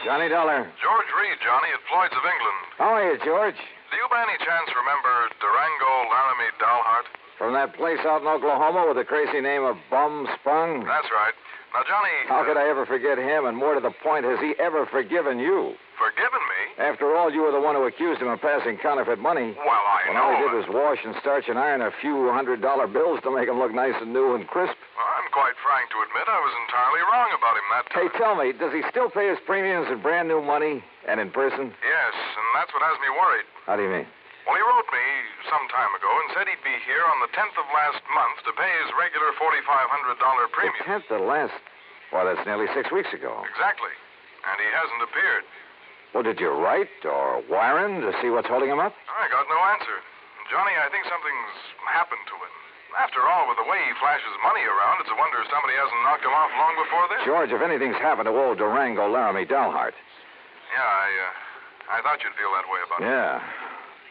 Johnny Dollar. George Reed, Johnny, at Floyd's of England. How are you, George? Do you by any chance remember Durango Laramie Dalhart? From that place out in Oklahoma with the crazy name of Bumspung? That's right. Now, Johnny... How could I ever forget him? And more to the point, has he ever forgiven you? Forgiven me? After all, you were the one who accused him of passing counterfeit money. Well, I when know. all he did was wash and starch and iron a few $100 bills to make them look nice and new and crisp. Well, I'm quite frank to admit I was entirely wrong about him that time. Hey, tell me, does he still pay his premiums in brand new money and in person? Yes, and that's what has me worried. How do you mean? Well, he wrote me some time ago and said he'd be here on the 10th of last month to pay his regular $4,500 premium. The 10th of last... Well, that's nearly 6 weeks ago. Exactly. And he hasn't appeared. Well, did you write or wire him to see what's holding him up? I got no answer. Johnny, I think something's happened to him. After all, with the way he flashes money around, it's a wonder somebody hasn't knocked him off long before this. George, if anything's happened to old Durango Laramie Dalhart. Yeah, I thought you'd feel that way about it. Yeah.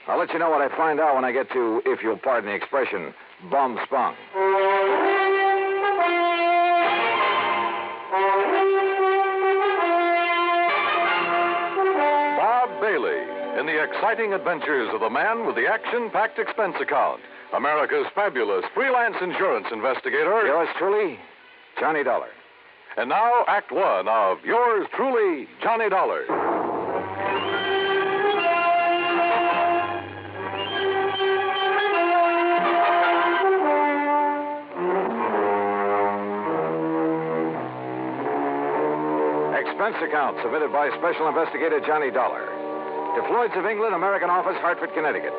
I'll let you know what I find out when I get to, if you'll pardon the expression, Bumspung. In the exciting adventures of the man with the action-packed expense account, America's fabulous freelance insurance investigator. Yours truly, Johnny Dollar. And now, Act One of yours truly, Johnny Dollar. Expense account submitted by Special Investigator Johnny Dollar. To Floyd's of England, American Office, Hartford, Connecticut.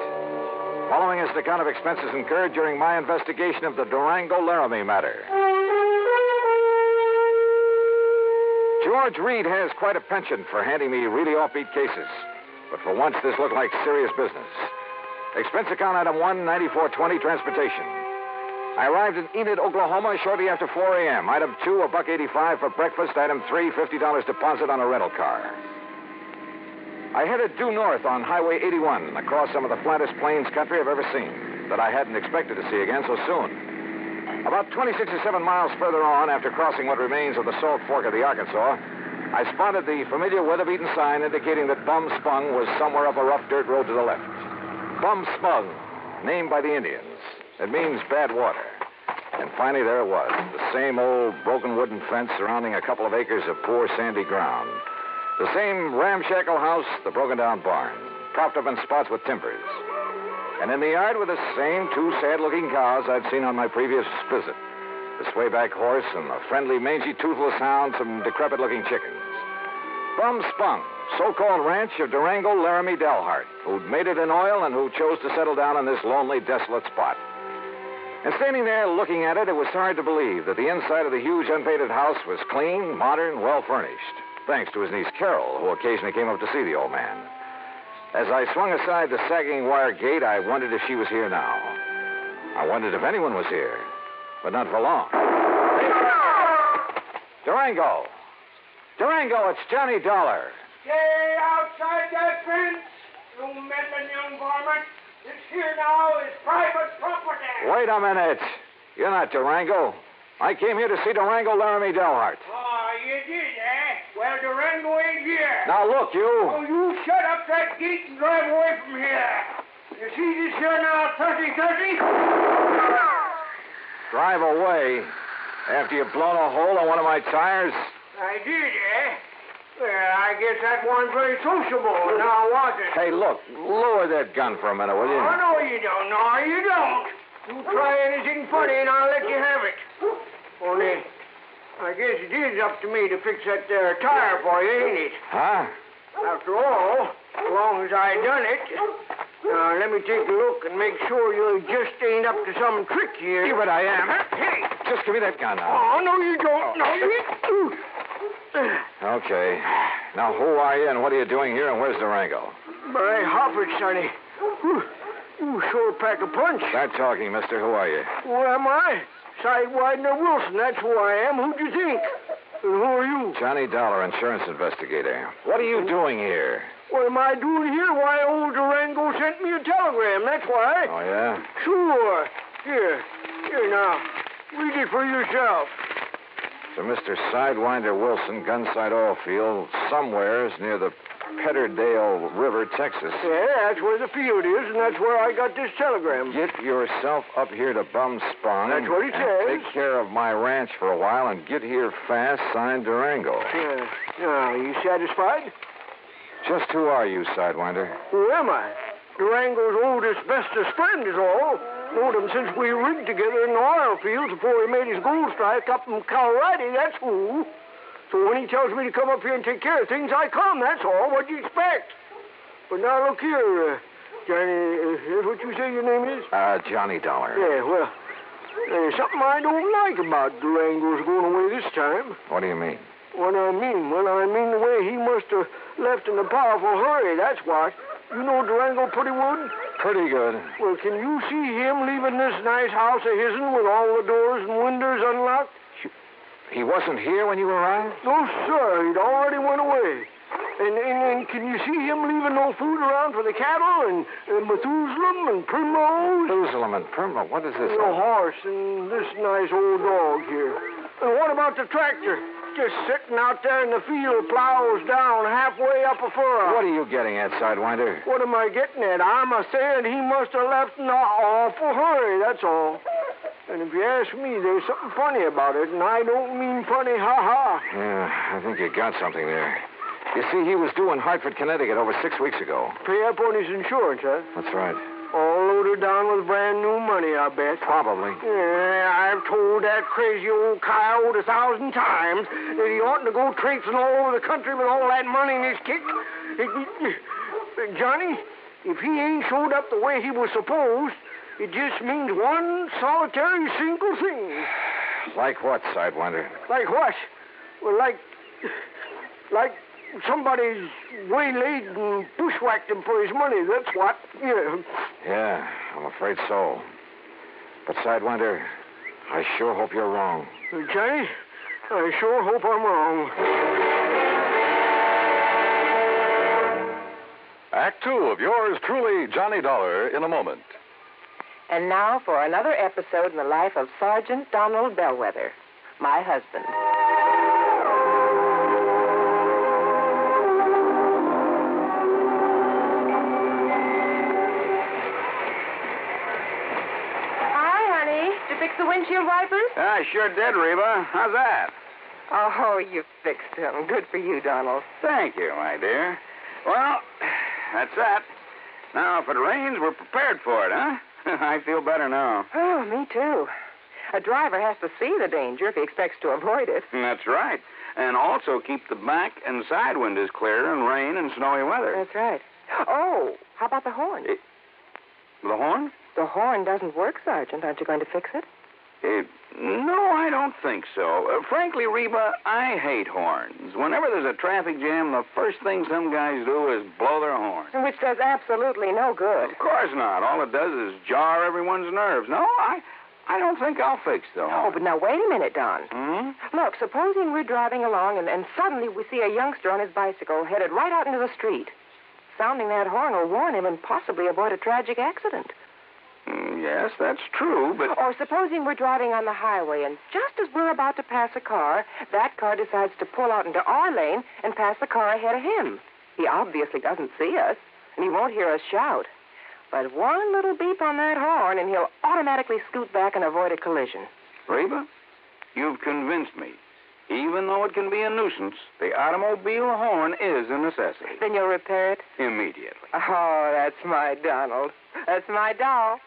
Following is the account of expenses incurred during my investigation of the Durango Laramie matter. George Reed has quite a penchant for handing me really offbeat cases. But for once, this looked like serious business. Expense account item 1, 9420, transportation. I arrived in Enid, Oklahoma shortly after 4 a.m. Item 2, $1.85 for breakfast. Item 3, $50 deposit on a rental car. I headed due north on Highway 81, across some of the flattest plains country I've ever seen, that I hadn't expected to see again so soon. About 26 or 7 miles further on, after crossing what remains of the Salt Fork of the Arkansas, I spotted the familiar weather-beaten sign indicating that Bumspung was somewhere up a rough dirt road to the left. Bumspung, named by the Indians. It means bad water. And finally, there it was, the same old broken wooden fence surrounding a couple of acres of poor sandy ground. The same ramshackle house, the broken-down barn, propped up in spots with timbers. And in the yard were the same 2 sad-looking cows I'd seen on my previous visit. The swayback horse and the friendly, mangy, toothless hound, some decrepit-looking chickens. Bumspung, so-called ranch of Durango Laramie Dalhart, who'd made it in oil and who chose to settle down in this lonely, desolate spot. And standing there looking at it, it was hard to believe that the inside of the huge, unpainted house was clean, modern, well-furnished. Thanks to his niece Carol, who occasionally came up to see the old man. As I swung aside the sagging wire gate, I wondered if she was here now. I wondered if anyone was here, but not for long. Durango! Durango, it's Johnny Dollar. Stay outside that fence, you meddling young varmint. This here now is private property. Wait a minute. You're not Durango. I came here to see Durango Laramie Dalhart. Oh, you did, eh? Well, Durango ain't here. Now, look, you. Oh, you shut up that gate and drive away from here. You see this here now, 30-30? Drive away? After you've blown a hole in one of my tires? I did, eh? Well, I guess that wasn't very sociable, now was it? Hey, look, lower that gun for a minute, will you? Oh, no, you don't. No, you don't. You try anything funny and I'll let you have it. Only, I guess it is up to me to fix that there tire for you, ain't it? Huh? After all, as long as I done it. Now, let me take a look and make sure you just ain't up to some trick here. Yeah, but I am. Hey! Just give me that gun now. Oh, no, you don't. No, you... Okay. Now, who are you and what are you doing here and where's Durango? By Hoppert, sonny. You sure pack a punch. Start talking, mister. Who are you? Who am I? Sidewinder Wilson, that's who I am. Who'd you think? And who are you? Johnny Dollar, insurance investigator. What are you doing here? What am I doing here? Why, old Durango sent me a telegram, that's why. Oh, yeah? Sure. Here now. Read it for yourself. a Mr. Sidewinder Wilson, Gunsight Oil Field, somewheres near the Petterdale River, Texas. Yeah, that's where the field is, and that's where I got this telegram. Get yourself up here to Bumspung. That's what he says. Take care of my ranch for a while and get here fast, signed Durango. Yeah. Now, you satisfied? Just who are you, Sidewinder? Who am I? Durango's oldest, bestest friend is all. Known him since we rigged together in the oil fields before he made his gold strike up in Colorado, that's who. So when he tells me to come up here and take care of things, I come, that's all. What'd you expect? But now look here, Johnny, is what you say your name is? Johnny Dollar. Yeah, well, there's something I don't like about Durango's going away this time. What do you mean? What I mean? Well, I mean the way he must have left in a powerful hurry, that's what. You know Durango pretty good? Pretty good. Well, can you see him leaving this nice house of his'n with all the doors and windows unlocked? He wasn't here when you arrived? No, sir. He'd already went away. And can you see him leaving no food around for the cattle and Methuselah and Primrose? Methuselah and Primrose? What is this? The horse and this nice old dog here. And what about the tractor? Just sitting out there in the field, plows down halfway up a furrow. What are you getting at, Sidewinder? What am I getting at? I'm saying he must have left in an awful hurry, that's all. And if you ask me, there's something funny about it, and I don't mean funny, ha-ha. Yeah, I think you got something there. You see, he was due in Hartford, Connecticut over 6 weeks ago. Pay up on his insurance, huh? That's right. All loaded down with brand new money, I bet. Probably. Yeah, I've told that crazy old coyote 1,000 times that he oughtn't to go traipsing all over the country with all that money in his kick. Johnny, if he ain't showed up the way he was supposed, it just means one solitary single thing. Like what, Sidewinder? Like what? Well, like somebody's waylaid and bushwhacked him for his money, that's what. Yeah. Yeah, I'm afraid so. But, Sidewinder, I sure hope you're wrong. Johnny, I sure hope I'm wrong. Act 2 of yours truly, Johnny Dollar, in a moment. And now for another episode in the life of Sergeant Donald Bellweather, my husband. Fix the windshield wipers? I sure did, Reba. How's that? Oh, you fixed them. Good for you, Donald. Thank you, my dear. Well, that's that. Now, if it rains, we're prepared for it, huh? I feel better now. Oh, me too. A driver has to see the danger if he expects to avoid it. That's right. And also keep the back and side windows clear in rain and snowy weather. That's right. Oh, how about the horn? The horn? The horn doesn't work, Sergeant. Aren't you going to fix it? No, I don't think so. Frankly, Reba, I hate horns. Whenever there's a traffic jam, the first thing some guys do is blow their horn. Which does absolutely no good. Of course not. All it does is jar everyone's nerves. No, I don't think I'll fix the horn. Oh, but now wait a minute, Don. Hmm? Look, supposing we're driving along and suddenly we see a youngster on his bicycle headed right out into the street. Sounding that horn will warn him and possibly avoid a tragic accident. Yes, that's true, but... Or supposing we're driving on the highway, and just as we're about to pass a car, that car decides to pull out into our lane and pass the car ahead of him. He obviously doesn't see us, and he won't hear us shout. But one little beep on that horn, and he'll automatically scoot back and avoid a collision. Reba, you've convinced me. Even though it can be a nuisance, the automobile horn is a necessity. Then you'll repair it? Immediately. Oh, that's my Donald. That's my doll.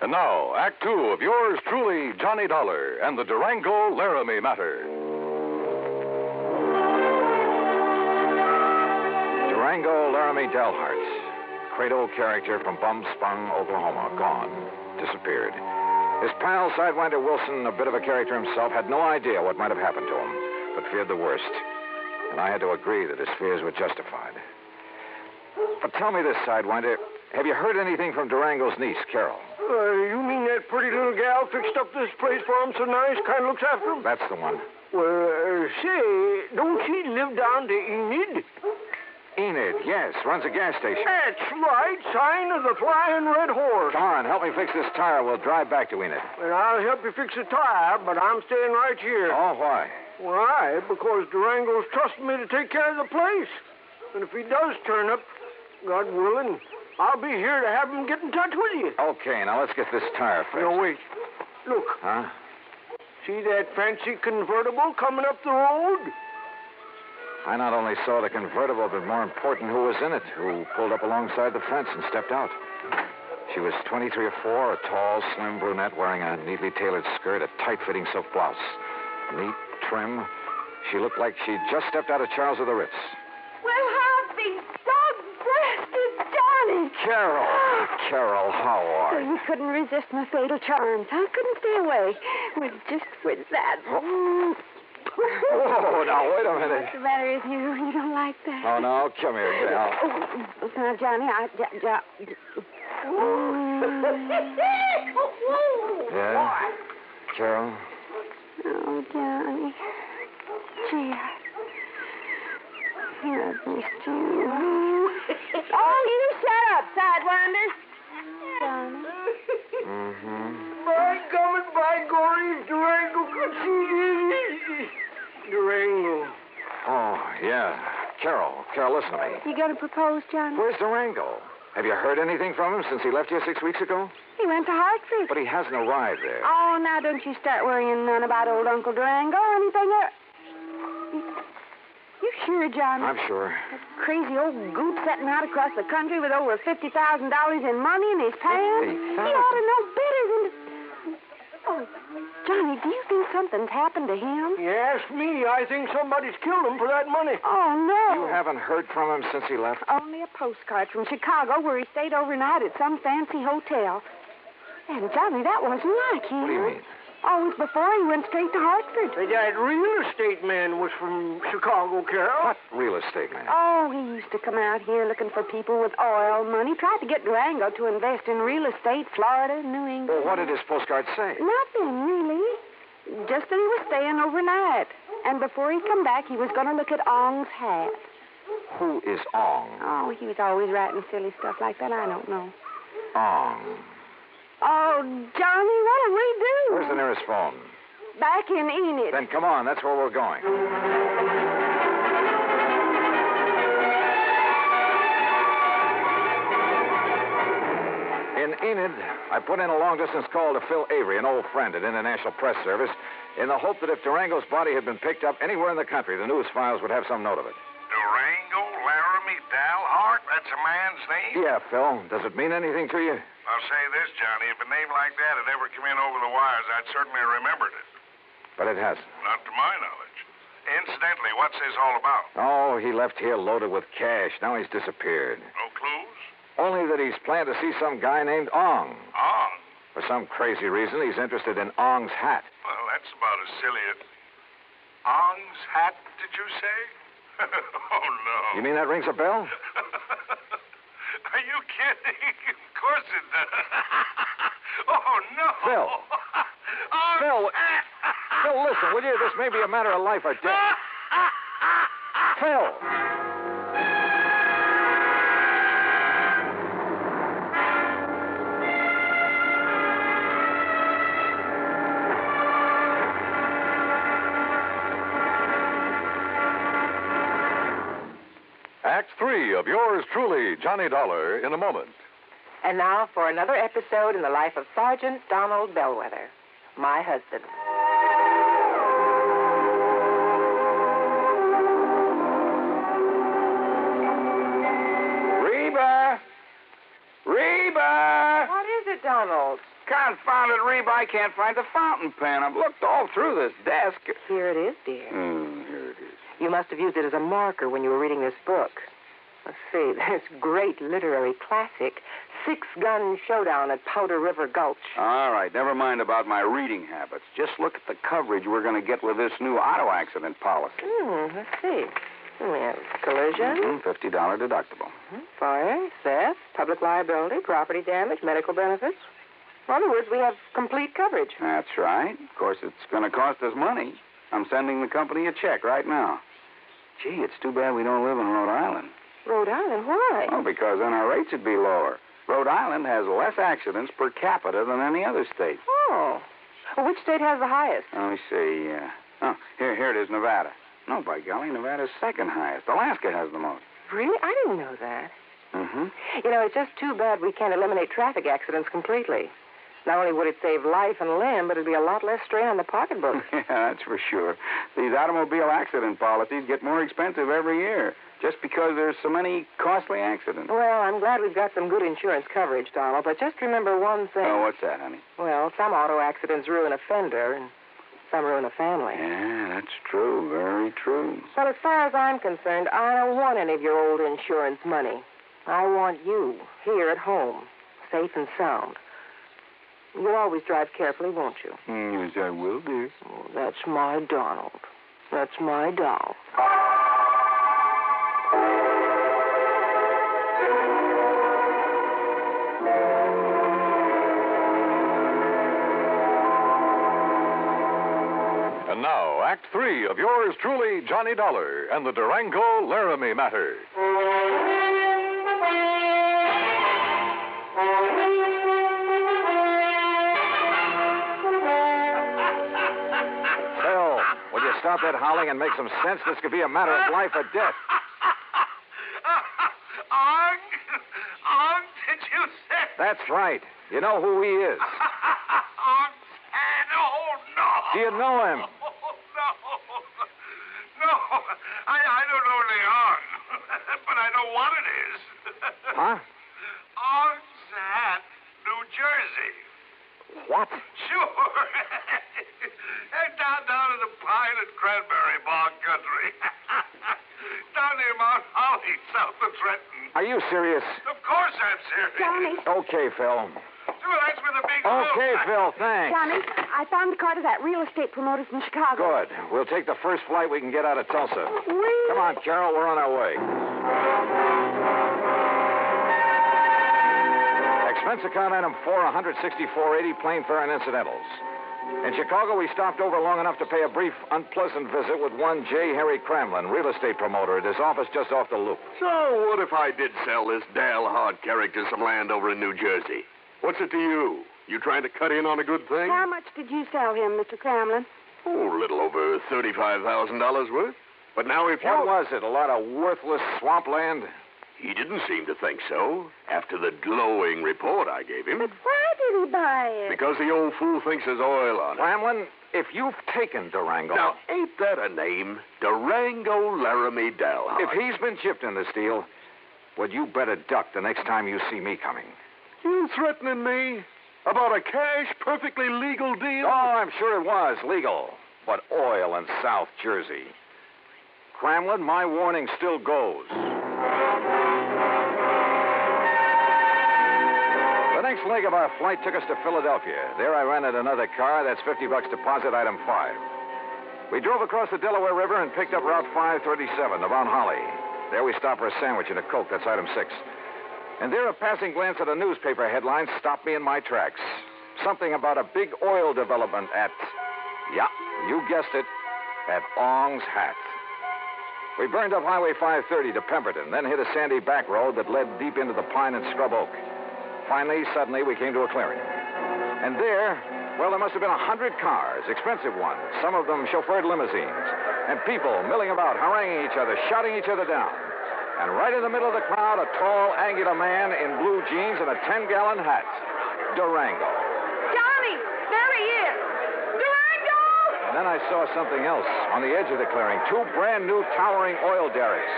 And now, Act 2 of yours truly, Johnny Dollar, and the Durango Laramie matter. Durango Laramie Delharts, Credo character from Bumspung, Oklahoma, gone, disappeared. His pal, Sidewinder Wilson, a bit of a character himself, had no idea what might have happened to him, but feared the worst. And I had to agree that his fears were justified. But tell me this, Sidewinder, have you heard anything from Durango's niece, Carol? You mean that pretty little gal fixed up this place for him so nice, kind of looks after him? That's the one. Well, say, don't she live down to Enid? Enid, yes, runs a gas station. That's right, sign of the Flying Red Horse. Come on, help me fix this tire. We'll drive back to Enid. Well, I'll help you fix the tire, but I'm staying right here. Oh, why? Why? Because Durango's trusted me to take care of the place. And if he does turn up, God willing, I'll be here to have him get in touch with you. Okay, now let's get this tire fixed. No, wait. Look. Huh? See that fancy convertible coming up the road? I not only saw the convertible, but more important, who was in it, who pulled up alongside the fence and stepped out. She was 23 or 4, a tall, slim brunette wearing a neatly tailored skirt, a tight-fitting silk blouse. Neat, trim. She looked like she'd just stepped out of Charles of the Ritz. Well, I'll be dog-breasted, Johnny. Carol, how are you? You couldn't resist my fatal charms. I couldn't stay away. Just with that. Oh, now, wait a minute. What's the matter with you? You don't like that? Oh, no, come here, gal. Oh, now, Johnny, Yeah? Carol? Oh, Johnny. Gee, I've missed you. Oh, you shut up, Sidewinder. Johnny. Mm-hmm. By gum and by gory, Durango could see Durango. Oh, yeah. Carol, listen to me. You gonna propose, Johnny? Where's Durango? Have you heard anything from him since he left here 6 weeks ago? He went to Hartford. But he hasn't arrived there. Oh, now don't you start worrying none about old Uncle Durango or anything. You sure, Johnny? I'm sure. That crazy old goot setting out across the country with over $50,000 in money in his pants. He ought to know better than to... Oh, Johnny, do you think something's happened to him? You ask me, I think somebody's killed him for that money. Oh, no. You haven't heard from him since he left? Only a postcard from Chicago where he stayed overnight at some fancy hotel. And, Johnny, that wasn't like him. What do you mean? Oh, it was before he went straight to Hartford. That real estate man was from Chicago, Carol. What real estate man? Oh, he used to come out here looking for people with oil money. Tried to get Durango to invest in real estate, Florida, New England. Well, what did his postcard say? Nothing, really. Just that he was staying overnight. And before he come back, he was going to look at Ong's hat. Who is Ong? Oh, he was always writing silly stuff like that. I don't know. Ong. Oh, Johnny, what'll we do? Where's the nearest phone? Back in Enid. Then come on, that's where we're going. In Enid, I put in a long-distance call to Phil Avery, an old friend at International Press Service, in the hope that if Durango's body had been picked up anywhere in the country, the news files would have some note of it. Durango Laramie Dalhart? That's a man's name? Yeah, Phil. Does it mean anything to you? I'll say this, Johnny. If a name like that had ever come in over the wires, I'd certainly remembered it. But it hasn't. Not to my knowledge. Incidentally, what's this all about? Oh, he left here loaded with cash. Now he's disappeared. No clues? Only that he's planned to see some guy named Ong. Ong? For some crazy reason, he's interested in Ong's hat. Well, that's about as silly as... Ong's hat, did you say? Oh, no. You mean that rings a bell? Are you kidding? Of course it does. Oh, no. Phil. Oh, Phil, listen, will you? This may be a matter of life or death. Phil. Act 3 of yours truly, Johnny Dollar, in a moment. And now for another episode in the life of Sergeant Donald Bellweather, my husband. Reba! What is it, Donald? Confounded Reba, I can't find the fountain pen. I've looked all through this desk. Here it is, dear. Here it is. You must have used it as a marker when you were reading this book. Let's see, this great literary classic, Six-Gun Showdown at Powder River Gulch. All right, never mind about my reading habits. Just look at the coverage we're going to get with this new auto accident policy. Let's see. We have collision. $50 deductible. Fire, theft, public liability, property damage, medical benefits. In other words, we have complete coverage. That's right. Of course, it's going to cost us money. I'm sending the company a check right now. Gee, it's too bad we don't live in Rhode Island. Rhode Island? Why? Oh, because then our rates would be lower. Rhode Island has less accidents per capita than any other state. Oh. Well, which state has the highest? Let me see. Here it is, Nevada. No, by golly, Nevada's second highest. Alaska has the most. Really? I didn't know that. Mm-hmm. You know, it's just too bad we can't eliminate traffic accidents completely. Not only would it save life and limb, but it'd be a lot less strain on the pocketbook. Yeah, that's for sure. These automobile accident policies get more expensive every year just because there's so many costly accidents. Well, I'm glad we've got some good insurance coverage, Donald, but just remember one thing. Oh, what's that, honey? Well, some auto accidents ruin a fender, and some ruin a family. Yeah, that's true. Very true. Well, as far as I'm concerned, I don't want any of your old insurance money. I want you here at home, safe and sound. You'll always drive carefully, won't you? Yes, I will, dear. Oh, that's my Donald. That's my doll. And now, Act 3 of yours truly, Johnny Dollar, and the Durango Laramie Matter. Phil, will you stop that howling and make some sense? This could be a matter of life or death. Ong, did you say? That's right. You know who he is. Ong San, oh, no. Do you know him? Oh, no. No, I don't know Leon, but I know what it is. Huh? Ong San, New Jersey. What? Sure. down in the pine and cranberry bog country. Down near Mount Holly, south of Trenton. Are you serious? Of course I'm serious. Johnny. Okay, Phil. Well, that's where the big Okay, Phil, thanks. Johnny, I found the card of that real estate promoter from Chicago. Good. We'll take the first flight we can get out of Tulsa. Come on, Carol, we're on our way. Expense account item 4, $164.80, plane fare and incidentals. In Chicago, we stopped over long enough to pay a brief, unpleasant visit with one J. Harry Cramlin, real estate promoter, at his office just off the loop. So, what if I did sell this Dale Hard character some land over in New Jersey? What's it to you? You trying to cut in on a good thing? How much did you sell him, Mr. Cramlin? Oh, a little over $35,000 worth. But now if you... What was it, a lot of worthless swampland? He didn't seem to think so, after the glowing report I gave him. But why did he buy it? Because the old fool thinks there's oil on it. Cramlin, if you've taken Durango... Now, ain't that a name? Durango Laramie Dalhart. If he's been chipped in this deal, well, you better duck the next time you see me coming. You threatening me? About a cash, perfectly legal deal? Oh, I'm sure it was legal. But oil in South Jersey. Cramlin, my warning still goes. The next leg of our flight took us to Philadelphia. There I rented another car. That's $50 deposit, item 5. We drove across the Delaware River and picked up Route 537 to Mount Holly. There we stopped for a sandwich and a Coke. That's item 6. And there a passing glance at a newspaper headline stopped me in my tracks. Something about a big oil development at, yeah, you guessed it, at Ong's Hat. We burned up Highway 530 to Pemberton, then hit a sandy back road that led deep into the pine and scrub oak. Finally, suddenly, we came to a clearing. And there, well, there must have been 100 cars, expensive ones, some of them chauffeured limousines, and people milling about, haranguing each other, shouting each other down. And right in the middle of the crowd, a tall, angular man in blue jeans and a 10-gallon hat. Durango. Johnny, there he is. Durango! And then I saw something else on the edge of the clearing. 2 brand-new towering oil derricks.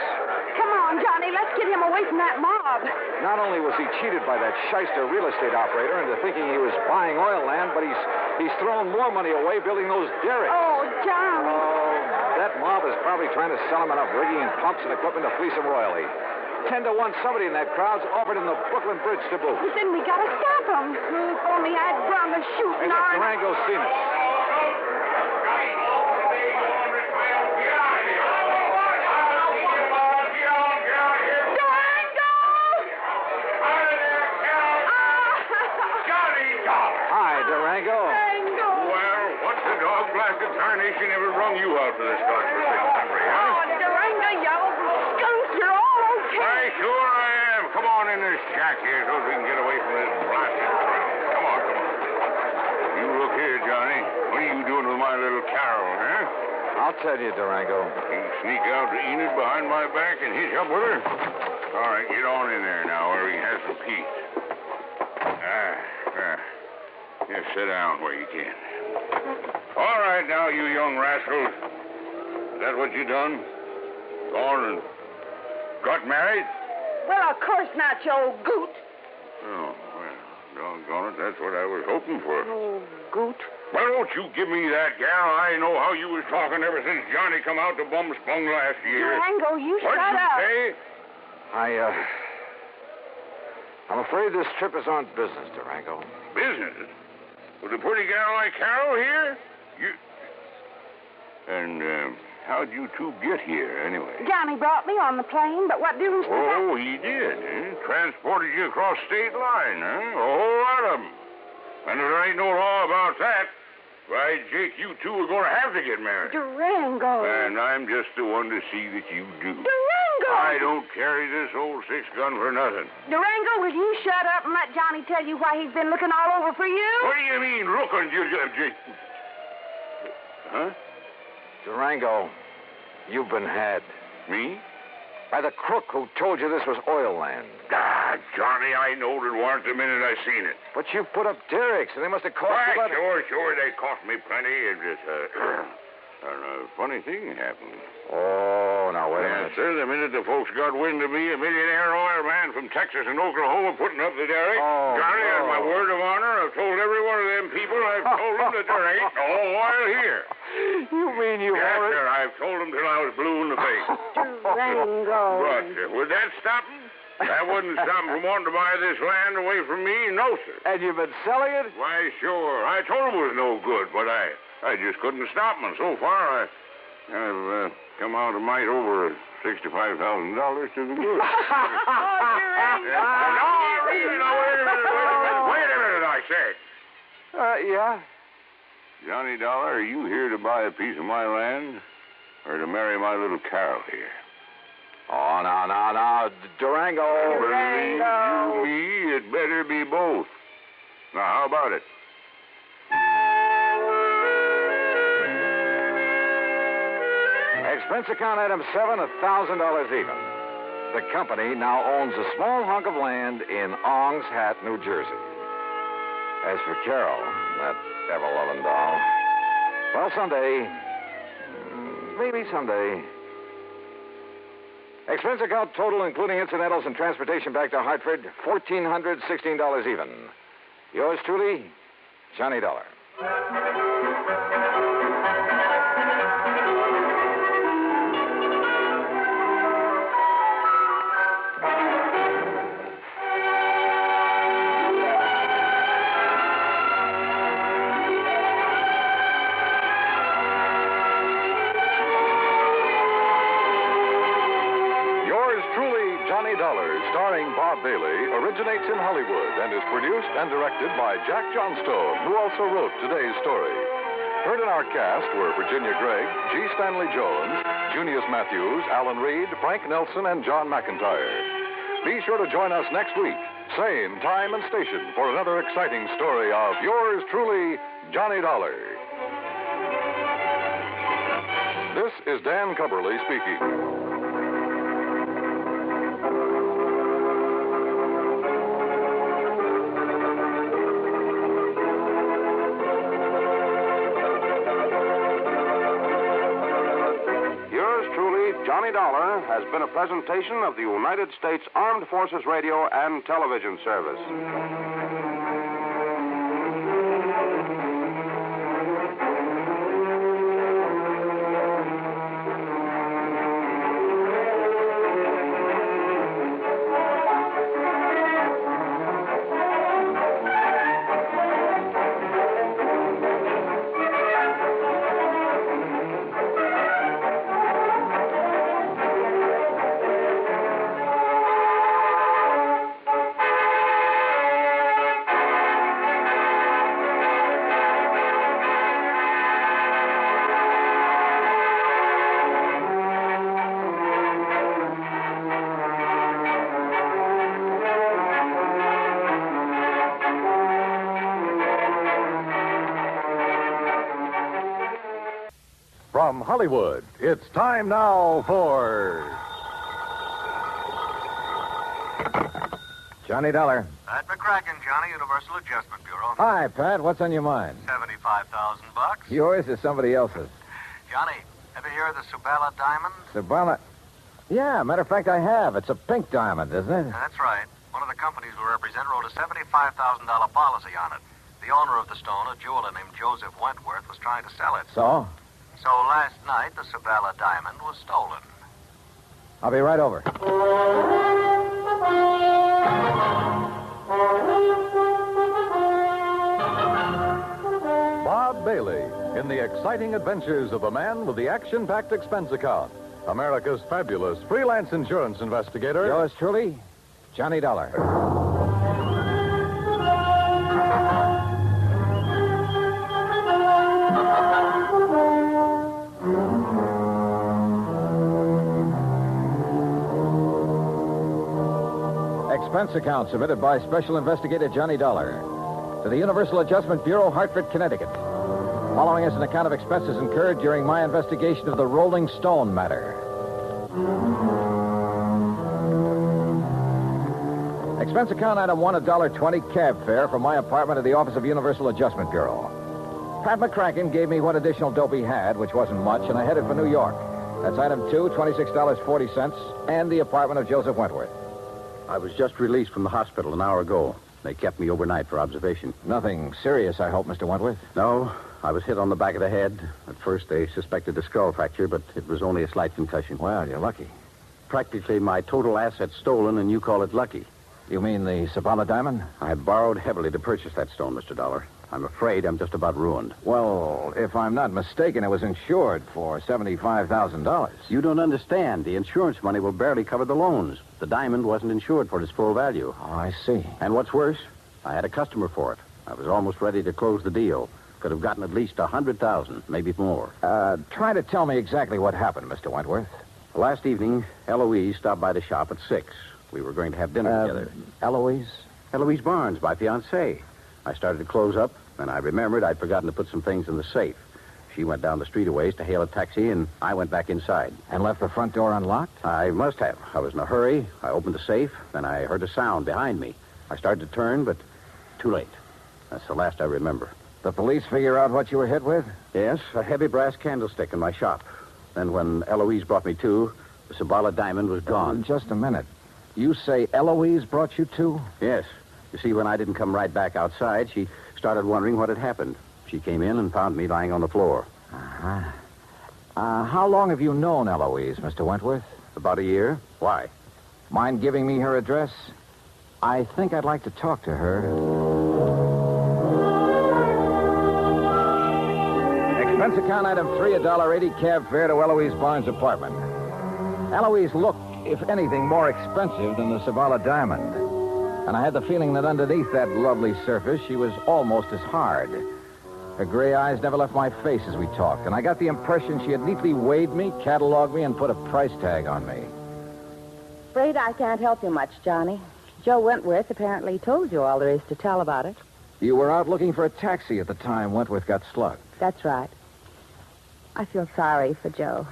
Come on, Johnny, let's get him away from that mob. Not only was he cheated by that shyster real estate operator into thinking he was buying oil land, but he's thrown more money away building those derricks. Oh, Johnny. Oh, that mob is probably trying to sell him enough rigging and pumps and equipment to fleece him royally. 10 to 1, somebody in that crowd's offered him the Brooklyn Bridge to boot. But then we gotta stop him. If only I'd run the shooting Hey, look, iron. Durango's seen us. Well, what's the dog-blasted tarnation ever rung you in this shack here so we can get away from this blasted crowd. Come on, come on. You look here, Johnny. What are you doing with my little Carol, huh? I'll tell you, Durango. You sneak out to Enid behind my back and hitch up with her? All right, get on in there now where we can have some peace. Just sit down where you can. All right now, you young rascals. Is that what you done? Gone and got married? Well, of course not, you old goot. Oh, well, doggone it, that's what I was hoping for. Oh, goot. Well, don't you give me that, gal. I know how you was talking ever since Johnny come out to Bumspung last year. Durango, you What'd shut you up. say? I'm afraid this trip is on business, Durango. Business? With a pretty gal like Carol here? You... And, how'd you two get here, anyway? Johnny brought me on the plane, but what difference does that... Oh, he did, eh? Transported you across state line, huh? A whole lot of them. And there ain't no law about that. Why, Jake, you two are going to have to get married. Durango. And I'm just the one to see that you do. Durango! I don't carry this old six-gun for nothing. Durango, will you shut up and let Johnny tell you why he's been looking all over for you? What do you mean, looking, Jake? Huh? Durango, you've been had. Me? By the crook who told you this was oil land. Ah, Johnny, I knowed it weren't the minute I seen it. But you put up derricks, and they must have cost Why, you about... sure, they cost me plenty. It just, a funny thing happened. Oh, now, wait a Yeah, minute. sir, the minute the folks got wind of me, a millionaire oil man from Texas and Oklahoma putting up the derrick, Oh, Johnny, no. on my word of honor, I've told every one of them people, I've told them that there ain't no oil here. You mean you Yes, already... sir, I've told them till I was blue in the face. Durango. But would that stop them? That wouldn't stop them from wanting to buy this land away from me? No, sir. And you've been selling it? Why, sure. I told them it was no good, but I just couldn't stop them. And so far, I've come out a mite over $65,000 to the good. Oh, Durango. No, really, no, wait a minute, I say. Yeah. Johnny Dollar, are you here to buy a piece of my land or to marry my little Carol here? Oh, now, Durango. Believe you me, it better be both. Now, how about it? Expense account item 7, $1,000 even. The company now owns a small hunk of land in Ong's Hat, New Jersey. As for Carol, that ever-loving doll, well, someday, maybe someday. Expense account total, including incidentals and transportation back to Hartford, $1,416 even. Yours truly, Johnny Dollar. Johnny Dollar, starring Bob Bailey, originates in Hollywood and is produced and directed by Jack Johnstone, who also wrote today's story. Heard in our cast were Virginia Gregg, G. Stanley Jones, Junius Matthews, Alan Reed, Frank Nelson, and John McIntyre. Be sure to join us next week, same time and station, for another exciting story of yours truly, Johnny Dollar. This is Dan Cubberly speaking. Johnny Dollar has been a presentation of the United States Armed Forces Radio and Television Service. From Hollywood, it's time now for... Johnny Dollar. Pat McCracken, Johnny, Universal Adjustment Bureau. Hi, Pat. What's on your mind? $75,000. Yours or somebody else's? Johnny, ever hear of the Subala diamond? Sabala. Yeah, matter of fact, I have. It's a pink diamond, isn't it? That's right. One of the companies we represent wrote a $75,000 policy on it. The owner of the stone, a jeweler named Joseph Wentworth, was trying to sell it. So? So last night, the Subala diamond was stolen. I'll be right over. Bob Bailey in the exciting adventures of a man with the action-packed expense account. America's fabulous freelance insurance investigator. Yours truly, Johnny Dollar. Expense account submitted by Special Investigator Johnny Dollar to the Universal Adjustment Bureau, Hartford, Connecticut. Following is an account of expenses incurred during my investigation of the Rolling Stone matter. Expense account item 1, $1.20 cab fare from my apartment to the office of Universal Adjustment Bureau. Pat McCracken gave me what additional dope he had, which wasn't much, and I headed for New York. That's item 2, $26.40, and the apartment of Joseph Wentworth. I was just released from the hospital an hour ago. They kept me overnight for observation. Nothing serious, I hope, Mr. Wentworth? No, I was hit on the back of the head. At first, they suspected a skull fracture, but it was only a slight concussion. Well, you're lucky. Practically my total assets stolen, and you call it lucky. You mean the Sabala diamond? I borrowed heavily to purchase that stone, Mr. Dollar. I'm afraid I'm just about ruined. Well, if I'm not mistaken, it was insured for $75,000. You don't understand. The insurance money will barely cover the loans. The diamond wasn't insured for its full value. Oh, I see. And what's worse, I had a customer for it. I was almost ready to close the deal. Could have gotten at least $100,000, maybe more. Try to tell me exactly what happened, Mr. Wentworth. Last evening, Eloise stopped by the shop at 6. We were going to have dinner together. Eloise? Eloise Barnes, my fiancée. I started to close up, and I remembered I'd forgotten to put some things in the safe. She went down the street a ways to hail a taxi, and I went back inside. And left the front door unlocked? I must have. I was in a hurry. I opened the safe, then I heard a sound behind me. I started to turn, but too late. That's the last I remember. The police figure out what you were hit with? Yes, a heavy brass candlestick in my shop. Then when Eloise brought me to, the Sabala diamond was gone. Just a minute. You say Eloise brought you to? Yes. You see, when I didn't come right back outside, she started wondering what had happened. She came in and found me lying on the floor. Uh-huh. How long have you known Eloise, Mr. Wentworth? About a year. Why? Mind giving me her address? I think I'd like to talk to her. Expense account item 3, $1.80 cab fare to Eloise Barnes' apartment. Eloise looked, if anything, more expensive than the Sabala diamond. And I had the feeling that underneath that lovely surface, she was almost as hard. Her gray eyes never left my face as we talked, and I got the impression she had neatly weighed me, cataloged me, and put a price tag on me. Afraid I can't help you much, Johnny. Joe Wentworth apparently told you all there is to tell about it. You were out looking for a taxi at the time Wentworth got slugged. That's right. I feel sorry for Joe.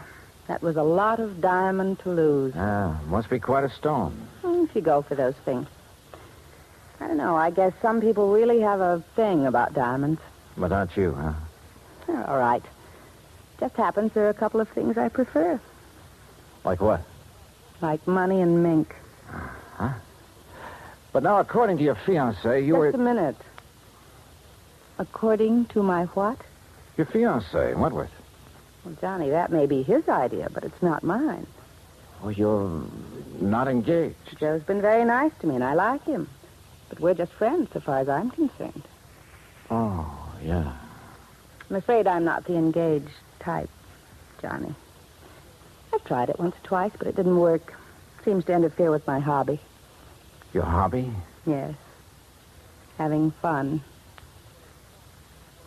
That was a lot of diamond to lose. Must be quite a stone. If you go for those things. I don't know. I guess some people really have a thing about diamonds. But not you, huh? All right. Just happens there are a couple of things I prefer. Like what? Like money and mink. Huh? But now, according to your fiancé, you were... Just a minute. According to my what? Your fiancé, Wentworth. Well, Johnny, that may be his idea, but it's not mine. Oh, you're not engaged. Joe's been very nice to me, and I like him. But we're just friends, so far as I'm concerned. Oh, yeah. I'm afraid I'm not the engaged type, Johnny. I've tried it once or twice, but it didn't work. Seems to interfere with my hobby. Your hobby? Yes. Having fun.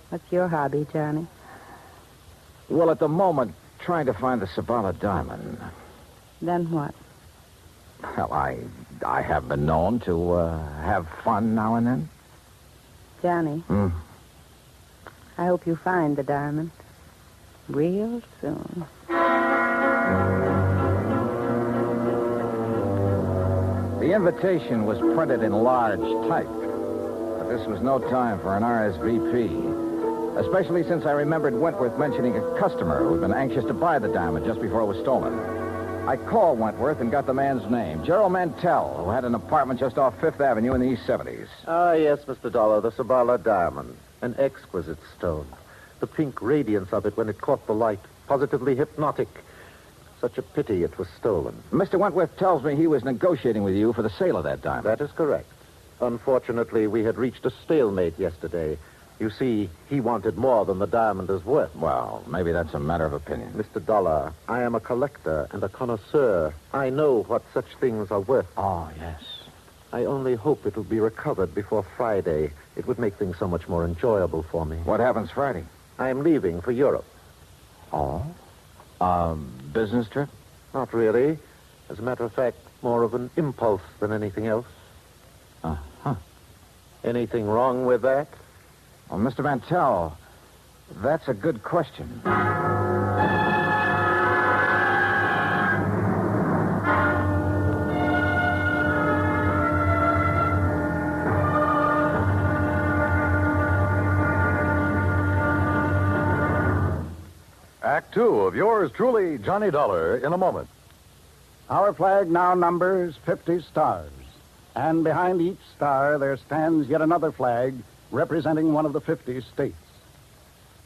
What's your hobby, Johnny? Well, at the moment, trying to find the Sabala diamond. Then what? Well, I have been known to have fun now and then. Johnny. I hope you find the diamond. real soon. The invitation was printed in large type, but this was no time for an RSVP, especially since I remembered Wentworth mentioning a customer who had been anxious to buy the diamond just before it was stolen. I called Wentworth and got the man's name, Gerald Mantell, who had an apartment just off Fifth Avenue in the East 70s. Ah, yes, Mr. Dollar, the Sabala diamond. An exquisite stone. The pink radiance of it when it caught the light. Positively hypnotic. Such a pity it was stolen. Mr. Wentworth tells me he was negotiating with you for the sale of that diamond. That is correct. Unfortunately, we had reached a stalemate yesterday. You see, he wanted more than the diamond is worth. Well, maybe that's a matter of opinion. Mr. Dollar, I am a collector and a connoisseur. I know what such things are worth. Oh, yes. I only hope it'll be recovered before Friday. It would make things so much more enjoyable for me. What happens Friday? I am leaving for Europe. Oh? Business trip? Not really. As a matter of fact, more of an impulse than anything else. Uh-huh. Anything wrong with that? Well, Mr. Mantell, that's a good question. Act two of yours truly, Johnny Dollar, in a moment. Our flag now numbers 50 stars. And behind each star there stands yet another flag representing one of the 50 states.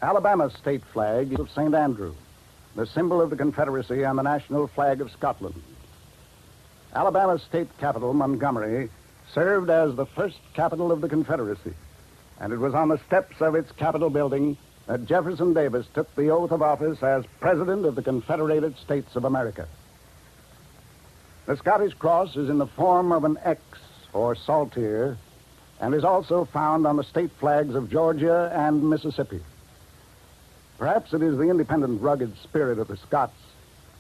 Alabama's state flag is of St. Andrew, the symbol of the Confederacy and the national flag of Scotland. Alabama's state capital, Montgomery, served as the first capital of the Confederacy, and it was on the steps of its Capitol building that Jefferson Davis took the oath of office as President of the Confederated States of America. The Scottish cross is in the form of an X, or saltire, and is also found on the state flags of Georgia and Mississippi. Perhaps it is the independent, rugged spirit of the Scots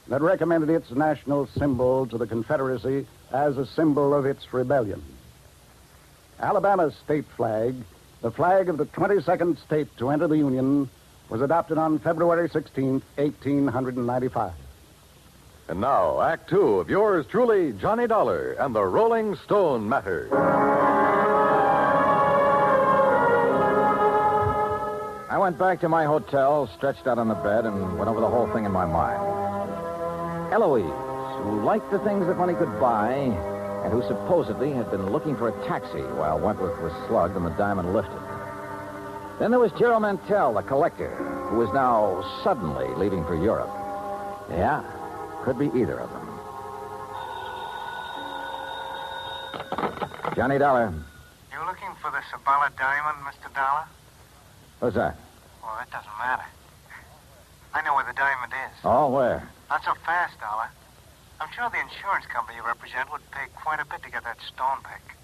that recommended its national symbol to the Confederacy as a symbol of its rebellion. Alabama's state flag, the flag of the 22nd state to enter the Union, was adopted on February 16th, 1895. And now, Act two of yours truly, Johnny Dollar and the Rolling Stone Matter. I went back to my hotel, stretched out on the bed, and went over the whole thing in my mind. Eloise, who liked the things that money could buy, and who supposedly had been looking for a taxi while Wentworth was slugged and the diamond lifted. Then there was Gerald Mantell, the collector, who was now suddenly leaving for Europe. Yeah, could be either of them. Johnny Dollar. You looking for the Sabala diamond, Mr. Dollar? What's that? Well, that doesn't matter. I know where the diamond is. Oh, where? Not so fast, Dollar. I'm sure the insurance company you represent would pay quite a bit to get that stone back.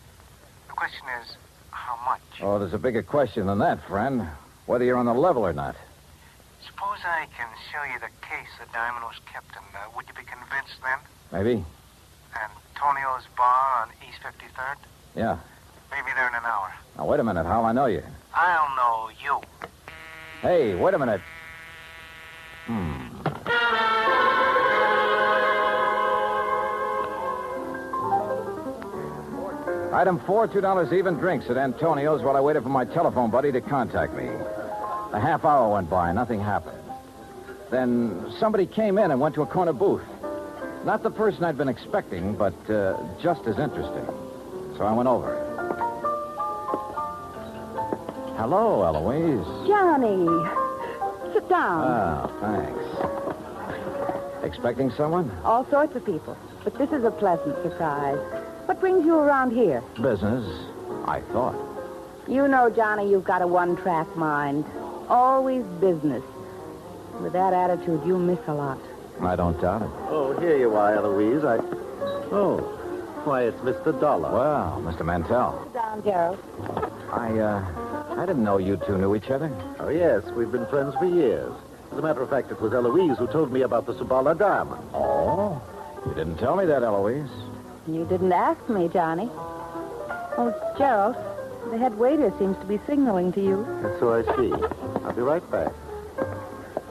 The question is, how much? Oh, there's a bigger question than that, friend. Whether you're on the level or not. Suppose I can show you the case the diamond was kept in. Would you be convinced then? Maybe. Antonio's bar on East 53rd? Yeah. Maybe there in an hour. Now, wait a minute. How'll I know you? I'll know you. Hey, wait a minute. Item 4, $2 even drinks at Antonio's while I waited for my telephone buddy to contact me. A half hour went by. Nothing happened. Then somebody came in and went to a corner booth. Not the person I'd been expecting, but just as interesting. So I went over. Hello, Eloise. Johnny, sit down. Oh, thanks. Expecting someone? All sorts of people. But this is a pleasant surprise. What brings you around here? Business, I thought. You know, Johnny, you've got a one-track mind. Always business. With that attitude, you miss a lot. I don't doubt it. Oh, here you are, Eloise. Oh, why, it's Mr. Dollar. Well, Mr. Mantell. Sit down, Gerald. I didn't know you two knew each other. Oh, yes, we've been friends for years. As a matter of fact, it was Eloise who told me about the Sabala diamond. Oh? You didn't tell me that, Eloise. You didn't ask me, Johnny. Oh, Gerald, the head waiter seems to be signaling to you. And so I see. I'll be right back.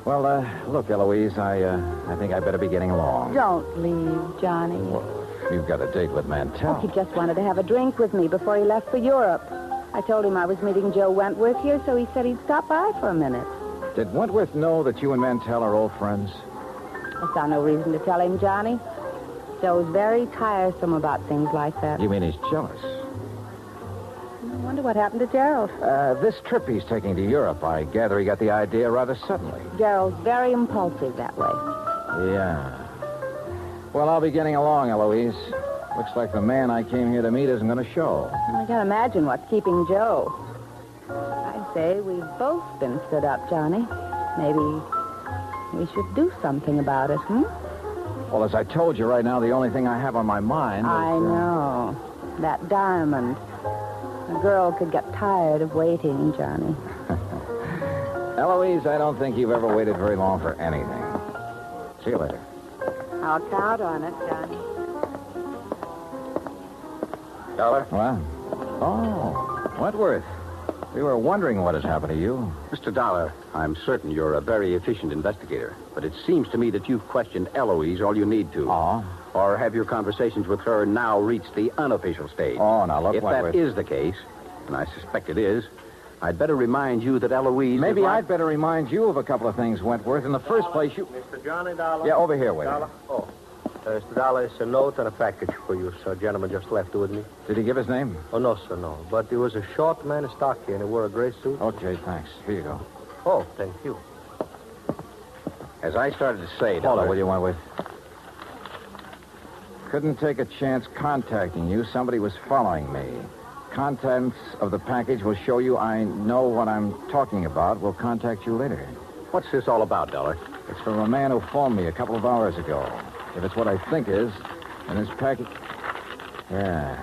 Well, look, Eloise, I think I better be getting along. Don't leave, Johnny. You've got a date with Mantell. Oh, he just wanted to have a drink with me before he left for Europe. I told him I was meeting Joe Wentworth here, so he said he'd stop by for a minute. Did Wentworth know that you and Mantell are old friends? I saw no reason to tell him, Johnny. Joe's very tiresome about things like that. You mean he's jealous? I wonder what happened to Gerald. This trip he's taking to Europe, I gather he got the idea rather suddenly. Gerald's very impulsive that way. Yeah. Well, I'll be getting along, Eloise. Looks like the man I came here to meet isn't going to show. I can't imagine what's keeping Joe. I'd say we've both been stood up, Johnny. Maybe we should do something about it, Well, as I told you right now, the only thing I have on my mind is... I know. That diamond. A girl could get tired of waiting, Johnny. Eloise, I don't think you've ever waited very long for anything. See you later. I'll count on it, Johnny. Dollar? What? Oh, Wentworth. We were wondering what has happened to you. Mr. Dollar, I'm certain you're a very efficient investigator, but it seems to me that you've questioned Eloise all you need to. Oh? Or have your conversations with her now reached the unofficial stage? Oh, now look, if Wentworth. that is the case, and I suspect it is, I'd better remind you that Eloise... Maybe I'd better remind you of a couple of things, Wentworth. In the first place, you... Mr. Johnny Dollar? Yeah, over here, wait. Dollar? Oh. Mr. Dollar, it's a note and a package for you, sir. Gentleman just left it with me. Did he give his name? Oh, no, sir, no. But he was a short man in stock here, and he wore a gray suit. Okay, thanks. Here you go. Oh, thank you. As I started to say, Hold Dollar... on, will you, Wentworth? Couldn't take a chance contacting you. Somebody was following me. Contents of the package will show you I know what I'm talking about. We'll contact you later. What's this all about, Dollar? It's from a man who phoned me a couple of hours ago. If it's what I think is, then his package... Yeah.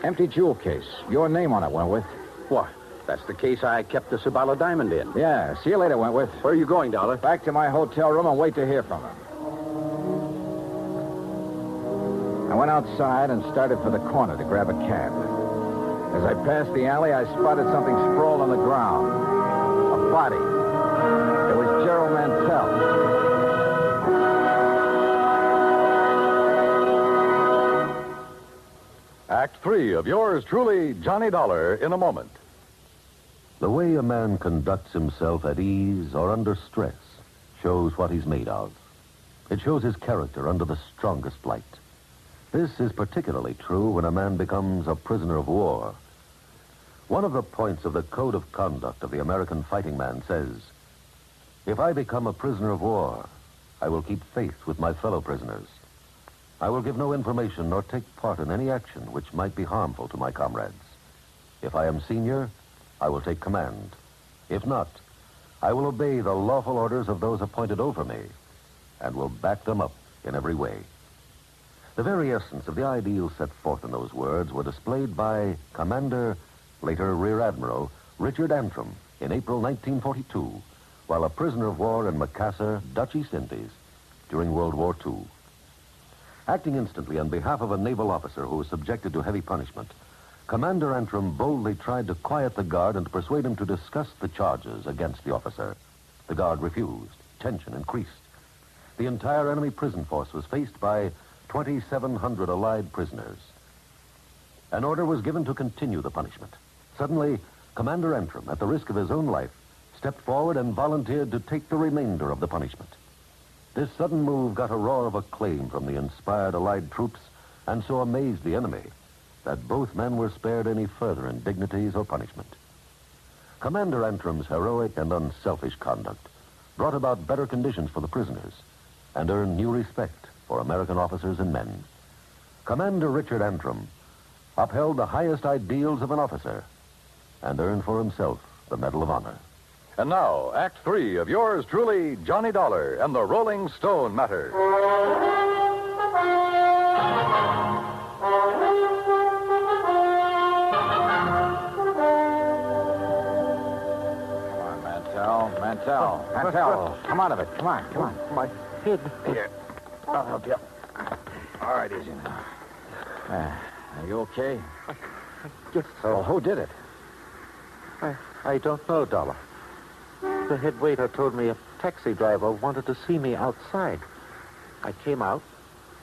Empty jewel case. Your name on it, Wentworth. What? That's the case I kept the Sabala diamond in. Yeah. See you later, Wentworth. Where are you going, Dollar? Back to my hotel room and wait to hear from him. I went outside and started for the corner to grab a cab. As I passed the alley, I spotted something sprawled on the ground. A body. It was Gerald Mantell. Act 3 of yours truly, Johnny Dollar, in a moment. The way a man conducts himself at ease or under stress shows what he's made of. It shows his character under the strongest light. This is particularly true when a man becomes a prisoner of war. One of the points of the Code of Conduct of the American fighting man says, "If I become a prisoner of war, I will keep faith with my fellow prisoners. I will give no information nor take part in any action which might be harmful to my comrades. If I am senior, I will take command. If not, I will obey the lawful orders of those appointed over me and will back them up in every way." The very essence of the ideals set forth in those words were displayed by Commander, later Rear Admiral, Richard Antrim in April 1942, while a prisoner of war in Macassar, Dutch East Indies, during World War II. Acting instantly on behalf of a naval officer who was subjected to heavy punishment, Commander Antrim boldly tried to quiet the guard and to persuade him to discuss the charges against the officer. The guard refused. Tension increased. The entire enemy prison force was faced by 2,700 Allied prisoners. An order was given to continue the punishment. Suddenly, Commander Antrim, at the risk of his own life, stepped forward and volunteered to take the remainder of the punishment. This sudden move got a roar of acclaim from the inspired Allied troops and so amazed the enemy that both men were spared any further indignities or punishment. Commander Antrim's heroic and unselfish conduct brought about better conditions for the prisoners and earned new respect for American officers and men. Commander Richard Antrim upheld the highest ideals of an officer and earned for himself the Medal of Honor. And now, Act 3 of yours truly, Johnny Dollar and the Rolling Stone Matter. Mantell, come out of it. Come on. My head. Here, I'll help you. All right, easy now. Are you okay? So who did it? I don't know, Dollar. The head waiter told me a taxi driver wanted to see me outside. I came out,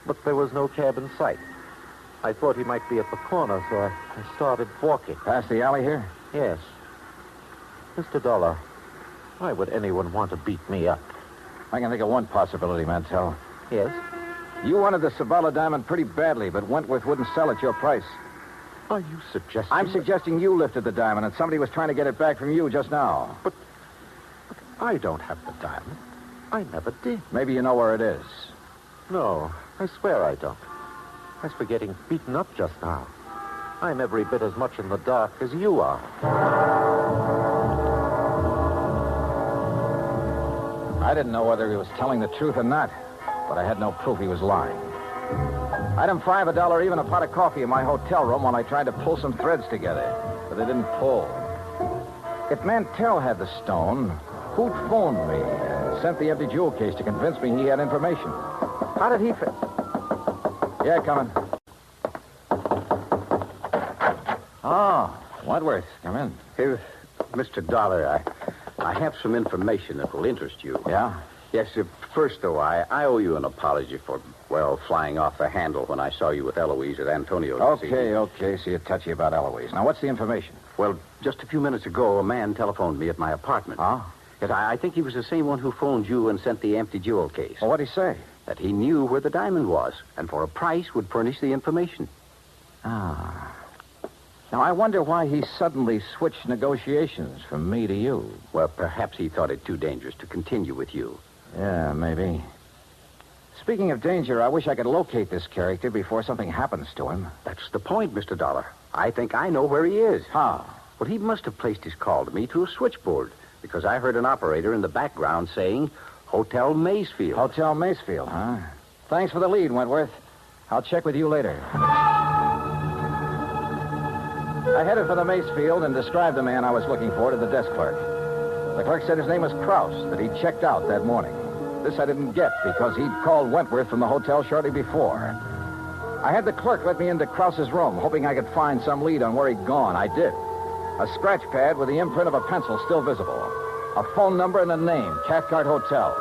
but there was no cab in sight. I thought he might be at the corner, so I started walking. Past the alley here? Yes. Mr. Dollar, why would anyone want to beat me up? I can think of one possibility, Mantell. Yes? You wanted the Sabala diamond pretty badly, but Wentworth wouldn't sell at your price. Are you suggesting... I'm suggesting you lifted the diamond and somebody was trying to get it back from you just now. But I don't have the diamond. I never did. Maybe you know where it is. No, I swear I don't. As for getting beaten up just now, I'm every bit as much in the dark as you are. I didn't know whether he was telling the truth or not, but I had no proof he was lying. Item 5, $1 even, a pot of coffee in my hotel room while I tried to pull some threads together, but they didn't pull. If Mantell had the stone, who'd phoned me and sent the empty jewel case to convince me he had information? How did he fit? Yeah, coming. Oh, Wentworth, come in. Here, Mr. Dollar, I have some information that will interest you. Yeah? Yes, first, though, I owe you an apology for, well, flying off the handle when I saw you with Eloise at Antonio's. Okay, so you're touchy about Eloise. Now, what's the information? Well, just a few minutes ago, a man telephoned me at my apartment. Huh? Yes, I think he was the same one who phoned you and sent the empty jewel case. Well, what'd he say? That he knew where the diamond was, and for a price would furnish the information. Ah. Now, I wonder why he suddenly switched negotiations from me to you. Well, perhaps he thought it too dangerous to continue with you. Yeah, maybe. Speaking of danger, I wish I could locate this character before something happens to him. That's the point, Mr. Dollar. I think I know where he is. How? Well, he must have placed his call to me to a switchboard, because I heard an operator in the background saying, Hotel Maysfield. Hotel Maysfield, huh? Thanks for the lead, Wentworth. I'll check with you later. I headed for the Maysfield and described the man I was looking for to the desk clerk. The clerk said his name was Krause, that he'd checked out that morning. This I didn't get because he'd called Wentworth from the hotel shortly before. I had the clerk let me into Krause's room, hoping I could find some lead on where he'd gone. I did. A scratch pad with the imprint of a pencil still visible. A phone number and a name, Cathcart Hotel.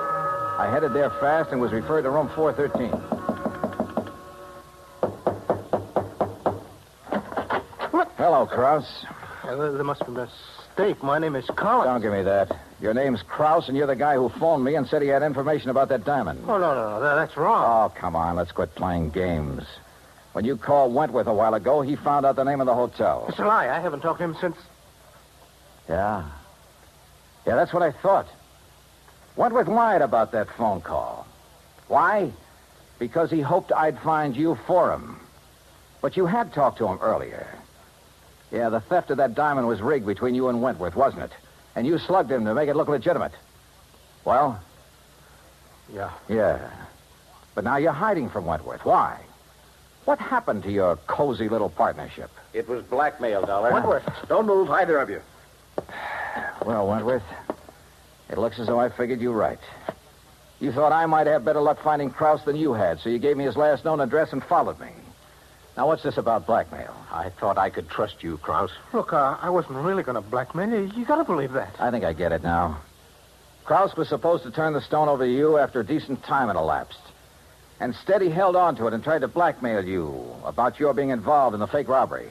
I headed there fast and was referred to room 413. What? Hello, Krause. There must be a mistake. My name is Collins. Don't give me that. Your name's Krause, and you're the guy who phoned me and said he had information about that diamond. Oh, no. That's wrong. Oh, come on. Let's quit playing games. When you called Wentworth a while ago, he found out the name of the hotel. It's a lie. I haven't talked to him since... Yeah, that's what I thought. Wentworth lied about that phone call. Why? Because he hoped I'd find you for him. But you had talked to him earlier. Yeah, the theft of that diamond was rigged between you and Wentworth, wasn't it? And you slugged him to make it look legitimate. Well? Yeah. But now you're hiding from Wentworth. Why? What happened to your cozy little partnership? It was blackmail, Dollar. Wentworth. Don't move, either of you. Well, Wentworth, it looks as though I figured you right. You thought I might have better luck finding Krause than you had, so you gave me his last known address and followed me. Now, what's this about blackmail? I thought I could trust you, Krause. Look, I wasn't really going to blackmail you. You got to believe that. I think I get it now. Krause was supposed to turn the stone over to you after a decent time had elapsed. Instead, he held on to it and tried to blackmail you about your being involved in the fake robbery.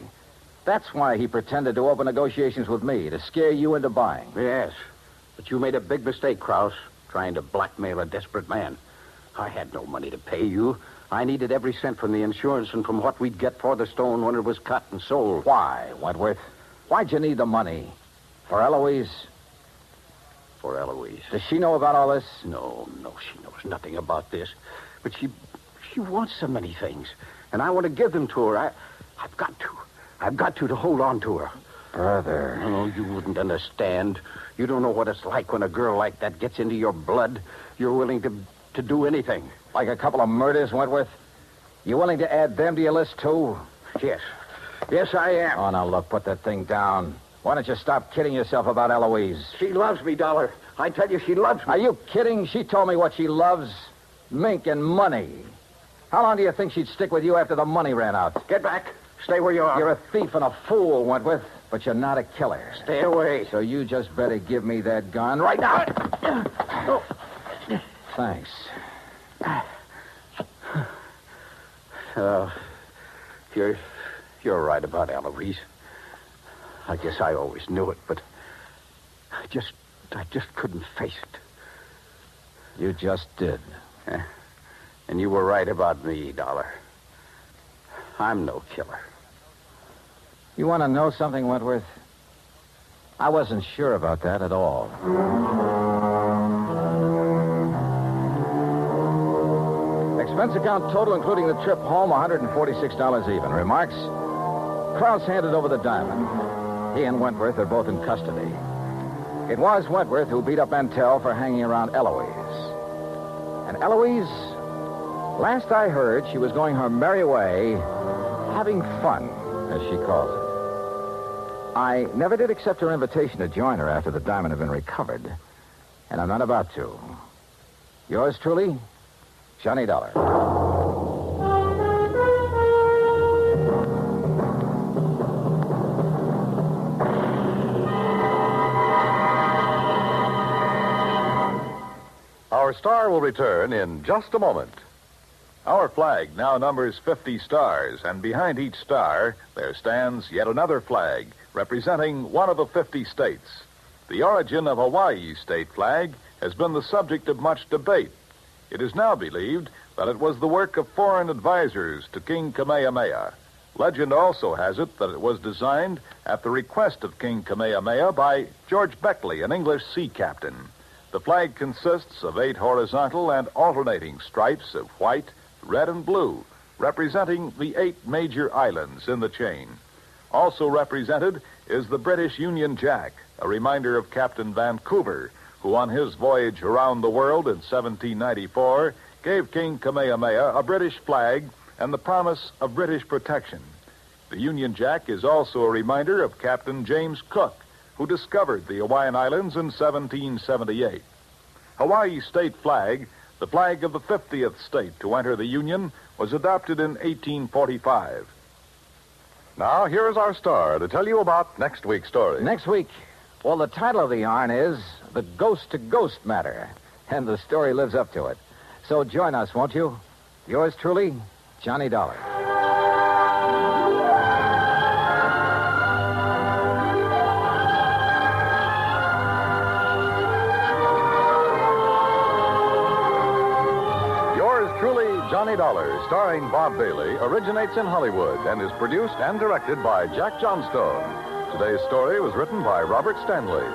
That's why he pretended to open negotiations with me, to scare you into buying. Yes, but you made a big mistake, Krause, trying to blackmail a desperate man. I had no money to pay you. I needed every cent from the insurance and from what we'd get for the stone when it was cut and sold. Why, Wentworth? Why'd you need the money? For Eloise? For Eloise. Does she know about all this? No, she knows nothing about this. But she wants so many things, and I want to give them to her. I've got to hold on to her. Brother. No, you wouldn't understand. You don't know what it's like when a girl like that gets into your blood. You're willing to do anything. Like a couple of murders, Wentworth? You willing to add them to your list, too? Yes. Yes, I am. Oh, now, look, put that thing down. Why don't you stop kidding yourself about Eloise? She loves me, Dollar. I tell you, she loves me. Are you kidding? She told me what she loves. Mink and money. How long do you think she'd stick with you after the money ran out? Get back. Stay where you are. You're a thief and a fool, Wentworth, but you're not a killer. Stay away. So you just better give me that gun right now. Oh. thanks. You're right about Eloise. I guess I always knew it, but I just couldn't face it. You just did. And you were right about me, Dollar. I'm no killer. You want to know something, Wentworth? I wasn't sure about that at all. Expense account total, including the trip home, $146 even. Remarks? Krause handed over the diamond. He and Wentworth are both in custody. It was Wentworth who beat up Mantell for hanging around Eloise. And Eloise, last I heard, she was going her merry way, having fun, as she calls it. I never did accept her invitation to join her after the diamond had been recovered. And I'm not about to. Yours truly, Johnny Dollar. Our star will return in just a moment. Our flag now numbers 50 stars, and behind each star there stands yet another flag representing one of the 50 states. The origin of Hawaii's state flag has been the subject of much debate. It is now believed that it was the work of foreign advisors to King Kamehameha. Legend also has it that it was designed at the request of King Kamehameha by George Beckley, an English sea captain. The flag consists of 8 horizontal and alternating stripes of white, red, and blue, representing the 8 major islands in the chain. Also represented is the British Union Jack, a reminder of Captain Vancouver, who on his voyage around the world in 1794 gave King Kamehameha a British flag and the promise of British protection. The Union Jack is also a reminder of Captain James Cook, who discovered the Hawaiian Islands in 1778. Hawaii's state flag, the flag of the 50th state to enter the Union, was adopted in 1845. Now, here is our star to tell you about next week's story. Next week, well, the title of the yarn is The Ghost to Ghost Matter, and the story lives up to it. So join us, won't you? Yours truly, Johnny Dollar. Johnny Dollar, starring Bob Bailey, originates in Hollywood and is produced and directed by Jack Johnstone. Today's story was written by Robert Stanley.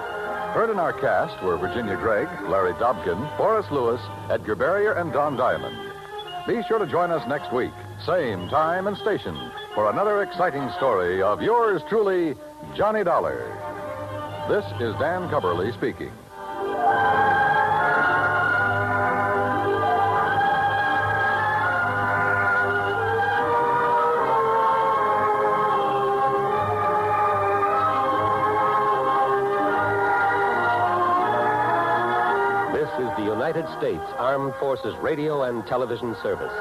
Heard in our cast were Virginia Gregg, Larry Dobkin, Forrest Lewis, Edgar Barrier, and Don Diamond. Be sure to join us next week, same time and station, for another exciting story of yours truly, Johnny Dollar. This is Dan Cubberly speaking. United States Armed Forces Radio and Television Service.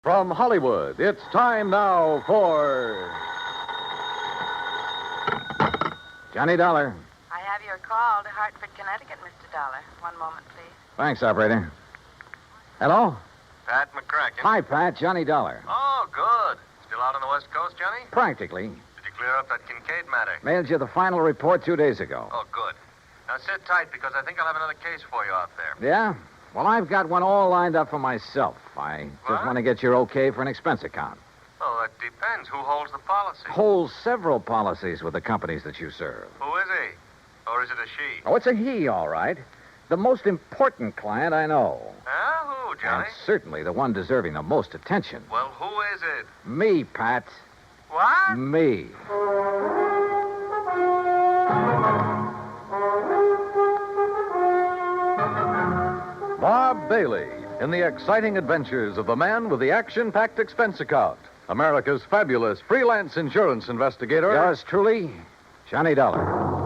From Hollywood, it's time now for Johnny Dollar. I have your call to Hartford, Connecticut, Mr. Dollar. One moment, please. Thanks, operator. Hello? Pat McCracken. Hi, Pat. Johnny Dollar. Oh, good. Still out on the West Coast, Johnny? Practically. Did you clear up that Kincaid matter? Mailed you the final report 2 days ago. Oh, good. Now sit tight because I think I'll have another case for you out there. Yeah? Well, I've got one all lined up for myself. I just want to get your okay for an expense account. Oh, it depends. Who holds the policy? Holds several policies with the companies that you serve. Who is he? Or is it a she? Oh, it's a he, all right. The most important client I know. Who, Johnny? And certainly the one deserving the most attention. Well, who is it? Me, Pat. What? Me. Bob Bailey in the exciting adventures of the man with the action-packed expense account. America's fabulous freelance insurance investigator. Yours truly, Johnny Dollar.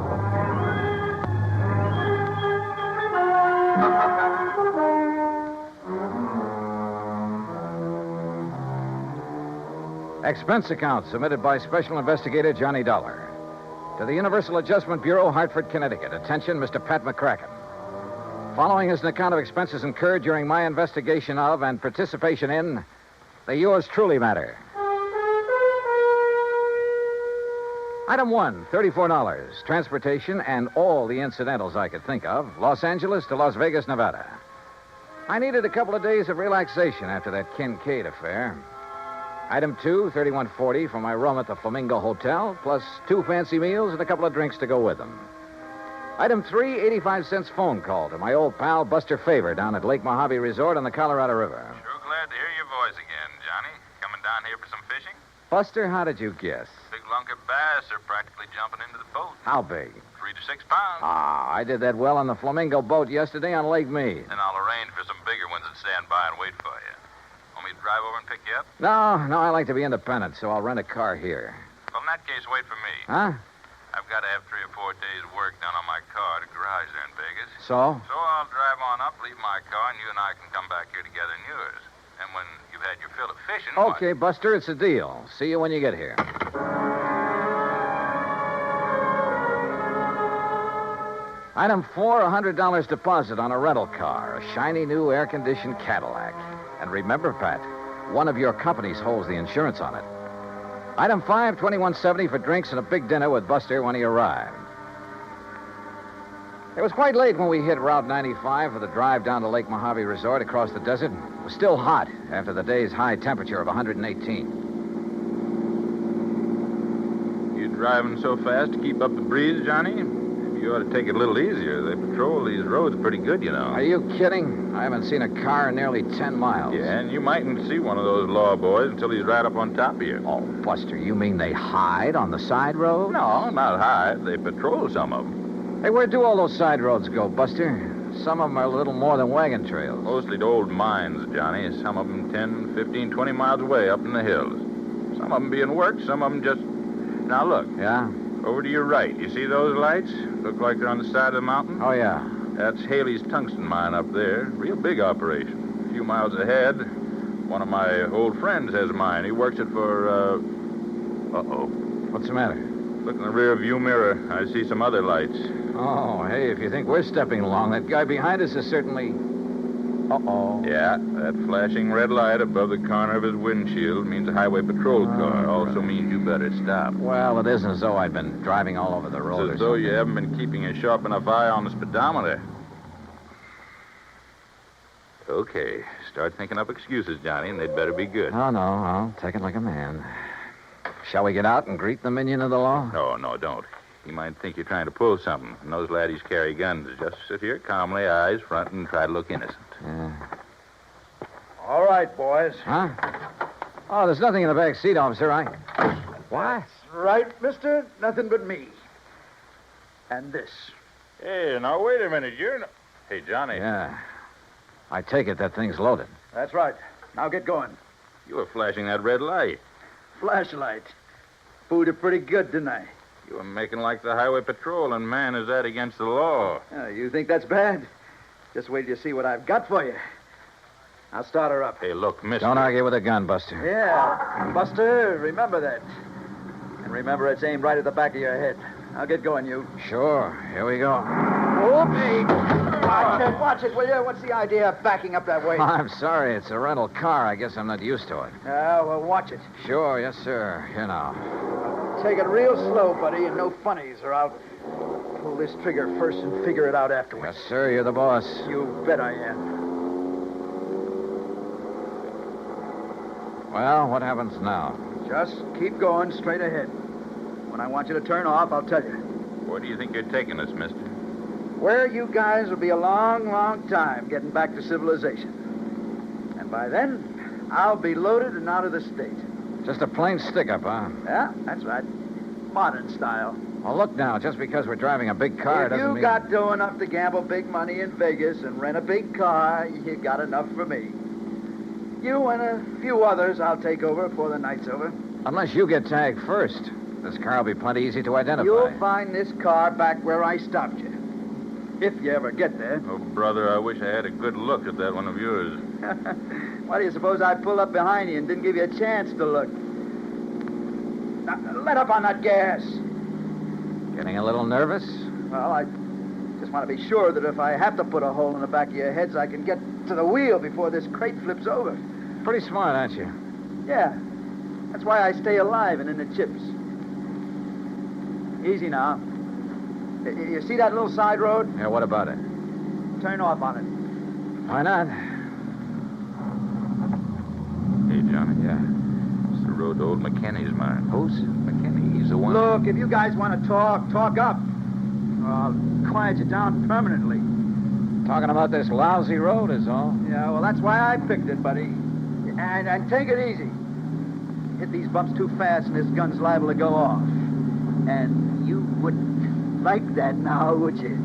Expense account submitted by Special Investigator Johnny Dollar. To the Universal Adjustment Bureau, Hartford, Connecticut. Attention, Mr. Pat McCracken. Following is an account of expenses incurred during my investigation of and participation in the yours truly matter. Item 1, $34. Transportation and all the incidentals I could think of. Los Angeles to Las Vegas, Nevada. I needed a couple of days of relaxation after that Kincaid affair. Item 2, $31.40 for my room at the Flamingo Hotel, plus 2 fancy meals and a couple of drinks to go with them. Item 3, 85 cents phone call to my old pal Buster Favor down at Lake Mojave Resort on the Colorado River. Sure glad to hear your voice again, Johnny. Coming down here for some fishing? Buster, how did you guess? Big lunker bass are practically jumping into the boat. How big? 3 to 6 pounds. Ah, I did that well on the Flamingo boat yesterday on Lake Mead. Then I'll arrange for some bigger ones that stand by and wait for you. Want me to drive over and pick you up? No, I like to be independent, so I'll rent a car here. Well, in that case, wait for me. Huh? I've got to have 3 or 4 days' work done on my car at a garage there in Vegas. So? So I'll drive on up, leave my car, and you and I can come back here together in yours. And when you've had your fill of fishing... Okay, Buster, it's a deal. See you when you get here. Item 4, $100 deposit on a rental car, a shiny new air-conditioned Cadillac. And remember, Pat, one of your companies holds the insurance on it. Item 5, $21.70 for drinks and a big dinner with Buster when he arrived. It was quite late when we hit Route 95 for the drive down to Lake Mojave Resort across the desert. It was still hot after the day's high temperature of 118. You driving so fast to keep up the breeze, Johnny? You ought to take it a little easier. They patrol these roads pretty good, you know. Are you kidding? I haven't seen a car in nearly 10 miles. Yeah, and you mightn't see one of those law boys until he's right up on top of you. Oh, Buster, you mean they hide on the side road? No, not hide. They patrol some of them. Hey, where do all those side roads go, Buster? Some of them are a little more than wagon trails. Mostly to old mines, Johnny. Some of them 10, 15, 20 miles away up in the hills. Some of them being worked, some of them just... Now, look. Yeah? Over to your right. You see those lights? Look like they're on the side of the mountain? Oh, yeah. That's Haley's tungsten mine up there. Real big operation. A few miles ahead, one of my old friends has a mine. He works it for, Uh-oh. What's the matter? Look in the rear view mirror. I see some other lights. Oh, hey, if you think we're stepping along, that guy behind us is certainly... Uh-oh. Yeah, that flashing red light above the corner of his windshield means a highway patrol car. Also means you better stop. Well, it isn't as though I'd been driving all over the road. It's as though you haven't been keeping a sharp enough eye on the speedometer. Okay, start thinking up excuses, Johnny, and they'd better be good. Oh, no, I'll take it like a man. Shall we get out and greet the minion of the law? No, don't. He might think you're trying to pull something. And those laddies carry guns. Just sit here calmly, eyes front, and try to look innocent. Yeah. All right, boys. Huh? Oh, there's nothing in the back seat, officer. What? Right, mister? Nothing but me. And this. Hey, now, wait a minute. You're not... Hey, Johnny. Yeah. I take it that thing's loaded. That's right. Now get going. You were flashing that red light. Flashlight. Fooled you pretty good, didn't I? You were making like the highway patrol, and man, is that against the law. You think that's bad? Just wait till you see what I've got for you. I'll start her up. Hey, look, mister. Don't argue with a gun, Buster. Yeah. Buster, remember that. And remember it's aimed right at the back of your head. I'll get going, you. Sure. Here we go. Hey, watch it, will you? What's the idea of backing up that way? I'm sorry. It's a rental car. I guess I'm not used to it. Well, watch it. Sure. Yes, sir. Here now. Take it real slow, buddy, and no funnies, or I'll pull this trigger first and figure it out afterwards. Yes, sir. You're the boss. You bet I am. Well, what happens now? Just keep going straight ahead. When I want you to turn off, I'll tell you. Where do you think you're taking us, mister? Where you guys will be a long, long time getting back to civilization. And by then, I'll be loaded and out of the state. Just a plain stick-up, huh? Yeah, that's right. Modern style. Well, look now. Just because we're driving a big car If doesn't you mean... got dough enough to gamble big money in Vegas and rent a big car, you got enough for me. You and a few others I'll take over before the night's over. Unless you get tagged first. This car will be plenty easy to identify. You'll find this car back where I stopped you. If you ever get there. Oh, brother, I wish I had a good look at that one of yours. Why do you suppose I pulled up behind you and didn't give you a chance to look? Now, let up on that gas. Getting a little nervous? Well, I just want to be sure that if I have to put a hole in the back of your heads, I can get to the wheel before this crate flips over. Pretty smart, aren't you? Yeah. That's why I stay alive and in the chips. Easy now. You see that little side road? Yeah, what about it? Turn off on it. Why not? Hey, Johnny. Yeah. It's the road to old McKinney's mine. Who's? McKinney. He's the one. Look, if you guys want to talk up. I'll quiet you down permanently. Talking about this lousy road is all. Yeah, well, that's why I picked it, buddy. And take it easy. Hit these bumps too fast and this gun's liable to go off. And you wouldn't like that now, would you?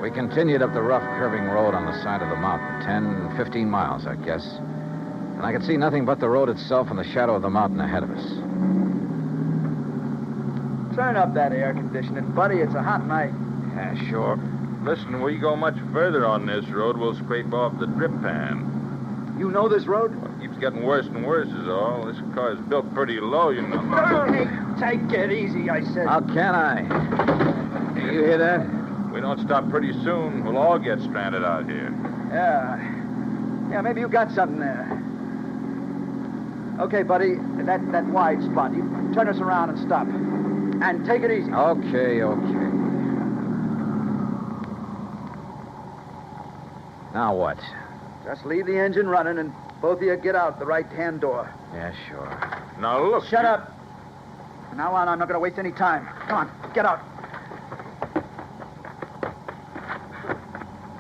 We continued up the rough, curving road on the side of the mountain, 10, 15 miles, I guess. And I could see nothing but the road itself and the shadow of the mountain ahead of us. Turn up that air conditioning, buddy. It's a hot night. Yeah, sure. Listen, we go much further on this road, we'll scrape off the drip pan. You know this road? Well, it keeps getting worse and worse is all. This car's built pretty low, you know. Hey, take it easy, I said. How can I? You hear that? We don't stop pretty soon, we'll all get stranded out here. Yeah, maybe you got something there. Okay, buddy, that wide spot. You turn us around and stop. And take it easy. Okay. Now what? Just leave the engine running and both of you get out the right-hand door. Yeah, sure. Now, look. Shut up. From now on, I'm not going to waste any time. Come on, get out.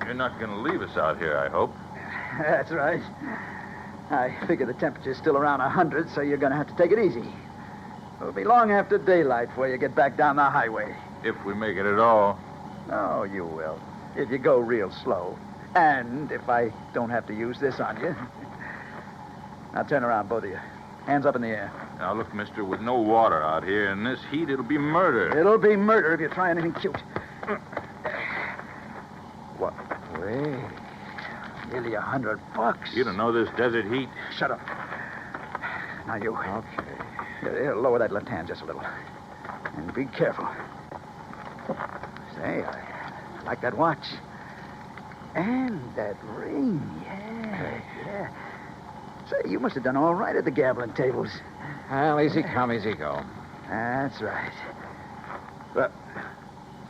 You're not going to leave us out here, I hope. That's right. I figure the temperature's still around 100, so you're going to have to take it easy. It'll be long after daylight before you get back down the highway. If we make it at all. Oh, you will. If you go real slow. And if I don't have to use this on you. Now turn around, both of you. Hands up in the air. Now, look, mister, with no water out here in this heat, it'll be murder. It'll be murder if you try anything cute. What? Wait. Nearly $100. You don't know this desert heat. Shut up. Now you. Okay. Here, lower that left hand just a little. And be careful. Say, I like that watch. And that ring, yeah. Say, you must have done all right at the gambling tables. Well, easy come, easy go. That's right.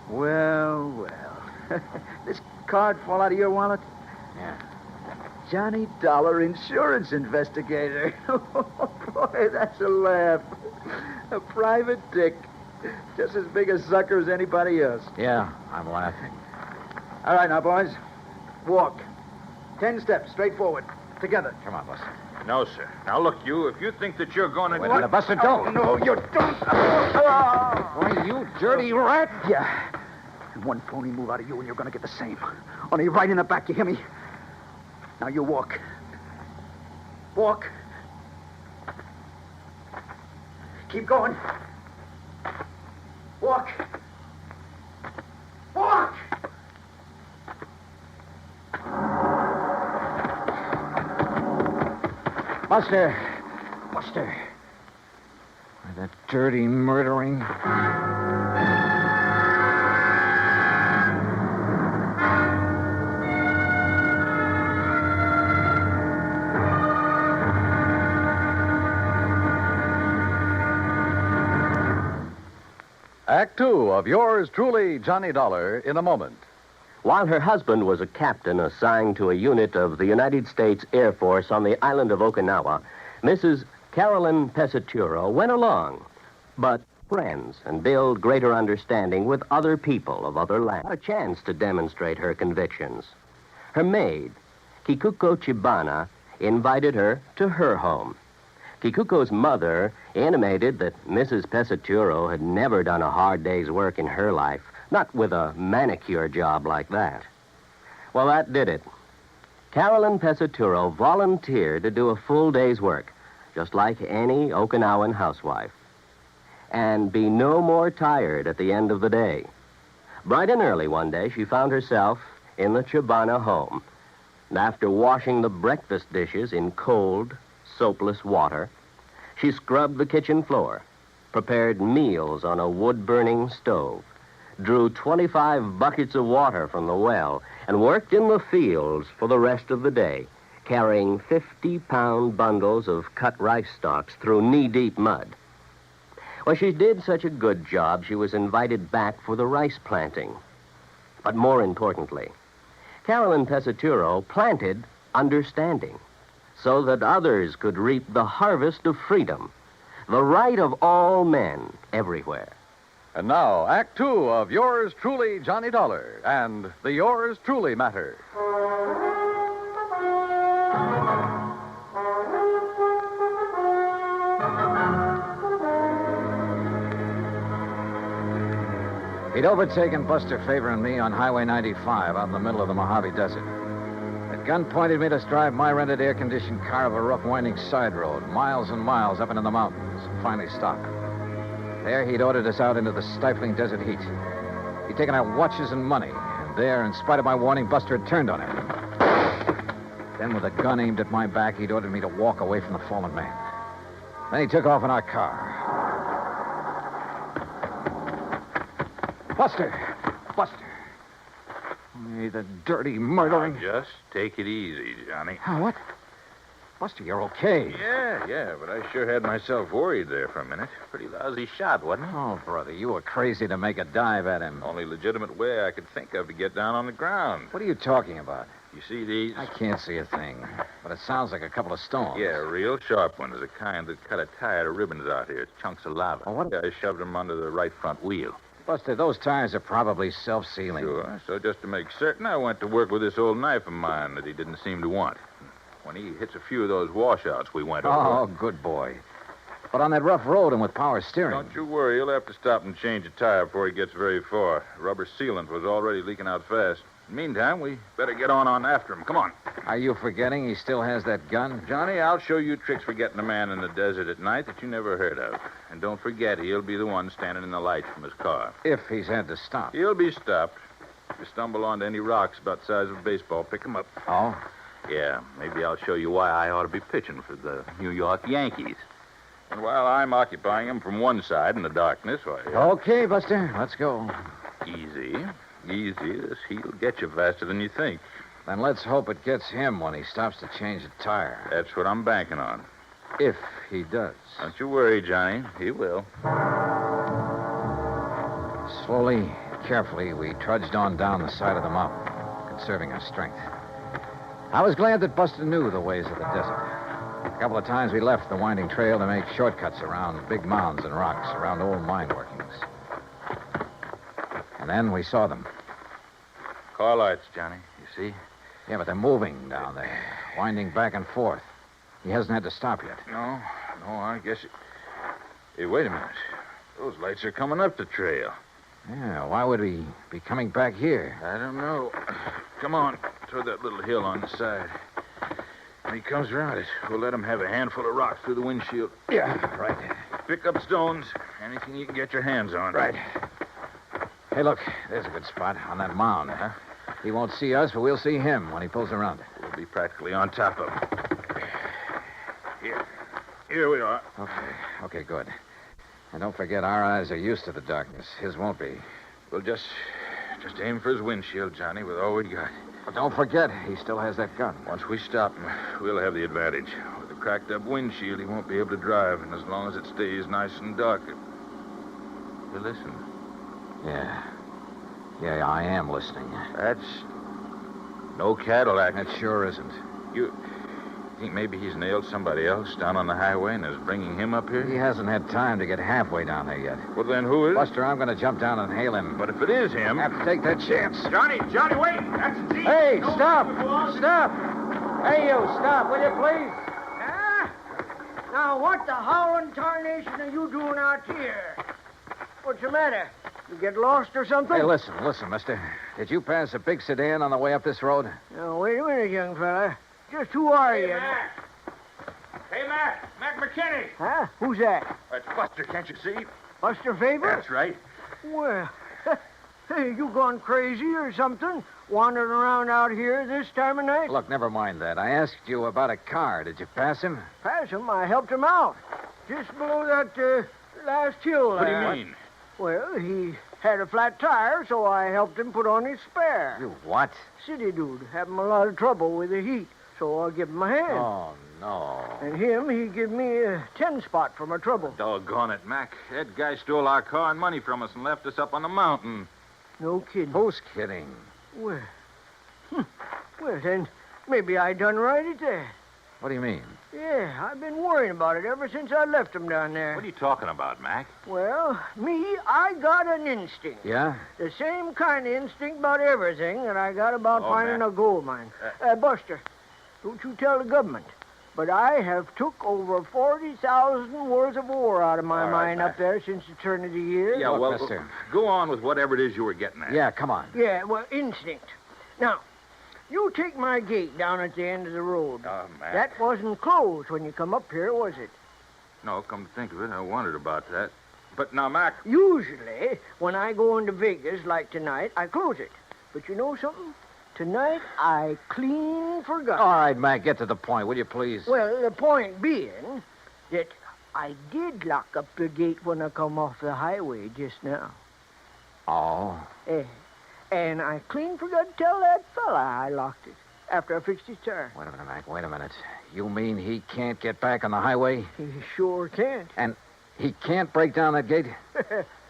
Well. This card fall out of your wallet? Yeah. Johnny Dollar, insurance investigator. Oh, boy, that's a laugh. A private dick. Just as big a sucker as anybody else. Yeah, I'm laughing. All right, now, boys. Walk. 10 steps, straight forward. Together. Come on, Buster. No, sir. Now, look, you, if you think that you're going to... Wait a minute, Buster, don't. No, you don't. Why, you dirty rat. Yeah. And one phony move out of you and you're going to get the same. Only right in the back, you hear me? Now you walk. Walk. Keep going. Walk. Walk! Buster! Buster! Why, that dirty murdering... Act two of yours truly, Johnny Dollar, in a moment. While her husband was a captain assigned to a unit of the United States Air Force on the island of Okinawa, Mrs. Carolyn Pesaturo went along, but friends and build greater understanding with other people of other lands. A chance to demonstrate her convictions. Her maid, Kikuko Chibana, invited her to her home. Kikuko's mother intimated that Mrs. Pesaturo had never done a hard day's work in her life, not with a manicure job like that. Well, that did it. Carolyn Pesaturo volunteered to do a full day's work, just like any Okinawan housewife, and be no more tired at the end of the day. Bright and early one day, she found herself in the Chibana home. And after washing the breakfast dishes in cold, soapless water, she scrubbed the kitchen floor, prepared meals on a wood-burning stove, drew 25 buckets of water from the well, and worked in the fields for the rest of the day, carrying 50-pound bundles of cut rice stalks through knee-deep mud. Well, she did such a good job, she was invited back for the rice planting. But more importantly, Carolyn Pesaturo planted understanding, so that others could reap the harvest of freedom, the right of all men everywhere. And now, Act two of yours truly, Johnny Dollar, and the Yours Truly matter. He'd overtaken Buster Favor and me on Highway 95 out in the middle of the Mojave Desert. At gunpoint, made us drive my rented air-conditioned car up a rough, winding side road, miles and miles up into the mountains, and finally stopped. There, he'd ordered us out into the stifling desert heat. He'd taken our watches and money, and there, in spite of my warning, Buster had turned on him. Then, with a gun aimed at my back, he'd ordered me to walk away from the fallen man. Then he took off in our car. Buster! Buster! Hey, the dirty murdering... Now, just take it easy, Johnny. Oh, what? Buster, you're okay. Yeah, but I sure had myself worried there for a minute. Pretty lousy shot, wasn't it? Oh, brother, you were crazy to make a dive at him. Only legitimate way I could think of to get down on the ground. What are you talking about? You see these? I can't see a thing, but it sounds like a couple of stones. Yeah, real sharp ones, the kind that cut a tire to ribbons out here. Chunks of lava. Oh, what? I shoved them under the right front wheel. Buster, those tires are probably self-sealing. Sure. So just to make certain, I went to work with this old knife of mine that he didn't seem to want. When he hits a few of those washouts we went over... Oh, good boy. But on that rough road and with power steering... Don't you worry. He'll have to stop and change a tire before he gets very far. Rubber sealant was already leaking out fast. Meantime, we better get on after him. Come on. Are you forgetting he still has that gun? Johnny, I'll show you tricks for getting a man in the desert at night that you never heard of. And don't forget, he'll be the one standing in the lights from his car. If he's had to stop. He'll be stopped. If you stumble onto any rocks about the size of a baseball, pick them up. Oh? Yeah, maybe I'll show you why I ought to be pitching for the New York Yankees. And while I'm occupying them from one side in the darkness, why... Okay, Buster, let's go. Easy. This heat'll get you faster than you think. Then let's hope it gets him when he stops to change a tire. That's what I'm banking on. If he does. Don't you worry, Johnny. He will. Slowly, carefully, we trudged on down the side of the mountain, conserving our strength. I was glad that Buster knew the ways of the desert. A couple of times we left the winding trail to make shortcuts around big mounds and rocks, around old mine workings. And then we saw them. Car lights, Johnny. You see? Yeah, but they're moving down there, winding back and forth. He hasn't had to stop yet. No, I guess it... Hey, wait a minute. Those lights are coming up the trail. Yeah, why would he be coming back here? I don't know. Come on, toward that little hill on the side. When he comes around it, we'll let him have a handful of rocks through the windshield. Yeah, right. Pick up stones, anything you can get your hands on. Right. Hey, look, there's a good spot on that mound. Huh? He won't see us, but we'll see him when he pulls around. We'll be practically on top of him. Here, Here we are. Okay, good. And don't forget, our eyes are used to the darkness. His won't be. We'll just aim for his windshield, Johnny, with all we got. But don't forget, he still has that gun. Once we stop him, we'll have the advantage. With a cracked-up windshield, he won't be able to drive, and as long as it stays nice and dark... You listen. Yeah, I am listening. That's no Cadillac. That sure isn't. You think maybe he's nailed somebody else down on the highway and is bringing him up here? He hasn't had time to get halfway down there yet. Well, then who is? Buster, I'm going to jump down and hail him. But if it is him... I have to take that chance. Johnny, wait! That's Zeke! Hey, stop! Stop! Hey, you, stop, will you, please? Now, what the howling tarnation are you doing out here? What's the matter? You get lost or something? Hey, listen, mister. Did you pass a big sedan on the way up this road? Now, wait a minute, young fella. Just who are you? Hey, Mac McKinney! Huh? Who's that? That's Buster, can't you see? Buster Faber? That's right. Well, hey, you gone crazy or something? Wandering around out here this time of night? Look, never mind that. I asked you about a car. Did you pass him? Pass him? I helped him out. Just below that last hill. What do you mean? Well, he had a flat tire, so I helped him put on his spare. You what? City dude, having a lot of trouble with the heat, so I give him a hand. Oh, no. And he give me a 10-spot for my trouble. Doggone it, Mac. That guy stole our car and money from us and left us up on the mountain. No kidding. Who's kidding? Well, well, then maybe I done right at that. What do you mean? Yeah, I've been worrying about it ever since I left him down there. What are you talking about, Mac? Well, I got an instinct. Yeah? The same kind of instinct about everything that I got about finding Mac. a gold mine. Buster, don't you tell the government, but I have took over 40,000 worth of ore out of my mine up there since the turn of the year. Yeah, Look, well, mister. Go on with whatever it is you were getting at. Yeah, come on. Yeah, well, instinct. Now, you take my gate down at the end of the road. Oh, Mac. That wasn't closed when you come up here, was it? No, come to think of it, I wondered about that. But now, Mac... Usually, when I go into Vegas, like tonight, I close it. But you know something? Tonight, I clean forgot. All right, Mac, get to the point, will you, please? Well, the point being that I did lock up the gate when I come off the highway just now. Oh? And I clean forgot to tell that fella I locked it after I fixed his tire. Wait a minute, Mac, wait a minute. You mean he can't get back on the highway? He sure can't. And he can't break down that gate?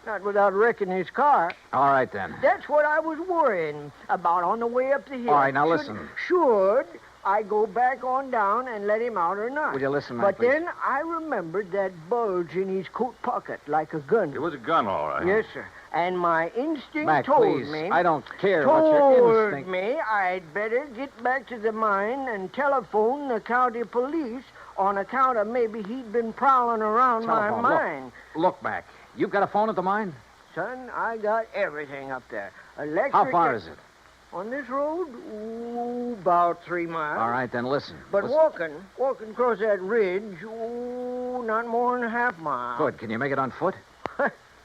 Not without wrecking his car. All right, then. That's what I was worrying about on the way up the hill. All right, now listen. Should I go back on down and let him out or not? Will you listen, Mac, But please? then I remembered that bulge in his coat pocket like a gun. It was a gun, all right. Yes, sir. And my instinct Mac, told please, me... I don't care what your instinct... me I'd better get back to the mine and telephone the county police on account of maybe he'd been prowling around Telephone. my mine. Look, Mac, you've got a phone at the mine? Son, I got everything up there. Electric... How far is it? On this road? About 3 miles. All right, then listen. But Listen. walking across that ridge, not more than a half mile. Good. Can you make it on foot?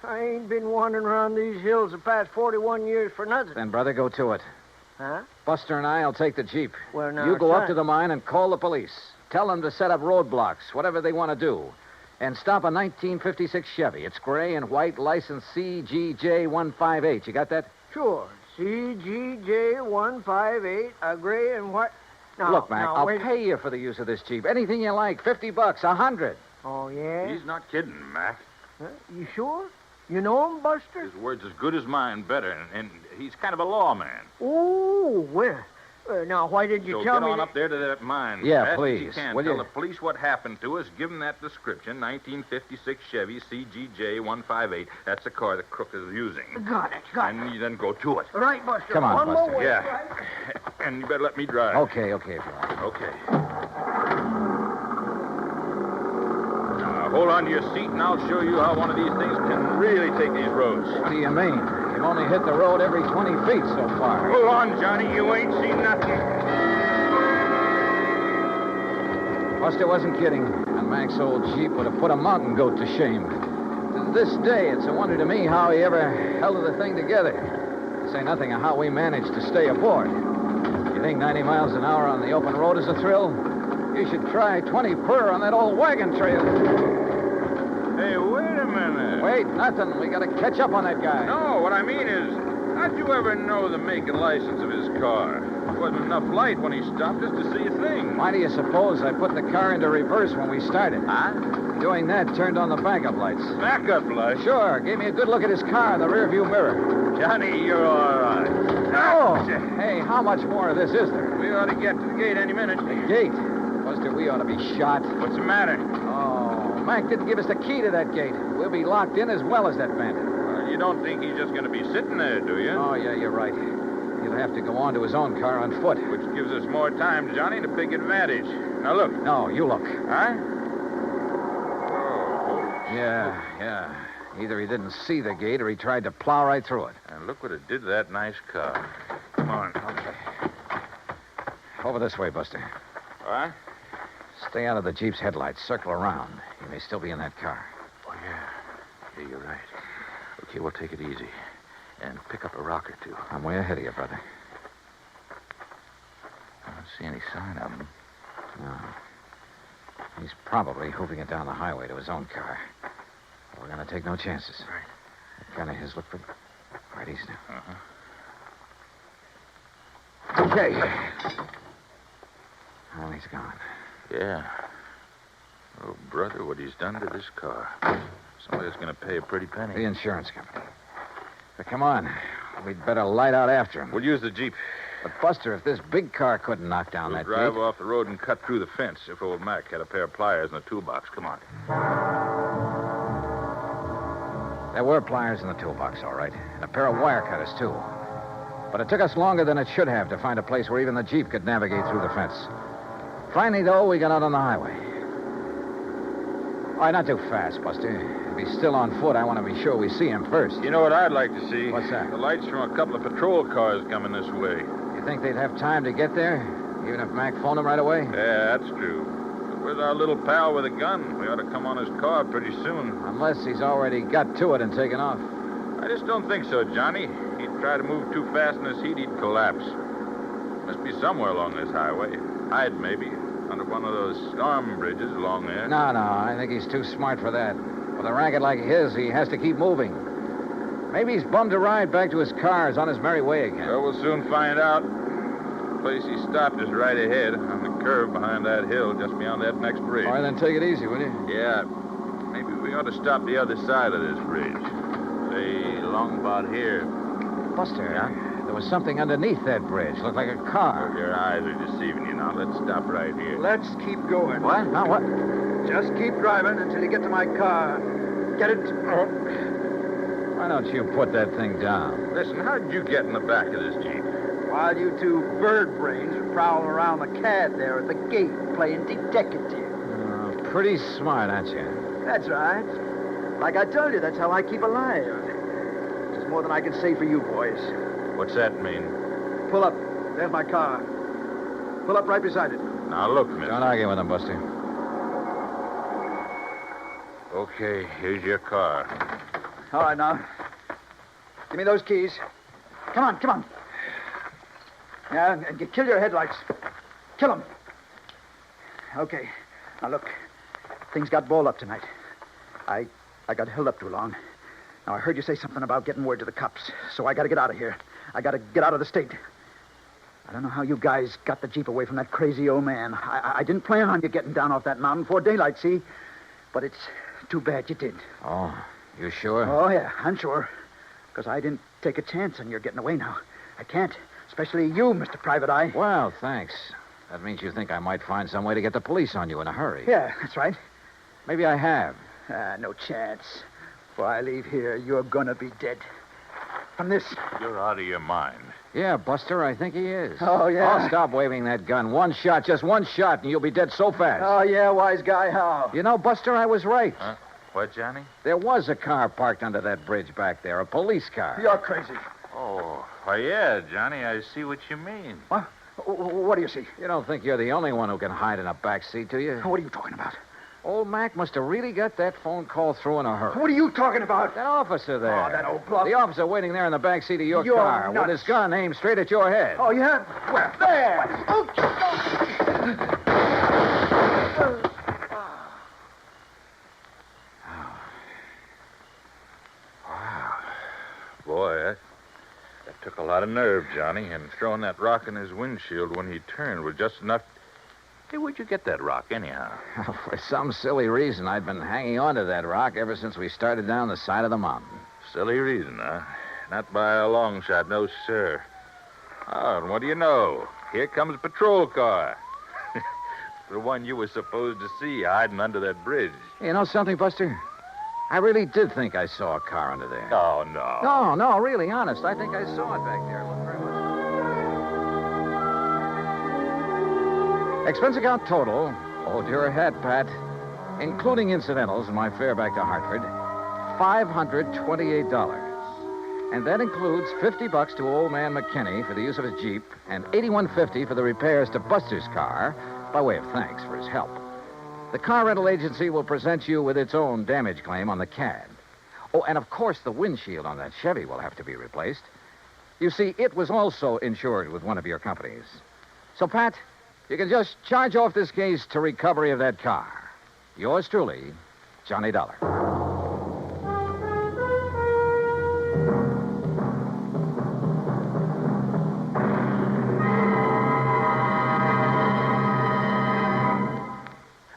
I ain't been wandering around these hills the past 41 years for nothing. Then, brother, go to it. Huh? Buster and I'll take the Jeep. Well, now, You go up son. to the mine and call the police. Tell them to set up roadblocks, whatever they want to do. And stop a 1956 Chevy. It's gray and white, license CGJ158. You got that? Sure. CGJ158, a gray and white. Now, Look, Mac, now, I'll wait. pay you for the use of this Jeep. Anything you like. $50, $100. Oh, yeah? He's not kidding, Mac. Huh? You sure? You know him, Buster? His word's as good as mine, better, and he's kind of a lawman. Oh, well. Now, why did you So tell get me... on up there to that mine. Yeah, Fast as please. you can. Will Tell you? the police what happened to us. Give them that description, 1956 Chevy CGJ158. That's the car the crook is using. Got it. And you then go to it. Right, Buster. Come on, One Buster. more way. Yeah. Right? And you better let me drive. Okay, if you like. Okay. Now, hold on to your seat, and I'll show you how one of these things can really take these roads. What do you mean? You've only hit the road every 20 feet so far. Hold on, Johnny. You ain't seen nothing. Buster wasn't kidding. And Mac's old Jeep would have put a mountain goat to shame. To this day, it's a wonder to me how he ever held the thing together. To say nothing of how we managed to stay aboard. You think 90 miles an hour on the open road is a thrill? You should try 20 per on that old wagon trail. Hey, wait a minute. Wait, nothing. We gotta catch up on that guy. No, what I mean is, how'd you ever know the make and license of his car? There wasn't enough light when he stopped us to see a thing. Why do you suppose I put the car into reverse when we started? Huh? Doing that turned on the backup lights. Backup lights? Sure. Gave me a good look at his car in the rearview mirror. Johnny, you're all right. Oh! Hey, how much more of this is there? We ought to get to the gate any minute. The gate? Buster, we ought to be shot. What's the matter? Oh, Mac didn't give us the key to that gate. We'll be locked in as well as that bandit. Well, you don't think he's just going to be sitting there, do you? Oh, yeah, you're right. He'll have to go on to his own car on foot. Which gives us more time, Johnny, and a big advantage. Now, look. No, you look. Huh? Yeah. Either he didn't see the gate or he tried to plow right through it. And look what it did to that nice car. Come on. Okay. Over this way, Buster. What? Stay out of the Jeep's headlights. Circle around. He may still be in that car. Oh, yeah. Yeah, you're right. Okay, we'll take it easy. And pick up a rock or two. I'm way ahead of you, brother. I don't see any sign of him. No. He's probably hoofing it down the highway to his own car. We're going to take no chances. Right. That gun of his look pretty... Right, easy now. Uh-huh. Okay. Oh, he's gone. Yeah. Oh, brother, what he's done to this car. Somebody's going to pay a pretty penny. The insurance company. But come on. We'd better light out after him. We'll use the Jeep. But, Buster, if this big car couldn't knock down that drive gate... off the road and cut through the fence if old Mac had a pair of pliers in the toolbox. Come on. There were pliers in the toolbox, all right. And a pair of wire cutters, too. But it took us longer than it should have to find a place where even the Jeep could navigate through the fence. Finally, though, we got out on the highway. All right, not too fast, Buster. If he's still on foot, I want to be sure we see him first. You know what I'd like to see? What's that? The lights from a couple of patrol cars coming this way. You think they'd have time to get there, even if Mac phoned him right away? Yeah, that's true. But with our little pal with a gun, we ought to come on his car pretty soon. Unless he's already got to it and taken off. I just don't think so, Johnny. He'd try to move too fast in this heat, he'd collapse. Must be somewhere along this highway. Hide, maybe. Under one of those storm bridges along there. No, I think he's too smart for that. With a racket like his, he has to keep moving. Maybe he's bummed a ride back to his car. Is on his merry way again. Well, we'll soon find out. The place he stopped is right ahead, on the curve behind that hill, just beyond that next bridge. All right, then take it easy, will you? Yeah. Maybe we ought to stop the other side of this bridge. Say, along about here. Buster, there was something underneath that bridge. Looked like a car. Oh, your eyes are deceiving you now. Let's stop right here. Let's keep going. What? Now what? Just keep driving until you get to my car. Get it? Why don't you put that thing down? Listen, how'd you get in the back of this Jeep? While you two bird brains are prowling around the cad there at the gate playing detective. Pretty smart, aren't you? That's right. Like I told you, that's how I keep alive. There's more than I can say for you boys. What's that mean? Pull up. There's my car. Pull up right beside it. Now, look, mister. Don't argue with him, Buster. Okay, here's your car. All right, now. Give me those keys. Come on. Yeah, and kill your headlights. Kill them. Okay. Now, look. Things got balled up tonight. I got held up too long. Now, I heard you say something about getting word to the cops, so I got to get out of here. I got to get out of the state. I don't know how you guys got the Jeep away from that crazy old man. I didn't plan on you getting down off that mountain before daylight, see? But it's too bad you did. Oh, you sure? Oh, yeah, I'm sure. Because I didn't take a chance on your getting away now. I can't. Especially you, Mr. Private Eye. Well, thanks. That means you think I might find some way to get the police on you in a hurry. Yeah, that's right. Maybe I have. No chance. Before I leave here, you're gonna be dead. From this. You're out of your mind. Yeah, Buster, I think he is. Oh, yeah? Oh, stop waving that gun. One shot, just one shot, and you'll be dead so fast. Oh, yeah, wise guy, how? You know, Buster, I was right. Huh? What, Johnny? There was a car parked under that bridge back there, a police car. You're crazy. Oh, yeah, Johnny, I see what you mean. What? What do you see? You don't think you're the only one who can hide in a back seat, do you? What are you talking about? Old Mac must have really got that phone call through in a hurry. What are you talking about? That officer there. Oh, that old bluff. The officer waiting there in the back seat of your You're car nuts. with his gun aimed straight at your head. Oh, yeah? Where? There! Oh, Boy, that took a lot of nerve, Johnny, and throwing that rock in his windshield when he turned was just enough. Hey, where'd you get that rock, anyhow? For some silly reason, I've been hanging on to that rock ever since we started down the side of the mountain. Silly reason, huh? Not by a long shot, no, sir. Oh, and what do you know? Here comes a patrol car. The one you were supposed to see hiding under that bridge. You know something, Buster? I really did think I saw a car under there. Oh, no. No, really, honest. I think I saw it back there. Look very much. Expense account total. Hold your head, Pat. Including incidentals and my fare back to Hartford, $528. And that includes $50 to old man McKinney for the use of his Jeep and $81.50 for the repairs to Buster's car by way of thanks for his help. The car rental agency will present you with its own damage claim on the CAD. Oh, and of course the windshield on that Chevy will have to be replaced. You see, it was also insured with one of your companies. So, Pat, you can just charge off this case to recovery of that car. Yours truly, Johnny Dollar.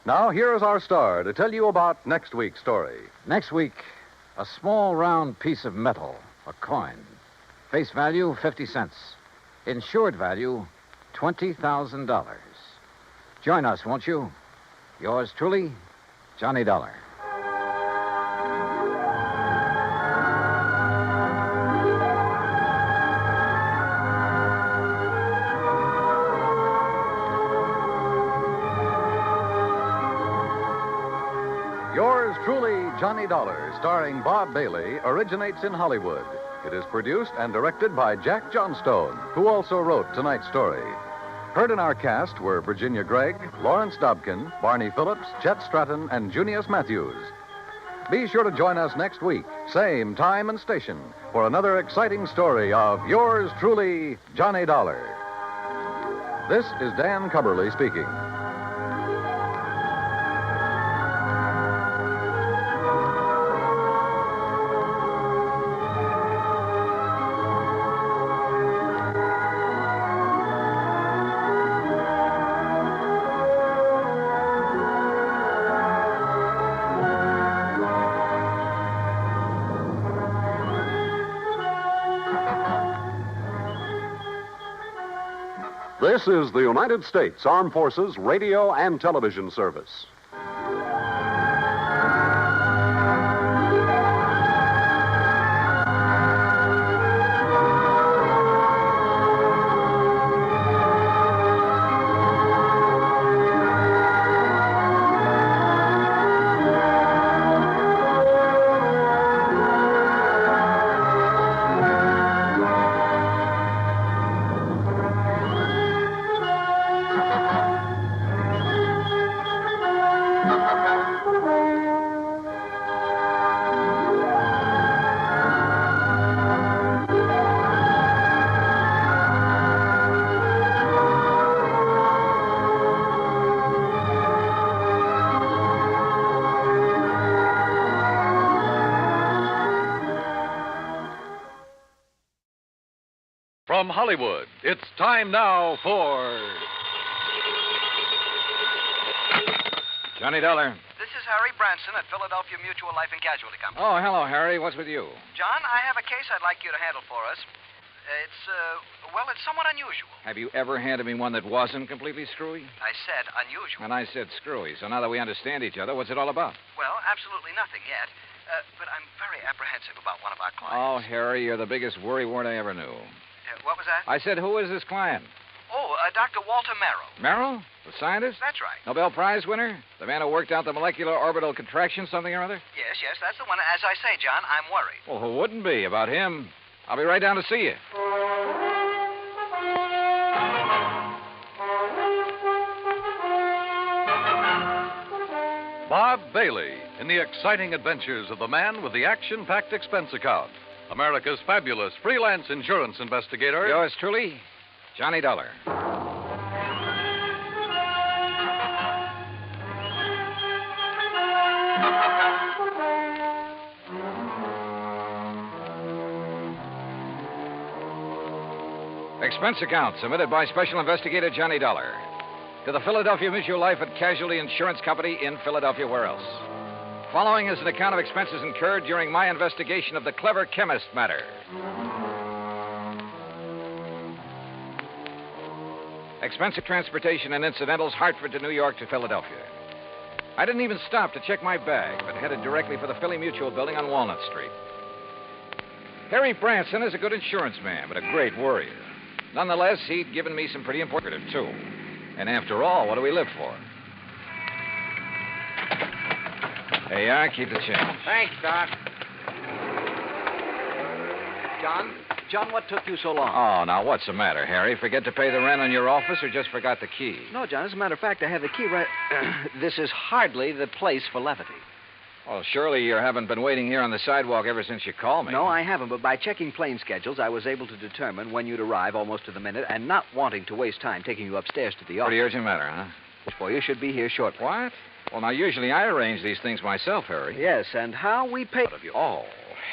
Now, here is our star to tell you about next week's story. Next week, a small round piece of metal, a coin. Face value, 50 cents. Insured value, $20,000. Join us, won't you? Yours truly, Johnny Dollar. Yours truly, Johnny Dollar, starring Bob Bailey, originates in Hollywood. It is produced and directed by Jack Johnstone, who also wrote tonight's story. Heard in our cast were Virginia Gregg, Lawrence Dobkin, Barney Phillips, Chet Stratton, and Junius Matthews. Be sure to join us next week, same time and station, for another exciting story of yours truly, Johnny Dollar. This is Dan Cubberly speaking. This is the United States Armed Forces Radio and Television Service. From Hollywood, it's time now for... Johnny Dollar. This is Harry Branson at Philadelphia Mutual Life and Casualty Company. Oh, hello, Harry. What's with you? John, I have a case I'd like you to handle for us. It's somewhat unusual. Have you ever handed me one that wasn't completely screwy? I said unusual. And I said screwy. So now that we understand each other, what's it all about? Well, absolutely nothing yet. But I'm very apprehensive about one of our clients. Oh, Harry, you're the biggest worrywart I ever knew. What was that? I said, who is this client? Oh, Dr. Walter Merrill. Merrill? The scientist? That's right. Nobel Prize winner? The man who worked out the molecular orbital contraction something or other? Yes, that's the one. As I say, John, I'm worried. Well, who wouldn't be about him? I'll be right down to see you. Bob Bailey in the exciting adventures of the man with the action-packed expense account. America's fabulous freelance insurance investigator. Yours truly, Johnny Dollar. Expense account submitted by Special Investigator Johnny Dollar to the Philadelphia Mutual Life and Casualty Insurance Company in Philadelphia. Where else? Following is an account of expenses incurred during my investigation of the clever chemist matter. Expense of transportation and incidentals, Hartford to New York to Philadelphia. I didn't even stop to check my bag, but headed directly for the Philly Mutual building on Walnut Street. Harry Branson is a good insurance man, but a great worrier. Nonetheless, he'd given me some pretty important, too. And after all, what do we live for? There you are. Keep the change. Thanks, Doc. John, what took you so long? Oh, now, what's the matter, Harry? Forget to pay the rent on your office or just forgot the key? No, John, as a matter of fact, I have the key right... This is hardly the place for levity. Well, surely you haven't been waiting here on the sidewalk ever since you called me. No, I haven't, but by checking plane schedules, I was able to determine when you'd arrive almost to the minute, and not wanting to waste time taking you upstairs to the office. Pretty urgent matter, huh? Well, you should be here shortly. What? Well, now, usually I arrange these things myself, Harry. Yes, and how we pay... of you. Oh,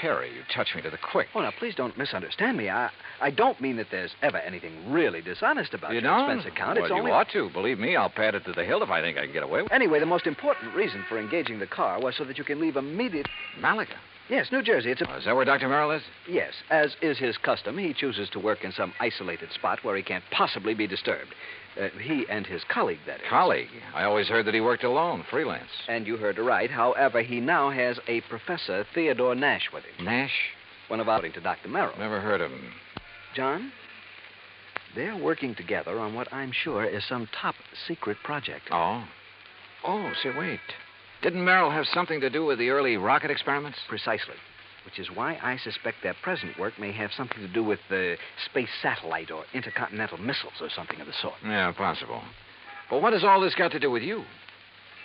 Harry, you touched me to the quick. Oh, now, please don't misunderstand me. I don't mean that there's ever anything really dishonest about You your don't? expense account. Well, It's only... you ought to. Believe me, I'll pad it to the hilt if I think I can get away with it. Anyway, the most important reason for engaging the car was so that you can leave immediate... Malaga? Yes, New Jersey. It's a... Oh, is that where Dr. Merrill is? Yes, as is his custom, he chooses to work in some isolated spot where he can't possibly be disturbed. He and his colleague, that is. Colleague? I always heard that he worked alone, freelance. And you heard right. However, he now has a Professor Theodore Nash with him. Nash? One of according to Dr. Merrill. Never heard of him. John, they're working together on what I'm sure is some top secret project. Oh? Oh, say, wait. Didn't Merrill have something to do with the early rocket experiments? Precisely. Which is why I suspect their present work may have something to do with the space satellite or intercontinental missiles or something of the sort. Yeah, possible. But what has all this got to do with you?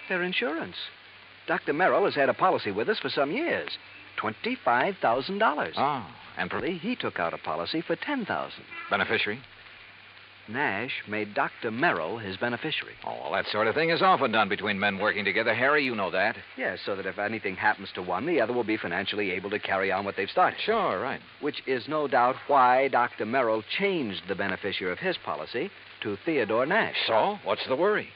Their insurance. Dr. Merrill has had a policy with us for some years. $25,000. Oh, and he took out a policy for $10,000. Beneficiary? Nash made Dr. Merrill his beneficiary. Oh, well, that sort of thing is often done between men working together. Harry, you know that. Yes, so that if anything happens to one, the other will be financially able to carry on what they've started. Sure, right. Which is no doubt why Dr. Merrill changed the beneficiary of his policy to Theodore Nash. So, what's the worry?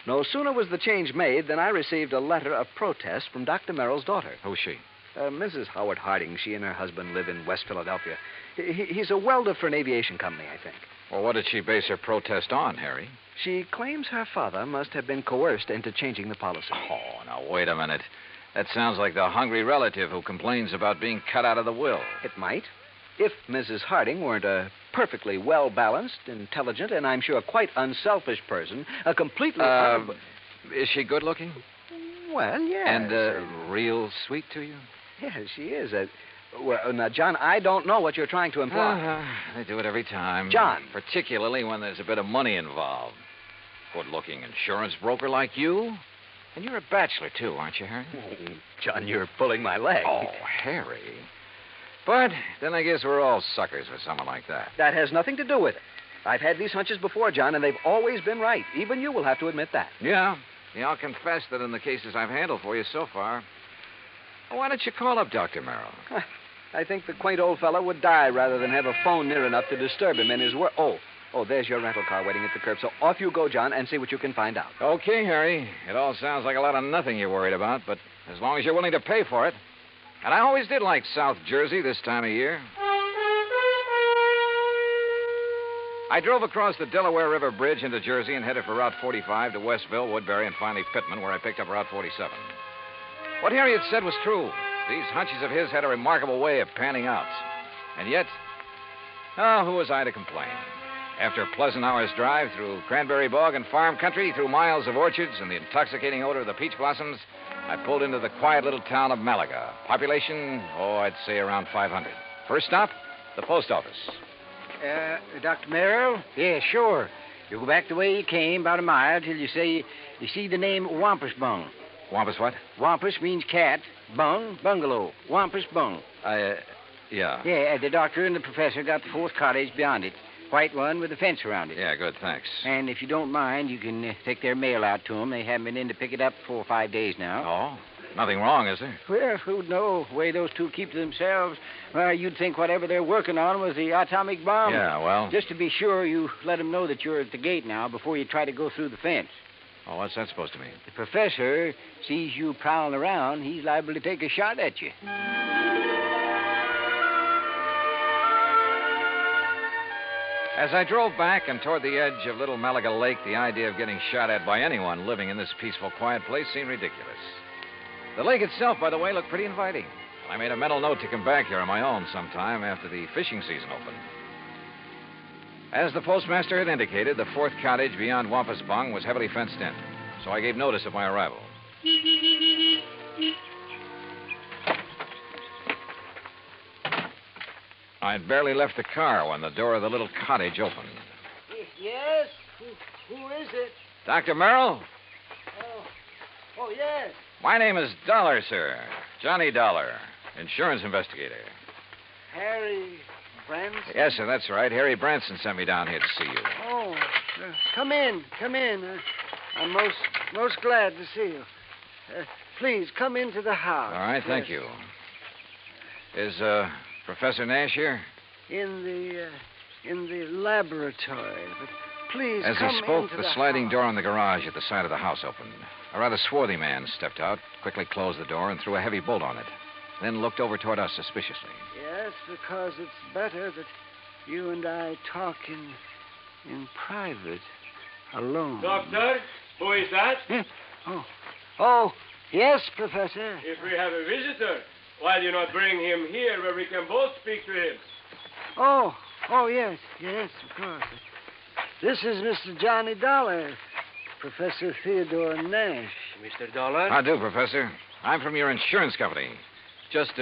No sooner was the change made than I received a letter of protest from Dr. Merrill's daughter. Who's she? Mrs. Howard Harding. She and her husband live in West Philadelphia. He's a welder for an aviation company, I think. Well, what did she base her protest on, Harry? She claims her father must have been coerced into changing the policy. Oh, now, wait a minute. That sounds like the hungry relative who complains about being cut out of the will. It might. If Mrs. Harding weren't a perfectly well-balanced, intelligent, and I'm sure quite unselfish person, a completely... Is she good-looking? Well, yes. And real sweet to you? Yes, she is. Well, now, John, I don't know what you're trying to imply. They do it every time. John. Particularly when there's a bit of money involved. Good-looking insurance broker like you. And you're a bachelor, too, aren't you, Harry? Oh, John, you're pulling my leg. Oh, Harry. But then I guess we're all suckers for someone like that. That has nothing to do with it. I've had these hunches before, John, and they've always been right. Even you will have to admit that. Yeah, I'll confess that in the cases I've handled for you so far. Well, why don't you call up Dr. Merrill? I think the quaint old fellow would die rather than have a phone near enough to disturb him in his work. Oh, there's your rental car waiting at the curb. So off you go, John, and see what you can find out. Okay, Harry. It all sounds like a lot of nothing you're worried about, but as long as you're willing to pay for it. And I always did like South Jersey this time of year. I drove across the Delaware River Bridge into Jersey and headed for Route 45 to Westville, Woodbury, and finally Pittman, where I picked up Route 47. What Harry had said was true. These hunches of his had a remarkable way of panning out. And yet, who was I to complain? After a pleasant hour's drive through cranberry bog and farm country, through miles of orchards and the intoxicating odor of the peach blossoms, I pulled into the quiet little town of Malaga. Population, I'd say around 500. First stop, the post office. Dr. Merrill? Yeah, sure. You go back the way you came, about a mile, till you see the name Wampus Bung. Wampus what? Wampus means cat. Bung, bungalow. Wampus Bung. Yeah. Yeah, the doctor and the professor got the fourth cottage beyond it. White one with a fence around it. Yeah, good, thanks. And if you don't mind, you can take their mail out to them. They haven't been in to pick it up for 4 or 5 days now. Oh? Nothing wrong, is there? Well, who'd know? The way those two keep to themselves, well, you'd think whatever they're working on was the atomic bomb. Yeah, well... Just to be sure, you let them know that you're at the gate now before you try to go through the fence. Oh, what's that supposed to mean? The professor sees you prowling around, he's liable to take a shot at you. As I drove back and toward the edge of Little Malaga Lake, the idea of getting shot at by anyone living in this peaceful, quiet place seemed ridiculous. The lake itself, by the way, looked pretty inviting. I made a mental note to come back here on my own sometime after the fishing season opened. As the postmaster had indicated, the fourth cottage beyond Bumspung was heavily fenced in, so I gave notice of my arrival. I had barely left the car when the door of the little cottage opened. Yes? Who is it? Dr. Merrill? Oh, yes. My name is Dollar, sir. Johnny Dollar, insurance investigator. Harry Branson? Yes, sir, that's right. Harry Branson sent me down here to see you. Oh, come in. I'm most glad to see you. Please, come into the house. All right, thank you. Is, Professor Nash here? In the laboratory. But please, As come he spoke, into the sliding house. door on the garage at the side of the house opened. A rather swarthy man stepped out, quickly closed the door, and threw a heavy bolt on it. Then looked over toward us suspiciously. Yes, because it's better that you and I talk in private, alone. Doctor, who is that? Oh, yes, Professor. If we have a visitor, why do you not bring him here where we can both speak to him? Oh, yes, of course. This is Mr. Johnny Dollar, Professor Theodore Nash. Mr. Dollar? How do, Professor? I'm from your insurance company. Just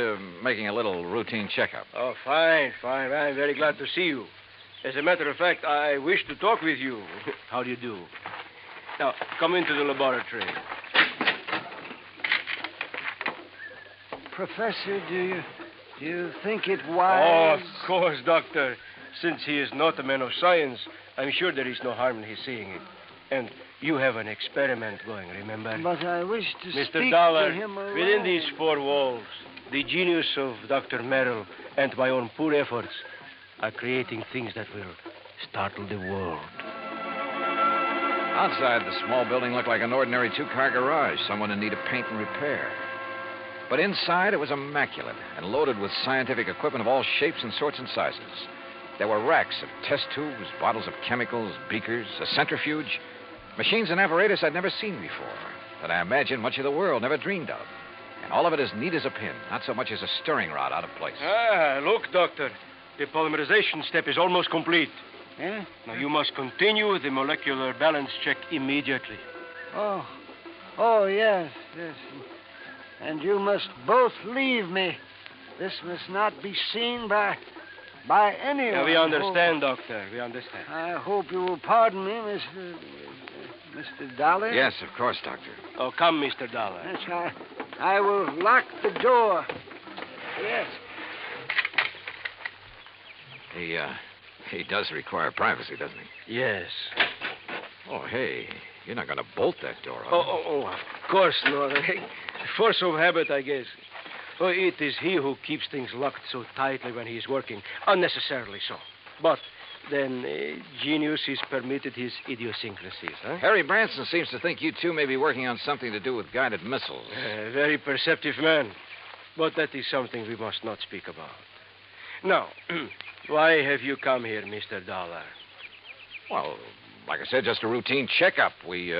making a little routine checkup. Oh, fine. I'm very glad to see you. As a matter of fact, I wish to talk with you. How do you do? Now, come into the laboratory. Professor, do you think it Oh, wise? of course, Doctor. Since he is not a man of science, I'm sure there is no harm in his seeing it. And you have an experiment going, remember? But I wish to Mr. speak Dollar, to him alone. within these four walls, the genius of Dr. Merrill and my own poor efforts are creating things that will startle the world. Outside, the small building looked like an ordinary two-car garage, someone in need of paint and repair. But inside, it was immaculate and loaded with scientific equipment of all shapes and sorts and sizes. There were racks of test tubes, bottles of chemicals, beakers, a centrifuge, machines and apparatus I'd never seen before, that I imagine much of the world never dreamed of. And all of it as neat as a pin, not so much as a stirring rod out of place. Ah, look, Doctor. The polymerization step is almost complete. Eh? Now, you must continue the molecular balance check immediately. Oh, yes. And you must both leave me. This must not be seen by anyone. Yeah, we understand, Doctor. We understand. I hope you will pardon me, Mr. Dollar. Yes, of course, Doctor. Oh, come, Mr. Dollar. Yes, I will lock the door. Yes. He does require privacy, doesn't he? Yes. Oh, hey, you're not going to bolt that door, are you? Oh, of course not. Force of habit, I guess. Oh, it is he who keeps things locked so tightly when he is working, unnecessarily so. But then genius is permitted his idiosyncrasies, huh? Harry Branson seems to think you two may be working on something to do with guided missiles. Very perceptive man. But that is something we must not speak about. Now, why have you come here, Mr. Dollar? Well, like I said, just a routine checkup. We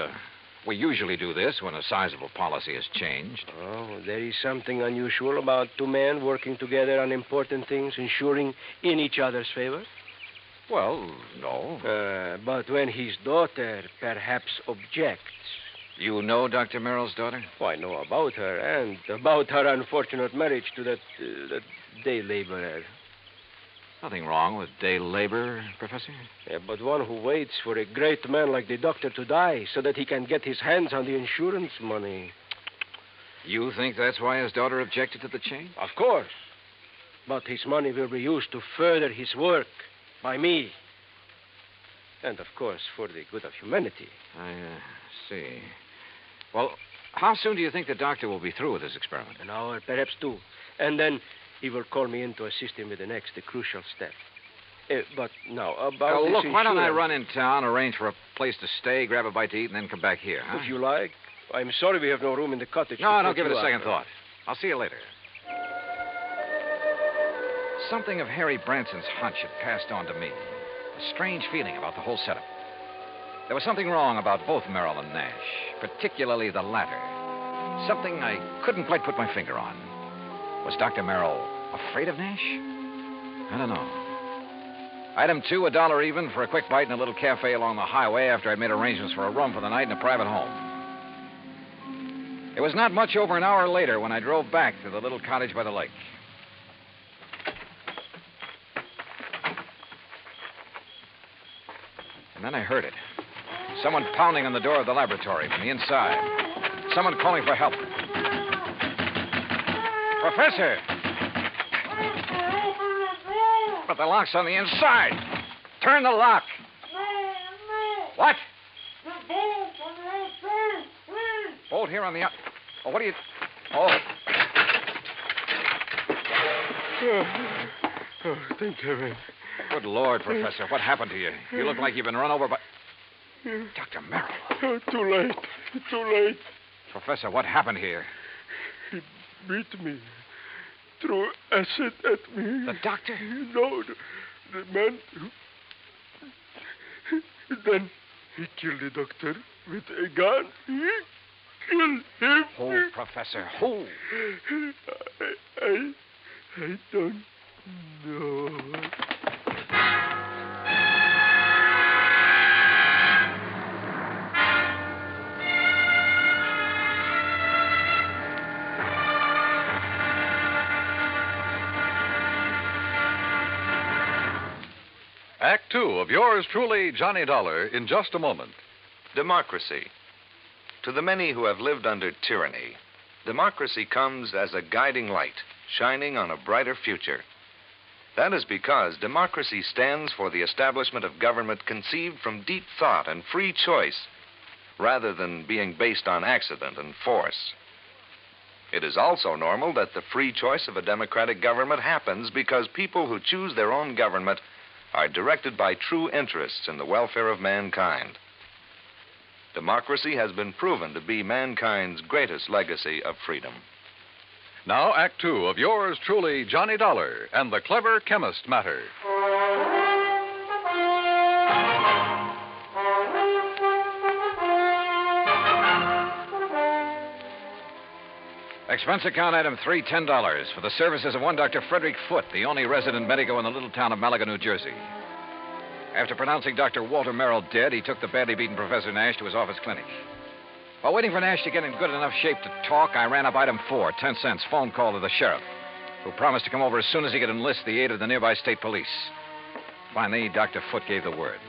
usually do this when a sizable policy has changed. Oh, there is something unusual about two men working together on important things, ensuring in each other's favor? Well, no. But when his daughter perhaps objects. You know Dr. Merrill's daughter? Oh, I know about her, and about her unfortunate marriage to that day laborer. Nothing wrong with day labor, Professor? Yeah, but one who waits for a great man like the doctor to die so that he can get his hands on the insurance money. You think that's why his daughter objected to the change? Of course. But his money will be used to further his work by me. And, of course, for the good of humanity. I see. Well, How soon do you think the doctor will be through with his experiment? An hour, perhaps two. And then he will call me in to assist him with the next, the crucial step. But now, about this look, why don't I insurance- run in town, arrange for a place to stay, grab a bite to eat, and then come back here, huh? If you like. I'm sorry we have no room in the cottage. No, to don't put give it you a up. second thought. I'll see you later. Something of Harry Branson's hunch had passed on to me. A strange feeling about the whole setup. There was something wrong about both Merrill and Nash, particularly the latter. Something I couldn't quite put my finger on. Was Dr. Merrill afraid of Nash? I don't know. Item 2, $1 even for a quick bite in a little cafe along the highway after I'd made arrangements for a room for the night in a private home. It was not much over an hour later when I drove back to the little cottage by the lake. And then I heard it. Someone pounding on the door of the laboratory from the inside. Someone calling for help. Professor! But the lock's on the inside. Turn the lock. What? Bolt here on the... Oh, what do you... Oh. Oh, thank heaven. Good Lord, Professor. What happened to you? You look like you've been run over by... Dr. Merrill. Oh, too late. Too late. Professor, what happened here? He beat me. Threw acid at me. The doctor? No, the man. Then he killed the doctor with a gun. He killed him. Who, Professor? Who? I don't know. Act 2 of yours truly, Johnny Dollar, in just a moment. Democracy. To the many who have lived under tyranny, democracy comes as a guiding light, shining on a brighter future. That is because democracy stands for the establishment of government conceived from deep thought and free choice, rather than being based on accident and force. It is also normal that the free choice of a democratic government happens because people who choose their own government are directed by true interests in the welfare of mankind. Democracy has been proven to be mankind's greatest legacy of freedom. Now, Act 2 of yours truly, Johnny Dollar, and the Clever Chemist Matter. Expense account item 3, $10 for the services of one Dr. Frederick Foote, the only resident medico in the little town of Malaga, New Jersey. After pronouncing Dr. Walter Merrill dead, he took the badly beaten Professor Nash to his office clinic. While waiting for Nash to get in good enough shape to talk, I ran up item 4, 10 cents, phone call to the sheriff, who promised to come over as soon as he could enlist the aid of the nearby state police. Finally, Dr. Foote gave the word.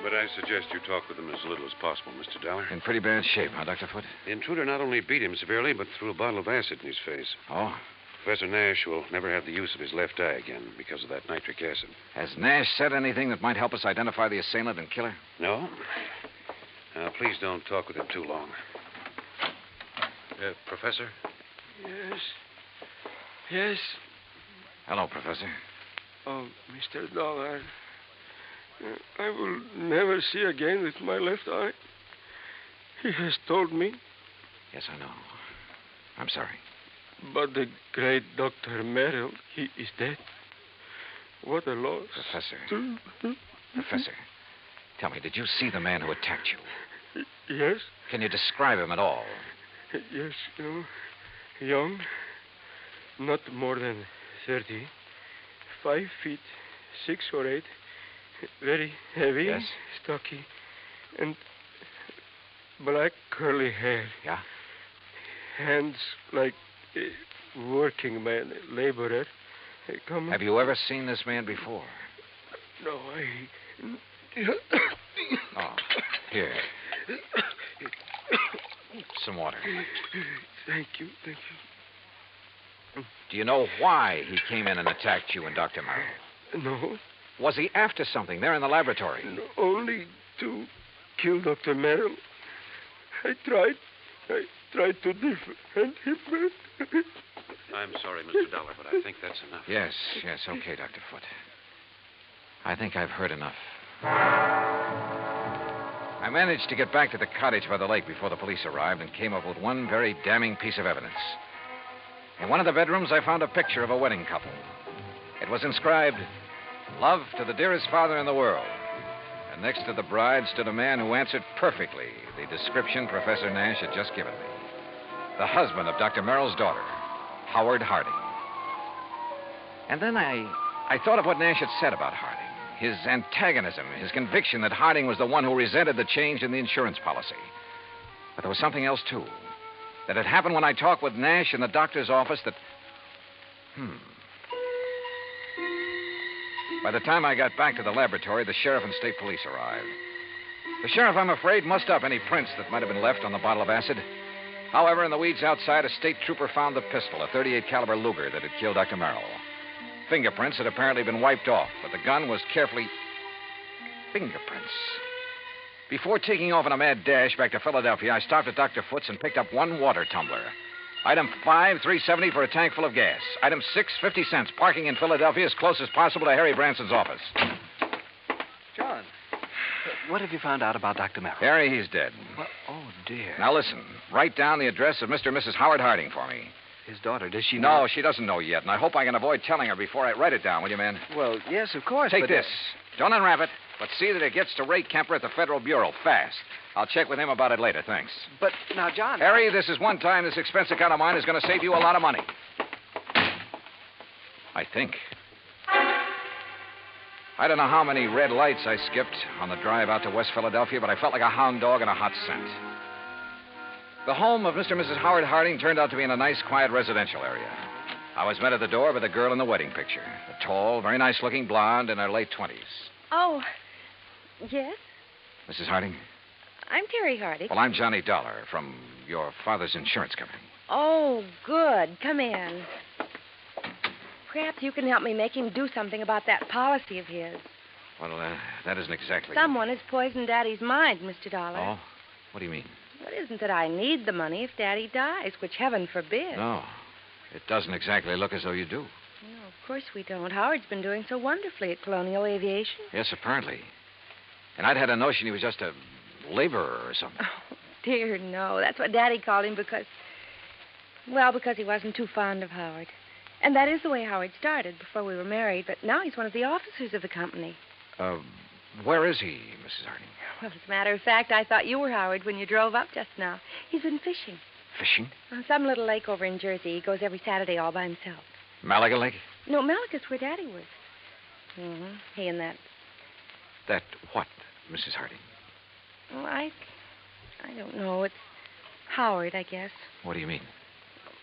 But I suggest you talk with him as little as possible, Mr. Dollar. In pretty bad shape, huh, Dr. Foote? The intruder not only beat him severely, but threw a bottle of acid in his face. Oh? Professor Nash will never have the use of his left eye again because of that nitric acid. Has Nash said anything that might help us identify the assailant and killer? No? Now, please don't talk with him too long. Professor? Yes. Yes. Hello, Professor. Oh, Mr. Dollar. I will never see again with my left eye. He has told me. Yes, I know. I'm sorry. But the great Dr. Merrill, he is dead. What a loss. Professor. Professor, tell me, did you see the man who attacked you? Yes. Can you describe him at all? Yes, young, not more than 30, 5 feet, 6 or 8, very heavy, yes, stocky, and black curly hair. Yeah? Hands like a working man, laborer. Have you ever seen this man before? No, Oh, here. Some water. Thank you. Do you know why he came in and attacked you and Dr. Merrill? No. Was he after something there in the laboratory? No, only to kill Dr. Merrill. I tried. tried to defend him. I'm sorry, Mr. Dollar, but I think that's enough. Yes, okay, Dr. Foote. I think I've heard enough. I managed to get back to the cottage by the lake before the police arrived and came up with one very damning piece of evidence. In one of the bedrooms, I found a picture of a wedding couple. It was inscribed, "Love to the dearest father in the world." And next to the bride stood a man who answered perfectly the description Professor Nash had just given me. The husband of Dr. Merrill's daughter, Howard Harding. And then I thought of what Nash had said about Harding. His antagonism, his conviction that Harding was the one who resented the change in the insurance policy. But there was something else, too. That had happened when I talked with Nash in the doctor's office that... By the time I got back to the laboratory, the sheriff and state police arrived. The sheriff, I'm afraid, mussed up any prints that might have been left on the bottle of acid. However, in the weeds outside, a state trooper found the pistol, a .38 caliber Luger that had killed Dr. Merrill. Fingerprints had apparently been wiped off, but the gun was carefully... Fingerprints. Before taking off on a mad dash back to Philadelphia, I stopped at Dr. Foote's and picked up one water tumbler. Item 5, $3.70 for a tank full of gas. Item 6, 50 cents. Parking in Philadelphia as close as possible to Harry Branson's office. John, what have you found out about Dr. Merrill? Harry, he's dead. Well, oh, dear. Now listen, write down the address of Mr. and Mrs. Howard Harding for me. His daughter, does she know? know? She doesn't know yet, and I hope I can avoid telling her before I write it down, will you, man? Well, yes, of course. Take but, this. Don't unwrap it, but see that it gets to Ray Kemper at the Federal Bureau, fast. I'll check with him about it later, thanks. But now, John... Harry, this is one time this expense account of mine is going to save you a lot of money. I think. I don't know how many red lights I skipped on the drive out to West Philadelphia, but I felt like a hound dog in a hot scent. The home of Mr. and Mrs. Howard Harding turned out to be in a nice, quiet residential area. I was met at the door by the girl in the wedding picture. A tall, very nice-looking blonde in her late 20s. Oh, yes? Mrs. Harding? I'm Terry Harding. Well, I'm Johnny Dollar from your father's insurance company. Oh, good. Come in. Perhaps you can help me make him do something about that policy of his. Well, that isn't exactly... Someone has poisoned Daddy's mind, Mr. Dollar. Oh? What do you mean? It isn't that I need the money if Daddy dies, which heaven forbid. No. It doesn't exactly look as though you do. No, of course we don't. Howard's been doing so wonderfully at Colonial Aviation. Yes, apparently. And I'd had a notion he was just a laborer or something. Oh, dear, no. That's what Daddy called him because he wasn't too fond of Howard. And that is the way Howard started before we were married, but now he's one of the officers of the company. Where is he, Mrs. Harding? Well, as a matter of fact, I thought you were Howard when you drove up just now. He's been fishing. Fishing? On some little lake over in Jersey. He goes every Saturday all by himself. Malaga Lake? No, Malacca's where Daddy was. Mm-hmm. He and that... That what, Mrs. Harding? Well, I don't know. It's Howard, I guess. What do you mean?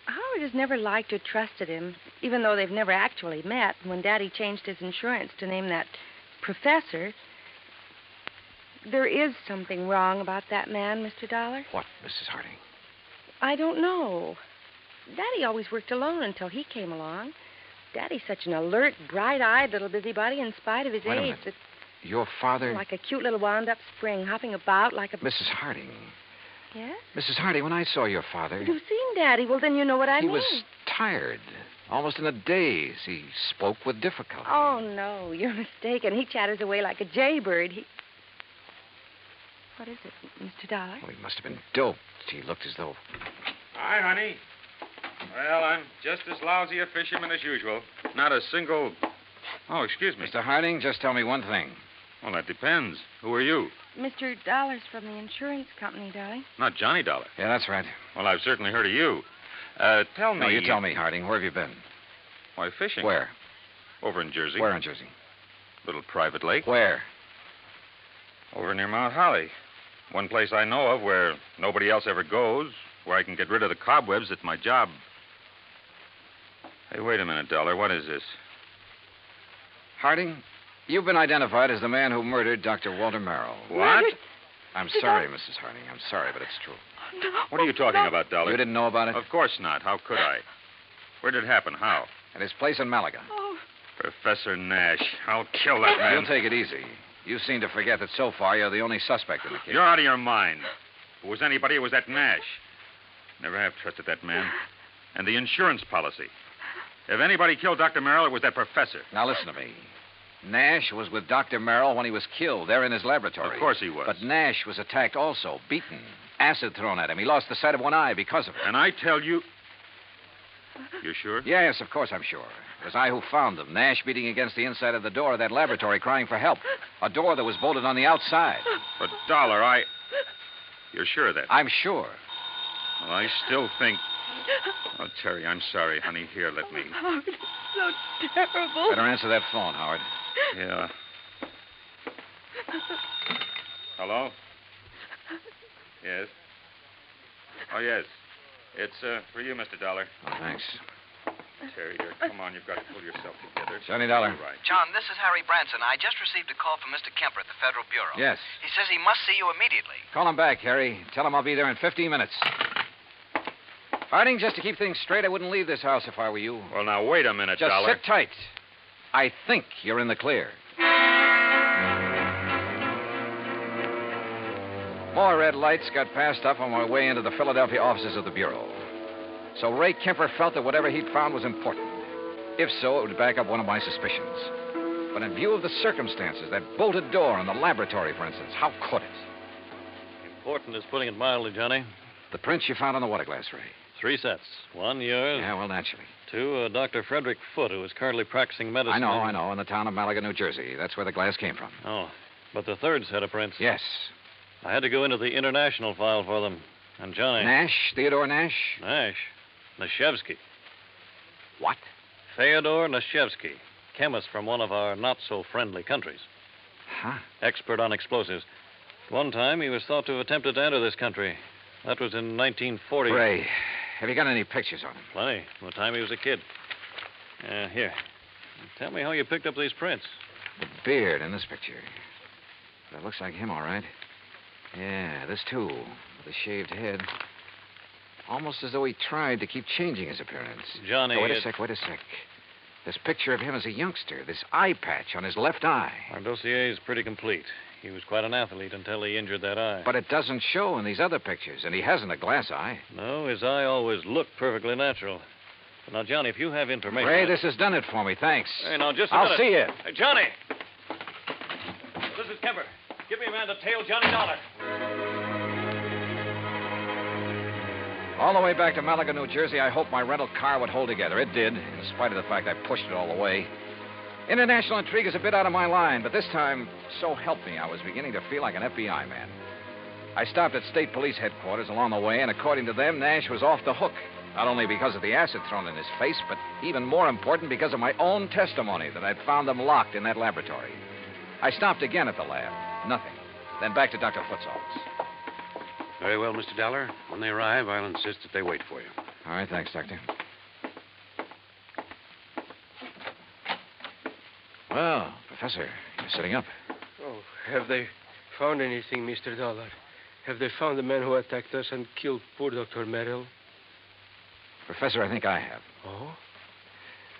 Howard has never liked or trusted him, even though they've never actually met. When Daddy changed his insurance to name that professor, there is something wrong about that man, Mr. Dollar. What, Mrs. Harding? I don't know. Daddy always worked alone until he came along. Daddy's such an alert, bright-eyed little busybody in spite of his Wait a age. minute. Your father... Like a cute little wound-up spring, hopping about like a... Mrs. Harding. Yes? Mrs. Harding, when I saw your father... You've seen Daddy. Well, then you know what I mean. He was tired. Almost in a daze. He spoke with difficulty. Oh, no. You're mistaken. He chatters away like a jaybird. What is it, Mr. Dollar? Well, he must have been doped. He looked as though... Hi, honey. Well, I'm just as lousy a fisherman as usual. Not a single... Oh, excuse me. Mr. Harding, just tell me one thing. Well, that depends. Who are you? Mr. Dollar's from the insurance company, darling. Not Johnny Dollar. Yeah, that's right. Well, I've certainly heard of you. Tell me... No, you tell me, Harding. Where have you been? Why, fishing. Where? Over in Jersey. Where in Jersey? Little private lake. Where? Over near Mount Holly. One place I know of where nobody else ever goes, where I can get rid of the cobwebs at my job. Hey, wait a minute, Dollar. What is this? Harding, you've been identified as the man who murdered Dr. Walter Merrill. What? I'm sorry, Mrs. Harding. I'm sorry, but it's true. No, what are you talking about, Dollar? You didn't know about it? Of course not. How could I? Where did it happen? How? At his place in Malaga. Oh. Professor Nash. I'll kill that man. You'll take it easy. You seem to forget that so far you're the only suspect in the case. You're out of your mind. If it was anybody, it was that Nash. Never have trusted that man. And the insurance policy. If anybody killed Dr. Merrill, it was that professor. Now, listen to me. Nash was with Dr. Merrill when he was killed there in his laboratory. Of course he was. But Nash was attacked also, beaten, acid thrown at him. He lost the sight of one eye because of it. And I tell you... You're sure? Yes, of course I'm sure. It was I who found them. Nash beating against the inside of the door of that laboratory, crying for help. A door that was bolted on the outside. But, Dollar, You're sure of that? I'm sure. Well, I still think... Oh, Terry, I'm sorry, honey. Here, let me... Howard, it's so terrible. Better answer that phone, Howard. Yeah. Hello? Yes? Oh, yes. It's for you, Mr. Dollar. Oh, thanks. Terry, here, come on. You've got to pull yourself together. Johnny Dollar. Right. John, this is Harry Branson. I just received a call from Mr. Kemper at the Federal Bureau. Yes. He says he must see you immediately. Call him back, Harry. Tell him I'll be there in 15 minutes. Harding, just to keep things straight, I wouldn't leave this house if I were you. Well, now, wait a minute, Just Dollar. sit tight. I think you're in the clear. More red lights got passed up on my way into the Philadelphia offices of the Bureau. So Ray Kemper felt that whatever he'd found was important. If so, it would back up one of my suspicions. But in view of the circumstances, that bolted door in the laboratory, for instance, how could it? Important is putting it mildly, Johnny. The prints you found on the water glass, Ray. 3 sets. 1, yours. Yeah, well, naturally. 2, Dr. Frederick Foote, who is currently practicing medicine. I know, in the town of Malaga, New Jersey. That's where the glass came from. Oh, but the 3rd set of prints. Yes. I had to go into the international file for them. And Johnny... Nash? Theodore Nash? Nash. Nashevsky. What? Theodore Nashevsky, chemist from one of our not-so-friendly countries. Huh? Expert on explosives. At one time, he was thought to have attempted to enter this country. That was in 1940. Ray, have you got any pictures on him? Plenty. From the time he was a kid. Here. Tell me how you picked up these prints. The beard in this picture. That looks like him, all right. Yeah, this too, with a shaved head. Almost as though he tried to keep changing his appearance. Johnny... Oh, wait a sec. This picture of him as a youngster, this eye patch on his left eye. Our dossier is pretty complete. He was quite an athlete until he injured that eye. But it doesn't show in these other pictures, and he hasn't a glass eye. No, his eye always looked perfectly natural. But now, Johnny, if you have information... Ray, this has done it for me. Thanks. Hey, now, just a I'll minute. see you. Hey, Johnny! This is Kemper. Give me a man to tail Johnny Dollar. All the way back to Malaga, New Jersey, I hoped my rental car would hold together. It did, in spite of the fact I pushed it all the way. International intrigue is a bit out of my line, but this time, so help me, I was beginning to feel like an FBI man. I stopped at state police headquarters along the way, and according to them, Nash was off the hook. Not only because of the acid thrown in his face, but even more important, because of my own testimony that I'd found them locked in that laboratory. I stopped again at the lab. Nothing. Then back to Dr. Foote's office. Very well, Mr. Dollar. When they arrive, I'll insist that they wait for you. All right, thanks, Doctor. Well, Professor, you're sitting up. Oh, have they found anything, Mr. Dollar? Have they found the man who attacked us and killed poor Dr. Merrill? Professor, I think I have. Oh?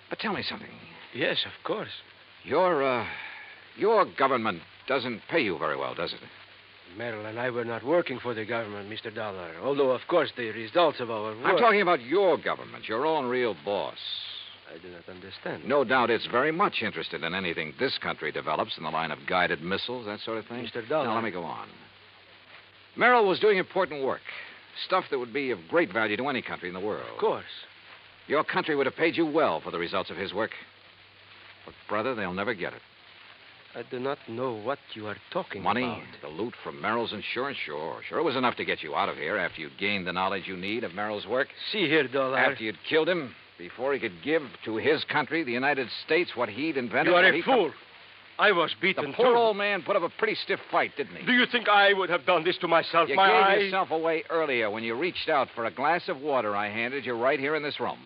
But tell me something. Yes, of course. Your government doesn't pay you very well, does it? Merrill and I were not working for the government, Mr. Dollar, although, of course, the results of our work... I'm talking about your government, your own real boss. I do not understand. No doubt it's very much interested in anything this country develops in the line of guided missiles, that sort of thing. Mr. Dollar... Now, let me go on. Merrill was doing important work, stuff that would be of great value to any country in the world. Of course. Your country would have paid you well for the results of his work. But, brother, they'll never get it. I do not know what you are talking Money, about. the loot from Merrill's insurance, sure. Sure, it was enough to get you out of here after you'd gained the knowledge you need of Merrill's work. See here, Dollar. After you'd killed him, before he could give to his country, the United States, what he'd invented. You are a fool. I was beaten, The poor old man put up a pretty stiff fight, didn't he? Do you think I would have done this to myself? You My gave eye... yourself away earlier when you reached out for a glass of water I handed you right here in this room.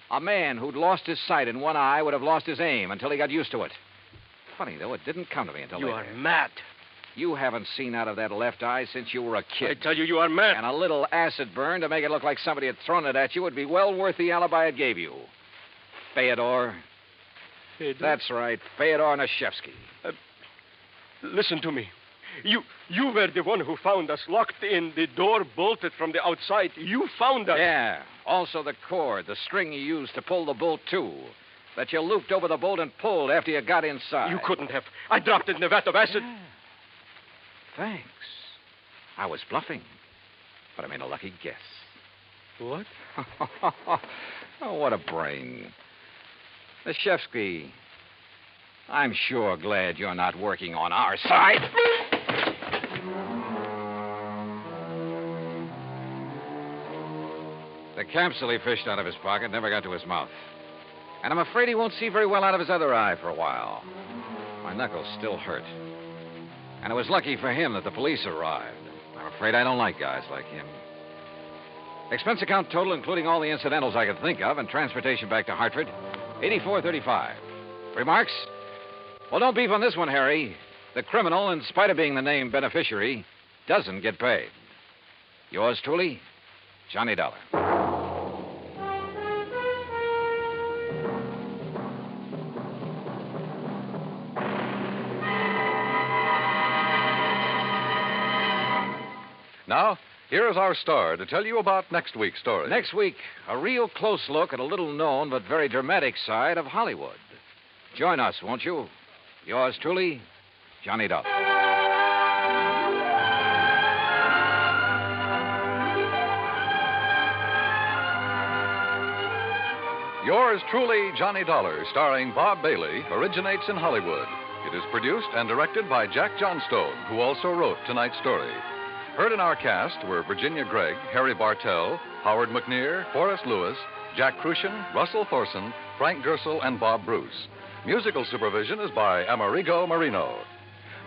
A man who'd lost his sight in one eye would have lost his aim until he got used to it. Funny, though, it didn't come to me until You later. are mad. You haven't seen out of that left eye since you were a kid. I tell you, you are mad. And a little acid burn to make it look like somebody had thrown it at you would be well worth the alibi it gave you. Fyodor. Fyodor? That's right, Fyodor Nashevsky. Listen to me. You were the one who found us locked in, the door bolted from the outside. You found us. Yeah. Also the cord, the string you used to pull the bolt to. That you looped over the bolt and pulled after you got inside. You couldn't have. I dropped it in a vat of acid. Yeah. Thanks. I was bluffing. But I made a lucky guess. What? Oh, what a brain. Meshevsky, I'm sure glad you're not working on our side. The capsule he fished out of his pocket never got to his mouth. And I'm afraid he won't see very well out of his other eye for a while. My knuckles still hurt. And it was lucky for him that the police arrived. I'm afraid I don't like guys like him. Expense account total, including all the incidentals I could think of, and transportation back to Hartford, $84.35. Remarks? Well, don't beef on this one, Harry. The criminal, in spite of being the named beneficiary, doesn't get paid. Yours truly, Johnny Dollar. Now, here is our star to tell you about next week's story. Next week, a real close look at a little-known but very dramatic side of Hollywood. Join us, won't you? Yours truly, Johnny Dollar. Yours truly, Johnny Dollar, starring Bob Bailey, originates in Hollywood. It is produced and directed by Jack Johnstone, who also wrote tonight's story. Heard in our cast were Virginia Gregg, Harry Bartell, Howard McNear, Forrest Lewis, Jack Crucian, Russell Thorson, Frank Gersel, and Bob Bruce. Musical supervision is by Amerigo Marino.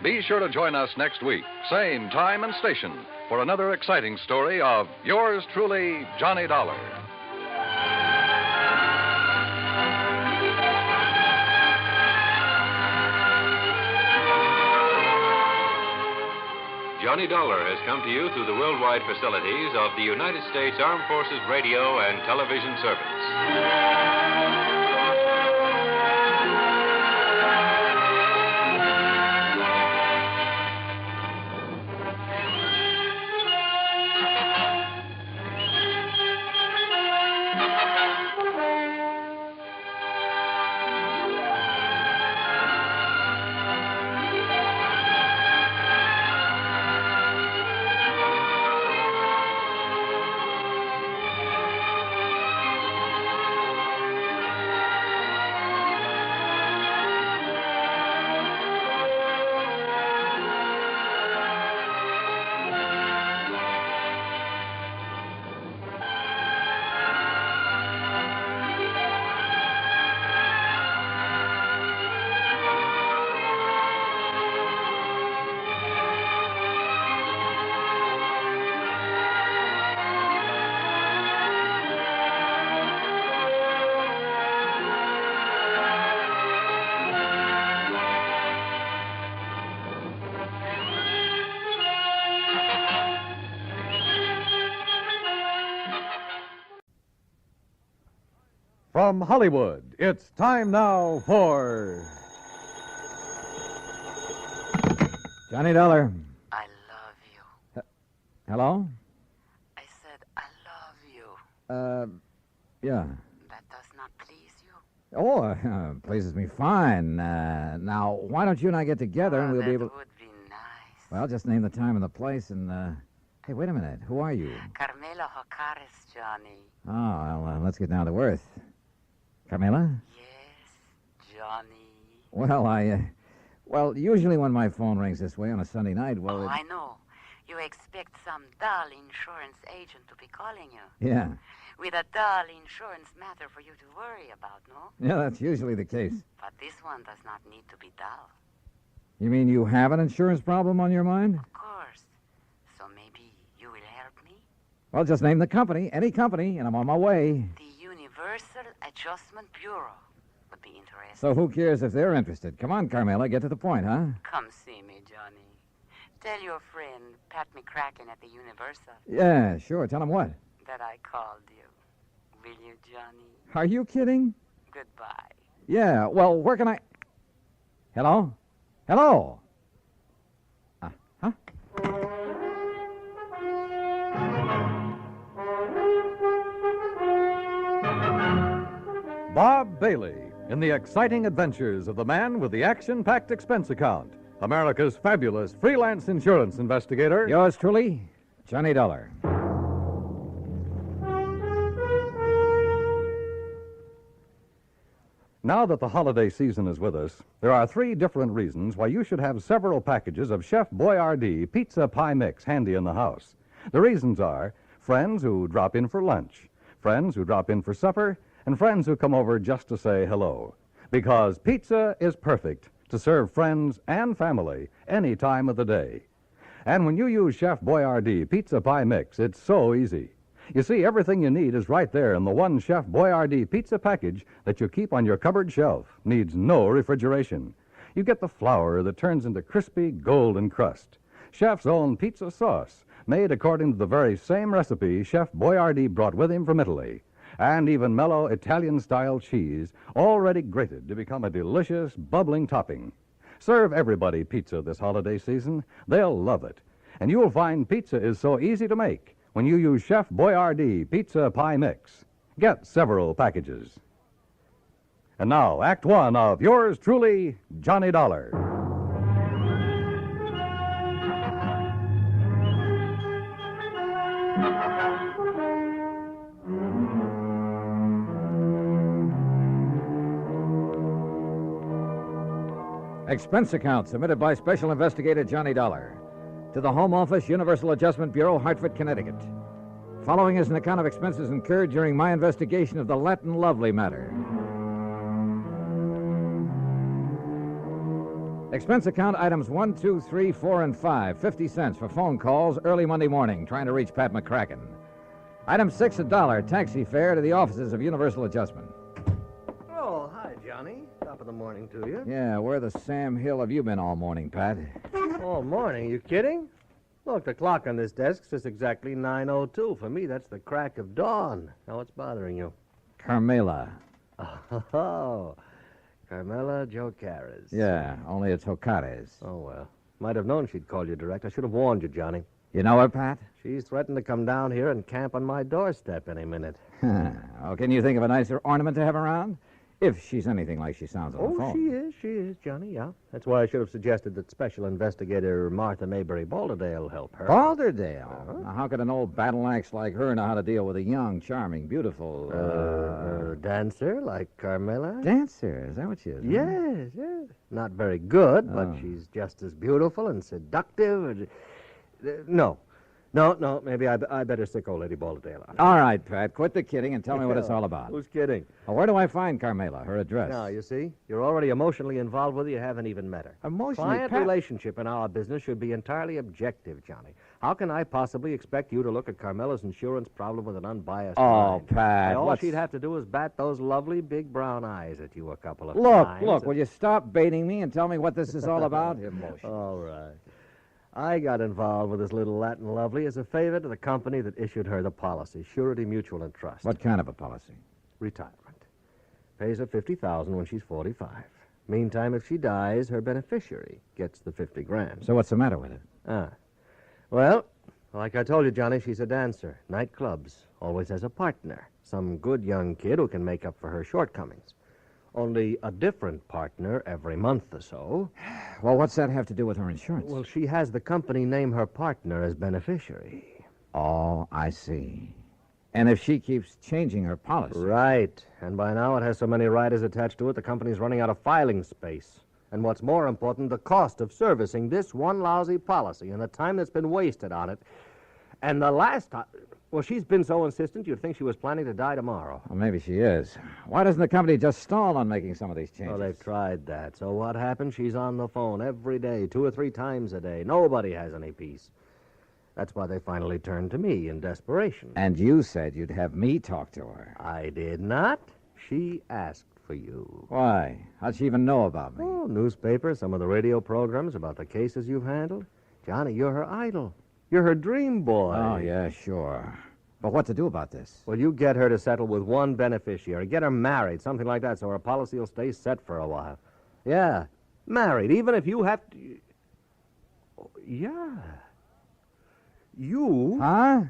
Be sure to join us next week, same time and station, for another exciting story of yours truly, Johnny Dollar. Johnny Dollar has come to you through the worldwide facilities of the United States Armed Forces Radio and Television Service. From Hollywood, it's time now for Johnny Dollar. I love you. Hello? I said I love you. Yeah. That does not please you? Oh, pleases me fine. Now, why don't you and I get together and we'll be able... That would be nice. Well, just name the time and the place and, Hey, wait a minute. Who are you? Carmela Jocares, Johnny. Oh, well, let's get down to earth. Carmela? Yes, Johnny. Well, Well, usually when my phone rings this way on a Sunday night, well... I know. You expect some dull insurance agent to be calling you. Yeah. With a dull insurance matter for you to worry about, no? Yeah, that's usually the case. But this one does not need to be dull. You mean you have an insurance problem on your mind? Of course. So maybe you will help me? Well, just name the company, any company, and I'm on my way. The Universal Adjustment Bureau would be interesting. So who cares if they're interested? Come on, Carmela, get to the point, huh? Come see me, Johnny. Tell your friend, Pat McCracken at the Universal. Yeah, sure. Tell him what? That I called you. Will you, Johnny? Are you kidding? Goodbye. Yeah, well, where can I... Hello? Hello? Huh? Bob Bailey in the exciting adventures of the man with the action-packed expense account, America's fabulous freelance insurance investigator. Yours truly, Johnny Dollar. Now that the holiday season is with us, there are 3 different reasons why you should have several packages of Chef Boyardee Pizza Pie Mix handy in the house. The reasons are friends who drop in for lunch, friends who drop in for supper, and friends who come over just to say hello. Because pizza is perfect to serve friends and family any time of the day. And when you use Chef Boyardee Pizza Pie Mix, it's so easy. You see, everything you need is right there in the one Chef Boyardee pizza package that you keep on your cupboard shelf. Needs no refrigeration. You get the flour that turns into crispy golden crust. Chef's own pizza sauce, made according to the very same recipe Chef Boyardee brought with him from Italy. And even mellow Italian-style cheese, already grated to become a delicious, bubbling topping. Serve everybody pizza this holiday season. They'll love it. And you'll find pizza is so easy to make when you use Chef Boyardee Pizza Pie Mix. Get several packages. And now, Act One of yours truly, Johnny Dollar. Expense account submitted by Special Investigator Johnny Dollar to the Home Office, Universal Adjustment Bureau, Hartford, Connecticut. Following is an account of expenses incurred during my investigation of the Latin Lovely matter. Expense account items 1, 2, 3, 4, and 5, 50 cents for phone calls early Monday morning trying to reach Pat McCracken. Item 6, $1, taxi fare to the offices of Universal Adjustment. Oh, hi, Johnny. Top of the morning to you. Yeah, where the Sam Hill have you been all morning, Pat? All morning? You kidding? Look, the clock on this desk says exactly 9:02. For me, that's the crack of dawn. Now, what's bothering you? Carmela. Oh, Carmela Jocares. Yeah, only it's Jocares. Oh, well. Might have known she'd call you direct. I should have warned you, Johnny. You know her, Pat? She's threatened to come down here and camp on my doorstep any minute. Oh, can you think of a nicer ornament to have around? If she's anything like she sounds on the phone. She is, Johnny, yeah. That's why I should have suggested that Special Investigator Martha Maybury Balderdale help her. Balderdale? Now, how could an old battle axe like her know how to deal with a young, charming, beautiful... dancer like Carmela? Dancer? Is that what she is? Yes, yes. Not very good, but she's just as beautiful and seductive. No, maybe I better stick old Lady Balderdale on. All right, Pat, quit the kidding and tell me what it's all about. Who's kidding? Well, where do I find Carmela, her address? Now, you see, you're already emotionally involved with her. You haven't even met her. Emotionally? Client relationship in our business should be entirely objective, Johnny. How can I possibly expect you to look at Carmela's insurance problem with an unbiased mind? Pat, All she'd have to do is bat those lovely big brown eyes at you a couple of Look, times. will you stop baiting me and tell me what this is all about? Emotion. All right. I got involved with this little Latin lovely as a favor to the company that issued her the policy, Surety Mutual and Trust. What kind of a policy? Retirement. Pays her $50,000 when she's 45. Meantime, if she dies, her beneficiary gets the $50,000. So what's the matter with it? Well, like I told you, Johnny, she's a dancer. Nightclubs. Always has a partner. Some good young kid who can make up for her shortcomings. Only a different partner every month or so. Well, what's that have to do with her insurance? Well, she has the company name her partner as beneficiary. Oh, I see. And if she keeps changing her policy... Right. And by now it has so many riders attached to it, the company's running out of filing space. And what's more important, the cost of servicing this one lousy policy and the time that's been wasted on it. And the last time... Well, she's been so insistent you'd think she was planning to die tomorrow. Well, maybe she is. Why doesn't the company just stall on making some of these changes? Well, they've tried that. So what happened? She's on the phone every day, 2 or 3 times a day. Nobody has any peace. That's why they finally turned to me in desperation. And you said you'd have me talk to her. I did not. She asked for you. Why? How'd she even know about me? Oh, newspapers, some of the radio programs about the cases you've handled. Johnny, you're her idol. You're her dream boy. Oh, yeah, sure. But what to do about this? Well, you get her to settle with one beneficiary. Get her married, something like that, so her policy will stay set for a while. Yeah, married, even if you have to... Yeah. You? Huh?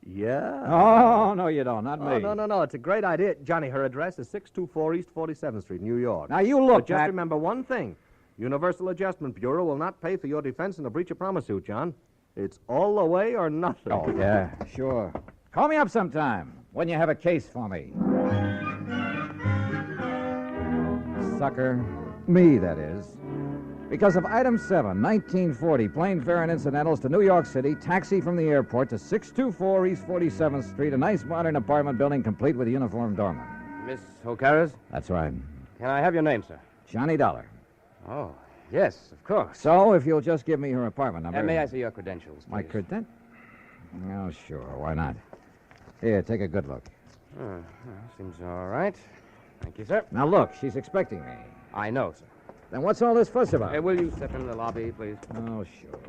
Yeah. Oh, no, you don't. Not me. Oh, no. It's a great idea. Johnny, her address is 624 East 47th Street, New York. Now, you look, But just Pat. remember one thing. Universal Adjustment Bureau will not pay for your defense in a breach of promise suit, John. It's all the way or nothing. Oh, yeah, sure. Call me up sometime when you have a case for me. Sucker. Me, that is. Because of item 7, 1940, plane fare and incidentals to New York City, taxi from the airport to 624 East 47th Street, a nice modern apartment building complete with a uniformed doorman. Miss O'Carra's? That's right. Can I have your name, sir? Johnny Dollar. Oh, yes, of course. So, if you'll just give me her apartment number. And may I see your credentials, please? My credentials? Oh, sure. Why not? Here, take a good look. Well, seems all right. Thank you, sir. Now, look, she's expecting me. I know, sir. Then what's all this fuss about? Hey, will you step into the lobby, please? Oh, sure.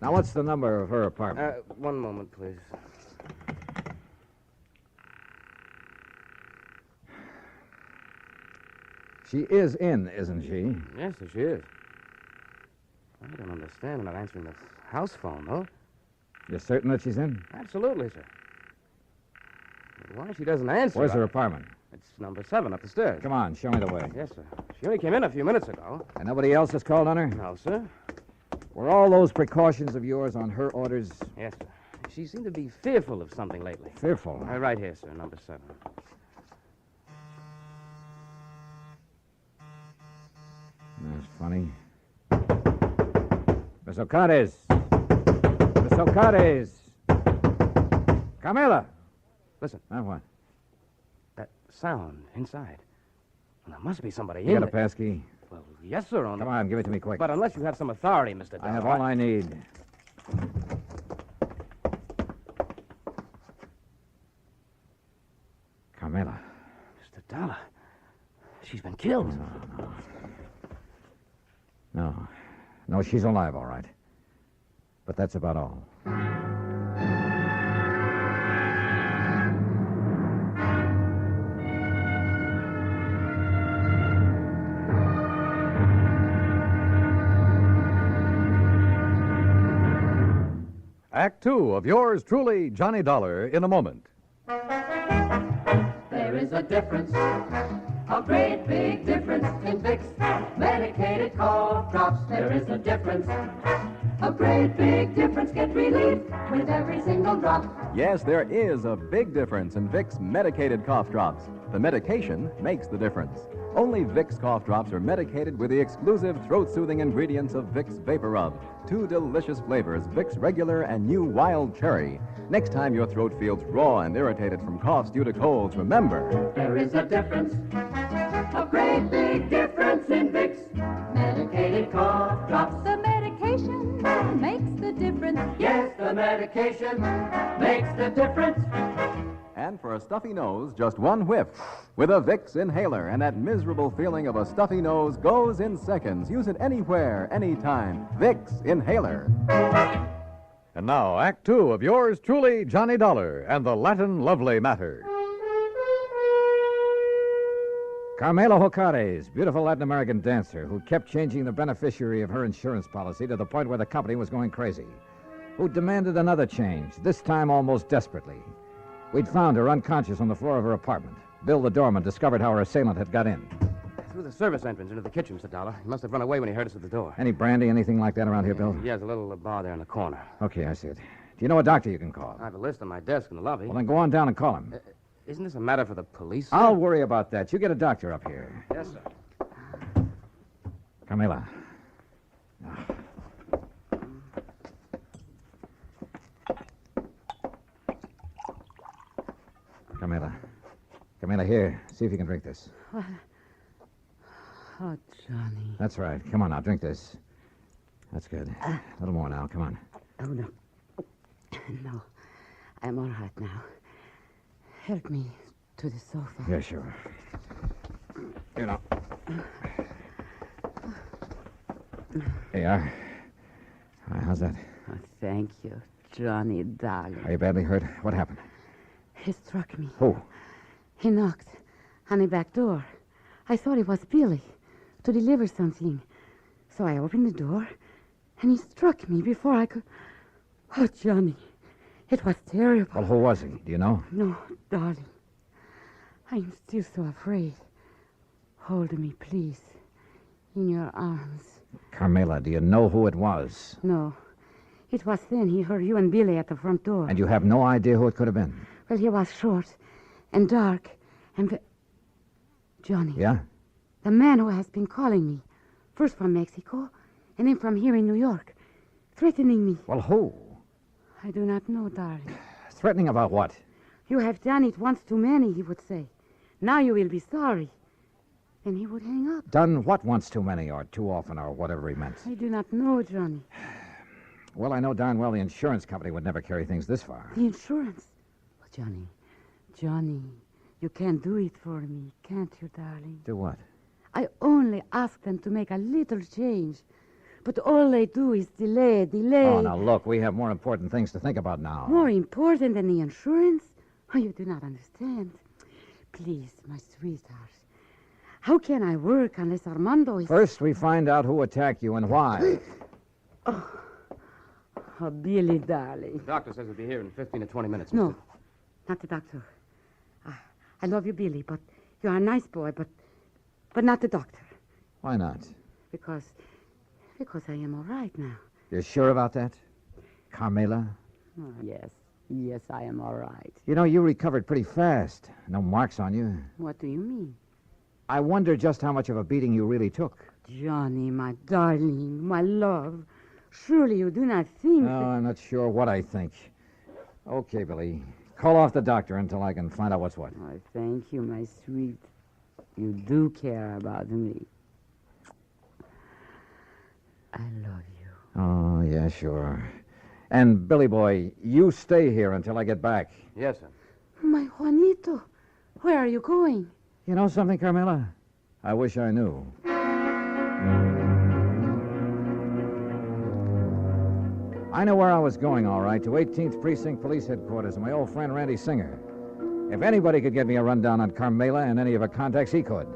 Now, what's the number of her apartment? One moment, please. She is in, isn't she? Yes, sir, she is. I don't understand about answering the house phone, though. You're certain that she's in? Absolutely, sir. But why she doesn't answer? Where's her apartment? It's number 7 up the stairs. Come on, show me the way. Yes, sir. She only came in a few minutes ago. And nobody else has called on her? No, sir. Were all those precautions of yours on her orders? Yes, sir. She seemed to be fearful of something lately. Fearful? Right here, sir, number 7. That's funny. Miss O'Connors. Miss O'Connors. Camilla. Listen. Now what? That sound inside. Well, there must be somebody You in got a there. passkey? Well, yes, sir. Come on, give it to me quick. But unless you have some authority, Mr. Dollar. I have all I need. Camilla. Mr. Dollar. She's been killed. No, she's alive, all right. But that's about all. Act 2 of yours truly, Johnny Dollar, in a moment. There is a difference, a great big difference in Vicks medicated cough drops. There is a difference, a great big difference. Get relief with every single drop. Yes, there is a big difference in Vicks medicated cough drops. The medication makes the difference. Only Vicks cough drops are medicated with the exclusive throat-soothing ingredients of Vicks Vapor Rub. 2 delicious flavors, Vicks Regular and new Wild Cherry. Next time your throat feels raw and irritated from coughs due to colds, remember... There is a difference, a great big difference in Vicks medicated cough drops. The medication makes the difference. Yes, the medication makes the difference. And for a stuffy nose, just one whiff. With a Vicks inhaler, and that miserable feeling of a stuffy nose goes in seconds. Use it anywhere, anytime. Vicks Inhaler. And now, Act 2 of yours truly, Johnny Dollar, and the Latin Lovely Matter. Carmela Jocares, beautiful Latin American dancer who kept changing the beneficiary of her insurance policy to the point where the company was going crazy, who demanded another change, this time almost desperately. We'd found her unconscious on the floor of her apartment. Bill, the doorman, discovered how her assailant had got in. Through the service entrance into the kitchen, Mr. Dollar. He must have run away when he heard us at the door. Any brandy, anything like that around here, Bill? Yeah, there's a little bar there in the corner. Okay, I see it. Do you know a doctor you can call? I have a list on my desk in the lobby. Well, then go on down and call him. Isn't this a matter for the police? Sir? I'll worry about that. You get a doctor up here. Yes, sir. Camila. Camila, here. See if you can drink this. What? Oh, Johnny. That's right. Come on now, drink this. That's good. A little more now. Come on. Oh, no. No. I'm all right now. Help me to the sofa. Yeah, sure. Here now. There you are. All right, how's that? Oh, thank you, Johnny darling. Are you badly hurt? What happened? He struck me. Who? He knocked on the back door. I thought it was Billy to deliver something. So I opened the door, And he struck me before I could... Oh, Johnny, it was terrible. Well, who was he? Do you know? No, darling. I'm still so afraid. Hold me, please, in your arms. Carmela, do you know who it was? No. It was then he heard you and Billy at the front door. And you have no idea who it could have been? Well, he was short and dark and... Johnny. Yeah? The man who has been calling me. First from Mexico, and then from here in New York. Threatening me. Well, who? I do not know, darling. Threatening about what? You have done it once too many, he would say. Now you will be sorry. Then he would hang up. Done what once too many or too often or whatever he meant? I do not know, Johnny. Well, I know darn well the insurance company would never carry things this far. The insurance? Oh, Johnny, you can't do it for me, can't you, darling? Do what? I only ask them to make a little change. But all they do is delay. Oh, now look, we have more important things to think about now. More important than the insurance? Oh, you do not understand. Please, my sweetheart. How can I work unless Armando is... First, we find out who attacked you and why. Oh, Billy, darling. The doctor says he'll be here in 15 to 20 minutes. No, not the doctor. I love you, Billy, but you're a nice boy, but not the doctor. Why not? Because I am all right now. You're sure about that? Carmela? Oh, yes, I am all right. You know, you recovered pretty fast. No marks on you. What do you mean? I wonder just how much of a beating you really took. Johnny, my darling, my love. Surely you do not think... No, I'm not sure what I think. Okay, Billy. Call off the doctor until I can find out what's what. Oh, thank you, my sweet. You do care about me. I love you. Oh, yeah, sure. And, Billy boy, you stay here until I get back. Yes, sir. My Juanito, where are you going? You know something, Carmela? I wish I knew. I know where I was going, all right, to 18th Precinct Police Headquarters and my old friend Randy Singer. If anybody could get me a rundown on Carmela and any of her contacts, he could.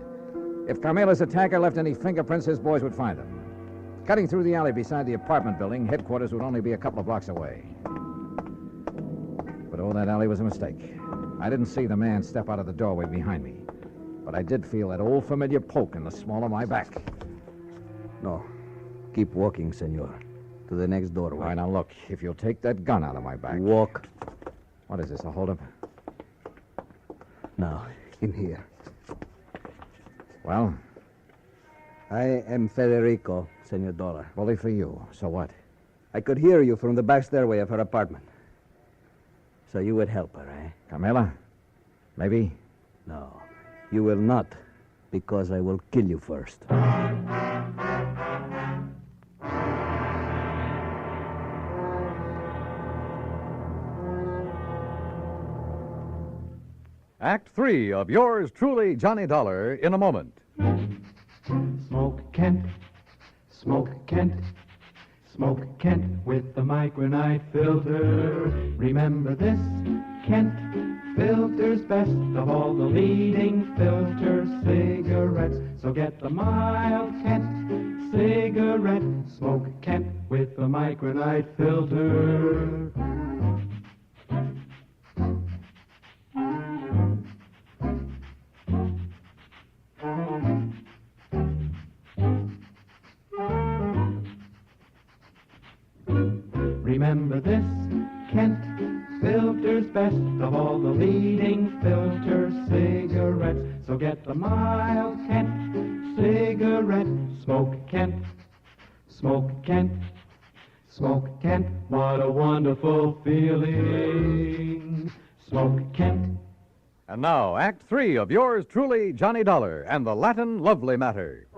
If Carmela's attacker left any fingerprints, his boys would find them. Cutting through the alley beside the apartment building, headquarters would only be a couple of blocks away. But, that alley was a mistake. I didn't see the man step out of the doorway behind me. But I did feel that old familiar poke in the small of my back. No. Keep walking, senor. To the next doorway. All right, now look. If you'll take that gun out of my back. Walk. What is this, a holdup? Now, in here. Well? I am Federico, Senor Dollar. Bully for you. So what? I could hear you from the back stairway of her apartment. So you would help her, eh? Carmela? Maybe? No. You will not, because I will kill you first. Act 3 of yours truly, Johnny Dollar, in a moment. Smoke Kent, Smoke Kent, Smoke Kent with the micronite filter. Remember this, Kent filters best of all the leading filter cigarettes. So get the mild Kent cigarette. Smoke Kent with the micronite filter. Remember this, Kent filters best of all the leading filter cigarettes. So get the mild Kent cigarette. Smoke Kent, Smoke Kent, Smoke Kent. What a wonderful feeling. Smoke Kent. And now, Act 3 of yours truly, Johnny Dollar, and the Latin Lovely Matter.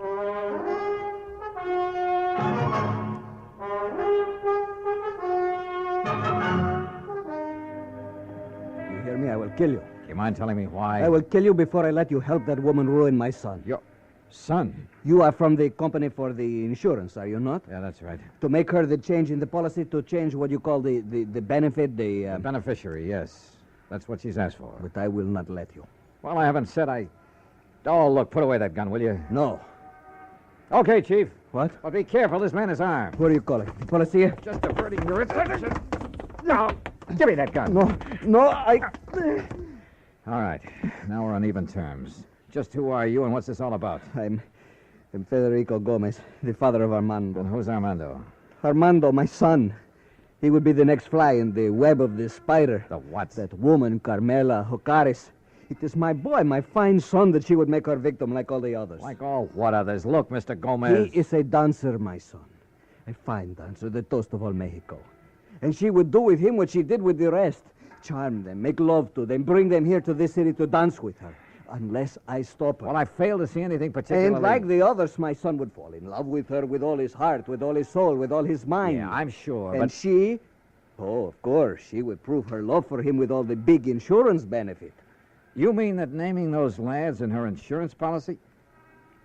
I will kill you. You mind telling me why? I will kill you before I let you help that woman ruin my son. Your son? You are from the company for the insurance, are you not? Yeah, that's right. To make her the change in the policy, to change what you call the benefit, The beneficiary, yes. That's what she's asked for. But I will not let you. Well, I haven't said I... Oh, look, put away that gun, will you? No. Okay, Chief. What? But be careful. This man is armed. What are you calling? Policia? Just diverting your attention. Now, give me that gun. No, I... All right. Now we're on even terms. Just who are you and what's this all about? I'm Federico Gomez, the father of Armando. And who's Armando? Armando, my son. He would be the next fly in the web of the spider. The what? That woman, Carmela Jocares. It is my boy, my fine son, that she would make her victim like all the others. Like all what others? Look, Mr. Gomez. He is a dancer, my son. A fine dancer, the toast of all Mexico. And she would do with him what she did with the rest. Charm them, make love to them, bring them here to this city to dance with her. Unless I stop her. Well, I fail to see anything particularly... And like the others, my son would fall in love with her with all his heart, with all his soul, with all his mind. Yeah, I'm sure, And but... she... Oh, of course, she would prove her love for him with all the big insurance benefit. You mean that naming those lads in her insurance policy?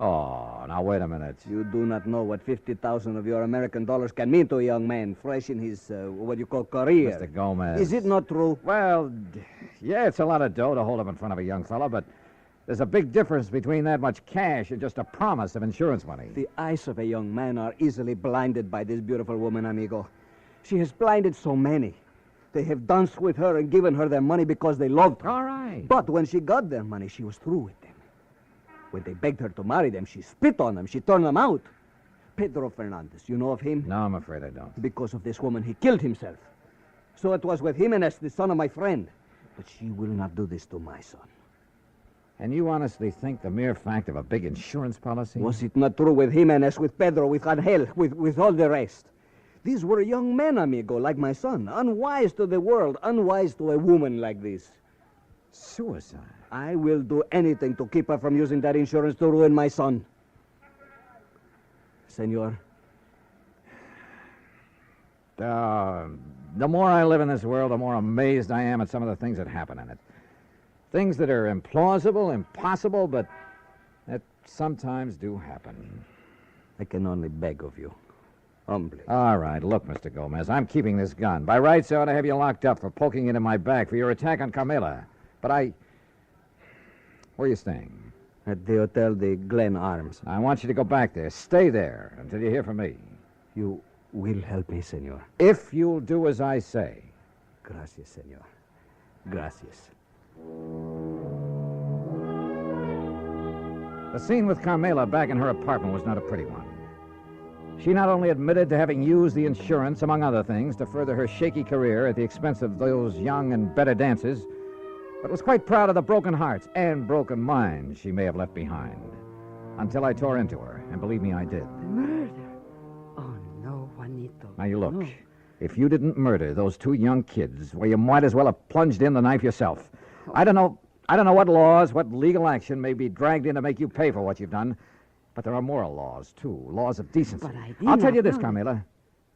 Oh, now wait a minute. You do not know what 50,000 of your American dollars can mean to a young man fresh in his, what you call, career. Mr. Gomez. Is it not true? Well, yeah, it's a lot of dough to hold up in front of a young fellow, but there's a big difference between that much cash and just a promise of insurance money. The eyes of a young man are easily blinded by this beautiful woman, amigo. She has blinded so many. They have danced with her and given her their money because they loved her. All right. But when she got their money, she was through with them. When they begged her to marry them, she spit on them. She turned them out. Pedro Fernandez, you know of him? No, I'm afraid I don't. Because of this woman, he killed himself. So it was with Jimenez, the son of my friend. But she will not do this to my son. And you honestly think the mere fact of a big insurance policy? Was it not true with Jimenez, with Pedro, with Angel, with all the rest? These were young men, amigo, like my son. Unwise to the world, unwise to a woman like this. Suicide? I will do anything to keep her from using that insurance to ruin my son. Senor. The more I live in this world, the more amazed I am at some of the things that happen in it. Things that are implausible, impossible, but that sometimes do happen. I can only beg of you. Humbly. All right, look, Mr. Gomez, I'm keeping this gun. By rights, I ought to have you locked up for poking into my back for your attack on Carmela. But Where are you staying? At the Hotel de Glen Arms. I want you to go back there. Stay there until you hear from me. You will help me, senor. If you'll do as I say. Gracias, senor. Gracias. The scene with Carmela back in her apartment was not a pretty one. She not only admitted to having used the insurance, among other things, to further her shaky career at the expense of those young and better dancers, but was quite proud of the broken hearts and broken minds she may have left behind. Until I tore into her, and believe me, I did. Murder? Oh, no, Juanito. Now, you look. No. If you didn't murder those two young kids, well, you might as well have plunged in the knife yourself. I don't know what laws, what legal action may be dragged in to make you pay for what you've done, but there are moral laws, too, laws of decency. But I did I'll tell not you this, know. Carmela,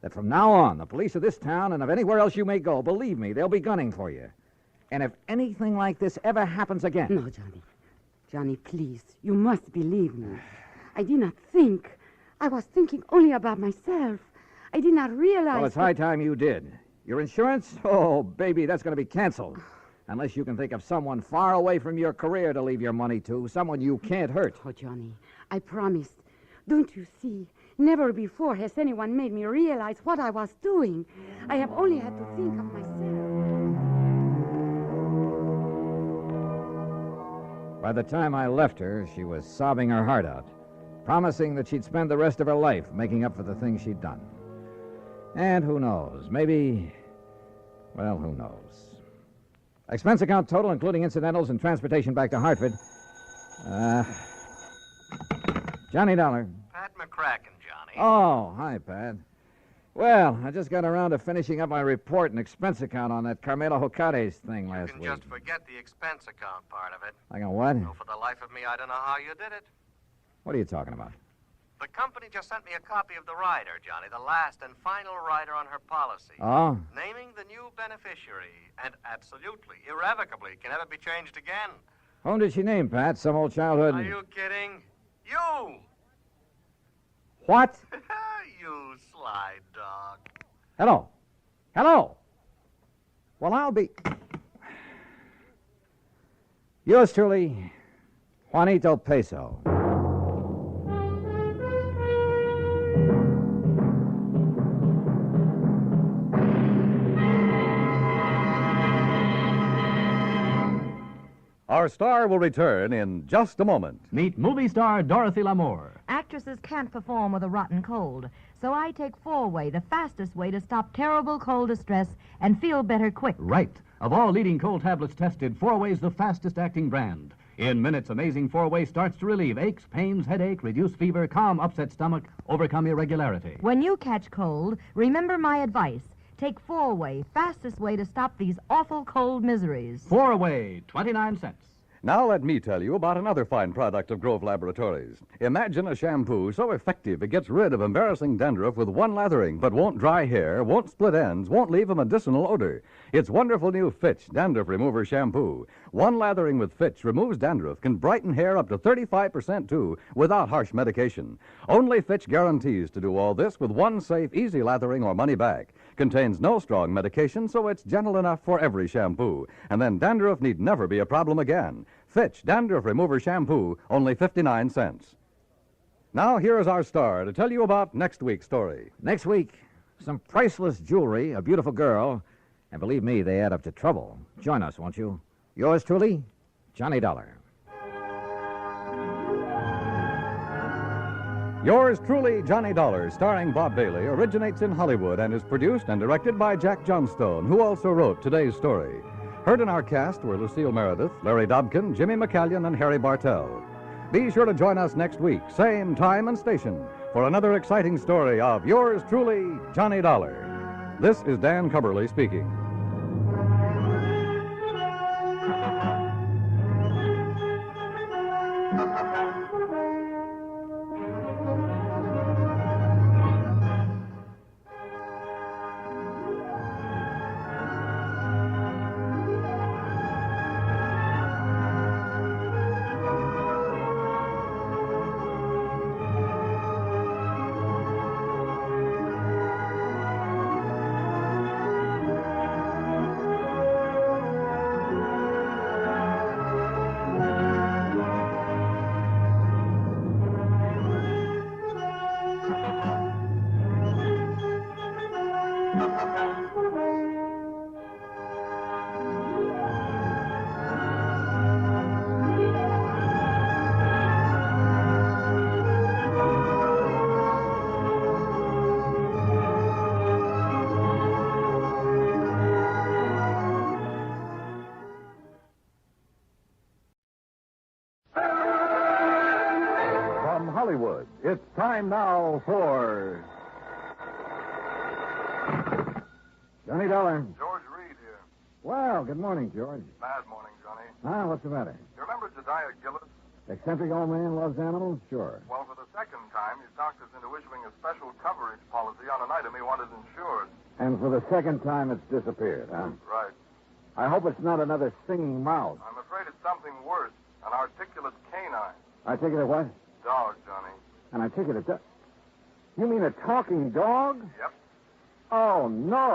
that from now on, the police of this town and of anywhere else you may go, believe me, they'll be gunning for you. And if anything like this ever happens again... No, Johnny. Johnny, please. You must believe me. I did not think. I was thinking only about myself. I did not realize... Well, it's high time you did. Your insurance? Oh, baby, that's going to be canceled. Unless you can think of someone far away from your career to leave your money to, someone you can't hurt. Oh, Johnny, I promised. Don't you see? Never before has anyone made me realize what I was doing. I have only had to think of myself. By the time I left her, she was sobbing her heart out, promising that she'd spend the rest of her life making up for the things she'd done. And who knows, maybe... Well, who knows? Expense account total, including incidentals and transportation back to Hartford. Johnny Dollar. Pat McCracken, Johnny. Oh, hi, Pat. Well, I just got around to finishing up my report and expense account on that Carmela Jocares thing last You week. can just forget the expense account part of it. I got what? Oh, for the life of me, I don't know how you did it. What are you talking about? The company just sent me a copy of the rider, Johnny, the last and final rider on her policy. Oh? Naming the new beneficiary, and absolutely, irrevocably, can never be changed again. Whom did she name, Pat? Some old childhood... Are you kidding? You! What? You sly dog. Hello. Hello. Well, I'll be... Yours truly, Juanito Peso. Our star will return in just a moment. Meet movie star Dorothy Lamour. Actresses can't perform with a rotten cold, so I take 4-Way, the fastest way to stop terrible cold distress and feel better quick. Right. Of all leading cold tablets tested, 4-Way's the fastest acting brand. In minutes, Amazing 4-Way starts to relieve aches, pains, headache, reduce fever, calm upset stomach, overcome irregularity. When you catch cold, remember my advice. Take 4-Way, fastest way to stop these awful cold miseries. 4-Way, 29 cents. Now let me tell you about another fine product of Grove Laboratories. Imagine a shampoo so effective it gets rid of embarrassing dandruff with one lathering, but won't dry hair, won't split ends, won't leave a medicinal odor. It's wonderful new Fitch Dandruff Remover Shampoo. One lathering with Fitch removes dandruff, can brighten hair up to 35% too, without harsh medication. Only Fitch guarantees to do all this with one safe, easy lathering or money back. Contains no strong medication, so it's gentle enough for every shampoo. And then dandruff need never be a problem again. Fitch Dandruff Remover Shampoo, only 59 cents. Now, here is our star to tell you about next week's story. Next week, some priceless jewelry, a beautiful girl, and believe me, they add up to trouble. Join us, won't you? Yours truly, Johnny Dollar. Yours truly, Johnny Dollar, starring Bob Bailey, originates in Hollywood and is produced and directed by Jack Johnstone, who also wrote today's story. Heard in our cast were Lucille Meredith, Larry Dobkin, Jimmy McCallion, and Harry Bartell. Be sure to join us next week, same time and station, for another exciting story of yours truly, Johnny Dollar. This is Dan Cubberly speaking. Hollywood. It's time now for Johnny Dollar. George Reed here. Well, good morning, George. Bad morning, Johnny. What's the matter? You remember Jediah Gillis? Eccentric old man loves animals? Sure. Well, for the second time, he's talked us into issuing a special coverage policy on an item he wanted insured. And for the second time, it's disappeared, huh? Right. I hope it's not another singing mouse. I'm afraid it's something worse. An articulate canine. I take it a what? Dog, Johnny. And I take it a You mean a talking dog? Yep. Oh, no.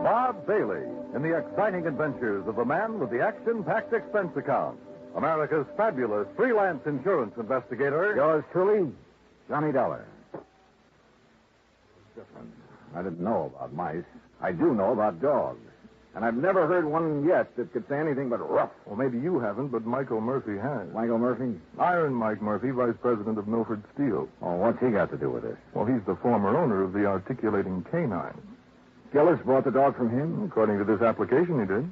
Bob Bailey in the exciting adventures of the man with the action-packed expense account. America's fabulous freelance insurance investigator. Yours truly, Johnny Dollar. Different. I didn't know about mice. I do know about dogs. And I've never heard one yet that could say anything but rough. Well, maybe you haven't, but Michael Murphy has. Michael Murphy? Iron Mike Murphy, vice president of Milford Steel. Oh, what's he got to do with this? Well, he's the former owner of the articulating canine. Gillis bought the dog from him? According to this application, he did.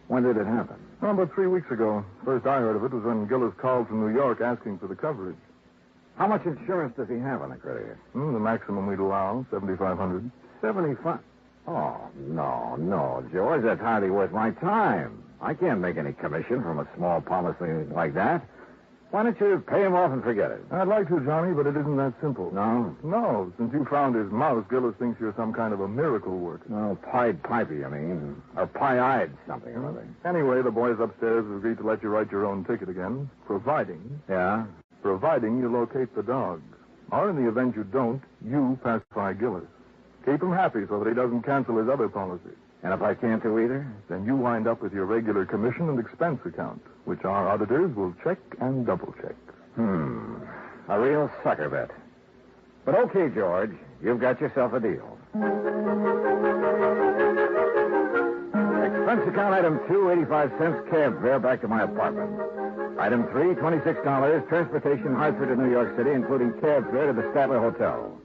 When did it happen? Oh, about 3 weeks ago. First I heard of it was when Gillis called from New York asking for the coverage. How much insurance does he have on the credit? The maximum we'd allow, $7,500. 75. Oh, no, George. That's hardly worth my time. I can't make any commission from a small policy like that. Why don't you pay him off and forget it? I'd like to, Johnny, but it isn't that simple. No? No. Since you found his mouse, Gillis thinks you're some kind of a miracle worker. Oh, Pied Piper, you mean. Or pie-eyed something or other. Anyway, the boys upstairs have agreed to let you write your own ticket again, providing... Yeah? Providing you locate the dog. Or in the event you don't, you pacify Gillis. Keep him happy so that he doesn't cancel his other policy. And if I can't do either? Then you wind up with your regular commission and expense account, which our auditors will check and double-check. A real sucker bet. But okay, George. you've got yourself a deal. Expense account item 2, 85 cents cab fare back to my apartment. Item 3, $26, transportation Hartford to New York City, including cab fare to the Statler Hotel.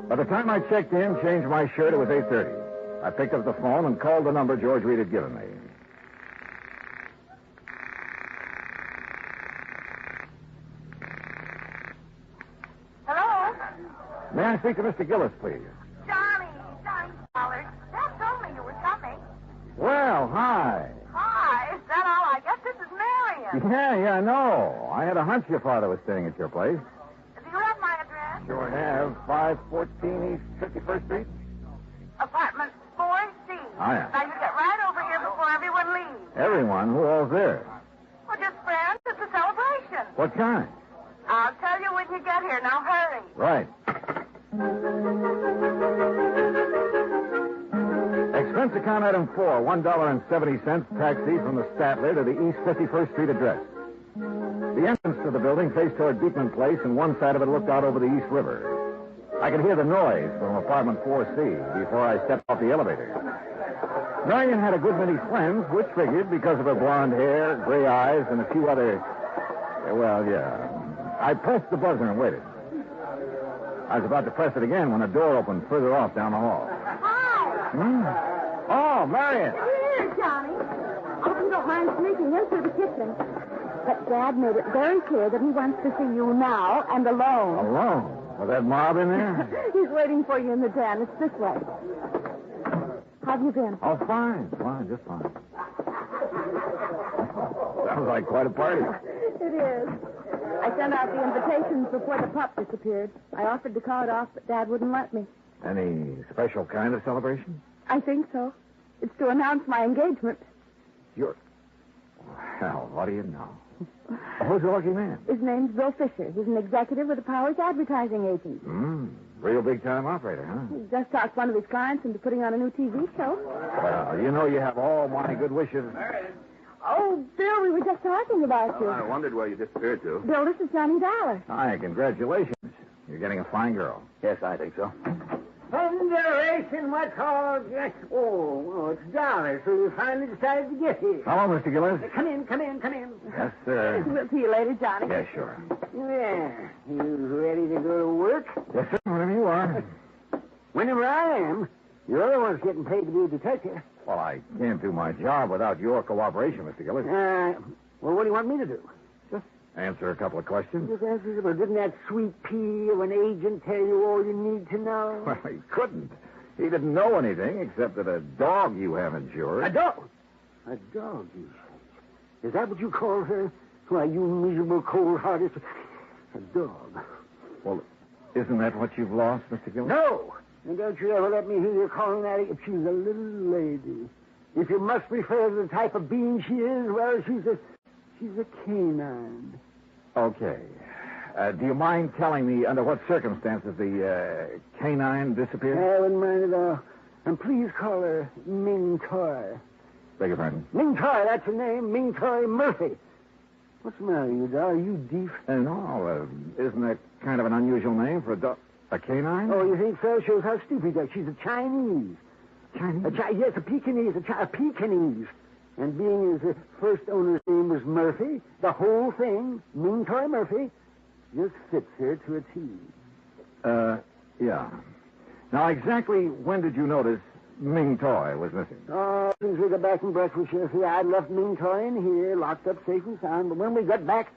By the time I checked in, changed my shirt, it was 8:30. I picked up the phone and called the number George Reed had given me. Hello? May I speak to Mr. Gillis, please? Johnny Dollar. Dad told me you were coming. Well, hi. Hi, is that all? I guess this is Marion. Yeah, I know. I had a hunch your father was staying at your place. Do you have my address? Sure have. 514 East 51st Street. Apartment 4C. Oh, yeah. Now, you get right over here before everyone leaves. Everyone? Who all's there? Well, just friends. It's a celebration. What kind? I'll tell you when you get here. Now, hurry. Right. Expense account item 4, $1.70 taxi from the Statler to the East 51st Street address. The entrance to the building faced toward Beekman Place, and one side of it looked out over the East River. I could hear the noise from apartment 4C before I stepped off the elevator. Marion had a good many friends, which figured because of her blonde hair, gray eyes, and a few other... Well, yeah. I pressed the buzzer and waited. I was about to press it again when a door opened further off down the hall. Hi. Oh, Marion. Here, Johnny. I hope you don't mind sneaking in through the kitchen. But Dad made it very clear that he wants to see you now and alone. Alone? Was that mob in there? He's waiting for you in the den. It's this way. How've you been? Oh, fine, just fine. Sounds like quite a party. It is. I sent out the invitations before the pup disappeared. I offered to call it off, but Dad wouldn't let me. Any special kind of celebration? I think so. It's to announce my engagement. Well, what do you know? Who's the lucky man? His name's Bill Fisher. He's an executive with the Powers advertising agency. Real big-time operator, huh? He just talked one of his clients into putting on a new TV show. Well, you know you have all my good wishes. Oh, Bill, we were just talking about you. I wondered where you disappeared to. Bill, this is Johnny Dollar. Hi, congratulations. You're getting a fine girl. Yes, I think so. Thunderation, what's all... Oh, it's Dollar, so you finally decided to get here. Hello, Mr. Gillis. Come in. Yes, sir. We'll see you later, Johnny. Yeah, sure. Yeah, you ready to go to work? Yes, sir, whenever you are. Whenever I am. You're the one's getting paid to be a detective. Well, I can't do my job without your cooperation, Mr. Gillis. Well, what do you want me to do? Just answer a couple of questions. Didn't that sweet pea of an agent tell you all you need to know? Well, he couldn't. He didn't know anything except that a dog you have insured. A dog? A dog, you say? Is that what you call her? Why, you miserable, cold-hearted... A dog. Well, isn't that what you've lost, Mr. Gillis? No! And don't you ever let me hear you calling that... She's a little lady. If you must refer to the type of being she is, well, she's a canine. Okay. Do you mind telling me under what circumstances the canine disappeared? I wouldn't mind at all. And please call her Ming Toy. Beg your pardon? Ming Toy, that's her name. Ming Toy Murphy. What's the matter, you dog? Are you deaf? No, isn't that kind of an unusual name for a dog? A canine? Oh, you think so? Shows how stupid you are. She's a Chinese. Chinese? Yes, a Pekingese. A Pekingese. And being as the first owner's name was Murphy, the whole thing, Ming Toy Murphy, just fits her to a T. Yeah. Now, exactly when did you notice Ming Toy was missing? Oh, since we got back from breakfast, you see, I'd left Ming Toy in here, locked up safe and sound, but when we got back,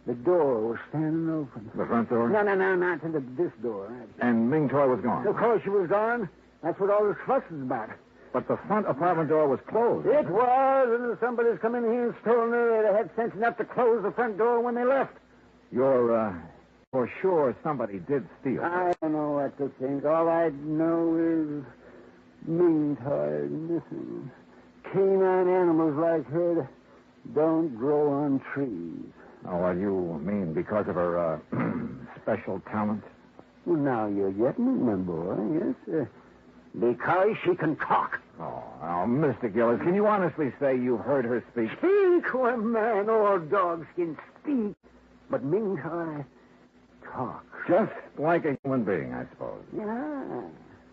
the door was standing open. The front door? No, not to this door. And Ming Toy was gone? Of course she was gone. That's what all this fuss is about. But the front apartment door was closed. It was, and somebody's come in here and stolen her. They had sense enough to close the front door when they left. You're, for sure somebody did steal it. I don't know what to think. All I know is Ming Toy missing. Canine animals like her don't grow on trees. Oh, well, you mean because of her, special talent? Well, now you're getting it, my boy, yes. Because she can talk. Oh, Mr. Gillis, can you honestly say you've heard her speak? Speak? Why, man, all dogs can speak. But Ming Toy talks. Just like a human being, I suppose. Yeah.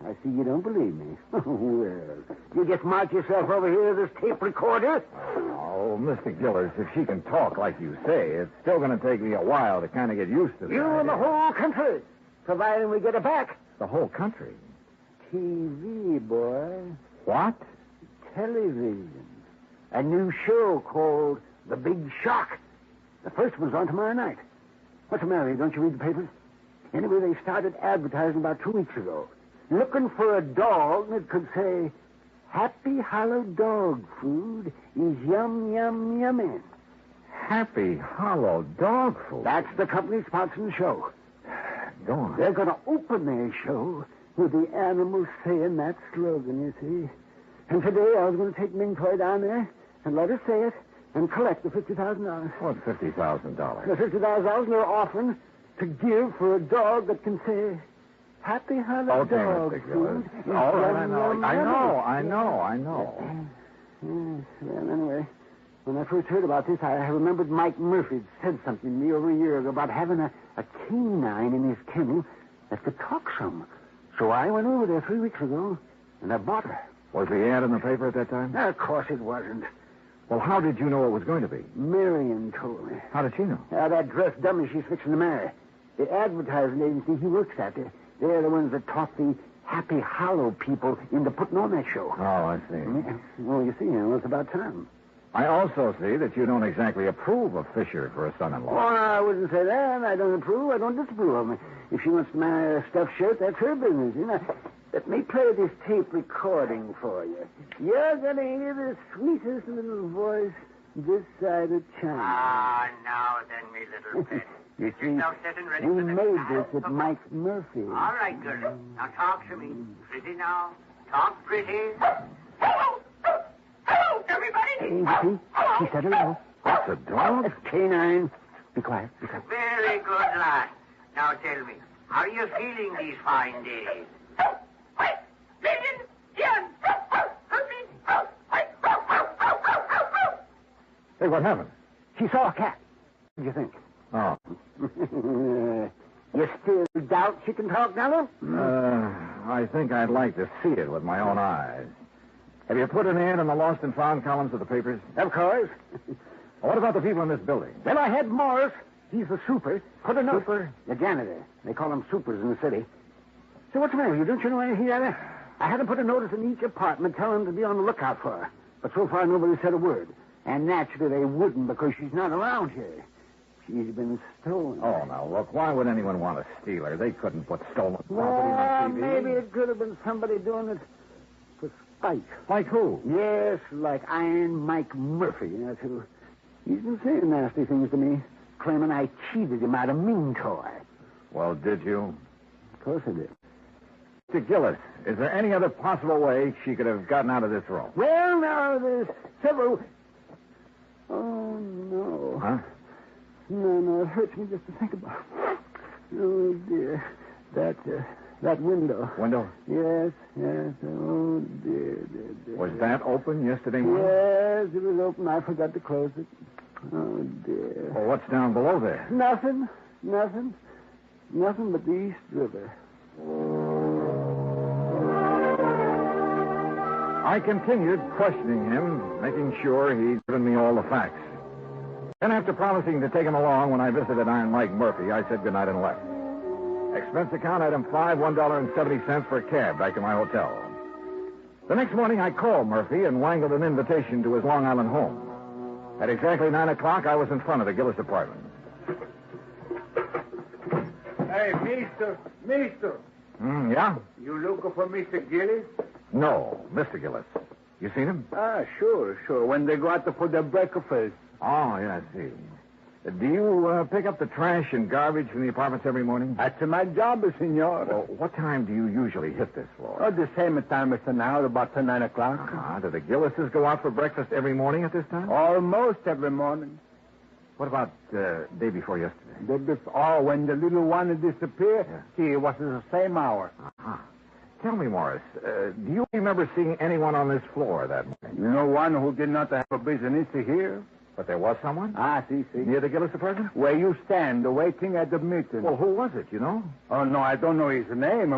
I see you don't believe me. Well, you just march yourself over here to this tape recorder. Oh, Mr. Gillis, if she can talk like you say, it's still going to take me a while to kind of get used to this. You and the whole country, providing we get it back. The whole country? TV, boy. What? Television. A new show called The Big Shock. The first one's on tomorrow night. What's the matter? Don't you read the papers? Anyway, they started advertising about 2 weeks ago. Looking for a dog that could say, Happy Hollow dog food is yum, yum, yummy. Happy Hollow dog food? That's the company sponsoring the show. Go on. They're going to open their show with the animals saying that slogan, you see. And today I was going to take Ming Toy down there and let her say it and collect the $50,000. What, $50,000? The $50,000 they're offering to give for a dog that can say, Happy Hollow dog food. All right, I know. Yes, well, anyway, when I first heard about this, I remembered Mike Murphy said something to me over a year ago about having a canine in his kennel that could talk some. So I went over there 3 weeks ago, and I bought her. Was the ad in the paper at that time? Of course it wasn't. Well, how did you know it was going to be? Marion told me. How did she know? That dressed dummy she's fixing to marry. The advertising agency he works at, they're the ones that taught the Happy Hollow people into putting on that show. Oh, I see. Yeah. Well, you see, it's about time. I also see that you don't exactly approve of Fisher for a son-in-law. Oh, I wouldn't say that. I don't approve. I don't disapprove of him. If she wants to marry a stuffed shirt, that's her business. Let me play this tape recording for you. You're going to hear the sweetest little voice this side of China. Ah, now then, me little pet. You see, Yourself set and ready we for the made trial. this at Mike Murphy. All right, girl. Now talk to me. Pretty now. Talk pretty. Hello, everybody. Hey, see? She said hello. That's a dog? It's canine. Be quiet. Very good, lad. Now tell me, how are you feeling these fine days? Hey, what happened? She saw a cat. What do you think? Oh. You still doubt she can talk, Nello? I think I'd like to see it with my own eyes. Have you put an ad in the lost and found columns of the papers? Of course. What about the people in this building? Well, I had Morris. He's the super. Put a note. Super? The janitor. They call them supers in the city. So what's the matter? Don't you know anything about it? I had to put a notice in each apartment telling them to be on the lookout for her. But so far, nobody said a word. And naturally, they wouldn't because she's not around here. She's been stolen. Oh, now, look, why would anyone want to steal her? They couldn't put stolen property on TV. Maybe it could have been somebody doing it for spite. Like who? Yes, like Iron Mike Murphy. That's who. He's been saying nasty things to me, claiming I cheated him out of Mean Toy. Well, did you? Of course I did. Mr. Gillis, is there any other possible way she could have gotten out of this room? Well, now, there's several... Oh, no. Huh? No, it hurts me just to think about it. Oh, dear. That window. Window? Yes. Oh, dear. Was that open yesterday morning? Yes, it was open. I forgot to close it. Oh, dear. Well, what's down below there? Nothing but the East River. I continued questioning him, making sure he'd given me all the facts. Then, after promising to take him along when I visited Iron Mike Murphy, I said goodnight and left. Expense account item 5, $1.70 for a cab back to my hotel. The next morning, I called Murphy and wangled an invitation to his Long Island home. At exactly 9 o'clock, I was in front of the Gillis apartment. Hey, Mister. Yeah? You looking for Mr. Gillis? No, Mr. Gillis. You seen him? Sure. When they go out to put their breakfast. Oh, yeah, I see. Do you pick up the trash and garbage from the apartments every morning? That's my job, senor. Well, what time do you usually hit this floor? The same time as now, about 9 o'clock. Do the Gillises go out for breakfast every morning at this time? Almost every morning. What about day before yesterday? When the little one disappeared, see, it was the same hour. Uh-huh. Tell me, Morris, do you remember seeing anyone on this floor that morning? You know one who did not have a business here? But there was someone? Ah, see. Near the Gillis apartment? Where you stand, waiting at the meeting. Well, who was it, you know? Oh, no, I don't know his name.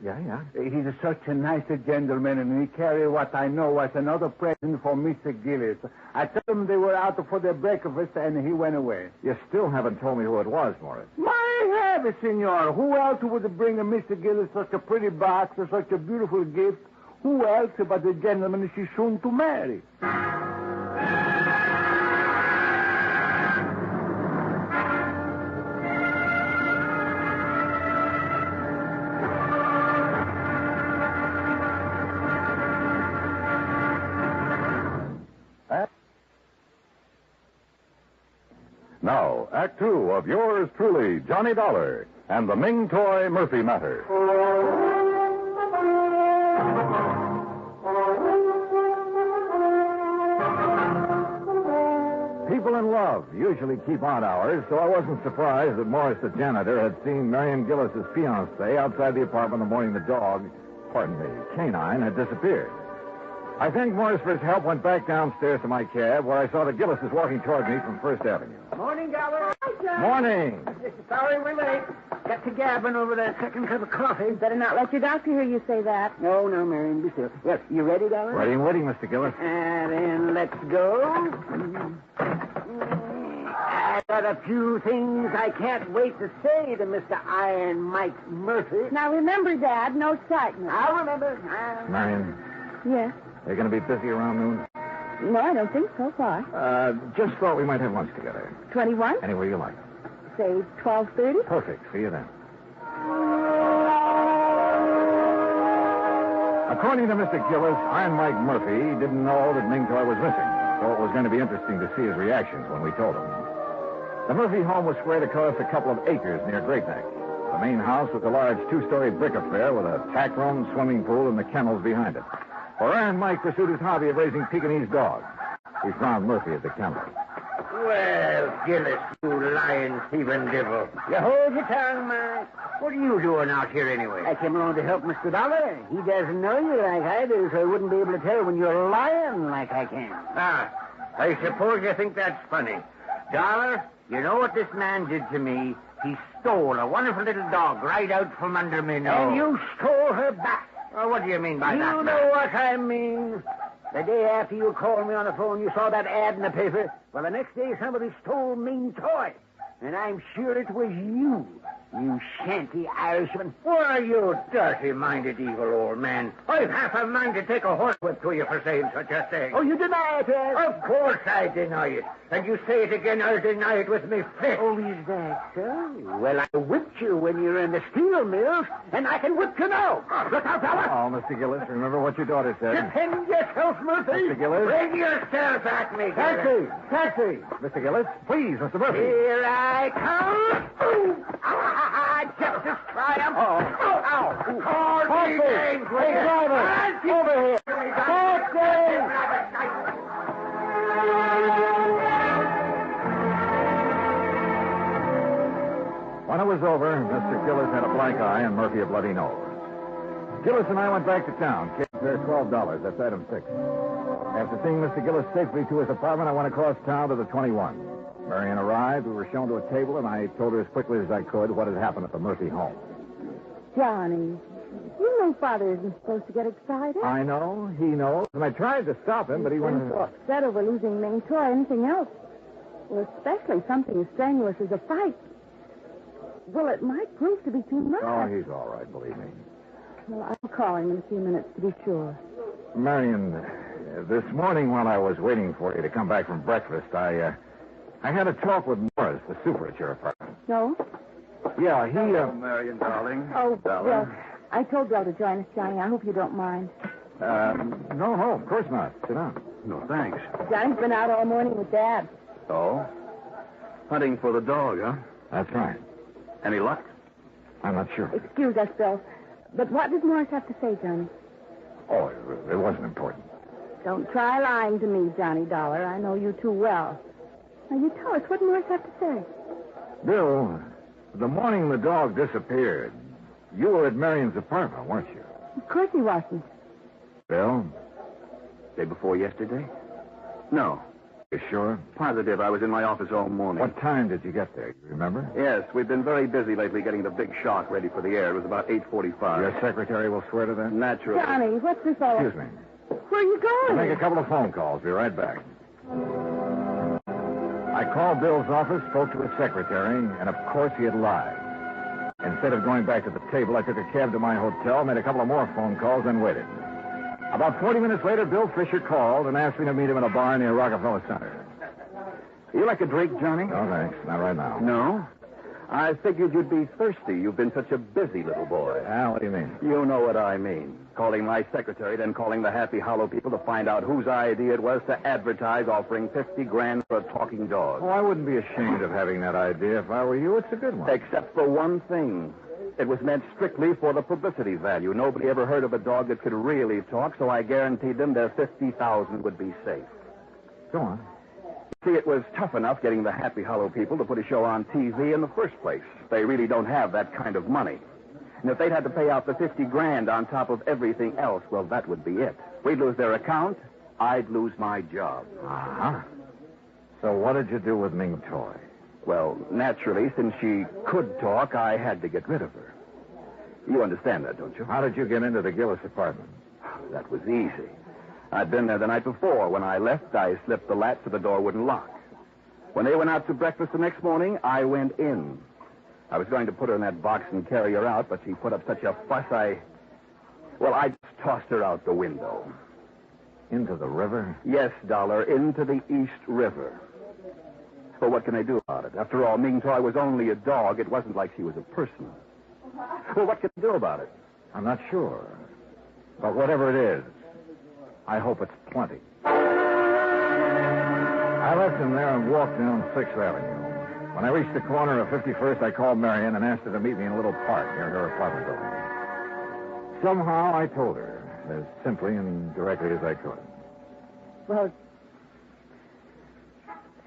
Yeah. He's such a nice gentleman, and he carried what I know was another present for Mr. Gillis. I told him they were out for their breakfast, and he went away. You still haven't told me who it was, Morris. My heavens, senor. Who else would bring a Mr. Gillis such a pretty box or such a beautiful gift? Who else but the gentleman she's soon to marry? Now, Act Two of yours truly, Johnny Dollar, and the Ming Toy Murphy Matter. People in love usually keep odd hours, so I wasn't surprised that Morris, the janitor, had seen Marion Gillis's fiancée outside the apartment the morning the dog, canine, had disappeared. I thanked Morris for his help, went back downstairs to my cab, where I saw the Gillises walking toward me from First Avenue. Morning, Dollar. Morning. Sorry we're late. Got to gabbing over that second cup of coffee. Better not let your doctor hear you say that. No, Marion, be still. Well, you ready, Dollar? Ready and waiting, Mr. Gillis. And then let's go. I got a few things I can't wait to say to Mr. Iron Mike Murphy. Now remember, Dad, no excitement. I'll remember. Marion, Yes? are you going to be busy around noon? No, I don't think so far. Just thought we might have lunch together. 21? Anywhere you like. Say 12:30? Perfect. See you then. According to Mr. Gillis, Iron Mike Murphy didn't know that Ming Toy was missing, so it was going to be interesting to see his reactions when we told him. The Murphy home was spread across a couple of acres near Great Neck. The main house was a large two-story brick affair with a tack room, swimming pool, and the kennels behind it. For Iron Mike pursued his hobby of raising Pekingese dogs. We found Murphy at the kennel. Well, Gillis, you lying, thieving devil. You hold your tongue, Mike. What are you doing out here anyway? I came along to help Mr. Dollar. He doesn't know you like I do, so I wouldn't be able to tell when you're lying like I can. Ah, I suppose you think that's funny. Dollar, you know what this man did to me? He stole a wonderful little dog right out from under me nose. And you stole her back. Oh, what do you mean by that? You know what I mean. The day after you called me on the phone, you saw that ad in the paper. Well, the next day, somebody stole Ming Toy. And I'm sure it was you, you shanty Irishman. Why, you dirty-minded evil old man. I've half a mind to take a horsewhip to you for saying such a thing. Oh, you deny it, eh? Of course I deny it. And you say it again, I'll deny it with me fist. Oh, is that so? Well, I whipped you when you were in the steel mills, and I can whip you now. Look out, fella. Oh, Mr. Gillis, remember what your daughter said. Defend yourself, Murphy. Mr. Gillis. Bring yourself at me, Gillis. Taxi. Mr. Gillis, please, Mr. Murphy. Here I come. Ooh. Justice triumph. Ow. Coffee. Hey, driver, over here. When it was over, Mr. Gillis had a black eye and Murphy a bloody nose. Gillis and I went back to town. Cab fare $12. That's item 6. After seeing Mr. Gillis safely to his apartment, I went across town to the 21. Marion arrived. We were shown to a table, and I told her as quickly as I could what had happened at the Murphy home. Johnny, you know Father isn't supposed to get excited. I know. He knows. And I tried to stop him, but he went... upset over losing Ming Toy or anything else. Well, especially something as strenuous as a fight. Well, it might prove to be too much. Oh, he's all right, believe me. Well, I'll call him in a few minutes to be sure. Marion, this morning while I was waiting for you to come back from breakfast, I had a talk with Morris, the super at your apartment. No? Yeah, he... Marion, darling. Oh, well, I told Bill to join us, Johnny. I hope you don't mind. No, of course not. Sit down. No, thanks. Johnny's been out all morning with Dad. Oh? Hunting for the dog, huh? That's right. Any luck? I'm not sure. Excuse us, Bill. But what does Morris have to say, Johnny? Oh, it wasn't important. Don't try lying to me, Johnny Dollar. I know you too well. Now, you tell us what Morris have to say. Bill, the morning the dog disappeared, you were at Marion's apartment, weren't you? Of course he wasn't. Bill? Day before yesterday? No. You sure? Positive. I was in my office all morning. What time did you get there? You remember? Yes, we've been very busy lately getting the big shot ready for the air. It was about 8:45. Your secretary will swear to that? Naturally. Johnny, what's this all? Excuse me. Where are you I'll going? make a couple of phone calls. Be right back. I called Bill's office, spoke to his secretary, and of course he had lied. Instead of going back to the table, I took a cab to my hotel, made a couple of more phone calls, and waited. About 40 minutes later, Bill Fisher called and asked me to meet him in a bar near Rockefeller Center. You like a drink, Johnny? No, thanks. Not right now. No? I figured you'd be thirsty. You've been such a busy little boy. Ah, what do you mean? You know what I mean. Calling my secretary, then calling the Happy Hollow people to find out whose idea it was to advertise offering $50,000 for a talking dog. Oh, I wouldn't be ashamed of having that idea if I were you. It's a good one. Except for one thing. It was meant strictly for the publicity value. Nobody ever heard of a dog that could really talk, so I guaranteed them their $50,000 would be safe. Go on. See, it was tough enough getting the Happy Hollow people to put a show on TV in the first place. They really don't have that kind of money. And if they'd had to pay out the $50,000 on top of everything else, well, that would be it. We'd lose their account. I'd lose my job. Uh-huh. So what did you do with Ming Toy? Well, naturally, since she could talk, I had to get rid of her. You understand that, don't you? How did you get into the Gillis apartment? That was easy. I'd been there the night before. When I left, I slipped the latch so the door wouldn't lock. When they went out to breakfast the next morning, I went in. I was going to put her in that box and carry her out, but she put up such a fuss, I just tossed her out the window. Into the river? Yes, Dollar, into the East River. Well, what can I do about it? After all, Ming Toy was only a dog. It wasn't like she was a person. Well, what can I do about it? I'm not sure. But whatever it is, I hope it's plenty. I left him there and walked down 6th Avenue. When I reached the corner of 51st, I called Marion and asked her to meet me in a little park near her apartment building. Somehow I told her, as simply and directly as I could. Well, it's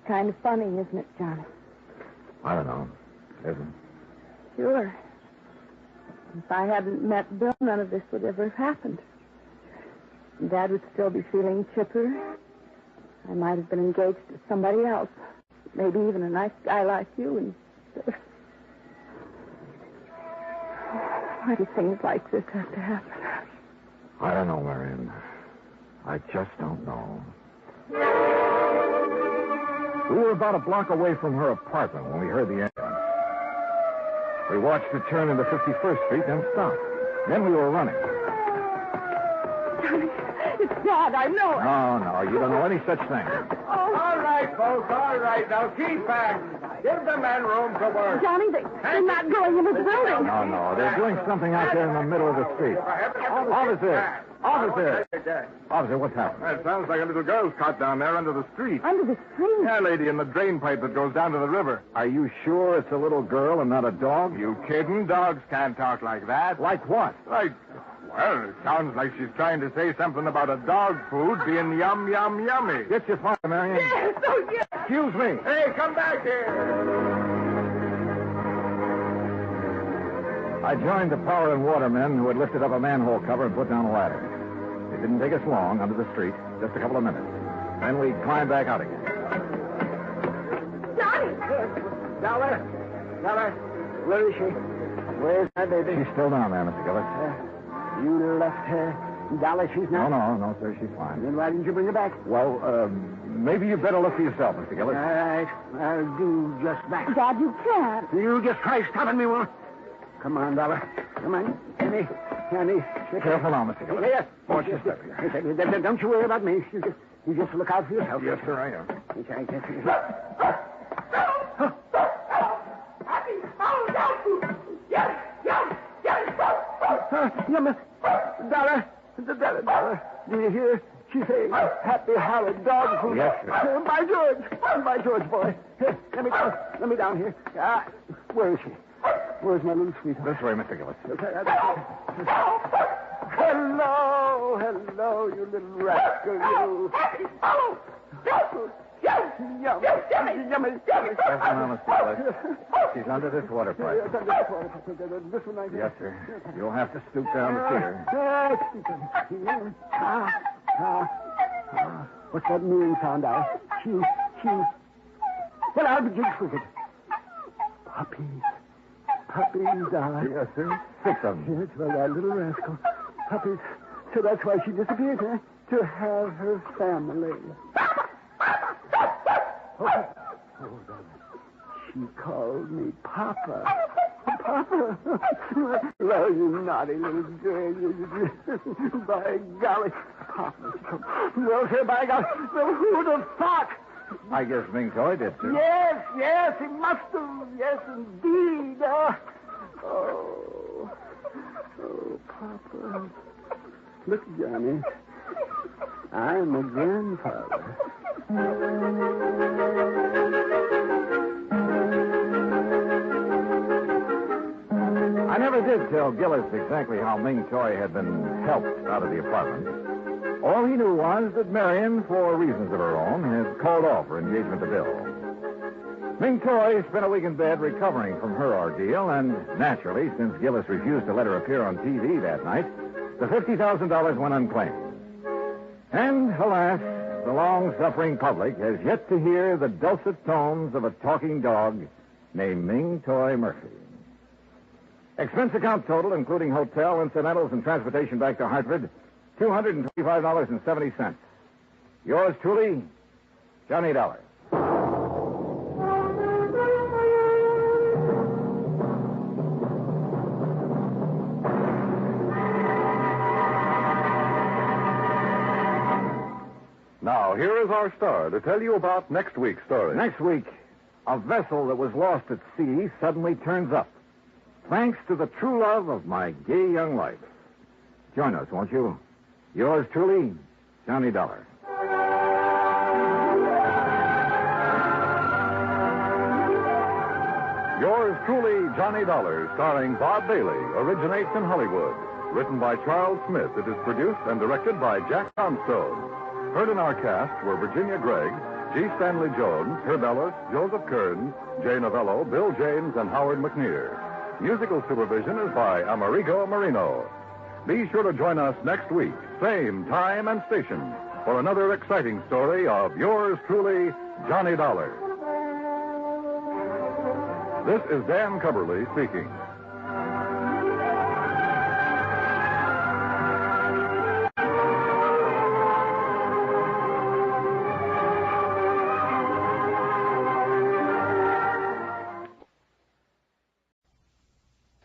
kind of funny, isn't it, Johnny? I don't know. Isn't? Sure. If I hadn't met Bill, none of this would ever have happened. Dad would still be feeling chipper. I might have been engaged to somebody else. Maybe even a nice guy like you. And why do things like this have to happen? I don't know, Marion. I just don't know. We were about a block away from her apartment when we heard the ambulance. We watched her turn into 51st Street, then stop. Then we were running. Johnny, it's Dad, I know it. No, you don't know any such thing. Oh. All right, folks, all right. Now keep back. Give the men room to work. Johnny, they're not going into the building. No, they're doing something out there in the middle of the street. Officer! Officer, what's happened? It sounds like a little girl's caught down there under the street. Under the street? Yeah, lady, in the drain pipe that goes down to the river. Are you sure it's a little girl and not a dog? You kidding? Dogs can't talk like that. Like what? Well, it sounds like she's trying to say something about a dog food being yum, yum, yummy. Get your father, Marion. Yes, oh, yes. Excuse me. Hey, come back here. I joined the power and water men who had lifted up a manhole cover and put down a ladder. It didn't take us long under the street, just a couple of minutes. Then we climbed back out again. Johnny! Dollar, where is she? Where's my baby? She's still down there, Mr. Gillis. You left her. Dollar, she's not? No, sir, she's fine. Then why didn't you bring her back? Well, maybe you better look for yourself, Mr. Gillis. All right, I'll do just that. Dad, you can't. You just try stopping me, woman. Come on, Dollar. Come on. Kenny. Careful now, Mr. Gillis. Yes. Watch your step here. Don't you worry about me. You just look out for yourself. Yes, sir, I am. Dollar. Do you hear? She's saying happy Hollow dog food. Yes, sir. By George, boy. Here, let me down here. Where is she? Where's my little sweetheart? This way, Mr. Gillis. Hello, you little rascal, you. Happy Hollow dog food. Yummy. Careful now, Mr. Gillis. She's under this water pipe. Yes, under this water pipe. This one, I guess. Yes, sir. You'll have to stoop down to see her. What's that meaning sound, Dollar? She Well, I'll be jigs with it. Puppies, darling. Yes, sir. 6 of them. Yes, well, that little rascal. Puppies. So that's why she disappeared, huh? To have her family. Oh, she called me Papa. Papa. Well, you naughty little girl. By golly. Papa. Well, sir, by golly. Well, who'd have thought? I guess Ming Toy did, sir. Yes, he must have. Yes, indeed. Oh, Papa. Look, Johnny. I'm a grandfather. I never did tell Gillis exactly how Ming Toy had been helped out of the apartment. All he knew was that Marion, for reasons of her own, had called off her engagement to Bill. Ming Toy spent a week in bed recovering from her ordeal, and naturally, since Gillis refused to let her appear on TV that night, the $50,000 went unclaimed. And, alas, the long-suffering public has yet to hear the dulcet tones of a talking dog named Ming Toy Murphy. Expense account total, including hotel, incidentals, and transportation back to Hartford, $225.70. Yours truly, Johnny Dollar. Now, here is our star to tell you about next week's story. Next week, a vessel that was lost at sea suddenly turns up, thanks to the true love of my gay young life. Join us, won't you? Yours truly, Johnny Dollar. Yours truly, Johnny Dollar, starring Bob Bailey, originates in Hollywood. Written by Charles Smith, it is produced and directed by Jack Johnstone. Heard in our cast were Virginia Gregg, G. Stanley Jones, Herb Ellis, Joseph Kearns, Jay Novello, Bill James, and Howard McNear. Musical supervision is by Amerigo Marino. Be sure to join us next week, same time and station, for another exciting story of yours truly, Johnny Dollar. This is Dan Cubberly speaking.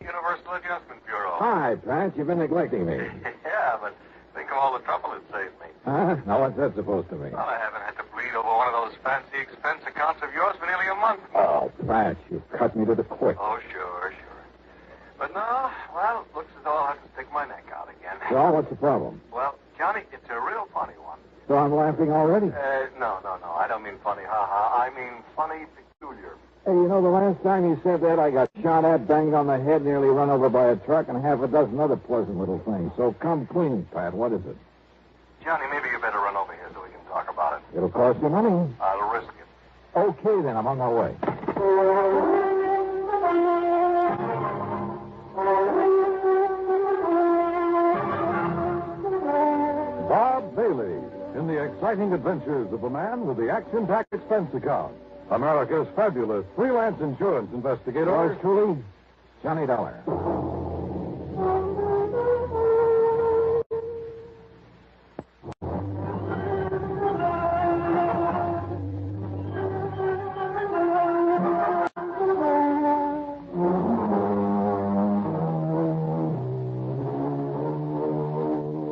Universal Adjustment Bureau. Hi, Pat. You've been neglecting me. Yeah, but think of all the trouble it saved me. Huh? Now, what's that supposed to mean? Well, I haven't had to bleed over one of those fancy expense accounts of yours for nearly a month. Oh, Pat, you've cut me to the quick. Oh, sure. But no, well, it looks as though I'll have to stick my neck out again. So, what's the problem? Well, Johnny, it's a real funny one. So I'm laughing already? No. I don't mean funny, ha-ha. I mean funny, peculiar. Hey, you know, the last time you said that, I got shot at, banged on the head, nearly run over by a truck, and half a dozen other pleasant little things. So come clean, Pat. What is it? Johnny, maybe you better run over here so we can talk about it. It'll cost you money. I'll risk it. Okay, then. I'm on my way. Bob Bailey, in the exciting adventures of the man with the action-packed expense account. America's fabulous freelance insurance investigator. Yours truly, Johnny Dollar.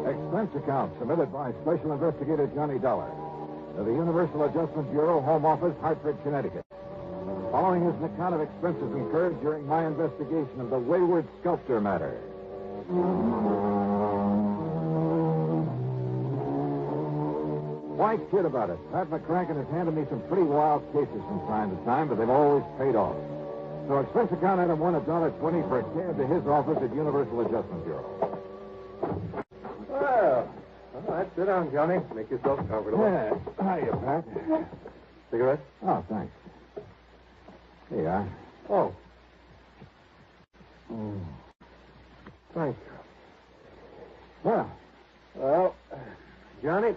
Expense account submitted by Special Investigator Johnny Dollar to the Universal Adjustment Bureau, Home Office, Hartford, Connecticut. Following is an account of expenses incurred during my investigation of the wayward sculptor matter. Why kid about it? Pat McCracken has handed me some pretty wild cases from time to time, but they've always paid off. So expense account item $1.20 for a cab to his office at Universal Adjustment Bureau. Well, all right, sit down, Johnny. Make yourself comfortable. Yeah. Hiya, Pat. Cigarette? Oh, thanks. Here you are. Oh. Thank you. Well, Johnny,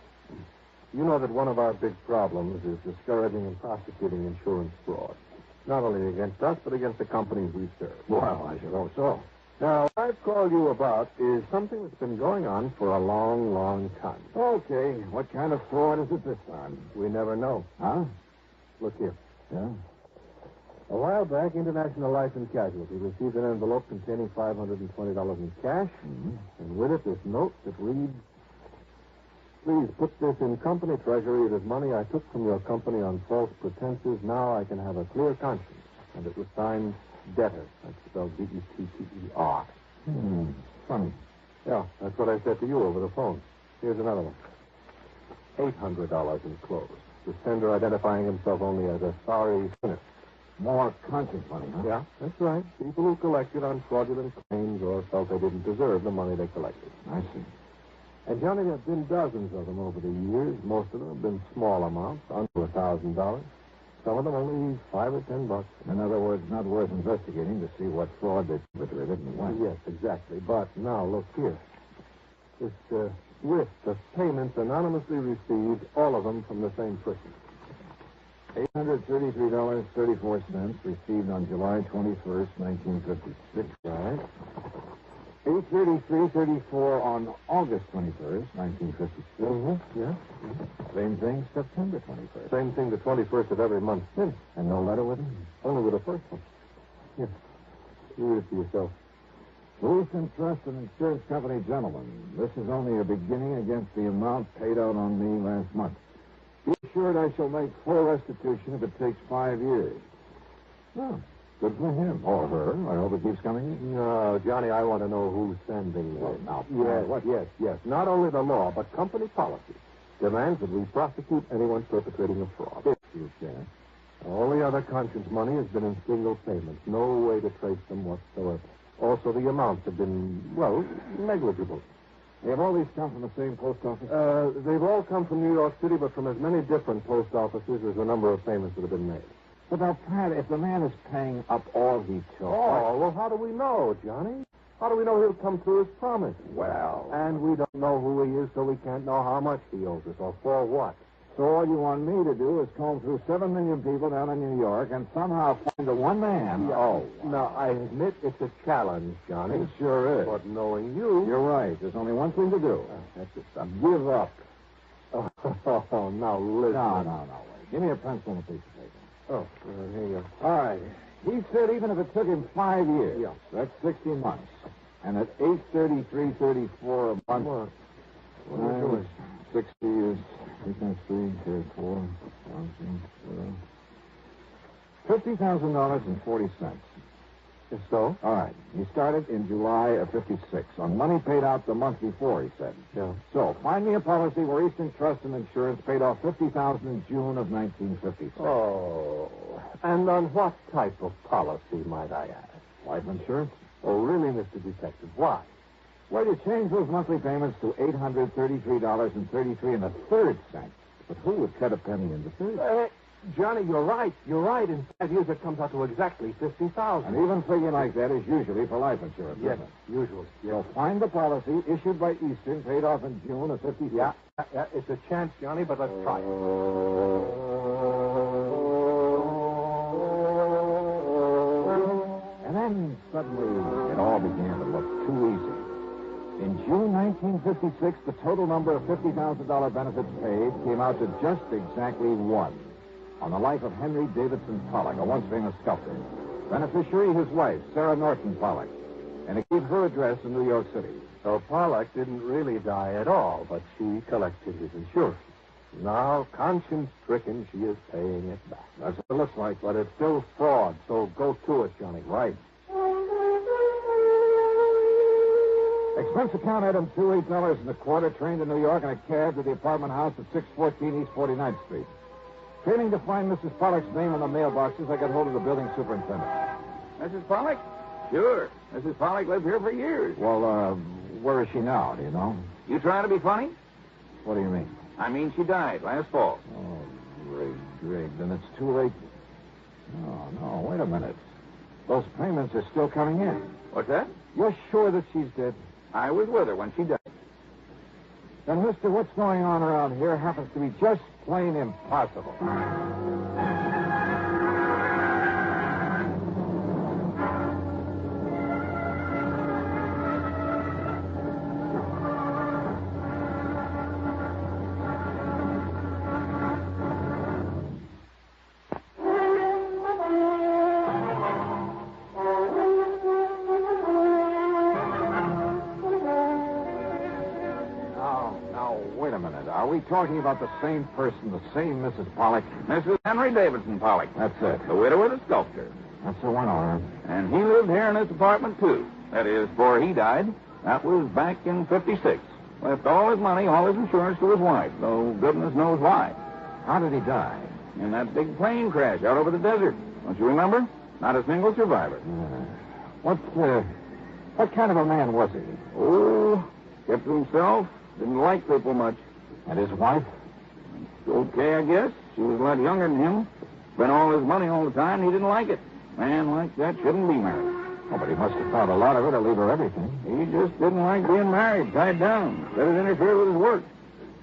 you know that one of our big problems is discouraging and prosecuting insurance fraud. Not only against us, but against the companies we serve. Well, I should hope so. Now, what I've called you about is something that's been going on for a long, long time. Okay, what kind of fraud is it this time? We never know. Huh? Look here. Yeah? A while back, International Life and Casualty received an envelope containing $520 in cash, and with it this note that reads, "Please put this in company treasury. It is money I took from your company on false pretenses. Now I can have a clear conscience." And it was signed Debtor. That's spelled D-E-T-T-E-R. Funny. Yeah, that's what I said to you over the phone. Here's another one. $800 enclosed. The sender identifying himself only as a sorry sinner. More conscience money, huh? Yeah, that's right. People who collected on fraudulent claims or felt they didn't deserve the money they collected. I see. And, Johnny, there have been dozens of them over the years. Most of them have been small amounts, under $1,000. Some of them only $5 or $10. In other words, not worth investigating to see what fraud they perpetrated and when. Yes, exactly. But now, look here. This list of payments anonymously received, all of them from the same person. $833.34 received on July 21st, 1956. Right. $833.34 on August 21st, 1956. Yeah. Same thing, September 21st. Same thing the 21st of every month since. And no letter with him? Only with the first one. Here. You read it for yourself. Wilson Trust and Insurance Company, gentlemen. This is only a beginning against the amount paid out on me last month. Be assured I shall make full restitution if it takes 5 years. Oh, good for him. Or her. I hope it keeps coming in. No, Johnny, I want to know who's sending this. Now, Yes. Not only the law, but company policy demands that we prosecute anyone perpetrating a fraud. If you can. All the other conscience money has been in single payments. No way to trace them whatsoever. Also, the amounts have been, well, negligible. Have all these come from the same post office? They've all come from New York City, but from as many different post offices as the number of payments that have been made. But now, Pat, if the man is paying up all he took... Oh, well, how do we know, Johnny? How do we know he'll come to his promise? Well... And we don't know who he is, so we can't know how much he owes us or for what. So all you want me to do is comb through 7 million people down in New York and somehow find the one man... Yeah. Oh. Now, I admit it's a challenge, Johnny. It sure is. But knowing you... You're right. There's only one thing to do. That's it. Give up. Oh, now listen. No. Wait. Give me a pencil and a piece of paper. Oh, here you go. All right. He said even if it took him 5 years, yeah, that's 60 months. And at $833.34 a month, what are we doing? 60 is 3 times 4, $50,000.40. If so? All right. He started in July of 56 on money paid out the month before, he said. Yeah. So, find me a policy where Eastern Trust and Insurance paid off $50,000 in June of 1956. Oh. And on what type of policy, might I ask? Life insurance? Oh, really, Mr. Detective? Why? Well, you change those monthly payments to $833.33. But who would cut a penny in the third? Johnny, you're right. In 5 years, it comes out to exactly $50,000. And even figure like that is usually for life insurance, yes, isn't it? Usually. Yes. So find the policy issued by Eastern, paid off in June of 56. Yeah, it's a chance, Johnny, but let's try it. And then suddenly it all began to look too easy. In June 1956, the total number of $50,000 benefits paid came out to just exactly 1. On the life of Henry Davidson Pollock, a once famous sculptor. Beneficiary, his wife, Sarah Norton Pollock. And it gave her address in New York City. So Pollock didn't really die at all, but she collected his insurance. Now, conscience-stricken, she is paying it back. That's what it looks like. But it's still fraud, so go to it, Johnny. Right. Expense account item $28.25, train to New York in a cab to the apartment house at 614 East 49th Street. Failing to find Mrs. Pollock's name on the mailboxes, I got hold of the building superintendent. Mrs. Pollock? Sure. Mrs. Pollock lived here for years. Well, where is she now? Do you know? You trying to be funny? What do you mean? I mean, she died last fall. Oh, Greg, then it's too late. No, wait a minute. Those payments are still coming in. What's that? You're sure that she's dead? I was with her when she died. then, mister, what's going on around here happens to be just plain impossible. Are we talking about the same person, the same Mrs. Pollock? Mrs. Henry Davidson Pollock. That's it. The widow of the sculptor. That's the one, all right. And he lived here in this apartment, too. That is, before he died. That was back in 56. Left all his money, all his insurance to his wife, though goodness knows why. How did he die? In that big plane crash out over the desert. Don't you remember? Not a single survivor. What kind of a man was he? Oh, kept to himself. Didn't like people much. And his wife? Okay, I guess. She was a lot younger than him. Spent all his money all the time, and he didn't like it. Man like that shouldn't be married. Oh, but he must have thought a lot of it to leave her everything. He just didn't like being married, tied down. Let it interfere with his work.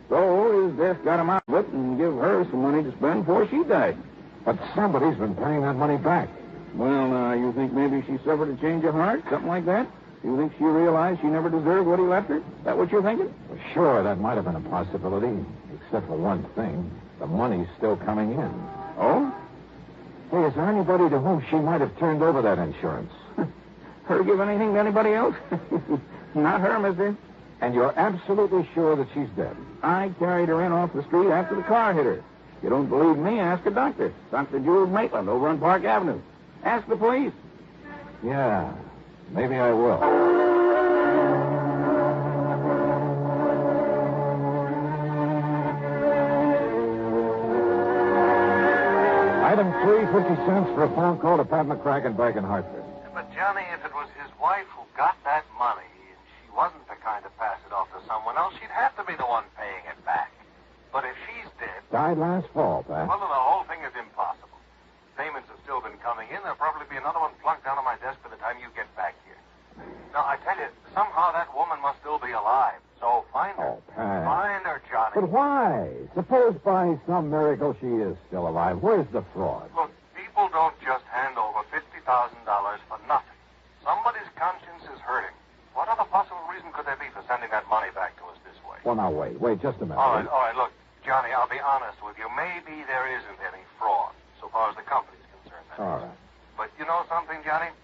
So his death got him out of it and give her some money to spend before she died. But somebody's been paying that money back. Well, you think maybe she suffered a change of heart? Something like that? You think she realized she never deserved what he left her? Is that what you're thinking? Well, sure, that might have been a possibility. Except for one thing. The money's still coming in. Oh? Hey, is there anybody to whom she might have turned over that insurance? Her give anything to anybody else? Not her, mister. And you're absolutely sure that she's dead? I carried her in off the street after the car hit her. If you don't believe me, ask a doctor. Dr. Jules Maitland over on Park Avenue. Ask the police. Yeah, maybe I will. Item 3, 50 cents for a phone call to Pat McCracken back in Hartford. But, Johnny, if it was his wife who got that money and she wasn't the kind to pass it off to someone else, she'd have to be the one paying it back. But if she's dead... Died last fall, Pat. Well, then the whole thing is impossible. Payments have still been coming in. There'll probably be another one plunked down on my desk by the time you get back here. Now, I tell you, somehow that woman must still be alive. So find her. Oh, Pat. Find her, Johnny. But why? Suppose by some miracle she is still alive. Where's the fraud? Look, people don't just hand over $50,000 for nothing. Somebody's conscience is hurting. What other possible reason could there be for sending that money back to us this way? Well, now, wait, just a minute. All right, look, Johnny, I'll be honest with you. Maybe there isn't any fraud, so far as the company's concerned. All right. But you know something, Johnny?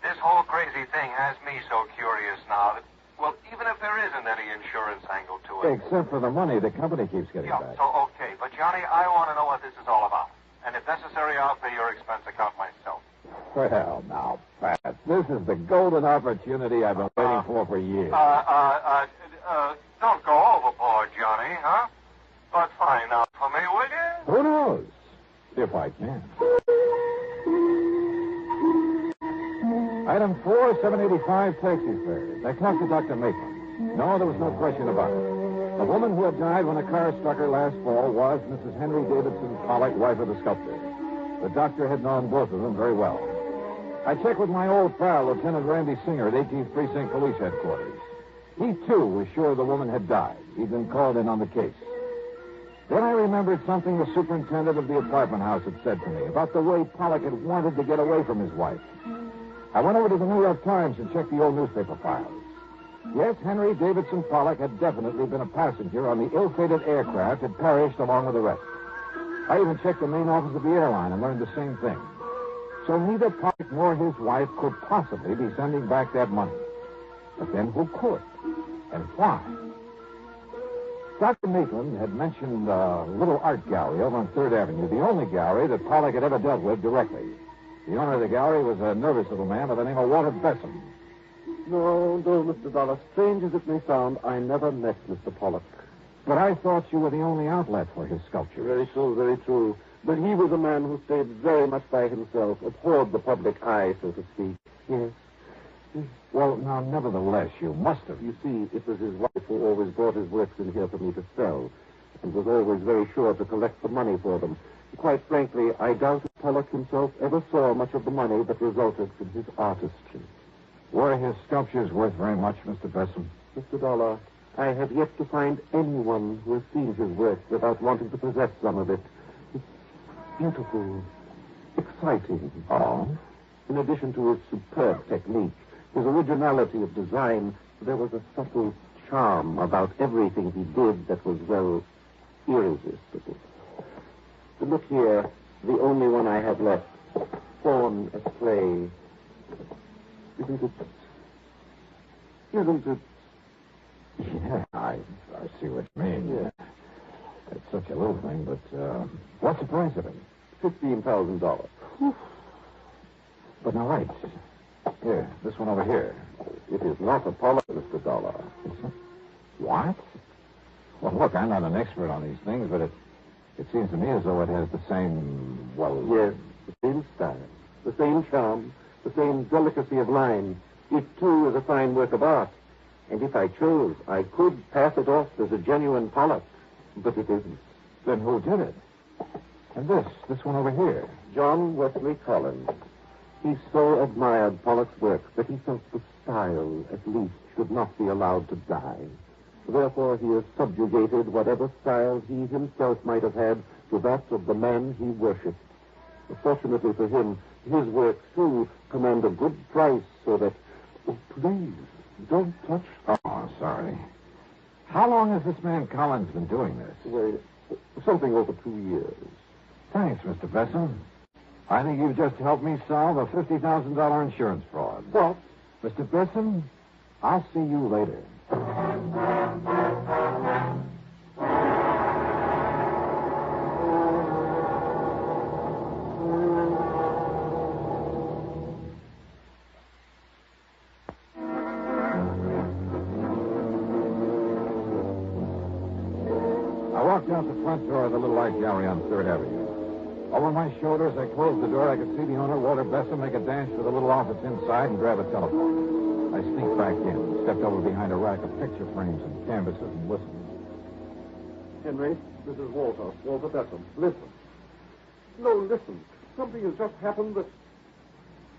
This whole crazy thing has me so curious now that, well, even if there isn't any insurance angle to it... Except for the money the company keeps getting back. So, okay. But, Johnny, I want to know what this is all about. And if necessary, I'll pay your expense account myself. Well, now, Pat, this is the golden opportunity I've been waiting for years. Don't go overboard, Johnny, huh? But find out for me, will you? Who knows? If I can. Item 4, 785 taxi fares. I talked to Dr. Maitland. No, there was no question about it. The woman who had died when a car struck her last fall was Mrs. Henry Davidson Pollock, wife of the sculptor. The doctor had known both of them very well. I checked with my old pal, Lieutenant Randy Singer at 18th Precinct Police Headquarters. He, too, was sure the woman had died. He'd been called in on the case. Then I remembered something the superintendent of the apartment house had said to me about the way Pollock had wanted to get away from his wife. I went over to the New York Times and checked the old newspaper files. Yes, Henry Davidson Pollock had definitely been a passenger on the ill-fated aircraft had perished along with the rest. I even checked the main office of the airline and learned the same thing. So neither Pollock nor his wife could possibly be sending back that money. But then who could? And why? Dr. Maitland had mentioned a little art gallery over on 3rd Avenue, the only gallery that Pollock had ever dealt with directly. The owner of the gallery was a nervous little man by the name of Walter Besson. No, Mr. Dollar. Strange as it may sound, I never met Mr. Pollock. But I thought you were the only outlet for his sculpture. Very true, very true. But he was a man who stayed very much by himself, abhorred the public eye, so to speak. Yes. Well, now, nevertheless, you must have. You see, it was his wife who always brought his works in here for me to sell, and was always very sure to collect the money for them. Quite frankly, I doubt if Pollock himself ever saw much of the money that resulted from his artistry. Were his sculptures worth very much, Mr. Besson? Mr. Dollar, I have yet to find anyone who has seen his work without wanting to possess some of it. It's beautiful, exciting. Oh? In addition to his superb technique, his originality of design, there was a subtle charm about everything he did that was, well, irresistible. Look here, the only one I have left. Fawn at play. Isn't it? Yeah, I see what you mean. Yeah. It's such a little thing, but what's the price of it? $15,000. But now, wait. Here, this one over here. It is not a Pollock, Mr. Dollar. What? Well, look, I'm not an expert on these things, but it seems to me as though it has the same, well... Yes, the same style, the same charm, the same delicacy of line. It, too, is a fine work of art. And if I chose, I could pass it off as a genuine Pollock. But it isn't. Then who did it? And this one over here. John Wesley Collins. He so admired Pollock's work that he felt the style, at least, should not be allowed to die. Therefore, he has subjugated whatever style he himself might have had to that of the man he worshipped. Fortunately for him, his works, too, command a good price, so that... Oh, please, don't touch... Oh, sorry. How long has this man Collins been doing this? Well, something over 2 years. Thanks, Mr. Besson. I think you've just helped me solve a $50,000 insurance fraud. What? Mr. Besson, I'll see you later. I walked out the front door of the little art gallery on 3rd Avenue. Over my shoulders, I closed the door. I could see the owner, Walter Besson, make a dash for the little office inside and grab a telephone. I sneaked back in, stepped over behind a rack of picture frames and canvases and listened. Henry, this is Walter Besson. Listen. No, listen. Something has just happened that...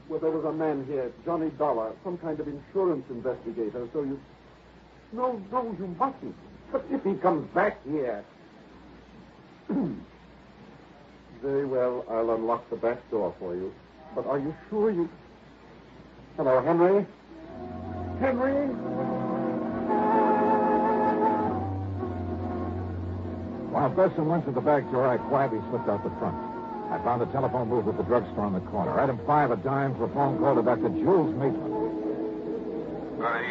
Well, there was a man here, Johnny Dollar, some kind of insurance investigator, so you... No, you mustn't. But if he comes back here... Very well, I'll unlock the back door for you. But are you sure you... Hello, Henry? Henry? While Besson went to the back door, I quietly slipped out the front. I found a telephone booth at the drugstore on the corner. Item 5, a dime for a phone call to Dr. Jules Maitland.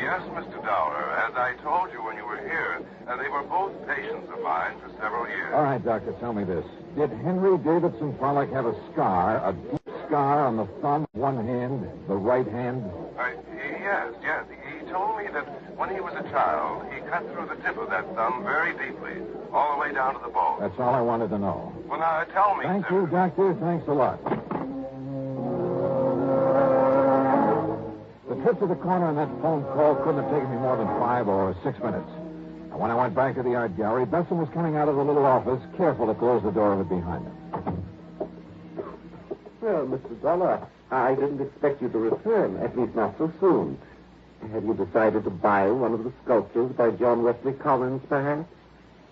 Yes, Mr. Dollar. As I told you when you were here, they were both patients of mine for several years. All right, Doctor, tell me this. Did Henry Davidson Pollock have a scar, a deep scar on the thumb, one hand, the right hand? Yes. He told me that when he was a child, he cut through the tip of that thumb very deeply, all the way down to the bone. That's all I wanted to know. Well, now, tell me, Thank sir. you, Doctor. Thanks a lot. The trip to the corner on that phone call couldn't have taken me more than 5 or 6 minutes. And when I went back to the art gallery, Besson was coming out of the little office, careful to close the door of it behind him. Well, Mr. Dollar, I didn't expect you to return, at least not so soon. Have you decided to buy one of the sculptures by John Wesley Collins, perhaps?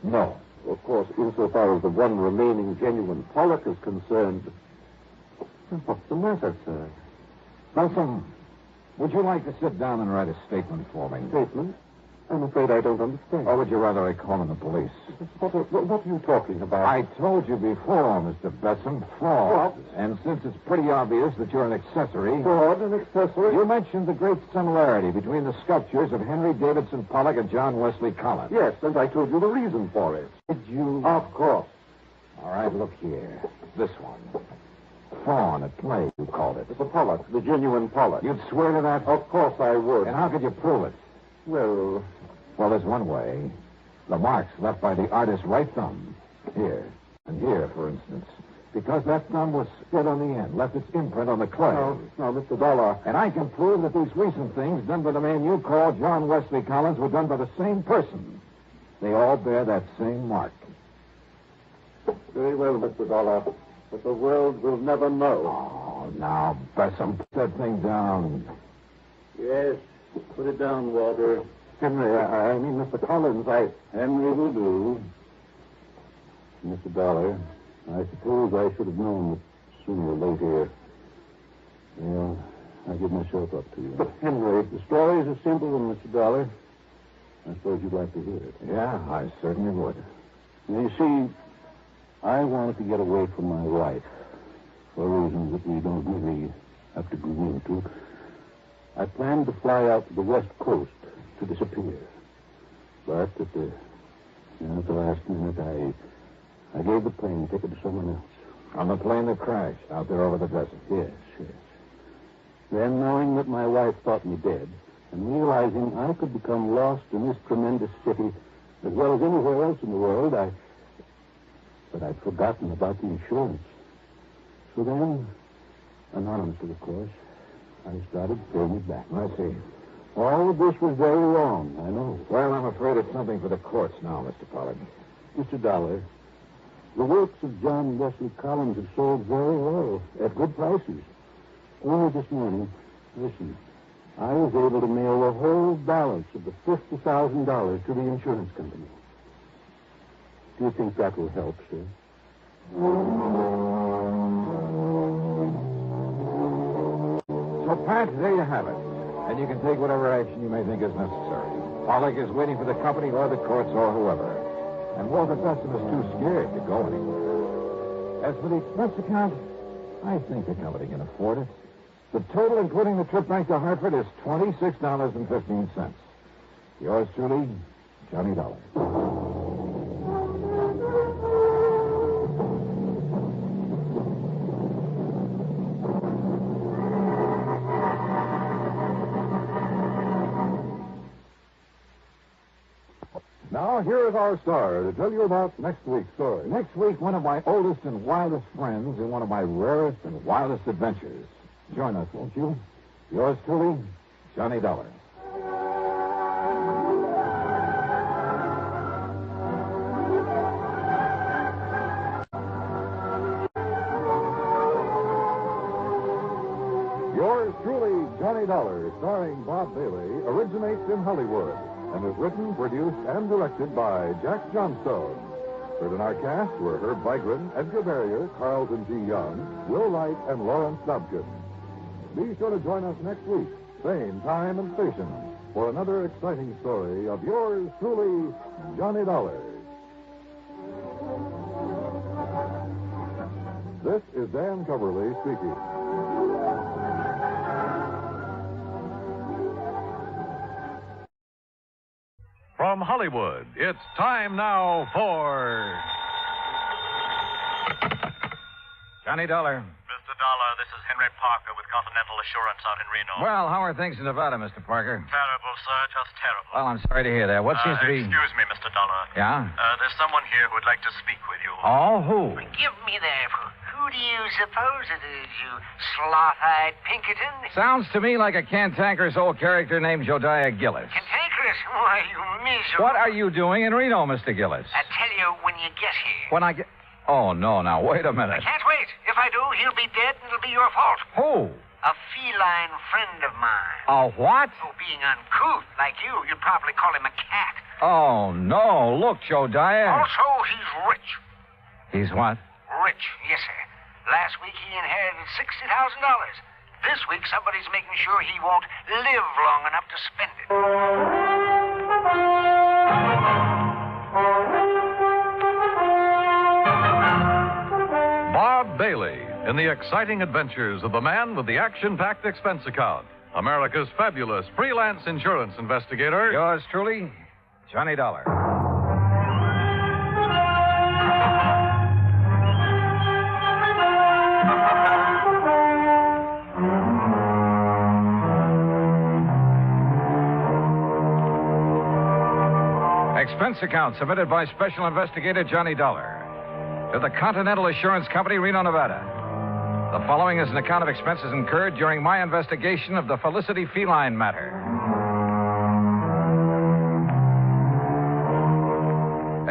No. Of course, insofar as the one remaining genuine Pollock is concerned. What's the matter, sir? Besson, would you like to sit down and write a statement for me? Statement? I'm afraid I don't understand. Or would you rather I call in the police? What are you talking about? I told you before, Mr. Besson, fraud. What? And since it's pretty obvious that you're an accessory... Fraud, an accessory? You mentioned the great similarity between the sculptures of Henry Davidson Pollock and John Wesley Collins. Yes, and I told you the reason for it. Did you? Of course. All right, look here. This one. Fawn at play, you called it. It's a Pollock, the genuine Pollock. You'd swear to that? Of course I would. And how could you prove it? Well, there's one way. The marks left by the artist's right thumb. Here. And here, for instance. Because that thumb was split on the end, left its imprint on the clay. Now, Mr. Dollar. And I can prove that these recent things done by the man you call John Wesley Collins were done by the same person. They all bear that same mark. Very well, Mr. Dollar. But the world will never know. Oh, now, Besson, put that thing down. Yes, put it down, Walter. Henry, I mean, Mr. Collins, Henry will do. Mr. Dollar, I suppose I should have known that sooner or later. Well, I give myself up to you. But, Henry, the story is a simple one, Mr. Dollar. I suppose you'd like to hear it. Yeah, I certainly would. Now, you see, I wanted to get away from my wife for reasons that we don't really have to go into. I planned to fly out to the West Coast to disappear. But at the last minute, I gave the plane ticket to someone else. On the plane that crashed out there over the desert? Yes. Then, knowing that my wife thought me dead, and realizing I could become lost in this tremendous city as well as anywhere else in the world, But I'd forgotten about the insurance. So then, anonymously, of course, I started paying it back. I see. All of this was very wrong, I know. Well, I'm afraid it's something for the courts now, Mr. Pollard. Mr. Dollar, the works of John Wesley Collins have sold very well at good prices. Only this morning, listen, I was able to mail the whole balance of the $50,000 to the insurance company. Do you think that will help, sir? So, Pat, there you have it. And you can take whatever action you may think is necessary. Pollock is waiting for the company or the courts or whoever. And Walter Dustin is too scared to go anywhere. As for the expense account, I think the company can afford it. The total, including the trip back to Hartford, is $26.15. Yours truly, Johnny Dollar. Now, here is our star to tell you about next week's story. Next week, one of my oldest and wildest friends in one of my rarest and wildest adventures. Join us, won't you? Yours truly, Johnny Dollar. Yours truly, Johnny Dollar, starring Bob Bailey, originates in Hollywood and is written, produced, and directed by Jack Johnstone. Heard in our cast were Herb Vigran, Edgar Barrier, Carlton G. Young, Will Wright, and Lawrence Dobkin. Be sure to join us next week, same time and station, for another exciting story of yours truly, Johnny Dollar. This is Dan Coverly speaking. From Hollywood, it's time now for... Johnny Dollar. Mr. Dollar, this is Henry Parker with Continental Assurance out in Reno. Well, how are things in Nevada, Mr. Parker? Terrible, sir, just terrible. Well, I'm sorry to hear that. What seems to be... Excuse me, Mr. Dollar. Yeah? There's someone here who'd like to speak with you. Oh, who? Forgive me there. Who do you suppose it is, you sloth-eyed Pinkerton? Sounds to me like a cantankerous old character named Josiah Gillis. Cantankerous? Why, you miserable... What are you doing in Reno, Mr. Gillis? I tell you when you get here. When I get... Oh, no, now, wait a minute. I can't wait. If I do, he'll be dead and it'll be your fault. Who? A feline friend of mine. A what? Oh, being uncouth like you'd probably call him a cat. Oh, no. Look, Josiah. Also, he's rich. He's what? Rich, yes, sir. Last week he inherited $60,000. This week somebody's making sure he won't live long enough to spend it. Bob Bailey in the exciting adventures of the man with the action-packed expense account. America's fabulous freelance insurance investigator. Yours truly, Johnny Dollar. Expense account submitted by Special Investigator Johnny Dollar to the Continental Assurance Company, Reno, Nevada. The following is an account of expenses incurred during my investigation of the Felicity feline matter.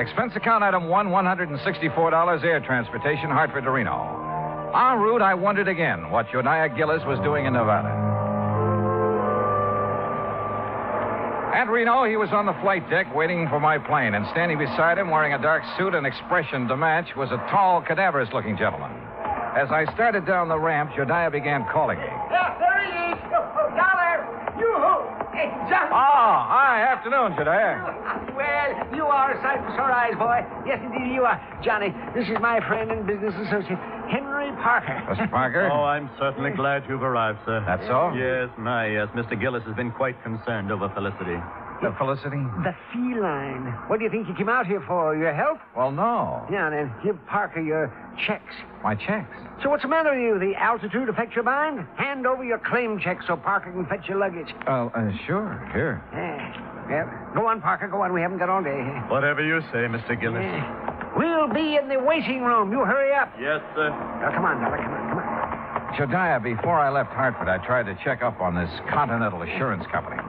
Expense account item 1, $164 air transportation, Hartford to Reno. En route, I wondered again what Josiah Gillis was doing in Nevada. And Reno, he was on the flight deck waiting for my plane, and standing beside him, wearing a dark suit and expression to match, was a tall, cadaverous-looking gentleman. As I started down the ramp, Jediah began calling me. Yeah, there he is. Dollar, yoo-hoo. Hey, John. Oh, hi. Afternoon, Jediah. Well, you are a sight for sore eyes, boy. Yes, indeed, you are. Johnny, this is my friend and business associate, Henry Parker. Mr. Parker? Oh, I'm certainly glad you've arrived, sir. That's so? Yes, yes. Mr. Gillis has been quite concerned over Felicity. Felicity? The feline. What do you think you came out here for? Your health? Well, no. Yeah, then give Parker your checks. My checks? So what's the matter with you? The altitude affect your mind? Hand over your claim check so Parker can fetch your luggage. Sure. Here. Yeah. Go on, Parker. Go on. We haven't got all day. Whatever you say, Mr. Gillis. We'll be in the waiting room. You hurry up. Yes, sir. Now, come on, Dollar. Come on. Jediah, before I left Hartford, I tried to check up on this Continental Assurance Company.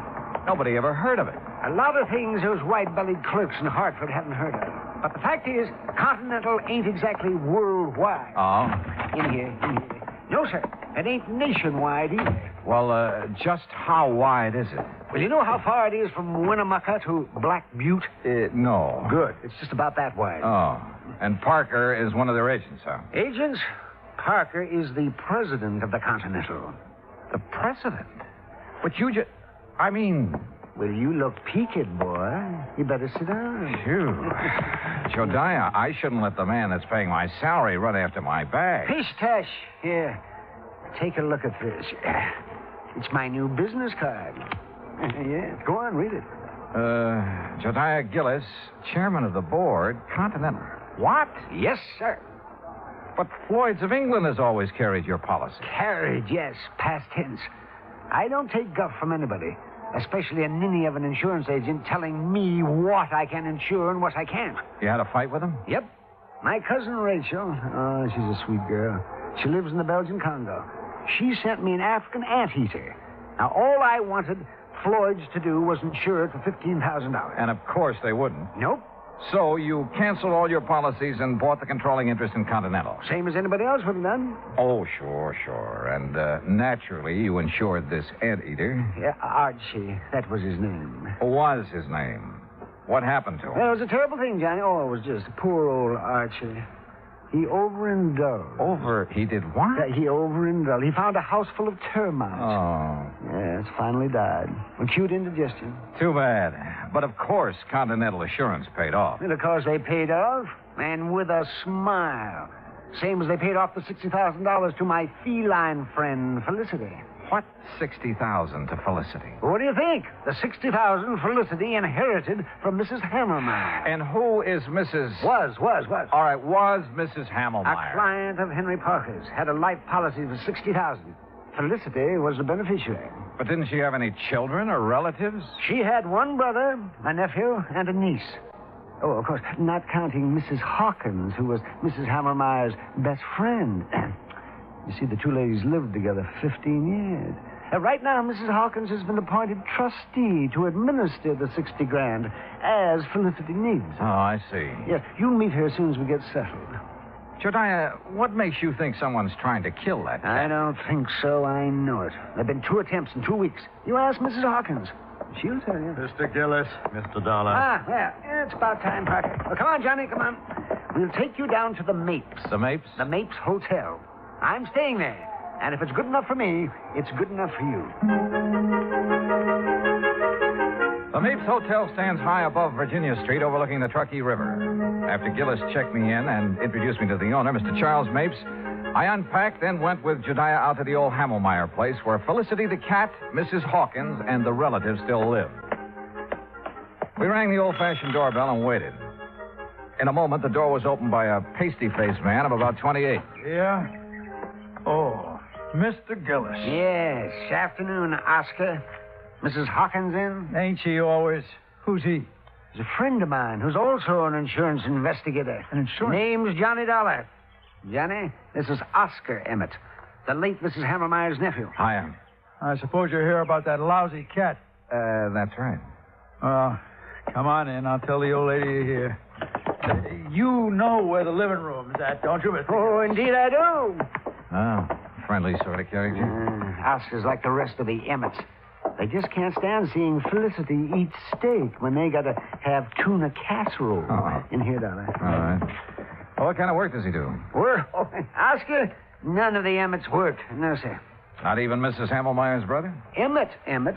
Nobody ever heard of it. A lot of things those white-bellied clerks in Hartford haven't heard of. But the fact is, Continental ain't exactly worldwide. Oh? In here. No, sir. It ain't nationwide either. Well, just how wide is it? Well, you know how far it is from Winnemucca to Black Butte? No. Good. It's just about that wide. Oh. And Parker is one of their agents, huh? Agents? Parker is the president of the Continental. The president? But you just... I mean... Well, you look peaked, boy. You better sit down. Phew. Jediah, I shouldn't let the man that's paying my salary run after my bag. Pish-tash. Here. Take a look at this. It's my new business card. Yeah, go on, read it. Jediah Gillis, chairman of the board, Continental. What? Yes, sir. But Floyd's of England has always carried your policy. Carried, yes, past tense. I don't take guff from anybody, especially a ninny of an insurance agent telling me what I can insure and what I can't. You had a fight with him? Yep. My cousin Rachel, she's a sweet girl. She lives in the Belgian Congo. She sent me an African anteater. Now, all I wanted Floyd's to do was insure it for $15,000. And of course they wouldn't. Nope. So you canceled all your policies and bought the controlling interest in Continental. Same as anybody else would have done. Oh, sure. And naturally, you insured this anteater. Yeah, Archie. That was his name. Was his name. What happened to him? Well, it was a terrible thing, Johnny. Oh, it was just poor old Archie. He overindulged. He did what? Yeah, he overindulged. He found a house full of termites. Oh. Yes, finally died. Acute indigestion. Too bad. But of course, Continental Assurance paid off. And of course they paid off, and with a smile. Same as they paid off the $60,000 to my feline friend, Felicity. What $60,000 to Felicity? What do you think? The $60,000 Felicity inherited from Mrs. Hammermeyer. And who is Mrs... Was. All right, was Mrs. Hammermeyer. A client of Henry Parker's. Had a life policy for $60,000. Felicity was the beneficiary. But didn't she have any children or relatives? She had one brother, a nephew, and a niece. Oh, of course, not counting Mrs. Hawkins, who was Mrs. Hammermeyer's best friend. You see, the two ladies lived together 15 years. Right now, Mrs. Hawkins has been appointed trustee to administer the $60,000 as Felicity needs. Oh, I see. Yes, you'll meet her as soon as we get settled. Jediah, what makes you think someone's trying to kill that cat? I don't think so. I know it. There have been 2 attempts in 2 weeks. You ask Mrs. Hawkins. She'll tell you. Mr. Gillis, Mr. Dollar. Yeah, it's about time, Parker. Well, come on, Johnny, come on. We'll take you down to the Mapes. The Mapes? The Mapes Hotel. I'm staying there. And if it's good enough for me, it's good enough for you. The Mapes Hotel stands high above Virginia Street overlooking the Truckee River. After Gillis checked me in and introduced me to the owner, Mr. Charles Mapes, I unpacked, then went with Jediah out to the old Hammelmeyer place where Felicity the cat, Mrs. Hawkins, and the relatives still live. We rang the old-fashioned doorbell and waited. In a moment, the door was opened by a pasty-faced man of about 28. Yeah? Oh, Mr. Gillis. Yes. Afternoon, Oscar. Mrs. Hawkins in? Ain't she always? Who's he? He's a friend of mine who's also an insurance investigator. An insurance? Name's Johnny Dollar. Johnny, this is Oscar Emmett, the late Mrs. Hammermeyer's nephew. Hiya. I suppose you're here about that lousy cat. That's right. Come on in. I'll tell the old lady you're here. You know where the living room is at, don't you, Mr. Oh, indeed I do. Oh, friendly sort of character. Oscar's like the rest of the Emmets. They just can't stand seeing Felicity eat steak when they got to have tuna casserole. In here, Dollar. All right. Well, what kind of work does he do? Work? Oh, Oscar, none of the Emmets worked. No, sir. Not even Mrs. Hamelmeyer's brother? Emmett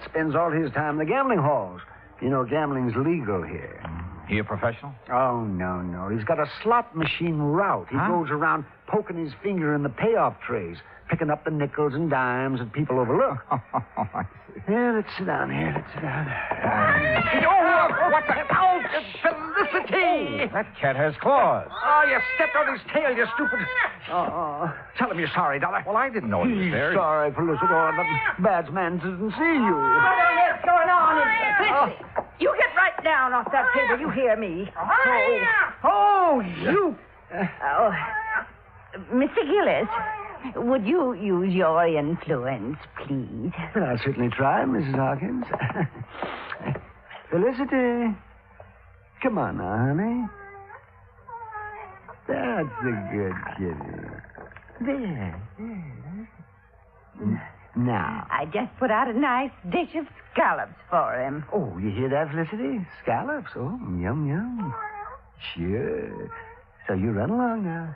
spends all his time in the gambling halls. You know, gambling's legal here. He a professional? Oh, no. He's got a slot machine route. He goes around poking his finger in the payoff trays, picking up the nickels and dimes that people overlook. I see. Yeah, let's sit down here. What the? Oh, Felicity! That cat has claws. Oh, you stepped on his tail, you stupid. Tell him you're sorry, Dollar. Well, I didn't know he was there. Sorry, Felicity. Oh, the bad man didn't see you. What's going on? Felicity, you get right down off that table. You hear me? Oh, you. Mr. Gillis, would you use your influence, please? Well, I'll certainly try, Mrs. Hawkins. Felicity. Come on now, honey. That's a good kitty. There. Now. I just put out a nice dish of scallops for him. Oh, you hear that, Felicity? Scallops. Oh, yum. Sure. So you run along now.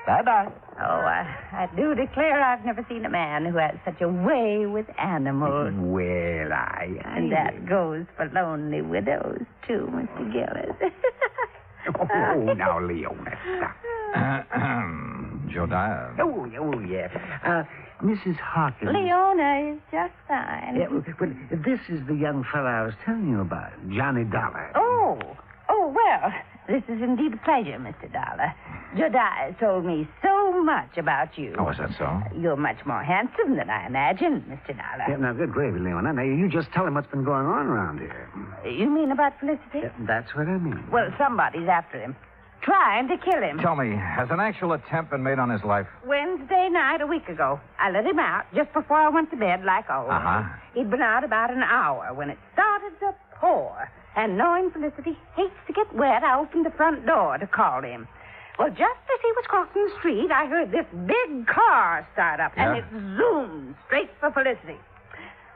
Bye-bye. Oh, I do declare I've never seen a man who has such a way with animals. Well, And that goes for lonely widows, too, Mr. Gillis. Oh, now, Leona, stop. Jodiah. Oh, yeah. Mrs. Hawkins. Leona is just fine. Yeah, well, this is the young fellow I was telling you about, Johnny Dollar. Oh, well, this is indeed a pleasure, Mr. Dollar. Jodiah told me so much about you. Oh, is that so? You're much more handsome than I imagined, Mr. Dollar. Yeah, now, good gravy, Leona. Now, you just tell him what's been going on around here. You mean about Felicity? Yeah, that's what I mean. Well, somebody's after him. Trying to kill him. Tell me, has an actual attempt been made on his life? Wednesday night a week ago. I let him out just before I went to bed, like always. He'd been out about an hour when it started to pour. And knowing Felicity hates to get wet, I opened the front door to call him. Well, just as he was crossing the street, I heard this big car start up, and it zoomed straight for Felicity.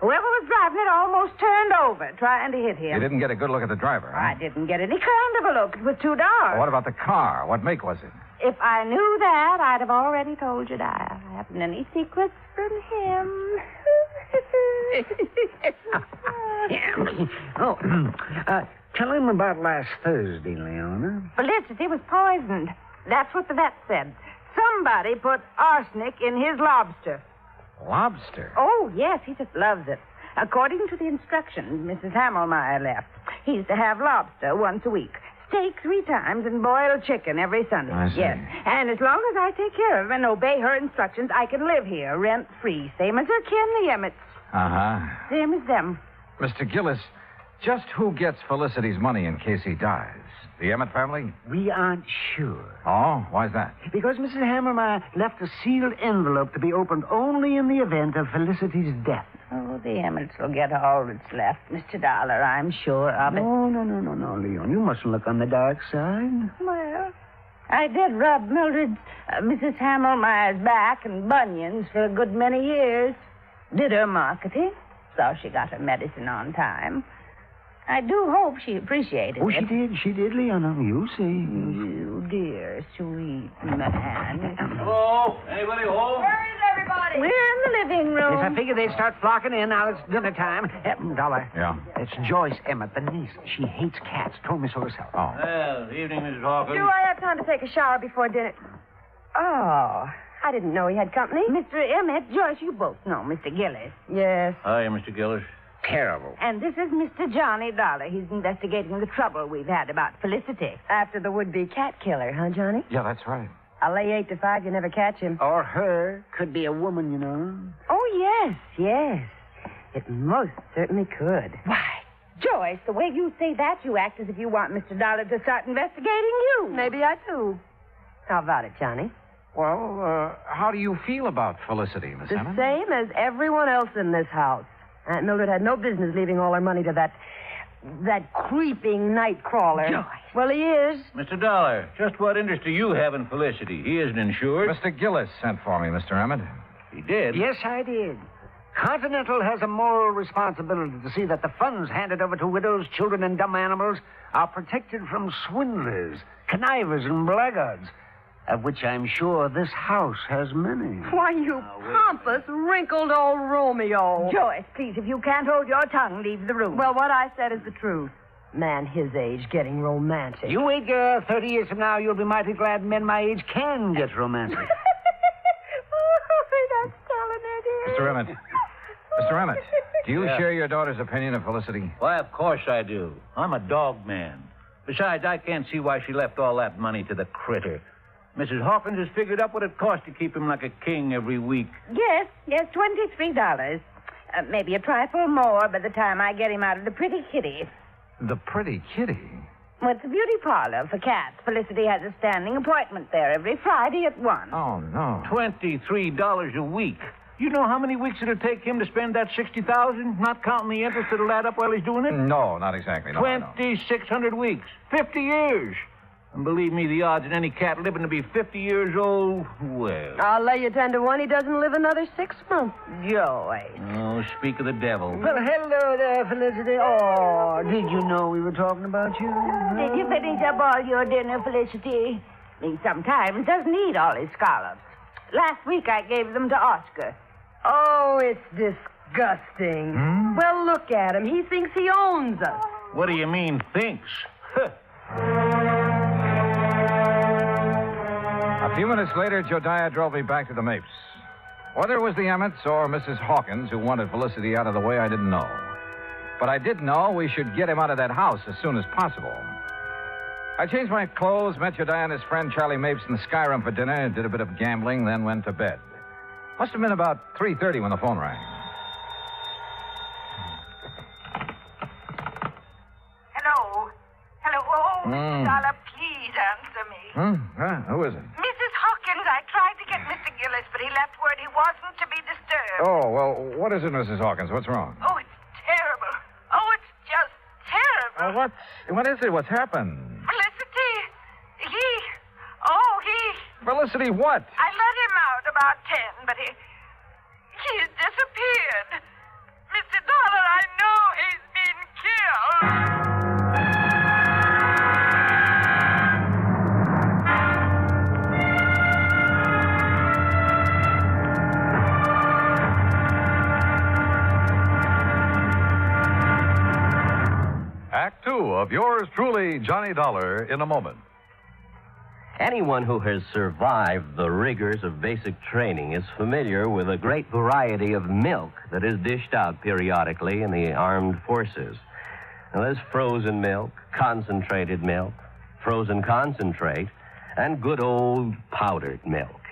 Whoever was driving it almost turned over, trying to hit him. You didn't get a good look at the driver, huh? I didn't get any kind of a look. It was too dark. What about the car? What make was it? If I knew that, I'd have already told you that. I haven't any secrets from him. Tell him about last Thursday, Leona. Felicity was poisoned. That's what the vet said. Somebody put arsenic in his lobster. Lobster? Oh, yes, he just loves it. According to the instructions Mrs. Hamelmeyer left, he's to have lobster once a week, steak 3 times, and boiled chicken every Sunday. I see. Yes, and as long as I take care of him and obey her instructions, I can live here rent-free, same as her kin, the Emmets. Same as them. Mr. Gillis, just who gets Felicity's money in case he dies? The Emmett family? We aren't sure. Oh, why's that? Because Mrs. Hamelmeyer left a sealed envelope to be opened only in the event of Felicity's death. Oh, the Emmets will get all that's left, Mr. Dollar, I'm sure of it. No, Leon. You mustn't look on the dark side. Well, I did rub Mildred's, Mrs. Hamelmeyer's back and bunions for a good many years. Did her marketing. So she got her medicine on time. I do hope she appreciated it. She did, Leona. You see. You dear, sweet man. Hello? Anybody home? Where is everybody? We're in the living room. Yes, I figured they'd start flocking in. Now it's dinner time. Dollar. Yeah? It's Joyce Emmett, the niece. She hates cats. Told me so herself. Oh. Well, evening, Mrs. Hawkins. Do I have time to take a shower before dinner? Oh, I didn't know he had company. Mr. Emmett, Joyce, you both know Mr. Gillis. Yes. Hi, Mr. Gillis. Terrible. And this is Mr. Johnny Dollar. He's investigating the trouble we've had about Felicity. After the would-be cat killer, huh, Johnny? Yeah, that's right. I'll lay 8 to 5 you never catch him. Or her. Could be a woman, you know. Oh, yes. It most certainly could. Why, Joyce, the way you say that, you act as if you want Mr. Dollar to start investigating you. Maybe I do. How about it, Johnny? Well, how do you feel about Felicity, Miss The Emmett? same as everyone else in this house. Aunt Mildred had no business leaving all her money to that creeping night crawler. Joyce. Well, he is. Mr. Dollar, just what interest do you have in Felicity? He isn't insured. Mr. Gillis sent for me, Mr. Emmett. He did? Yes, I did. Continental has a moral responsibility to see that the funds handed over to widows, children, and dumb animals are protected from swindlers, connivers, and blackguards, of which I'm sure this house has many. Why, you pompous, wrinkled old Romeo. Joyce, please, if you can't hold your tongue, leave the room. Well, what I said is the truth. Man his age getting romantic. You wait, girl. 30 years from now, you'll be mighty glad men my age can get romantic. That's telling it. Mr. Emmett. Mr. Emmett, do you share your daughter's opinion of Felicity? Why, of course I do. I'm a dog man. Besides, I can't see why she left all that money to the critter. Mrs. Hawkins has figured up what it costs to keep him like a king every week. Yes, $23. Maybe a trifle more by the time I get him out of the pretty kitty. The pretty kitty? Well, it's a beauty parlor for cats. Felicity has a standing appointment there every Friday at 1. Oh, no. $23 a week. You know how many weeks it'll take him to spend that $60,000, not counting the interest that'll add up while he's doing it? No, not exactly. No, 2,600 weeks. 50 years. And believe me, the odds in any cat living to be 50 years old, well. I'll lay you 10 to 1 he doesn't live another 6 months. Joyce. Oh, speak of the devil. Well, hello there, Felicity. Oh, did you know we were talking about you? Did you finish up all your dinner, Felicity? He sometimes doesn't eat all his scallops. Last week I gave them to Oscar. Oh, it's disgusting. Well, look at him. He thinks he owns us. What do you mean, thinks? A few minutes later, Jodiah drove me back to the Mapes. Whether it was the Emmets or Mrs. Hawkins who wanted Felicity out of the way, I didn't know. But I did know we should get him out of that house as soon as possible. I changed my clothes, met Jodiah and his friend Charlie Mapes in the Sky Room for dinner, did a bit of gambling, then went to bed. Must have been about 3:30 when the phone rang. Hello. Oh, Mr. Dollar, please answer me. Who is it? Mrs. Hawkins, I tried to get Mr. Gillis, but he left word he wasn't to be disturbed. Oh, well, what is it, Mrs. Hawkins? What's wrong? Oh, it's terrible. Oh, it's just terrible. What is it? What's happened? Felicity, Felicity, what? I let him out about 10, but he's disappeared. Mr. Dollar, I know he's been killed. Act Two of yours truly, Johnny Dollar, in a moment. Anyone who has survived the rigors of basic training is familiar with a great variety of milk that is dished out periodically in the armed forces. Now, there's frozen milk, concentrated milk, frozen concentrate, and good old powdered milk.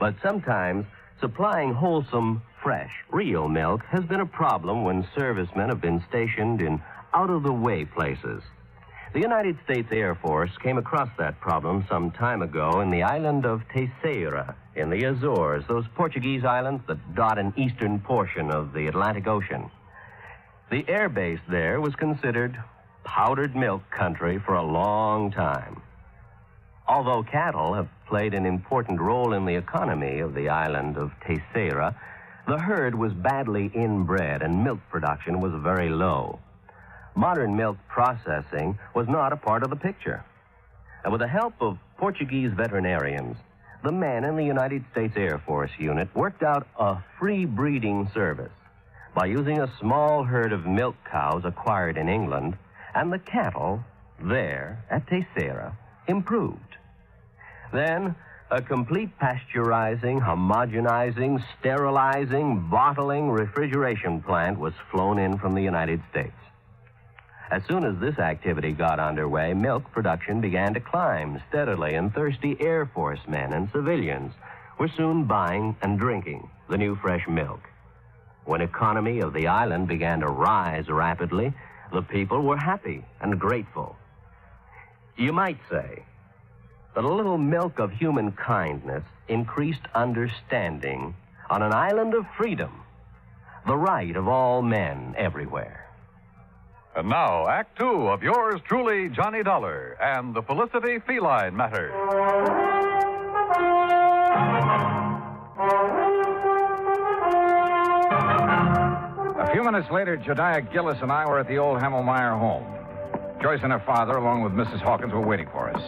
But sometimes supplying wholesome, fresh, real milk has been a problem when servicemen have been stationed in out-of-the-way places. The United States Air Force came across that problem some time ago in the island of Terceira in the Azores, those Portuguese islands that dot an eastern portion of the Atlantic Ocean. The air base there was considered powdered milk country for a long time. Although cattle have played an important role in the economy of the island of Terceira, the herd was badly inbred and milk production was very low. Modern milk processing was not a part of the picture. And with the help of Portuguese veterinarians, the men in the United States Air Force unit worked out a free breeding service by using a small herd of milk cows acquired in England, and the cattle there at Terceira improved. Then a complete pasteurizing, homogenizing, sterilizing, bottling, refrigeration plant was flown in from the United States. As soon as this activity got underway, milk production began to climb steadily, and thirsty Air Force men and civilians were soon buying and drinking the new fresh milk. When economy of the island began to rise rapidly, the people were happy and grateful. You might say that a little milk of human kindness increased understanding on an island of freedom, the right of all men everywhere. And now, Act Two of yours truly, Johnny Dollar, and the Felicity Feline Matter. minutes later, Jediah Gillis and I were at the old Hamelmeyer home. Joyce and her father, along with Mrs. Hawkins, were waiting for us.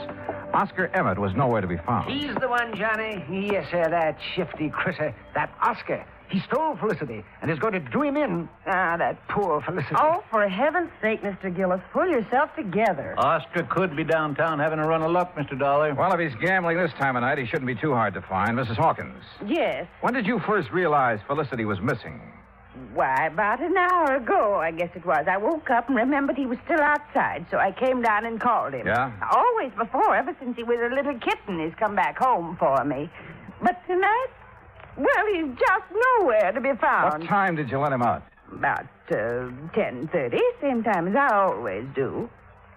Oscar Emmett was nowhere to be found. He's the one, Johnny. Yes, sir, that shifty critter, that Oscar. He stole Felicity and is going to do him in. Ah, that poor Felicity. Oh, for heaven's sake, Mr. Gillis, pull yourself together. Oscar could be downtown having a run of luck, Mr. Dollar. Well, if he's gambling this time of night, he shouldn't be too hard to find. Mrs. Hawkins. Yes. When did you first realize Felicity was missing? Why, about an hour ago, I guess it was. I woke up and remembered he was still outside, so I came down and called him. Yeah? Always before, ever since he was a little kitten, he's come back home for me. But tonight, well, he's just nowhere to be found. What time did you let him out? About 10:30, same time as I always do.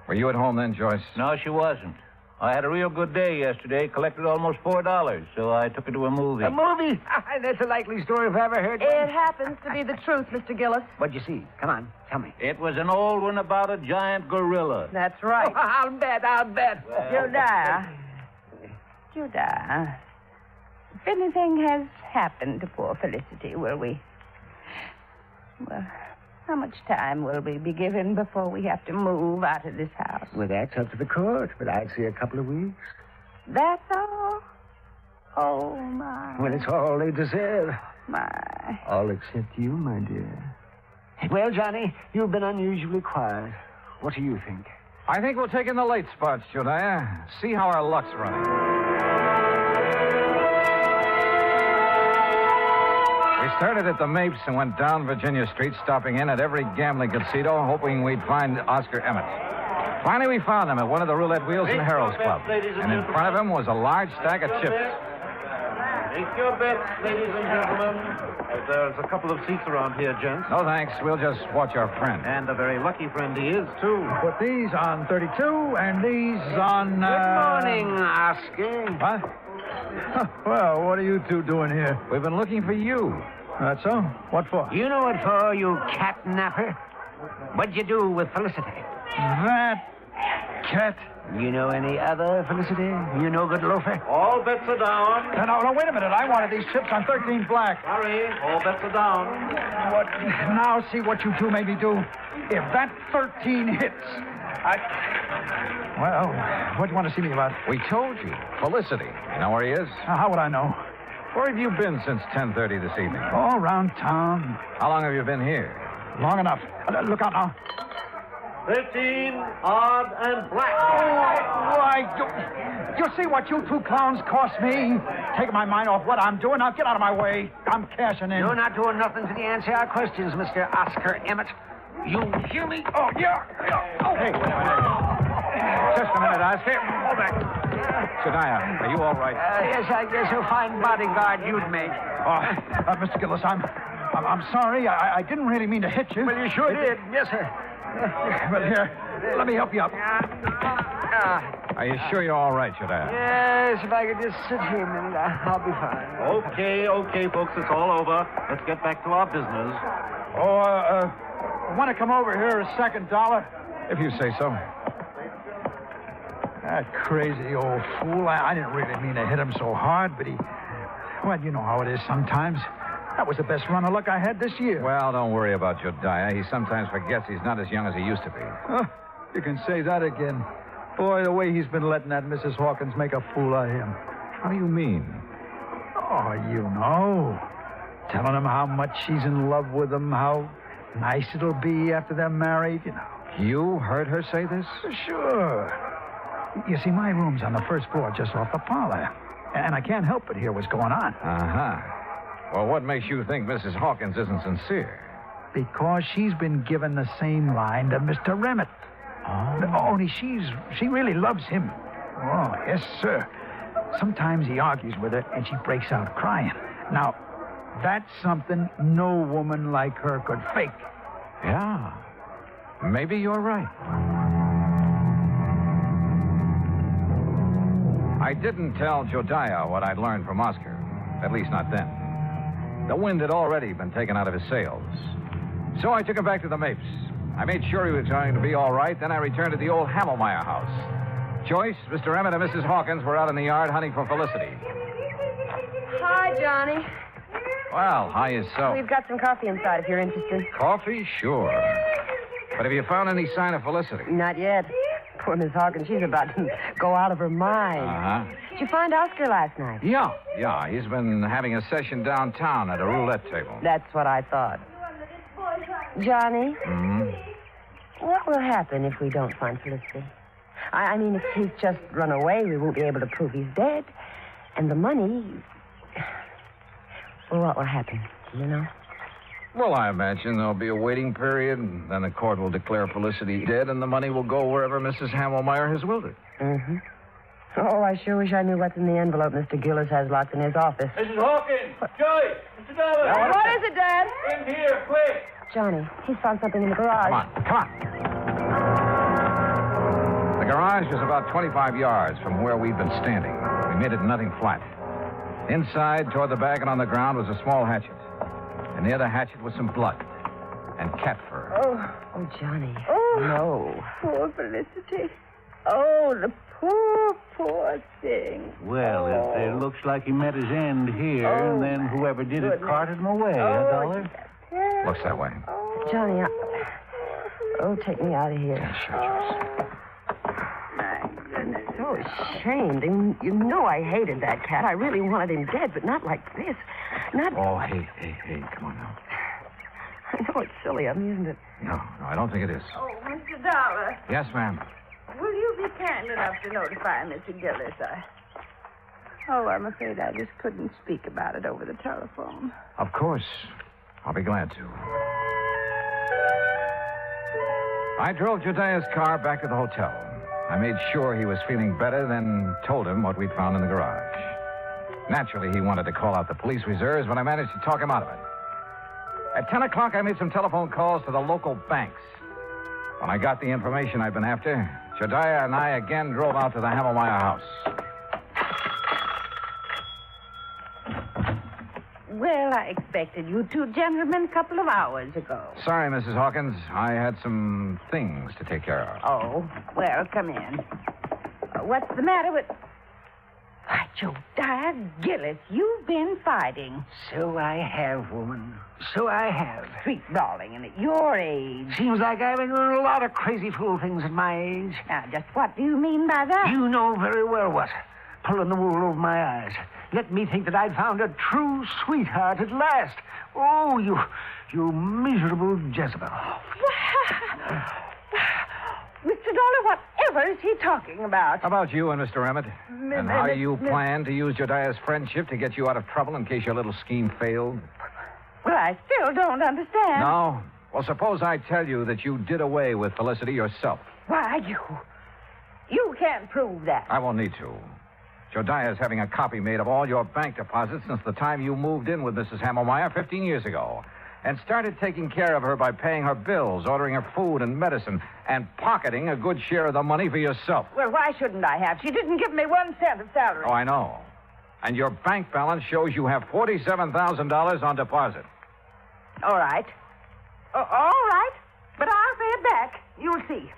Were you at home then, Joyce? No, she wasn't. I had a real good day yesterday, collected almost $4, so I took her to a movie. A movie? That's a likely story if I ever heard one. It happens to be the truth, Mr. Gillis. What'd you see? Come on, tell me. It was an old one about a giant gorilla. That's right. Oh, I'll bet. Jediah, if anything has happened to poor Felicity, will we... Well, how much time will we be given before we have to move out of this house? Well, that's up to the court, but I'd say a couple of weeks. That's all? Oh, my. Well, it's all they deserve. My. All except you, my dear. Well, Johnny, you've been unusually quiet. What do you think? I think we'll take in the late spots, Jediah. See how our luck's running. We started at the Mapes and went down Virginia Street, stopping in at every gambling casino, hoping we'd find Oscar Emmett. Finally, we found him at one of the roulette wheels in Harold's Club. And in front of him was a large stack of chips. Take your bets, ladies and gentlemen. There's a couple of seats around here, gents. No, thanks. We'll just watch our friend. And a very lucky friend he is, too. Put these on 32 and these on... Good morning, Oscar. What? Well, what are you two doing here? We've been looking for you. That's so? What for? You know what for, you catnapper? What'd you do with Felicity? That cat. You know any other Felicity? You no good loafer? All bets are down. No, wait a minute. I wanted these chips on 13 black. Sorry, all bets are down. What? Now see what you two made me do. If that 13 hits, Well, what do you want to see me about? We told you. Felicity. You know where he is? How would I know? Where have you been since 10:30 this evening? All around town. How long have you been here? Long enough. Look out now. 13, odd, and black. Oh, why, you see what you two clowns cost me? Taking my mind off what I'm doing. Now get out of my way. I'm cashing in. You're not doing nothing to the answer our questions, Mr. Oscar Emmett. You hear me? Oh, yeah. Oh, hey. Just a minute, Oscar. Hold back. Jediah, are you all right? Yes, I guess a fine bodyguard you'd make. Oh, Mr. Gillis, I'm sorry. I didn't really mean to hit you. Well, you sure did. Yes, sir. Well, here, let me help you up. Are you sure you're all right, Jediah? Yes, if I could just sit here a minute, I'll be fine. Okay, folks, it's all over. Let's get back to our business. Want to come over here a second, Dollar? If you say so. That crazy old fool. I didn't really mean to hit him so hard, but well, you know how it is sometimes. That was the best run of luck I had this year. Well, don't worry about Jediah. He sometimes forgets he's not as young as he used to be. You can say that again. Boy, the way he's been letting that Mrs. Hawkins make a fool out of him. How do you mean? Oh, you know. Telling him how much she's in love with him, how nice it'll be after they're married, you know. You heard her say this? Sure. You see, my room's on the first floor just off the parlor. And I can't help but hear what's going on. Uh-huh. Well, what makes you think Mrs. Hawkins isn't sincere? Because she's been given the same line to Mr. Emmett. Oh. Only she really loves him. Oh, yes, sir. Sometimes he argues with her, and she breaks out crying. Now, that's something no woman like her could fake. Yeah. Maybe you're right. I didn't tell Jediah what I'd learned from Oscar. At least not then. The wind had already been taken out of his sails. So I took him back to the Mapes. I made sure he was going to be all right. Then I returned to the old Hamelmeyer house. Joyce, Mr. Emmett, and Mrs. Hawkins were out in the yard hunting for Felicity. Hi, Johnny. Well, how yourself? We've got some coffee inside if you're interested. Coffee? Sure. But have you found any sign of Felicity? Not yet. Poor Miss Hawkins, she's about to go out of her mind. Uh-huh. Did you find Oscar last night? Yeah. He's been having a session downtown at a roulette table. That's what I thought. Johnny, what will happen if we don't find Felicity? I mean, if he's just run away, we won't be able to prove he's dead. And the money... Well, what will happen? Do you know? Well, I imagine there'll be a waiting period, and then the court will declare Felicity dead, and the money will go wherever Mrs. Hamelmeyer has willed it. Mm-hmm. Oh, I sure wish I knew what's in the envelope Mr. Gillis has locked in his office. Mrs. Hawkins! Joey! Mr. Dollar! What is it, Dad? In here, quick! Johnny, he's found something in the garage. Come on. The garage was about 25 yards from where we'd been standing. We made it nothing flat. Inside, toward the back and on the ground, was a small hatchet. And near the hatchet was some blood and cat fur. Oh, Johnny. Oh, no. Poor Felicity. Oh, the poor thing. Well, it looks like he met his end here, and then whoever did it carted him away, Dollar? Looks that way. Johnny, take me out of here. Yeah, sure, Joyce. So ashamed. And you know I hated that cat. I really wanted him dead, but not like this. Not... Oh, hey, come on now. I know it's silly of me, isn't it? No, I don't think it is. Oh, Mr. Dollar, Yes, ma'am. will you be kind enough to notify Mr. Gillis? Oh, I'm afraid I just couldn't speak about it over the telephone. Of course. I'll be glad to. I drove Jediah's car back to the hotel. I made sure he was feeling better, then told him what we'd found in the garage. Naturally, he wanted to call out the police reserves, but I managed to talk him out of it. At 10 o'clock, I made some telephone calls to the local banks. When I got the information I'd been after, Jediah and I again drove out to the Hamelmeyer house. Well, I expected you two gentlemen a couple of hours ago. Sorry, Mrs. Hawkins. I had some things to take care of. Oh, well, come in. What's the matter with... Why, Jediah Gillis, you've been fighting. So I have, woman. So I have. Street brawling, and at your age. Seems like I've been doing a lot of crazy fool things at my age. Now, just what do you mean by that? You know very well what. Pulling the wool over my eyes. Let me think that I'd found a true sweetheart at last. Oh, you miserable Jezebel. Mr. Dollar, whatever is he talking about? About you and Mr. Emmett. And how you plan to use Jediah's friendship to get you out of trouble in case your little scheme failed. Well, I still don't understand. No? Well, suppose I tell you that you did away with Felicity yourself. Why, you can't prove that. I won't need to. Jediah's having a copy made of all your bank deposits since the time you moved in with Mrs. Hamelmeyer 15 years ago. And started taking care of her by paying her bills, ordering her food and medicine, and pocketing a good share of the money for yourself. Well, why shouldn't I have? She didn't give me 1 cent of salary. Oh, I know. And your bank balance shows you have $47,000 on deposit. All right. All right. But I'll pay it back. You'll see.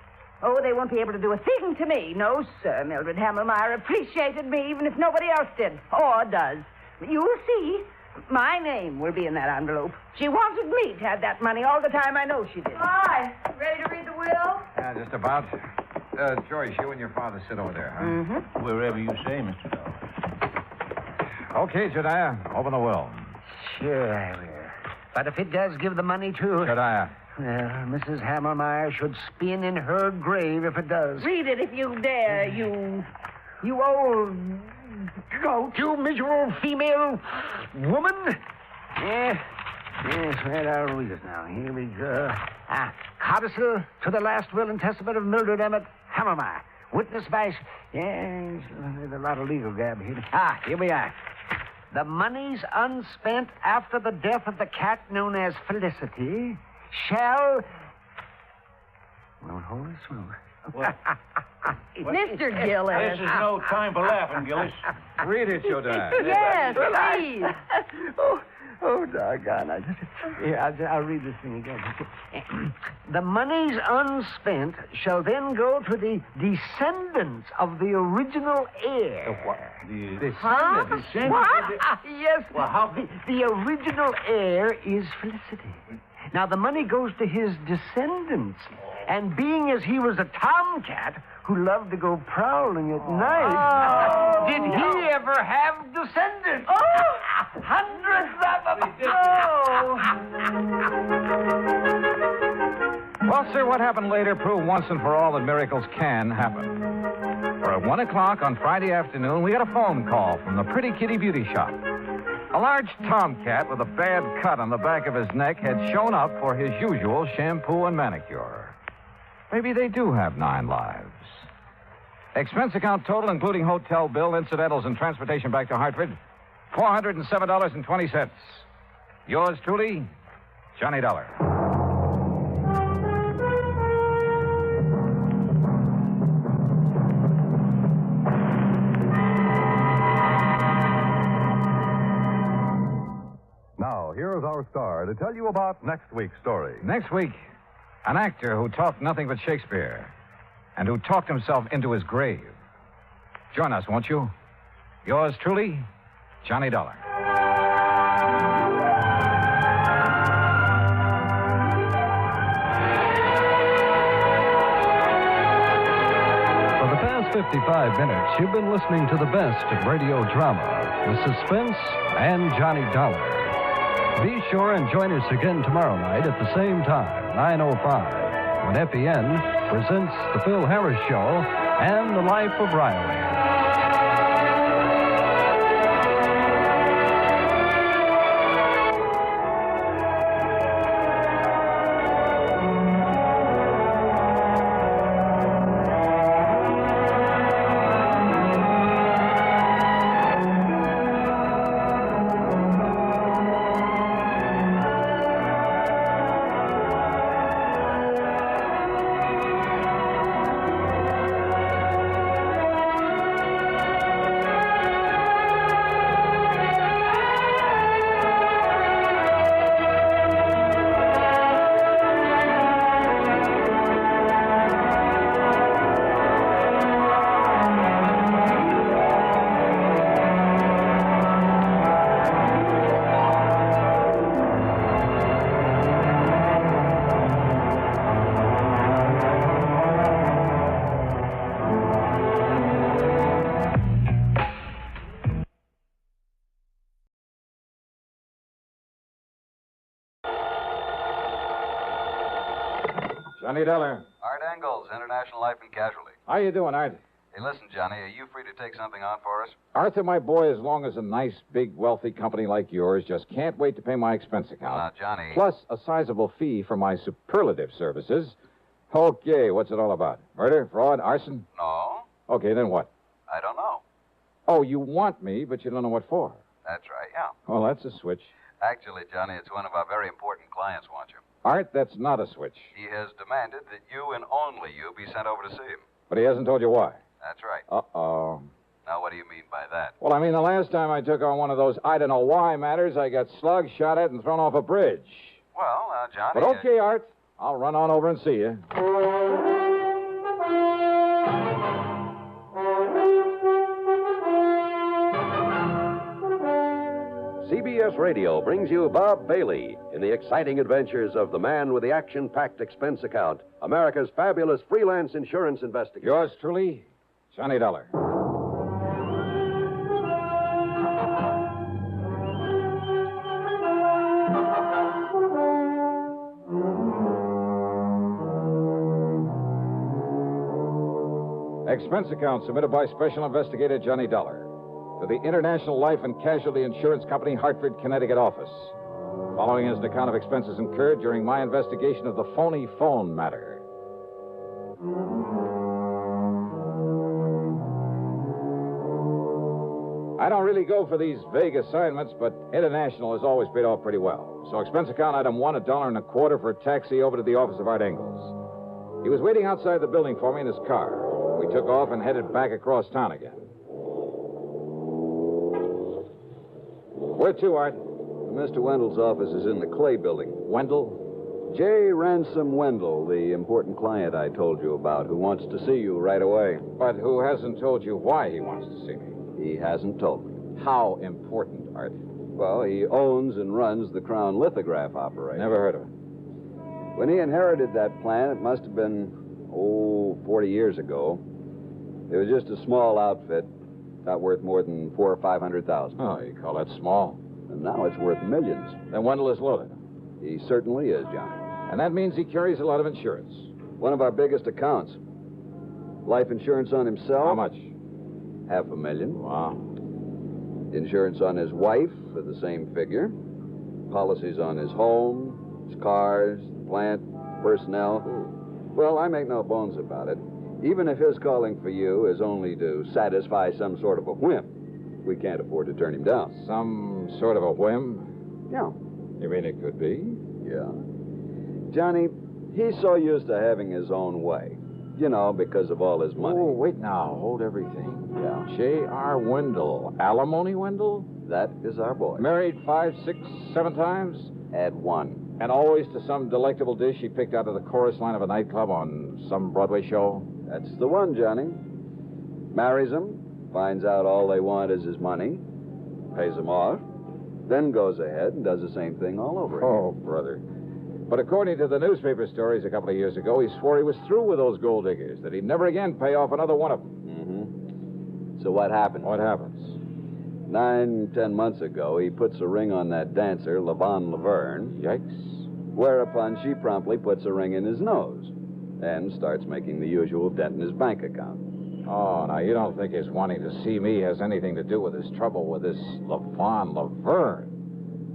Oh, they won't be able to do a thing to me. No, sir. Mildred Hamelmeyer appreciated me even if nobody else did. Or does. You'll see. My name will be in that envelope. She wanted me to have that money all the time. I know she did. Hi. Ready to read the will? Yeah, just about. Joyce, you and your father sit over there, huh? Mm-hmm. Wherever you say, Mr. Dollar. Okay, Jediah, open the will. Sure I will. But if it does give the money to... Jediah. Well, Mrs. Hamelmeyer should spin in her grave if it does. Read it if you dare, you old goat. You miserable female woman. Yes, right, I'll read it now. Here we go. Codicil to the last will and testament of Mildred Emmett Hamelmeyer. Witnessed by... Yes, there's a lot of legal gab here. Here we are. The monies unspent after the death of the cat known as Felicity shall... Well, hold it smooth. Mr. Gillis. This is no time for laughing, Gillis. Read it, Jediah. Yes, please. Oh, doggone. I'll read this thing again. The monies unspent shall then go to the descendants of the original heir. What? Huh? Descendants? What? Yes. Well, how... The original heir is Felicity. Now, the money goes to his descendants. And being as he was a tomcat who loved to go prowling at night, did he ever have descendants? Oh, hundreds of them. Well, sir, what happened later proved once and for all that miracles can happen. For at 1 o'clock on Friday afternoon, we got a phone call from the Pretty Kitty Beauty Shop. A large tomcat with a bad cut on the back of his neck had shown up for his usual shampoo and manicure. Maybe they do have 9 lives. Expense account total, including hotel bill, incidentals, and transportation back to Hartford, $407.20. Yours truly, Johnny Dollar. Now, here is our star to tell you about next week's story. Next week, an actor who talked nothing but Shakespeare and who talked himself into his grave. Join us, won't you? Yours truly, Johnny Dollar. For the past 55 minutes, you've been listening to the best of radio drama with suspense and Johnny Dollar. Be sure and join us again tomorrow night at the same time, 9:05, when FEN presents The Phil Harris Show and The Life of Riley. Johnny Dollar. Art Engels, International Life and Casualty. How you doing, Art? Hey, listen, Johnny, are you free to take something on for us? Arthur, my boy, as long as a nice, big, wealthy company like yours just can't wait to pay my expense account. Now, Johnny... Plus a sizable fee for my superlative services. Okay, what's it all about? Murder, fraud, arson? No. Okay, then what? I don't know. Oh, you want me, but you don't know what for. That's right, yeah. Well, that's a switch. Actually, Johnny, it's one of our very important clients wants you. Art, that's not a switch. He has demanded that you and only you be sent over to see him. But he hasn't told you why. That's right. Uh-oh. Now, what do you mean by that? Well, I mean, the last time I took on one of those I don't know why matters, I got slugged, shot at, and thrown off a bridge. Well, Johnny... But okay, Art. I'll run on over and see you. CBS Radio brings you Bob Bailey in the exciting adventures of the man with the action-packed expense account, America's fabulous freelance insurance investigator. Yours truly, Johnny Dollar. Expense account submitted by Special Investigator Johnny Dollar to the International Life and Casualty Insurance Company, Hartford, Connecticut office. Following is an account of expenses incurred during my investigation of the phony phone matter. I don't really go for these vague assignments, but International has always paid off pretty well. So expense account item 1, $1.25 for a taxi over to the office of Art Engels. He was waiting outside the building for me in his car. We took off and headed back across town again. Where to, Art? Mr. Wendell's office is in the Clay building. Wendell? J. Ransom Wendell, the important client I told you about, who wants to see you right away. But who hasn't told you why he wants to see me? He hasn't told me. How important, Art? Well, he owns and runs the Crown Lithograph operation. Never heard of it. When he inherited that plant, it must have been, 40 years ago. It was just a small outfit, not worth more than $400,000 or $500,000. Oh, you call that small? And now it's worth millions. Then Wendell is loaded. He certainly is, Johnny. And that means he carries a lot of insurance. One of our biggest accounts. Life insurance on himself. How much? $500,000. Wow. Insurance on his wife for the same figure. Policies on his home, his cars, plant, personnel. Well, I make no bones about it. Even if his calling for you is only to satisfy some sort of a whim, we can't afford to turn him down. Some sort of a whim? Yeah. You mean it could be? Yeah. Johnny, he's so used to having his own way. You know, because of all his money. Oh, wait now. Hold everything. Yeah. J.R. Wendell. Alimony Wendell? That is our boy. Married 5, 6, 7 times? Add 1. And always to some delectable dish he picked out of the chorus line of a nightclub on some Broadway show? That's the one, Johnny. Marries him, finds out all they want is his money, pays him off, then goes ahead and does the same thing all over again. Oh, brother. But according to the newspaper stories a couple of years ago, he swore he was through with those gold diggers, that he'd never again pay off another one of them. Mm-hmm. So what happened? What happens? 9, 10 months ago, he puts a ring on that dancer, Lavon Laverne. Yikes. Whereupon she promptly puts a ring in his nose and starts making the usual dent in his bank account. Oh, now you don't think his wanting to see me has anything to do with his trouble with this Lavon Laverne?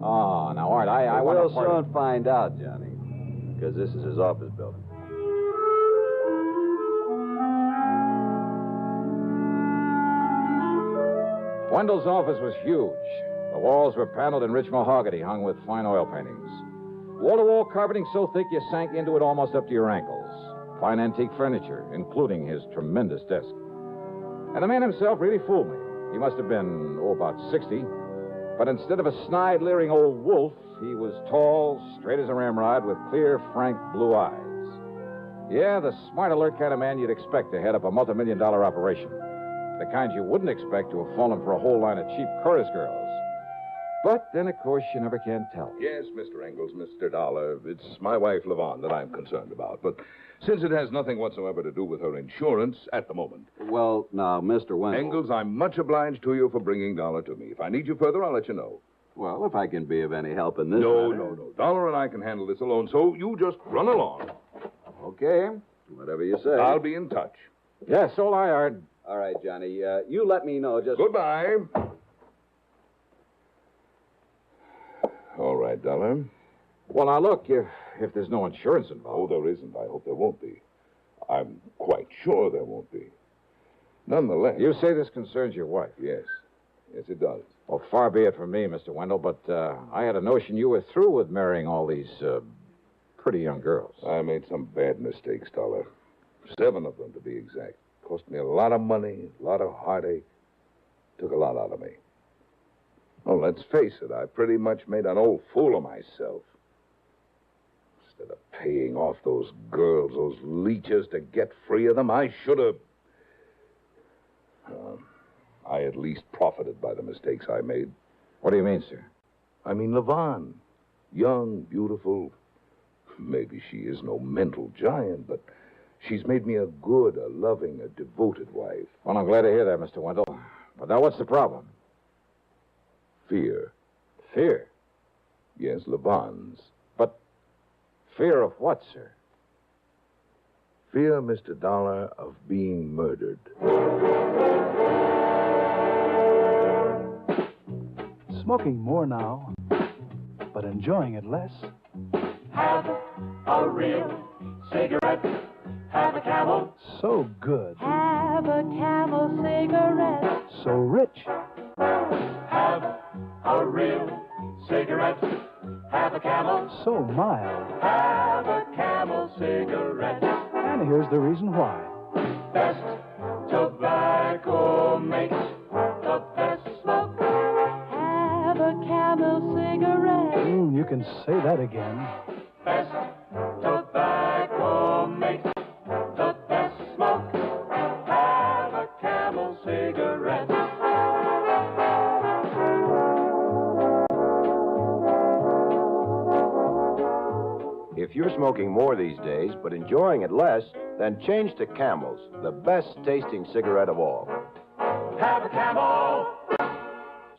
Oh, now, Art, I want to... We'll soon find out, Johnny, because this is his office building. Wendell's office was huge. The walls were paneled in rich mahogany hung with fine oil paintings. Wall-to-wall carpeting so thick you sank into it almost up to your ankles. Fine antique furniture, including his tremendous desk. And the man himself really fooled me. He must have been, about 60. But instead of a snide, leering old wolf, he was tall, straight as a ramrod, with clear, frank blue eyes. Yeah, the smart, alert kind of man you'd expect to head up a multi-million-dollar operation. The kind you wouldn't expect to have fallen for a whole line of cheap chorus girls. But then, of course, you never can tell. Yes, Mr. Engels, Mr. Dollar. It's my wife, Lavon, that I'm concerned about. But since it has nothing whatsoever to do with her insurance at the moment. Well, now, Mr. Wendell... Engels, I'm much obliged to you for bringing Dollar to me. If I need you further, I'll let you know. Well, if I can be of any help in this No. Dollar and I can handle this alone, so you just run along. Okay. Whatever you say. I'll be in touch. Yes, so I heard. All right, Johnny. You let me know just... Goodbye. All right, Dollar. Well, now, look, if there's no insurance involved... Oh, there isn't. I hope there won't be. I'm quite sure there won't be. Nonetheless... You say this concerns your wife? Yes. Yes, it does. Well, far be it from me, Mr. Wendell, but I had a notion you were through with marrying all these pretty young girls. I made some bad mistakes, Dollar. 7 of them, to be exact. Cost me a lot of money, a lot of heartache. Took a lot out of me. Oh, let's face it, I pretty much made an old fool of myself. Instead of paying off those girls, those leeches, to get free of them, I should have... I at least profited by the mistakes I made. What do you mean, sir? I mean, Lavon. Young, beautiful. Maybe she is no mental giant, but she's made me a good, a loving, a devoted wife. Well, I'm glad to hear that, Mr. Wendell. But now what's the problem? Fear. Fear? Yes, Lavon's. But fear of what, sir? Fear, Mr. Dollar, of being murdered. Smoking more now, but enjoying it less. Have a real cigarette. Have a Camel. So good. Have a Camel cigarette. So rich. Have a real cigarette. Have a Camel. So mild. Have a Camel cigarette. And here's the reason why. Best tobacco makes the best smoke. Have a Camel cigarette. you can say that again. Best tobacco makes the best smoke. Have a Camel cigarette. If you're smoking more these days, but enjoying it less, then change to Camels, the best tasting cigarette of all. Have a Camel.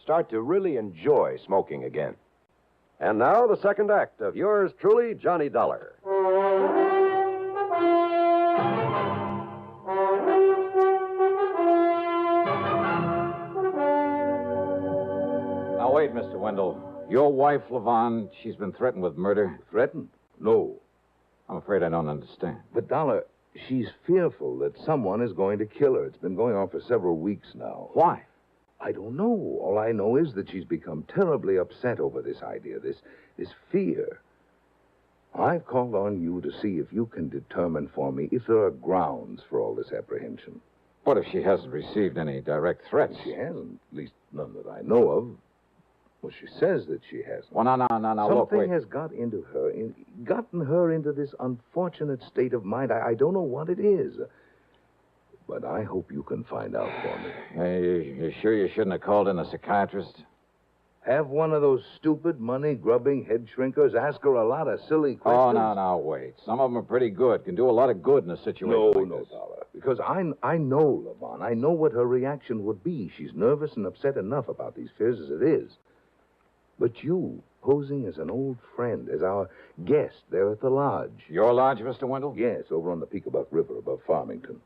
Start to really enjoy smoking again. And now the second act of yours truly, Johnny Dollar. Now, wait, Mr. Wendell. Your wife, Levon, she's been threatened with murder. Threatened? No. I'm afraid I don't understand. But, Dollar, she's fearful that someone is going to kill her. It's been going on for several weeks now. Why? I don't know. All I know is that she's become terribly upset over this idea, this fear. I've called on you to see if you can determine for me if there are grounds for all this apprehension. What if she hasn't received any direct threats? She hasn't, at least none that I know of. Well, she says that she hasn't. Well, no, look, Something wait. has gotten her into this unfortunate state of mind. I don't know what it is. But I hope you can find out for me. Hey, you sure you shouldn't have called in a psychiatrist? Have one of those stupid, money-grubbing head shrinkers ask her a lot of silly questions? Oh, no, wait. Some of them are pretty good. Can do a lot of good in a situation like this. Dollar. Because I know, Levon. I know what her reaction would be. She's nervous and upset enough about these fears as it is. But you, posing as an old friend, as our guest there at the lodge. Your lodge, Mr. Wendell? Yes, over on the Peekabuck River above Farmington.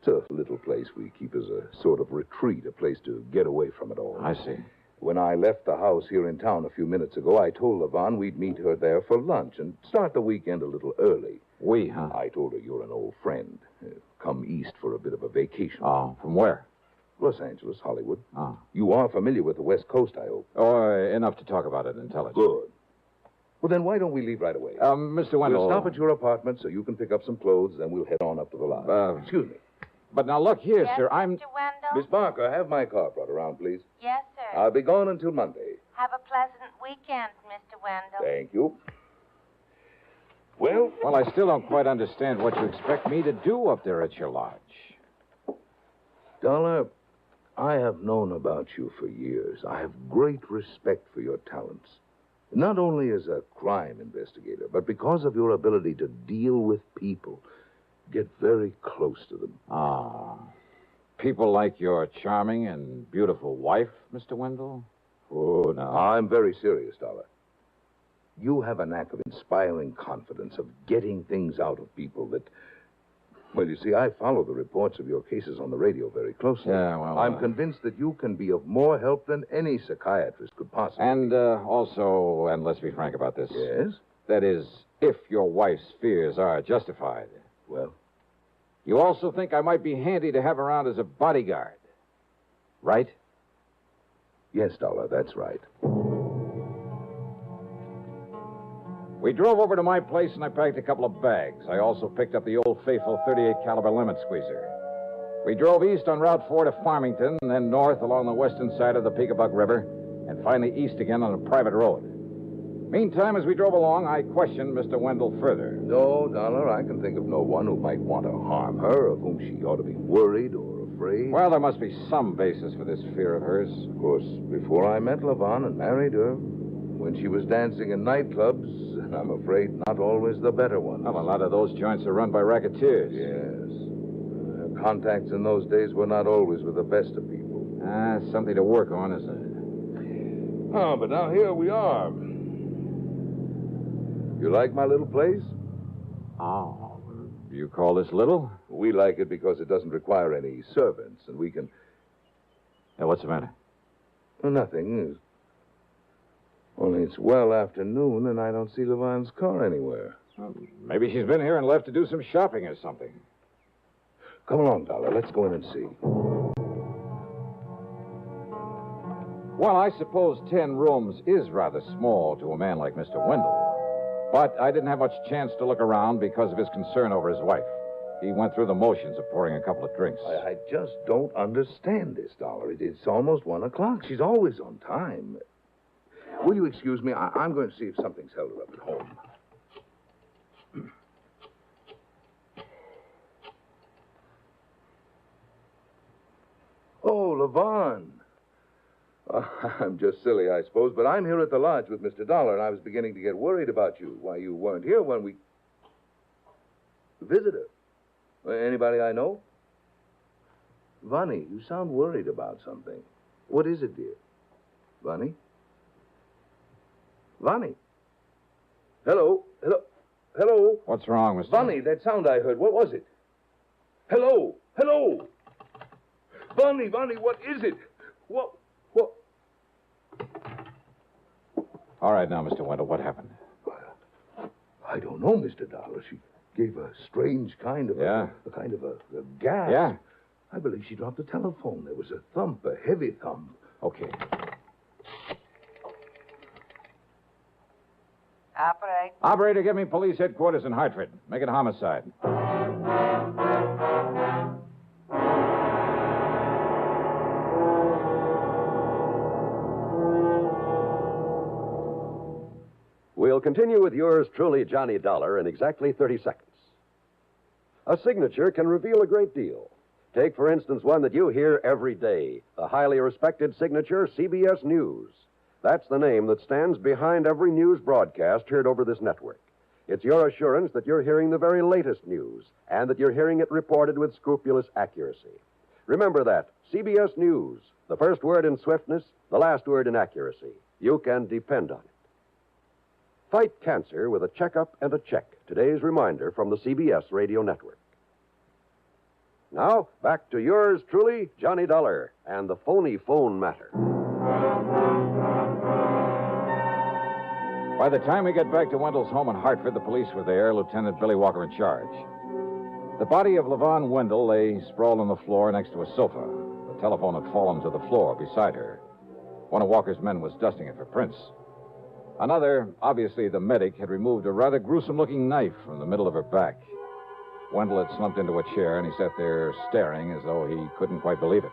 It's a little place we keep as a sort of retreat, a place to get away from it all. I see. When I left the house here in town a few minutes ago, I told Levon we'd meet her there for lunch and start the weekend a little early. We, huh? I told her you're an old friend. Come east for a bit of a vacation. Oh, from where? Los Angeles, Hollywood. Oh. You are familiar with the West Coast, I hope. Oh, enough to talk about it intelligently. Good. Well, then why don't we leave right away? Mr. Wendell. We'll stop at your apartment so you can pick up some clothes, then we'll head on up to the lodge. Excuse me. But now look here, Yes, sir. Mr. Wendell? Miss Barker, have my car brought around, please. Yes, sir. I'll be gone until Monday. Have a pleasant weekend, Mr. Wendell. Thank you. Well, I still don't quite understand what you expect me to do up there at your lodge. Dollar, I have known about you for years. I have great respect for your talents. Not only as a crime investigator, but because of your ability to deal with people, get very close to them. Ah. People like your charming and beautiful wife, Mr. Wendell? Oh, no. I'm very serious, Dollar. You have a knack of inspiring confidence, of getting things out of people that... Well, you see, I follow the reports of your cases on the radio very closely. Yeah, well... I'm convinced that you can be of more help than any psychiatrist could possibly. And also, and let's be frank about this. Yes? That is, if your wife's fears are justified. Well? You also think I might be handy to have around as a bodyguard, right? Yes, Dollar, that's right. We drove over to my place and I packed a couple of bags. I also picked up the old faithful 38 caliber limit squeezer. We drove east on Route 4 to Farmington, and then north along the western side of the Peekabuck River, and finally east again on a private road. Meantime, as we drove along, I questioned Mr. Wendell further. No, Dollar, I can think of no one who might want to harm her, of whom she ought to be worried or afraid. Well, there must be some basis for this fear of hers. Of course, before I met Levon and married her, when she was dancing in nightclubs, I'm afraid not always the better ones. Well, a lot of those joints are run by racketeers. Yes. Her contacts in those days were not always with the best of people. Something to work on, isn't it? Oh, but now here we are. You like my little place? Oh, you call this little? We like it because it doesn't require any servants, and we can... What's the matter? Well, nothing. Only it's well after noon, and I don't see Levon's car anywhere. Well, maybe she's been here and left to do some shopping or something. Come along, Dollar. Let's go in and see. Well, I suppose 10 rooms is rather small to a man like Mr. Wendell. But I didn't have much chance to look around because of his concern over his wife. He went through the motions of pouring a couple of drinks. I just don't understand this, Dollar. It's almost 1 o'clock. She's always on time. Will you excuse me? I'm going to see if something's held her up at home. Oh, Levon. I'm just silly, I suppose, but I'm here at the lodge with Mr. Dollar, and I was beginning to get worried about you. Why, you weren't here when we... Visitor? Anybody I know? Vonnie, you sound worried about something. What is it, dear? Vonnie? Vonnie? Hello? Hello? Hello? What's wrong, Mr. Vonnie, that sound I heard, what was it? Hello? Hello? Vonnie, what is it? What? All right now, Mr. Wendell, what happened? I don't know, Mr. Dollar. She gave a strange kind of a kind of a gasp. Yeah. I believe she dropped the telephone. There was a thump, a heavy thump. Okay. Operator, give me police headquarters in Hartford. Make it homicide. We'll continue with yours truly, Johnny Dollar, in exactly 30 seconds. A signature can reveal a great deal. Take, for instance, one that you hear every day, the highly respected signature CBS News. That's the name that stands behind every news broadcast heard over this network. It's your assurance that you're hearing the very latest news and that you're hearing it reported with scrupulous accuracy. Remember that. CBS News. The first word in swiftness, the last word in accuracy. You can depend on it. Fight cancer with a checkup and a check. Today's reminder from the CBS Radio Network. Now, back to yours truly, Johnny Dollar, and the phony phone matter. By the time we get back to Wendell's home in Hartford, the police were there, Lieutenant Billy Walker in charge. The body of Levon Wendell lay sprawled on the floor next to a sofa. The telephone had fallen to the floor beside her. One of Walker's men was dusting it for prints. Another, obviously the medic, had removed a rather gruesome-looking knife from the middle of her back. Wendell had slumped into a chair, and he sat there staring as though he couldn't quite believe it.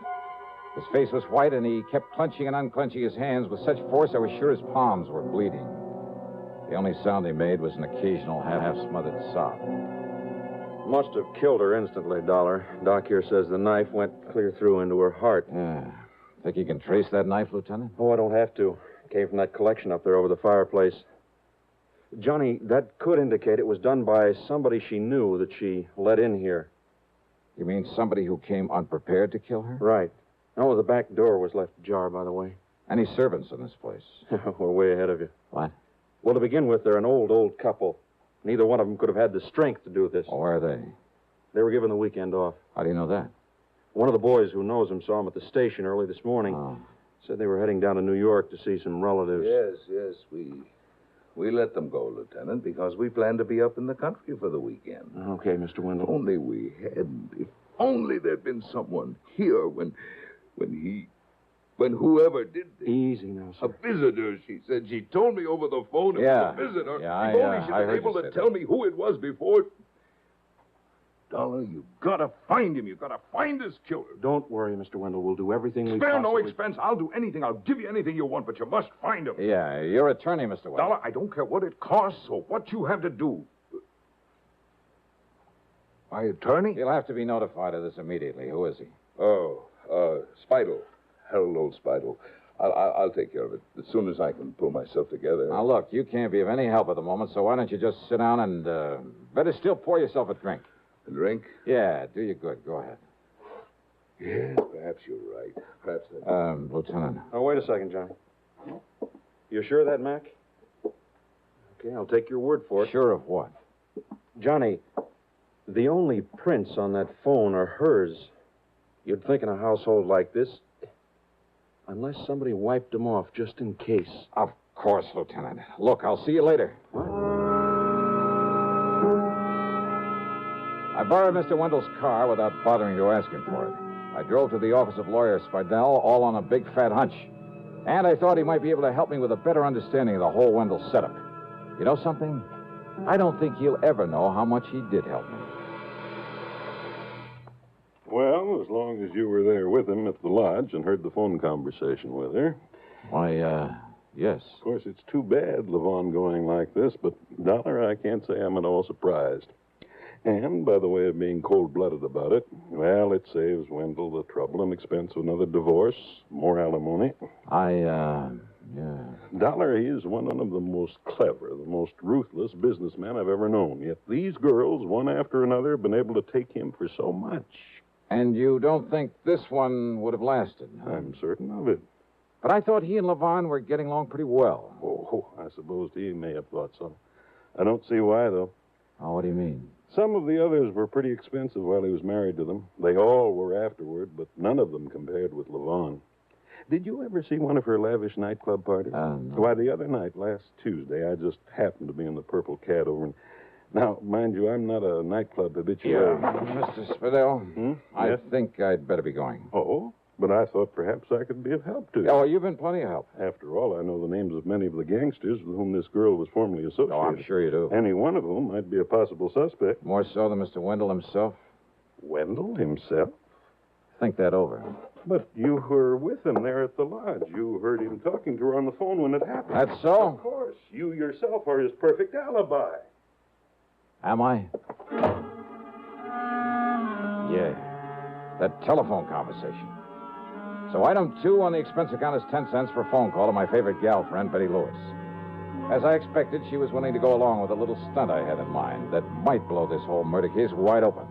His face was white, and he kept clenching and unclenching his hands with such force I was sure his palms were bleeding. The only sound he made was an occasional half-smothered sob. Must have killed her instantly, Dollar. Doc here says the knife went clear through into her heart. Yeah. Think you can trace that knife, Lieutenant? Oh, I don't have to. Came from that collection up there over the fireplace. Johnny, that could indicate it was done by somebody she knew that she let in here. You mean somebody who came unprepared to kill her? Right. Oh, the back door was left ajar, by the way. Any servants in this place? We're way ahead of you. What? Well, to begin with, they're an old couple. Neither one of them could have had the strength to do this. Oh, where are they? They were given the weekend off. How do you know that? One of the boys who knows them saw them at the station early this morning. Oh. Said they were heading down to New York to see some relatives. Yes, we let them go, Lieutenant, because we planned to be up in the country for the weekend. Okay, Mr. Wendell. Only we hadn't. If only there'd been someone here when whoever did this. Easy now, sir. A visitor, she said. She told me over the phone it was a visitor. Yeah, if only she'd been able to tell me who it was before. Dollar, you've got to find him. You've got to find this killer. Don't worry, Mr. Wendell. We'll do everything we Spare possibly... no expense. I'll do anything. I'll give you anything you want, but you must find him. Yeah, your attorney, Mr. Wendell. Dollar, I don't care what it costs or what you have to do. My attorney? He'll have to be notified of this immediately. Who is he? Oh, Speidel. Harold Old Speidel. I'll take care of it as soon as I can pull myself together. Now, look, you can't be of any help at the moment, so why don't you just sit down and better still pour yourself a drink. A drink? Yeah, do you good. Go ahead. Yes, perhaps you're right. Perhaps Lieutenant. Oh, wait a second, Johnny. You sure of that, Mac? Okay, I'll take your word for it. Sure of what? Johnny, the only prints on that phone are hers. You'd think in a household like this, unless somebody wiped them off just in case. Of course, Lieutenant. Look, I'll see you later. What? I borrowed Mr. Wendell's car without bothering to ask him for it. I drove to the office of lawyer Speidel, all on a big fat hunch. And I thought he might be able to help me with a better understanding of the whole Wendell setup. You know something? I don't think he'll ever know how much he did help me. Well, as long as you were there with him at the lodge and heard the phone conversation with her. Why, Yes. Of course, it's too bad Levon going like this, but, Dollar, I can't say I'm at all surprised. And, by the way of being cold-blooded about it, well, it saves Wendell the trouble and expense of another divorce, more alimony. Yeah. Dollar, he is one of the most clever, the most ruthless businessmen I've ever known. Yet these girls, one after another, have been able to take him for so much. And you don't think this one would have lasted? Huh? I'm certain of it. But I thought he and Levon were getting along pretty well. Oh, I suppose he may have thought so. I don't see why, though. Oh, what do you mean? Some of the others were pretty expensive while he was married to them. They all were afterward, but none of them compared with Levon. Did you ever see one of her lavish nightclub parties? No. Why, the other night, last Tuesday, I just happened to be in the Purple Cat over in... Now, mind you, I'm not a nightclub habitué. Yeah, Mr. Spadell, I Yes? think I'd better be going. Oh? But I thought perhaps I could be of help to you. Oh, you've been plenty of help. After all, I know the names of many of the gangsters with whom this girl was formerly associated. Oh, I'm sure you do. Any one of whom might be a possible suspect. More so than Mr. Wendell himself? Wendell himself? Think that over. But you were with him there at the lodge. You heard him talking to her on the phone when it happened. That's so? Of course. You yourself are his perfect alibi. Am I? Yeah. That telephone conversation. So item 2 on the expense account is 10 cents for a phone call to my favorite gal friend, Betty Lewis. As I expected, she was willing to go along with a little stunt I had in mind that might blow this whole murder case wide open.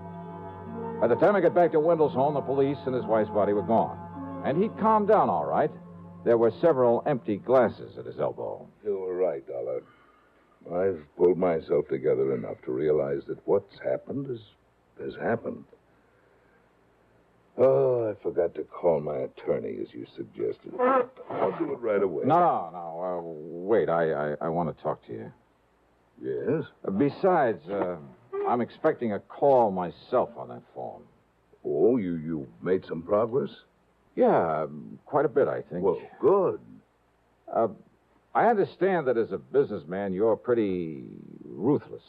By the time I got back to Wendell's home, the police and his wife's body were gone. And he'd calmed down all right. There were several empty glasses at his elbow. You were right, Dollar. I've pulled myself together enough to realize that what's happened has happened. Oh, I forgot to call my attorney, as you suggested. I'll do it right away. No. Wait, I want to talk to you. Yes? Besides, I'm expecting a call myself on that phone. Oh, you made some progress? Yeah, quite a bit, I think. Well, good. I understand that as a businessman, you're pretty ruthless.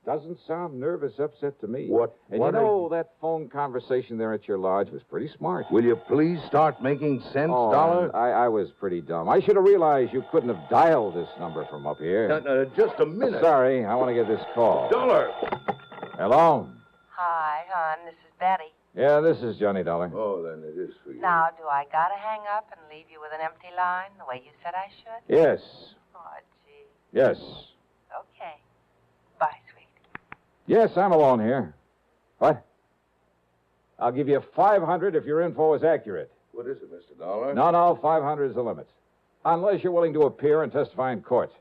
Doesn't sound nervous upset to me. What? And what you know, that phone conversation there at your lodge was pretty smart. Will you please start making sense, Dollar? I was pretty dumb. I should have realized you couldn't have dialed this number from up here. Just a minute. Sorry, I want to get this call. Dollar! Hello? Hi, hon. This is Betty. Yeah, this is Johnny Dollar. Oh, then it is for you. Now, do I gotta hang up and leave you with an empty line the way you said I should? Yes. Oh, gee. Yes. Okay. Bye, sweet. Yes, I'm alone here. What? I'll give you $500 if your info is accurate. What is it, Mr. Dollar? No, 500 is the limit. Unless you're willing to appear and testify in court.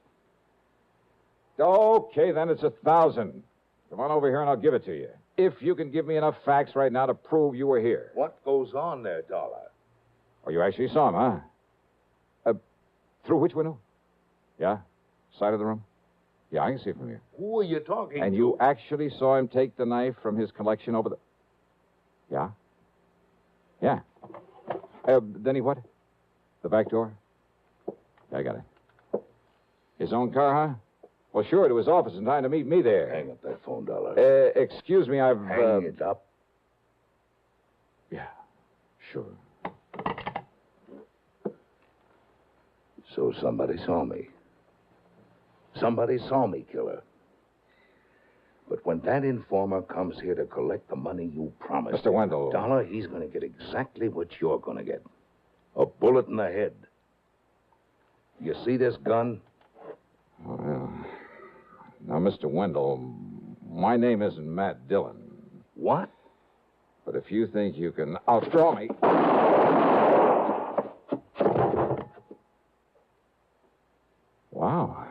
Okay, then it's 1,000. Come on over here and I'll give it to you. If you can give me enough facts right now to prove you were here. What goes on there, Dollar? Oh, you actually saw him, huh? Through which window? Yeah? Side of the room? Yeah, I can see it from here. Who are you talking And to? you actually saw him take the knife from his collection over the... Yeah? Yeah. Then he what? The back door? I got it. His own car, huh? Well, sure, to his office in time to meet me there. Hang up that phone, Dollar. Excuse me, I've... Hang it up. Yeah, sure. So somebody saw me. Somebody saw me, killer. But when that informer comes here to collect the money you promised Mr. Wendell. Dollar, he's going to get exactly what you're going to get. A bullet in the head. You see this gun? Well, now, Mr. Wendell, my name isn't Matt Dillon. What? But if you think you can outdraw me... Wow.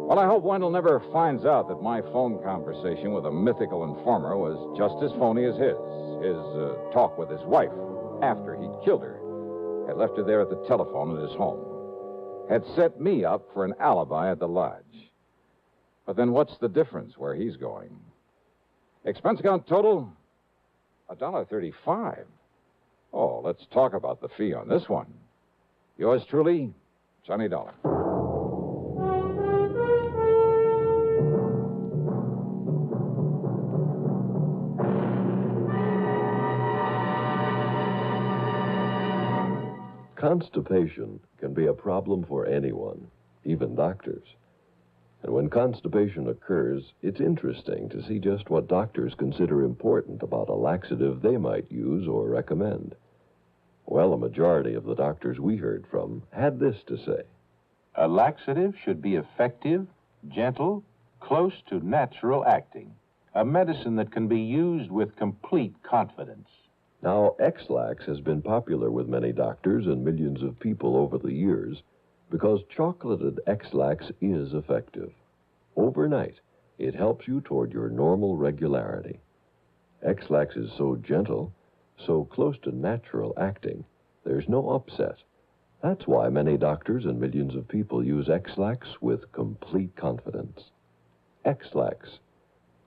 Well, I hope Wendell never finds out that my phone conversation with a mythical informer was just as phony as his. His talk with his wife after he'd killed her. Had left her there at the telephone at his home. Had set me up for an alibi at the lodge. But then what's the difference where he's going? Expense account total? $1.35. Oh, let's talk about the fee on this one. Yours truly, Johnny Dollar. Constipation can be a problem for anyone, even doctors. And when constipation occurs, it's interesting to see just what doctors consider important about a laxative they might use or recommend. Well, a majority of the doctors we heard from had this to say. A laxative should be effective, gentle, close to natural acting. A medicine that can be used with complete confidence. Now, X-Lax has been popular with many doctors and millions of people over the years because chocolated X-Lax is effective. Overnight, it helps you toward your normal regularity. X-Lax is so gentle, so close to natural acting, there's no upset. That's why many doctors and millions of people use X-Lax with complete confidence. X-Lax,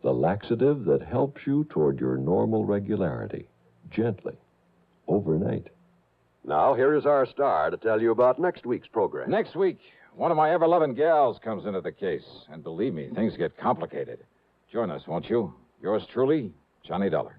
the laxative that helps you toward your normal regularity, gently, overnight. Now, here is our star to tell you about next week's program. Next week, one of my ever-loving gals comes into the case. And believe me, things get complicated. Join us, won't you? Yours truly, Johnny Dollar.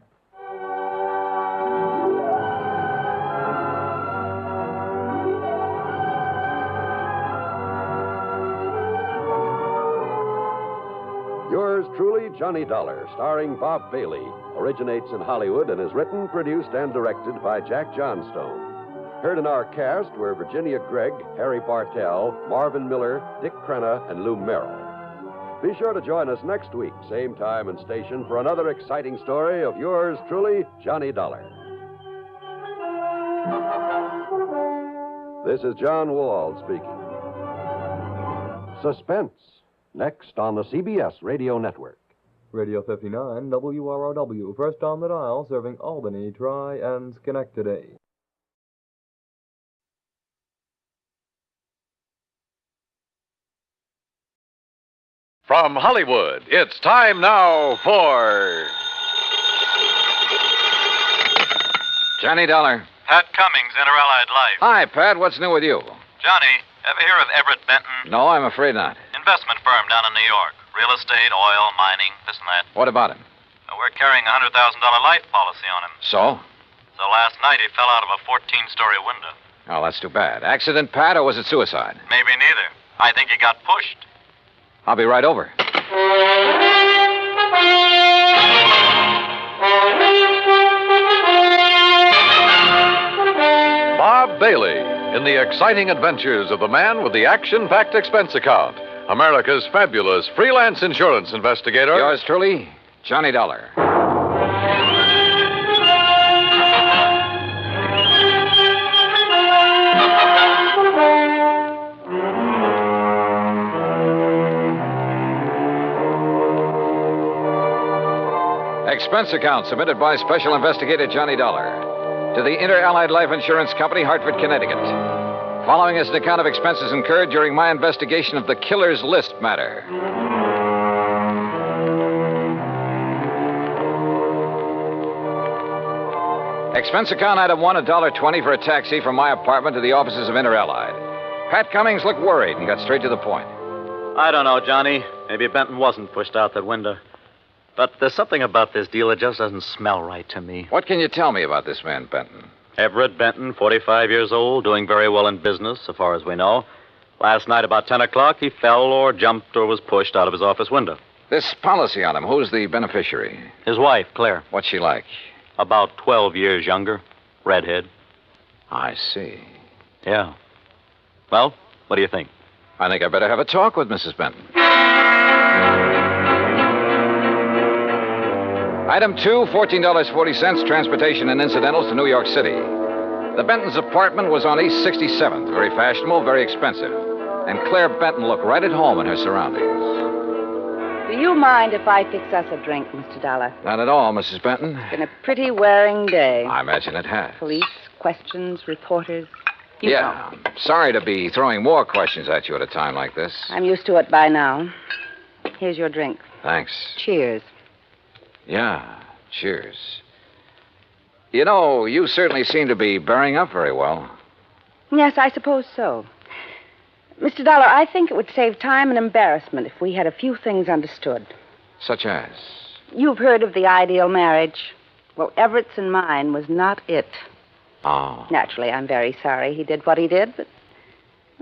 Yours truly, Johnny Dollar, starring Bob Bailey, originates in Hollywood and is written, produced, and directed by Jack Johnstone. Heard in our cast were Virginia Gregg, Harry Bartell, Marvin Miller, Dick Crenna, and Lou Merrill. Be sure to join us next week, same time and station, for another exciting story of yours truly, Johnny Dollar. This is John Wall speaking. Suspense. Next on the CBS Radio Network. Radio 59, WROW, first on the dial, serving Albany, Tri, and Schenectady. From Hollywood, it's time now for... Johnny Dollar. Pat Cummings, Inter-Allied Life. Hi, Pat. What's new with you? Johnny, ever hear of Everett Benton? No, I'm afraid not. Investment firm down in New York. Real estate, oil, mining, this and that. What about him? We're carrying a $100,000 life policy on him. So? So last night he fell out of a 14-story window. Oh, that's too bad. Accident, Pat, or was it suicide? Maybe neither. I think he got pushed. I'll be right over. Bob Bailey in the exciting adventures of the man with the action-packed expense account. America's fabulous freelance insurance investigator. Yours truly, Johnny Dollar. Expense account submitted by Special Investigator Johnny Dollar to the Inter-Allied Life Insurance Company, Hartford, Connecticut. Following is an account of expenses incurred during my investigation of the Killer's List matter. Expense account item 1, $1.20 for a taxi from my apartment to the offices of Inter-Allied. Pat Cummings looked worried and got straight to the point. I don't know, Johnny. Maybe Benton wasn't pushed out that window. But there's something about this deal that just doesn't smell right to me. What can you tell me about this man, Benton? Everett Benton, 45 years old, doing very well in business, so far as we know. Last night about 10 o'clock, he fell or jumped or was pushed out of his office window. This policy on him, who's the beneficiary? His wife, Claire. What's she like? About 12 years younger. Redhead. I see. Yeah. Well, what do you think? I think I better have a talk with Mrs. Benton. Item 2, $14.40, transportation and incidentals to New York City. The Benton's apartment was on East 67th, very fashionable, very expensive. And Claire Benton looked right at home in her surroundings. Do you mind if I fix us a drink, Mr. Dollar? Not at all, Mrs. Benton. It's been a pretty wearing day. I imagine it has. Police, questions, reporters. You know. I'm sorry to be throwing more questions at you at a time like this. I'm used to it by now. Here's your drink. Thanks. Cheers. Yeah, cheers. You know, you certainly seem to be bearing up very well. Yes, I suppose so. Mr. Dollar, I think it would save time and embarrassment if we had a few things understood. Such as? You've heard of the ideal marriage. Well, Everett's and mine was not it. Oh. Naturally, I'm very sorry he did what he did, but...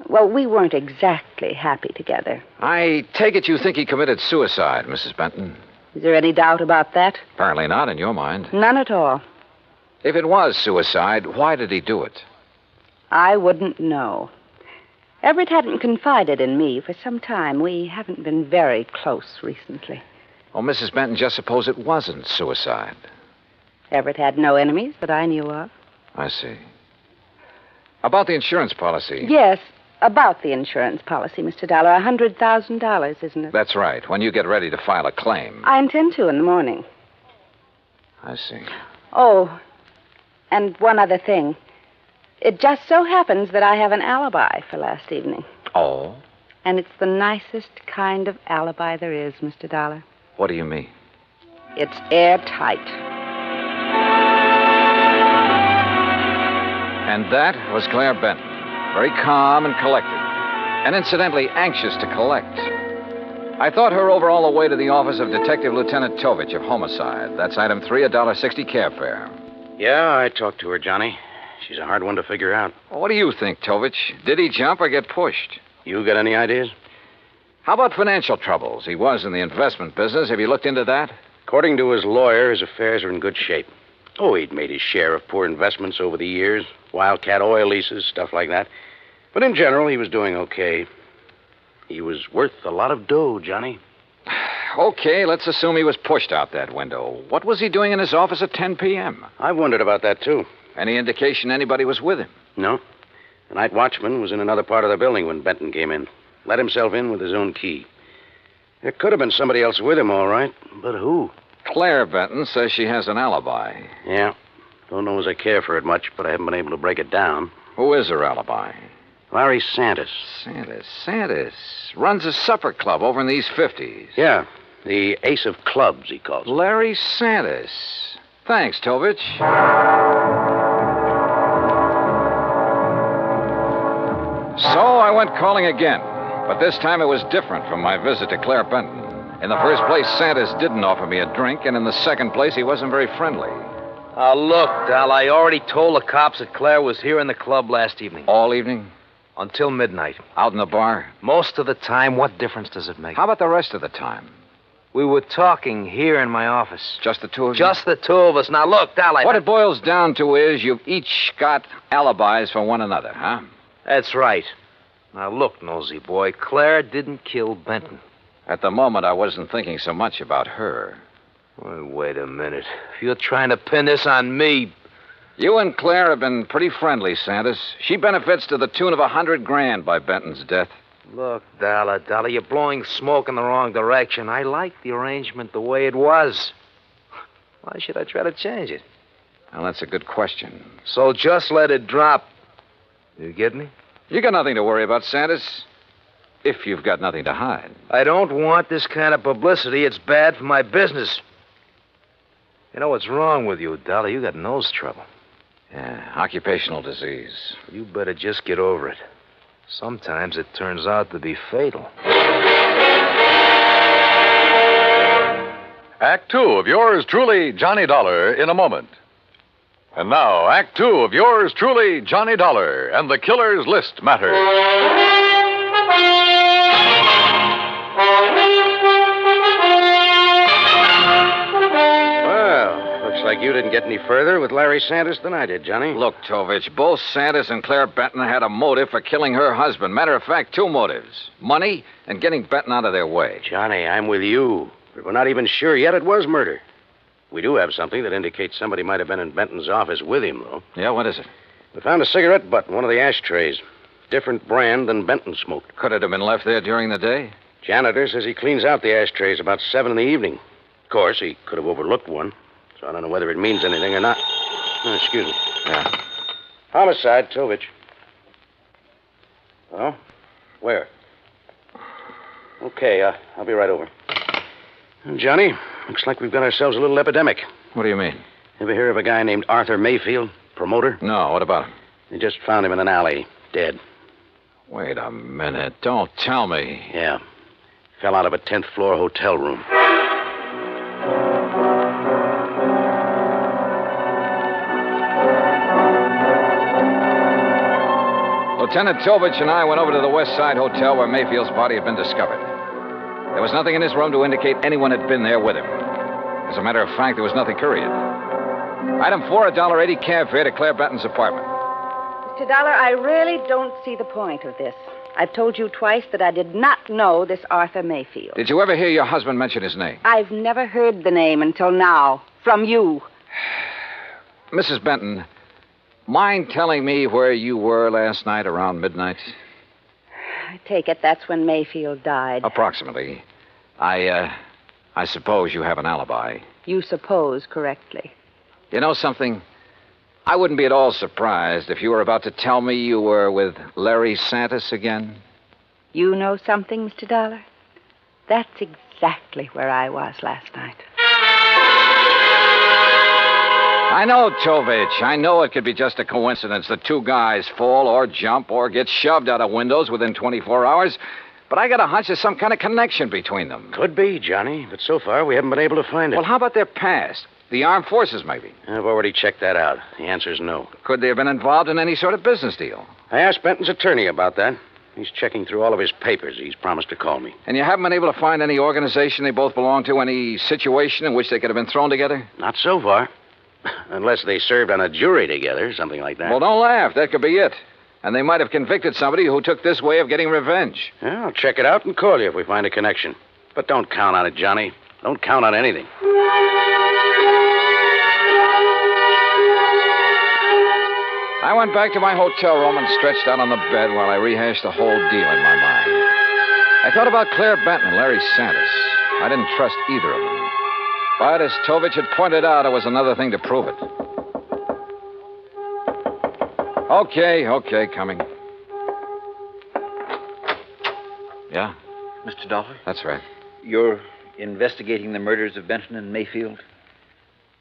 Well, we weren't exactly happy together. I take it you think he committed suicide, Mrs. Benton? Is there any doubt about that? Apparently not in your mind. None at all. If it was suicide, why did he do it? I wouldn't know. Everett hadn't confided in me for some time. We haven't been very close recently. Oh, Mrs. Benton, just suppose it wasn't suicide. Everett had no enemies that I knew of. I see. About the insurance policy. Yes, about the insurance policy, Mr. Dollar. $100,000, isn't it? That's right, when you get ready to file a claim. I intend to in the morning. I see. Oh, and one other thing. It just so happens that I have an alibi for last evening. Oh? And it's the nicest kind of alibi there is, Mr. Dollar. What do you mean? It's airtight. And that was Claire Benton, very calm and collected, and incidentally anxious to collect. I thought her over all the way to the office of Detective Lieutenant Tovich of Homicide. That's item 3, $1.60 cab fare. Yeah, I talked to her, Johnny. She's a hard one to figure out. What do you think, Tovich? Did he jump or get pushed? You got any ideas? How about financial troubles? He was in the investment business. Have you looked into that? According to his lawyer, his affairs are in good shape. Oh, he'd made his share of poor investments over the years. Wildcat oil leases, stuff like that. But in general, he was doing okay. He was worth a lot of dough, Johnny. Okay, let's assume he was pushed out that window. What was he doing in his office at 10 p.m.? I've wondered about that, too. Any indication anybody was with him? No. The night watchman was in another part of the building when Benton came in. Let himself in with his own key. There could have been somebody else with him, all right. But who? Claire Benton says she has an alibi. Yeah. Don't know as I care for it much, but I haven't been able to break it down. Who is her alibi? Larry Santis. Santis. Runs a supper club over in the East 50s. Yeah. The Ace of Clubs, he calls it. Larry Santis. Thanks, Tovich. So I went calling again, but this time it was different from my visit to Claire Benton. In the first place, Santis didn't offer me a drink, and in the second place, he wasn't very friendly. Look, Dal, I already told the cops that Claire was here in the club last evening. All evening? Until midnight. Out in the bar? Most of the time. What difference does it make? How about the rest of the time? We were talking here in my office. Just the two of you? Just the two of us. Now, look, Dal, What it boils down to is you've each got alibis for one another, huh? That's right. Now, look, nosy boy, Claire didn't kill Benton. At the moment, I wasn't thinking so much about her. Well, wait a minute. If you're trying to pin this on me... You and Claire have been pretty friendly, Santis. She benefits to the tune of $100,000 by Benton's death. Look, Dollar, you're blowing smoke in the wrong direction. I like the arrangement the way it was. Why should I try to change it? Well, that's a good question. So just let it drop. You get me? You got nothing to worry about, Santis. If you've got nothing to hide. I don't want this kind of publicity. It's bad for my business. You know what's wrong with you, Dollar? You got nose trouble. Yeah, occupational disease. You better just get over it. Sometimes it turns out to be fatal. Act 2 of yours truly, Johnny Dollar, in a moment. And now, Act 2 of yours truly, Johnny Dollar, and the Killer's List Matter. Looks like you didn't get any further with Larry Santis than I did, Johnny. Look, Tovich, both Santis and Claire Benton had a motive for killing her husband. Matter of fact, two motives. Money and getting Benton out of their way. Johnny, I'm with you. But we're not even sure yet it was murder. We do have something that indicates somebody might have been in Benton's office with him, though. Yeah, what is it? We found a cigarette butt in one of the ashtrays. Different brand than Benton smoked. Could it have been left there during the day? Janitor says he cleans out the ashtrays about 7 in the evening. Of course, he could have overlooked one. So I don't know whether it means anything or not. Oh, excuse me. Yeah. Homicide, Tovich. Oh? Where? Okay, I'll be right over. Johnny, looks like we've got ourselves a little epidemic. What do you mean? Ever hear of a guy named Arthur Mayfield, promoter? No, what about him? They just found him in an alley, dead. Wait a minute. Don't tell me. Yeah. Fell out of a 10th floor hotel room. Lieutenant Tovich and I went over to the West Side Hotel where Mayfield's body had been discovered. There was nothing in his room to indicate anyone had been there with him. As a matter of fact, there was nothing period. Item 4, a $1.80 cab fare to Claire Benton's apartment. Mr. Dollar, I really don't see the point of this. I've told you twice that I did not know this Arthur Mayfield. Did you ever hear your husband mention his name? I've never heard the name until now. From you. Mrs. Benton, mind telling me where you were last night around midnight? I take it that's when Mayfield died. Approximately. I suppose you have an alibi. You suppose correctly. You know something? I wouldn't be at all surprised if you were about to tell me you were with Larry Santis again. You know something, Mr. Dollar? That's exactly where I was last night. I know, Tovich. I know it could be just a coincidence that two guys fall or jump or get shoved out of windows within 24 hours. But I got a hunch there's some kind of connection between them. Could be, Johnny, but so far we haven't been able to find it. Well, how about their past? The armed forces, maybe? I've already checked that out. The answer's no. Could they have been involved in any sort of business deal? I asked Benton's attorney about that. He's checking through all of his papers. He's promised to call me. And you haven't been able to find any organization they both belong to, any situation in which they could have been thrown together? Not so far. Unless they served on a jury together, something like that. Well, don't laugh. That could be it. And they might have convicted somebody who took this way of getting revenge. Yeah, I'll check it out and call you if we find a connection. But don't count on it, Johnny. Don't count on anything. I went back to my hotel room and stretched out on the bed while I rehashed the whole deal in my mind. I thought about Claire Benton and Larry Santis. I didn't trust either of them. But as Tovich had pointed out, it was another thing to prove it. Okay, coming. Yeah? Mr. Dollar? That's right. You're investigating the murders of Benton and Mayfield?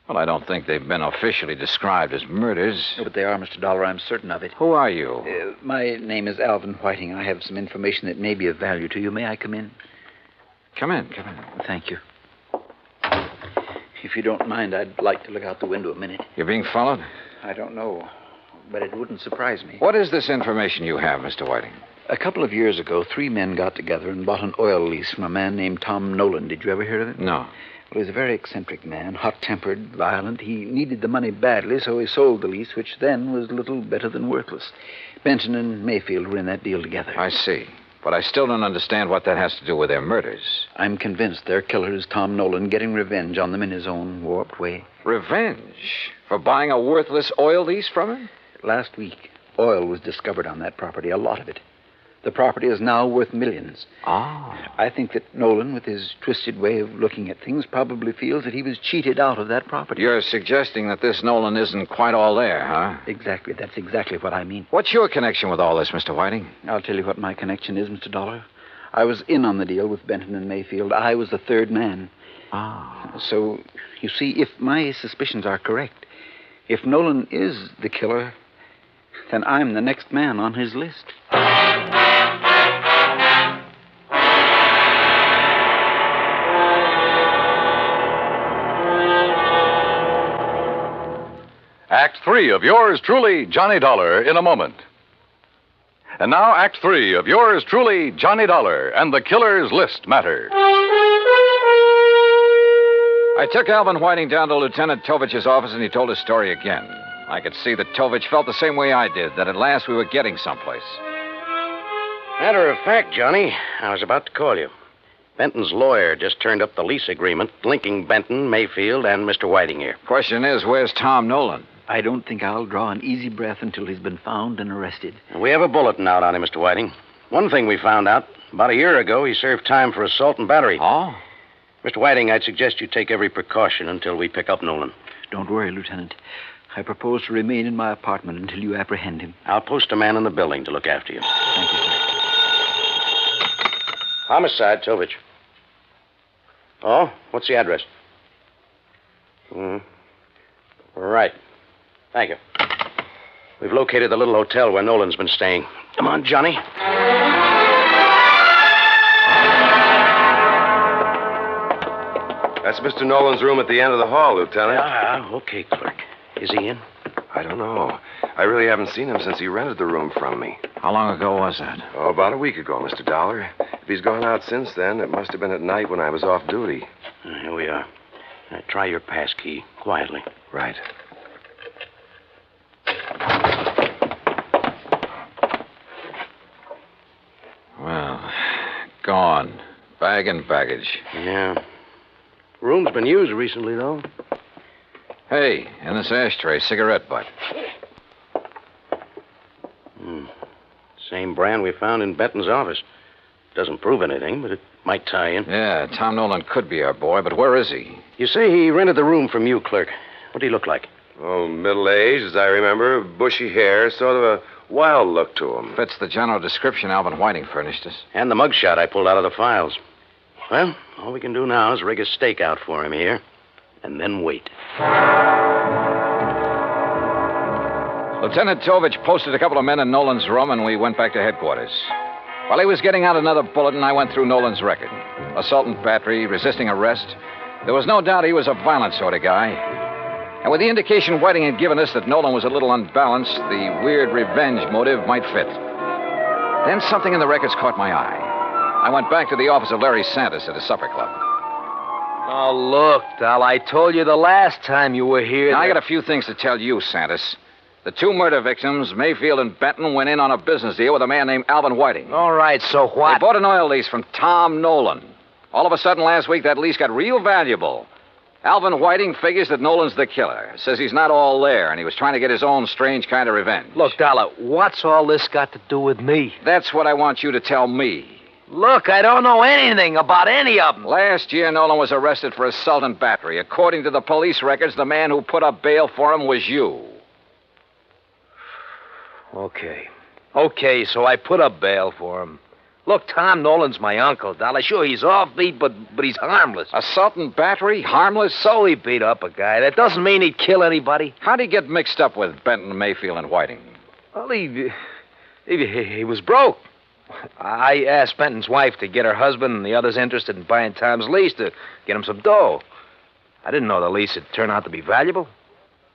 Well, I don't think they've been officially described as murders. No, but they are, Mr. Dollar. I'm certain of it. Who are you? My name is Alvin Whiting. I have some information that may be of value to you. May I come in? Come in. Thank you. If you don't mind, I'd like to look out the window a minute. You're being followed? I don't know, but it wouldn't surprise me. What is this information you have, Mr. Whiting? A couple of years ago, 3 men got together and bought an oil lease from a man named Tom Nolan. Did you ever hear of him? No. Well, he's a very eccentric man, hot-tempered, violent. He needed the money badly, so he sold the lease, which then was little better than worthless. Benton and Mayfield were in that deal together. I see. But I still don't understand what that has to do with their murders. I'm convinced their killer is Tom Nolan, getting revenge on them in his own warped way. Revenge? For buying a worthless oil lease from him? Last week, oil was discovered on that property, a lot of it. The property is now worth millions. Ah. I think that Nolan, with his twisted way of looking at things, probably feels that he was cheated out of that property. You're suggesting that this Nolan isn't quite all there, huh? Exactly. That's exactly what I mean. What's your connection with all this, Mr. Whiting? I'll tell you what my connection is, Mr. Dollar. I was in on the deal with Benton and Mayfield. I was the third man. Ah. So, you see, if my suspicions are correct, if Nolan is the killer, then I'm the next man on his list. Act 3 of yours truly, Johnny Dollar, in a moment. And now, Act 3 of yours truly, Johnny Dollar, and the Killer's List matter. I took Alvin Whiting down to Lieutenant Tovich's office, and he told his story again. I could see that Tovich felt the same way I did, that at last we were getting someplace. Matter of fact, Johnny, I was about to call you. Benton's lawyer just turned up the lease agreement linking Benton, Mayfield, and Mr. Whiting here. Question is, where's Tom Nolan? I don't think I'll draw an easy breath until he's been found and arrested. We have a bulletin out on him, Mr. Whiting. One thing we found out, about a year ago, he served time for assault and battery. Oh? Mr. Whiting, I'd suggest you take every precaution until we pick up Nolan. Don't worry, Lieutenant. I propose to remain in my apartment until you apprehend him. I'll post a man in the building to look after you. Thank you, sir. Homicide, Tovich. Oh, what's the address? Right. Thank you. We've located the little hotel where Nolan's been staying. Come on, Johnny. That's Mr. Nolan's room at the end of the hall, Lieutenant. Okay, clerk. Is he in? I don't know. I really haven't seen him since he rented the room from me. How long ago was that? Oh, about a week ago, Mr. Dollar. If he's gone out since then, it must have been at night when I was off duty. Here we are. Try your pass key, quietly. Right. Well, gone. Bag and baggage. Yeah. Room's been used recently, though. Hey, in this ashtray, cigarette butt. Same brand we found in Benton's office. Doesn't prove anything, but it might tie in. Yeah, Tom Nolan could be our boy, but where is he? You say he rented the room from you, clerk. What did he look like? Oh, middle-aged, as I remember. Bushy hair, sort of a wild look to him. Fits the general description Alvin Whiting furnished us. And the mugshot I pulled out of the files. Well, all we can do now is rig a stakeout for him here, and then wait. Lieutenant Tovich posted a couple of men in Nolan's room, and we went back to headquarters. While he was getting out another bulletin, I went through Nolan's record. Assault and battery, resisting arrest. There was no doubt he was a violent sort of guy. And with the indication Whiting had given us that Nolan was a little unbalanced, the weird revenge motive might fit. Then something in the records caught my eye. I went back to the office of Larry Santos at his supper club. Oh, look, Dal, I told you the last time you were here. Now, I got a few things to tell you, Santos. The two murder victims, Mayfield and Benton, went in on a business deal with a man named Alvin Whiting. All right, so what? They bought an oil lease from Tom Nolan. All of a sudden last week, that lease got real valuable. Alvin Whiting figures that Nolan's the killer. Says he's not all there, and he was trying to get his own strange kind of revenge. Look, Dollar, what's all this got to do with me? That's what I want you to tell me. Look, I don't know anything about any of them. Last year, Nolan was arrested for assault and battery. According to the police records, the man who put up bail for him was you. Okay, so I put up bail for him. Look, Tom Nolan's my uncle, Dollar. Sure, he's offbeat, but he's harmless. Assault and battery? Harmless? So he beat up a guy. That doesn't mean he'd kill anybody. How'd he get mixed up with Benton, Mayfield, and Whiting? Well, he was broke. I asked Benton's wife to get her husband and the others interested in buying Tom's lease to get him some dough. I didn't know the lease would turn out to be valuable.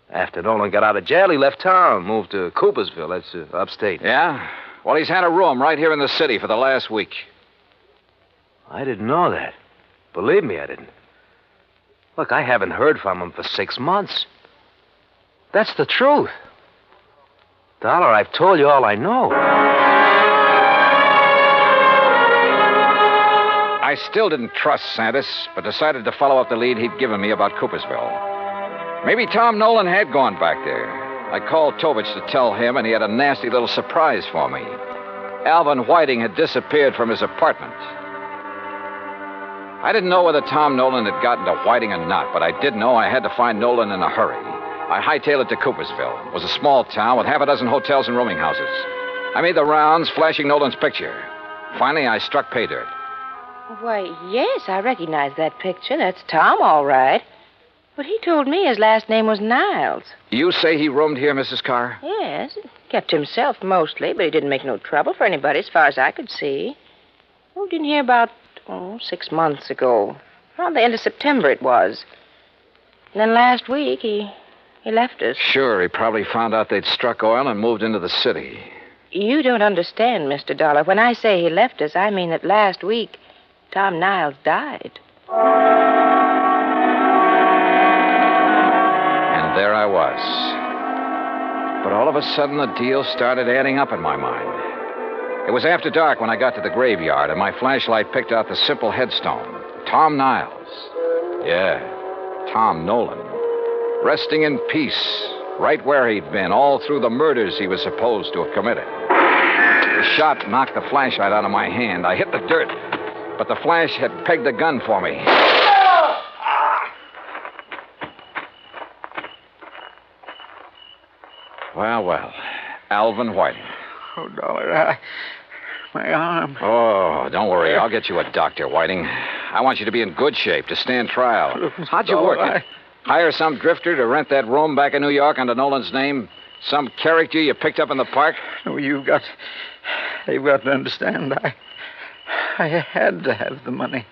After Nolan got out of jail, he left town, moved to Coopersville. That's upstate. Yeah? Well, he's had a room right here in the city for the last week. I didn't know that. Believe me, I didn't. Look, I haven't heard from him for 6 months. That's the truth. Dollar, I've told you all I know. I still didn't trust Santos, but decided to follow up the lead he'd given me about Coopersville. Maybe Tom Nolan had gone back there. I called Tovich to tell him, and he had a nasty little surprise for me. Alvin Whiting had disappeared from his apartment. I didn't know whether Tom Nolan had gotten to Whiting or not, but I did know I had to find Nolan in a hurry. I hightailed it to Coopersville. It was a small town with half a dozen hotels and rooming houses. I made the rounds, flashing Nolan's picture. Finally, I struck pay dirt. Why, yes, I recognize that picture. That's Tom, all right. But he told me his last name was Niles. You say he roomed here, Mrs. Carr? Yes, kept himself mostly, but he didn't make no trouble for anybody as far as I could see. Oh, didn't hear about, 6 months ago. Around the end of September it was. And then last week he left us. Sure, he probably found out they'd struck oil and moved into the city. You don't understand, Mr. Dollar. When I say he left us, I mean that last week Tom Niles died. There I was. But all of a sudden, the deal started adding up in my mind. It was after dark when I got to the graveyard, and my flashlight picked out the simple headstone. Tom Niles. Yeah, Tom Nolan. Resting in peace, right where he'd been, all through the murders he was supposed to have committed. The shot knocked the flashlight out of my hand. I hit the dirt, but the flash had pegged the gun for me. Well, Alvin Whiting. Oh, Dollar, my arm. Oh, don't worry. I'll get you a doctor, Whiting. I want you to be in good shape to stand trial. How'd you work it? Hire some drifter to rent that room back in New York under Nolan's name? Some character you picked up in the park? No, you've got to understand. I had to have the money.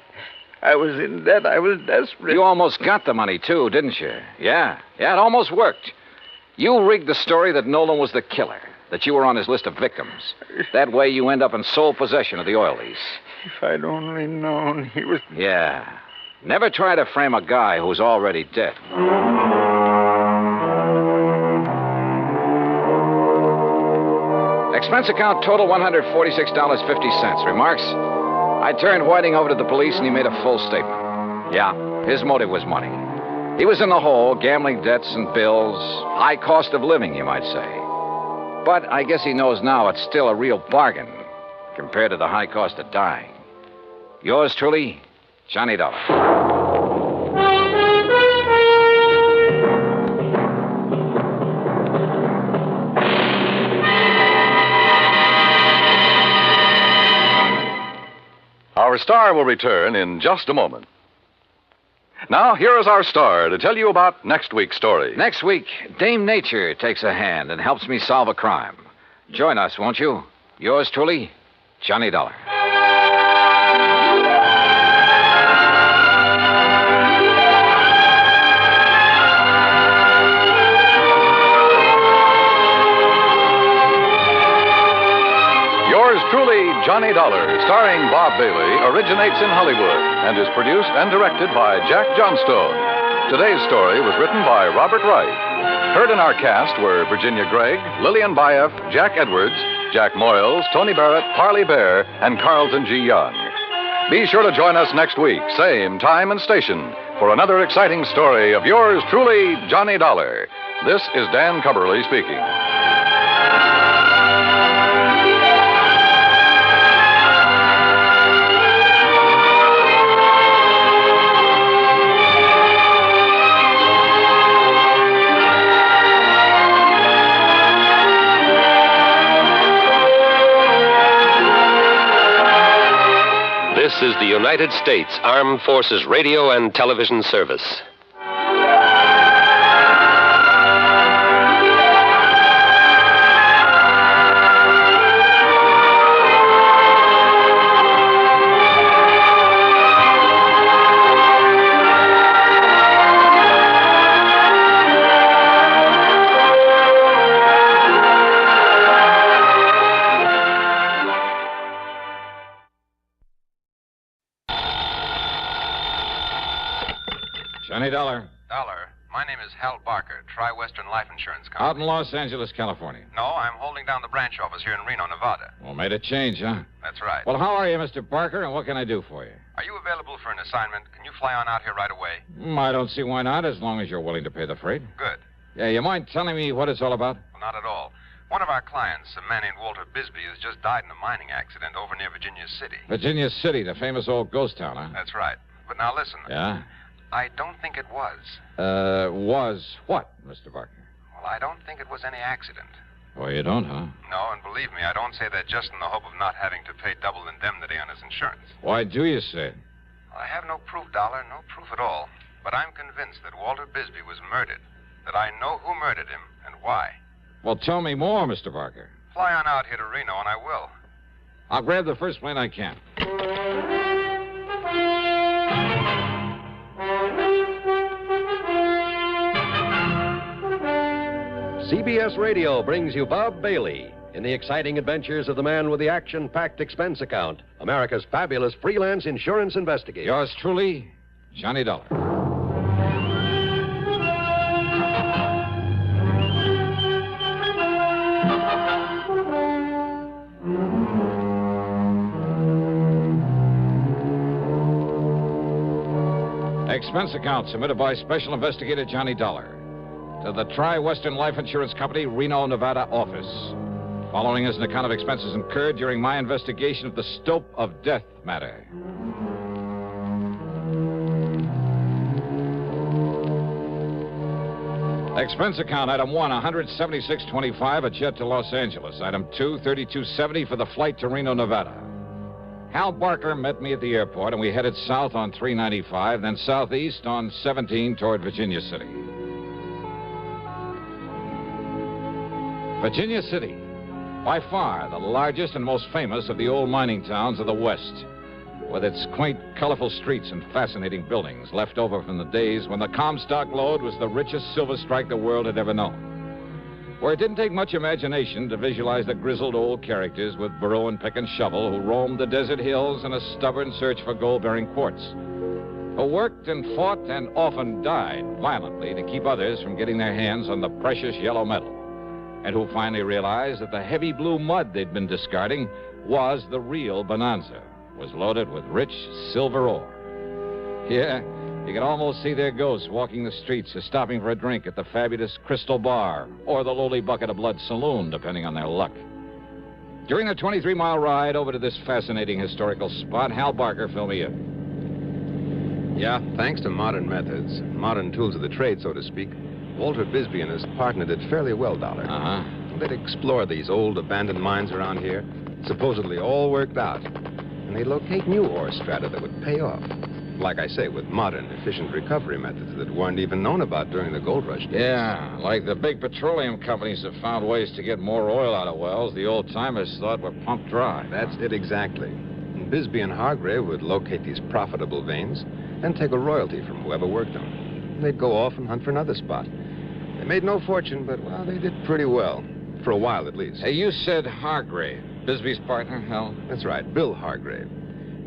I was in debt. I was desperate. You almost got the money, too, didn't you? Yeah, it almost worked. You rigged the story that Nolan was the killer, that you were on his list of victims. That way you end up in sole possession of the oil lease. If I'd only known he was... Yeah. Never try to frame a guy who's already dead. Expense account total $146.50. Remarks? I turned Whiting over to the police and he made a full statement. Yeah, his motive was money. He was in the hole, gambling debts and bills, high cost of living, you might say. But I guess he knows now it's still a real bargain compared to the high cost of dying. Yours truly, Johnny Dollar. Our star will return in just a moment. Now, here is our star to tell you about next week's story. Next week, Dame Nature takes a hand and helps me solve a crime. Join us, won't you? Yours truly, Johnny Dollar. Yours truly, Johnny Dollar, starring Bob Bailey, originates in Hollywood and is produced and directed by Jack Johnstone. Today's story was written by Robert Wright. Heard in our cast were Virginia Gregg, Lillian Bayef, Jack Edwards, Jack Moyles, Tony Barrett, Parley Bear, and Carlton G. Young. Be sure to join us next week, same time and station, for another exciting story of yours truly, Johnny Dollar. This is Dan Cubberly speaking. This is the United States Armed Forces Radio and Television Service. Johnny Dollar. Dollar, my name is Hal Barker, Tri-Western Life Insurance Company. Out in Los Angeles, California. No, I'm holding down the branch office here in Reno, Nevada. Well, made a change, huh? That's right. Well, how are you, Mr. Barker, and what can I do for you? Are you available for an assignment? Can you fly on out here right away? I don't see why not, as long as you're willing to pay the freight. Good. Yeah, you mind telling me what it's all about? Well, not at all. One of our clients, a man named Walter Bisbee, has just died in a mining accident over near Virginia City. Virginia City, the famous old ghost town, huh? That's right. But now listen. Yeah? I don't think it was. Was what, Mr. Barker? Well, I don't think it was any accident. Oh, you don't, huh? No, and believe me, I don't say that just in the hope of not having to pay double indemnity on his insurance. Why do you say it? Well, I have no proof, Dollar, no proof at all. But I'm convinced that Walter Bisbee was murdered. That I know who murdered him and why. Well, tell me more, Mr. Barker. Fly on out here to Reno, and I will. I'll grab the first plane I can. CBS Radio brings you Bob Bailey in the exciting adventures of the man with the action-packed expense account, America's fabulous freelance insurance investigator. Yours truly, Johnny Dollar. Expense account submitted by Special Investigator Johnny Dollar to the Tri-Western Life Insurance Company, Reno, Nevada office. Following is an account of expenses incurred during my investigation of the Stope of Death matter. Expense account, item 1, $176.25, a jet to Los Angeles. Item 2, $32.70 for the flight to Reno, Nevada. Hal Barker met me at the airport, and we headed south on 395, then southeast on 17 toward Virginia City. Virginia City, by far the largest and most famous of the old mining towns of the West, with its quaint, colorful streets and fascinating buildings left over from the days when the Comstock lode was the richest silver strike the world had ever known. where it didn't take much imagination to visualize the grizzled old characters with burrow and pick and shovel who roamed the desert hills in a stubborn search for gold-bearing quartz, who worked and fought and often died violently to keep others from getting their hands on the precious yellow metal, and who finally realized that the heavy blue mud they'd been discarding was the real bonanza, was loaded with rich silver ore. Yeah, you could almost see their ghosts walking the streets or stopping for a drink at the fabulous Crystal Bar or the lowly Bucket of Blood Saloon, depending on their luck. During the 23-mile ride over to this fascinating historical spot, Hal Barker filled me in. Yeah, thanks to modern methods, modern tools of the trade, so to speak, Walter Bisbee and his partner did fairly well, Dollar. They'd explore these old abandoned mines around here, supposedly all worked out, and they'd locate new ore strata that would pay off. Like I say, with modern, efficient recovery methods that weren't even known about during the gold rush days. Yeah, like the big petroleum companies have found ways to get more oil out of wells the old-timers thought were pumped dry. That's it exactly. And Bisbee and Hargrave would locate these profitable veins and take a royalty from whoever worked them. And they'd go off and hunt for another spot. They made no fortune, but, well, they did pretty well. For a while, at least. Hey, you said Hargrave. Bisbee's partner, Hal? That's right, Bill Hargrave.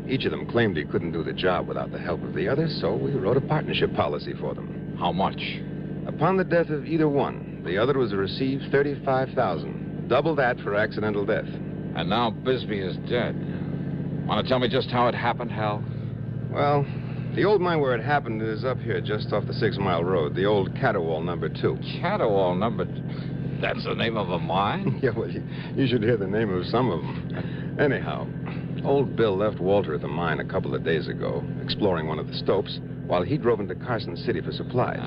Each of them claimed he couldn't do the job without the help of the other, so we wrote a partnership policy for them. How much? Upon the death of either one, the other was to receive $35,000. Double that for accidental death. And now Bisbee is dead. Want to tell me just how it happened, Hal? Well, the old mine where it happened is up here, just off the 6-mile road. The old Caterwall number 2. Caterwall number 2? That's the name of a mine? Yeah, well, you should hear the name of some of them. Anyhow, old Bill left Walter at the mine a couple of days ago, exploring one of the stopes, while he drove into Carson City for supplies.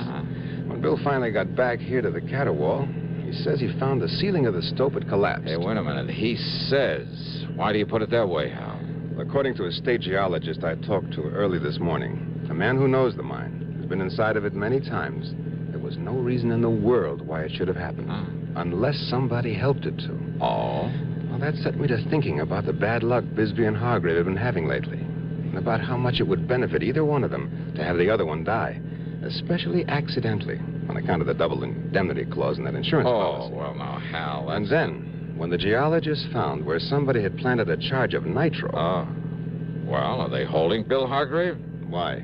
When Bill finally got back here to the Caterwall, he says he found the ceiling of the stope had collapsed. Hey, wait a minute. He says. Why do you put it that way, Hal? According to a state geologist I talked to early this morning, a man who knows the mine, has been inside of it many times, there was no reason in the world why it should have happened. Unless somebody helped it to. Oh? Well, that set me to thinking about the bad luck Bisbee and Hargrave have been having lately. And about how much it would benefit either one of them to have the other one die. Especially accidentally, on account of the double indemnity clause in that insurance policy. Oh, well, now, Hal, that's... And then, when the geologists found where somebody had planted a charge of nitro... Well, are they holding Bill Hargrave? Why?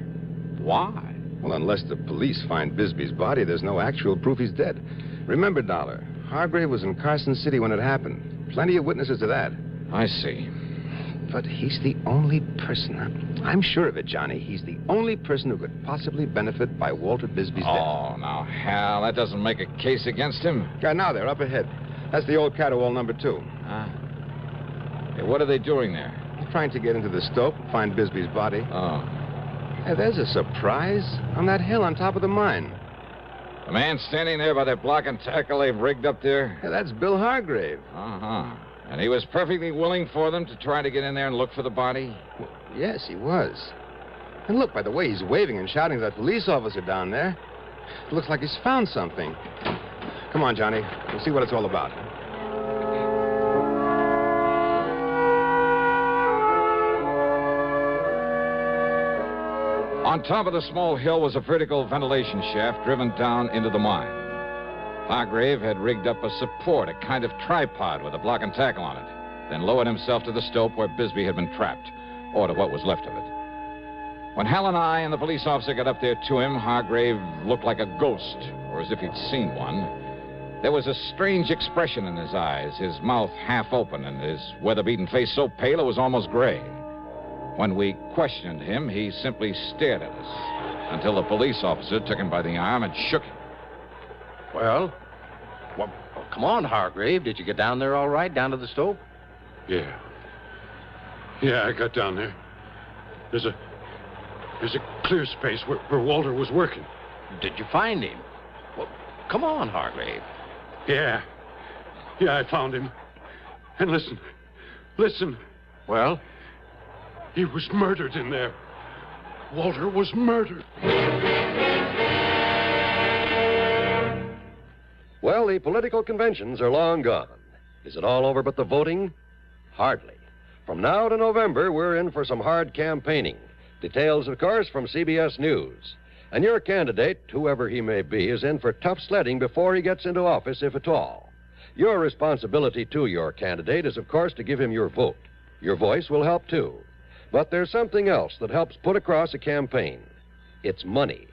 Why? Well, unless the police find Bisbee's body, there's no actual proof he's dead. Remember, Dollar, Hargrave was in Carson City when it happened. Plenty of witnesses to that. I see. But he's the only person, I'm sure of it, Johnny, he's the only person who could possibly benefit by Walter Bisbee's death. Oh, now, Hal, that doesn't make a case against him. Yeah, now they're up ahead. That's the old Caterwall number 2. Hey, what are they doing there? They're trying to get into the stope, find Bisbee's body. Oh. Hey, there's a surprise on that hill on top of the mine. The man standing there by that block and tackle they've rigged up there? Yeah, that's Bill Hargrave. And he was perfectly willing for them to try to get in there and look for the body? Well, yes, he was. And look, by the way he's waving and shouting to that police officer down there. It looks like he's found something. Come on, Johnny. We'll see what it's all about. On top of the small hill was a vertical ventilation shaft driven down into the mine. Hargrave had rigged up a support, a kind of tripod with a block and tackle on it, then lowered himself to the stope where Bisbee had been trapped, or to what was left of it. When Hal and I and the police officer got up there to him, Hargrave looked like a ghost, or as if he'd seen one. There was a strange expression in his eyes, his mouth half open, and his weather-beaten face so pale it was almost gray. When we questioned him, he simply stared at us until the police officer took him by the arm and shook him. Well, come on, Hargrave. Did you get down there all right, down to the stope? Yeah. Yeah, I got down there. There's a clear space where Walter was working. Did you find him? Well, come on, Hargrave. Yeah. Yeah, I found him. And listen. Well? He was murdered in there. Walter was murdered. Well, the political conventions are long gone. Is it all over but the voting? Hardly. From now to November, we're in for some hard campaigning. Details, of course, from CBS News. And your candidate, whoever he may be, is in for tough sledding before he gets into office, if at all. Your responsibility to your candidate is, of course, to give him your vote. Your voice will help, too. But there's something else that helps put across a campaign. It's money.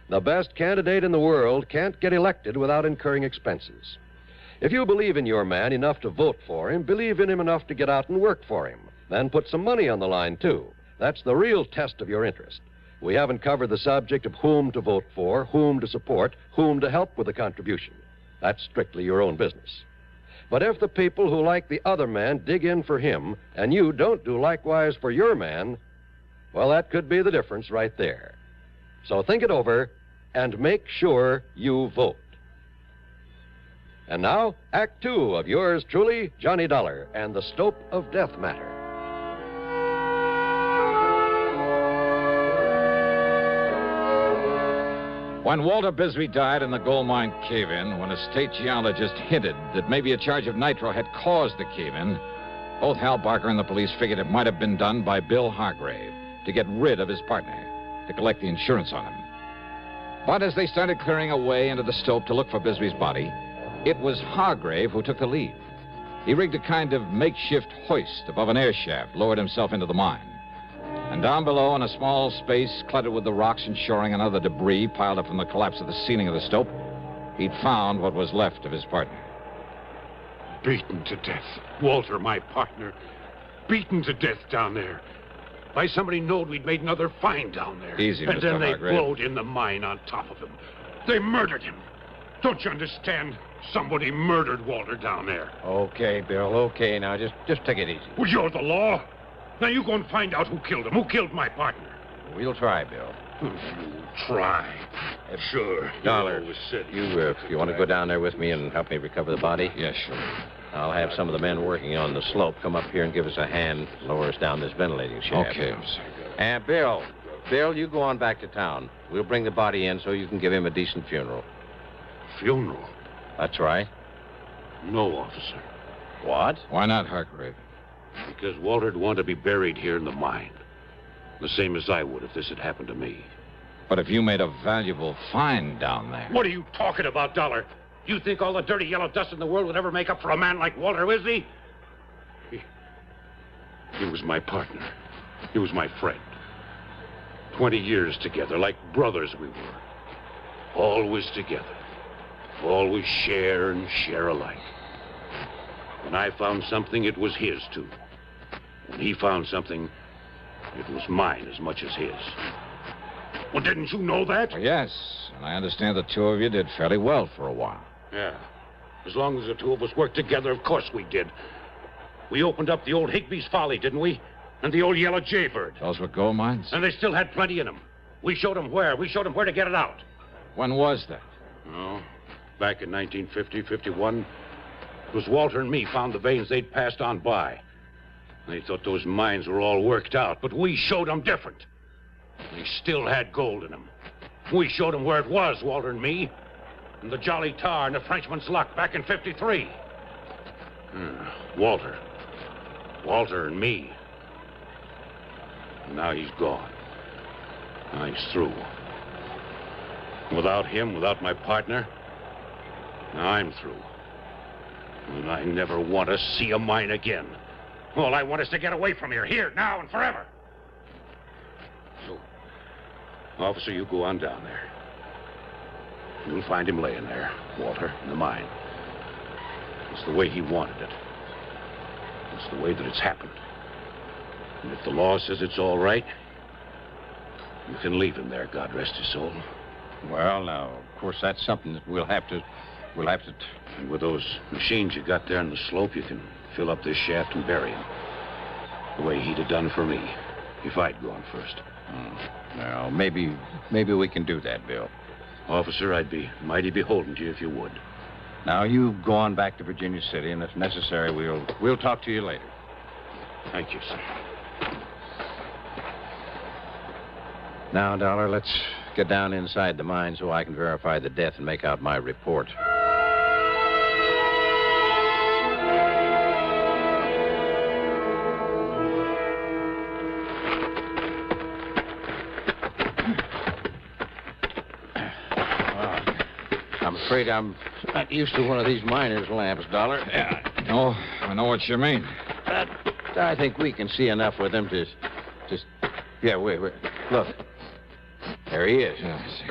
The best candidate in the world can't get elected without incurring expenses. If you believe in your man enough to vote for him, believe in him enough to get out and work for him, then put some money on the line, too. That's the real test of your interest. We haven't covered the subject of whom to vote for, whom to support, whom to help with a contribution. That's strictly your own business. But if the people who like the other man dig in for him, and you don't do likewise for your man, well, that could be the difference right there. So think it over and make sure you vote. And now, Act Two of yours truly, Johnny Dollar, and the Stope of Death Matter. When Walter Bisbee died in the gold mine cave-in, when a state geologist hinted that maybe a charge of nitro had caused the cave-in, both Hal Barker and the police figured it might have been done by Bill Hargrave to get rid of his partner, to collect the insurance on him. But as they started clearing away into the stope to look for Bisbee's body, it was Hargrave who took the lead. He rigged a kind of makeshift hoist above an air shaft, lowered himself into the mine. And down below, in a small space cluttered with the rocks and shoring and other debris piled up from the collapse of the ceiling of the stope, he'd found what was left of his partner. Beaten to death. Walter, my partner. Beaten to death down there. By somebody knowed we'd made another find down there. Easy, and Mr. then they Hargrave. blowed in the mine on top of him. They murdered him. Don't you understand? Somebody murdered Walter down there. Okay, Bill, okay. Now, just take it easy. Well, you're the law. Now you go and find out who killed him. Who killed my partner? We'll try, Bill. You try. Sure. Dollar, You always said you want to go down there with me and help me recover the body? Yes, sure. I'll have some of the men working on the slope come up here and give us a hand, lower us down this ventilating shaft. Okay. And Bill, you go on back to town. We'll bring the body in so you can give him a decent funeral. Funeral? That's right. No, officer. What? Why not, Hargrave? Because Walter'd want to be buried here in the mine. The same as I would if this had happened to me. But if you made a valuable find down there... What are you talking about, Dollar? You think all the dirty yellow dust in the world would ever make up for a man like Walter Bisbee? He was my partner. He was my friend. 20 years together, like brothers we were. Always together. Always share and share alike. When I found something, it was his, too. When he found something, it was mine as much as his. Well, didn't you know that? Yes, and I understand the two of you did fairly well for a while. Yeah. As long as the two of us worked together, of course we did. We opened up the old Higby's Folly, didn't we? And the old Yellow Jaybird. Those were gold mines? And they still had plenty in them. We showed them where. We showed them where to get it out. When was that? Oh, back in 1950, 51. It was Walter and me found the veins they'd passed on by. They thought those mines were all worked out, but we showed them different. They still had gold in them. We showed them where it was, Walter and me. And the Jolly Tar and the Frenchman's Luck back in 53. Walter and me. And now he's gone. Now he's through. Without him, without my partner, now I'm through. And I never want to see a mine again. All I want is to get away from here, now and forever. So, officer, you go on down there. You'll find him laying there, Walter, in the mine. It's the way he wanted it. It's the way that it's happened. And if the law says it's all right, you can leave him there, God rest his soul. Well, now, of course, that's something that we'll have to... And with those machines you got there on the slope, you can fill up this shaft and bury him. The way he'd have done for me, if I'd gone first. Well, maybe we can do that, Bill. Officer, I'd be mighty beholden to you if you would. Now, you go on back to Virginia City, and if necessary, we'll talk to you later. Thank you, sir. Now, Dollar, let's get down inside the mine so I can verify the death and make out my report. I'm afraid I'm Not used to one of these miner's lamps, Dollar. Yeah, I know what you mean. But I think we can see enough with him to just... Yeah, wait. Look. There he is. Yeah, I see.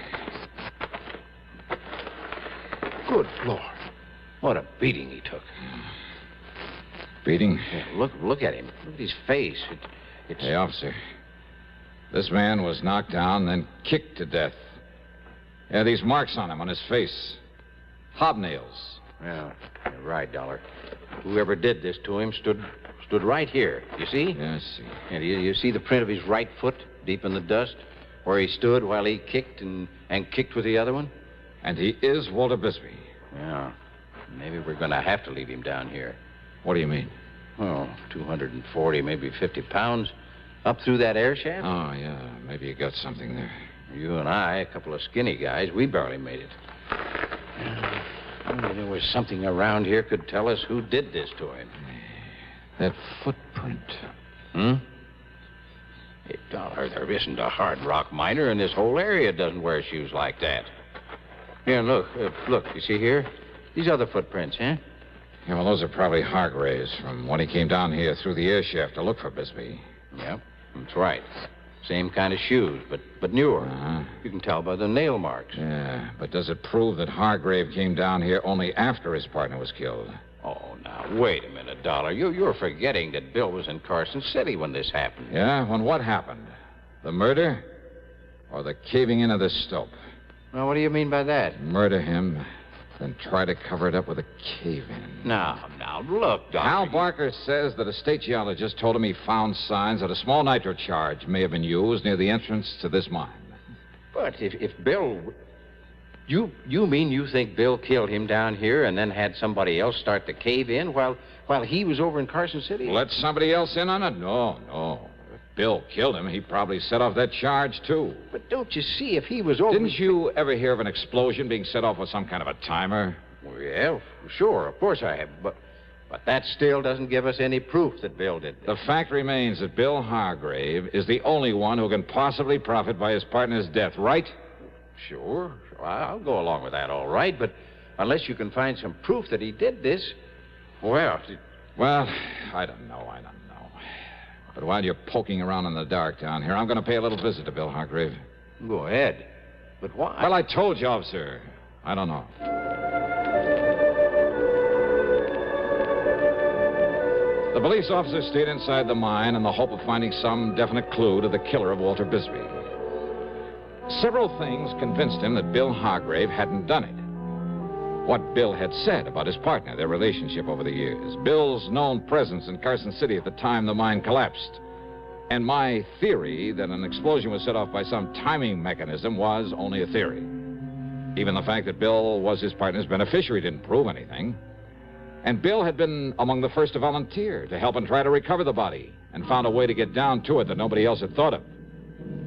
Good Lord. What a beating he took. Beating? Yeah, look at him. Look at his face. It's... Hey, officer. This man was knocked down, then kicked to death. Yeah, these marks on him, on his face. Hobnails. Yeah, you're right, Dollar. Whoever did this to him stood right here. You see? Yeah, I see. And you see the print of his right foot deep in the dust, where he stood while he kicked and kicked with the other one? And he is Walter Bisbee. Yeah. Maybe we're going to have to leave him down here. What do you mean? Oh, 240, maybe 50 pounds. Up through that air shaft? Oh, yeah. Maybe you got something there. You and I, a couple of skinny guys, we barely made it. Only there was something around here could tell us who did this to him. That footprint. Hey, Dollar, there isn't a hard rock miner in this whole area doesn't wear shoes like that. Here, look, you see here? These other footprints, huh? Yeah, well, those are probably Hargrave's from when he came down here through the air shaft to look for Bisbee. Yep, that's right. Same kind of shoes, but newer. Uh-huh. You can tell by the nail marks. Yeah, but does it prove that Hargrave came down here only after his partner was killed? Oh, now, wait a minute, Dollar. You're forgetting that Bill was in Carson City when this happened. Yeah, when what happened? The murder or the caving in of the stope? Well, what do you mean by that? Murder him, then try to cover it up with a cave-in. Now, look, Dollar. Hal Barker says that a state geologist told him he found signs that a small nitro charge may have been used near the entrance to this mine. But if Bill... You mean you think Bill killed him down here and then had somebody else start the cave-in while he was over in Carson City? Let somebody else in on it? No. If Bill killed him, he probably set off that charge, too. But don't you see, if he was over... Didn't you ever hear of an explosion being set off with some kind of a timer? Well, yeah, sure, of course I have. But that still doesn't give us any proof that Bill did this. The fact remains that Bill Hargrave is the only one who can possibly profit by his partner's death, right? Sure. I'll go along with that, all right. But unless you can find some proof that he did this, well... Well, I don't know. But while you're poking around in the dark down here, I'm going to pay a little visit to Bill Hargrave. Go ahead. But why? Well, I told you, officer. I don't know. The police officer stayed inside the mine in the hope of finding some definite clue to the killer of Walter Bisbee. Several things convinced him that Bill Hargrave hadn't done it. What Bill had said about his partner, their relationship over the years, Bill's known presence in Carson City at the time the mine collapsed, and my theory that an explosion was set off by some timing mechanism was only a theory. Even the fact that Bill was his partner's beneficiary didn't prove anything. And Bill had been among the first to volunteer to help and try to recover the body and found a way to get down to it that nobody else had thought of.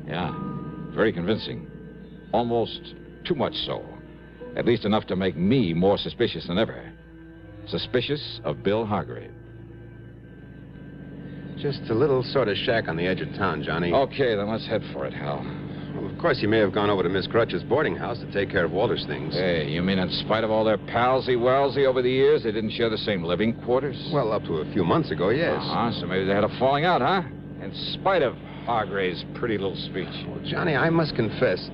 Yeah. Very convincing. Almost too much so. At least enough to make me more suspicious than ever. Suspicious of Bill Hargrave. Just a little sort of shack on the edge of town, Johnny. Okay, then let's head for it, Hal. Well, of course, he may have gone over to Miss Crutch's boarding house to take care of Walter's things. Hey, you mean in spite of all their palsy-walsy over the years, they didn't share the same living quarters? Well, up to a few months ago, yes. So maybe they had a falling out, huh? In spite of Hargrave's pretty little speech. Well, Johnny, I must confess,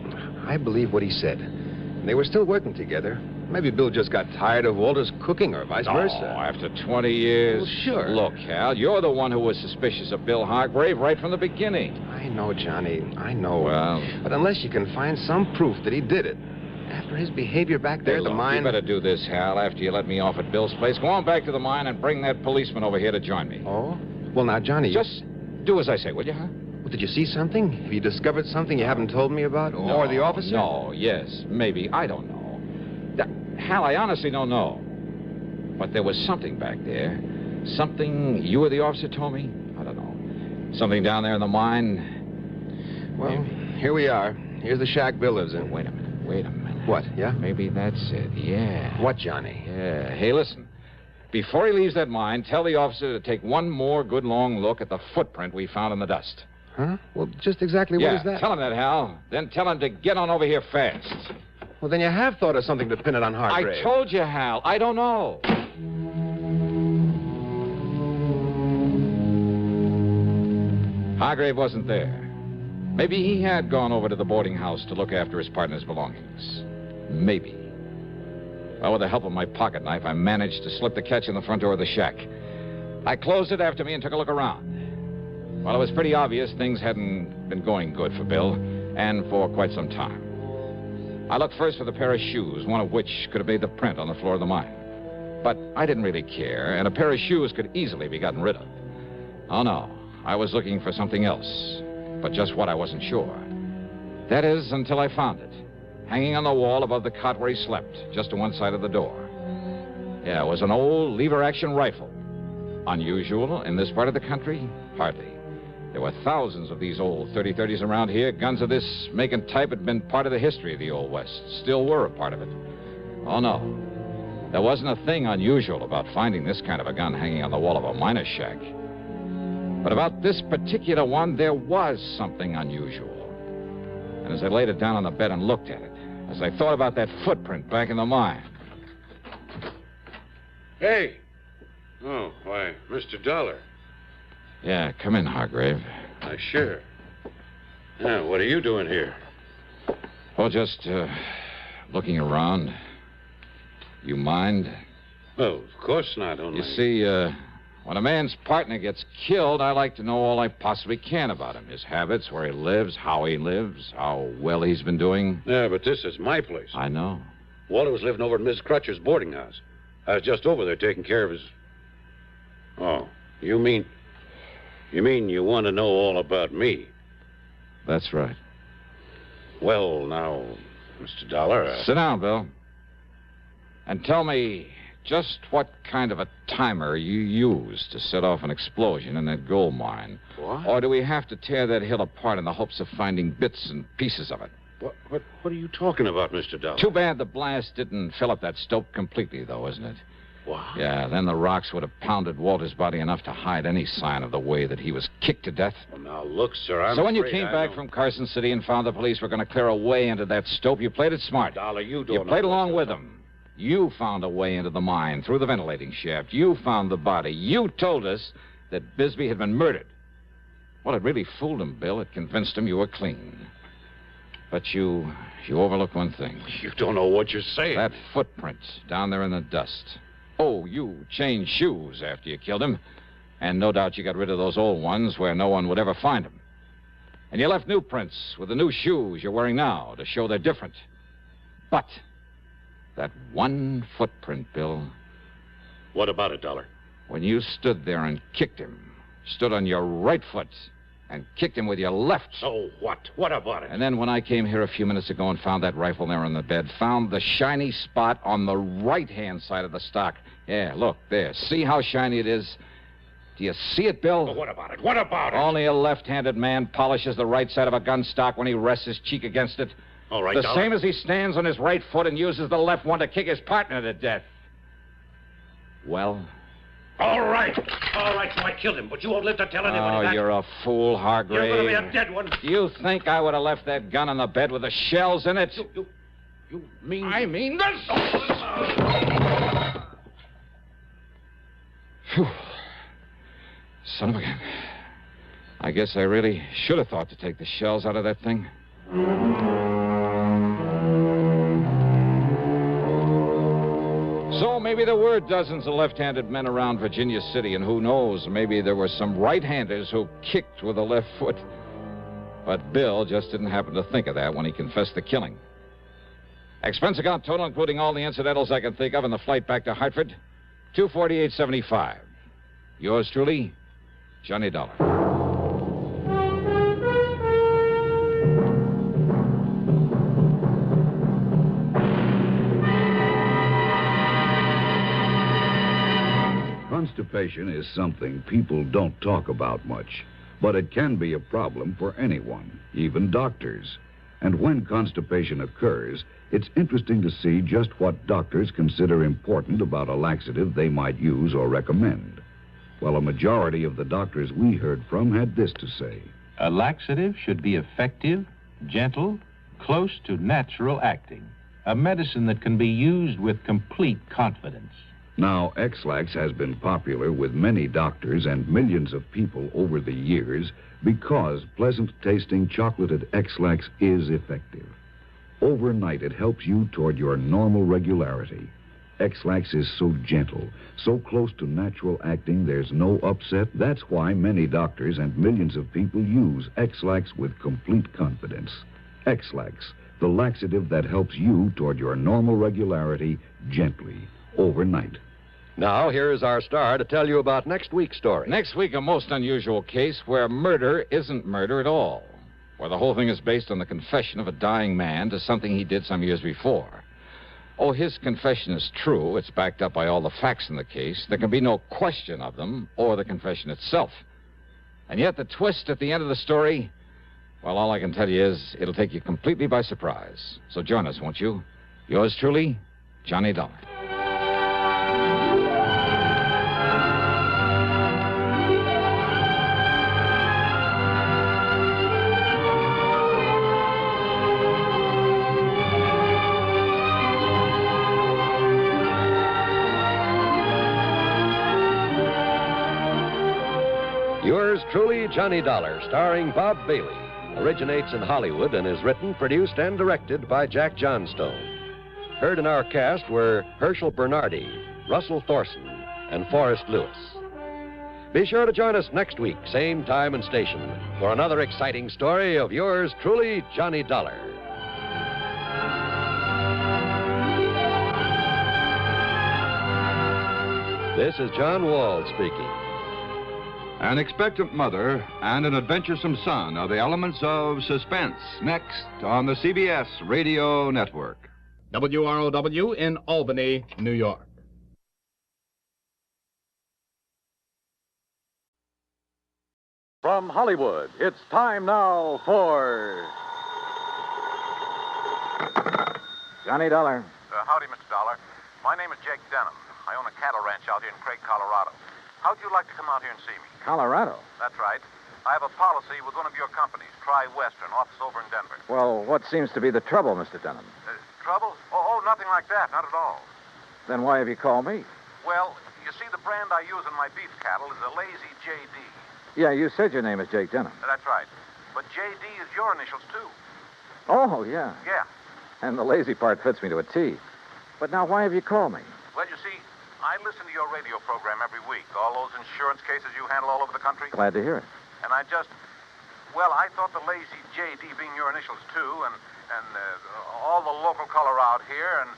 I believe what he said. They were still working together. Maybe Bill just got tired of Walter's cooking or vice versa. Oh, after 20 years. Well, sure. Look, Hal, you're the one who was suspicious of Bill Hargrave right from the beginning. I know, Johnny. I know. Well... But unless you can find some proof that he did it, after his behavior back there at the mine... You better do this, Hal, after you let me off at Bill's place. Go on back to the mine and bring that policeman over here to join me. Oh? Well, now, Johnny... Just do as I say, will you, huh? Well, did you see something? Have you discovered something you haven't told me about? Or the officer? No, yes, maybe. I don't know. Hal, I honestly don't know. But there was something back there. Something you or the officer told me? I don't know. Something down there in the mine. Well, here we are. Here's the shack Bill lives in. Wait a minute. What, yeah? Maybe that's it, yeah. What, Johnny? Yeah. Hey, listen. Before he leaves that mine, tell the officer to take one more good long look at the footprint we found in the dust. Huh? Well, just exactly what is that? Tell him that, Hal. Then tell him to get on over here fast. Well, then you have thought of something to pin it on Hargrave. I told you, Hal. I don't know. Hargrave wasn't there. Maybe he had gone over to the boarding house to look after his partner's belongings. Maybe. Well, with the help of my pocket knife, I managed to slip the catch in the front door of the shack. I closed it after me and took a look around. Well, it was pretty obvious things hadn't been going good for Bill, and for quite some time. I looked first for the pair of shoes, one of which could have made the print on the floor of the mine. But I didn't really care, and a pair of shoes could easily be gotten rid of. Oh, no. I was looking for something else, but just what I wasn't sure. That is, until I found it, hanging on the wall above the cot where he slept, just to one side of the door. Yeah, it was an old lever-action rifle. Unusual in this part of the country? Hardly. There were thousands of these old 30-30s around here. Guns of this make and type had been part of the history of the Old West. Still were a part of it. Oh, no. There wasn't a thing unusual about finding this kind of a gun hanging on the wall of a miner's shack. But about this particular one, there was something unusual. And as I laid it down on the bed and looked at it, as I thought about that footprint back in the mine. Hey! Oh, why, Mr. Dollar. Yeah, come in, Hargrave. Sure. Yeah, what are you doing here? Oh, just, looking around. You mind? Oh, of course not, only... You see, when a man's partner gets killed, I like to know all I possibly can about him. His habits, where he lives, how well he's been doing. Yeah, but this is my place. I know. Walter was living over at Miss Crutcher's boarding house. I was just over there taking care of his... Oh, you mean you want to know all about me? That's right. Well, now, Mr. Dollar... Sit down, Bill. And tell me just what kind of a timer you used to set off an explosion in that gold mine. What? Or do we have to tear that hill apart in the hopes of finding bits and pieces of it? What are you talking about, Mr. Dollar? Too bad the blast didn't fill up that stope completely, though, isn't it? What? Yeah, then the rocks would have pounded Walter's body enough to hide any sign of the way that he was kicked to death. Well, now, look, sir, So when you came back from Carson City and found the police were going to clear a way into that stope, you played it smart. Dollar, you don't You played know along with them. You found a way into the mine through the ventilating shaft. You found the body. You told us that Bisbee had been murdered. Well, it really fooled him, Bill. It convinced him you were clean. But you overlooked one thing. You don't know what you're saying. That footprint down there in the dust. Oh, you changed shoes after you killed him. And no doubt you got rid of those old ones where no one would ever find them. And you left new prints with the new shoes you're wearing now to show they're different. But that one footprint, Bill. What about it, Dollar? When you stood there and kicked him, stood on your right foot and kicked him with your left. So what? What about it? And then when I came here a few minutes ago and found that rifle there on the bed, found the shiny spot on the right-hand side of the stock. Yeah, look, there. See how shiny it is? Do you see it, Bill? Well, what about it? What about it? Only a left-handed man polishes the right side of a gun stock when he rests his cheek against it. All right, The Dollar. same as he stands on his right foot and uses the left one to kick his partner to death. Well? All right, so I killed him, but you won't live to tell anybody Oh, that. you're a fool, Hargrave. You're going to be a dead one. Do you think I would have left that gun on the bed with the shells in it? You mean... I mean this! Phew. Son of a gun. I guess I really should have thought to take the shells out of that thing. So maybe there were dozens of left-handed men around Virginia City, and who knows, maybe there were some right-handers who kicked with the left foot. But Bill just didn't happen to think of that when he confessed the killing. Expense account total, including all the incidentals I can think of, and the flight back to Hartford, $248.75. Yours truly, Johnny Dollar. Constipation is something people don't talk about much, but it can be a problem for anyone, even doctors. And when constipation occurs, it's interesting to see just what doctors consider important about a laxative they might use or recommend. Well, a majority of the doctors we heard from had this to say. A laxative should be effective, gentle, close to natural acting. a medicine that can be used with complete confidence. Now, X-Lax has been popular with many doctors and millions of people over the years because pleasant-tasting chocolated X-Lax is effective. Overnight, it helps you toward your normal regularity. X-Lax is so gentle, so close to natural acting, there's no upset. That's why many doctors and millions of people use X-Lax with complete confidence. X-Lax, the laxative that helps you toward your normal regularity gently, overnight. Now, here is our star to tell you about next week's story. Next week, a most unusual case where murder isn't murder at all. Where the whole thing is based on the confession of a dying man to something he did some years before. Oh, his confession is true. It's backed up by all the facts in the case. There can be no question of them or the confession itself. And yet the twist at the end of the story, well, all I can tell you is it'll take you completely by surprise. So join us, won't you? Yours truly, Johnny Dollar. Yours truly, Johnny Dollar, starring Bob Bailey, originates in Hollywood and is written, produced, and directed by Jack Johnstone. Heard in our cast were Herschel Bernardi, Russell Thorson, and Forrest Lewis. Be sure to join us next week, same time and station, for another exciting story of yours truly, Johnny Dollar. This is John Wall speaking. An expectant mother and an adventuresome son are the elements of suspense. Next on the CBS Radio Network. WROW in Albany, New York. From Hollywood, it's time now for... Johnny Dollar. Howdy, Mr. Dollar. My name is Jake Denham. I own a cattle ranch out here in Craig, Colorado. How'd you like to come out here and see me? Colorado? That's right. I have a policy with one of your companies, Tri-Western, office over in Denver. Well, what seems to be the trouble, Mr. Denham? Trouble? Oh, nothing like that. Not at all. Then why have you called me? Well, you see, the brand I use in my beef cattle is a Lazy JD. Yeah, you said your name is Jake Denham. That's right. But JD is your initials, too. Oh, yeah. Yeah. And the lazy part fits me to a T. But now, why have you called me? Well, you see, I listen to your radio program every week. All those insurance cases you handle all over the country. Glad to hear it. And I thought the Lazy JD being your initials, too, and all the local color out here, and,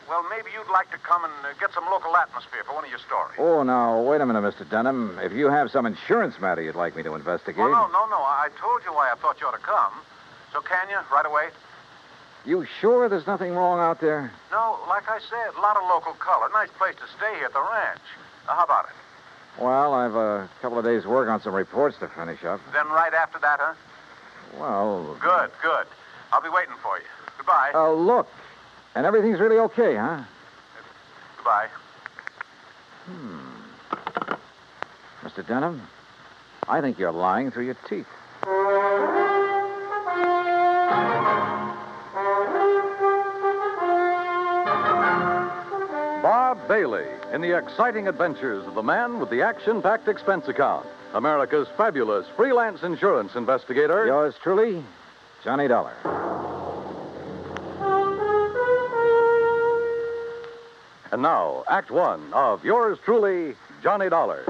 well, maybe you'd like to come and get some local atmosphere for one of your stories. Oh, now, wait a minute, Mr. Denham. If you have some insurance matter you'd like me to investigate... Oh, no. I told you why I thought you ought to come. So can you, right away? You sure there's nothing wrong out there? No, like I said, a lot of local color. Nice place to stay here at the ranch. How about it? Well, I've a couple of days' work on some reports to finish up. Then right after that, huh? Well... Good. I'll be waiting for you. Goodbye. Look. And everything's really okay, huh? Goodbye. Mr. Denham, I think you're lying through your teeth. Bob Bailey in the exciting adventures of the man with the action-packed expense account. America's fabulous freelance insurance investigator. Yours truly, Johnny Dollar. And now, Act One of yours truly, Johnny Dollar.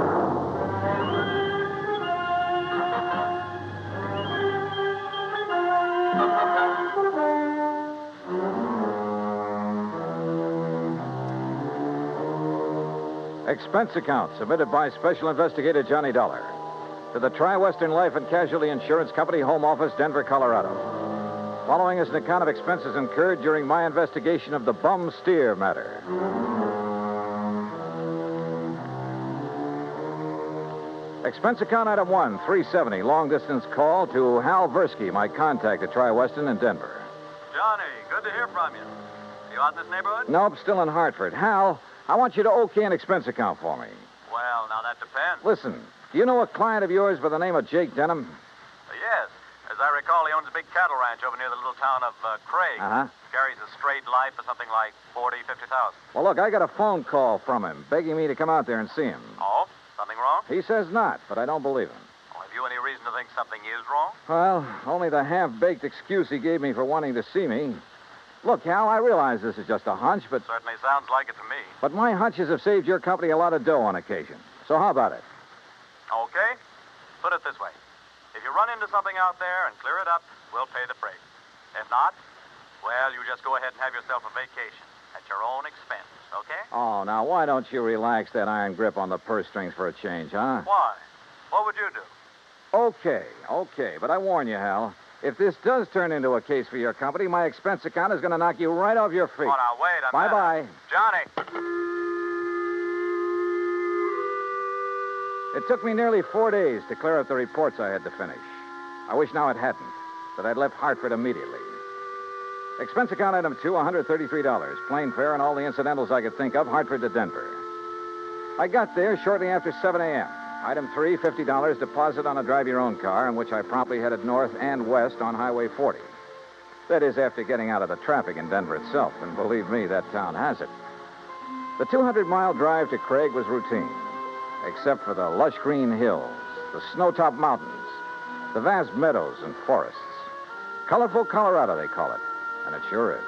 Expense account submitted by Special Investigator Johnny Dollar to the Tri-Western Life and Casualty Insurance Company, Home Office, Denver, Colorado. Following is an account of expenses incurred during my investigation of the bum steer matter. Expense account item 1, 370, long-distance call to Hal Versky, my contact at Tri-Western in Denver. Johnny, good to hear from you. You out in this neighborhood? Nope, still in Hartford. Hal, I want you to okay an expense account for me. Well, now that depends. Listen, do you know a client of yours by the name of Jake Denham? Yes. As I recall, he owns a big big cattle ranch over near the little town of Craig. Uh-huh. Carries a straight life for something like 40,000, 50,000. Well, look, I got a phone call from him begging me to come out there and see him. Oh? Something wrong? He says not, but I don't believe him. Well, have you any reason to think something is wrong? Well, only the half-baked excuse he gave me for wanting to see me. Look, Hal, I realize this is just a hunch, but Certainly sounds like it to me. my hunches have saved your company a lot of dough on occasion. So how about it? Okay? Put it this way. If you run into something out there and clear it up, we'll pay the freight. If not, well, you just go ahead and have yourself a vacation at your own expense, okay? Oh, now, why don't you relax that iron grip on the purse strings for a change, huh? Why? What would you do? Okay, but I warn you, Hal, if this does turn into a case for your company, my expense account is going to knock you right off your feet. Oh, now, wait a minute. Bye-bye. Johnny! It took me nearly 4 days to clear up the reports I had to finish. I wish now it hadn't, that I'd left Hartford immediately. Expense account item 2, $133. Plane fare and all the incidentals I could think of, Hartford to Denver. I got there shortly after 7 a.m. Item 3, $50 deposit on a drive-your-own car, in which I promptly headed north and west on Highway 40. That is, after getting out of the traffic in Denver itself, and believe me, that town has it. The 200-mile drive to Craig was routine, except for the lush green hills, the snow-topped mountains, the vast meadows and forests. Colorful Colorado, they call it, and it sure is.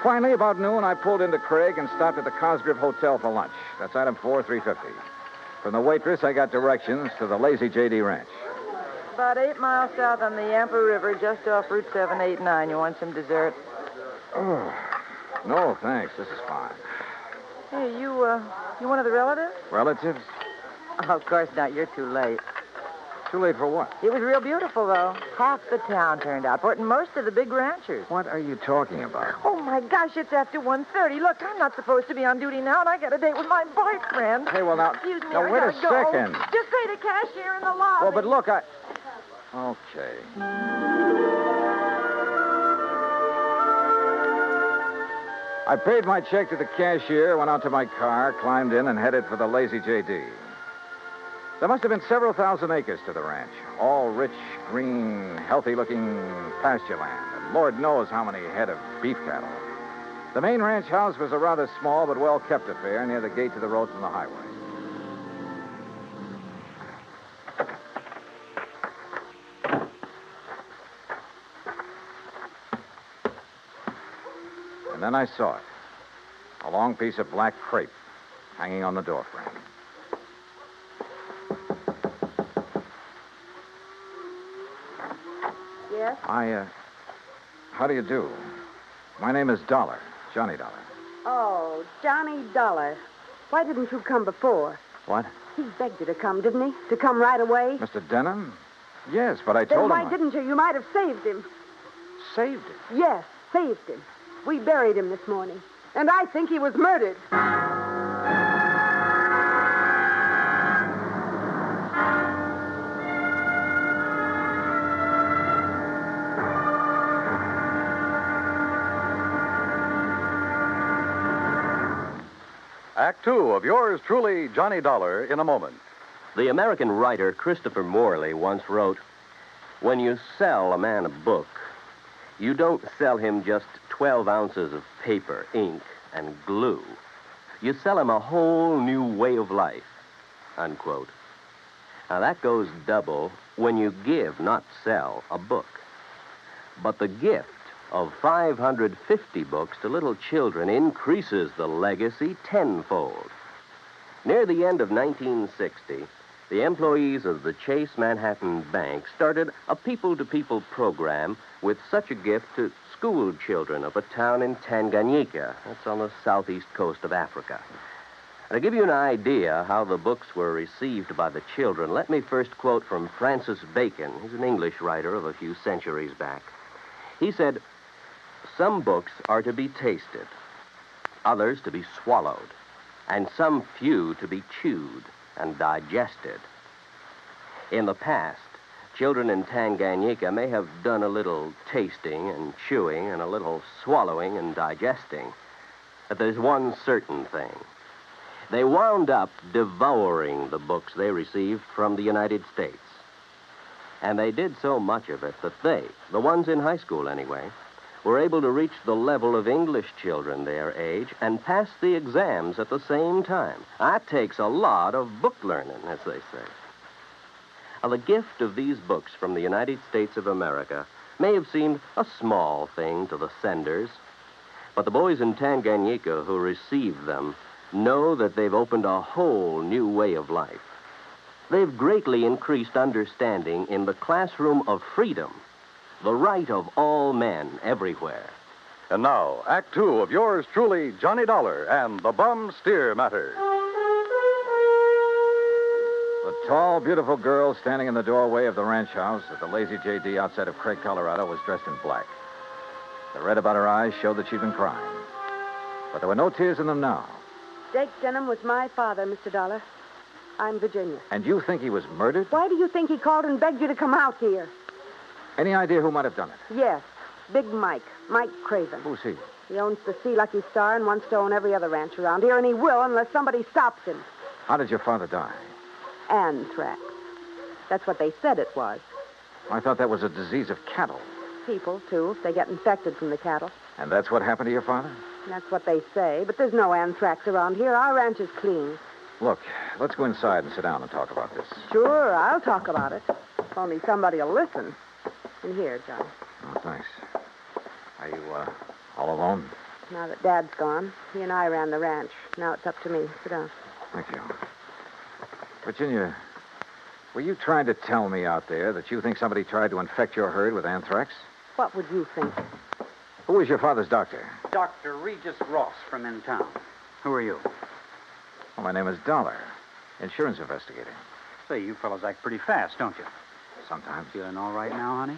Finally, about noon, I pulled into Craig and stopped at the Cosgrove Hotel for lunch. That's item 4, $350. From the waitress, I got directions to the Lazy J.D. Ranch. About 8 miles south on the Yampa River, just off Route 789. You want some dessert? Oh, no, thanks. This is fine. Hey, you one of the relatives? Relatives? Oh, of course not. You're too late. Too late for what? It was real beautiful, though. Half the town turned out for it, and most of the big ranchers. What are you talking about? Oh, my gosh, it's after 1:30. Look, I'm not supposed to be on duty now, and I got a date with my boyfriend. Hey, well, now... Excuse me, now, I wait a gotta go. second. Just say the cashier in the lobby. Well, but look, Okay. I paid my check to the cashier, went out to my car, climbed in, and headed for the Lazy J.D. There must have been several thousand acres to the ranch, all rich, green, healthy-looking pasture land, and Lord knows how many head of beef cattle. The main ranch house was a rather small but well-kept affair near the gate to the road from the highway. And then I saw it. A long piece of black crepe hanging on the doorframe. Yes? How do you do? My name is Dollar, Johnny Dollar. Oh, Johnny Dollar. Why didn't you come before? What? He begged you to come, didn't he? To come right away? Mr. Denham? Yes, but I told him... Then why didn't you? You might have saved him. Saved him? Yes, saved him. We buried him this morning. And I think he was murdered. Act 2 of yours truly, Johnny Dollar, in a moment. The American writer Christopher Morley once wrote, "When you sell a man a book, you don't sell him just 12 ounces of paper, ink, and glue. You sell him a whole new way of life," unquote. Now, that goes double when you give, not sell, a book. But the gift of 550 books to little children increases the legacy tenfold. Near the end of 1960, the employees of the Chase Manhattan Bank started a people-to-people program with such a gift to school children of a town in Tanganyika. That's on the southeast coast of Africa. To give you an idea how the books were received by the children, let me first quote from Francis Bacon. He's an English writer of a few centuries back. He said, "Some books are to be tasted, others to be swallowed, and some few to be chewed and digested." In the past, children in Tanganyika may have done a little tasting and chewing and a little swallowing and digesting. But there's one certain thing. They wound up devouring the books they received from the United States. And they did so much of it that they, the ones in high school anyway, were able to reach the level of English children their age and pass the exams at the same time. That takes a lot of book learning, as they say. Now, the gift of these books from the United States of America may have seemed a small thing to the senders, but the boys in Tanganyika who received them know that they've opened a whole new way of life. They've greatly increased understanding in the classroom of freedom, the right of all men everywhere. And now, Act Two of yours truly, Johnny Dollar and the Bum Steer Matter. The tall, beautiful girl standing in the doorway of the ranch house at the Lazy J.D. outside of Craig, Colorado, was dressed in black. The red about her eyes showed that she'd been crying. But there were no tears in them now. Jake Denham was my father, Mr. Dollar. I'm Virginia. And you think he was murdered? Why do you think he called and begged you to come out here? Any idea who might have done it? Yes, Big Mike Craven. Who's he? He owns the Sea Lucky Star and wants to own every other ranch around here, and he will unless somebody stops him. How did your father die? Anthrax. That's what they said it was. I thought that was a disease of cattle. People, too, if they get infected from the cattle. And that's what happened to your father? That's what they say, but there's no anthrax around here. Our ranch is clean. Look, let's go inside and sit down and talk about this. Sure, I'll talk about it. If only somebody will listen. And here, John. Oh, thanks. Are you, all alone? Now that Dad's gone, he and I ran the ranch. Now it's up to me. Sit down. Thank you. Virginia, were you trying to tell me out there that you think somebody tried to infect your herd with anthrax? What would you think? Who was your father's doctor? Dr. Regis Ross from in town. Who are you? Well, my name is Dollar, insurance investigator. Say, you fellas act pretty fast, don't you? Sometimes. Feeling all right now, honey?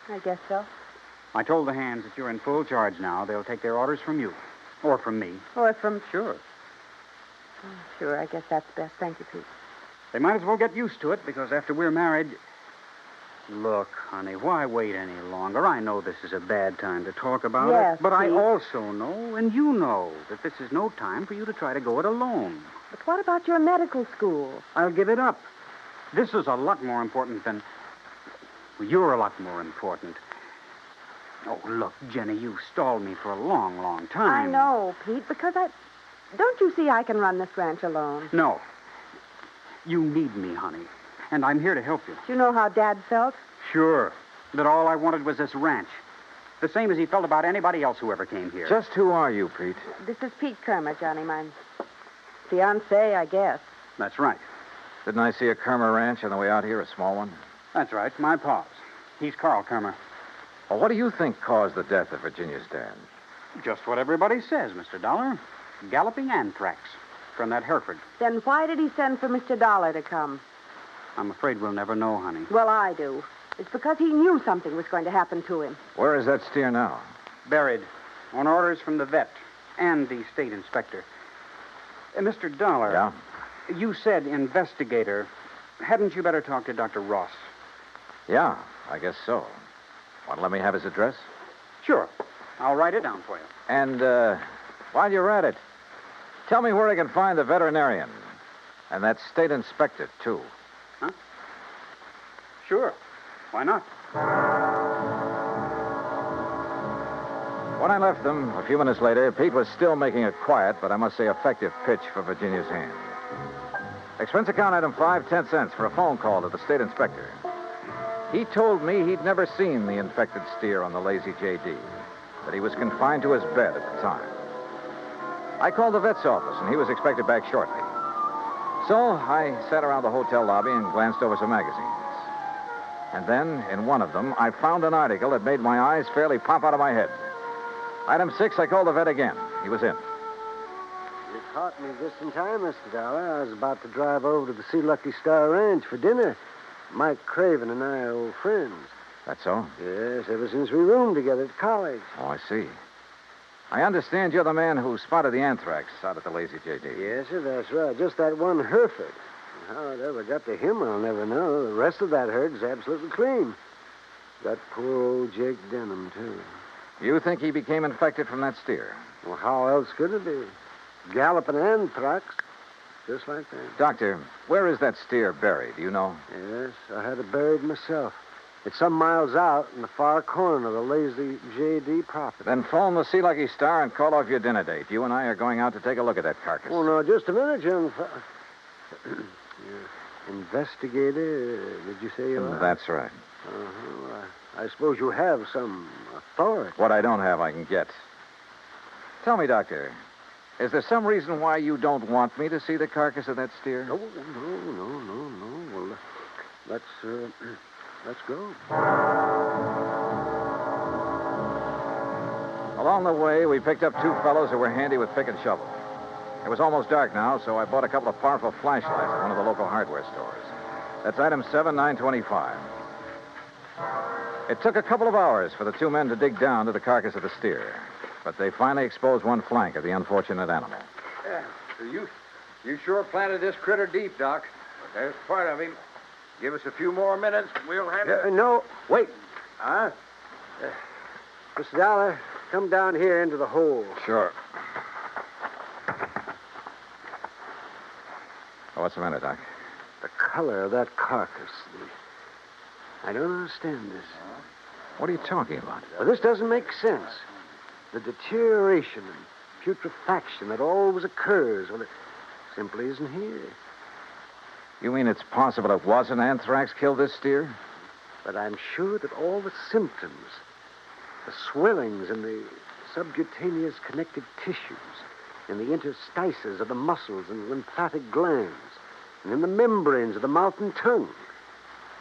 I guess so. I told the hands that you're in full charge now. They'll take their orders from you. Or from me. Or from... Sure. Sure, I guess that's best. Thank you, Pete. They might as well get used to it, because after we're married... Look, honey, why wait any longer? I know this is a bad time to talk about Yes, it, but I Pete. also know, and you know, that this is no time for you to try to go it alone. But what about your medical school? I'll give it up. This is a lot more important than... Well, you're a lot more important. Oh, look, Jenny, you've stalled me for a long, long time. I know, Pete, because I... Don't you see I can run this ranch alone? No. You need me, honey. And I'm here to help you. Do you know how Dad felt? Sure. That all I wanted was this ranch. The same as he felt about anybody else who ever came here. Just who are you, Pete? This is Pete Kermer, Johnny, my fiancé, I guess. That's right. Didn't I see a Kermer ranch on the way out here, a small one? That's right. My pa's. He's Carl Kermer. Well, what do you think caused the death of Virginia's dad? Just what everybody says, Mr. Dollar. Galloping anthrax from that Hereford. Then why did he send for Mr. Dollar to come? I'm afraid we'll never know, honey. Well, I do. It's because he knew something was going to happen to him. Where is that steer now? Buried. On orders from the vet and the state inspector. Mr. Dollar. Yeah? You said investigator. Hadn't you better talk to Dr. Ross? Yeah, I guess so. Want to let me have his address? Sure. I'll write it down for you. And, while you're at it, tell me where I can find the veterinarian. And that state inspector, too. Huh? Sure. Why not? When I left them, a few minutes later, Pete was still making a quiet, but I must say effective pitch for Virginia's hand. Expense account item 5, 10 cents for a phone call to the state inspector. He told me he'd never seen the infected steer on the Lazy J.D., that he was confined to his bed at the time. I called the vet's office, and he was expected back shortly. So I sat around the hotel lobby and glanced over some magazines. And then, in one of them, I found an article that made my eyes fairly pop out of my head. Item 6, I called the vet again. He was in. You caught me just in time, Mr. Dollar. I was about to drive over to the Sea Lucky Star Ranch for dinner. Mike Craven and I are old friends. That's so? Yes, ever since we roomed together at college. Oh, I see. I understand you're the man who spotted the anthrax out at the Lazy J.D. Yes, sir, that's right. Just that one Hereford. How it ever got to him, I'll never know. The rest of that herd's absolutely clean. That poor old Jake Denham, too. You think he became infected from that steer? Well, how else could it be? Galloping anthrax. Just like that. Doctor, where is that steer buried? Do you know? Yes, I had it buried myself. It's some miles out in the far corner of the lazy J.D. property. Then phone the Sea Lucky Star and call off your dinner date. You and I are going out to take a look at that carcass. Oh, no, just a minute, young Investigator, did you say you are? That's right. Uh-huh. I suppose you have some authority. What I don't have, I can get. Tell me, Doctor, is there some reason why you don't want me to see the carcass of that steer? No. Well, let's go. Along the way, we picked up two fellows who were handy with pick and shovel. It was almost dark now, so I bought a couple of powerful flashlights at one of the local hardware stores. That's item 7925. It took a couple of hours for the two men to dig down to the carcass of the steer, but they finally exposed one flank of the unfortunate animal. Yeah, so you sure planted this critter deep, Doc. But there's part of him. Give us a few more minutes, we'll have it. No, wait. Huh? Mr. Dollar, come down here into the hole. Sure. Oh, what's the matter, Doc? The color of that carcass. I don't understand this. What are you talking about? Well, this doesn't make sense. The deterioration and putrefaction that always occurs, well, it simply isn't here. You mean it's possible it wasn't anthrax killed this steer? But I'm sure that all the symptoms, the swellings in the subcutaneous connective tissues, in the interstices of the muscles and lymphatic glands, and in the membranes of the mouth and tongue,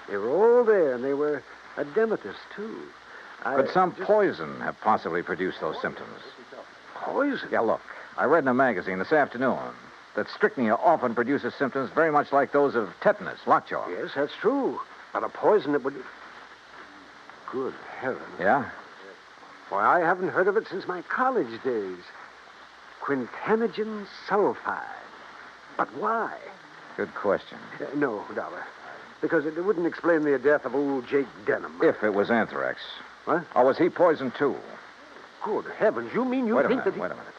they were all there, and they were edematous, too. Could some poison have possibly produced those symptoms? Poison? Yeah, look. I read in a magazine this afternoon that strychnia often produces symptoms very much like those of tetanus, lockjaw. Yes, that's true. But a poison that would... Good heavens. Yeah? Why, I haven't heard of it since my college days. Quintanogen sulfide. But why? Good question. No, Dollar. Because it wouldn't explain the death of old Jake Denham. If it was anthrax. What? Or was he poisoned, too? Good heavens, you mean you think that he... Wait a minute.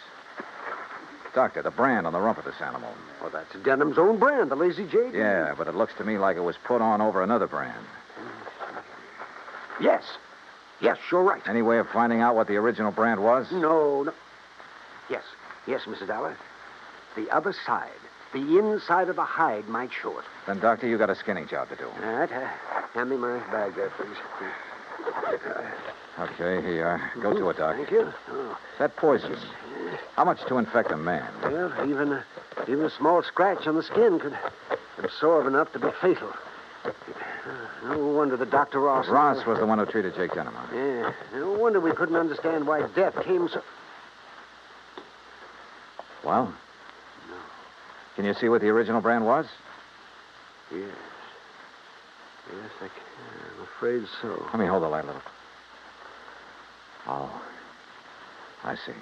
Doctor, the brand on the rump of this animal. Well, that's Denham's own brand, the Lazy J. Yeah, but it looks to me like it was put on over another brand. Yes. Yes, you're right. Any way of finding out what the original brand was? No. Yes, Mr. Dollar. The other side, the inside of the hide might show it. Then, Doctor, you got a skinning job to do. All right. Hand me my bag there, please. Okay, here you are. Go to it, Doc. Thank you. Oh. That poison, how much to infect a man? Well, even a small scratch on the skin could absorb enough to be fatal. No wonder the Dr. Ross... Ross was the one who treated Jake Denham. Yeah. No wonder we couldn't understand why death came so... Well? No. Can you see what the original brand was? Yes. Yes, I can. I'm afraid so. Let me hold the light a little. Oh. I see.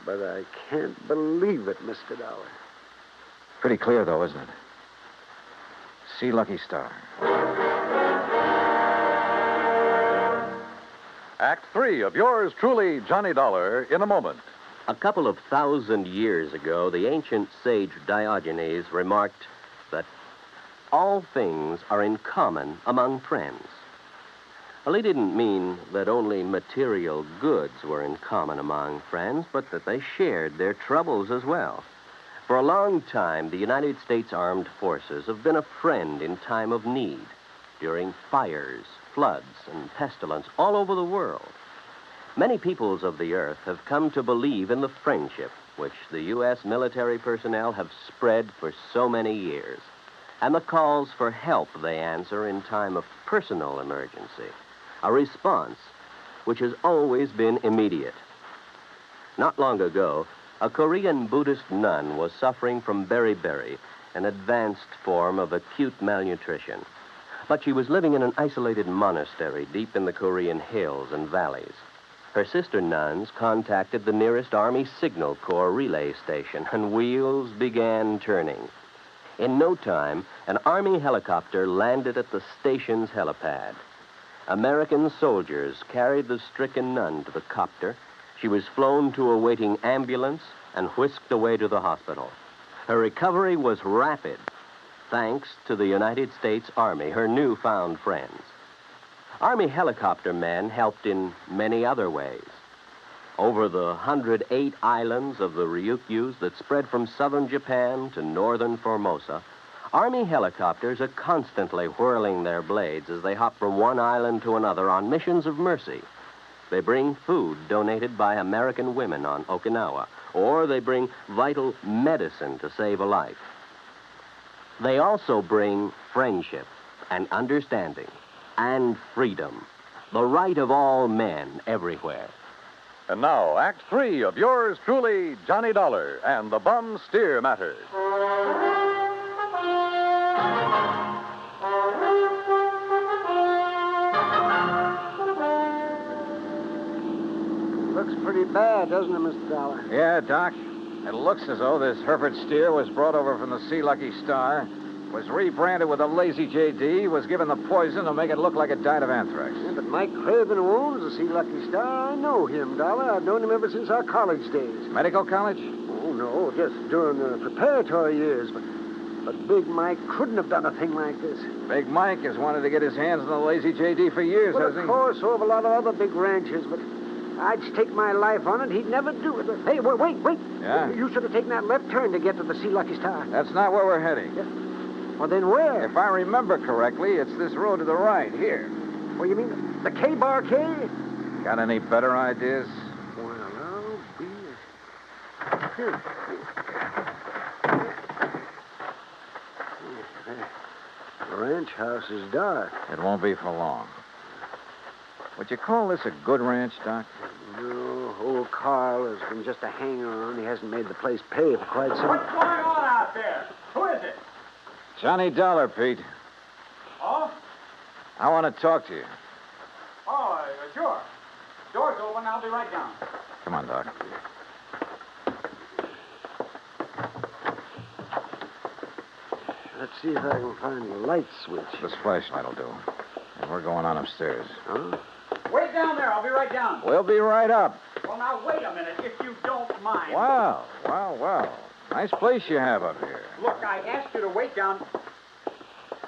But I can't believe it, Mr. Dollar. Pretty clear, though, isn't it? Sea Lucky Star. Act 3 of yours truly, Johnny Dollar, in a moment. A couple of 1,000 years ago, the ancient sage Diogenes remarked that all things are in common among friends. Well, he didn't mean that only material goods were in common among friends, but that they shared their troubles as well. For a long time, the United States Armed Forces have been a friend in time of need, during fires, floods, and pestilence all over the world. Many peoples of the earth have come to believe in the friendship which the U.S. military personnel have spread for so many years, and the calls for help they answer in time of personal emergency, a response which has always been immediate. Not long ago, a Korean Buddhist nun was suffering from beriberi, an advanced form of acute malnutrition. But she was living in an isolated monastery deep in the Korean hills and valleys. Her sister nuns contacted the nearest Army Signal Corps relay station, and wheels began turning. In no time, an Army helicopter landed at the station's helipad. American soldiers carried the stricken nun to the copter. She was flown to a waiting ambulance and whisked away to the hospital. Her recovery was rapid, thanks to the United States Army, her newfound friends. Army helicopter men helped in many other ways. Over the 108 islands of the Ryukyus that spread from southern Japan to northern Formosa, Army helicopters are constantly whirling their blades as they hop from one island to another on missions of mercy. They bring food donated by American women on Okinawa, or they bring vital medicine to save a life. They also bring friendship and understanding and freedom, the right of all men everywhere. And now, Act 3 of yours truly, Johnny Dollar and the Bum Steer Matter. Looks pretty bad, doesn't it, Mr. Dollar? Yeah, Doc. It looks as though this Hereford steer was brought over from the Sea Lucky Star, was rebranded with a Lazy JD, was given the poison to make it look like it died of anthrax. Yeah, but Mike Craven, who owns the Sea Lucky Star, I know him, Dollar. I've known him ever since our college days. Medical college? Oh, no, just during the preparatory years. But Big Mike couldn't have done a thing like this. Big Mike has wanted to get his hands on the Lazy JD for years, Well, hasn't of he? course, so have a lot of other big ranchers, but I'd stake my life on it. He'd never do it. Hey, wait. Yeah? You should have taken that left turn to get to the Sea Lucky Star. That's not where we're heading. Yeah. Well, then where? If I remember correctly, it's this road to the right, here. Well, you mean the K-Bar K? Got any better ideas? Well, I'll be... Here. The ranch house is dark. It won't be for long. Would you call this a good ranch, Doc? No, old Carl has been just a hanger-on. He hasn't made the place pay for quite some... What's going on out there? Who is it? Johnny Dollar, Pete. Oh? I want to talk to you. Oh, sure. Door's open. I'll be right down. Come on, Doc. Let's see if I can find the light switch. This flashlight will do. And we're going on upstairs. Huh? Wait down there. I'll be right down. We'll be right up. Well, now, wait a minute, if you don't mind. Wow. Nice place you have up here. Look, I asked you to wait down.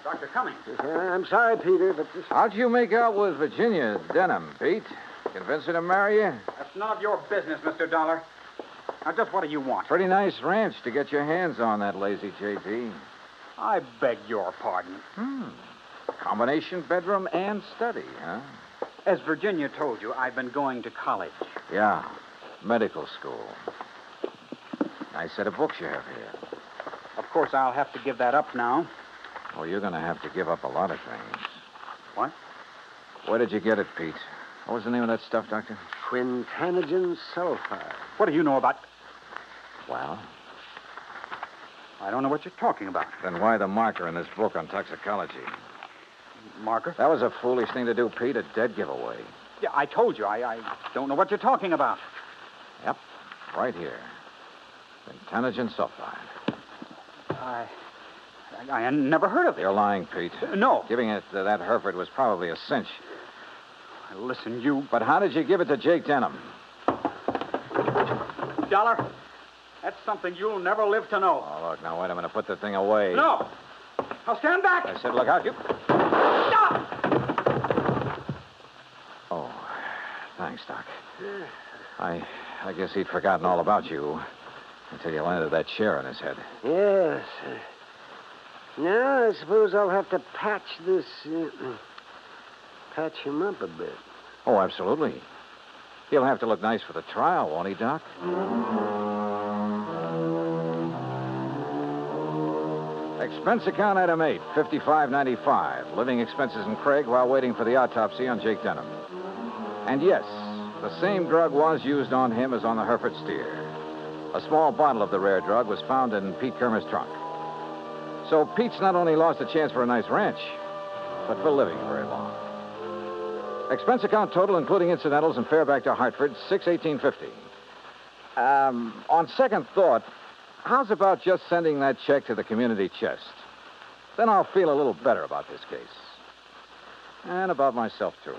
Dr. Cummings. I'm sorry, Peter, but this... How'd you make out with Virginia Denham, Pete? Convince her to marry you? That's none of your business, Mr. Dollar. Now, just what do you want? Pretty nice ranch to get your hands on, that Lazy JD. I beg your pardon. Combination bedroom and study, huh? As Virginia told you, I've been going to college. Yeah, medical school. Nice set of books you have here. Of course, I'll have to give that up now. Well, you're going to have to give up a lot of things. What? Where did you get it, Pete? What was the name of that stuff, Doctor? Quintanogen sulfide. What do you know about... Well? I don't know what you're talking about. Then why the marker in this book on toxicology? Marker? That was a foolish thing to do, Pete. A dead giveaway. Yeah, I told you. I don't know what you're talking about. Yep. Right here. Quintanogen sulfide. I never heard of it. You're lying, Pete. No. Giving it to that Hereford was probably a cinch. Listen, you... But how did you give it to Jake Denham? Dollar, that's something you'll never live to know. Oh, look, now, wait a minute. Put the thing away. No. Now, stand back. I said, look out. You... Stop! Oh, thanks, Doc. I guess he'd forgotten all about you until you landed that chair on his head. Yes. Now, I suppose I'll have to patch this... patch him up a bit. Oh, absolutely. He'll have to look nice for the trial, won't he, Doc? Expense account item 8, $55.95. Living expenses in Craig while waiting for the autopsy on Jake Denham. And yes, the same drug was used on him as on the Hereford steer. A small bottle of the rare drug was found in Pete Kermer's trunk. So Pete's not only lost a chance for a nice ranch, but for living very long. Expense account total, including incidentals and fare back to Hartford, $618.50. On second thought, how's about just sending that check to the community chest? Then I'll feel a little better about this case. And about myself, too.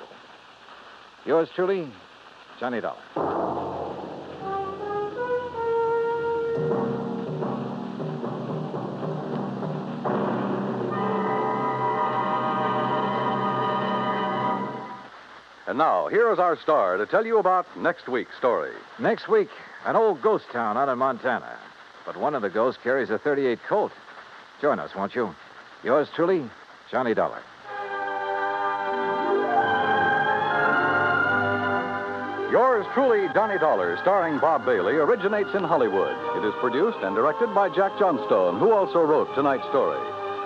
Yours truly, Johnny Dollar. And now, here is our star to tell you about next week's story. Next week, an old ghost town out in Montana. But one of the ghosts carries a .38 Colt. Join us, won't you? Yours truly, Johnny Dollar. Yours truly, Johnny Dollar, starring Bob Bailey, originates in Hollywood. It is produced and directed by Jack Johnstone, who also wrote tonight's story.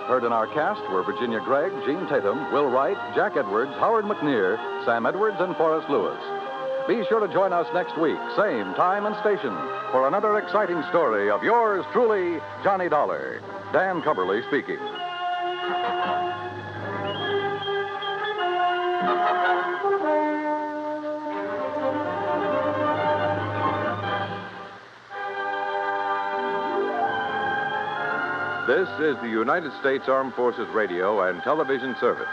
Heard in our cast were Virginia Gregg, Gene Tatum, Will Wright, Jack Edwards, Howard McNear, Sam Edwards, and Forrest Lewis. Be sure to join us next week, same time and station, for another exciting story of yours truly, Johnny Dollar. Dan Cumberly speaking. This is the United States Armed Forces Radio and Television Service.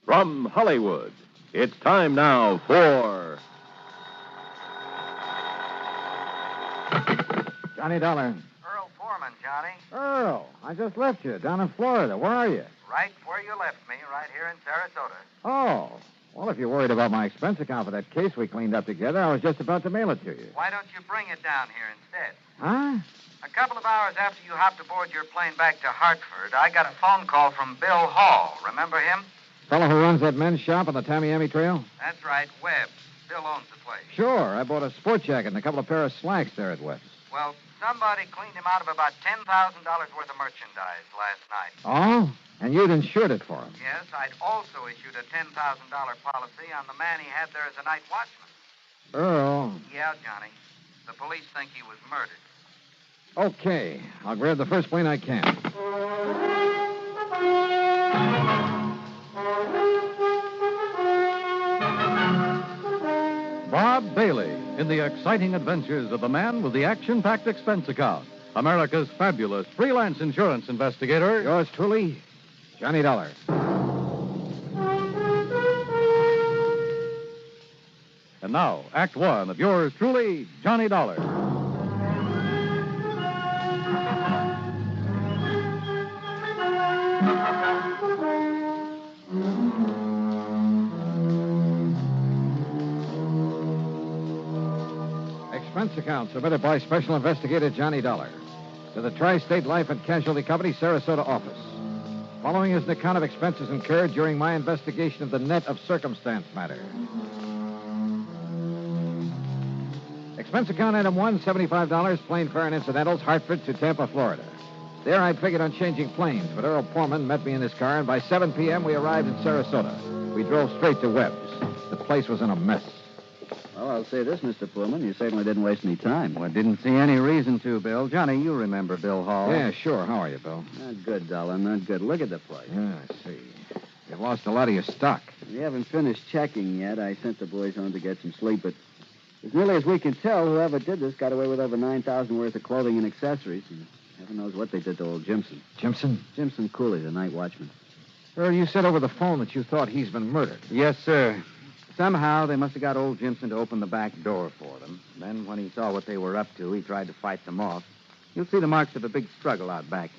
From Hollywood, it's time now for Johnny Dollar. Earl Foreman, Johnny. Earl, I just left you down in Florida. Where are you? Right where you left me, right here in Sarasota. Oh, well, if you're worried about my expense account for that case we cleaned up together, I was just about to mail it to you. Why don't you bring it down here instead? Huh? A couple of hours after you hopped aboard your plane back to Hartford, I got a phone call from Bill Hall. Remember him? Fellow who runs that men's shop on the Tamiami Trail? That's right, Webb's. Bill owns the place. Sure. I bought a sport jacket and a couple of pair of slacks there at Webb's. Well, somebody cleaned him out of about $10,000 worth of merchandise last night. Oh? And you'd insured it for him? Yes, I'd also issued a $10,000 policy on the man he had there as a night watchman. Earl. Yeah, Johnny. The police think he was murdered. Okay. I'll grab the first plane I can. Bob Bailey in the exciting adventures of the man with the action-packed expense account. America's fabulous freelance insurance investigator. Yours truly, Johnny Dollar. And now, Act One of yours truly, Johnny Dollar. Expense account submitted by Special Investigator Johnny Dollar to the Tri-State Life and Casualty Company, Sarasota office. Following is an account of expenses incurred during my investigation of the net of circumstance matter. Expense account item 1, $75, plane fare and incidentals, Hartford to Tampa, Florida. There I'd figured on changing planes, but Earl Foreman met me in his car, and by 7 p.m. we arrived in Sarasota. We drove straight to Webb's. The place was in a mess. Well, I'll say this, Mr. Pullman. You certainly didn't waste any time. Well, didn't see any reason to, Bill. Johnny, you remember Bill Hall. Yeah, sure. How are you, Bill? Not good, Dollar. Not good. Look at the place. Yeah, I see. You've lost a lot of your stock. We haven't finished checking yet. I sent the boys home to get some sleep, but as nearly as we can tell, whoever did this got away with over $9,000 worth of clothing and accessories, and heaven knows what they did to old Jimson. Jimson? Jimson Cooley, the night watchman. Earl, you said over the phone that you thought he's been murdered. Yes, sir. Somehow they must have got old Jimson to open the back door for them. Then when he saw what they were up to, he tried to fight them off. You'll see the marks of a big struggle out back.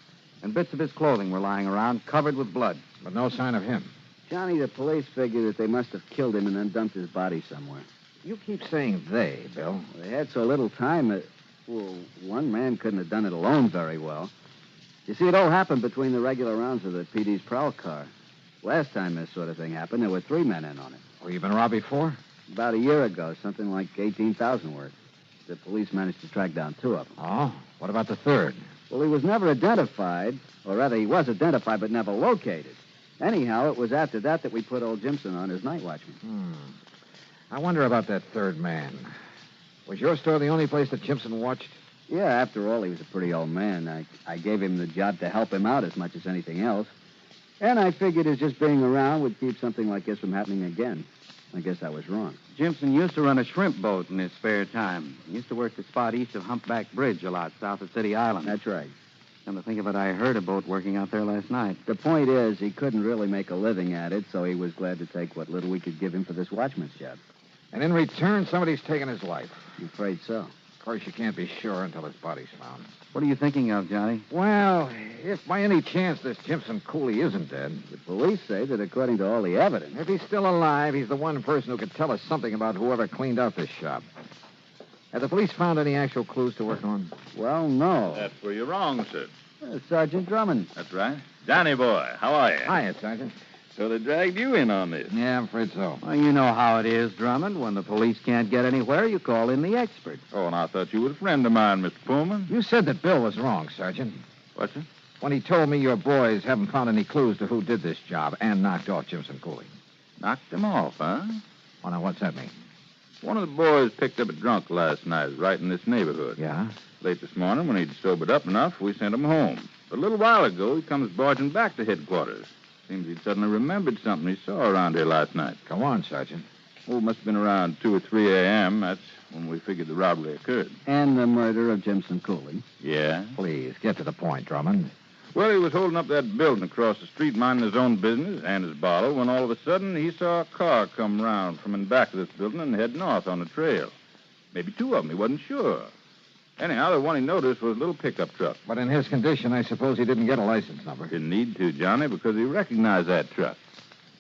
and bits of his clothing were lying around, covered with blood. But no sign of him. Johnny, the police figure that they must have killed him and then dumped his body somewhere. You keep saying they, Bill. They had so little time that, well, one man couldn't have done it alone very well. You see, it all happened between the regular rounds of the PD's prowl car. Last time this sort of thing happened, there were 3 men in on it. Well, you been robbed before? About a year ago, something like 18,000 worth. The police managed to track down 2 of them. Oh? What about the third? Well, he was never identified, or rather, he was identified but never located. Anyhow, it was after that we put old Jimson on as night watchman. I wonder about that third man. Was your store the only place that Jimson watched? Yeah, after all, he was a pretty old man. I gave him the job to help him out as much as anything else. And I figured his just being around would keep something like this from happening again. I guess I was wrong. Jimson used to run a shrimp boat in his spare time. He used to work the spot east of Humpback Bridge a lot, south of City Island. That's right. Come to think of it, I heard a boat working out there last night. The point is, he couldn't really make a living at it, so he was glad to take what little we could give him for this watchman's job. And in return, somebody's taken his life. I'm afraid so. Of course, you can't be sure until his body's found. What are you thinking of, Johnny? Well, if by any chance this Jimson Cooley isn't dead... The police say that according to all the evidence... If he's still alive, he's the one person who could tell us something about whoever cleaned out this shop. Have the police found any actual clues to work on? Well, no. That's where you're wrong, Sid. Sergeant Drummond. That's right. Johnny boy, how are you? Hiya, Sergeant. So they dragged you in on this. Yeah, I'm afraid so. Well, you know how it is, Drummond. When the police can't get anywhere, you call in the expert. Oh, and I thought you were a friend of mine, Mr. Pullman. You said that Bill was wrong, Sergeant. What's it? When he told me your boys haven't found any clues to who did this job and knocked off Jimson Cooley. Knocked him off, huh? Well, now, what's that mean? One of the boys picked up a drunk last night right in this neighborhood. Yeah? Late this morning, when he'd sobered up enough, we sent him home. But a little while ago, he comes barging back to headquarters. Seems he'd suddenly remembered something he saw around here last night. Go on, Sergeant. Oh, it must have been around 2 or 3 a.m. That's when we figured the robbery occurred. And the murder of Jimson Cooley. Yeah? Please, get to the point, Drummond. Well, he was holding up that building across the street, minding his own business and his bottle, when all of a sudden he saw a car come round from in back of this building and head north on the trail. Maybe 2 of them, he wasn't sure. Anyhow, the one he noticed was a little pickup truck. But in his condition, I suppose he didn't get a license number. Didn't need to, Johnny, because he recognized that truck.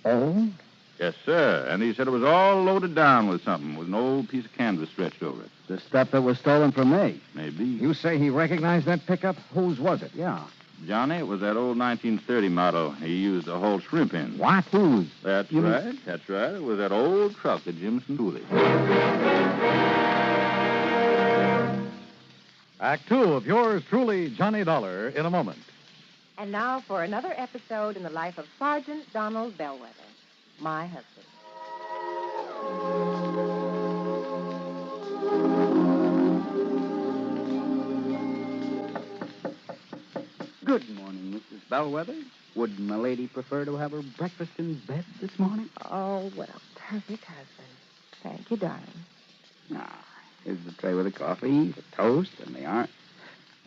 Oh? Yes, sir. And he said it was all loaded down with something, with an old piece of canvas stretched over it. The stuff that was stolen from me. Maybe. You say he recognized that pickup? Whose was it? Yeah. Johnny, it was that old 1930 model he used to haul shrimp in. What? Whose? That's right. That's right. It was that old truck of Jimson Cooley. Act 2 of yours truly, Johnny Dollar, in a moment. And now for another episode in the life of Sergeant Donald Bellweather, my husband. Good morning, Mrs. Bellweather. Would my lady prefer to have her breakfast in bed this morning? Oh, well, perfect husband. Thank you, darling. Here's the tray with the coffee, the toast, and the orange.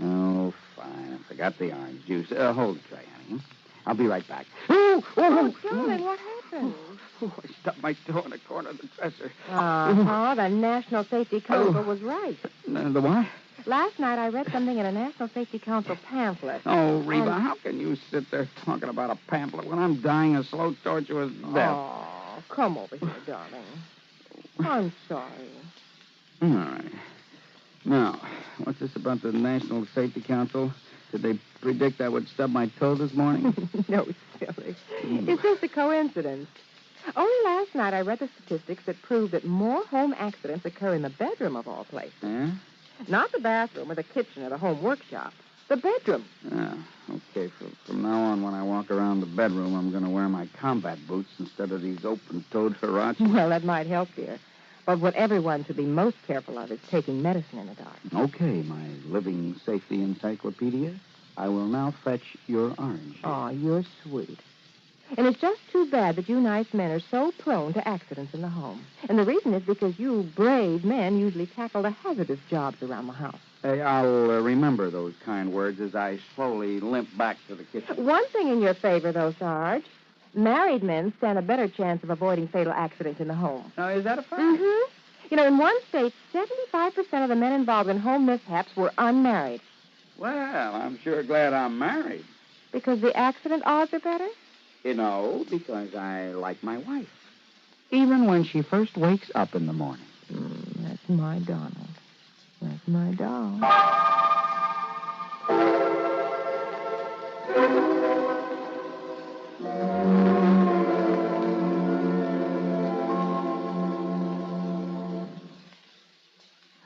Oh, fine. I forgot the orange juice. Hold the tray, honey. I'll be right back. Oh, darling, what happened? Oh, I stubbed my toe in the corner of the dresser. The National Safety Council was right. The what? Last night I read something in a National Safety Council pamphlet. Oh, Reba, how can you sit there talking about a pamphlet when I'm dying a slow, tortuous death? Oh, come over here, darling. I'm sorry. All right. Now, what's this about the National Safety Council? Did they predict I would stub my toe this morning? No, silly. It's just a coincidence. Only last night I read the statistics that prove that more home accidents occur in the bedroom of all places. Yeah? Not the bathroom or the kitchen or the home workshop. The bedroom. Yeah. Okay, from now on, when I walk around the bedroom, I'm going to wear my combat boots instead of these open-toed huaraches. Well, that might help, dear. But what everyone should be most careful of is taking medicine in the dark. Okay, my living safety encyclopedia. I will now fetch your orange. Oh, you're sweet. And it's just too bad that you nice men are so prone to accidents in the home. And the reason is because you brave men usually tackle the hazardous jobs around the house. Hey, I'll remember those kind words as I slowly limp back to the kitchen. One thing in your favor, though, Sarge. Married men stand a better chance of avoiding fatal accidents in the home. Now, is that a fact? Mm-hmm. You know, in one state, 75% of the men involved in home mishaps were unmarried. Well, I'm sure glad I'm married. Because the accident odds are better? No, because I like my wife. Even when she first wakes up in the morning. That's my Donald. That's my doll.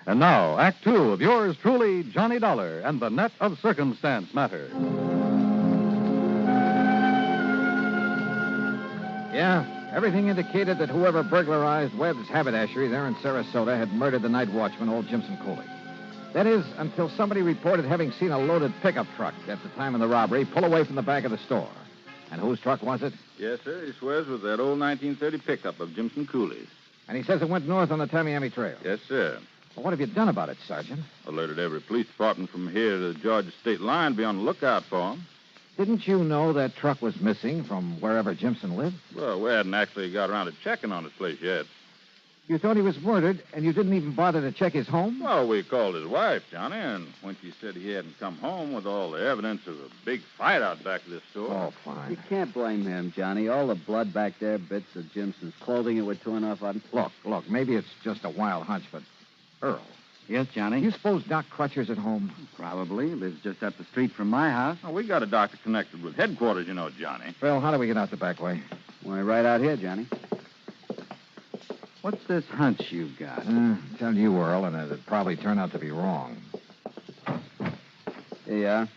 And now, Act Two of yours truly, Johnny Dollar and the Net of Circumstance matter. Yeah, everything indicated that whoever burglarized Webb's haberdashery there in Sarasota had murdered the night watchman, old Jimson Cooley. That is, until somebody reported having seen a loaded pickup truck at the time of the robbery pull away from the back of the store. And whose truck was it? Yes, sir. He swears it was that old 1930 pickup of Jimson Cooley's. And he says it went north on the Tamiami Trail. Yes, sir. Well, what have you done about it, Sergeant? Alerted every police department from here to the Georgia state line to be on the lookout for him. Didn't you know that truck was missing from wherever Jimson lived? Well, we hadn't actually got around to checking on his place yet. You thought he was murdered, and you didn't even bother to check his home? Well, we called his wife, Johnny, and when she said he hadn't come home with all the evidence of a big fight out back of this store... Oh, fine. You can't blame him, Johnny. All the blood back there, bits of Jimson's clothing that were torn off on... Look, maybe it's just a wild hunch, but... Earl. Yes, Johnny? You suppose Doc Crutcher's at home? Probably. Lives just up the street from my house. Oh, we got a doctor connected with headquarters, you know, Johnny. Phil, how do we get out the back way? Why, right out here, Johnny. What's this hunch you've got? Tell you, Earl, and it'd probably turn out to be wrong. Here you are.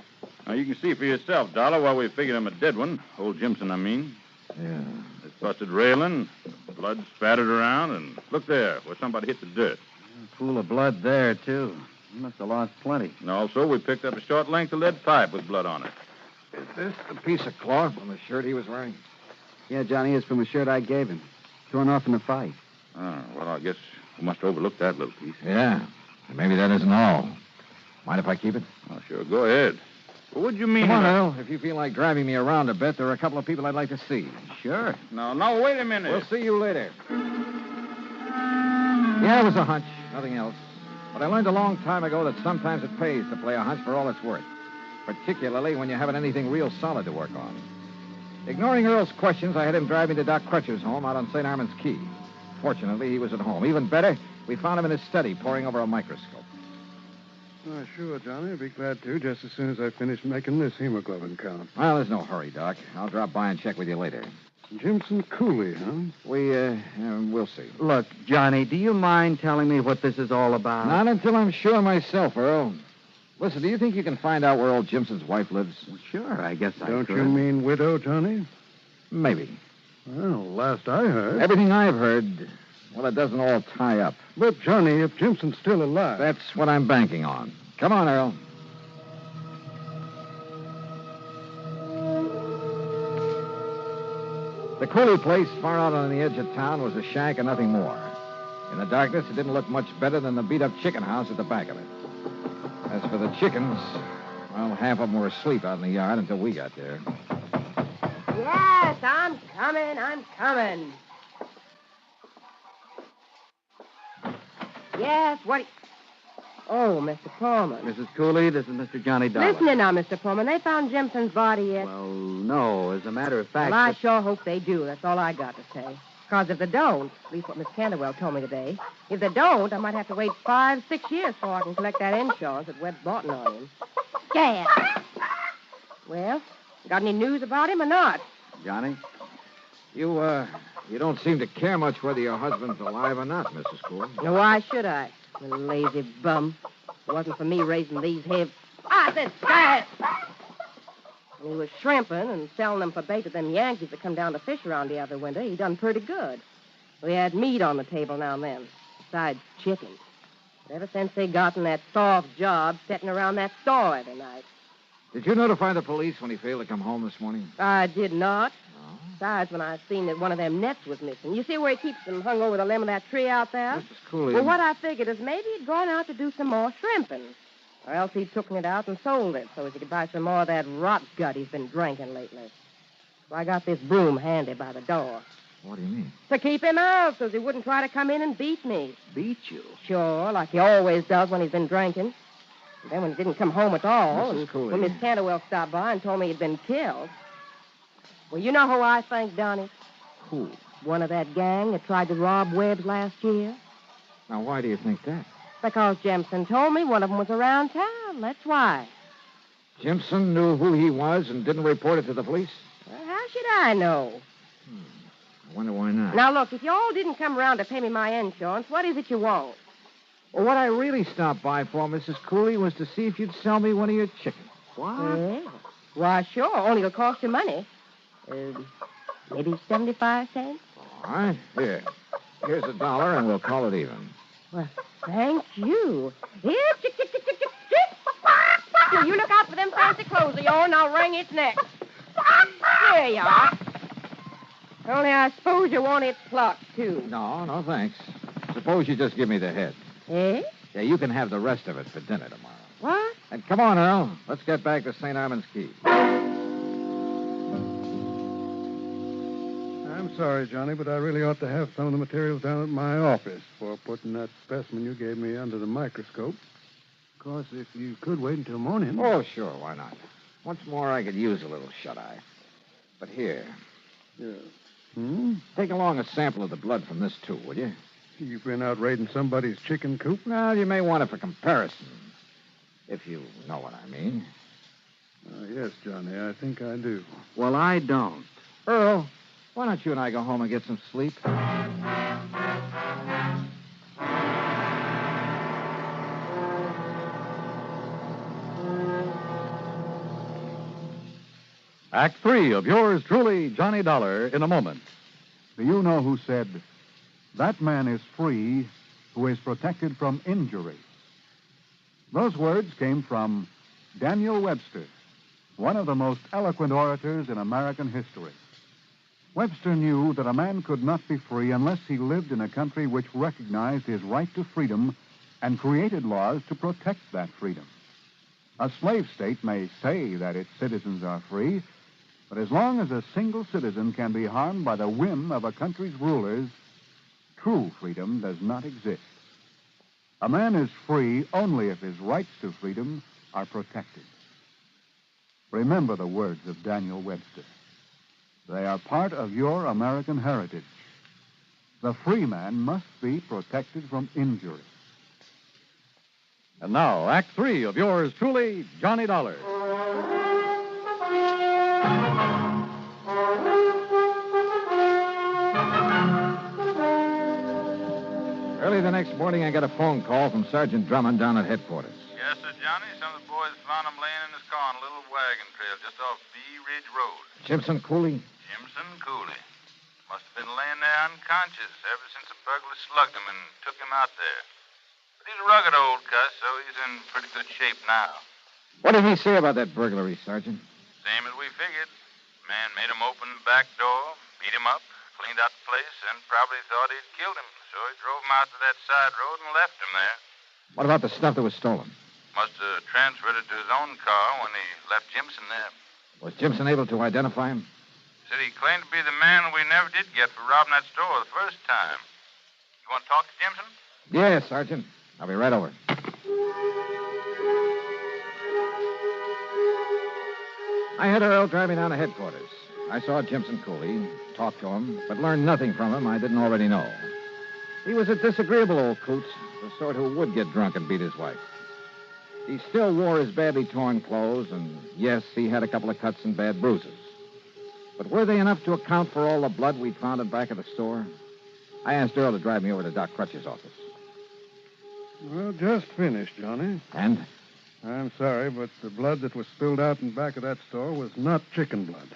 Now, you can see for yourself, Dollar, why we figured him a dead one. Old Jimson, I mean. Yeah. This busted railing, blood spattered around, and look there, where somebody hit the dirt. A pool of blood there, too. He must have lost plenty. And also, we picked up a short length of lead pipe with blood on it. Is this the piece of cloth from the shirt he was wearing? Yeah, Johnny, it's from a shirt I gave him. Torn off in the fight. Oh, well, I guess we must have overlooked that little piece. Yeah. And maybe that isn't all. Mind if I keep it? Oh, sure. Go ahead. Well, what do you mean? Come on, Earl. If you feel like driving me around a bit, there are a couple of people I'd like to see. Sure. No, wait a minute. We'll see you later. Yeah, it was a hunch. Nothing else. But I learned a long time ago that sometimes it pays to play a hunch for all it's worth. Particularly when you haven't anything real solid to work on. Ignoring Earl's questions, I had him drive me to Doc Crutcher's home out on St. Armand's Key. Fortunately, he was at home. Even better, we found him in his study poring over a microscope. Oh, sure, Johnny. I'd be glad to, just as soon as I finish making this hemoglobin count. Well, there's no hurry, Doc. I'll drop by and check with you later. Jimson Cooley, huh? We'll see. Look, Johnny, do you mind telling me what this is all about? Not until I'm sure myself, Earl. Listen, do you think you can find out where old Jimson's wife lives? Well, sure, I guess I could. Don't you mean widow, Johnny? Maybe. Well, last I heard... Everything I've heard, well, it doesn't all tie up. But, Johnny, if Jimson's still alive... That's what I'm banking on. Come on, Earl. The Cooley place, far out on the edge of town, was a shack and nothing more. In the darkness, it didn't look much better than the beat-up chicken house at the back of it. As for the chickens, well, half of them were asleep out in the yard until we got there. Yes, I'm coming. Yes, what... Oh, Mr. Pullman. Mrs. Cooley, this is Mr. Johnny Dollar. Listen now, Mr. Pullman. They found Jimson's body yet? Well, no. As a matter of fact... Well, I sure hope they do. That's all I got to say. Because if they don't, at least what Miss Canterwell told me today, if they don't, I might have to wait 5-6 years before I can collect that insurance that Webb's bought on him. Scared. Well, got any news about him or not? Johnny? You don't seem to care much whether your husband's alive or not, Mrs. Cooley. Now, why should I? You lazy bum. If it wasn't for me raising these hips. I said scared! He was shrimping and selling them for bait to them Yankees that come down to fish around the other winter. He done pretty good. We had meat on the table now and then, besides chicken. But ever since they gotten that soft job sitting around that store every night. Did you notify the police when he failed to come home this morning? I did not. No. Besides, when I seen that one of them nets was missing. You see where he keeps them hung over the limb of that tree out there? Mrs. Cooley. Well, what I figured is maybe he'd gone out to do some more shrimping. Or else he'd taken it out and sold it so as he could buy some more of that rot gut he's been drinking lately. So I got this broom handy by the door. What do you mean? To keep him out so he wouldn't try to come in and beat me. Beat you? Sure, like he always does when he's been drinking. And then when he didn't come home at all, Mrs. and Cooley. when Miss Canterwell stopped by and told me he'd been killed. Well, you know who I think done it? Who? One of that gang that tried to rob Webb's last year. Now, why do you think that? Because Jemson told me one of them was around town. That's why. Jimson knew who he was and didn't report it to the police? Well, how should I know? I wonder why not. Now, look, if you all didn't come around to pay me my insurance, what is it you want? Well, what I really stopped by for, Mrs. Cooley, was to see if you'd sell me one of your chickens. What? Yeah. Why, sure. Only it'll cost you money. Maybe 75 cents? All right. Here. Here's $1, and we'll call it even. Well, thank you. Here, chick, chick, chick, chick, chick, chick. Well, you look out for them fancy clothes of yours, and I'll wring its neck. There you are. Only I suppose you want it plucked, too. No, thanks. Suppose you just give me the head. Eh? Yeah, you can have the rest of it for dinner tomorrow. What? And come on, Earl. Let's get back to St. Armand's Key. I'm sorry, Johnny, but I really ought to have some of the materials down at my office for putting that specimen you gave me under the microscope. Of course, if you could wait until morning. Oh, sure, why not? Once more, I could use a little shut-eye. But here. Yeah. Take along a sample of the blood from this, too, will you? You've been out raiding somebody's chicken coop? Well, you may want it for comparison, if you know what I mean. Yes, Johnny, I think I do. Well, I don't. Earl, why don't you and I go home and get some sleep? Act 3 of yours truly, Johnny Dollar, in a moment. Do you know who said, "That man is free who is protected from injury"? Those words came from Daniel Webster, one of the most eloquent orators in American history. Webster knew that a man could not be free unless he lived in a country which recognized his right to freedom and created laws to protect that freedom. A slave state may say that its citizens are free, but as long as a single citizen can be harmed by the whim of a country's rulers, true freedom does not exist. A man is free only if his rights to freedom are protected. Remember the words of Daniel Webster. They are part of your American heritage. The free man must be protected from injury. And now, Act 3 of yours truly, Johnny Dollar. Early the next morning, I got a phone call from Sergeant Drummond down at headquarters. Yes, sir, Johnny. Some of the boys found him laying in his car on a little wagon trail just off Bee Ridge Road. Jimson Cooley? Jimson Cooley. Must have been laying there unconscious ever since a burglar slugged him and took him out there. But he's a rugged old cuss, so he's in pretty good shape now. What did he say about that burglary, Sergeant? Same as we figured. Man made him open the back door, beat him up, cleaned out the place, and probably thought he'd killed him. So he drove him out to that side road and left him there. What about the stuff that was stolen? Must have transferred it to his own car when he left Jimson there. Was Jimson able to identify him? Said he claimed to be the man we never did get for robbing that store the first time. You want to talk to Jimson? Yes, Sergeant. I'll be right over. I had Earl drive me down to headquarters. I saw Jimson Cooley, talked to him, but learned nothing from him I didn't already know. He was a disagreeable old coot, the sort who would get drunk and beat his wife. He still wore his badly torn clothes, and yes, he had a couple of cuts and bad bruises. But were they enough to account for all the blood we'd found in back of the store? I asked Earl to drive me over to Doc Crutch's office. Well, just finished, Johnny. And? I'm sorry, but the blood that was spilled out in back of that store was not chicken blood.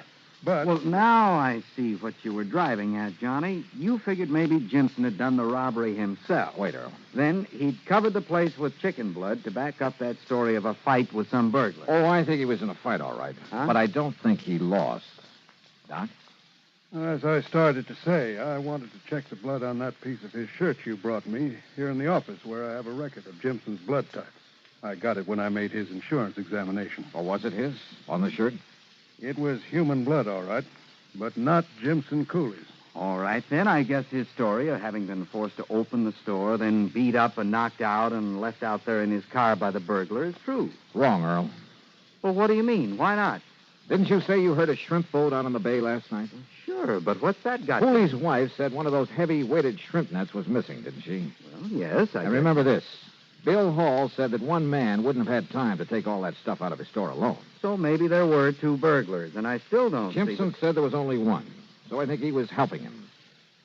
But... Well, now I see what you were driving at, Johnny. You figured maybe Jimson had done the robbery himself. Wait, Earl. Then he'd covered the place with chicken blood to back up that story of a fight with some burglar. Oh, I think he was in a fight, all right. Huh? But I don't think he lost. Doc? As I started to say, I wanted to check the blood on that piece of his shirt you brought me here in the office where I have a record of Jimson's blood type. I got it when I made his insurance examination. Or was it his? On the shirt? It was human blood, all right, but not Jimson Cooley's. All right, then. I guess his story of having been forced to open the store, then beat up and knocked out and left out there in his car by the burglar is true. Wrong, Earl. Well, what do you mean? Why not? Didn't you say you heard a shrimp boat out on the bay last night? Sure, but what's that got Cooley's wife said one of those heavy-weighted shrimp nets was missing, didn't she? Well, yes, And remember this. Bill Hall said that one man wouldn't have had time to take all that stuff out of his store alone. So maybe there were 2 burglars, and I still don't see... Jimpson said there was only one, so I think he was helping him.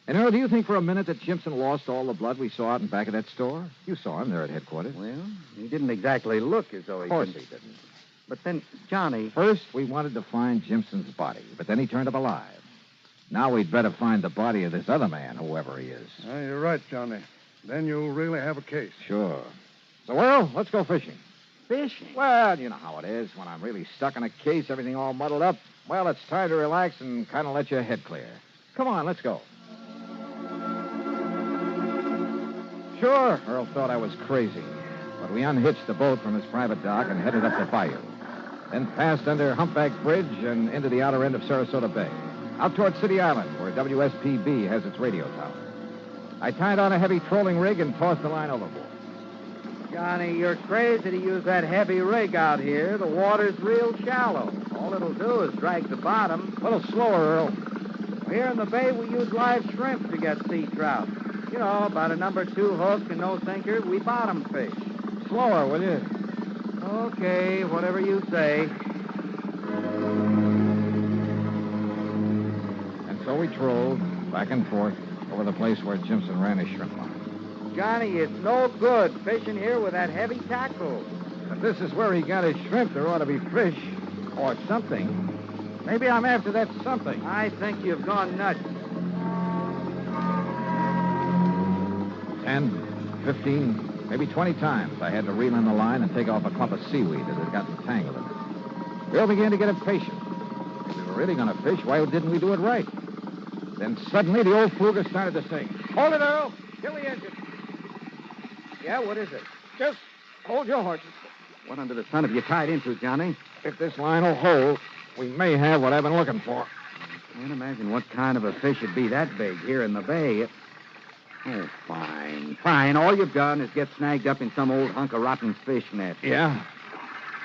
And, Earl, do you think for a minute that Jimpson lost all the blood we saw out in back of that store? You saw him there at headquarters. Well, he didn't exactly look as though he... Of course he didn't. But then, Johnny... First, we wanted to find Jimpson's body, but then he turned up alive. Now we'd better find the body of this other man, whoever he is. You're right, Johnny. Then you'll really have a case. Sure. So, Earl, let's go fishing. Fishing? Well, you know how it is. When I'm really stuck in a case, everything all muddled up, well, it's time to relax and kind of let your head clear. Come on, let's go. Sure, Earl thought I was crazy. But we unhitched the boat from his private dock and headed up the bayou. Then passed under Humpback Bridge and into the outer end of Sarasota Bay. Out toward City Island, where WSPB has its radio tower. I tied on a heavy trolling rig and tossed the line overboard. Johnny, you're crazy to use that heavy rig out here. The water's real shallow. All it'll do is drag the bottom. A little slower, Earl. Here in the bay, we use live shrimp to get sea trout. You know, about a number 2 hook and no sinker, we bottom fish. Slower, will you? Okay, whatever you say. And so we trolled back and forth over the place where Jimpson ran his shrimp line. Johnny, it's no good fishing here with that heavy tackle. If this is where he got his shrimp, there ought to be fish or something. Maybe I'm after that something. I think you've gone nuts. 10, 15, maybe 20 times I had to reel in the line and take off a clump of seaweed that had gotten tangled in it. Bill began to get impatient. If we were really going to fish, why didn't we do it right? Then suddenly the old fluger started to sing. Hold it, Earl. Kill the engine. Yeah, what is it? Just hold your horses. What under the sun have you tied into, Johnny? If this line will hold, we may have what I've been looking for. I can't imagine what kind of a fish would be that big here in the bay. Oh, fine. Fine. All you've done is get snagged up in some old hunk of rotten fish net. Yeah.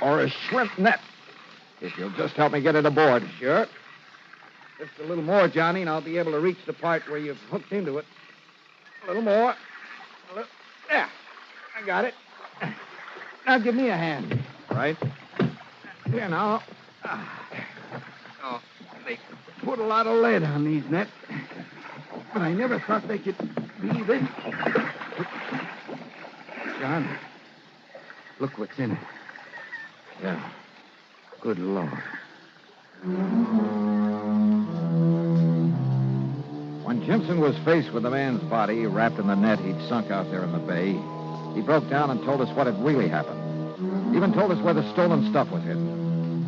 Or a shrimp net. If you'll just help me get it aboard. Sure. Just a little more, Johnny, and I'll be able to reach the part where you've hooked into it. A little more. Yeah, I got it. Now give me a hand. Right. Here now. Oh, they put a lot of lead on these nets. But I never thought they could be this. John, look what's in it. Yeah. Good Lord. When Jimpson was faced with the man's body wrapped in the net he'd sunk out there in the bay, he broke down and told us what had really happened. Even told us where the stolen stuff was hidden.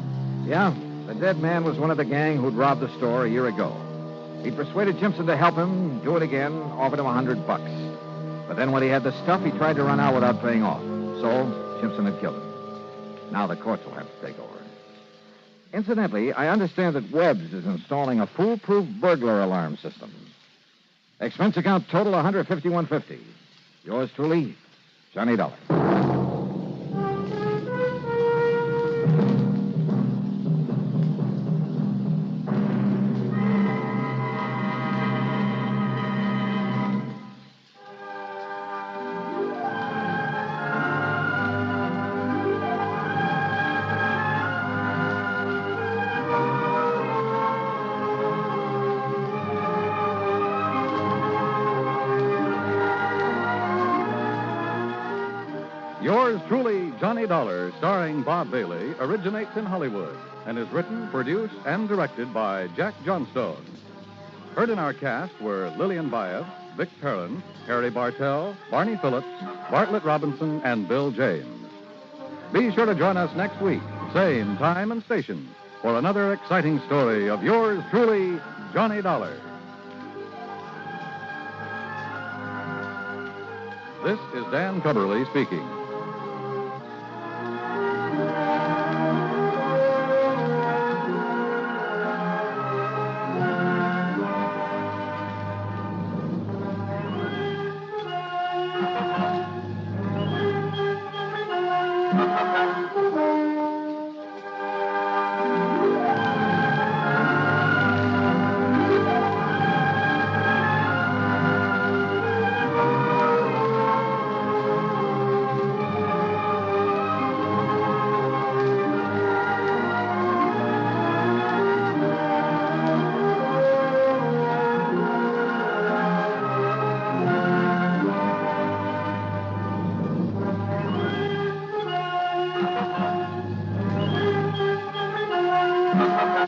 Yeah, the dead man was one of the gang who'd robbed the store a year ago. He'd persuaded Jimpson to help him do it again, offered him $100. But then when he had the stuff, he tried to run out without paying off. So, Jimpson had killed him. Now the courts will have to take over. Incidentally, I understand that Webb's is installing a foolproof burglar alarm system. Expense account total $151.50. Yours truly, Johnny Dollar. Yours truly, Johnny Dollar, starring Bob Bailey, originates in Hollywood and is written, produced, and directed by Jack Johnstone. Heard in our cast were Lillian Baeff, Vic Perrin, Harry Bartell, Barney Phillips, Bartlett Robinson, and Bill James. Be sure to join us next week, same time and station, for another exciting story of yours truly, Johnny Dollar. This is Dan Cubberly speaking.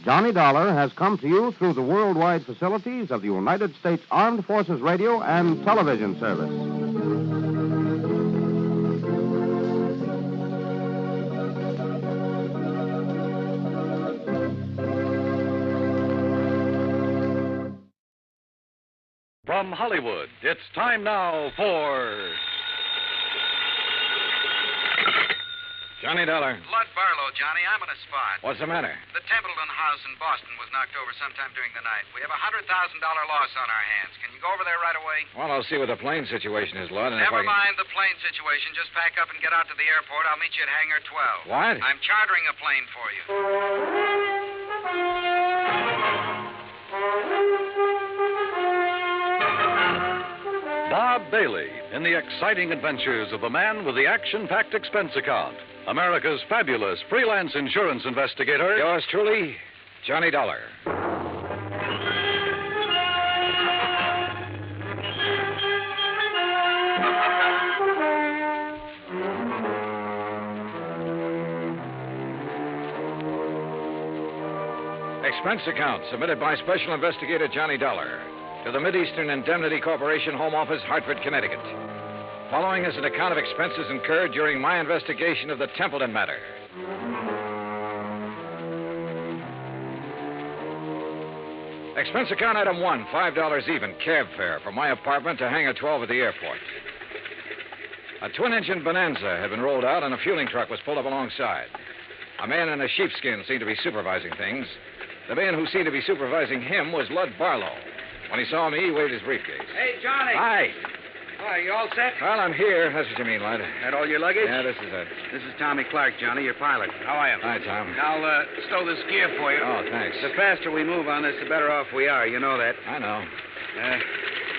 Johnny Dollar has come to you through the worldwide facilities of the United States Armed Forces Radio and Television Service. From Hollywood, it's time now for... Johnny Dollar. Lud Barlow, Johnny. I'm on a spot. What's the matter? The Templeton house in Boston was knocked over sometime during the night. We have a $100,000 loss on our hands. Can you go over there right away? Well, I'll see what the plane situation is, Lud. And Never mind the plane situation. Just pack up and get out to the airport. I'll meet you at Hangar 12. What? I'm chartering a plane for you. Bob Bailey in the exciting adventures of the man with the action-packed expense account. America's fabulous freelance insurance investigator. Yours truly, Johnny Dollar. Expense account submitted by Special Investigator Johnny Dollar to the Mideastern Indemnity Corporation, Home Office, Hartford, Connecticut. Following is an account of expenses incurred during my investigation of the Templeton matter. Expense account item 1, $5 even, cab fare from my apartment to Hangar 12 at the airport. A twin-engine Bonanza had been rolled out and a fueling truck was pulled up alongside. A man in a sheepskin seemed to be supervising things. The man who seemed to be supervising him was Lud Barlow. When he saw me, he waved his briefcase. Hey, Johnny. Hi. Are you all set? Well, I'm here. That's what you mean, Lud. That all your luggage? Yeah, this is it. This is Tommy Clark, Johnny, your pilot. How are you? Hi, Tom. I'll stow this gear for you. Oh, thanks. The faster we move on this, the better off we are. You know that. I know.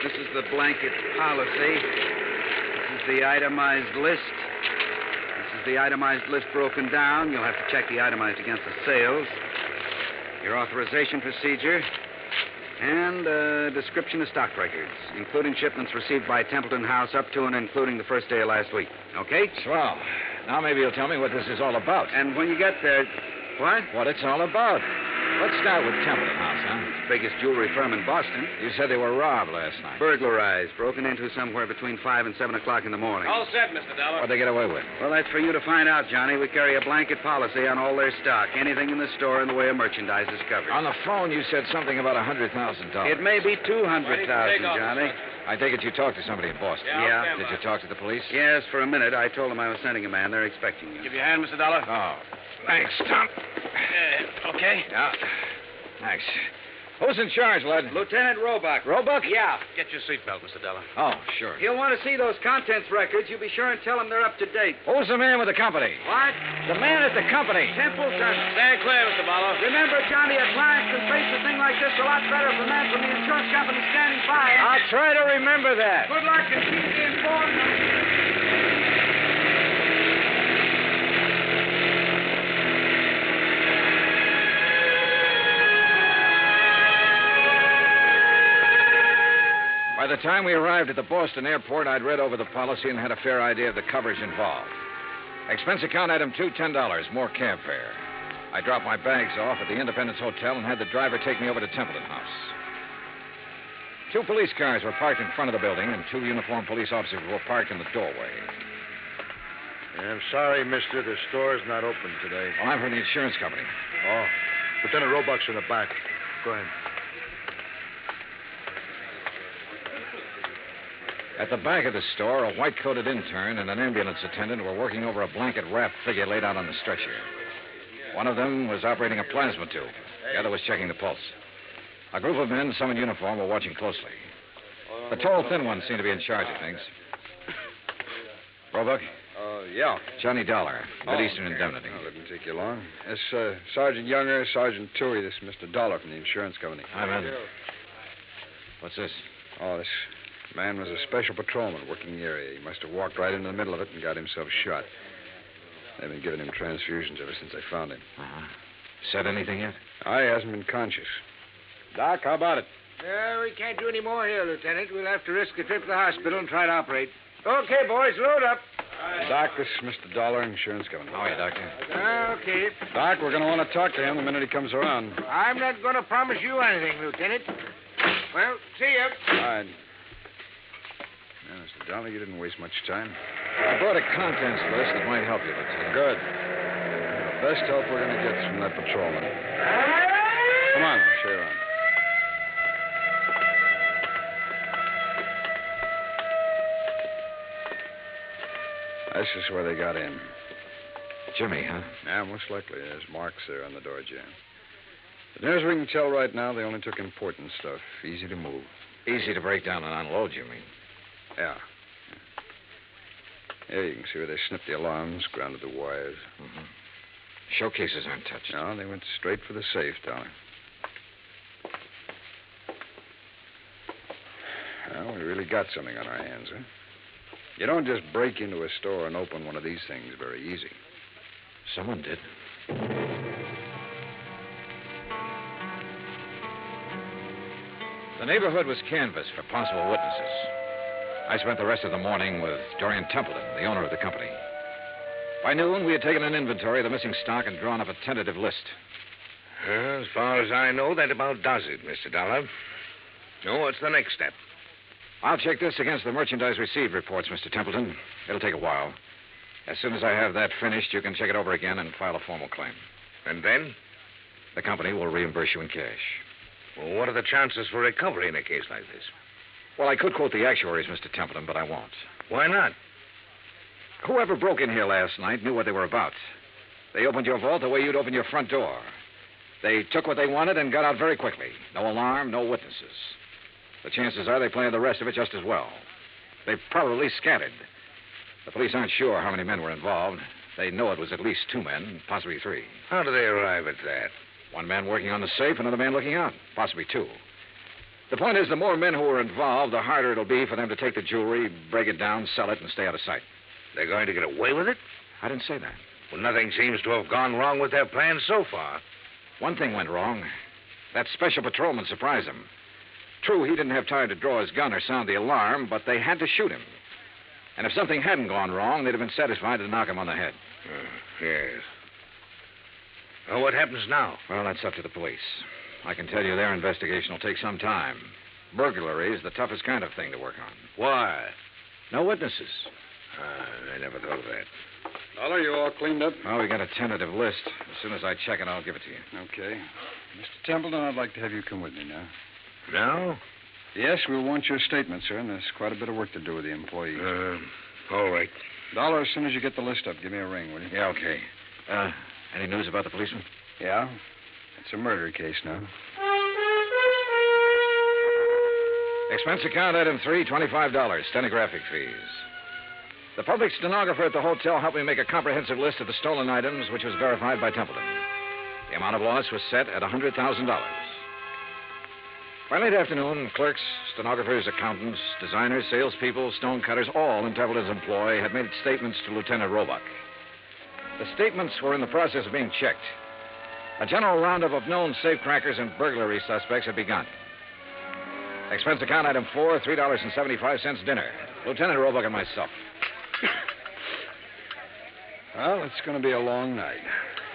This is the blanket policy. This is the itemized list. This is the itemized list broken down. You'll have to check the itemized against the sales. Your authorization procedure. And a description of stock records, including shipments received by Templeton House up to and including the first day of last week. Okay? Swell. Now maybe you'll tell me what this is all about. And when you get there... What? What it's all about. Let's start with Templeton House, huh? It's the biggest jewelry firm in Boston. You said they were robbed last night. Burglarized, broken into somewhere between 5 and 7 o'clock in the morning. All set, Mr. Dollar. What'd they get away with? Well, that's for you to find out, Johnny. We carry a blanket policy on all their stock. Anything in the store in the way of merchandise is covered. On the phone, you said something about $100,000. It may be $200,000, Johnny. I take it you talked to somebody in Boston. Yeah. Did you talk to the police? Yes, for a minute. I told them I was sending a man. They're expecting you. Give you a hand, Mr. Dollar. Oh, thanks, Tom. Okay? Yeah. Thanks. Who's in charge, Lud? Lieutenant Roebuck. Roebuck? Yeah. Get your seatbelt, Mr. Dollar. Oh, sure. He'll want to see those contents records. You be sure and tell him they're up to date. Who's the man with the company? What? The man at the company. Templeton. Stand clear, Mr. Barlow. Remember, Johnny, a client can face a thing like this a lot better if a man from the insurance company standing by. I'll try to remember that. Good luck and keep me informed. By the time we arrived at the Boston airport, I'd read over the policy and had a fair idea of the coverage involved. Expense account item 2, $10, more cab fare. I dropped my bags off at the Independence Hotel and had the driver take me over to Templeton House. 2 police cars were parked in front of the building, and 2 uniformed police officers were parked in the doorway. I'm sorry, mister. The store's not open today. Well, I'm from the insurance company. Oh. Lieutenant Roebuck's in the back. Go ahead. At the back of the store, a white-coated intern and an ambulance attendant were working over a blanket-wrapped figure laid out on the stretcher. One of them was operating a plasma tube. The other was checking the pulse. A group of men, some in uniform, were watching closely. The tall, thin one seemed to be in charge of things. Roebuck? Yeah. Johnny Dollar, Mid-Eastern Indemnity. Oh, that didn't take you long. This Sergeant Younger, Sergeant Toohey. This is Mr. Dollar from the insurance company. Hi, man. What's this? Oh, this man was a special patrolman working the area. He must have walked right into the middle of it and got himself shot. They've been giving him transfusions ever since they found him. Uh-huh. Said anything yet? He hasn't been conscious. Doc, how about it? We can't do any more here, Lieutenant. We'll have to risk a trip to the hospital and try to operate. Okay, boys, load up. Doc, this is Mr. Dollar, insurance company. How are you, Doctor? Okay. Doc, we're going to want to talk to him the minute he comes around. I'm not going to promise you anything, Lieutenant. Well, see ya. All right. Yeah, Mr. Dollar, you didn't waste much time. I brought a contents list that might help you, Lieutenant. Good. The best help we're going to get is from that patrolman. Come on, I'll show you around. This is where they got in. Jimmy, huh? Yeah, most likely. There's marks there on the door jamb. As near as we can tell right now, they only took important stuff. Easy to move. Easy to break down and unload, you mean? Yeah. Here you can see where they snipped the alarms, grounded the wires. Mm-hmm. Showcases aren't touched. No, they went straight for the safe, Dollar. Well, we really got something on our hands, huh? You don't just break into a store and open one of these things very easy. Someone did. The neighborhood was canvassed for possible witnesses. I spent the rest of the morning with Dorian Templeton, the owner of the company. By noon, we had taken an inventory of the missing stock and drawn up a tentative list. As far as I know, that about does it, Mr. Dollar. So what's the next step? I'll check this against the merchandise received reports, Mr. Templeton. It'll take a while. As soon as I have that finished, you can check it over again and file a formal claim. And then? The company will reimburse you in cash. Well, what are the chances for recovery in a case like this? Well, I could quote the actuaries, Mr. Templeton, but I won't. Why not? Whoever broke in here last night knew what they were about. They opened your vault the way you'd open your front door. They took what they wanted and got out very quickly. No alarm, no witnesses. The chances are they planned the rest of it just as well. They've probably scattered. The police aren't sure how many men were involved. They know it was at least 2 men, possibly 3. How do they arrive at that? 1 man working on the safe, another man looking out, possibly 2. The point is, the more men who are involved, the harder it'll be for them to take the jewelry, break it down, sell it, and stay out of sight. They're going to get away with it? I didn't say that. Well, nothing seems to have gone wrong with their plans so far. One thing went wrong. That special patrolman surprised them. True, he didn't have time to draw his gun or sound the alarm, but they had to shoot him. And if something hadn't gone wrong, they'd have been satisfied to knock him on the head. Yes. Well, what happens now? Well, that's up to the police. I can tell you their investigation will take some time. Burglary is the toughest kind of thing to work on. Why? No witnesses. I never thought of that. Dollar, you all cleaned up? Oh, we got a tentative list. As soon as I check it, I'll give it to you. Okay. Mr. Templeton, I'd like to have you come with me now. Now? Yes, we'll want your statement, sir, and there's quite a bit of work to do with the employees. All right. Dollar, as soon as you get the list up, give me a ring, will you? Yeah, okay. Any news about the policeman? Yeah. It's a murder case now. Expense account item 3, $25, stenographic fees. The public stenographer at the hotel helped me make a comprehensive list of the stolen items, which was verified by Templeton. The amount of loss was set at $100,000. By late afternoon, clerks, stenographers, accountants, designers, salespeople, stonecutters, all in Templeton's employ had made statements to Lieutenant Roebuck. The statements were in the process of being checked. A general roundup of known safecrackers and burglary suspects had begun. Expense account item 4, $3.75 dinner. Lieutenant Roebuck and myself. Well, it's going to be a long night.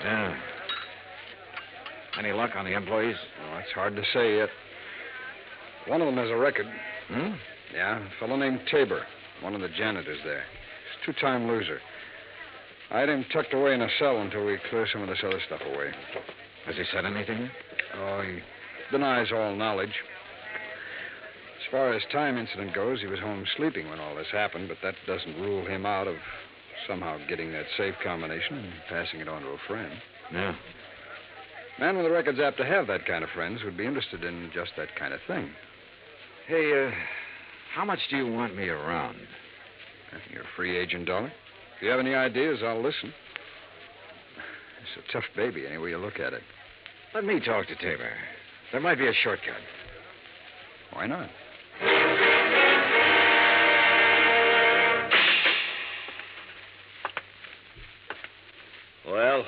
Yeah. Any luck on the employees? Well, it's hard to say yet. One of them has a record. Hmm? Yeah, a fellow named Tabor, one of the janitors there. He's a 2-time loser. I had him tucked away in a cell until we clear some of this other stuff away. Has he said anything? Oh, he denies all knowledge. As far as time incident goes, he was home sleeping when all this happened, but that doesn't rule him out of somehow getting that safe combination and passing it on to a friend. Yeah. Man with the record's apt to have that kind of friends who'd be interested in just that kind of thing. Hey, how much do you want me around? You're a free agent, Dollar? If you have any ideas, I'll listen. It's a tough baby, any way you look at it. Let me talk to Tabor. There might be a shortcut. Why not? Well?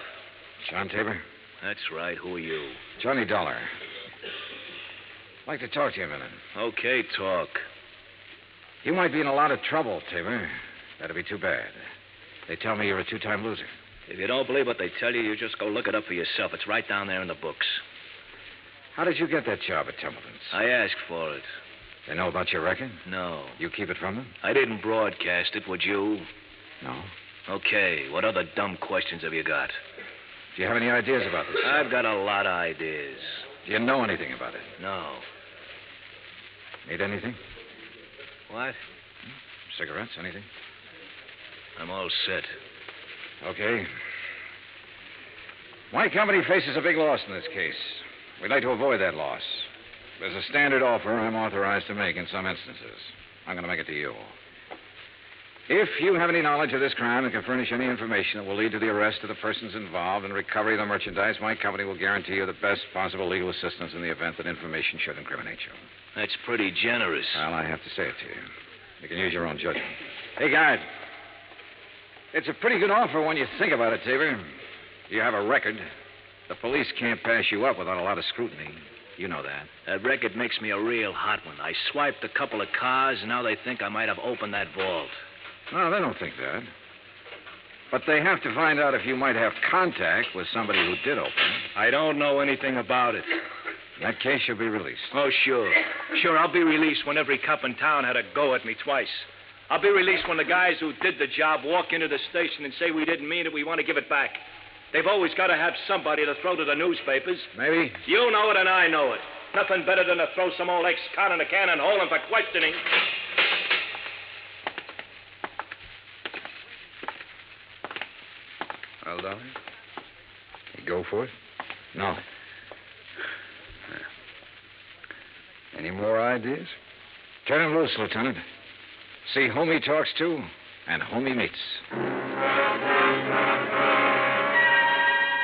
John Tabor? That's right. Who are you? Johnny Dollar. I'd like to talk to you a minute. Okay, talk. You might be in a lot of trouble, Tabor. That'd be too bad. They tell me you're a two-time loser. If you don't believe what they tell you, you just go look it up for yourself. It's right down there in the books. How did you get that job at Templeton's? I asked for it. They know about your record? No. You keep it from them? I didn't broadcast it, would you? No. Okay, what other dumb questions have you got? Do you have any ideas about this job? I've got a lot of ideas. Do you know anything about it? No. Need anything? What? Cigarettes, anything? I'm all set. Okay. My company faces a big loss in this case. We'd like to avoid that loss. There's a standard offer I'm authorized to make in some instances. I'm going to make it to you. If you have any knowledge of this crime and can furnish any information that will lead to the arrest of the persons involved and recovery of the merchandise, my company will guarantee you the best possible legal assistance in the event that information should incriminate you. That's pretty generous. Well, I have to say it to you. You can use your own judgment. Hey, guard. It's a pretty good offer when you think about it, Tabor. You have a record. The police can't pass you up without a lot of scrutiny. You know that. That record makes me a real hot one. I swiped a couple of cars, and now they think I might have opened that vault. No, they don't think that. But they have to find out if you might have contact with somebody who did open it. I don't know anything about it. In that case, you'll be released. Oh, sure. Sure, I'll be released when every cop in town had a go at me twice. I'll be released when the guys who did the job walk into the station and say we didn't mean it, we want to give it back. They've always got to have somebody to throw to the newspapers. Maybe. You know it and I know it. Nothing better than to throw some old ex-con in a can and hold him for questioning. Well, Dollar, you go for it? No. Any more ideas? Turn him loose, Lieutenant. See whom he talks to and whom he meets.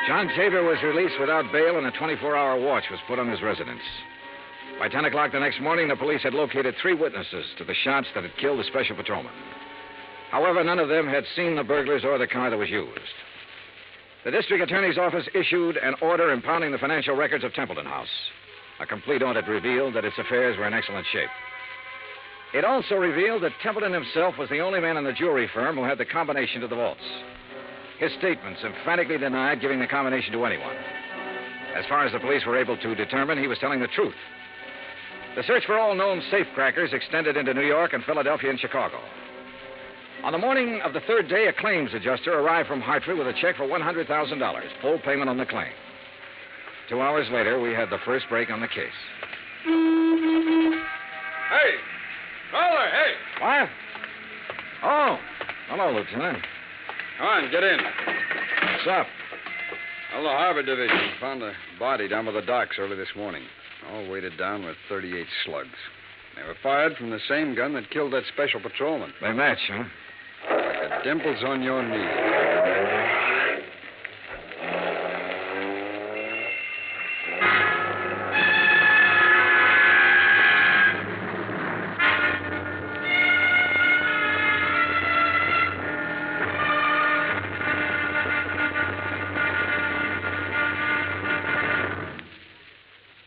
John Tabor was released without bail, and a 24-hour watch was put on his residence. By 10 o'clock the next morning, the police had located 3 witnesses to the shots that had killed the special patrolman. However, none of them had seen the burglars or the car that was used. The district attorney's office issued an order impounding the financial records of Templeton House. A complete audit revealed that its affairs were in excellent shape. It also revealed that Templeton himself was the only man in the jewelry firm who had the combination to the vaults. His statements emphatically denied giving the combination to anyone. As far as the police were able to determine, he was telling the truth. The search for all known safecrackers extended into New York and Philadelphia and Chicago. On the morning of the 3rd day, a claims adjuster arrived from Hartford with a check for $100,000, full payment on the claim. 2 hours later, we had the first break on the case. Hey! Dollar, hey! What? Oh, hello, Lieutenant. Come on, get in. What's up? Well, the Harbor Division found a body down by the docks early this morning, all weighted down with 38 slugs. They were fired from the same gun that killed that special patrolman. They match, huh? Like the dimples on your knee.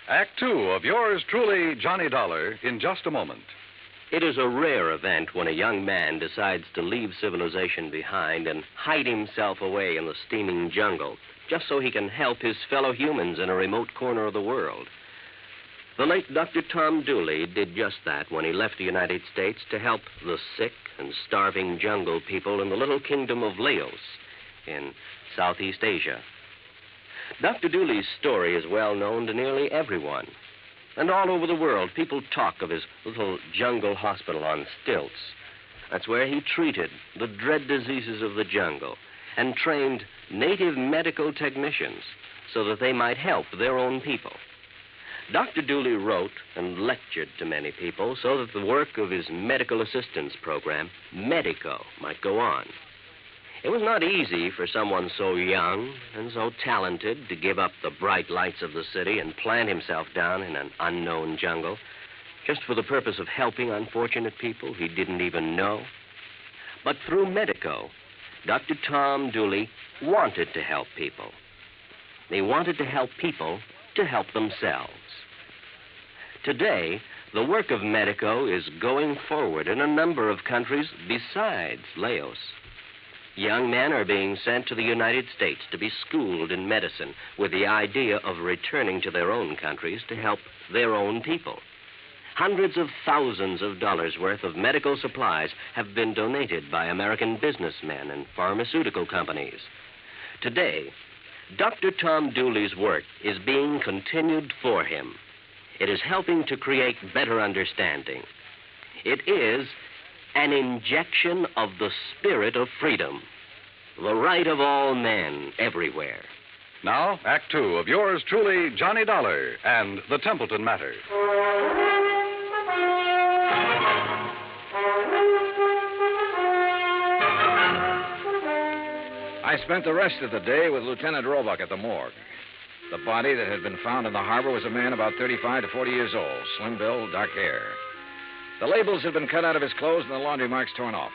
Act 2 of yours truly, Johnny Dollar, in just a moment. It is a rare event when a young man decides to leave civilization behind and hide himself away in the steaming jungle, just so he can help his fellow humans in a remote corner of the world. The late Dr. Tom Dooley did just that when he left the United States to help the sick and starving jungle people in the little kingdom of Laos in Southeast Asia. Dr. Dooley's story is well known to nearly everyone. And all over the world, people talk of his little jungle hospital on stilts. That's where he treated the dread diseases of the jungle and trained native medical technicians so that they might help their own people. Dr. Dooley wrote and lectured to many people so that the work of his medical assistance program, Medico, might go on. It was not easy for someone so young and so talented to give up the bright lights of the city and plant himself down in an unknown jungle just for the purpose of helping unfortunate people he didn't even know. But through Medico, Dr. Tom Dooley wanted to help people. He wanted to help people to help themselves. Today, the work of Medico is going forward in a number of countries besides Laos. Young men are being sent to the United States to be schooled in medicine with the idea of returning to their own countries to help their own people. Hundreds of thousands of dollars worth of medical supplies have been donated by American businessmen and pharmaceutical companies. Today, Dr. Tom Dooley's work is being continued for him. It is helping to create better understanding. It is an injection of the spirit of freedom, the right of all men everywhere. Now, Act Two of yours truly, Johnny Dollar and the Templeton Matter. I spent the rest of the day with Lieutenant Roebuck at the morgue. The body that had been found in the harbor was a man about 35 to 40 years old, slim build, dark hair. The labels had been cut out of his clothes and the laundry marks torn off.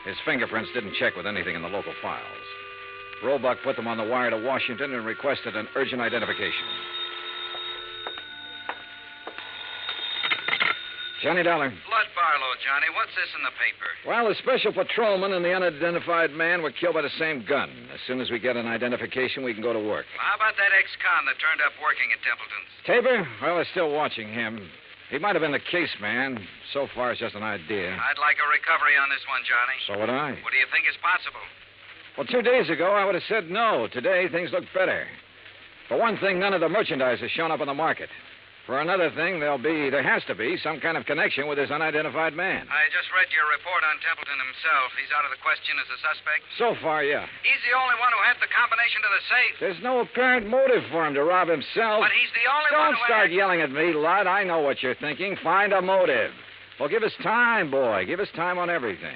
His fingerprints didn't check with anything in the local files. Roebuck put them on the wire to Washington and requested an urgent identification. Johnny Dollar. Blood Barlow, Johnny. What's this in the paper? Well, the special patrolman and the unidentified man were killed by the same gun. As soon as we get an identification, we can go to work. How about that ex-con that turned up working at Templeton's? Tabor? Well, they're still watching him. He might have been the case man. So far, it's just an idea. I'd like a recovery on this one, Johnny. So would I. What do you think is possible? Well, 2 days ago, I would have said no. Today, things look better. For one thing, none of the merchandise has shown up on the market. For another thing, there has to be some kind of connection with this unidentified man. I just read your report on Templeton himself. He's out of the question as a suspect? So far, yeah. He's the only one who had the combination to the safe. There's no apparent motive for him to rob himself. But he's the only one Don't who start yelling at me, Lud. I know what you're thinking. Find a motive. Well, give us time, boy. Give us time on everything.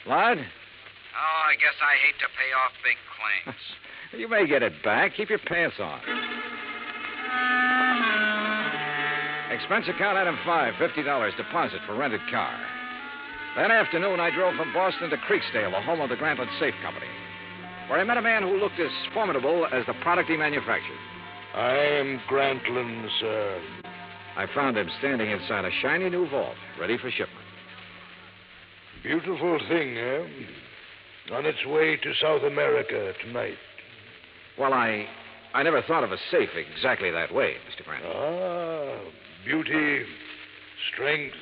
Lud? Oh, I guess I hate to pay off big claims. You may get it back. Keep your pants on. Expense account item 5, $50 deposit for rented car. That afternoon, I drove from Boston to Creeksdale, the home of the Grantland Safe Company, where I met a man who looked as formidable as the product he manufactured. I am Grantland, sir. I found him standing inside a shiny new vault, ready for shipment. Beautiful thing, eh? On its way to South America tonight. Well, I never thought of a safe exactly that way, Mr. Grantland. Ah, beauty, strength.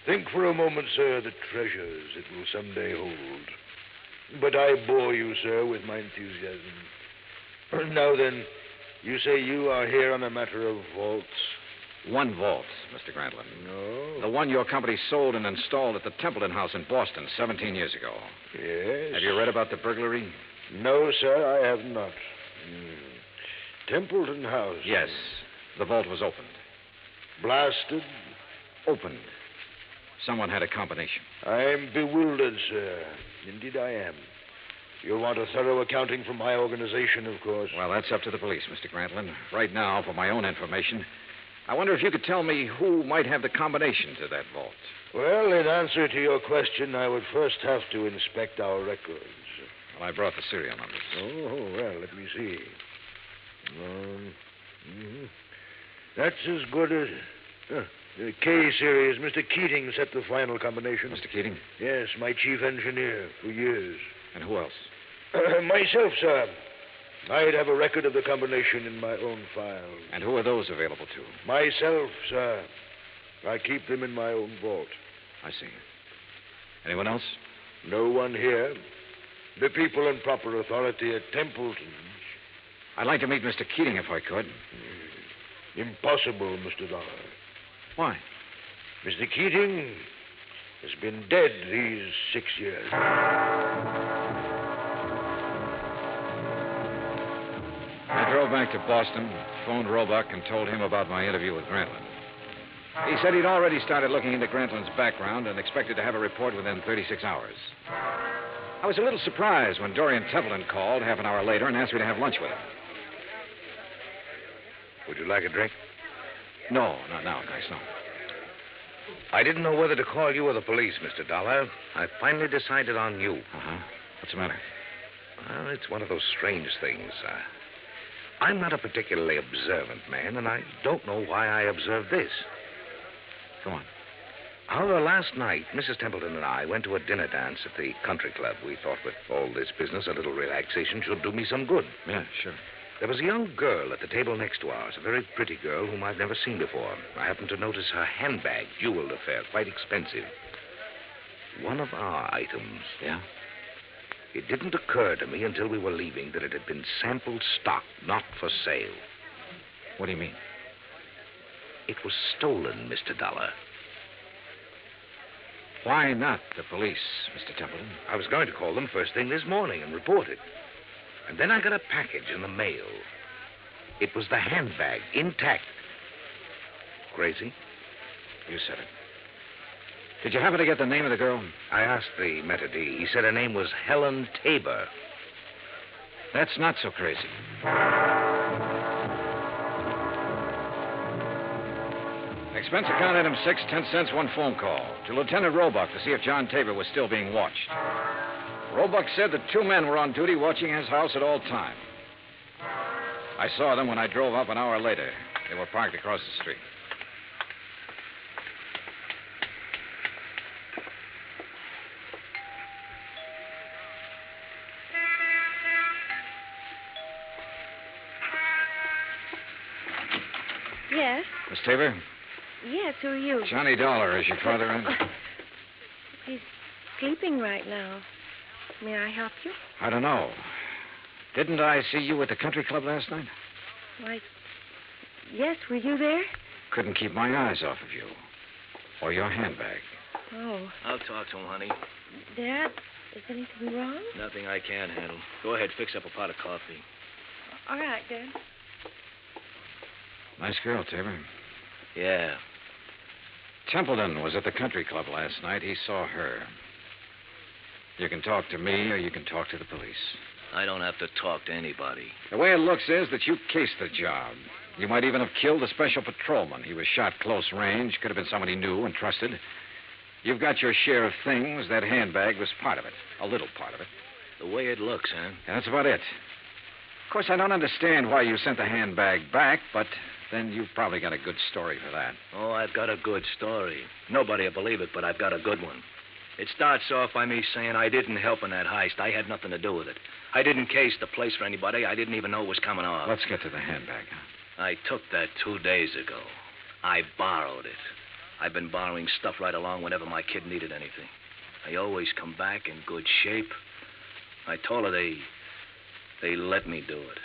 Think for a moment, sir, the treasures it will someday hold. But I bore you, sir, with my enthusiasm. Now then, you say you are here on a matter of vaults? One vault, Mr. Grantland. No? The one your company sold and installed at the Templeton House in Boston 17 years ago. Yes. Have you read about the burglary? No, sir, I have not. Templeton House? Yes. The vault was opened. Blasted? Opened. Someone had a combination. I am bewildered, sir. Indeed I am. You'll want a thorough accounting from my organization, of course. Well, that's up to the police, Mr. Grantland. Right now, for my own information, I wonder if you could tell me who might have the combination to that vault. Well, in answer to your question, I would first have to inspect our records. Well, I brought the serial numbers. Oh, well, let me see. That's as good as... the K series. Mr. Keating set the final combination. Mr. Keating? Yes, my chief engineer for years. And who else? Myself, sir. I'd have a record of the combination in my own file. And who are those available to? Myself, sir. I keep them in my own vault. I see. Anyone else? No one here. The people in proper authority at Templeton's. I'd like to meet Mr. Keating if I could. Impossible, Mr. Dollar. Why? Mr. Keating has been dead these 6 years. I drove back to Boston, phoned Roebuck, and told him about my interview with Grantland. He said he'd already started looking into Grantland's background and expected to have a report within 36 hours. I was a little surprised when Dorian Templeton called half an hour later and asked me to have lunch with him. Would you like a drink? No, not now, thanks, no. I didn't know whether to call you or the police, Mr. Dollar. I finally decided on you. Uh-huh. What's the matter? Well, it's one of those strange things. I'm not a particularly observant man, and I don't know why I observed this. Go on. However, last night, Mrs. Templeton and I went to a dinner dance at the country club. We thought with all this business, a little relaxation should do me some good. Yeah, sure. There was a young girl at the table next to ours, a very pretty girl whom I've never seen before. I happened to notice her handbag, jeweled affair, quite expensive. One of our items. Yeah? It didn't occur to me until we were leaving that it had been sample stock, not for sale. What do you mean? It was stolen, Mr. Dollar. Why not the police, Mr. Templeton? I was going to call them first thing this morning and report it. And then I got a package in the mail. It was the handbag, intact. Crazy? You said it. Did you happen to get the name of the girl? I asked the maitre d'. He said her name was Helen Tabor. That's not so crazy. Expense account item 6, 10 cents, one phone call to Lieutenant Roebuck to see if John Tabor was still being watched. Roebuck said that 2 men were on duty watching his house at all times. I saw them when I drove up an hour later. They were parked across the street. Yes? Miss Tabor? Yes, who are you? Johnny Dollar, is your father in? He's sleeping right now. May I help you? I don't know. Didn't I see you at the country club last night? Why, yes, were you there? Couldn't keep my eyes off of you. Or your handbag. Oh. I'll talk to him, honey. Dad, is anything wrong? Nothing I can't handle. Go ahead, fix up a pot of coffee. All right, Dad. Nice girl, Tabor. Yeah. Templeton was at the country club last night. He saw her. You can talk to me or you can talk to the police. I don't have to talk to anybody. The way it looks is that you cased the job. You might even have killed a special patrolman. He was shot close range. Could have been somebody new and trusted. You've got your share of things. That handbag was part of it. A little part of it. The way it looks, huh? And that's about it. Of course, I don't understand why you sent the handbag back, but then you've probably got a good story for that. Oh, I've got a good story. Nobody will believe it, but I've got a good one. It starts off by me saying I didn't help in that heist. I had nothing to do with it. I didn't case the place for anybody. I didn't even know it was coming off. Let's get to the handbag. I took that 2 days ago. I borrowed it. I've been borrowing stuff right along whenever my kid needed anything. I always come back in good shape. I told her they let me do it.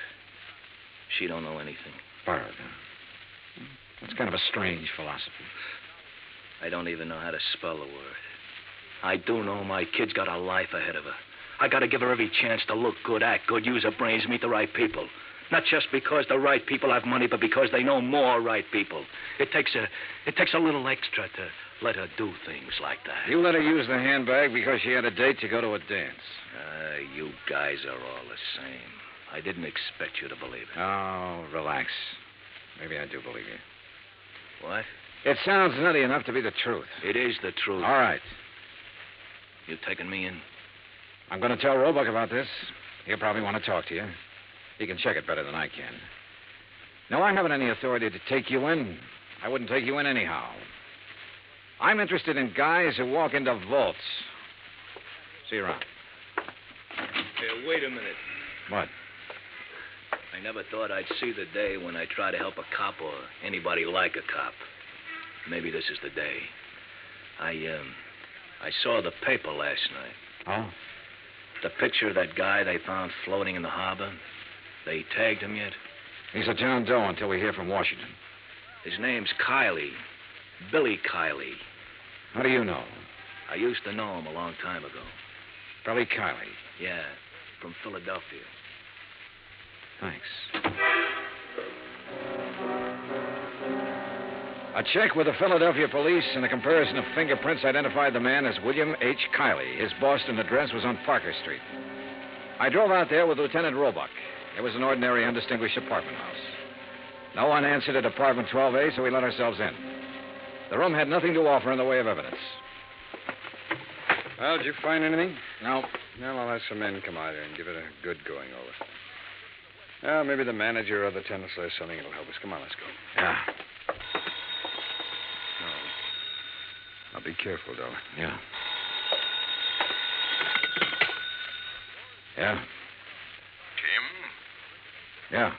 She don't know anything. Borrowed, huh? That's kind of a strange philosophy. I don't even know how to spell the word. I do know my kid's got a life ahead of her. I got to give her every chance to look good, act good, use her brains, meet the right people. Not just because the right people have money, but because they know more right people. It takes a little extra to let her do things like that. You let her use the handbag because she had a date to go to a dance. You guys are all the same. I didn't expect you to believe it. Oh, relax. Maybe I do believe you. What? It sounds nutty enough to be the truth. It is the truth. All right. You taking me in? I'm going to tell Roebuck about this. He'll probably want to talk to you. He can check it better than I can. No, I haven't any authority to take you in. I wouldn't take you in anyhow. I'm interested in guys who walk into vaults. See you around. Hey, wait a minute. What? I never thought I'd see the day when I try to help a cop or anybody like a cop. Maybe this is the day. I saw the paper last night. Oh? The picture of that guy they found floating in the harbor. They tagged him yet? He's a John Doe until we hear from Washington. His name's Kiley. Billy Kiley. How do you know? I used to know him a long time ago. Billy Kiley? Yeah, from Philadelphia. Thanks. A check with the Philadelphia police and a comparison of fingerprints identified the man as William H. Kiley. His Boston address was on Parker Street. I drove out there with Lieutenant Roebuck. It was an ordinary, undistinguished apartment house. No one answered at apartment 12A, so we let ourselves in. The room had nothing to offer in the way of evidence. Well, did you find anything? No. Well, I'll have some men come out here and give it a good going over. Well, maybe the manager or the tenants will have something that'll help us. Come on, let's go. Yeah. Now, be careful, Dollar. Yeah. Yeah. Tim? Yeah.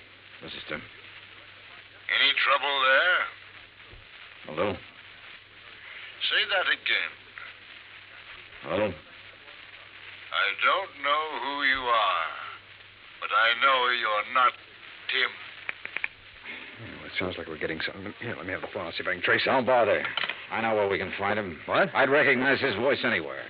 This is Tim. Any trouble there? A little. Say that again. A little. I don't know who you are, but I know you're not Tim. Well, it sounds like we're getting something. Here, let me have the phone. I'll see if I can trace him. Don't bother. I know where we can find him. What? I'd recognize his voice anywhere.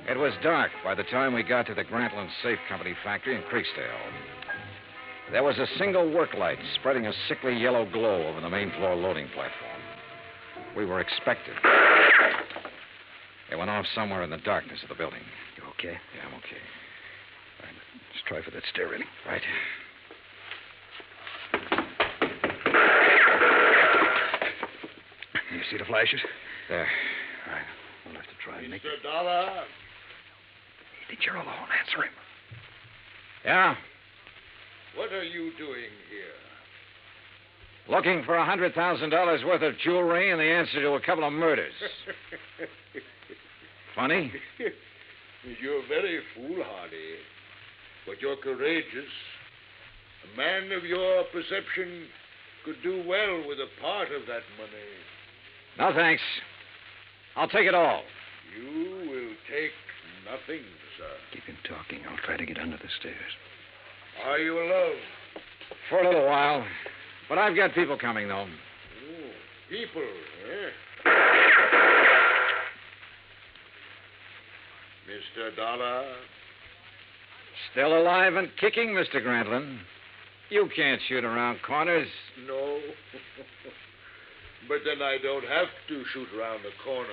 It was dark by the time we got to the Grantland Safe Company factory in Creeksdale. There was a single work light spreading a sickly yellow glow over the main floor loading platform. We were expected. It went off somewhere in the darkness of the building. You okay? Yeah, I'm okay. All right, let's try for that stair railing. Right. You see the flashes? There. All right. We'll have to try and make Mr. Dollar? He thinks you're alone. Answer him. Yeah? What are you doing here? Looking for $100,000 worth of jewelry and the answer to a couple of murders. Funny? You're very foolhardy, but you're courageous. A man of your perception could do well with a part of that money. No, thanks. I'll take it all. You will take nothing, sir. Keep him talking. I'll try to get under the stairs. Are you alone? For a little while. But I've got people coming, though. Oh, people, eh? Mr. Dollar? Still alive and kicking, Mr. Grantland. You can't shoot around corners. No. But then I don't have to shoot around the corner.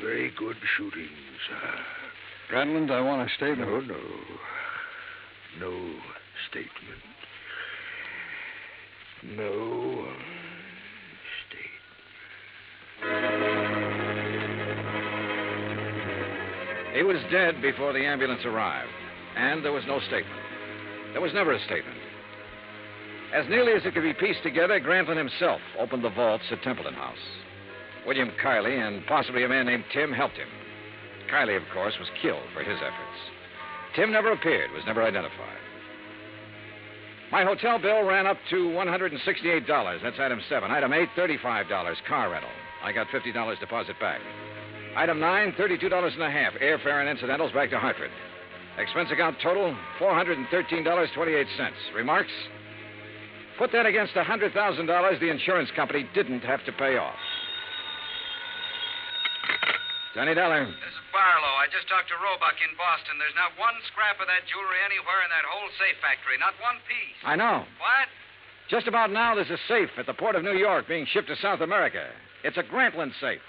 Very good shooting, sir. Grantland, I want a statement. No statement. No He was dead before the ambulance arrived, and there was no statement. There was never a statement. As nearly as it could be pieced together, Grantland himself opened the vaults at Templeton House. William Kiley and possibly a man named Tim helped him. Kiley, of course, was killed for his efforts. Tim never appeared, was never identified. My hotel bill ran up to $168. That's item 7. Item 8, $35, car rental. I got $50 deposit back. Item 9, $32.50, airfare and incidentals back to Hartford. Expense account total, $413.28. Remarks? Put that against $100,000 the insurance company didn't have to pay off. Johnny Dollar. This is Barlow. I just talked to Roebuck in Boston. There's not one scrap of that jewelry anywhere in that whole safe factory. Not one piece. I know. What? Just about now, there's a safe at the port of New York being shipped to South America. It's a Grantland safe.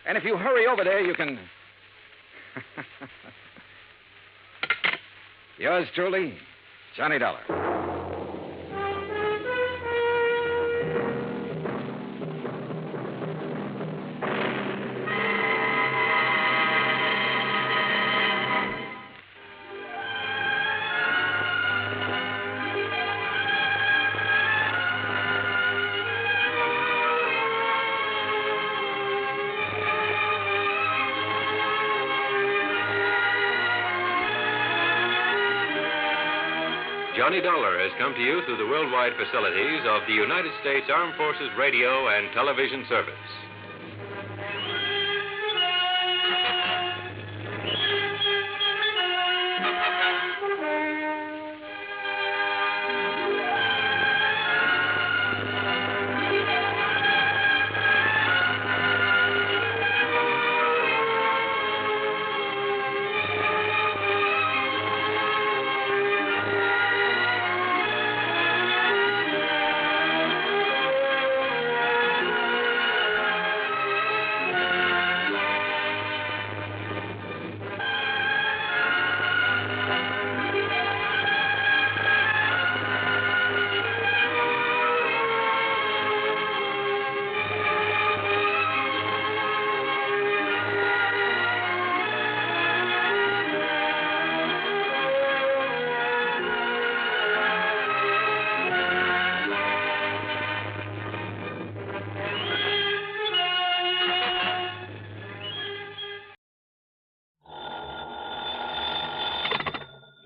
And if you hurry over there, you can... Yours truly, Johnny Dollar. Johnny Dollar has come to you through the worldwide facilities of the United States Armed Forces Radio and Television Service.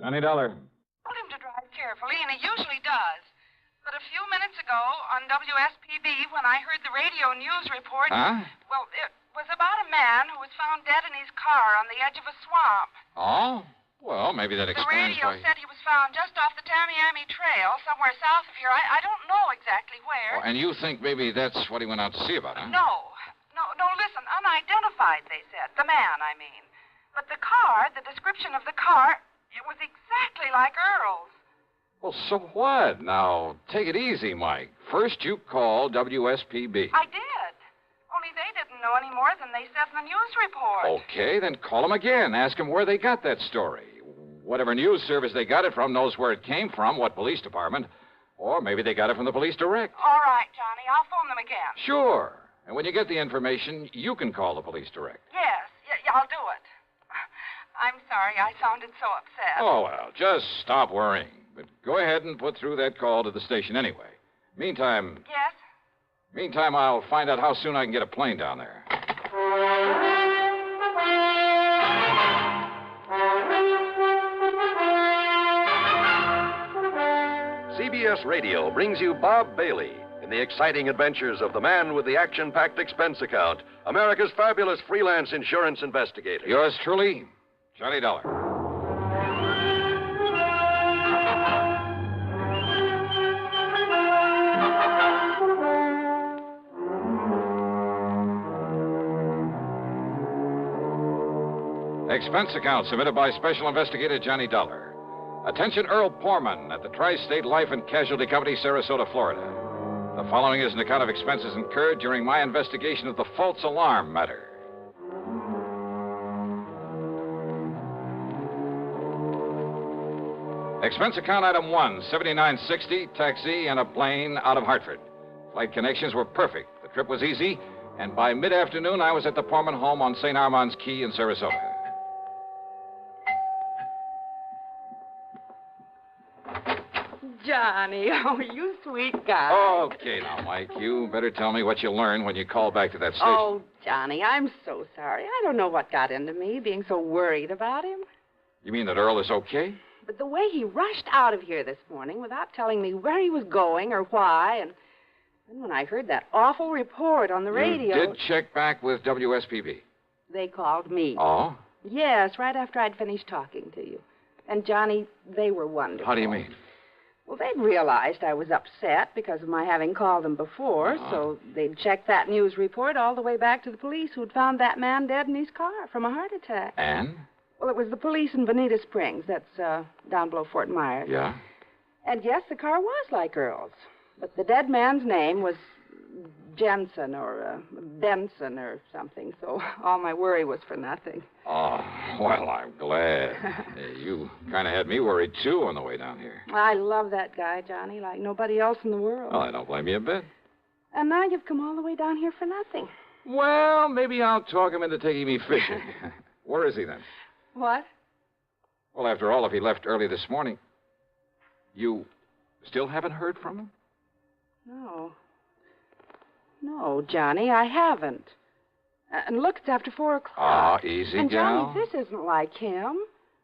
Johnny Dollar. Told him to drive carefully, and he usually does. But a few minutes ago on WSPB, when I heard the radio news report... Huh? Well, it was about a man who was found dead in his car on the edge of a swamp. Oh? Well, maybe that The explains radio why... said he was found just off the Tamiami Trail, somewhere south of here. I don't know exactly where. Oh, and you think maybe that's what he went out to see about, huh? No, listen. Unidentified, they said. The man, I mean. But the car, the description of the car, it was exactly like Earl's. Well, so what? Now, take it easy, Mike. First, you call WSPB. I did. Only they didn't know any more than they said in the news report. Okay, then call them again. Ask them where they got that story. Whatever news service they got it from knows where it came from, what police department. Or maybe they got it from the police direct. All right, Johnny. I'll phone them again. Sure. And when you get the information, you can call the police direct. Yes. Yeah, I'll do it. I'm sorry I sounded so upset. Oh, well, just stop worrying. But go ahead and put through that call to the station anyway. Meantime, I'll find out how soon I can get a plane down there. CBS Radio brings you Bob Bailey in the exciting adventures of the man with the action-packed expense account, America's fabulous freelance insurance investigator. Yours truly, Johnny Dollar. Expense account submitted by Special Investigator Johnny Dollar. Attention Earl Poorman at the Tri-State Life and Casualty Company, Sarasota, Florida. The following is an account of expenses incurred during my investigation of the false alarm matter. Expense account item 1, 7960, taxi and a plane out of Hartford. Flight connections were perfect. The trip was easy, and by mid-afternoon I was at the Poorman home on St. Armand's Key in Sarasota. Johnny, oh, you sweet guy. Okay, now, Mike, you better tell me what you learned when you called back to that station. Oh, Johnny, I'm so sorry. I don't know what got into me, being so worried about him. You mean that Earl is okay? But the way he rushed out of here this morning without telling me where he was going or why, and then when I heard that awful report on the radio... You did check back with WSPB? They called me. Oh? Yes, right after I'd finished talking to you. And, Johnny, they were wonderful. How do you mean? Well, they'd realized I was upset because of my having called them before, so they'd checked that news report all the way back to the police who'd found that man dead in his car from a heart attack. And? Well, it was the police in Bonita Springs. That's down below Fort Myers. Yeah? And yes, the car was like Earl's. But the dead man's name was Jensen or Benson or something, so all my worry was for nothing. Oh, well, I'm glad. You kind of had me worried, too, on the way down here. I love that guy, Johnny, like nobody else in the world. Well, I don't blame you a bit. And now you've come all the way down here for nothing. Well, maybe I'll talk him into taking me fishing. Where is he, then? What? Well, after all, if he left early this morning, you still haven't heard from him? No, Johnny, I haven't. And look, it's after 4 o'clock. Ah, easy, and gal. Johnny, this isn't like him.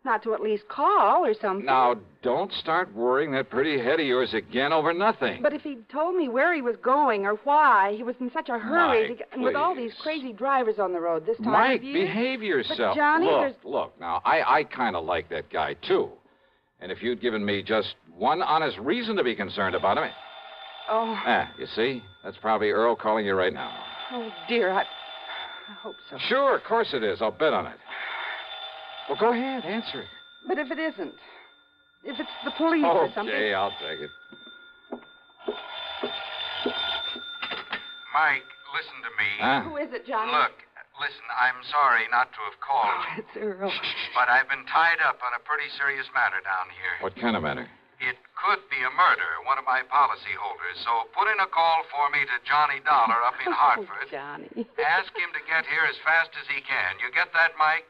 Not to at least call or something. Now, don't start worrying that pretty head of yours again over nothing. But if he'd told me where he was going or why, he was in such a hurry Mike, to get... And with all these crazy drivers on the road this time Mike, of year... behave yourself. But, Johnny, Look, now, I kind of like that guy, too. And if you'd given me just one honest reason to be concerned about him... Oh. You see? That's probably Earl calling you right now. Oh, dear, I hope so. Sure, of course it is. I'll bet on it. Well, go ahead, answer it. But if it isn't, if it's the police or something... Okay, I'll take it. Mike, listen to me. Huh? Who is it, Johnny? Look, listen, I'm sorry not to have called. Oh, it's Earl. But I've been tied up on a pretty serious matter down here. What kind of matter? It could be a murder, one of my policy holders. So put in a call for me to Johnny Dollar up in Hartford. Johnny. Ask him to get here as fast as he can. You get that, Mike?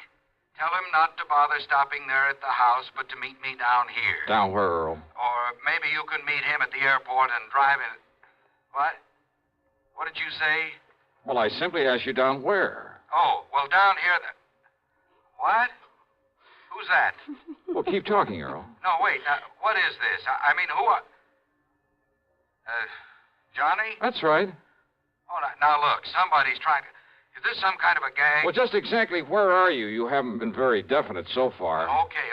Tell him not to bother stopping there at the house, but to meet me down here. Down where, Earl? Or maybe you can meet him at the airport and drive in... What? What did you say? Well, I simply asked you down where. Oh, well, down here... What? Who Who's that? Well, keep talking, Earl. No, wait. What is this? I mean, who are... Johnny? That's right. Oh, now look, somebody's trying to... Is this some kind of a gang? Well, just exactly where are you? You haven't been very definite so far. Okay.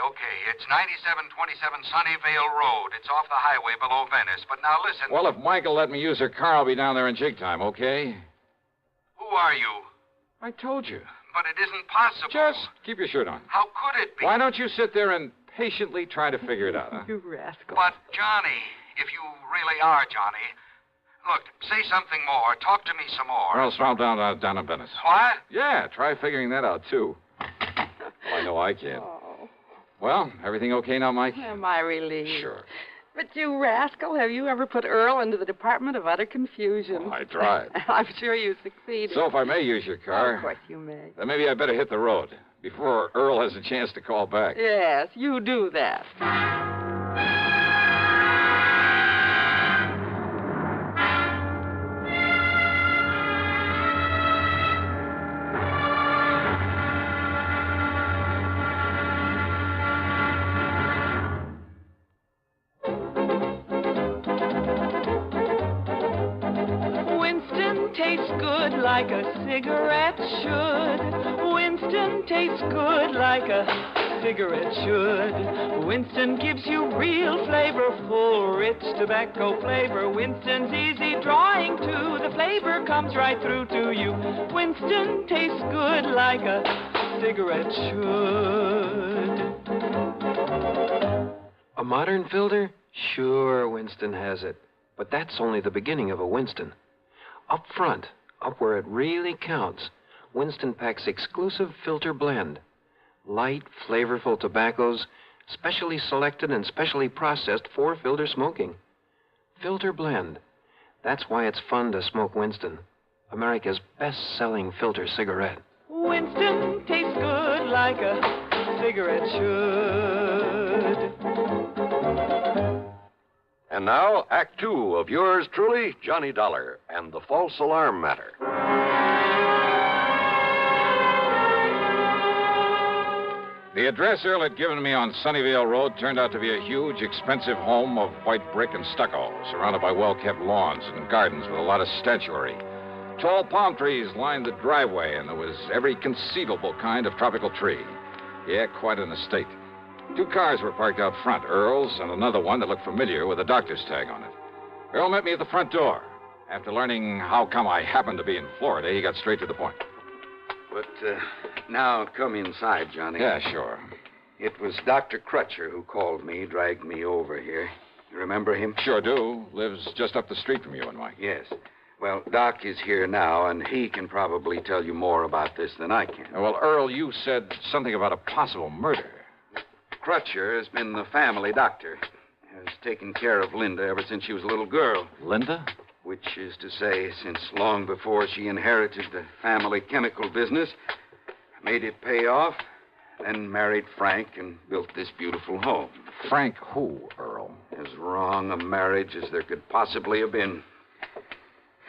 It's 9727 Sunnyvale Road. It's off the highway below Venice. But now listen. Well, if Michael let me use her car, I'll be down there in jig time, okay? Who are you? I told you. But it isn't possible. Just keep your shirt on. How could it be? Why don't you sit there and patiently try to figure it out, huh? You rascal. But, Johnny, if you really are Johnny, look, say something more. Talk to me some more. Or else I'll down in Venice. What? Yeah, try figuring that out, too. Well, I know I can. Oh, Well, everything okay now, Mike? am I relieved? Sure. But you rascal, have you ever put Earl into the Department of Utter Confusion? Well, I tried. I'm sure you succeeded. So if I may use your car... Of course you may. Then maybe I better hit the road before Earl has a chance to call back. Yes, you do that. Tastes good like a cigarette should. Winston tastes good like a cigarette should. Winston gives you real flavor, full, rich tobacco flavor. Winston's easy drawing too. The flavor comes right through to you. Winston tastes good like a cigarette should. A modern filter? Sure, Winston has it. But that's only the beginning of a Winston. Up front, up where it really counts, Winston packs exclusive filter blend. Light, flavorful tobaccos, specially selected and specially processed for filter smoking. Filter blend. That's why it's fun to smoke Winston, America's best-selling filter cigarette. Winston tastes good like a cigarette should. And now, Act Two of yours truly, Johnny Dollar, and the false alarm matter. The address Earl had given me on Sunnyvale Road turned out to be a huge, expensive home of white brick and stucco, surrounded by well-kept lawns and gardens with a lot of statuary. Tall palm trees lined the driveway, and there was every conceivable kind of tropical tree. Yeah, quite an estate. 2 cars were parked out front, Earl's and another one that looked familiar with a doctor's tag on it. Earl met me at the front door. After learning how come I happened to be in Florida, he got straight to the point. But now come inside, Johnny. Yeah, sure. It was Dr. Crutcher who called me, dragged me over here. You remember him? Sure do. Lives just up the street from you and Mike. Yes. Well, Doc is here now, and he can probably tell you more about this than I can. Well, Earl, you said something about a possible murder. Crutcher has been the family doctor. Has taken care of Linda ever since she was a little girl. Linda? Which is to say, since long before she inherited the family chemical business, made it pay off, then married Frank and built this beautiful home. Frank who, Earl? As wrong a marriage as there could possibly have been.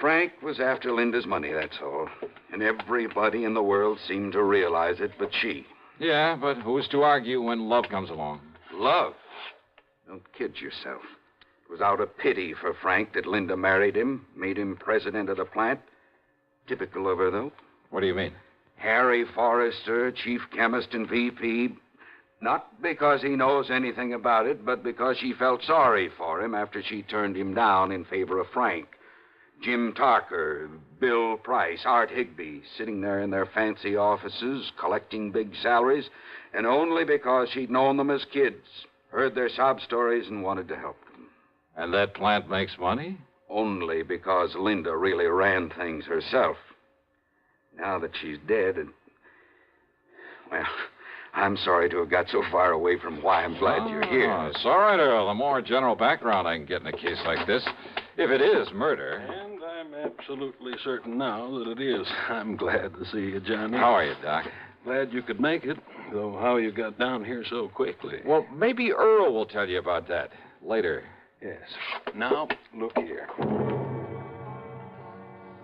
Frank was after Linda's money, that's all. And everybody in the world seemed to realize it but she. Yeah, but who's to argue when love comes along? Love? Don't kid yourself. It was out of pity for Frank that Linda married him, made him president of the plant. Typical of her, though. What do you mean? Harry Forrester, chief chemist and VP. Not because he knows anything about it, but because she felt sorry for him after she turned him down in favor of Frank. Jim Tarker, Bill Price, Art Higbee, sitting there in their fancy offices, collecting big salaries, and only because she'd known them as kids, heard their sob stories, and wanted to help them. And that plant makes money? Only because Linda really ran things herself. Now that she's dead, well, I'm sorry to have got so far away from why I'm glad you're here. It's all right, Earl. The more general background I can get in a case like this, if it is murder. And I'm absolutely certain now that it is. I'm glad to see you, Johnny. How are you, Doc? Glad you could make it, though how you got down here so quickly. Well, maybe Earl will tell you about that later. Yes. Now, look here.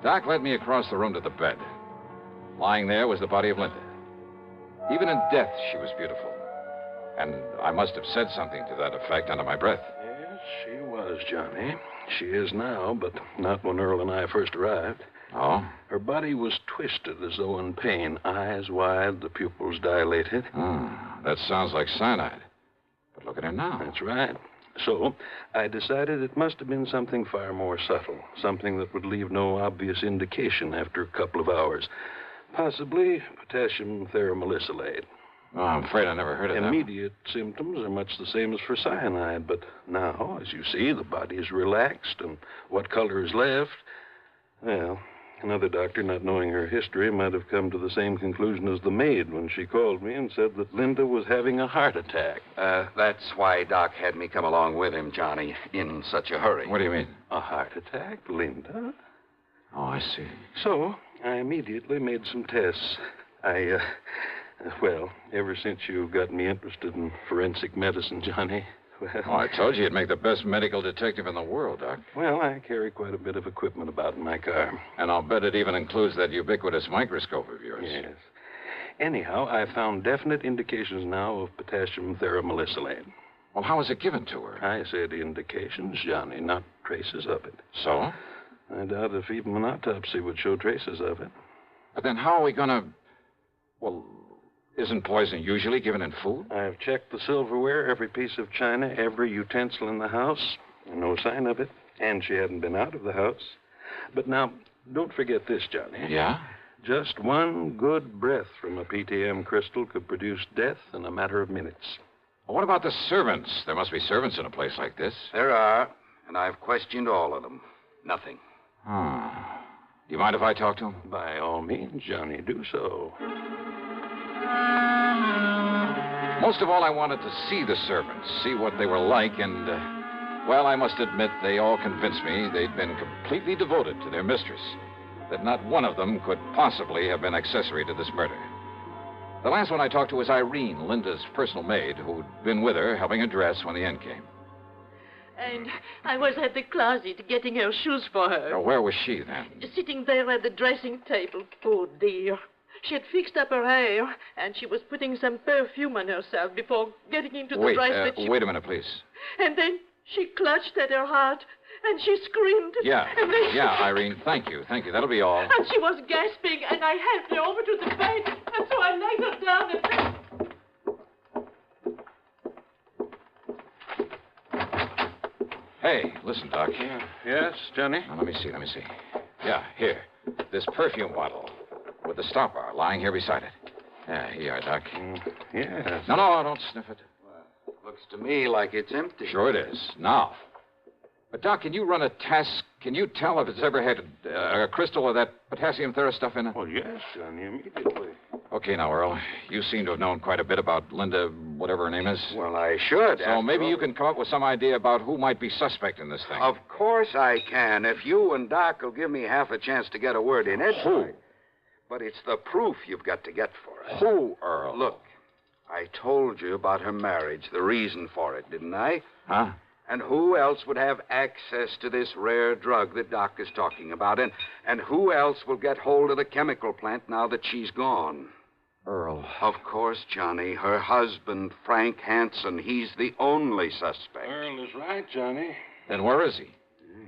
Doc led me across the room to the bed. Lying there was the body of Linda. Even in death, she was beautiful. And I must have said something to that effect under my breath. Yes, she was, Johnny. She is now, but not when Earl and I first arrived. Oh? Her body was twisted as though in pain, eyes wide, the pupils dilated. That sounds like cyanide. But look at her now. That's right. So, I decided it must have been something far more subtle, something that would leave no obvious indication after a couple of hours. Possibly potassium theramolysilate. Oh, I'm afraid I never heard of that. Immediate symptoms are much the same as for cyanide, but now, as you see, the body is relaxed, and what color is left? Well, another doctor, not knowing her history, might have come to the same conclusion as the maid when she called me and said that Linda was having a heart attack. That's why Doc had me come along with him, Johnny, in such a hurry. What do you mean? A heart attack, Linda? Oh, I see. So, I immediately made some tests. Well, ever since you got me interested in forensic medicine, Johnny, well... Oh, I told you you'd make the best medical detective in the world, Doc. Well, I carry quite a bit of equipment about in my car. And I'll bet it even includes that ubiquitous microscope of yours. Yes. Anyhow, I found definite indications now of potassium theramolysilate. Well, how was it given to her? I said indications, Johnny, not traces of it. So? I doubt if even an autopsy would show traces of it. But then how are we going to... Well, isn't poison usually given in food? I've checked the silverware, every piece of china, every utensil in the house. No sign of it. And she hadn't been out of the house. But now, don't forget this, Johnny. Yeah? Just one good breath from a PTM crystal could produce death in a matter of minutes. Well, what about the servants? There must be servants in a place like this. There are, and I've questioned all of them. Nothing. Do you mind if I talk to him? By all means, Johnny, do so. Most of all, I wanted to see the servants, see what they were like, and, well, I must admit, they all convinced me they'd been completely devoted to their mistress, that not one of them could possibly have been accessory to this murder. The last one I talked to was Irene, Linda's personal maid, who'd been with her, helping her dress when the end came. And I was at the closet getting her shoes for her. Now, where was she, then? Sitting there at the dressing table. Poor dear. She had fixed up her hair, and she was putting some perfume on herself before getting into the dress that she... Wait a minute, please. And then she clutched at her heart, and she screamed. Yeah, and then yeah, Irene, thank you. That'll be all. And she was gasping, and I helped her over to the bed, and so I laid her down and... Hey, listen, Doc. Yes, Johnny? Now, let me see. Yeah, here. This perfume bottle with the stopper lying here beside it. Yeah, here you are, Doc. Yes. No, don't sniff it. Looks to me like it's empty. Sure it is. Now. But, Doc, can you run a test? Can you tell if it's ever had a crystal of that potassium thera stuff in it? Well, yes, Johnny, immediately. Okay, now, Earl. You seem to have known quite a bit about Linda, whatever her name is. Well, I should. So maybe you can come up with some idea about who might be suspect in this thing. Of course I can, if you and Doc will give me half a chance to get a word in it. Who? But it's the proof you've got to get for us. Who, Earl? Look, I told you about her marriage, the reason for it, didn't I? Huh? And who else would have access to this rare drug that Doc is talking about? And who else will get hold of the chemical plant now that she's gone? Earl. Of course, Johnny. Her husband, Frank Hansen. He's the only suspect. Earl is right, Johnny. Then where is he?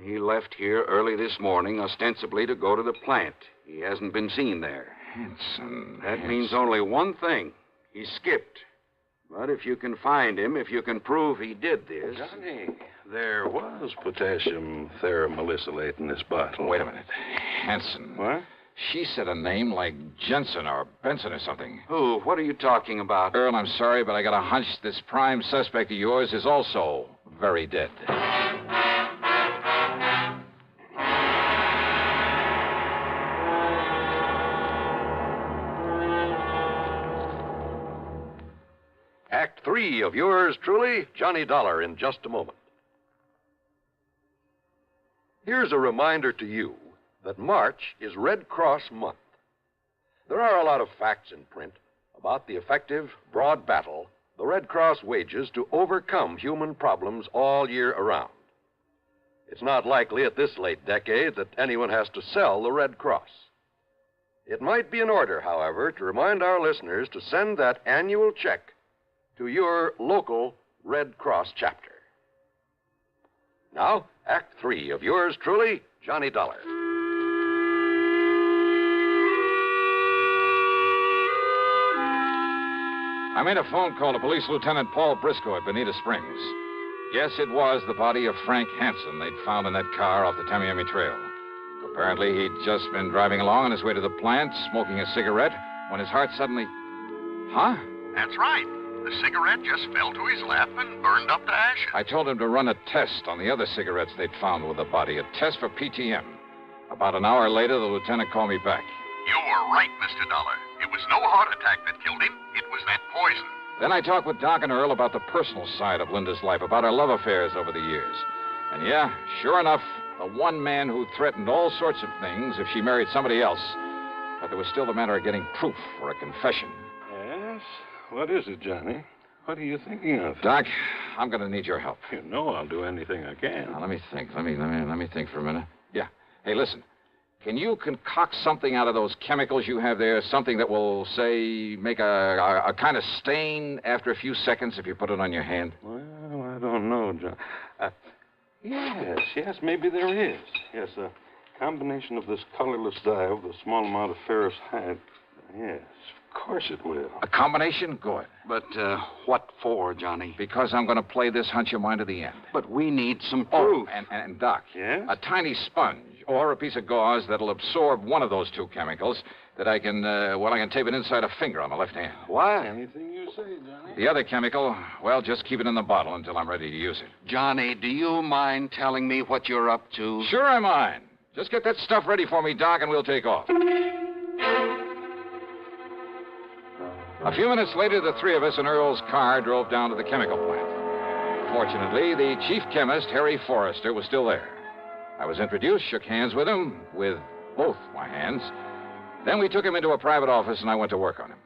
He left here early this morning, ostensibly to go to the plant. He hasn't been seen there. Hansen. That means only one thing. He skipped. But if you can find him, if you can prove he did this... Johnny, there was potassium theramolysilate in this bottle. Wait a minute. Hansen. What? She said a name like Jensen or Benson or something. Who? What are you talking about? Earl, I'm sorry, but I got a hunch this prime suspect of yours is also very dead. Act 3 of yours truly, Johnny Dollar, in just a moment. Here's a reminder to you that March is Red Cross Month. There are a lot of facts in print about the effective, broad battle the Red Cross wages to overcome human problems all year around. It's not likely at this late decade that anyone has to sell the Red Cross. It might be in order, however, to remind our listeners to send that annual check to your local Red Cross chapter. Now, Act 3 of yours truly, Johnny Dollar. I made a phone call to Police Lieutenant Paul Briscoe at Bonita Springs. Yes, it was the body of Frank Hansen they'd found in that car off the Tamiami Trail. Apparently, he'd just been driving along on his way to the plant, smoking a cigarette, when his heart suddenly... Huh? That's right. The cigarette just fell to his lap and burned up to ashes. I told him to run a test on the other cigarettes they'd found with the body, a test for PTM. About an hour later, the lieutenant called me back. You were right, Mr. Dollar. It was no heart attack that killed him. It was that poison. Then I talked with Doc and Earl about the personal side of Linda's life, about her love affairs over the years. And yeah, sure enough, the one man who threatened all sorts of things if she married somebody else. But there was still the matter of getting proof for a confession. Yes? What is it, Johnny? What are you thinking of? Doc, I'm going to need your help. You know I'll do anything I can. Now, let me think. Let me think for a minute. Yeah. Hey, listen. Can you concoct something out of those chemicals you have there? Something that will, say, make a kind of stain after a few seconds if you put it on your hand? Well, I don't know, John. Yes, maybe there is. Yes, a combination of this colorless dye with a small amount of ferrous hide. Yes, of course it will. A combination? Good. But what for, Johnny? Because I'm going to play this hunch of mine to the end. But we need some proof. Oh, and Doc. Yes? A tiny sponge or a piece of gauze that'll absorb one of those two chemicals that I can tape it inside a finger on the left hand. Why? Anything you say, Johnny. The other chemical, well, just keep it in the bottle until I'm ready to use it. Johnny, do you mind telling me what you're up to? Sure I mind. Just get that stuff ready for me, Doc, and we'll take off. A few minutes later, the three of us in Earl's car drove down to the chemical plant. Fortunately, the chief chemist, Harry Forrester, was still there. I was introduced, shook hands with him, with both my hands. Then we took him into a private office, and I went to work on him.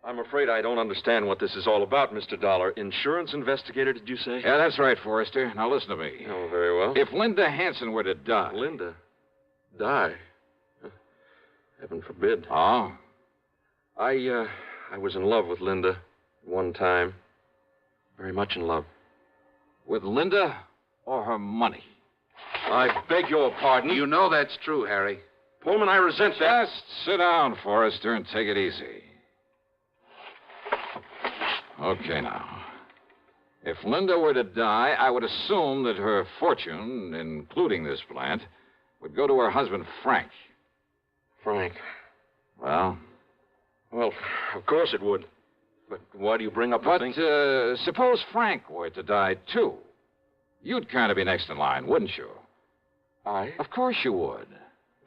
I'm afraid I don't understand what this is all about, Mr. Dollar. Insurance investigator, did you say? Yeah, that's right, Forrester. Now listen to me. Oh, very well. If Linda Hansen were to die... Linda? Die? Heaven forbid. Oh? I was in love with Linda at one time. Very much in love. With Linda or her money? I beg your pardon. You know that's true, Harry. Pullman, I resent that. Just sit down, Forrester, and take it easy. Okay, now. If Linda were to die, I would assume that her fortune, including this plant, would go to her husband, Frank. Frank? Well? Well, of course it would. But why do you bring up the thing? Suppose Frank were to die, too. You'd kind of be next in line, wouldn't you? I? Of course you would.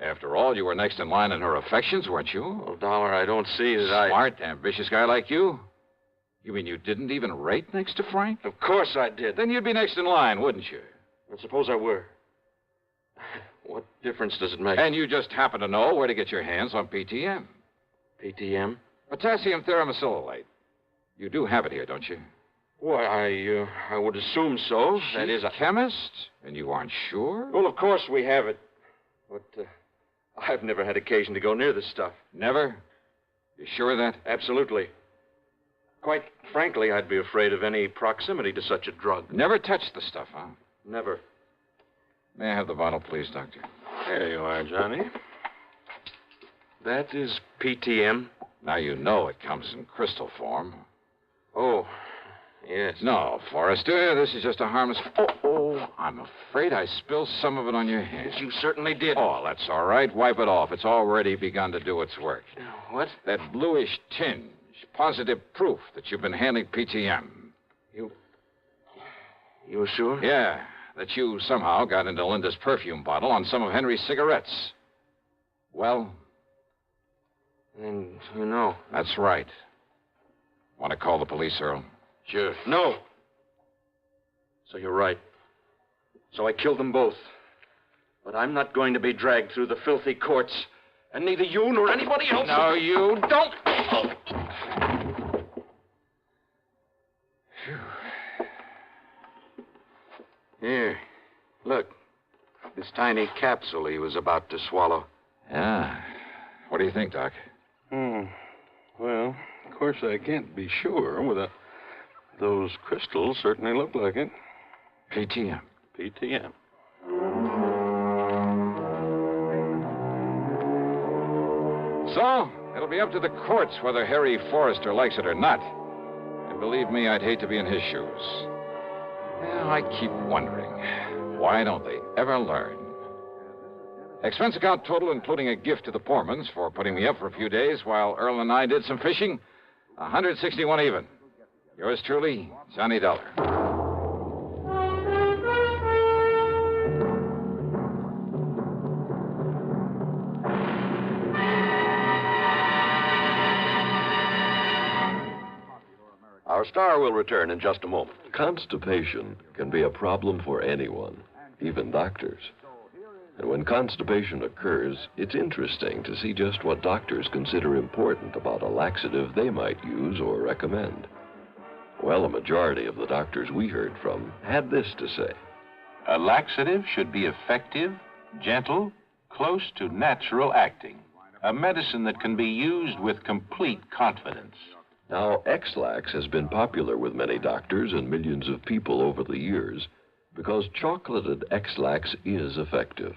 After all, you were next in line in her affections, weren't you? Well, Dollar, I don't see that Smart, ambitious guy like you? You mean you didn't even rate next to Frank? Of course I did. Then you'd be next in line, wouldn't you? And suppose I were. What difference does it make? And you just happen to know where to get your hands on PTM. PTM? Potassium thimerosylate. You do have it here, don't you? Why, I would assume so. That is, chemist? And you aren't sure? Well, of course we have it. But I've never had occasion to go near this stuff. Never? You sure of that? Absolutely. Quite frankly, I'd be afraid of any proximity to such a drug. Never touched the stuff, huh? Never. May I have the bottle, please, Doctor? There you are, Johnny. That is PTM. Now you know it comes in crystal form. Oh, yes. No, Forrester, this is just a harmless... Oh, I'm afraid I spilled some of it on your hands. You certainly did. Oh, that's all right. Wipe it off. It's already begun to do its work. What? That bluish tinge. Positive proof that you've been handling PTM. You're sure? Yeah, that you somehow got into Linda's perfume bottle on some of Henry's cigarettes. Well? And you know. That's right. Want to call the police, Earl? Sure. No. So you're right. So I killed them both. But I'm not going to be dragged through the filthy courts. And neither you nor anybody else... No, you don't. Here. Look. This tiny capsule he was about to swallow. Yeah. What do you think, Doc? Well, of course I can't be sure Those crystals certainly look like it. PTM. PTM. So, it'll be up to the courts whether Harry Forrester likes it or not. And believe me, I'd hate to be in his shoes. Well, I keep wondering, why don't they ever learn? Expense account total, including a gift to the Pormans for putting me up for a few days while Earl and I did some fishing, 161 even. Yours truly, Johnny Dollar. Our star will return in just a moment. Constipation can be a problem for anyone, even doctors. And when constipation occurs, it's interesting to see just what doctors consider important about a laxative they might use or recommend. Well, a majority of the doctors we heard from had this to say. A laxative should be effective, gentle, close to natural acting. A medicine that can be used with complete confidence. Now, X-Lax has been popular with many doctors and millions of people over the years because chocolated X-Lax is effective.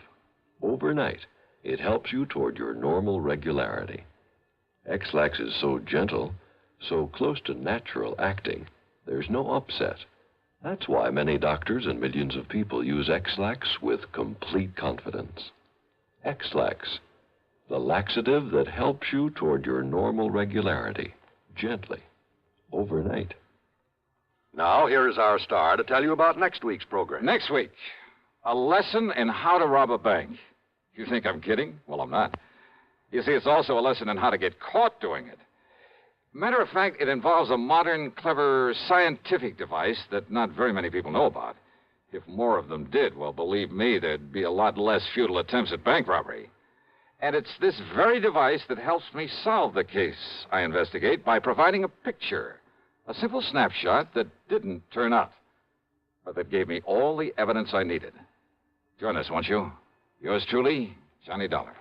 Overnight, it helps you toward your normal regularity. X-Lax is so gentle, so close to natural acting, there's no upset. That's why many doctors and millions of people use X-Lax with complete confidence. X-Lax, the laxative that helps you toward your normal regularity, gently, overnight. Now, here is our star to tell you about next week's program. Next week, a lesson in how to rob a bank. You think I'm kidding? Well, I'm not. You see, it's also a lesson in how to get caught doing it. Matter of fact, it involves a modern, clever, scientific device that not very many people know about. If more of them did, well, believe me, there'd be a lot less futile attempts at bank robbery. And it's this very device that helps me solve the case I investigate by providing a picture, a simple snapshot that didn't turn up, but that gave me all the evidence I needed. Join us, won't you? Yours truly, Johnny Dollar.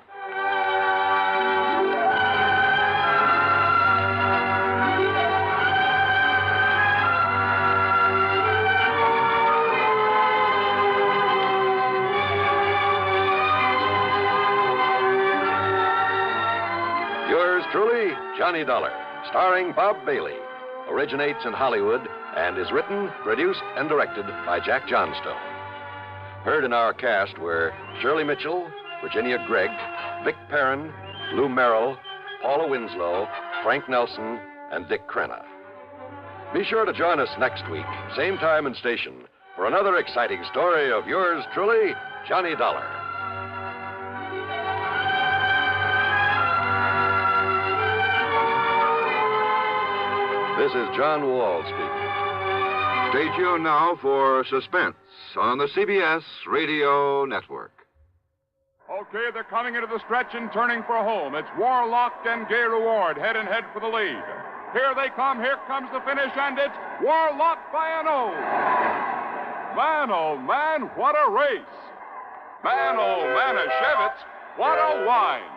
Yours truly, Johnny Dollar, starring Bob Bailey. Originates in Hollywood and is written, produced, and directed by Jack Johnstone. Heard in our cast were Shirley Mitchell, Virginia Gregg, Vic Perrin, Lou Merrill, Paula Winslow, Frank Nelson, and Dick Crenna. Be sure to join us next week, same time and station, for another exciting story of yours truly, Johnny Dollar. This is John Wall speaking. Stay tuned now for Suspense on the CBS Radio Network. Okay, they're coming into the stretch and turning for home. It's Warlock and Gay Reward head and head for the lead. Here they come. Here comes the finish, and it's Warlock by an O. Man, oh, man, what a race. Man, oh, Manischewitz, what a wine.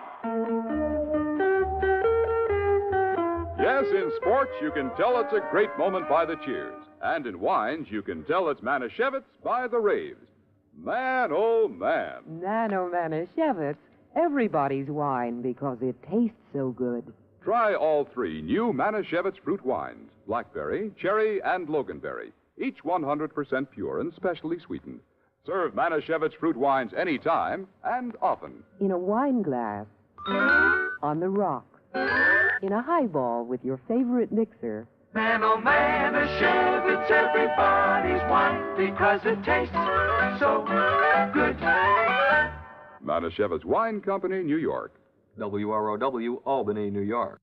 Yes, in sports, you can tell it's a great moment by the cheers. And in wines, you can tell it's Manischewitz by the raves. Man, oh, man. Nano Manischewitz, everybody's wine because it tastes so good. Try all three new Manischewitz fruit wines, blackberry, cherry, and loganberry, each 100% pure and specially sweetened. Serve Manischewitz fruit wines anytime and often. In a wine glass, on the rocks, in a highball with your favorite mixer. Man, oh man, Manischewitz, everybody's wine because it tastes so good. Manischewitz Wine Company, New York. WROW, Albany, New York.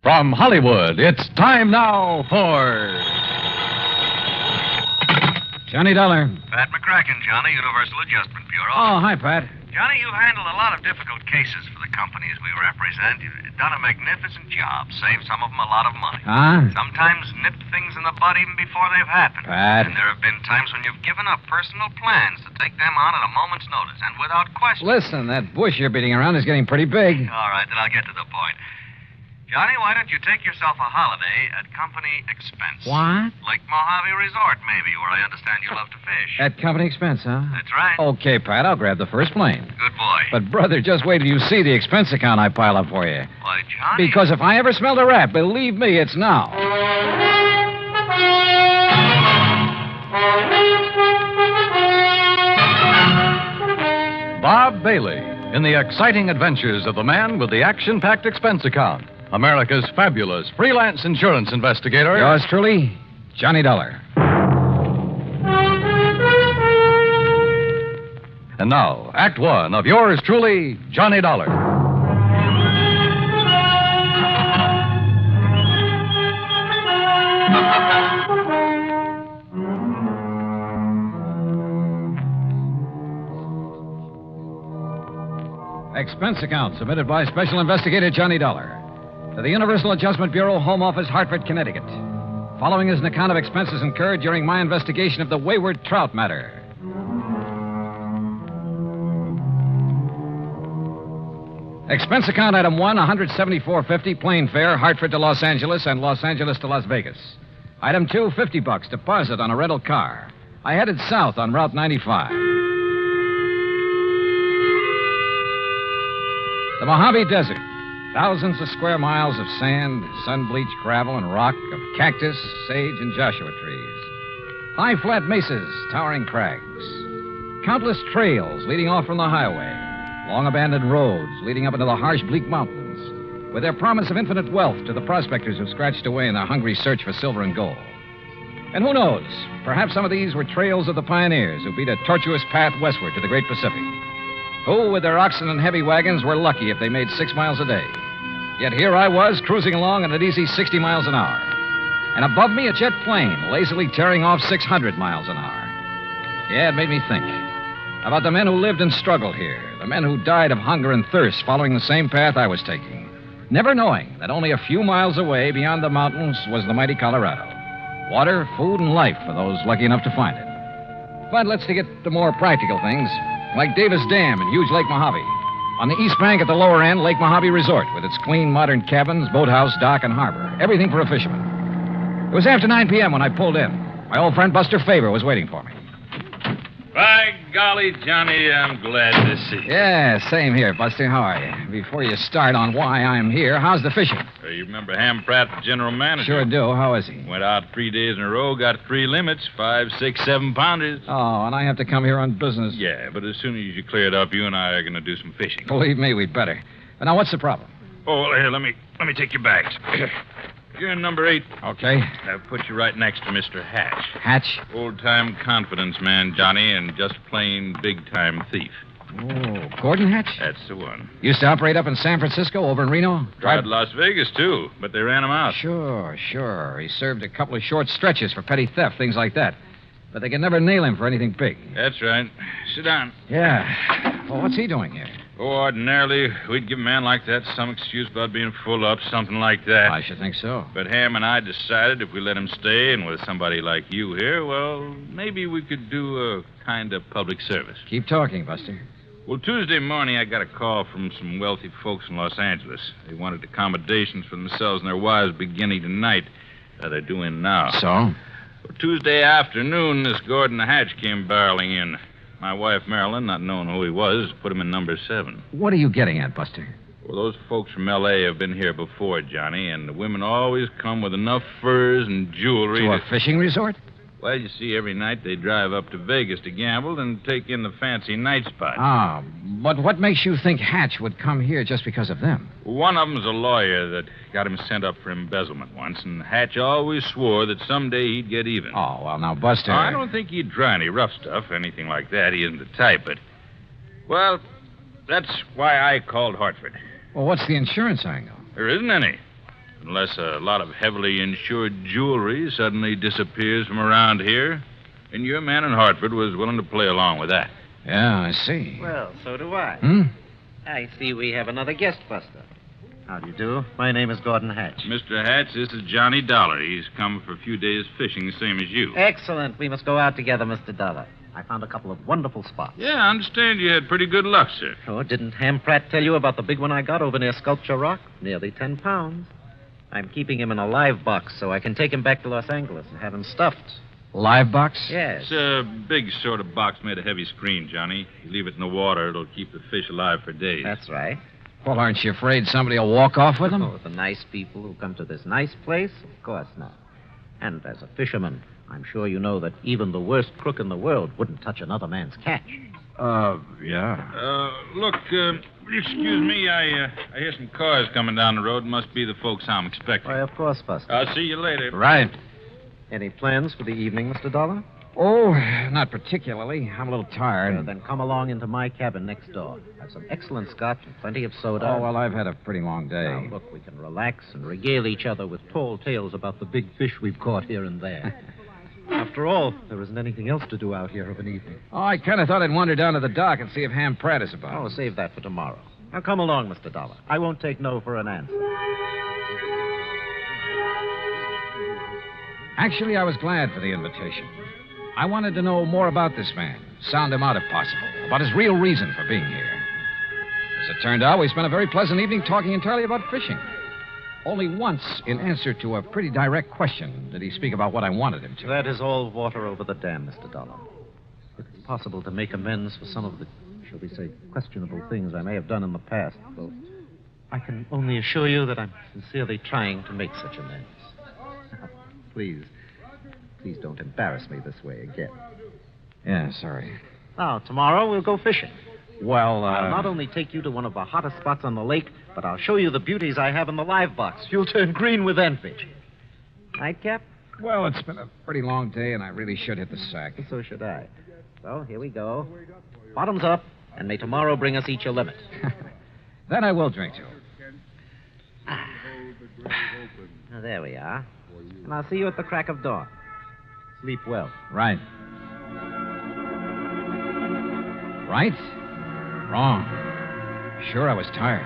From Hollywood, it's time now for Johnny Dollar. Pat McCracken, Johnny, Universal Adjustment Bureau. Oh, hi, Pat. Johnny, you've handled a lot of difficult cases for the companies we represent. You've done a magnificent job. Saved some of them a lot of money. Huh? Sometimes nipped things in the bud even before they've happened. Pat. And there have been times when you've given up personal plans to take them on at a moment's notice and without question. Listen, that bush you're beating around is getting pretty big. All right, then I'll get to the point. Johnny, why don't you take yourself a holiday at company expense? What? Lake Mojave Resort, maybe, where I understand you love to fish. At company expense, huh? That's right. Okay, Pat, I'll grab the first plane. Good boy. But, brother, just wait till you see the expense account I pile up for you. Why, Johnny... Because if I ever smelled a rat, believe me, it's now. Bob Bailey in the exciting adventures of the man with the action-packed expense account. America's fabulous freelance insurance investigator. Yours truly, Johnny Dollar. And now, Act One of yours truly, Johnny Dollar. Expense account submitted by Special Investigator Johnny Dollar to the Universal Adjustment Bureau, Home Office, Hartford, Connecticut. Following is an account of expenses incurred during my investigation of the Wayward Trout matter. Expense account item 1, $174.50, plane fare, Hartford to Los Angeles and Los Angeles to Las Vegas. Item 2, $50, deposit on a rental car. I headed south on Route 95. The Mojave Desert. Thousands of square miles of sand, sun-bleached gravel and rock, of cactus, sage, and Joshua trees. High flat mesas, towering crags. Countless trails leading off from the highway. Long abandoned roads leading up into the harsh, bleak mountains, with their promise of infinite wealth to the prospectors who scratched away in their hungry search for silver and gold. And who knows, perhaps some of these were trails of the pioneers who beat a tortuous path westward to the great Pacific, who, with their oxen and heavy wagons, were lucky if they made 6 miles a day. Yet here I was, cruising along at an easy 60 miles an hour. And above me, a jet plane, lazily tearing off 600 miles an hour. Yeah, it made me think about the men who lived and struggled here, the men who died of hunger and thirst following the same path I was taking, never knowing that only a few miles away beyond the mountains was the mighty Colorado. Water, food, and life for those lucky enough to find it. But let's get to more practical things, like Davis Dam and huge Lake Mojave. On the east bank at the lower end, Lake Mojave Resort, with its clean, modern cabins, boathouse, dock, and harbor. Everything for a fisherman. It was after 9 p.m. when I pulled in. My old friend Buster Faber was waiting for me. By golly, Johnny, I'm glad to see you. Yeah, same here, Buster. How are you? Before you start on why I'm here, how's the fishing? You remember Ham Pratt, the general manager? Sure do. How is he? Went out 3 days in a row, got 3 limits, 5, 6, 7 pounders. Oh, and I have to come here on business. Yeah, but as soon as you clear it up, you and I are going to do some fishing. Believe me, we'd better. But now, what's the problem? Oh, well, here, let me take your bags. You're in number 8. Okay. I'll put you right next to Mr. Hatch. Hatch? Old-time confidence man, Johnny, and just plain big-time thief. Oh, Gordon Hatch? That's the one. Used to operate up in San Francisco, over in Reno? Tried Las Vegas, too, but they ran him out. Sure. He served a couple of short stretches for petty theft, things like that. But they could never nail him for anything big. That's right. Sit down. Yeah. Well, what's he doing here? Oh, ordinarily, we'd give a man like that some excuse about being full up, something like that. I should think so. But Ham and I decided if we let him stay, and with somebody like you here, well, maybe we could do a kind of public service. Keep talking, Buster. Well, Tuesday morning, I got a call from some wealthy folks in Los Angeles. They wanted accommodations for themselves and their wives beginning tonight. They're doing now. So? Well, Tuesday afternoon, this Gordon Hatch came barreling in. My wife, Marilyn, not knowing who he was, put him in number 7. What are you getting at, Buster? Well, those folks from L.A. have been here before, Johnny, and the women always come with enough furs and jewelry To a fishing resort? Well, you see, every night they drive up to Vegas to gamble and take in the fancy night spots. Ah, but what makes you think Hatch would come here just because of them? One of them's a lawyer that got him sent up for embezzlement once, and Hatch always swore that someday he'd get even. Oh, well, now, Buster... I don't think he'd try any rough stuff, anything like that. He isn't the type, but... Well, that's why I called Hartford. Well, what's the insurance angle? There isn't any. Unless a lot of heavily insured jewelry suddenly disappears from around here. And your man in Hartford was willing to play along with that. Yeah, I see. Well, so do I. I see we have another guest, Buster. How do you do? My name is Gordon Hatch. Mr. Hatch, this is Johnny Dollar. He's come for a few days fishing, the same as you. Excellent. We must go out together, Mr. Dollar. I found a couple of wonderful spots. Yeah, I understand you had pretty good luck, sir. Oh, didn't Ham Pratt tell you about the big one I got over near Sculpture Rock? Nearly 10 pounds. I'm keeping him in a live box so I can take him back to Los Angeles and have him stuffed. Live box? Yes. It's a big sort of box made of heavy screen, Johnny. You leave it in the water, it'll keep the fish alive for days. That's right. Well, aren't you afraid somebody will walk off with them? Oh, the nice people who come to this nice place? Of course not. And as a fisherman, I'm sure you know that even the worst crook in the world wouldn't touch another man's catch. Yeah. Look, excuse me, I hear some cars coming down the road. Must be the folks I'm expecting. Why, of course, Buster. I'll see you later. Right. Any plans for the evening, Mr. Dollar? Oh, not particularly. I'm a little tired. Well, then come along into my cabin next door. Have some excellent scotch and plenty of soda. Oh, well, I've had a pretty long day. Now, look, we can relax and regale each other with tall tales about the big fish we've caught here and there. After all, there isn't anything else to do out here of an evening. Oh, I kind of thought I'd wander down to the dock and see if Ham Pratt is about. Oh, save that for tomorrow. Now, come along, Mr. Dollar. I won't take no for an answer. Actually, I was glad for the invitation. I wanted to know more about this man, sound him out if possible, about his real reason for being here. As it turned out, we spent a very pleasant evening talking entirely about fishing. Only once, in answer to a pretty direct question, did he speak about what I wanted him to. That is all water over the dam, Mr. Dollar. If it's possible to make amends for some of the, shall we say, questionable things I may have done in the past, well, I can only assure you that I'm sincerely trying to make such amends. Please don't embarrass me this way again. Yeah, sorry. Now, tomorrow we'll go fishing. Well, I'll not only take you to one of the hottest spots on the lake, but I'll show you the beauties I have in the live box. You'll turn green with envy. Night, Cap? Well, it's been a pretty long day, and I really should hit the sack. So should I. So, here we go. Bottoms up, and may tomorrow bring us each a limit. That I will drink to. Now, there we are. And I'll see you at the crack of dawn. Sleep well. Right. Right? Wrong. Sure, I was tired.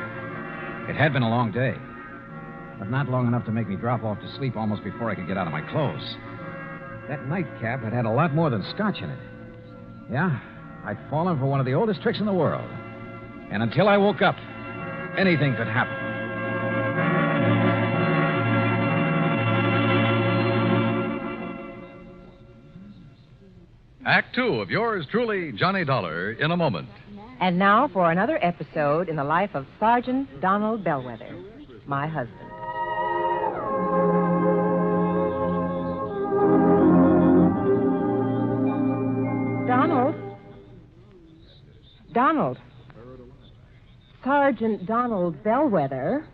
It had been a long day. But not long enough to make me drop off to sleep almost before I could get out of my clothes. That nightcap had a lot more than scotch in it. Yeah, I'd fallen for one of the oldest tricks in the world. And until I woke up, anything could happen. Act two of yours truly, Johnny Dollar, in a moment. And now for another episode in the life of Sergeant Donald Bellweather, my husband. Donald. Sergeant Donald Bellweather.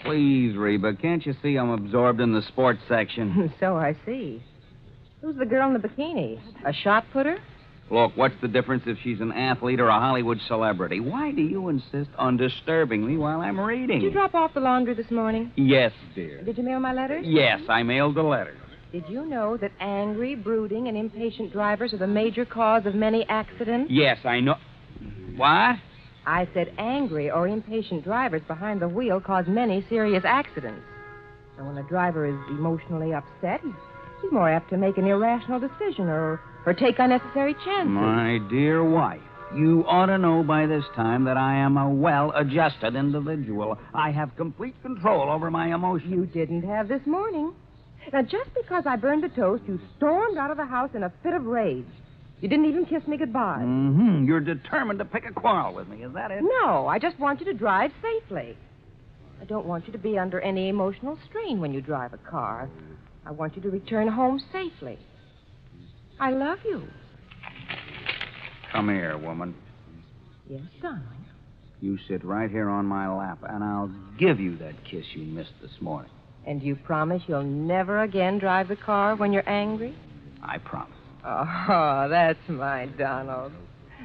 Please, Reba, can't you see I'm absorbed in the sports section? So I see. Who's the girl in the bikini? A shot putter? Look, what's the difference if she's an athlete or a Hollywood celebrity? Why do you insist on disturbing me while I'm reading? Did you drop off the laundry this morning? Yes, dear. Did you mail my letters? Yes, I mailed the letter. Did you know that angry, brooding, and impatient drivers are the major cause of many accidents? Yes, I know. What? I said angry or impatient drivers behind the wheel cause many serious accidents. And when a driver is emotionally upset, he's more apt to make an irrational decision or take unnecessary chances. My dear wife, you ought to know by this time that I am a well-adjusted individual. I have complete control over my emotions. You didn't have this morning. Now, just because I burned the toast, you stormed out of the house in a fit of rage. You didn't even kiss me goodbye. Mm-hmm. You're determined to pick a quarrel with me, is that it? No, I just want you to drive safely. I don't want you to be under any emotional strain when you drive a car. I want you to return home safely. I love you. Come here, woman. Yes, Donald. You sit right here on my lap, and I'll give you that kiss you missed this morning. And you promise you'll never again drive the car when you're angry? I promise. Oh, that's my Donald.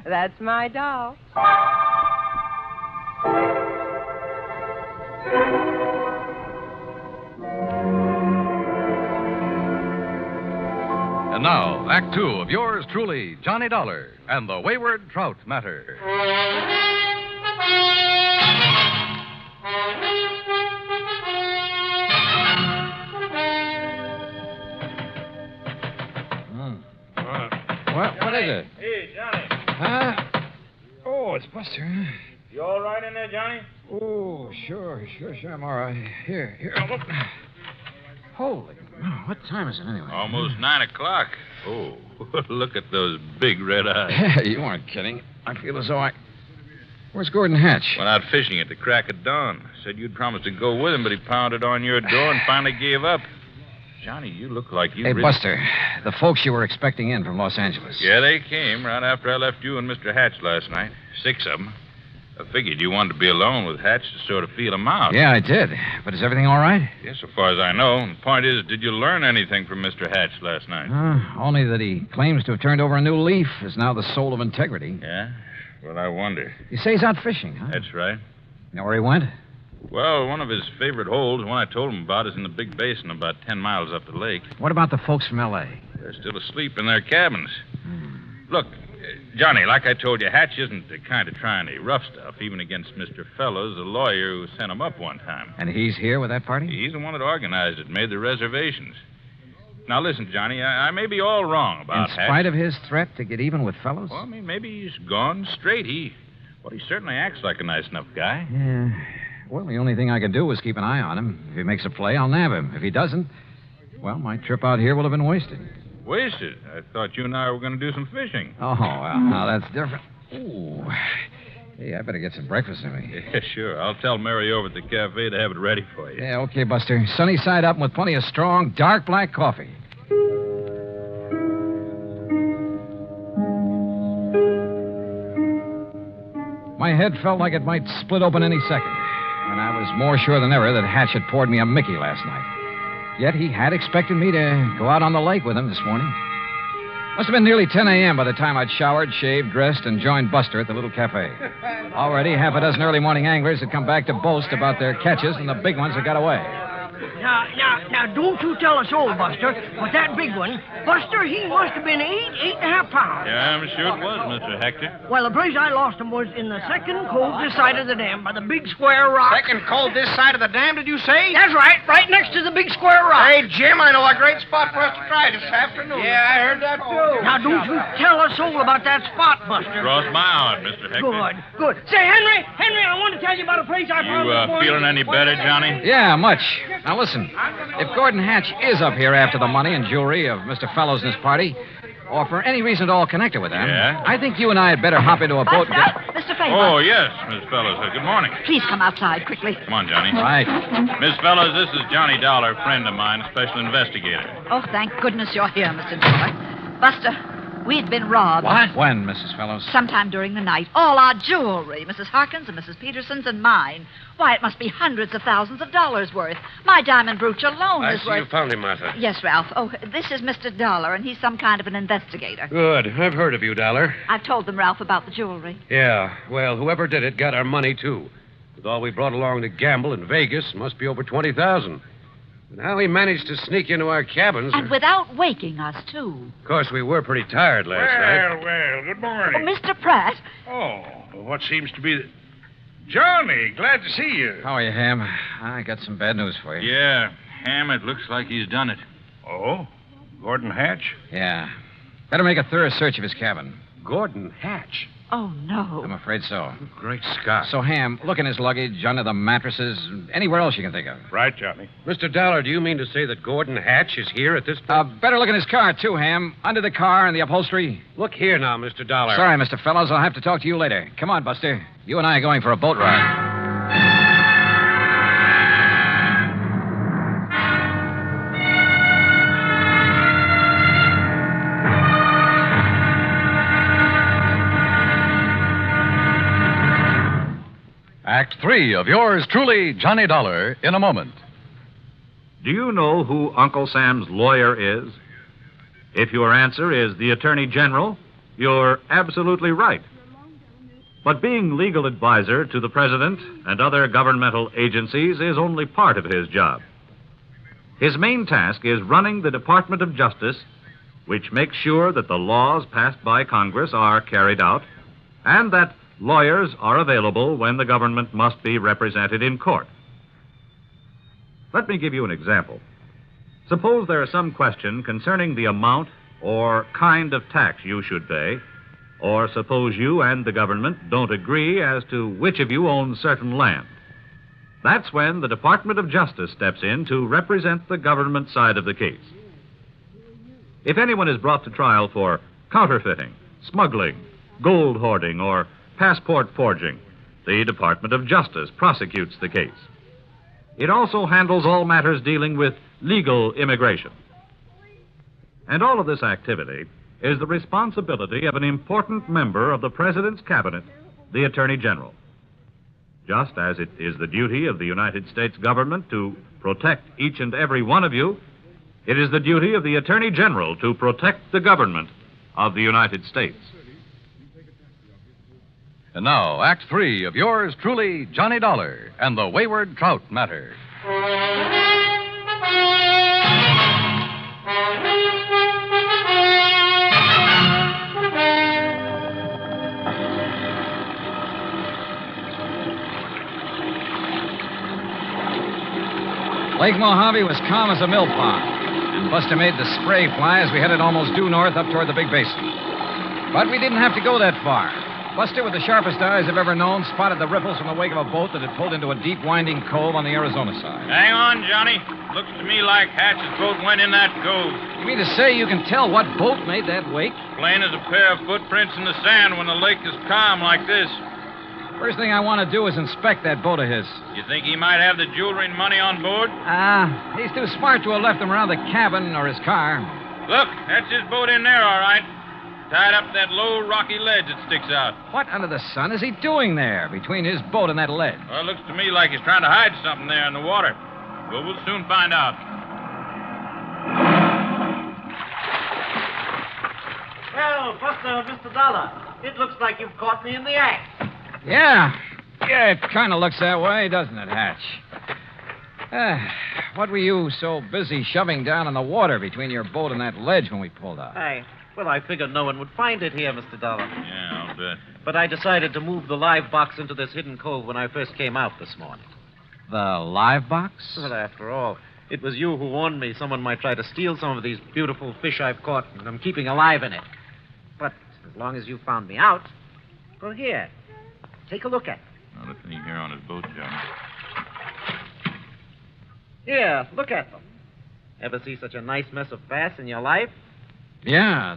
That's my doll. And now, Act two of yours truly, Johnny Dollar, and the Wayward Trout Matter. What is it? Hey, Johnny. Huh? Oh, it's Buster. Huh? You all right in there, Johnny? Oh, sure. I'm all right. Here. Look. Holy, what time is it anyway? Almost 9 o'clock. Oh, look at those big red eyes. You aren't kidding. I feel as though I... Where's Gordon Hatch? Went out fishing at the crack of dawn. Said you'd promised to go with him, but he pounded on your door and finally gave up. Johnny, you look like you... Hey, Buster, the folks you were expecting in from Los Angeles. Yeah, they came right after I left you and Mr. Hatch last night. 6 of them. I figured you wanted to be alone with Hatch to sort of feel him out. Yeah, I did. But is everything all right? Yes, so far as I know. And the point is, did you learn anything from Mr. Hatch last night? Only that he claims to have turned over a new leaf, is now the soul of integrity. Yeah? Well, I wonder. You say he's out fishing, huh? That's right. You know where he went? Well, one of his favorite holes, the one I told him about, is in the big basin about 10 miles up the lake. What about the folks from L.A.? They're still asleep in their cabins. Look, Johnny, like I told you, Hatch isn't the kind of try any rough stuff, even against Mr. Fellows, the lawyer who sent him up one time. And he's here with that party? He's the one that organized it, made the reservations. Now, listen, Johnny, I may be all wrong about Hatch. In spite of his threat to get even with Fellows? Well, I mean, maybe he's gone straight. He certainly acts like a nice enough guy. Yeah. Well, the only thing I can do is keep an eye on him. If he makes a play, I'll nab him. If he doesn't, well, my trip out here will have been wasted. Wasted? I thought you and I were going to do some fishing. Oh, well, now that's different. Ooh. Hey, I better get some breakfast in me. Yeah, sure. I'll tell Mary over at the cafe to have it ready for you. Yeah, okay, Buster. Sunny side up and with plenty of strong, dark black coffee. My head felt like it might split open any second, and I was more sure than ever that Hatch had poured me a Mickey last night. Yet he had expected me to go out on the lake with him this morning. Must have been nearly 10 a.m. by the time I'd showered, shaved, dressed, and joined Buster at the little cafe. Already, half a dozen early morning anglers had come back to boast about their catches, and the big ones had got away. Now, don't you tell us all, Buster, but that big one, Buster, he must have been 8.5 pounds. Yeah, I'm sure it was, Mr. Hector. Well, the place I lost him was in the second cove this side of the dam by the big square rock. Second cove this side of the dam, did you say? That's right next to the big square rock. Hey, Jim, I know a great spot for us to try this afternoon. Yeah, I heard that, too. Now, don't you tell us all about that spot, Buster. Cross my heart, Mr. Hector. Good. Say, Henry, I want to tell you about a place I found this morning. Feeling any better, Johnny? Yeah, much. Now, listen. If Gordon Hatch is up here after the money and jewelry of Mr. Fellows and his party, or for any reason at all connected with them, yeah? I think you and I had better hop into a boat and get... Mr. Faber. Oh, yes, Miss Fellows. Good morning. Please come outside quickly. Come on, Johnny. Right. Miss Fellows, this is Johnny Dollar, friend of mine, special investigator. Oh, thank goodness you're here, Mr. Dollar. Buster, we'd been robbed. What? When, Mrs. Fellows? Sometime during the night. All our jewelry, Mrs. Harkins and Mrs. Peterson's and mine. Why, it must be hundreds of thousands of dollars worth. My diamond brooch alone I is see worth... you found him, Martha. Yes, Ralph. Oh, this is Mr. Dollar, and he's some kind of an investigator. Good. I've heard of you, Dollar. I've told them, Ralph, about the jewelry. Yeah. Well, whoever did it got our money, too. With all we brought along to gamble in Vegas, it must be over $20,000. And how he managed to sneak into our cabins... And without waking us, too. Of course, we were pretty tired last night. Well, good morning. Oh, Mr. Pratt. Oh, what seems to be... Johnny, glad to see you. How are you, Ham? I got some bad news for you. Yeah, Ham, it looks like he's done it. Oh? Gordon Hatch? Yeah. Better make a thorough search of his cabin. Gordon Hatch? Oh, no. I'm afraid so. Great Scott. So, Ham, look in his luggage, under the mattresses, anywhere else you can think of. Right, Johnny. Mr. Dollar, do you mean to say that Gordon Hatch is here at this point? Better look in his car, too, Ham. Under the car and the upholstery. Look here now, Mr. Dollar. Sorry, Mr. Fellows. I'll have to talk to you later. Come on, Buster. You and I are going for a boat ride. Act 3 of yours truly, Johnny Dollar, in a moment. Do you know who Uncle Sam's lawyer is? If your answer is the Attorney General, you're absolutely right. But being legal advisor to the President and other governmental agencies is only part of his job. His main task is running the Department of Justice, which makes sure that the laws passed by Congress are carried out, and that lawyers are available when the government must be represented in court. Let me give you an example. Suppose there is some question concerning the amount or kind of tax you should pay, or suppose you and the government don't agree as to which of you owns certain land. That's when the Department of Justice steps in to represent the government side of the case. If anyone is brought to trial for counterfeiting, smuggling, gold hoarding, or passport forging, the Department of Justice prosecutes the case. It also handles all matters dealing with legal immigration. And all of this activity is the responsibility of an important member of the President's Cabinet, the Attorney General. Just as it is the duty of the United States government to protect each and every one of you, it is the duty of the Attorney General to protect the government of the United States. And now, Act 3 of yours truly, Johnny Dollar and the Wayward Trout Matter. Lake Mojave was calm as a mill pond, and Buster made the spray fly as we headed almost due north up toward the big basin. But we didn't have to go that far. Buster, with the sharpest eyes I've ever known, spotted the ripples from the wake of a boat that had pulled into a deep, winding cove on the Arizona side. Hang on, Johnny. Looks to me like Hatch's boat went in that cove. You mean to say you can tell what boat made that wake? Plain as a pair of footprints in the sand when the lake is calm like this. First thing I want to do is inspect that boat of his. You think he might have the jewelry and money on board? He's too smart to have left them around the cabin or his car. Look, that's his boat in there, all right. Tied up that low, rocky ledge that sticks out. What under the sun is he doing there, between his boat and that ledge? Well, it looks to me like he's trying to hide something there in the water. Well, we'll soon find out. Well, Buster, Mr. Dollar, it looks like you've caught me in the act. Yeah, it kind of looks that way, doesn't it, Hatch? What were you so busy shoving down in the water between your boat and that ledge when we pulled out? Well, I figured no one would find it here, Mr. Dollar. Yeah, I'll bet. But I decided to move the live box into this hidden cove when I first came out this morning. The live box? Well, after all, it was you who warned me someone might try to steal some of these beautiful fish I've caught and I'm keeping alive in it. But as long as you found me out, well, here, take a look at it. Not a thing here on his boat, Johnny. Here, look at them. Ever see such a nice mess of bass in your life? Yeah,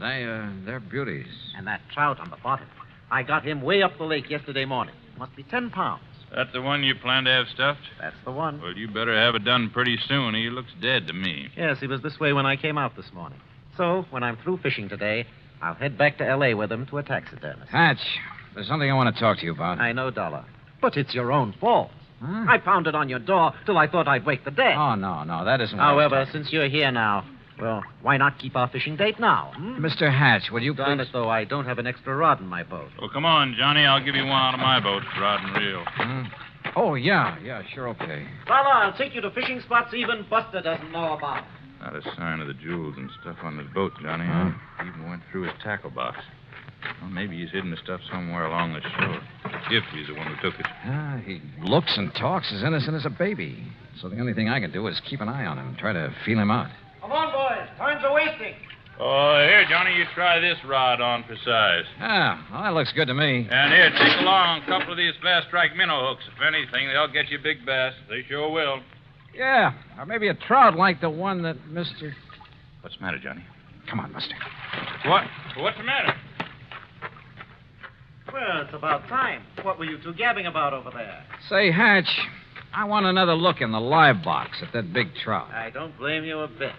they're beauties. And that trout on the bottom. I got him way up the lake yesterday morning. Must be 10 pounds. That's the one you plan to have stuffed? That's the one. Well, you better have it done pretty soon. He looks dead to me. Yes, he was this way when I came out this morning. So, when I'm through fishing today, I'll head back to L.A. with him to a taxidermist. Hatch, there's something I want to talk to you about. I know, Dollar. But it's your own fault. Huh? I pounded on your door till I thought I'd wake the dead. Oh, no, that isn't what However, since you're here now, well, why not keep our fishing date now? Mr. Hatch, will you Darn please... it, though, I don't have an extra rod in my boat. Well, come on, Johnny. I'll give you one out of my boat, rod and reel. Oh, yeah, sure, okay. Dollar, I'll take you to fishing spots even Buster doesn't know about. Not a sign of the jewels and stuff on his boat, Johnny. I even went through his tackle box. Well, maybe he's hidden the stuff somewhere along the shore. If he's the one who took it. He looks and talks as innocent as a baby. So the only thing I can do is keep an eye on him and try to feel him out. Come on, boys. Time's a wasting. Oh, here, Johnny, you try this rod on for size. Well, that looks good to me. And here, take along a couple of these fast strike minnow hooks. If anything, they'll get you big bass. They sure will. Yeah, or maybe a trout like the one that Mr... What's the matter, Johnny? Come on, Buster. What? What's the matter? Well, it's about time. What were you two gabbing about over there? Say, Hatch, I want another look in the live box at that big trout. I don't blame you a bit.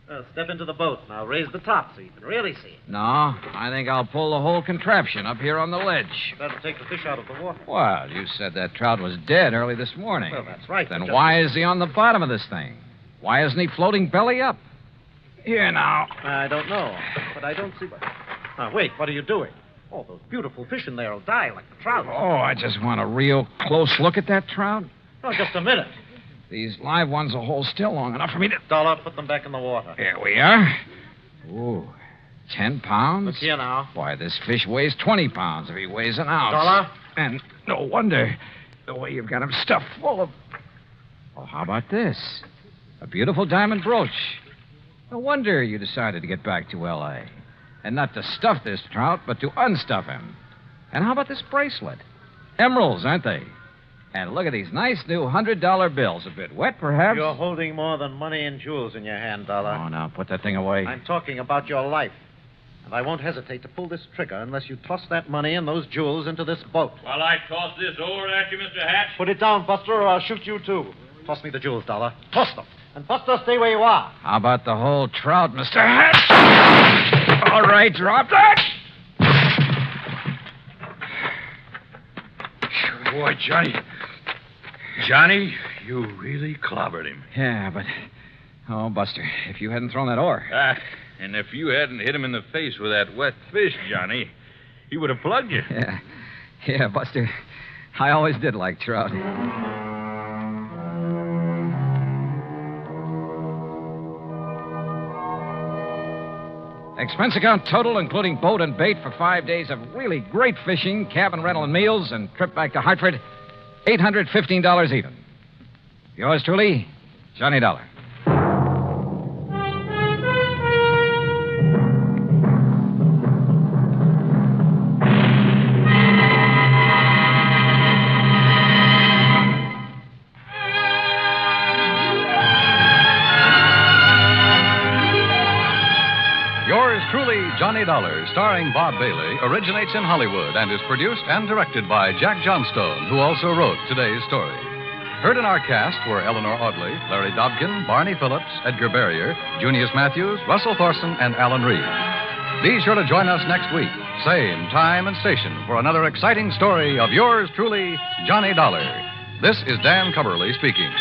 Well, step into the boat and I'll raise the top so you can really see it. No, I think I'll pull the whole contraption up here on the ledge. That'll take the fish out of the water. Well, you said that trout was dead early this morning. Well, that's right. Then why is he on the bottom of this thing? Why isn't he floating belly up? Here now. I don't know, but I don't see... Now, wait, what are you doing? Oh, those beautiful fish in there will die like the trout. Oh, I just want a real close look at that trout. Oh, just a minute. These live ones will hold still long enough for me to... Dollar, put them back in the water. Here we are. Ooh, 10 pounds? Look here now. Why, this fish weighs 20 pounds if he weighs an ounce. Dollar? And no wonder the way you've got him stuffed full of... Oh, how about this? A beautiful diamond brooch. No wonder you decided to get back to L.A. And not to stuff this trout, but to unstuff him. And how about this bracelet? Emeralds, aren't they? And look at these nice new $100 bills. A bit wet, perhaps? You're holding more than money and jewels in your hand, Dollar. Oh, now, put that thing away. I'm talking about your life. And I won't hesitate to pull this trigger unless you toss that money and those jewels into this boat. While I toss this over at you, Mr. Hatch. Put it down, Buster, or I'll shoot you, too. Toss me the jewels, Dollar. Toss them. And Buster, stay where you are. How about the whole trout, Mr. Hatch? All right, drop that. Boy, Johnny, you really clobbered him. Yeah, but... Oh, Buster, if you hadn't thrown that oar... And if you hadn't hit him in the face with that wet fish, Johnny, he would have plugged you. Yeah, Buster. I always did like trout. Expense account total, including boat and bait for 5 days of really great fishing, cabin rental and meals, and trip back to Hartford, $815 even. Yours truly, Johnny Dollar. Johnny Dollar, starring Bob Bailey, originates in Hollywood and is produced and directed by Jack Johnstone, who also wrote today's story. Heard in our cast were Eleanor Audley, Larry Dobkin, Barney Phillips, Edgar Barrier, Junius Matthews, Russell Thorson, and Alan Reed. Be sure to join us next week, same time and station, for another exciting story of yours truly, Johnny Dollar. This is Dan Cubberly speaking.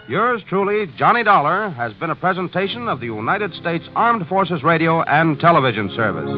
Yours truly, Johnny Dollar, has been a presentation of the United States Armed Forces Radio and Television Service.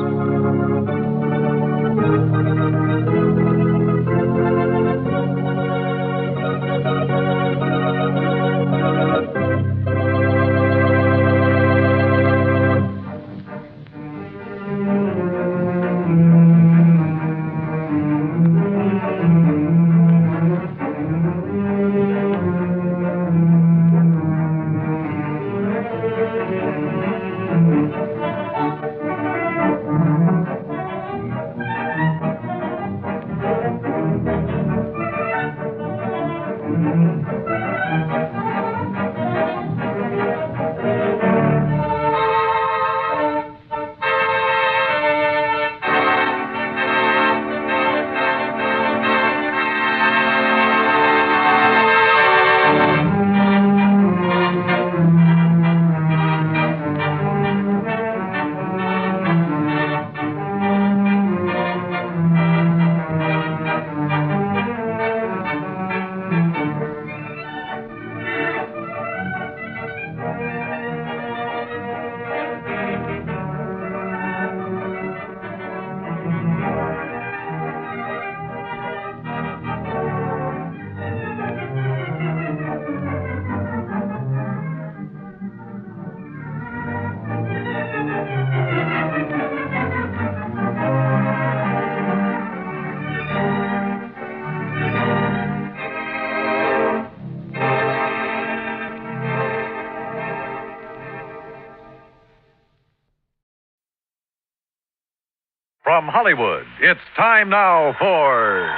From Hollywood, it's time now for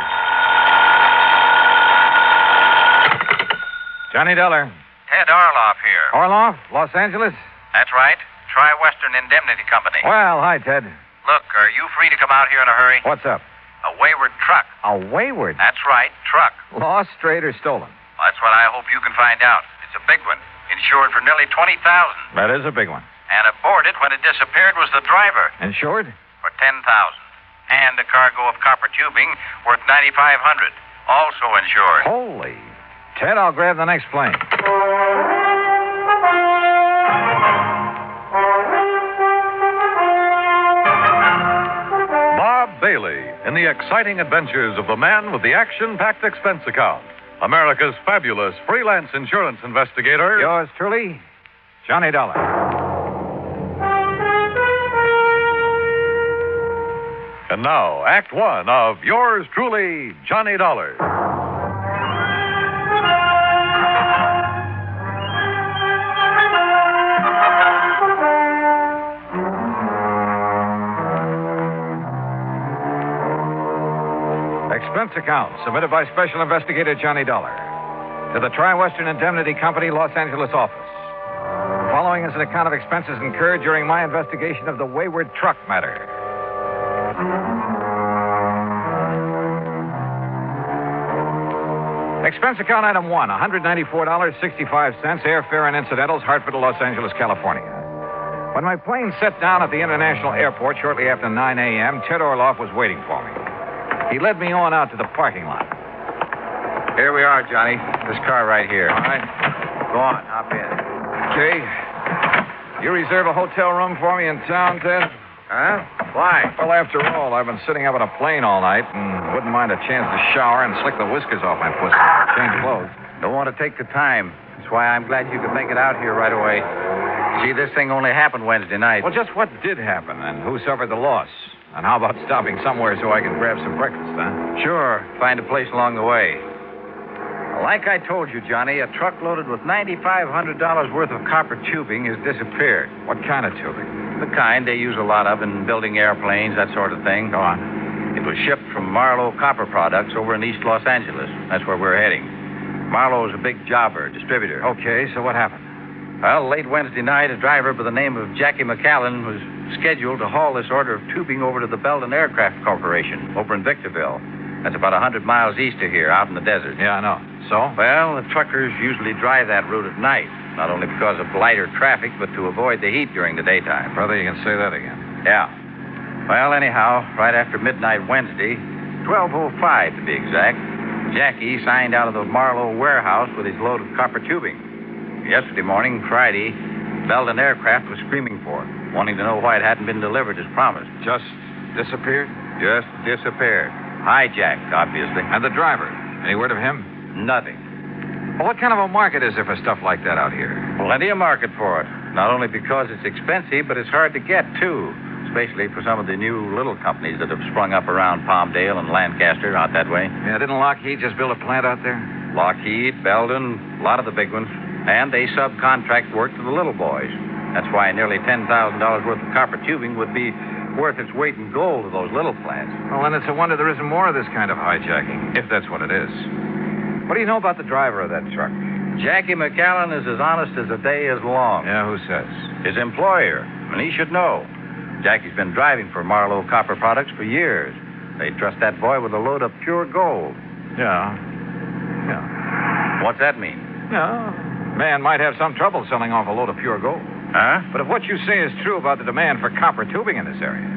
Johnny Dollar. Ted Orloff here. Orloff, Los Angeles? That's right. Tri-Western Indemnity Company. Well, hi, Ted. Look, are you free to come out here in a hurry? What's up? A wayward truck. A wayward? That's right, truck. Lost, strayed, or stolen? Well, that's what I hope you can find out. It's a big one, insured for nearly $20,000. That is a big one. And aboard it when it disappeared was the driver. Insured? For $10,000. And a cargo of copper tubing worth $9,500. Also insured. Holy. Ted, I'll grab the next plane. Bob Bailey in the exciting adventures of the man with the action-packed expense account. America's fabulous freelance insurance investigator. Yours truly, Johnny Dollar. And now, Act One of yours truly, Johnny Dollar. Expense account submitted by Special Investigator Johnny Dollar to the Tri-Western Indemnity Company, Los Angeles office. The following is an account of expenses incurred during my investigation of the wayward truck matter. Expense account item 1, $194.65, airfare and incidentals, Hartford to Los Angeles, California. When my plane set down at the International Airport shortly after 9 a.m., Ted Orloff was waiting for me. He led me on out to the parking lot. Here we are, Johnny. This car right here. All right. Go on, hop in. Okay. You reserve a hotel room for me in town, Ted? Huh? Why? Well, after all, I've been sitting up in a plane all night and wouldn't mind a chance to shower and slick the whiskers off my pussy. Change clothes. Don't want to take the time. That's why I'm glad you could make it out here right away. See, this thing only happened Wednesday night. Well, just what did happen, and who suffered the loss? And how about stopping somewhere so I can grab some breakfast, huh? Sure. Find a place along the way. Like I told you, Johnny, a truck loaded with $9,500 worth of copper tubing has disappeared. What kind of tubing? The kind they use a lot of in building airplanes, that sort of thing. Go on. It was shipped from Marlowe Copper Products over in East Los Angeles. That's where we're heading. Marlowe's a big jobber, distributor. Okay, so what happened? Well, late Wednesday night, a driver by the name of Jackie McAllen was scheduled to haul this order of tubing over to the Belden Aircraft Corporation over in Victorville. That's about 100 miles east of here, out in the desert. Yeah, I know. So? Well, the truckers usually drive that route at night, not only because of lighter traffic, but to avoid the heat during the daytime. Brother, you can say that again. Yeah. Well, anyhow, right after midnight Wednesday, 12:05 to be exact, Jackie signed out of the Marlowe warehouse with his load of copper tubing. Yesterday morning, Friday, Belden Aircraft was screaming for it, wanting to know why it hadn't been delivered as promised. Just disappeared? Just disappeared. Hijacked, obviously. And the driver? Any word of him? Nothing. Well, what kind of a market is there for stuff like that out here? Plenty of market for it. Not only because it's expensive, but it's hard to get, too. Especially for some of the new little companies that have sprung up around Palmdale and Lancaster, out that way. Yeah, didn't Lockheed just build a plant out there? Lockheed, Belden, a lot of the big ones. And they subcontract work to the little boys. That's why nearly $10,000 worth of copper tubing would be worth its weight in gold to those little plants. Well, then it's a wonder there isn't more of this kind of hijacking, if that's what it is. What do you know about the driver of that truck? Jackie McAllen is as honest as the day is long. Yeah, who says? His employer, and he should know. Jackie's been driving for Marlowe Copper Products for years. They trust that boy with a load of pure gold. Yeah. What's that mean? Yeah. Man might have some trouble selling off a load of pure gold. Huh? But if what you say is true about the demand for copper tubing in this area...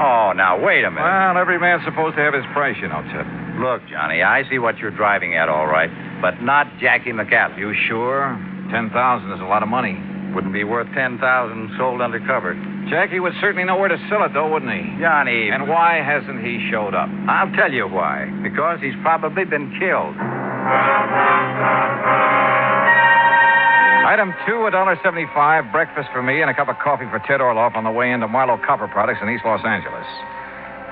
Oh, now, wait a minute. Well, every man's supposed to have his price, you know, Ted. Look, Johnny, I see what you're driving at, all right, but not Jackie McAllen. You sure? $10,000 is a lot of money. Wouldn't be worth $10,000 sold undercover. Jackie would certainly know where to sell it, though, wouldn't he? Johnny... And why hasn't he showed up? I'll tell you why. Because he's probably been killed. Item 2, $1.75, breakfast for me and a cup of coffee for Ted Orloff on the way into Marlowe Copper Products in East Los Angeles.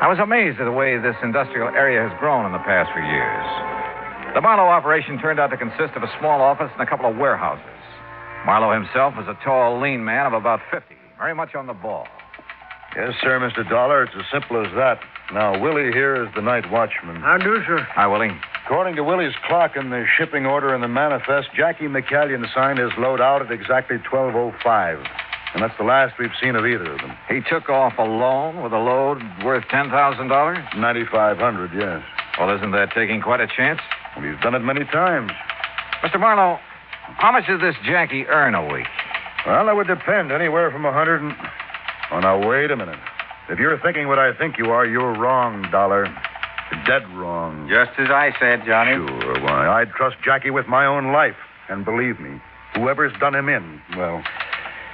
I was amazed at the way this industrial area has grown in the past few years. The Marlowe operation turned out to consist of a small office and a couple of warehouses. Marlowe himself was a tall, lean man of about 50, very much on the ball. Yes, sir, Mr. Dollar. It's as simple as that. Now, Willie here is the night watchman. How do, sir? Hi, Willie. According to Willie's clock and the shipping order and the manifest, Jackie McAllen signed his load out at exactly 12:05. And that's the last we've seen of either of them. He took off alone with a load worth $10,000? $9,500, yes. Well, isn't that taking quite a chance? Well, he's done it many times. Mr. Marlowe, how much does this Jackie earn a week? Well, that would depend. Anywhere from 100 and... Oh, now, wait a minute. If you're thinking what I think you are, you're wrong, Dollar. You're dead wrong. Just as I said, Johnny. Sure, why? I'd trust Jackie with my own life. And believe me, whoever's done him in, well,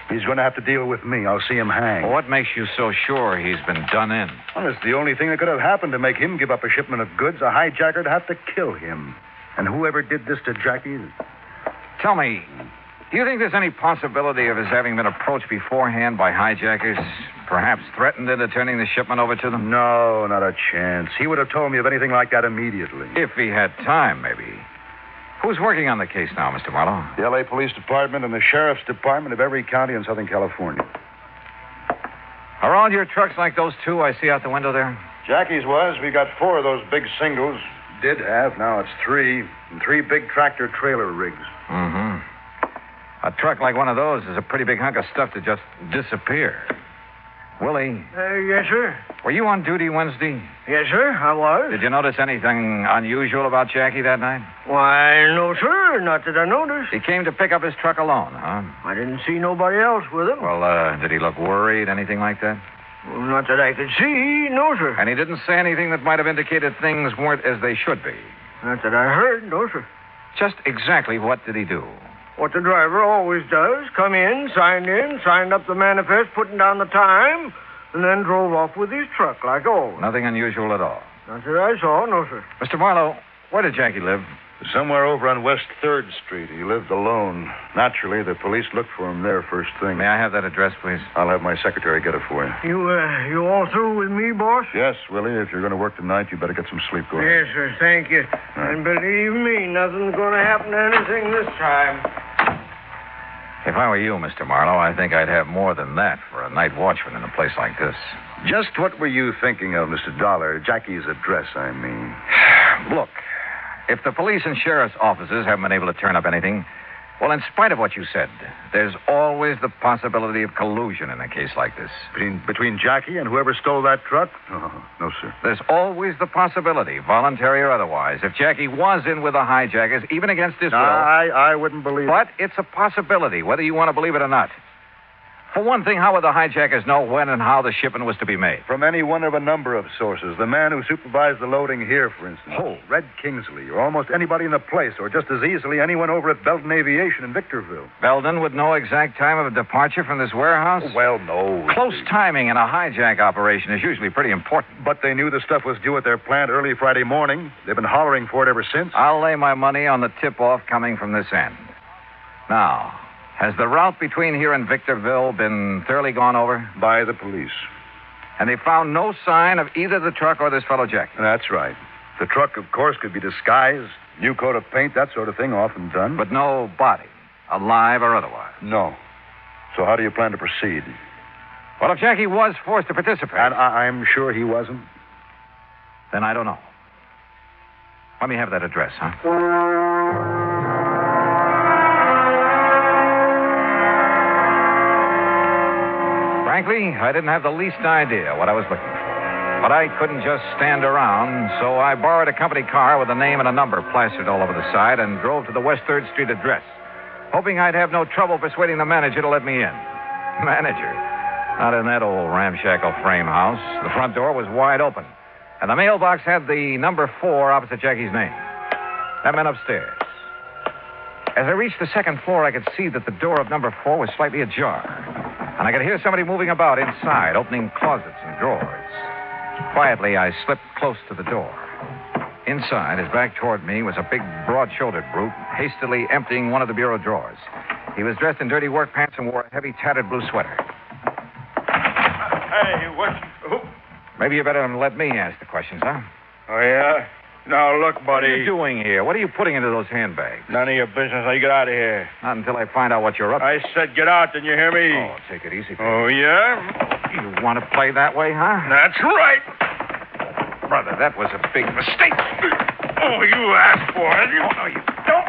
he's going to have to deal with me. I'll see him hang. Well, what makes you so sure he's been done in? Well, it's the only thing that could have happened to make him give up a shipment of goods. A hijacker'd have to kill him. And whoever did this to Jackie... Tell me, do you think there's any possibility of his having been approached beforehand by hijackers? Perhaps threatened into turning the shipment over to them? No, not a chance. He would have told me of anything like that immediately. If he had time, maybe. Who's working on the case now, Mr. Marlowe? The L.A. Police Department and the Sheriff's Department of every county in Southern California. Are all your trucks like those two I see out the window there? Jackie's was. We got 4 of those big singles. Did have. Now it's 3. And 3 big tractor-trailer rigs. Mm-hmm. A truck like one of those is a pretty big hunk of stuff to just disappear. Willie. Yes, sir. Were you on duty Wednesday? Yes, sir, I was. Did you notice anything unusual about Jackie that night? Why, no, sir. Not that I noticed. He came to pick up his truck alone, huh? I didn't see nobody else with him. Well, did he look worried, anything like that? Well, not that I could see, no, sir. And he didn't say anything that might have indicated things weren't as they should be? Not that I heard, no, sir. Just exactly what did he do? What the driver always does. Come in, signed up the manifest, putting down the time, and then drove off with his truck like always. Nothing unusual at all? Not that I saw, no, sir. Mr. Marlowe, where did Jackie live? Somewhere over on West 3rd Street. He lived alone. Naturally, the police looked for him there first thing. May I have that address, please? I'll have my secretary get it for you. You all through with me, boss? Yes, Willie. If you're going to work tonight, you better get some sleep. Go ahead. Yes, sir. Thank you. Right. And believe me, nothing's going to happen to anything this time. If I were you, Mr. Marlowe, I think I'd have more than that for a night watchman in a place like this. Just what were you thinking of, Mr. Dollar? Jackie's address, I mean. Look, if the police and sheriff's offices haven't been able to turn up anything, well, in spite of what you said, there's always the possibility of collusion in a case like this. Between Jackie and whoever stole that truck? Oh, no, sir. There's always the possibility, voluntary or otherwise, if Jackie was in with the hijackers, even against his will. I wouldn't believe it. But it's a possibility, whether you want to believe it or not. For one thing, how would the hijackers know when and how the shipment was to be made? From any one of a number of sources. The man who supervised the loading here, for instance. Who? Red Kingsley, or almost anybody in the place, or just as easily anyone over at Belton Aviation in Victorville. Belden would know exact time of departure from this warehouse? Well, no. Close timing in a hijack operation is usually pretty important. But they knew the stuff was due at their plant early Friday morning. They've been hollering for it ever since. I'll lay my money on the tip-off coming from this end. Now, has the route between here and Victorville been thoroughly gone over? By the police. And they found no sign of either the truck or this fellow Jack? That's right. The truck, of course, could be disguised, new coat of paint, that sort of thing, often done. But no body, alive or otherwise? No. So how do you plan to proceed? Well, if Jackie was forced to participate... And I'm sure he wasn't. Then I don't know. Let me have that address, huh? Frankly, I didn't have the least idea what I was looking for. But I couldn't just stand around, so I borrowed a company car with a name and a number plastered all over the side and drove to the West 3rd Street address, hoping I'd have no trouble persuading the manager to let me in. Manager? Not in that old ramshackle frame house. The front door was wide open, and the mailbox had the number 4 opposite Jackie's name. That meant upstairs. As I reached the second floor, I could see that the door of number 4 was slightly ajar. And I could hear somebody moving about inside, opening closets and drawers. Quietly, I slipped close to the door. Inside, his back toward me, was a big, broad-shouldered brute, hastily emptying one of the bureau drawers. He was dressed in dirty work pants and wore a heavy, tattered blue sweater. Hey, what? Who? Maybe you better let me ask the questions, huh? Oh, yeah? Now, look, buddy. What are you doing here? What are you putting into those handbags? None of your business. Now, you get out of here. Not until I find out what you're up to. I said get out. Didn't you hear me? Oh, take it easy. Oh, yeah? You want to play that way, huh? That's right. Brother, that was a big mistake. Oh, you asked for it. Oh, no, you don't.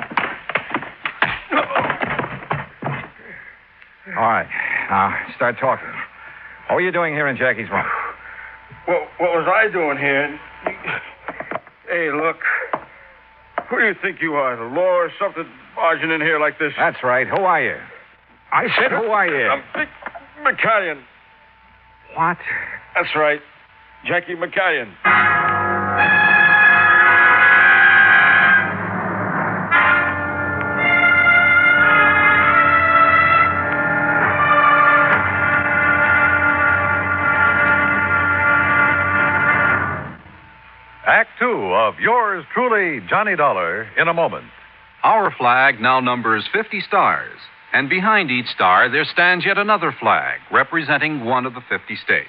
All right. Now, start talking. What were you doing here in Jackie's room? What was I doing here? Hey, look. Who do you think you are, the law or something, barging in here like this? That's right. Who are you? I said, who are you? I'm Dick McCallion. What? That's right. Jackie McCallion. Act two of yours truly, Johnny Dollar, in a moment. Our flag now numbers 50 stars, and behind each star there stands yet another flag representing one of the 50 states.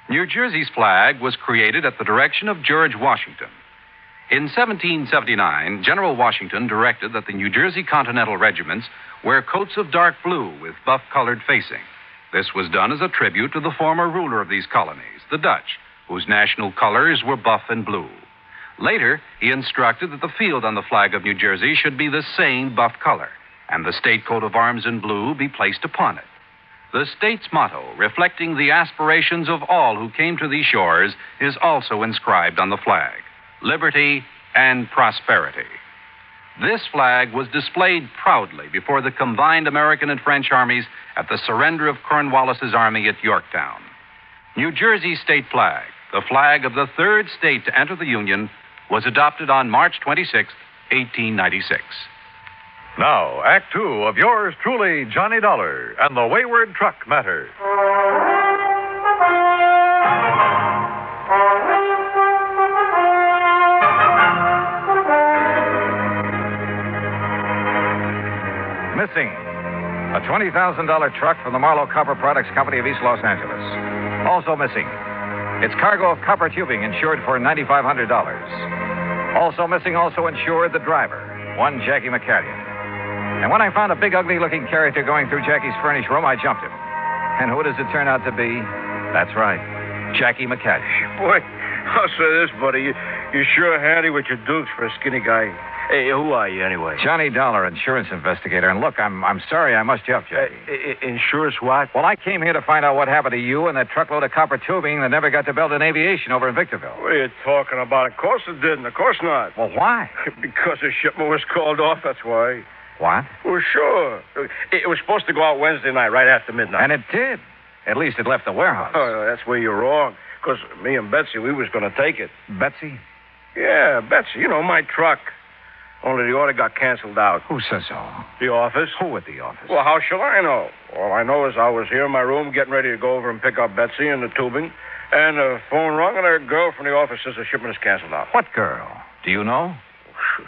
New Jersey's flag was created at the direction of George Washington. In 1779, General Washington directed that the New Jersey Continental regiments wear coats of dark blue with buff-colored facing. This was done as a tribute to the former ruler of these colonies, the Dutch, whose national colors were buff and blue. Later, he instructed that the field on the flag of New Jersey should be the same buff color, and the state coat of arms in blue be placed upon it. The state's motto, reflecting the aspirations of all who came to these shores, is also inscribed on the flag: liberty and prosperity. This flag was displayed proudly before the combined American and French armies at the surrender of Cornwallis's army at Yorktown. New Jersey's state flag, the flag of the third state to enter the Union, was adopted on March 26, 1896. Now, Act two of yours truly, Johnny Dollar, and the Wayward Truck Matter. Missing. A $20,000 truck from the Marlowe Copper Products Company of East Los Angeles. Also missing. Its cargo of copper tubing insured for $9,500. Also missing, also insured, the driver, one Jackie McCallion. And when I found a big, ugly-looking character going through Jackie's furnished room, I jumped him. And who does it turn out to be? That's right, Jackie McCallion. Boy, I'll say this, buddy. You're sure handy with your dukes for a skinny guy. Hey, who are you, anyway? Johnny Dollar, insurance investigator. And look, I'm sorry I must jump, Jackie. Insurance what? Well, I came here to find out what happened to you and that truckload of copper tubing that never got to Belden Aviation over in Victorville. What are you talking about? Of course it didn't. Of course not. Well, why? Because the shipment was called off, that's why. What? Well, sure. It was supposed to go out Wednesday night, right after midnight. And it did. At least it left the warehouse. Oh, that's where you're wrong. Because me and Betsy, we was going to take it. Betsy? Yeah, Betsy. You know, my truck. Only the order got canceled out. Who says so? The office. Who at the office? Well, how shall I know? All I know is I was here in my room getting ready to go over and pick up Betsy and the tubing. And the phone rung, and a girl from the office says the shipment is canceled out. What girl? Do you know?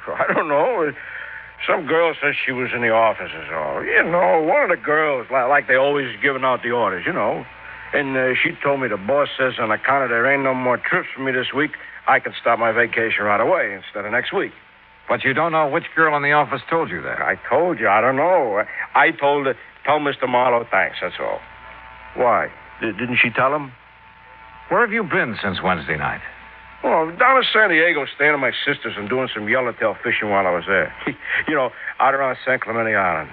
I don't know. Some girl says she was in the office is all. You know, one of the girls, like they always giving out the orders, you know. And she told me the boss says on account of there ain't no more trips for me this week, I can start my vacation right away instead of next week. But you don't know which girl in the office told you that. I told you. I don't know. I told Mr. Marlowe thanks, that's all. Why? Didn't she tell him? Where have you been since Wednesday night? Well, down in San Diego, staying at my sister's and doing some yellowtail fishing while I was there. You know, out around San Clemente Island.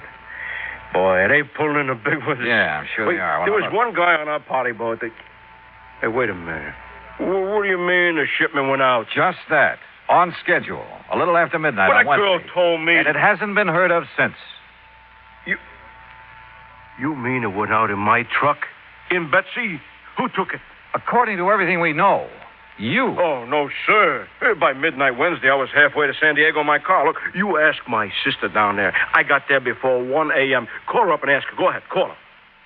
Boy, they pulling in the big ones. Yeah, I'm sure they are. There was one guy on our party boat that... Hey, wait a minute. What do you mean the shipment went out? Just that. On schedule. A little after midnight But on that Wednesday. girl told me... And it hasn't been heard of since. You mean it went out in my truck? In Betsy? Who took it? According to everything we know, you. Oh, no, sir. By midnight Wednesday, I was halfway to San Diego in my car. Look, you ask my sister down there. I got there before 1 a.m. Call her up and ask her. Go ahead, call her.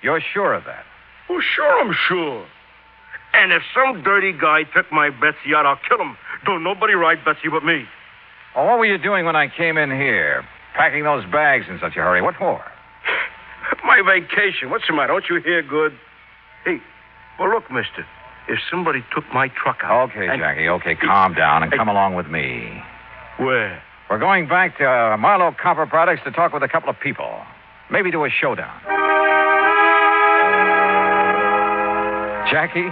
You're sure of that? Oh, sure, I'm sure. And if some dirty guy took my Betsy out, I'll kill him. Don't nobody ride Betsy but me. Well, what were you doing when I came in here? Packing those bags in such a hurry. What for? My vacation. What's the matter? Don't you hear good? Hey, well, look, mister. If somebody took my truck out... Okay, Jackie, okay, calm down and come along with me. Where? We're going back to Marlowe Copper Products to talk with a couple of people. Maybe do a showdown. Jackie?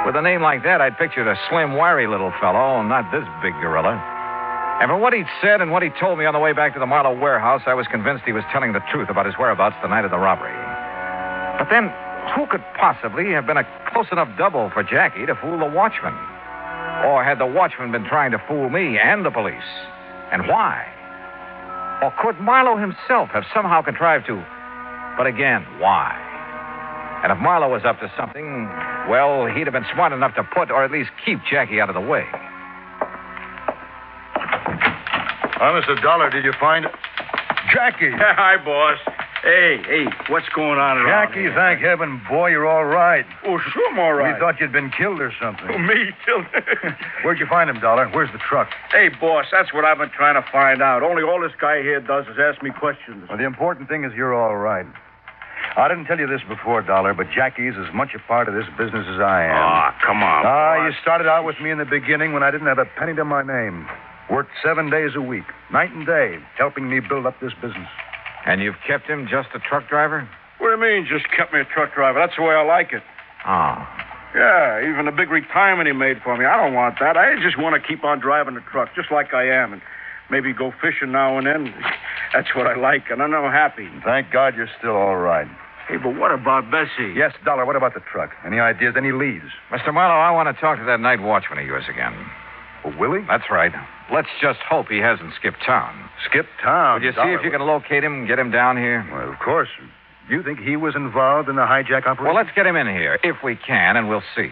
With a name like that, I'd pictured a slim, wiry little fellow, not this big gorilla. And from what he'd said and what he told me on the way back to the Marlowe warehouse, I was convinced he was telling the truth about his whereabouts the night of the robbery. But then, who could possibly have been a close enough double for Jackie to fool the watchman? Or had the watchman been trying to fool me and the police? And why? Or could Marlowe himself have somehow contrived to... But again, why? And if Marlowe was up to something, well, he'd have been smart enough to put or at least keep Jackie out of the way. Mr. Dollar, did you find Jackie? Hi, boss. Hey, what's going on around Jackie, here? thank heaven, boy, you're all right. Oh, sure I'm all right. We thought you'd been killed or something. Oh, me killed? Where'd you find him, Dollar? Where's the truck? Hey, boss, that's what I've been trying to find out. Only all this guy here does is ask me questions. Well, the important thing is you're all right. I didn't tell you this before, Dollar, but Jackie's as much a part of this business as I am. Ah, come on, boss. You started out with me in the beginning when I didn't have a penny to my name. Worked 7 days a week, night and day, helping me build up this business. And you've kept him just a truck driver? What do you mean, just kept me a truck driver? That's the way I like it. Oh. Yeah, even the big retirement he made for me. I don't want that. I just want to keep on driving the truck, just like I am, and maybe go fishing now and then. That's what I like, and I'm happy. Thank God you're still all right. Hey, but what about Bessie? Yes, Dollar, what about the truck? Any ideas, any leads? Mr. Marlowe, I want to talk to that night watchman of yours again. Oh, Willie? That's right. Let's just hope he hasn't skipped town. Skipped town? Would you see if you can locate him and get him down here? Well, of course. You think he was involved in the hijack operation? Well, let's get him in here, if we can, and we'll see.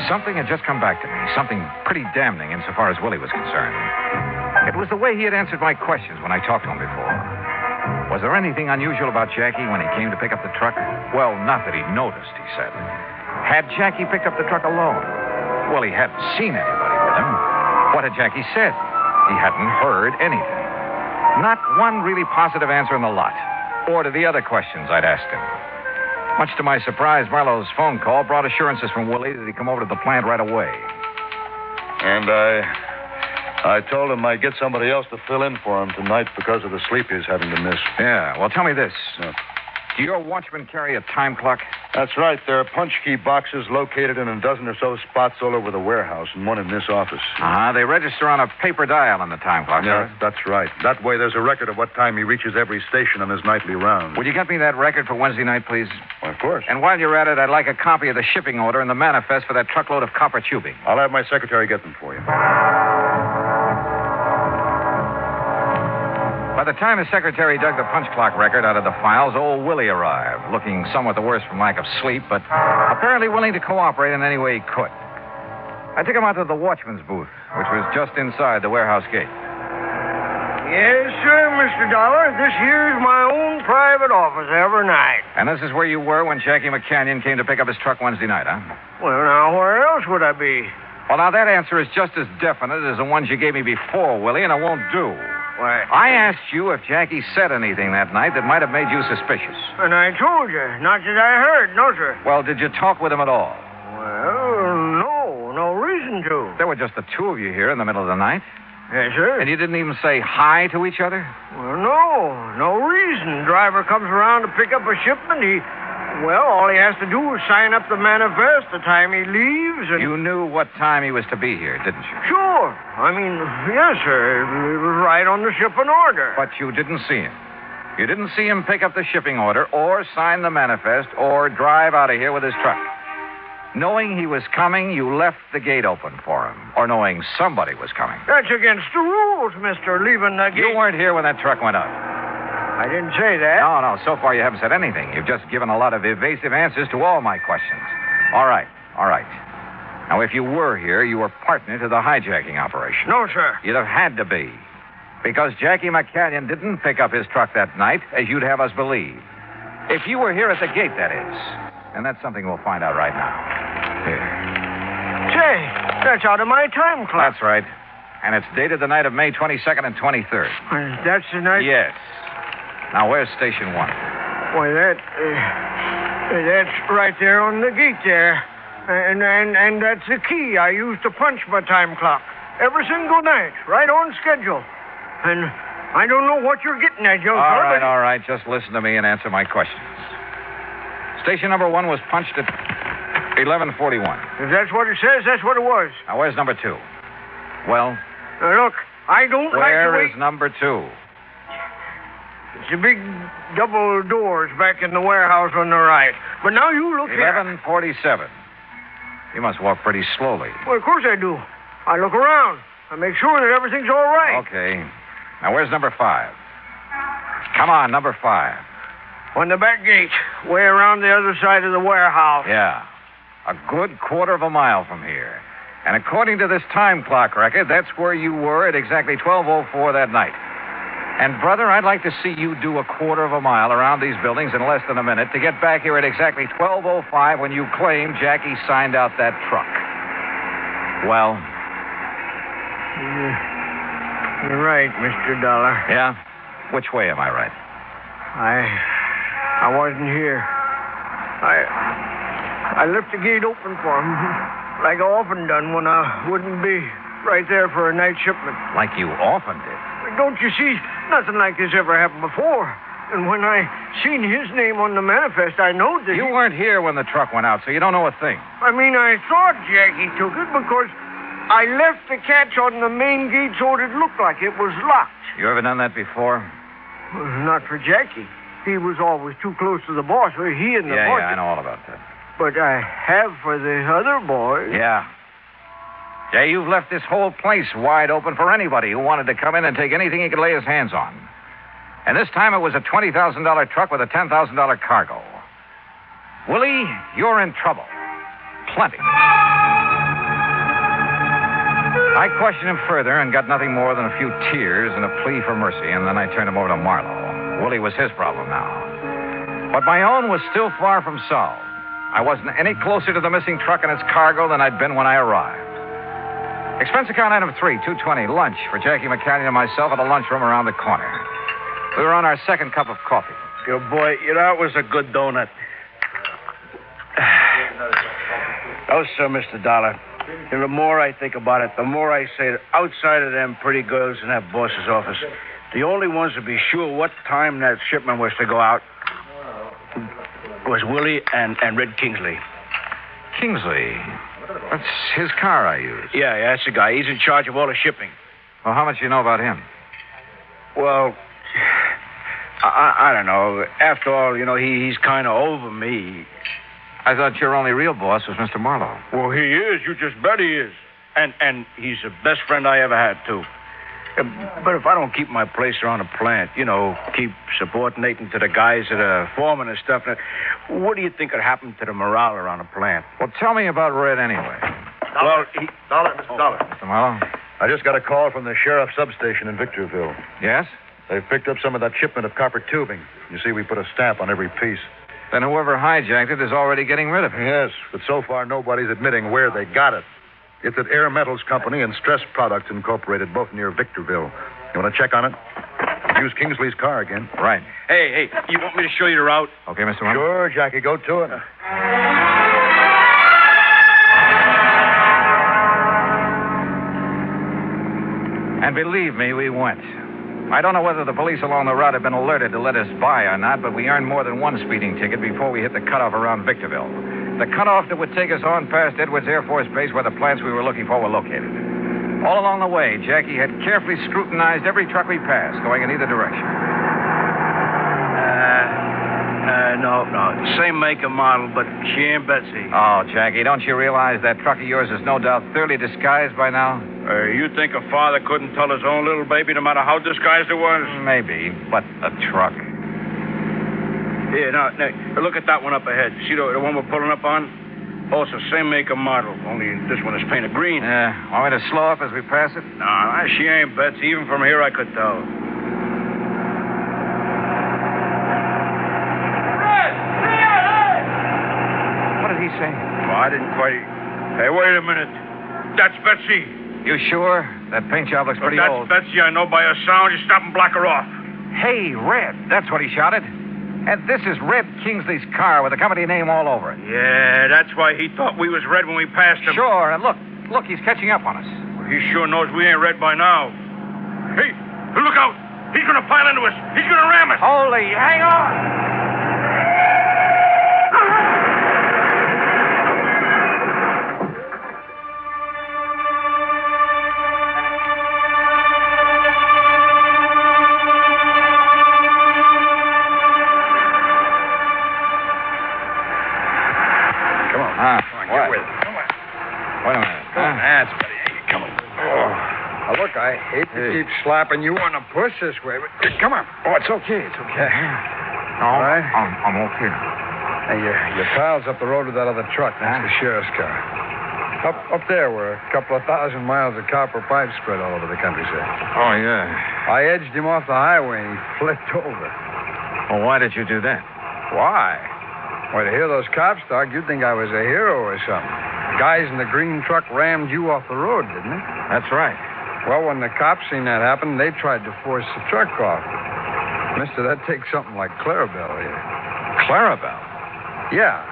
Something had just come back to me. Something pretty damning insofar as Willie was concerned. It was the way he had answered my questions when I talked to him before. Was there anything unusual about Jackie when he came to pick up the truck? Well, not that he'd noticed, he said. Had Jackie picked up the truck alone? Well, he hadn't seen anybody with him. What had Jackie said? He hadn't heard anything. Not one really positive answer in the lot. Or to the other questions I'd asked him. Much to my surprise, Marlowe's phone call brought assurances from Willie that he'd come over to the plant right away. And I told him I'd get somebody else to fill in for him tonight because of the sleep he's having to miss. Yeah, well, tell me this. Do your watchmen carry a time clock? That's right. There are punch key boxes located in a dozen or so spots all over the warehouse and one in this office. They register on a paper dial on the time clock, Yeah, sir. that's right. That way there's a record of what time he reaches every station on his nightly round. Would you get me that record for Wednesday night, please? Well, of course. And while you're at it, I'd like a copy of the shipping order and the manifest for that truckload of copper tubing. I'll have my secretary get them for you. By the time his secretary dug the punch clock record out of the files, old Willie arrived, looking somewhat the worse from lack of sleep, but apparently willing to cooperate in any way he could. I took him out to the watchman's booth, which was just inside the warehouse gate. Yes, sir, Mr. Dollar. This here's my own private office every night. And this is where you were when Jackie McCanyon came to pick up his truck Wednesday night, huh? Well, now, where else would I be? Well, now, that answer is just as definite as the ones you gave me before, Willie, and it won't do. Why? I asked you if Jackie said anything that night that might have made you suspicious. And I told you, not that I heard, no, sir. Well, did you talk with him at all? Well, no reason to. There were just the two of you here in the middle of the night. Yes, sir. And you didn't even say hi to each other? Well, no reason. Driver comes around to pick up a shipment, all he has to do is sign up the manifest the time he leaves and... You knew what time he was to be here, didn't you? Sure. Yes, sir. It was right on the shipping order. But you didn't see him. You didn't see him pick up the shipping order or sign the manifest or drive out of here with his truck. Knowing he was coming, you left the gate open for him. Or knowing somebody was coming. That's against the rules, mister, leaving the gate... You weren't here when that truck went up. I didn't say that. No. So far you haven't said anything. You've just given a lot of evasive answers to all my questions. All right. Now, if you were here, you were partner to the hijacking operation. No, sir. You'd have had to be. Because Jackie McCanyon didn't pick up his truck that night, as you'd have us believe. If you were here at the gate, that is. And that's something we'll find out right now. Here. Say, that's out of my time clock. That's right. And it's dated the night of May 22nd and 23rd. That's the night... Yes. Now, where's Station 1? Why, that's right there on the gate there. And that's the key I use to punch my time clock. Every single night, right on schedule. And I don't know what you're getting at, young fella. All right. Just listen to me and answer my questions. Station number 1 was punched at 11:41. If that's what it says, that's what it was. Now, where's number 2? Well? Now, look, I don't like the way... Where is number 2? It's the big double doors back in the warehouse on the right. But now you look here. 1147. You must walk pretty slowly. Well, of course I do. I look around. I make sure that everything's all right. Okay. Now, where's number 5? Come on, number 5. On the back gate, way around the other side of the warehouse. Yeah. A good quarter of a mile from here. And according to this time clock record, that's where you were at exactly 12:04 that night. And, brother, I'd like to see you do a quarter of a mile around these buildings in less than a minute to get back here at exactly 12:05 when you claim Jackie signed out that truck. Well? You're right, Mr. Dollar. Yeah? Which way am I right? I wasn't here. I left the gate open for him, like I often done when I wouldn't be right there for a night shipment. Like you often did? Don't you see? Nothing like this ever happened before. And when I seen his name on the manifest, I knowed that You weren't here when the truck went out, so you don't know a thing. I mean, I thought Jackie took it because I left the catch on the main gate so it looked like it was locked. You ever done that before? Well, not for Jackie. He was always too close to the boss. He and the boss. Yeah, I know all about that. But I have for the other boys. Yeah. Yeah, you've left this whole place wide open for anybody who wanted to come in and take anything he could lay his hands on. And this time it was a $20,000 truck with a $10,000 cargo. Willie, you're in trouble. Plenty. I questioned him further and got nothing more than a few tears and a plea for mercy, and then I turned him over to Marlowe. Willie was his problem now. But my own was still far from solved. I wasn't any closer to the missing truck and its cargo than I'd been when I arrived. Expense account item 3, $220, lunch for Jackie McCann and myself at a lunchroom around the corner. We were on our second cup of coffee. Your boy, that was a good donut. Oh, sir, Mr. Dollar. And the more I think about it, the more I say that outside of them pretty girls in that boss's office, the only ones to be sure what time that shipment was to go out was Willie and Red Kingsley. Kingsley? That's his car I used. Yeah, that's the guy. He's in charge of all the shipping. Well, how much do you know about him? Well, I don't know. After all, he's kind of over me. I thought your only real boss was Mr. Marlowe. Well, he is. You just bet he is. And he's the best friend I ever had, too. But if I don't keep my place around the plant, keep subordinating to the guys that are foreman and stuff, what do you think would happen to the morale around the plant? Well, tell me about Red anyway. Dollar, Well, Mr. Dollar. Mr. Marlowe? I just got a call from the sheriff's substation in Victorville. Yes? They've picked up some of that shipment of copper tubing. You see, we put a stamp on every piece. Then whoever hijacked it is already getting rid of it. Yes, but so far nobody's admitting where they got it. It's at Air Metals Company and Stress Products Incorporated, both near Victorville. You want to check on it? Use Kingsley's car again. Right. Hey, you want me to show you the route? Okay, Mr. Marlowe. Sure, Jackie, go to it. And believe me, we went. I don't know whether the police along the route have been alerted to let us by or not, but we earned more than one speeding ticket before we hit the cutoff around Victorville. The cutoff that would take us on past Edwards Air Force Base where the plants we were looking for were located. All along the way, Jackie had carefully scrutinized every truck we passed, going in either direction. No. Same make and model, but she ain't Betsy. Oh, Jackie, don't you realize that truck of yours is no doubt thoroughly disguised by now? You think a father couldn't tell his own little baby no matter how disguised it was? Maybe, but a truck. Here, now, look at that one up ahead. See the one we're pulling up on? Also, same make and model, only this one is painted green. Yeah. Want me to slow up as we pass it? No, she ain't Betsy. Even from here, I could tell. What did he say? Oh, I didn't quite... Hey, wait a minute. That's Betsy. You sure? That paint job looks pretty old. That's Betsy. I know by her sound. You stop and block her off. Hey, Red. That's what he shouted. And this is Red Kingsley's car with the company name all over it. Yeah, that's why he thought we was Red when we passed him. Sure, and look, he's catching up on us. Well, he sure knows we ain't Red by now. Hey, look out. He's going to pile into us. He's going to ram us. Holy, hang on. Come on, get with it. Wait a minute. That's better. Come on. Now, look, I hate to keep slapping you on the push this way, but come on. Oh, it's okay. It's okay. All right? I'm okay. Hey, your pal's up the road with that other truck. That's the sheriff's car. Up there where a couple of 1,000 miles of copper pipe spread all over the countryside. Oh, yeah. I edged him off the highway and he flipped over. Well, why did you do that? Why? Well, to hear those cops talk, you'd think I was a hero or something. The guys in the green truck rammed you off the road, didn't they? That's right. Well, when the cops seen that happen, they tried to force the truck off. Mister, that takes something like Clarabelle here. Clarabelle? Yeah.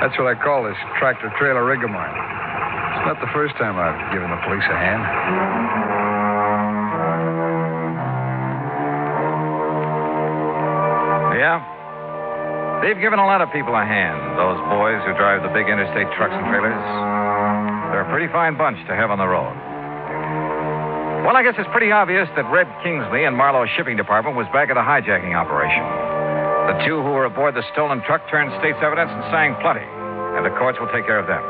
That's what I call this tractor-trailer rig of mine. It's not the first time I've given the police a hand. Yeah? They've given a lot of people a hand, those boys who drive the big interstate trucks and trailers. They're a pretty fine bunch to have on the road. Well, I guess it's pretty obvious that Red Kingsley and Marlowe's shipping department was back at the hijacking operation. The two who were aboard the stolen truck turned state's evidence and sang plenty, and the courts will take care of them.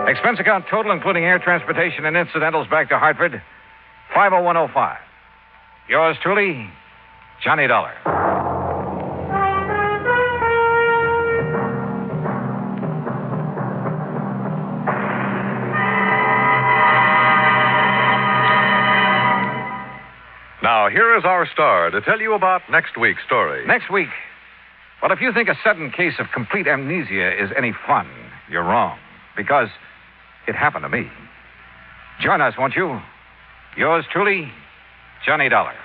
Expense account total, including air transportation and incidentals back to Hartford, 50105. Yours truly, Johnny Dollar. Now, here is our star to tell you about next week's story. Next week? Well, if you think a sudden case of complete amnesia is any fun, you're wrong. Because it happened to me. Join us, won't you? Yours truly, Johnny Dollar.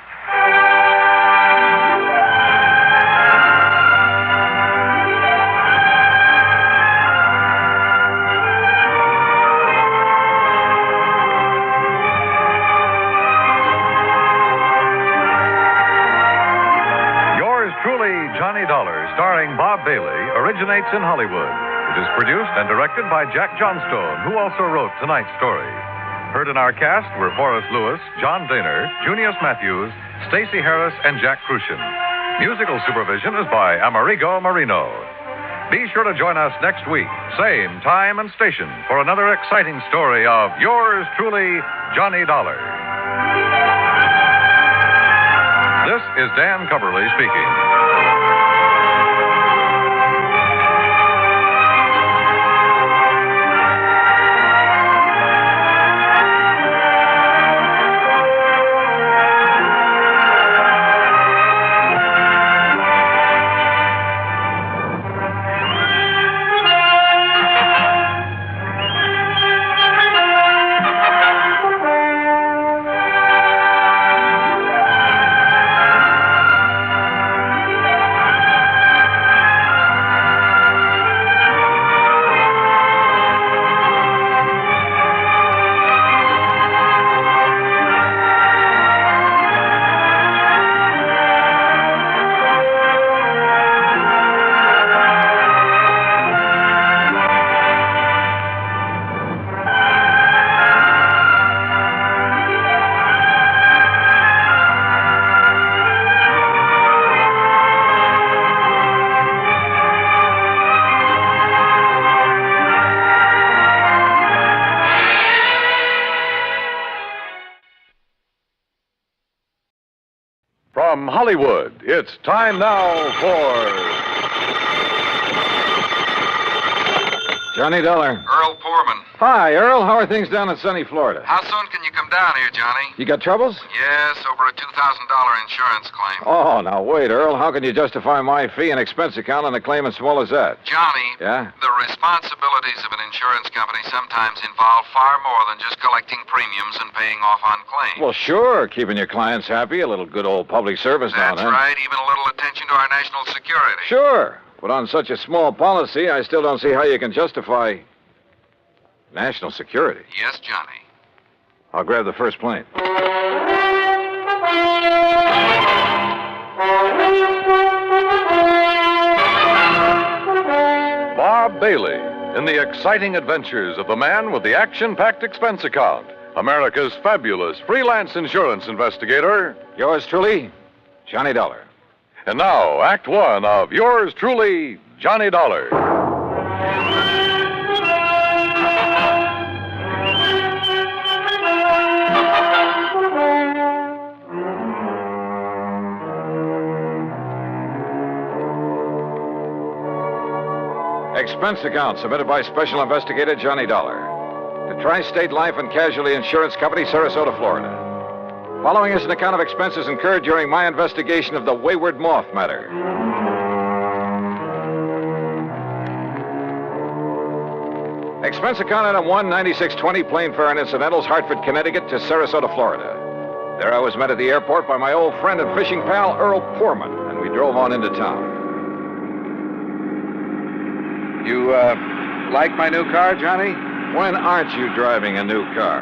Johnny Dollar, starring Bob Bailey, originates in Hollywood. It is produced and directed by Jack Johnstone, who also wrote tonight's story. Heard in our cast were Forrest Lewis, John Daner, Junius Matthews, Stacey Harris, and Jack Crucian. Musical supervision is by Amerigo Marino. Be sure to join us next week, same time and station, for another exciting story of yours truly, Johnny Dollar. This is Dan Cubberly speaking. From Hollywood, it's time now for Johnny Dollar. Earl Poorman. Hi, Earl. How are things down in sunny Florida? How soon can you come down here, Johnny? You got troubles? Yes, over a $2,000 insurance claim. Oh, now wait, Earl. How can you justify my fee and expense account on a claim as small as that? Johnny. Yeah? The responsibilities of an insurance company sometimes involve far more than just collecting premiums and paying off on claims. Well, sure. Keeping your clients happy, a little good old public service now and That's then. right. Even a little attention to our national security. Sure. But on such a small policy, I still don't see how you can justify national security. Yes, Johnny. I'll grab the first plane. Bob Bailey in the exciting adventures of the man with the action-packed expense account, America's fabulous freelance insurance investigator. Yours truly, Johnny Dollar. And now, Act One of yours truly, Johnny Dollar. Expense account submitted by Special Investigator Johnny Dollar to Tri-State Life and Casualty Insurance Company, Sarasota, Florida. Following is an account of expenses incurred during my investigation of the Wayward Moth matter. Expense account item 1, 9620, plane fare and incidentals, Hartford, Connecticut to Sarasota, Florida. There I was met at the airport by my old friend and fishing pal, Earl Poorman, and we drove on into town. You, like my new car, Johnny? When aren't you driving a new car?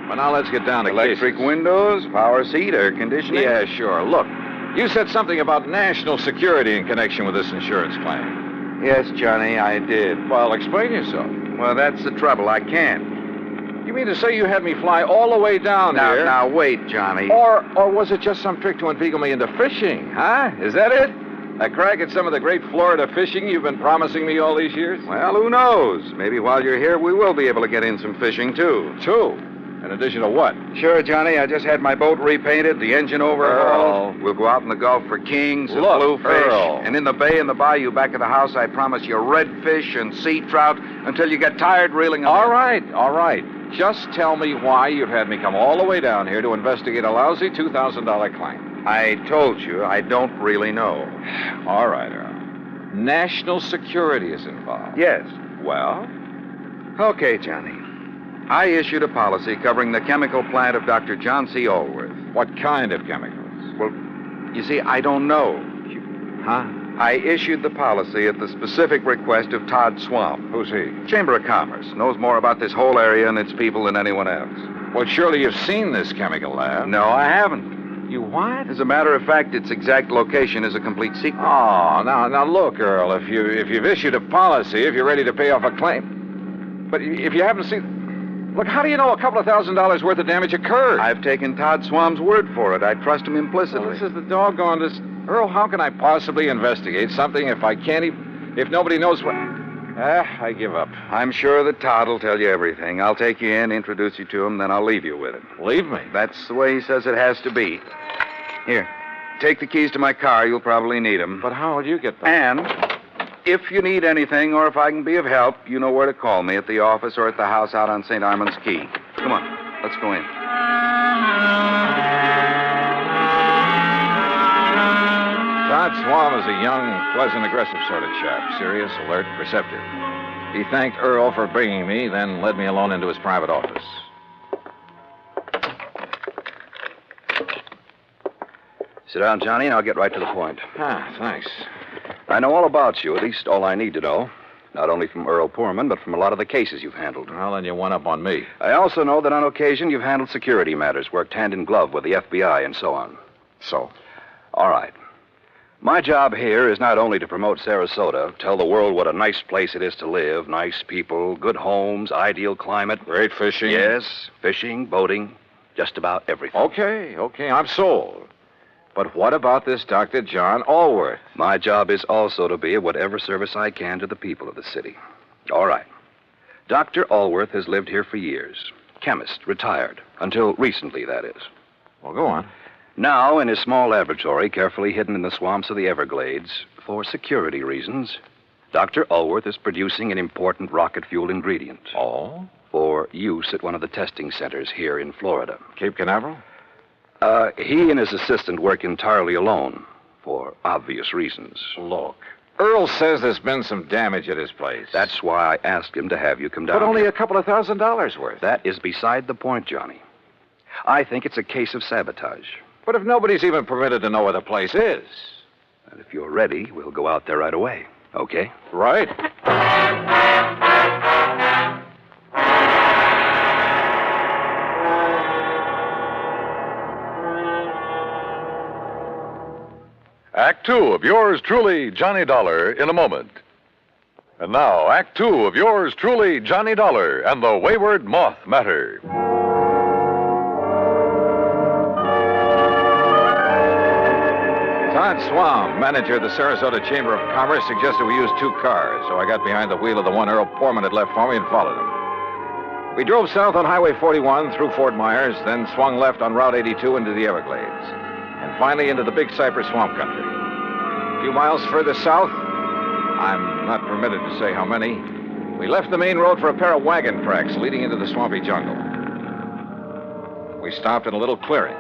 Well, now let's get down to Electric cases. windows, power seat, air conditioning. Yeah, sure. Look, you said something about national security in connection with this insurance claim. Yes, Johnny, I did. Well, explain yourself. Well, that's the trouble. I can't. You mean to say you had me fly all the way down here? Now, wait, Johnny. Or was it just some trick to inveigle me into fishing, huh? Is that it? A crack at some of the great Florida fishing you've been promising me all these years? Well, who knows? Maybe while you're here, we will be able to get in some fishing, too. In addition to what? Sure, Johnny. I just had my boat repainted, the engine overhauled. We'll go out in the Gulf for kings and bluefish. Earl. And in the bay and the bayou back of the house, I promise you redfish and sea trout until you get tired reeling them. All right. Just tell me why you've had me come all the way down here to investigate a lousy $2,000 claim. I told you I don't really know. All right, Earl. National security is involved. Yes. Well? Okay, Johnny. I issued a policy covering the chemical plant of Dr. John C. Allworth. What kind of chemicals? Well, you see, I don't know. Huh? I issued the policy at the specific request of Todd Swamp. Who's he? Chamber of Commerce. Knows more about this whole area and its people than anyone else. Well, surely you've seen this chemical lab. No, I haven't. You what? As a matter of fact, its exact location is a complete secret. Oh, now look, Earl, if you've issued a policy, if you're ready to pay off a claim. But if you haven't seen... Look, how do you know a couple of $1,000s worth of damage occurred? I've taken Todd Swamp's word for it. I trust him implicitly. Well, this is the doggone... Earl, how can I possibly investigate something if I can't even... If nobody knows what... I give up. I'm sure that Todd will tell you everything. I'll take you in, introduce you to him, then I'll leave you with it. Leave me? That's the way he says it has to be. Here, take the keys to my car. You'll probably need them. But how will you get them? And if you need anything or if I can be of help, you know where to call me, at the office or at the house out on St. Armand's Key. Come on, let's go in. Todd Swam is a young, pleasant, aggressive sort of chap. Serious, alert, perceptive. He thanked Earl for bringing me, then led me alone into his private office. Sit down, Johnny, and I'll get right to the point. Thanks. I know all about you, at least all I need to know. Not only from Earl Poorman, but from a lot of the cases you've handled. Well, then you went up on me. I also know that on occasion you've handled security matters, worked hand in glove with the FBI and so on. So? All right. My job here is not only to promote Sarasota, tell the world what a nice place it is to live, nice people, good homes, ideal climate. Great fishing. Yes, fishing, boating, just about everything. Okay, I'm sold. But what about this Dr. John Allworth? My job is also to be of whatever service I can to the people of the city. All right. Dr. Allworth has lived here for years. Chemist, retired. Until recently, that is. Well, go on. Now, in his small laboratory, carefully hidden in the swamps of the Everglades, for security reasons, Dr. Allworth is producing an important rocket fuel ingredient. Oh? For use at one of the testing centers here in Florida. Cape Canaveral? He and his assistant work entirely alone, for obvious reasons. Look, Earl says there's been some damage at his place. That's why I asked him to have you come down. But only here. a couple of $1,000s worth. That is beside the point, Johnny. I think it's a case of sabotage. But if nobody's even permitted to know where the place is... And if you're ready, we'll go out there right away. Okay? Right. Act Two of yours truly, Johnny Dollar, in a moment. And now, Act Two of yours truly, Johnny Dollar, and the Wayward Moth matter. Todd Swam, manager of the Sarasota Chamber of Commerce, suggested we use two cars, so I got behind the wheel of the one Earl Poorman had left for me and followed him. We drove south on Highway 41 through Fort Myers, then swung left on Route 82 into the Everglades, and finally into the Big Cypress Swamp Country. A few miles further south, I'm not permitted to say how many. We left the main road for a pair of wagon tracks leading into the swampy jungle. We stopped in a little clearing.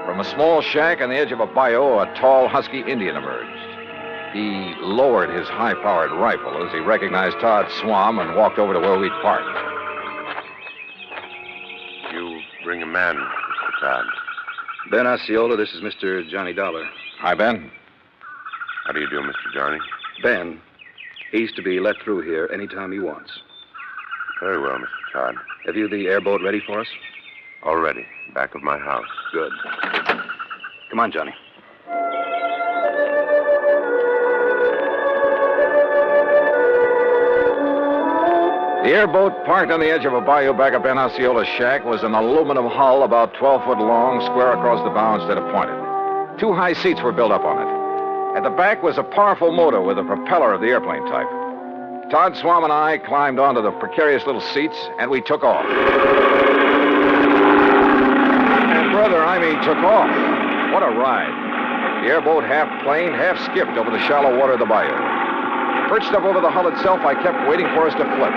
From a small shack on the edge of a bayou, a tall, husky Indian emerged. He lowered his high-powered rifle as he recognized Todd Swam and walked over to where we'd parked. You bring a man, Mr. Todd. Ben Osceola, this is Mr. Johnny Dollar. Hi, Ben. How do you do, Mr. Johnny? Ben, he's to be let through here anytime he wants. Very well, Mr. Todd. Have you the airboat ready for us? All ready. Back of my house. Good. Come on, Johnny. The airboat, parked on the edge of a bayou back of Ben Osceola's shack, was an aluminum hull about 12 foot long, square across the bow instead of pointed. 2 high seats were built up on it. At the back was a powerful motor with a propeller of the airplane type. Todd Swam and I climbed onto the precarious little seats, and we took off. And brother, I mean took off. What a ride. The airboat half planed, half skipped over the shallow water of the bayou. Perched up over the hull itself, I kept waiting for us to flip.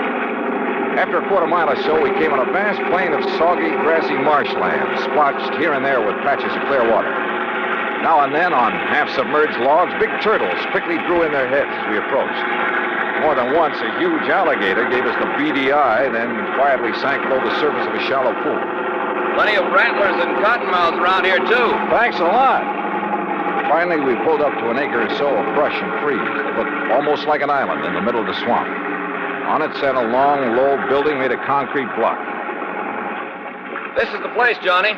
After a quarter mile or so, we came on a vast plain of soggy, grassy marshland, splotched here and there with patches of clear water. Now and then, on half-submerged logs, big turtles quickly drew in their heads as we approached. More than once, a huge alligator gave us the beady eye, then quietly sank below the surface of a shallow pool. Plenty of rattlers and cottonmouths around here, too. Thanks a lot. Finally, we pulled up to an acre or so of brush and trees that looked almost like an island in the middle of the swamp. On it sat a long, low building made of concrete block. This is the place, Johnny.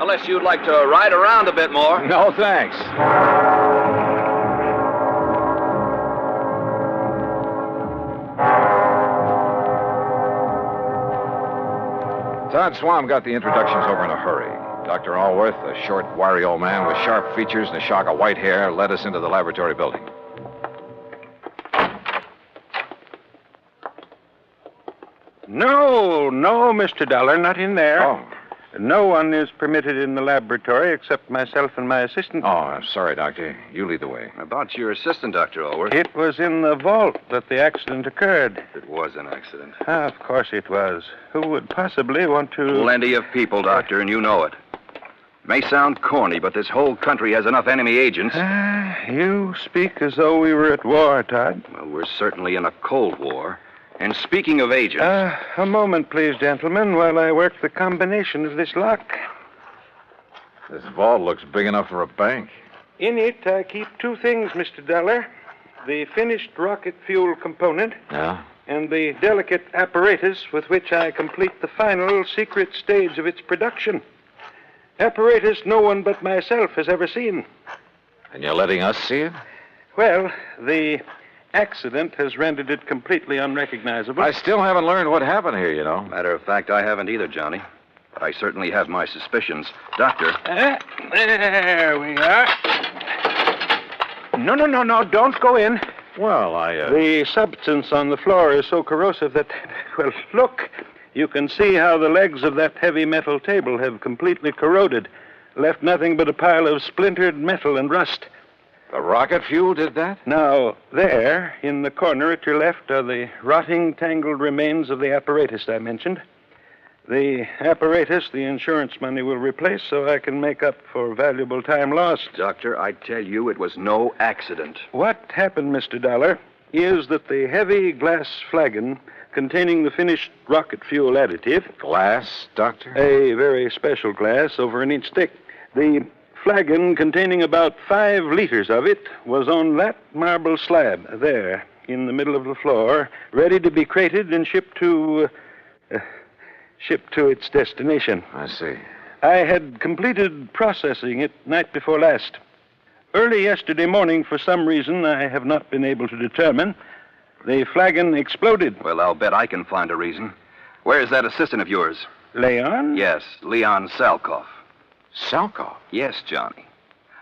Unless you'd like to ride around a bit more. No, thanks. Todd Swam got the introductions over in a hurry. Dr. Allworth, a short, wiry old man with sharp features and a shock of white hair, led us into the laboratory building. No, Mr. Dollar, not in there. Oh. No one is permitted in the laboratory except myself and my assistant. Oh, I'm sorry, Doctor. You lead the way. About your assistant, Dr. Allworth. It was in the vault that the accident occurred. It was an accident. Of course it was. Who would possibly want to... Plenty of people, Doctor, and you know it. It may sound corny, but this whole country has enough enemy agents. You speak as though we were at war, Todd. Well, we're certainly in a Cold War. And speaking of agents... A moment, please, gentlemen, while I work the combination of this lock. This vault looks big enough for a bank. In it, I keep 2 things, Mr. Dollar. The finished rocket fuel component. Yeah? And the delicate apparatus with which I complete the final secret stage of its production. Apparatus no one but myself has ever seen. And you're letting us see it? Well, the accident has rendered it completely unrecognizable. I still haven't learned what happened here, you know. Matter of fact, I haven't either, Johnny. But I certainly have my suspicions. Doctor. There we are. No, don't go in. Well, The substance on the floor is so corrosive that... Well, look. You can see how the legs of that heavy metal table have completely corroded. Left nothing but a pile of splintered metal and rust. The rocket fuel did that? Now, there, in the corner at your left, are the rotting, tangled remains of the apparatus I mentioned. The apparatus the insurance money will replace so I can make up for valuable time lost. Doctor, I tell you, it was no accident. What happened, Mr. Dollar, is that the heavy glass flagon containing the finished rocket fuel additive... Glass, Doctor? A very special glass, over an inch thick. The flagon containing about 5 liters of it was on that marble slab there in the middle of the floor, ready to be crated and shipped to its destination. I see. I had completed processing it night before last. Early yesterday morning, for some reason I have not been able to determine, the flagon exploded. Well, I'll bet I can find a reason. Where's that assistant of yours? Leon? Yes, Leon Salkoff. Salkoff? Yes, Johnny.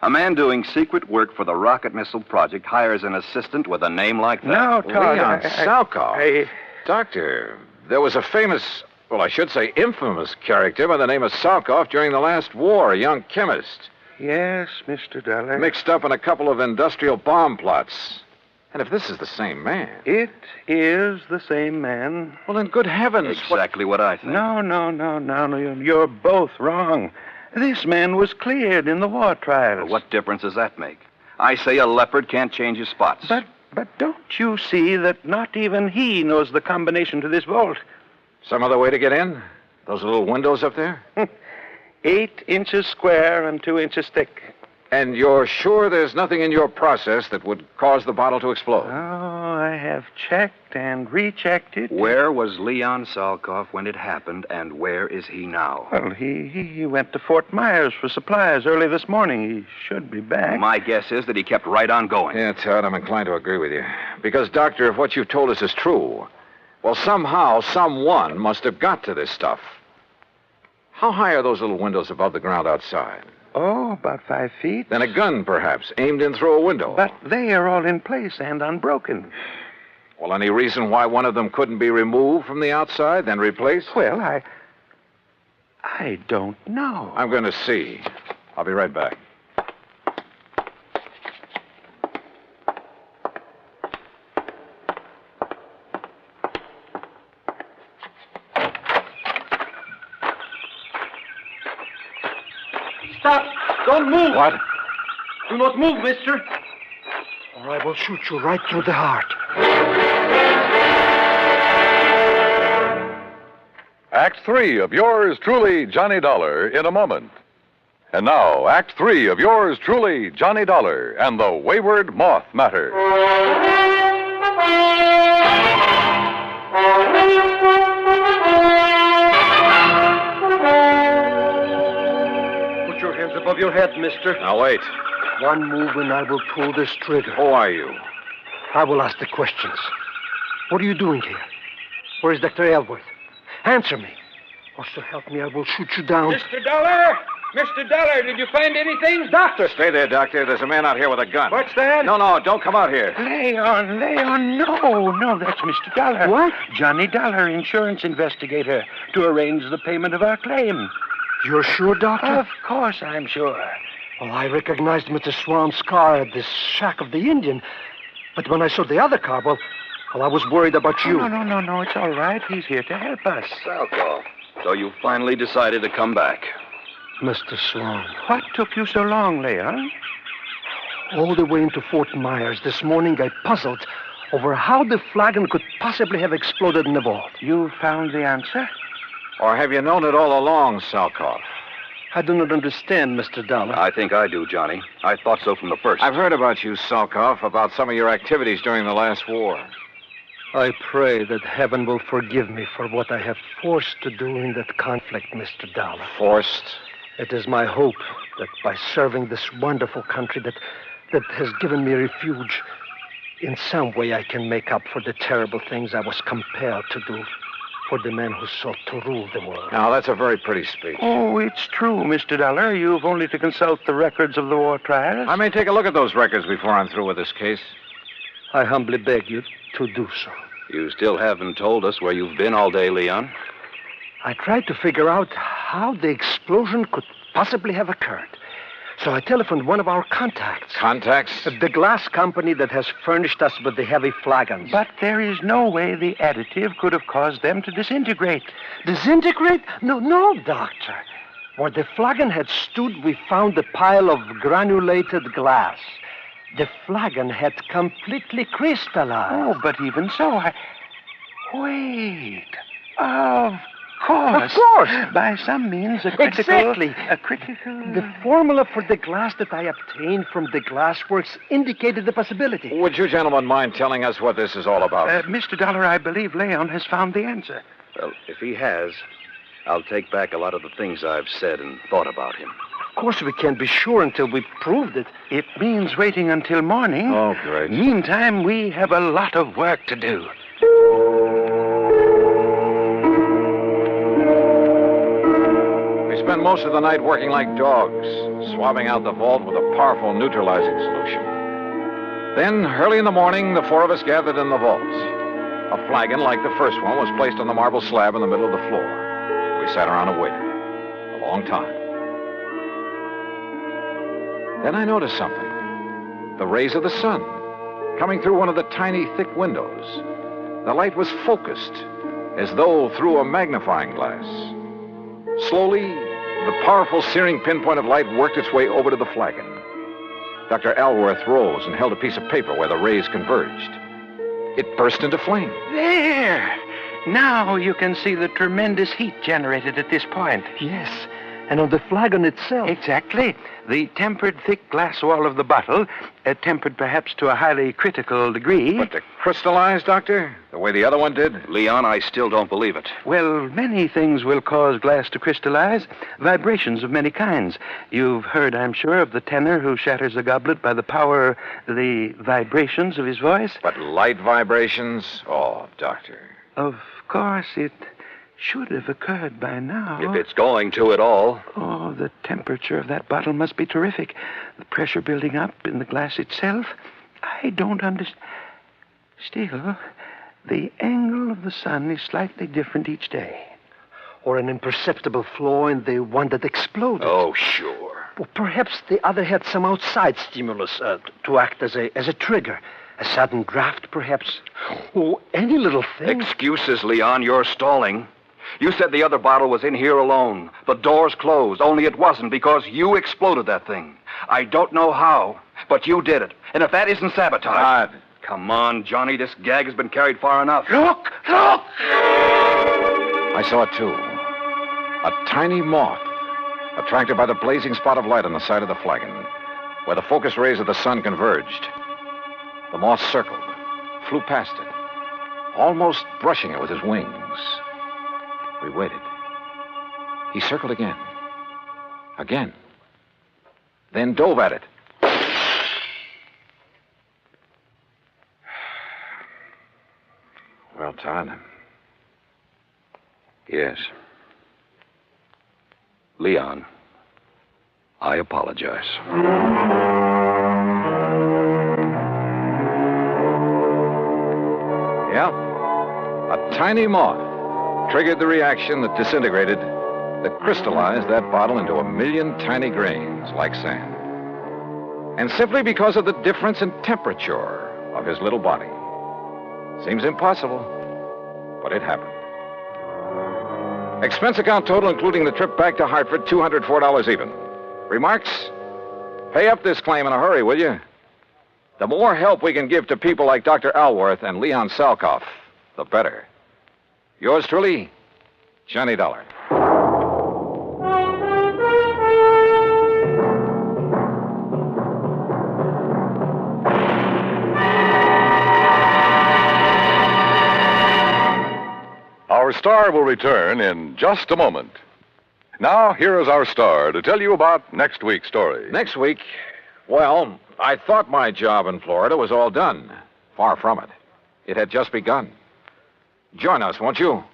A man doing secret work for the rocket missile project hires an assistant with a name like that. No, Todd. Leon Salkoff. Doctor, there was a famous, well, I should say infamous character by the name of Salkoff during the last war, a young chemist. Yes, Mr. Dollar. Mixed up in a couple of industrial bomb plots. And if this is the same man... It is the same man. Well, then, good heavens. Exactly what I think. No. You're both wrong. This man was cleared in the war trials. Well, what difference does that make? I say a leopard can't change his spots. But don't you see that not even he knows the combination to this vault? Some other way to get in? Those little windows up there? 8 inches square and 2 inches thick. And you're sure there's nothing in your process that would cause the bottle to explode? Oh, I have checked and rechecked it. Where was Leon Salkoff when it happened, and where is he now? Well, he went to Fort Myers for supplies early this morning. He should be back. My guess is that he kept right on going. Yeah, Todd, I'm inclined to agree with you. Because, Doctor, if what you've told us is true, well, somehow, someone must have got to this stuff. How high are those little windows above the ground outside? Oh, about 5 feet. Then a gun, perhaps, aimed in through a window. But they are all in place and unbroken. Well, any reason why one of them couldn't be removed from the outside, then replaced? Well, I don't know. I'm going to see. I'll be right back. Stop! Don't move! What? Do not move, mister. Or I will shoot you right through the heart. Act 3 of yours truly, Johnny Dollar, in a moment. And now, Act 3 of yours truly, Johnny Dollar, and the Wayward Moth Matter. Put your hands above your head, mister. Now, wait. One move and I will pull this trigger. Who are you? I will ask the questions. What are you doing here? Where is Dr. Ellsworth? Answer me. Or so help me, I will shoot you down. Mr. Dollar! Mr. Dollar, did you find anything? Doctor! Stay there, Doctor. There's a man out here with a gun. What's that? No, don't come out here. Leon, no, that's Mr. Dollar. What? Johnny Dollar, insurance investigator, to arrange the payment of our claim. You're sure, Doctor? Of course I'm sure. Well, I recognized Mr. Swan's car at the shack of the Indian. But when I saw the other car, well, I was worried about you. No, it's all right. He's here to help us. Salkoff, so you finally decided to come back. Mr. Swan. What took you so long, Leon? All the way into Fort Myers this morning, I puzzled over how the flagon could possibly have exploded in the vault. You found the answer? Or have you known it all along, Salkoff? I do not understand, Mr. Dollar. I think I do, Johnny. I thought so from the first. I've heard about you, Salkoff, about some of your activities during the last war. I pray that heaven will forgive me for what I have forced to do in that conflict, Mr. Dollar. Forced? It is my hope that by serving this wonderful country that has given me refuge, in some way I can make up for the terrible things I was compelled to do for the men who sought to rule the world. Now, that's a very pretty speech. Oh, it's true, Mr. Dollar. You've only to consult the records of the war trials. I may take a look at those records before I'm through with this case. I humbly beg you to do so. You still haven't told us where you've been all day, Leon. I tried to figure out how the explosion could possibly have occurred. So I telephoned one of our contacts. Contacts? The glass company that has furnished us with the heavy flagons. But there is no way the additive could have caused them to disintegrate. Disintegrate? No, Doctor. Where the flagon had stood, we found a pile of granulated glass. The flagon had completely crystallized. Oh, but even so, Wait. Of course. Of course. By some means, a critical... Exactly. A critical... The formula for the glass that I obtained from the glassworks indicated the possibility. Would you gentlemen mind telling us what this is all about? Mr. Dollar, I believe Leon has found the answer. Well, if he has, I'll take back a lot of the things I've said and thought about him. Of course, we can't be sure until we've proved it. It means waiting until morning. Oh, great. Meantime, we have a lot of work to do. We spent most of the night working like dogs, swabbing out the vault with a powerful neutralizing solution. Then, early in the morning, the four of us gathered in the vault. A flagon like the first one was placed on the marble slab in the middle of the floor. We sat around and waited. A long time. Then I noticed something. The rays of the sun coming through one of the tiny, thick windows. The light was focused, as though through a magnifying glass. Slowly, the powerful searing pinpoint of light worked its way over to the flagon. Dr. Alworth rose and held a piece of paper where the rays converged. It burst into flame. There! Now you can see the tremendous heat generated at this point. Yes, and on the flagon itself. Exactly. The tempered thick glass wall of the bottle, tempered perhaps to a highly critical degree. But to crystallize, Doctor, the way the other one did? Leon, I still don't believe it. Well, many things will cause glass to crystallize. Vibrations of many kinds. You've heard, I'm sure, of the tenor who shatters a goblet by the vibrations of his voice. But light vibrations? Oh, Doctor. Of course, it should have occurred by now. If it's going to at all. Oh, the temperature of that bottle must be terrific. The pressure building up in the glass itself. I don't understand. Still, the angle of the sun is slightly different each day. Or an imperceptible flaw in the one that exploded. Oh, sure. Well, perhaps the other had some outside stimulus to act as a trigger. A sudden draft, perhaps. Oh, any little thing. Excuses, Leon. You're stalling. You said the other bottle was in here alone. The door's closed, only it wasn't because you exploded that thing. I don't know how, but you did it. And if that isn't sabotage... Come on, Johnny. This gag has been carried far enough. Look! I saw it, too. A tiny moth, attracted by the blazing spot of light on the side of the flagon, where the focus rays of the sun converged. The moth circled, flew past it, almost brushing it with his wings. We waited. He circled again. Again. Then dove at it. Well, Todd. Yes. Leon, I apologize. Yeah. A tiny moth triggered the reaction that disintegrated, that crystallized that bottle into a million tiny grains like sand. And simply because of the difference in temperature of his little body. Seems impossible, but it happened. Expense account total, including the trip back to Hartford, $204 even. Remarks? Pay up this claim in a hurry, will you? The more help we can give to people like Dr. Alworth and Leon Salkoff, the better. Yours truly, Johnny Dollar. Our star will return in just a moment. Now, here is our star to tell you about next week's story. Next week? Well, I thought my job in Florida was all done. Far from it. It had just begun. Join us, won't you?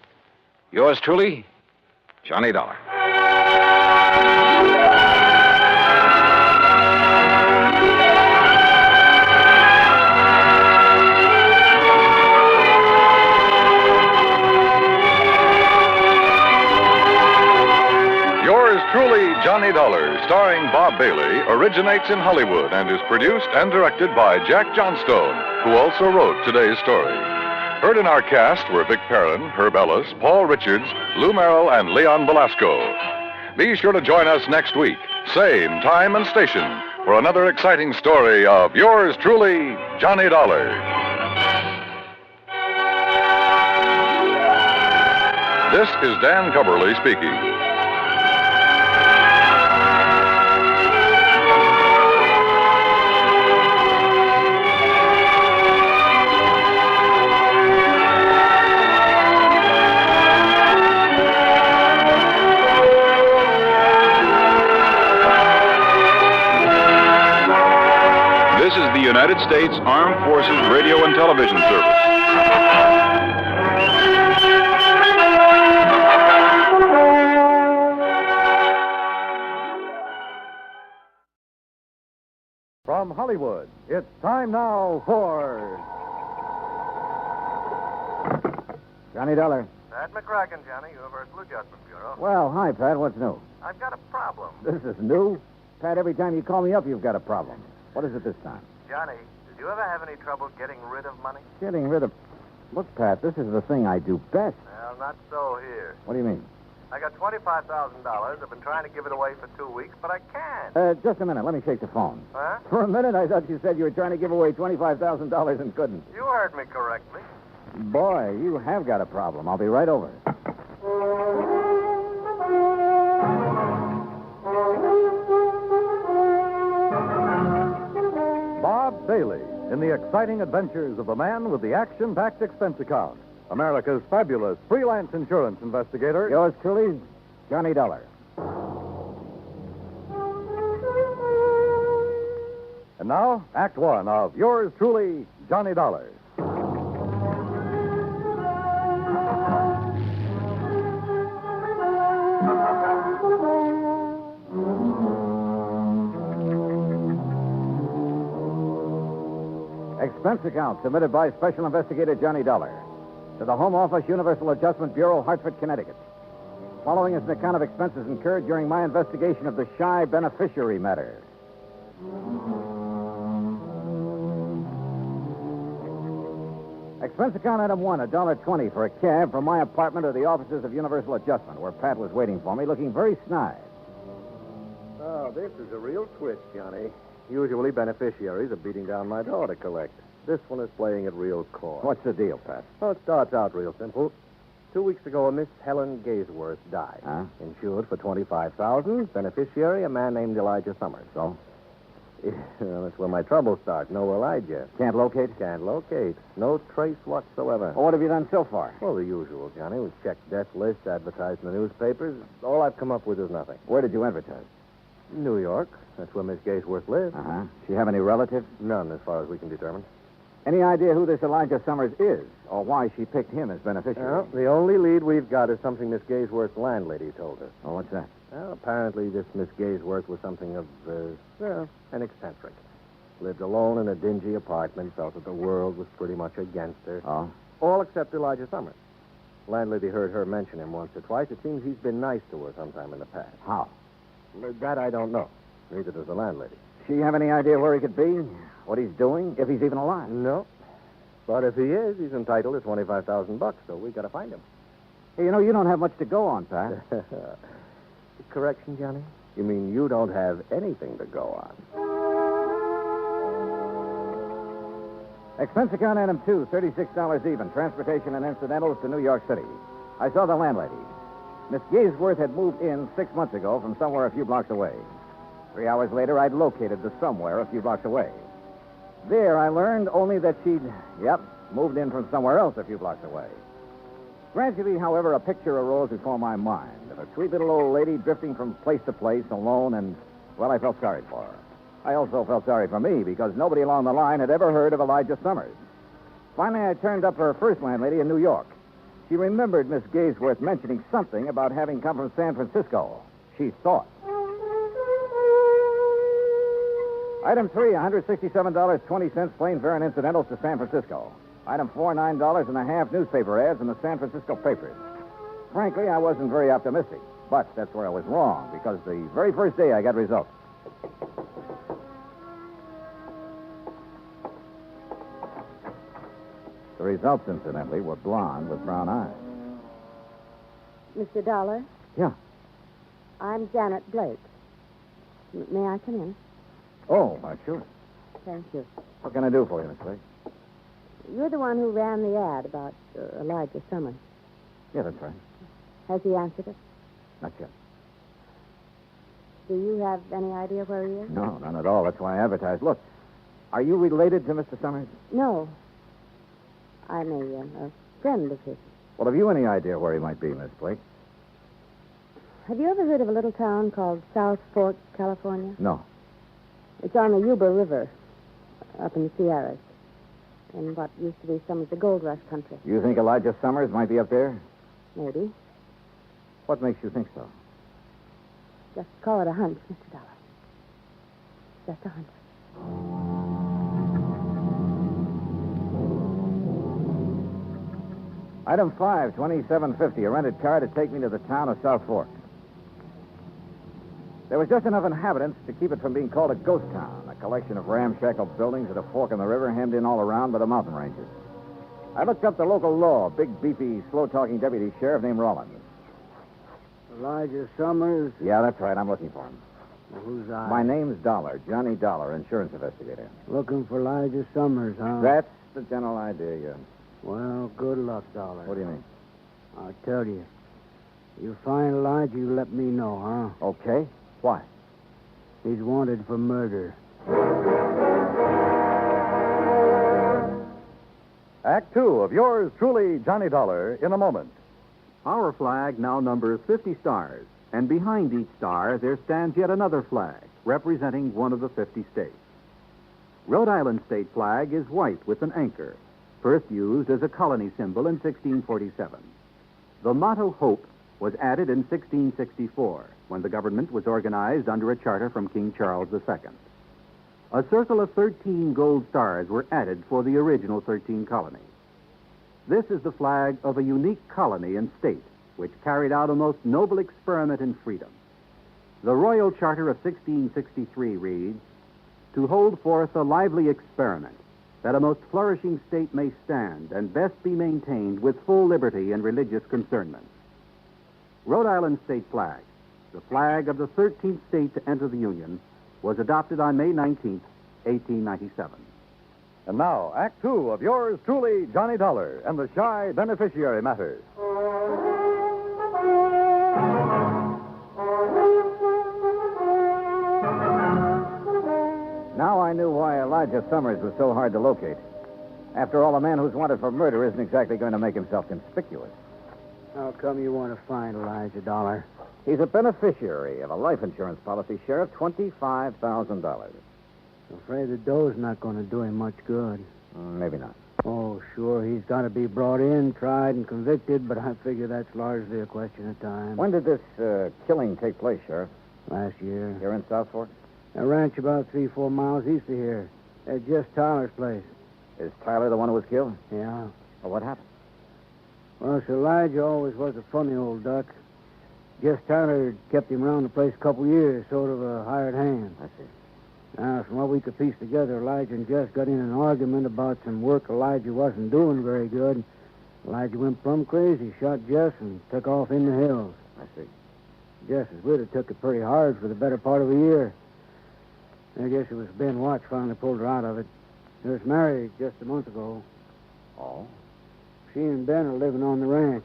Yours truly, Johnny Dollar. Yours truly, Johnny Dollar, starring Bob Bailey, originates in Hollywood and is produced and directed by Jack Johnstone, who also wrote today's story. Heard in our cast were Vic Perrin, Herb Ellis, Paul Richards, Lou Merrill, and Leon Belasco. Be sure to join us next week, same time and station, for another exciting story of yours truly, Johnny Dollar. This is Dan Cubberly speaking. This is the United States Armed Forces Radio and Television Service. From Hollywood, it's time now for... Johnny Dollar. Pat McCracken, Johnny, Universal Adjustment Bureau. Well, hi, Pat. What's new? I've got a problem. This is new? Pat, every time you call me up, you've got a problem. What is it this time? Johnny, Do you ever have any trouble getting rid of money? Getting rid of... Look, Pat, this is the thing I do best. Well, not so here. What do you mean? I got $25,000. I've been trying to give it away for 2 weeks, but I can't. Just a minute. Let me shake the phone. Huh? For a minute, I thought you said you were trying to give away $25,000 and couldn't. You heard me correctly. Boy, you have got a problem. I'll be right over. Bob Bailey in the exciting adventures of the man with the action-packed expense account. America's fabulous freelance insurance investigator. Yours truly, Johnny Dollar. And now, Act One of yours truly, Johnny Dollar. Expense account submitted by Special Investigator Johnny Dollar to the Home Office, Universal Adjustment Bureau, Hartford, Connecticut. Following is an account of expenses incurred during my investigation of the Shy beneficiary matter. Expense account item one, $1.20 for a cab from my apartment to the offices of Universal Adjustment, where Pat was waiting for me, looking very snide. Oh, this is a real twist, Johnny. Usually beneficiaries are beating down my door to collect. This one is playing it real coy. What's the deal, Pat? Well, it starts out real simple. 2 weeks ago, a Miss Helen Gaysworth died. Huh? Insured for $25,000. Beneficiary, a man named Elijah Summers. So? Well, that's where my trouble starts. No Elijah. Can't locate? Can't locate. No trace whatsoever. Well, what have you done so far? Well, the usual, Johnny. We've checked death lists, advertised in the newspapers. All I've come up with is nothing. Where did you advertise? New York. That's where Miss Gaysworth lives. Uh-huh. She have any relatives? None, as far as we can determine. Any idea who this Elijah Summers is, or why she picked him as beneficiary? Well, the only lead we've got is something Miss Gaysworth's landlady told us. Oh, what's that? Well, apparently this Miss Gaysworth was something of, an eccentric. Lived alone in a dingy apartment, felt that the world was pretty much against her. Oh? All except Elijah Summers. Landlady heard her mention him once or twice. It seems he's been nice to her sometime in the past. How? That I don't know. Neither does the landlady. She have any idea where he could be? What he's doing? If he's even alive? No. But if he is, he's entitled to $25,000, so we got to find him. Hey, you know, you don't have much to go on, Pat. Correction, Johnny? You mean you don't have anything to go on? Expense account item two, $36 even. Transportation and incidentals to New York City. I saw the landlady. Miss Gaysworth had moved in 6 months ago from somewhere a few blocks away. 3 hours later, I'd located the somewhere a few blocks away. There, I learned only that she'd, moved in from somewhere else a few blocks away. Gradually, however, a picture arose before my mind of a sweet little old lady drifting from place to place alone, and, well, I felt sorry for her. I also felt sorry for me because nobody along the line had ever heard of Elijah Summers. Finally, I turned up her first landlady in New York. She remembered Miss Gaysworth mentioning something about having come from San Francisco. She thought. Item 3, $167.20 plane fare and incidentals to San Francisco. Item 4, $9.50 newspaper ads in the San Francisco papers. Frankly, I wasn't very optimistic, but that's where I was wrong, because the very first day I got results. The results, incidentally, were blonde with brown eyes. Mr. Dollar? Yeah. I'm Janet Blake. May I come in? Oh, sure. Thank you. What can I do for you, Miss Blake? You're the one who ran the ad about Elijah Summers. Yeah, that's right. Has he answered it? Not yet. Do you have any idea where he is? No, none at all. That's why I advertised. Look, are you related to Mr. Summers? No. I'm a friend of his. Well, have you any idea where he might be, Miss Blake? Have you ever heard of a little town called South Fork, California? No. It's on the Yuba River, up in the Sierras, in what used to be some of the gold rush country. You think Elijah Summers might be up there? Maybe. What makes you think so? Just call it a hunch, Mr. Dollar. Just a hunch. Item 5, $27.50, a rented car to take me to the town of South Fork. There was just enough inhabitants to keep it from being called a ghost town. A collection of ramshackle buildings at a fork in the river hemmed in all around by the mountain ranges. I looked up the local law, big, beefy, slow-talking deputy sheriff named Rollins. Elijah Summers? Yeah, that's right. I'm looking for him. Well, who's I? My name's Dollar, Johnny Dollar, insurance investigator. Looking for Elijah Summers, huh? That's the general idea, yeah. Well, good luck, Dollar. What do you mean? I'll tell you. You find Elijah, you let me know, huh? Okay. Why? He's wanted for murder. Act two of yours truly, Johnny Dollar, in a moment. Our flag now numbers 50 stars, and behind each star there stands yet another flag, representing one of the 50 states. Rhode Island's state flag is white with an anchor, first used as a colony symbol in 1647. The motto Hope was added in 1664, when the government was organized under a charter from King Charles II. A circle of 13 gold stars were added for the original 13 colonies. This is the flag of a unique colony and state, which carried out a most noble experiment in freedom. The Royal Charter of 1663 reads, "To hold forth a lively experiment, that a most flourishing state may stand and best be maintained with full liberty and religious concernment." Rhode Island's state flag, the flag of the 13th state to enter the Union, was adopted on May 19, 1897. And now, Act two of yours truly, Johnny Dollar, and the shy beneficiary matter. Now I knew why Elijah Summers was so hard to locate. After all, a man who's wanted for murder isn't exactly going to make himself conspicuous. How come you want to find Elijah, Dollar? He's a beneficiary of a life insurance policy, Sheriff, $25,000. I'm afraid the dough's not going to do him much good. Maybe not. Oh, sure, he's got to be brought in, tried, and convicted, but I figure that's largely a question of time. When did this killing take place, Sheriff? Last year. Here in South Fork? A ranch about 3-4 miles east of here. At Jess Tyler's place. Is Tyler the one who was killed? Yeah. Well, what happened? Well, Sir Elijah always was a funny old duck. Jess Tyler kept him around the place a couple years, sort of a hired hand. I see. Now, from what we could piece together, Elijah and Jess got in an argument about some work Elijah wasn't doing very good. Elijah went plumb crazy, shot Jess, and took off in the hills. I see. Jess's widow took it pretty hard for the better part of a year. I guess it was Ben Watts finally pulled her out of it. They was married just a month ago. Oh? She and Ben are living on the ranch.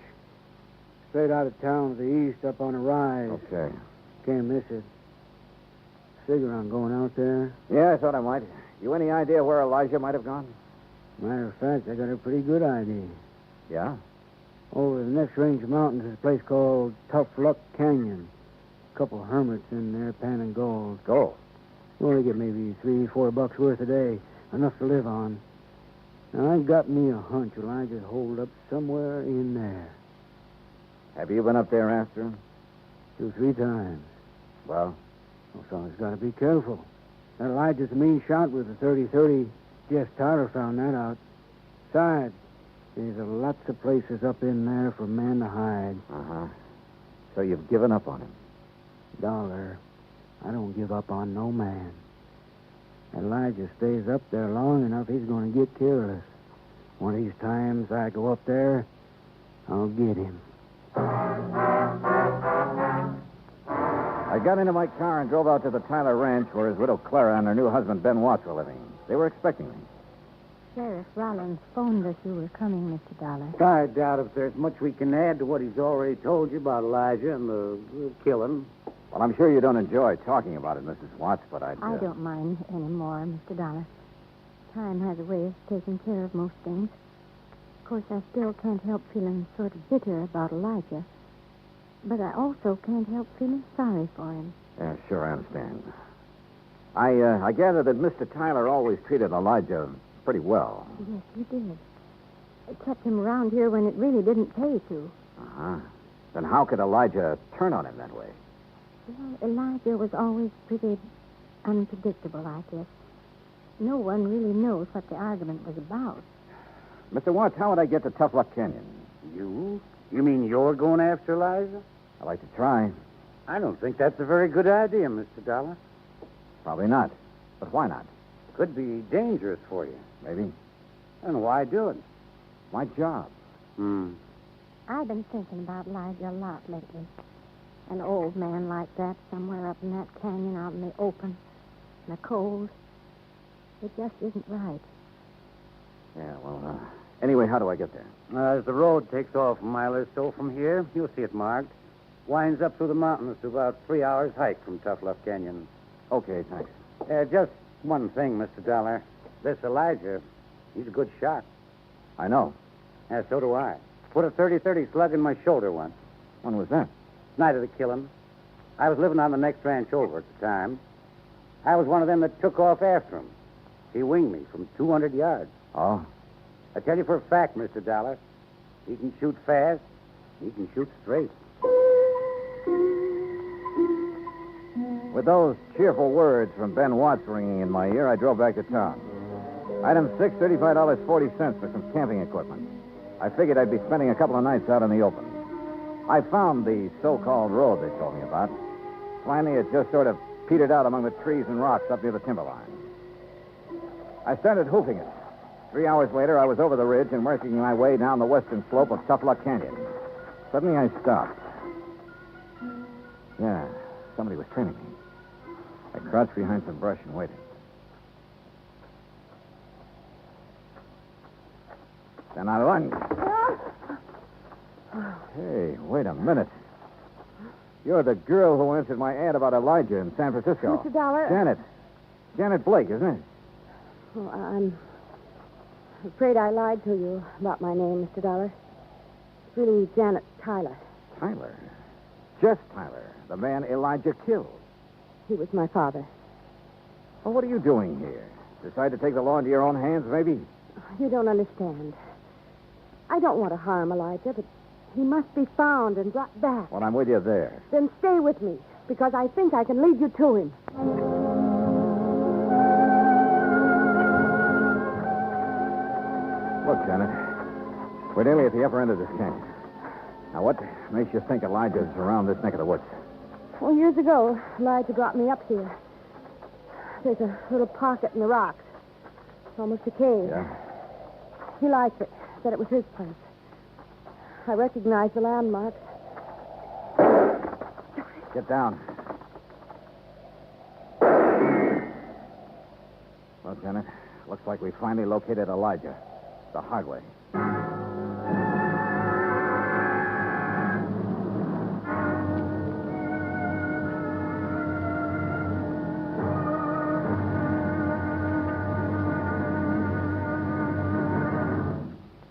Straight out of town to the east, up on a rise. Okay. Can't miss it. Figure on going out there. Yeah, I thought I might. You any idea where Elijah might have gone? Matter of fact, I got a pretty good idea. Yeah? Over the next range of mountains is a place called Tough Luck Canyon. A couple of hermits in there panning gold. Gold? You only get maybe $3-4 worth a day. Enough to live on. Now, I got me a hunch Elijah's holed up somewhere in there. Have you been up there after him? 2-3 times. Well? Well, someone's got to be careful. That Elijah's a mean shot with a .30-30. Jess Tyler found that out. Besides, there's lots of places up in there for a man to hide. Uh-huh. So you've given up on him? Dollar, I don't give up on no man. Elijah stays up there long enough, he's going to get careless. One of these times I go up there, I'll get him. I got into my car and drove out to the Tyler Ranch where his widow Clara and her new husband Ben Watts were living. They were expecting me. Sheriff Rollins phoned us you were coming, Mr. Dollar. I doubt if there's much we can add to what he's already told you about Elijah and the killing. Well, I'm sure you don't enjoy talking about it, Mrs. Watts, but I don't mind anymore, Mr. Dollar. Time has a way of taking care of most things. Of course, I still can't help feeling sort of bitter about Elijah. But I also can't help feeling sorry for him. Yeah, sure, I understand. I gather that Mr. Tyler always treated Elijah pretty well. Yes, he did. It kept him around here when it really didn't pay to. Uh-huh. Then how could Elijah turn on him that way? Well, Elijah was always pretty unpredictable, I guess. No one really knows what the argument was about. Mr. Watts, how would I get to Tough Luck Canyon? You? You mean you're going after Elijah? I'd like to try. I don't think that's a very good idea, Mr. Dollar. Probably not. But why not? Could be dangerous for you. Maybe. And why do it? My job. I've been thinking about Elijah a lot lately. An old man like that somewhere up in that canyon out in the open, in the cold. It just isn't right. Yeah, well, anyway, how do I get there? As the road takes off a mile or so from here, you'll see it marked. Winds up through the mountains to about 3 hours hike from Tough Luck Canyon. Okay, thanks. Just one thing, Mr. Dollar. This Elijah, he's a good shot. I know. Yeah, so do I. Put a 30-30 slug in my shoulder once. When was that? Night of the killing. I was living on the next ranch over at the time. I was one of them that took off after him. He winged me from 200 yards. Oh? I tell you for a fact, Mr. Dollar, he can shoot fast, he can shoot straight. With those cheerful words from Ben Watts ringing in my ear, I drove back to town. Item 6, $35.40 for some camping equipment. I figured I'd be spending a couple of nights out in the open. I found the so-called road they told me about. Finally, it just sort of petered out among the trees and rocks up near the timberline. I started hoofing it. 3 hours later, I was over the ridge and working my way down the western slope of Tough Luck Canyon. Suddenly, I stopped. Yeah, somebody was trailing me. I crouched behind some brush and waited. Then I lunged. Hey, wait a minute. You're the girl who answered my ad about Elijah in San Francisco. Mr. Dollar. Janet. Janet Blake, isn't it? Oh, I'm afraid I lied to you about my name, Mr. Dollar. It's really Janet Tyler. Tyler? Just Tyler, the man Elijah killed. He was my father. Well, what are you doing here? Decide to take the law into your own hands, maybe? You don't understand. I don't want to harm Elijah, but he must be found and brought back. Well, I'm with you there. Then stay with me, because I think I can lead you to him. Look, Janet, we're nearly at the upper end of this canyon. Now, what makes you think Elijah's around this neck of the woods? Well, years ago, Elijah brought me up here. There's a little pocket in the rocks. It's almost a cave. Yeah? He liked it. Said it was his place. I recognized the landmarks. Get down. Well, Janet, looks like we finally located Elijah. The hard way.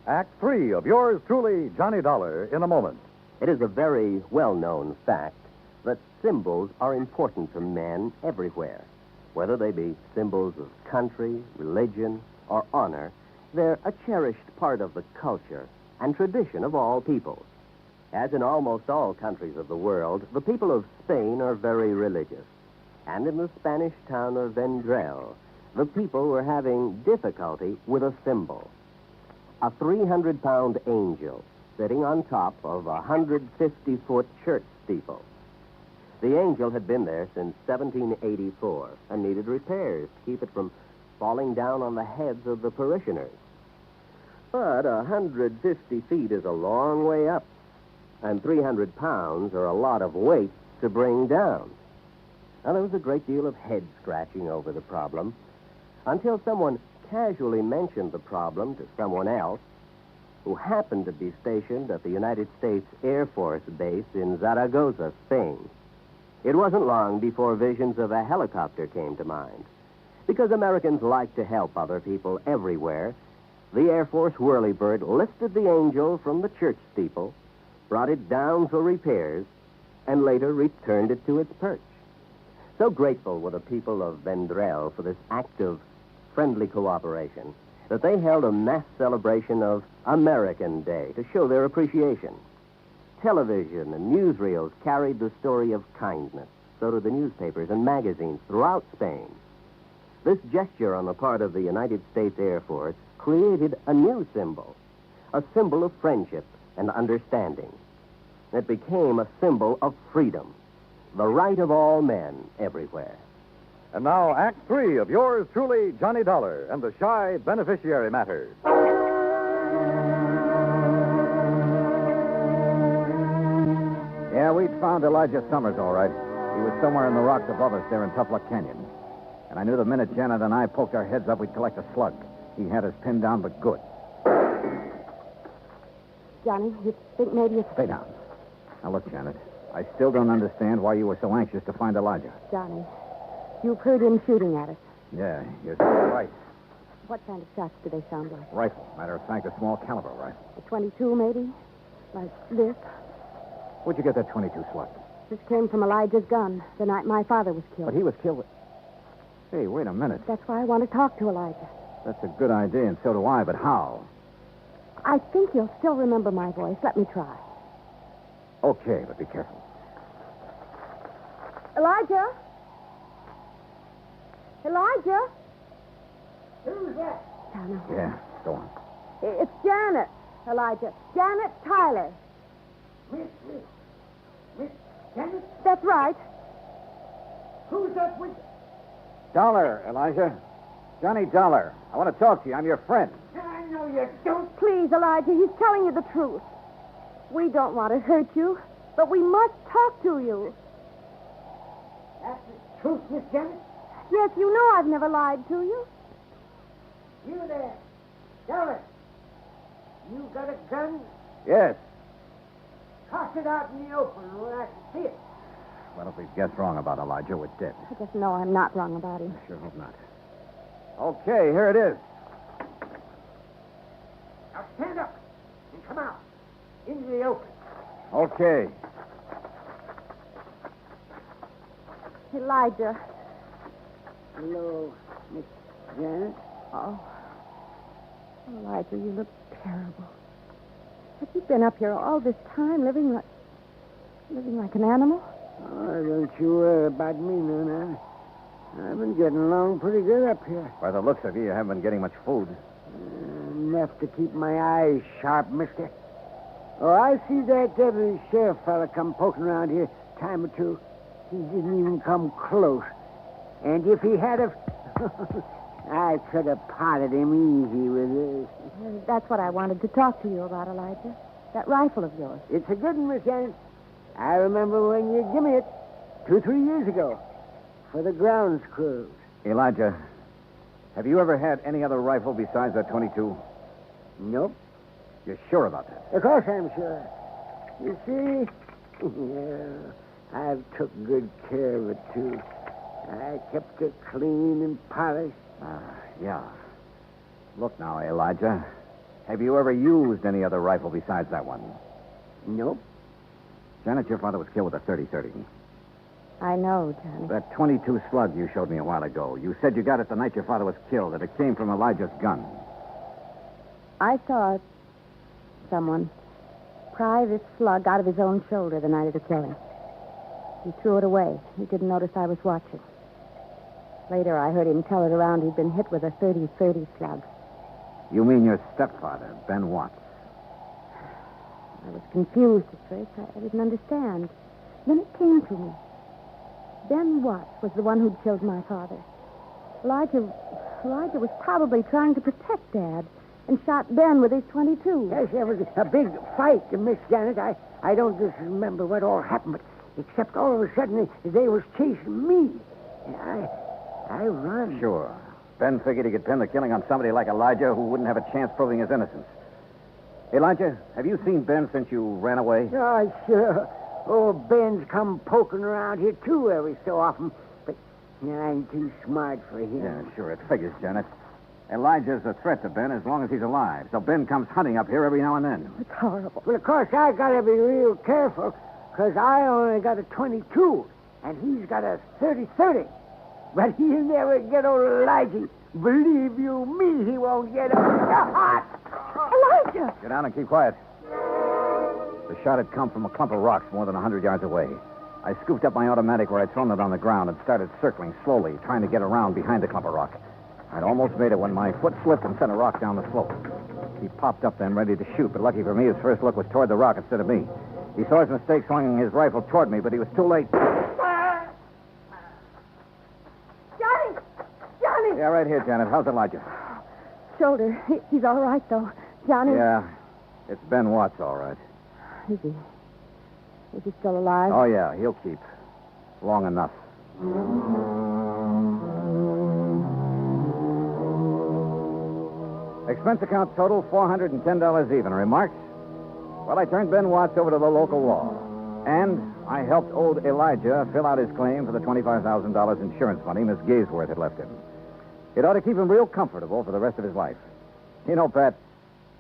Act 3 of yours truly, Johnny Dollar, in a moment. It is a very well-known fact that symbols are important to men everywhere. Whether they be symbols of country, religion, or honor, they're a cherished part of the culture and tradition of all peoples. As in almost all countries of the world, the people of Spain are very religious. And in the Spanish town of Vendrell, the people were having difficulty with a symbol. A 300-pound angel sitting on top of a 150-foot church steeple. The angel had been there since 1784 and needed repairs to keep it from falling down on the heads of the parishioners. But 150 feet is a long way up, and 300 pounds are a lot of weight to bring down. Now, there was a great deal of head-scratching over the problem until someone casually mentioned the problem to someone else who happened to be stationed at the United States Air Force Base in Zaragoza, Spain. It wasn't long before visions of a helicopter came to mind. Because Americans like to help other people everywhere, the Air Force whirlybird lifted the angel from the church steeple, brought it down for repairs, and later returned it to its perch. So grateful were the people of Vendrell for this act of friendly cooperation that they held a mass celebration of American Day to show their appreciation. Television and newsreels carried the story of kindness. So did the newspapers and magazines throughout Spain. This gesture on the part of the United States Air Force created a new symbol, a symbol of friendship and understanding. It became a symbol of freedom, the right of all men everywhere. And now, Act 3 of yours truly, Johnny Dollar, and the Shy Beneficiary Matter. Yeah, we'd found Elijah Summers, all right. He was somewhere in the rocks above us there in Tough Luck Canyon. And I knew the minute Janet and I poked our heads up, we'd collect a slug. He had us pinned down, but good. Johnny, you think maybe it's... Stay down. Now, look, Janet, I still don't understand why you were so anxious to find Elijah. Johnny, you've heard him shooting at us. Yeah, you're so right. What kind of shots do they sound like? Rifle. Matter of fact, a small caliber rifle. A 22, maybe? Like this? Where'd you get that 22 slug? This came from Elijah's gun the night my father was killed. But he was killed... Hey, wait a minute. That's why I want to talk to Elijah. That's a good idea, and so do I, but how? I think you'll still remember my voice. Let me try. Okay, but be careful. Elijah? Elijah? Who's that? Janet. Yeah, go on. It's Janet, Elijah. Janet Tyler. Miss Janet? That's right. Who's that with... Dollar, Elijah. Johnny Dollar. I want to talk to you. I'm your friend. I know you don't. Please, Elijah, he's telling you the truth. We don't want to hurt you, but we must talk to you. That's the truth, Miss Janet? Yes, you know I've never lied to you. You there. Dollar. You got a gun? Yes. Toss it out in the open where I can see it. Well, if we've guessed wrong about Elijah, we're dead. I just know I'm not wrong about him. I sure hope not. Okay, here it is. Now stand up and come out into the open. Okay. Elijah. Hello, Miss Janet. Oh. Elijah, you look terrible. Have you been up here all this time living like an animal? Oh, don't you worry about me none. I've been getting along pretty good up here. By the looks of you, you haven't been getting much food. Enough to keep my eyes sharp, mister. Oh, I see that deputy sheriff fella come poking around here a time or two. He didn't even come close. And if he had have... I could have potted him easy with this. That's what I wanted to talk to you about, Elijah. That rifle of yours. It's a good one, Miss Janet. I remember when you gave me it 2-3 years ago for the grounds crews. Elijah, have you ever had any other rifle besides that 22? Nope. You're sure about that? Of course I'm sure. You see, yeah, I've took good care of it, too. I kept it clean and polished. Yeah. Look now, Elijah. Have you ever used any other rifle besides that one? Nope. Janet, your father was killed with a 30-30. I know, Johnny. That 22 slug you showed me a while ago. You said you got it the night your father was killed, that it came from Elijah's gun. I saw someone pry this slug out of his own shoulder the night of the killing. He threw it away. He didn't notice I was watching. Later, I heard him tell it around he'd been hit with a 30-30 slug. You mean your stepfather, Ben Watts? I was confused at first. I didn't understand. Then it came to me. Ben Watts was the one who'd killed my father. Elijah was probably trying to protect Dad and shot Ben with his 22. Yes, there was a big fight, Miss Janet. I don't just remember what all happened, but except all of a sudden they was chasing me. I run. Sure. Ben figured he could pin the killing on somebody like Elijah who wouldn't have a chance proving his innocence. Elijah, have you seen Ben since you ran away? Oh, sure. Oh, Ben's come poking around here, too, every so often. But I'm too smart for him. Yeah, sure. It figures, Janet. Elijah's a threat to Ben as long as he's alive. So Ben comes hunting up here every now and then. It's horrible. Well, of course, I got to be real careful, because I only got a 22, and he's got a 30-30. But he'll never get old Elijah. Believe you me, he won't get old. Elijah! Get down and keep quiet. The shot had come from a clump of rocks more than 100 yards away. I scooped up my automatic where I'd thrown it on the ground and started circling slowly, trying to get around behind the clump of rock. I'd almost made it when my foot slipped and sent a rock down the slope. He popped up then, ready to shoot, but lucky for me, his first look was toward the rock instead of me. He saw his mistake, swinging his rifle toward me, but he was too late. Yeah, right here, Janet. How's Elijah? Shoulder. He's all right, though. Johnny. Yeah. It's Ben Watts, all right. Is he? Is he still alive? Oh, yeah. He'll keep. Long enough. Expense account total $410 even. Remarks? Well, I turned Ben Watts over to the local law. And I helped old Elijah fill out his claim for the $25,000 insurance money Miss Gaysworth had left him. It ought to keep him real comfortable for the rest of his life. You know, Pat,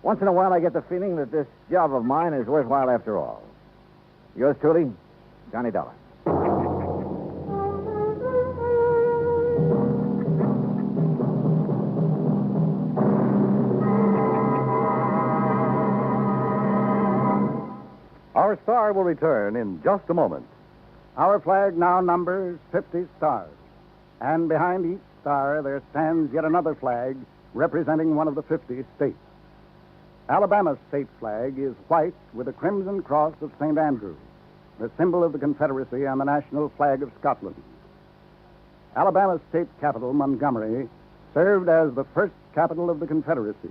once in a while I get the feeling that this job of mine is worthwhile after all. Yours truly, Johnny Dollar. Our star will return in just a moment. Our flag now numbers 50 stars. And behind each star there stands yet another flag representing one of the 50 states. Alabama's state flag is white with a crimson cross of St. Andrew, the symbol of the Confederacy and the national flag of Scotland. Alabama's state capital, Montgomery, served as the first capital of the Confederacy,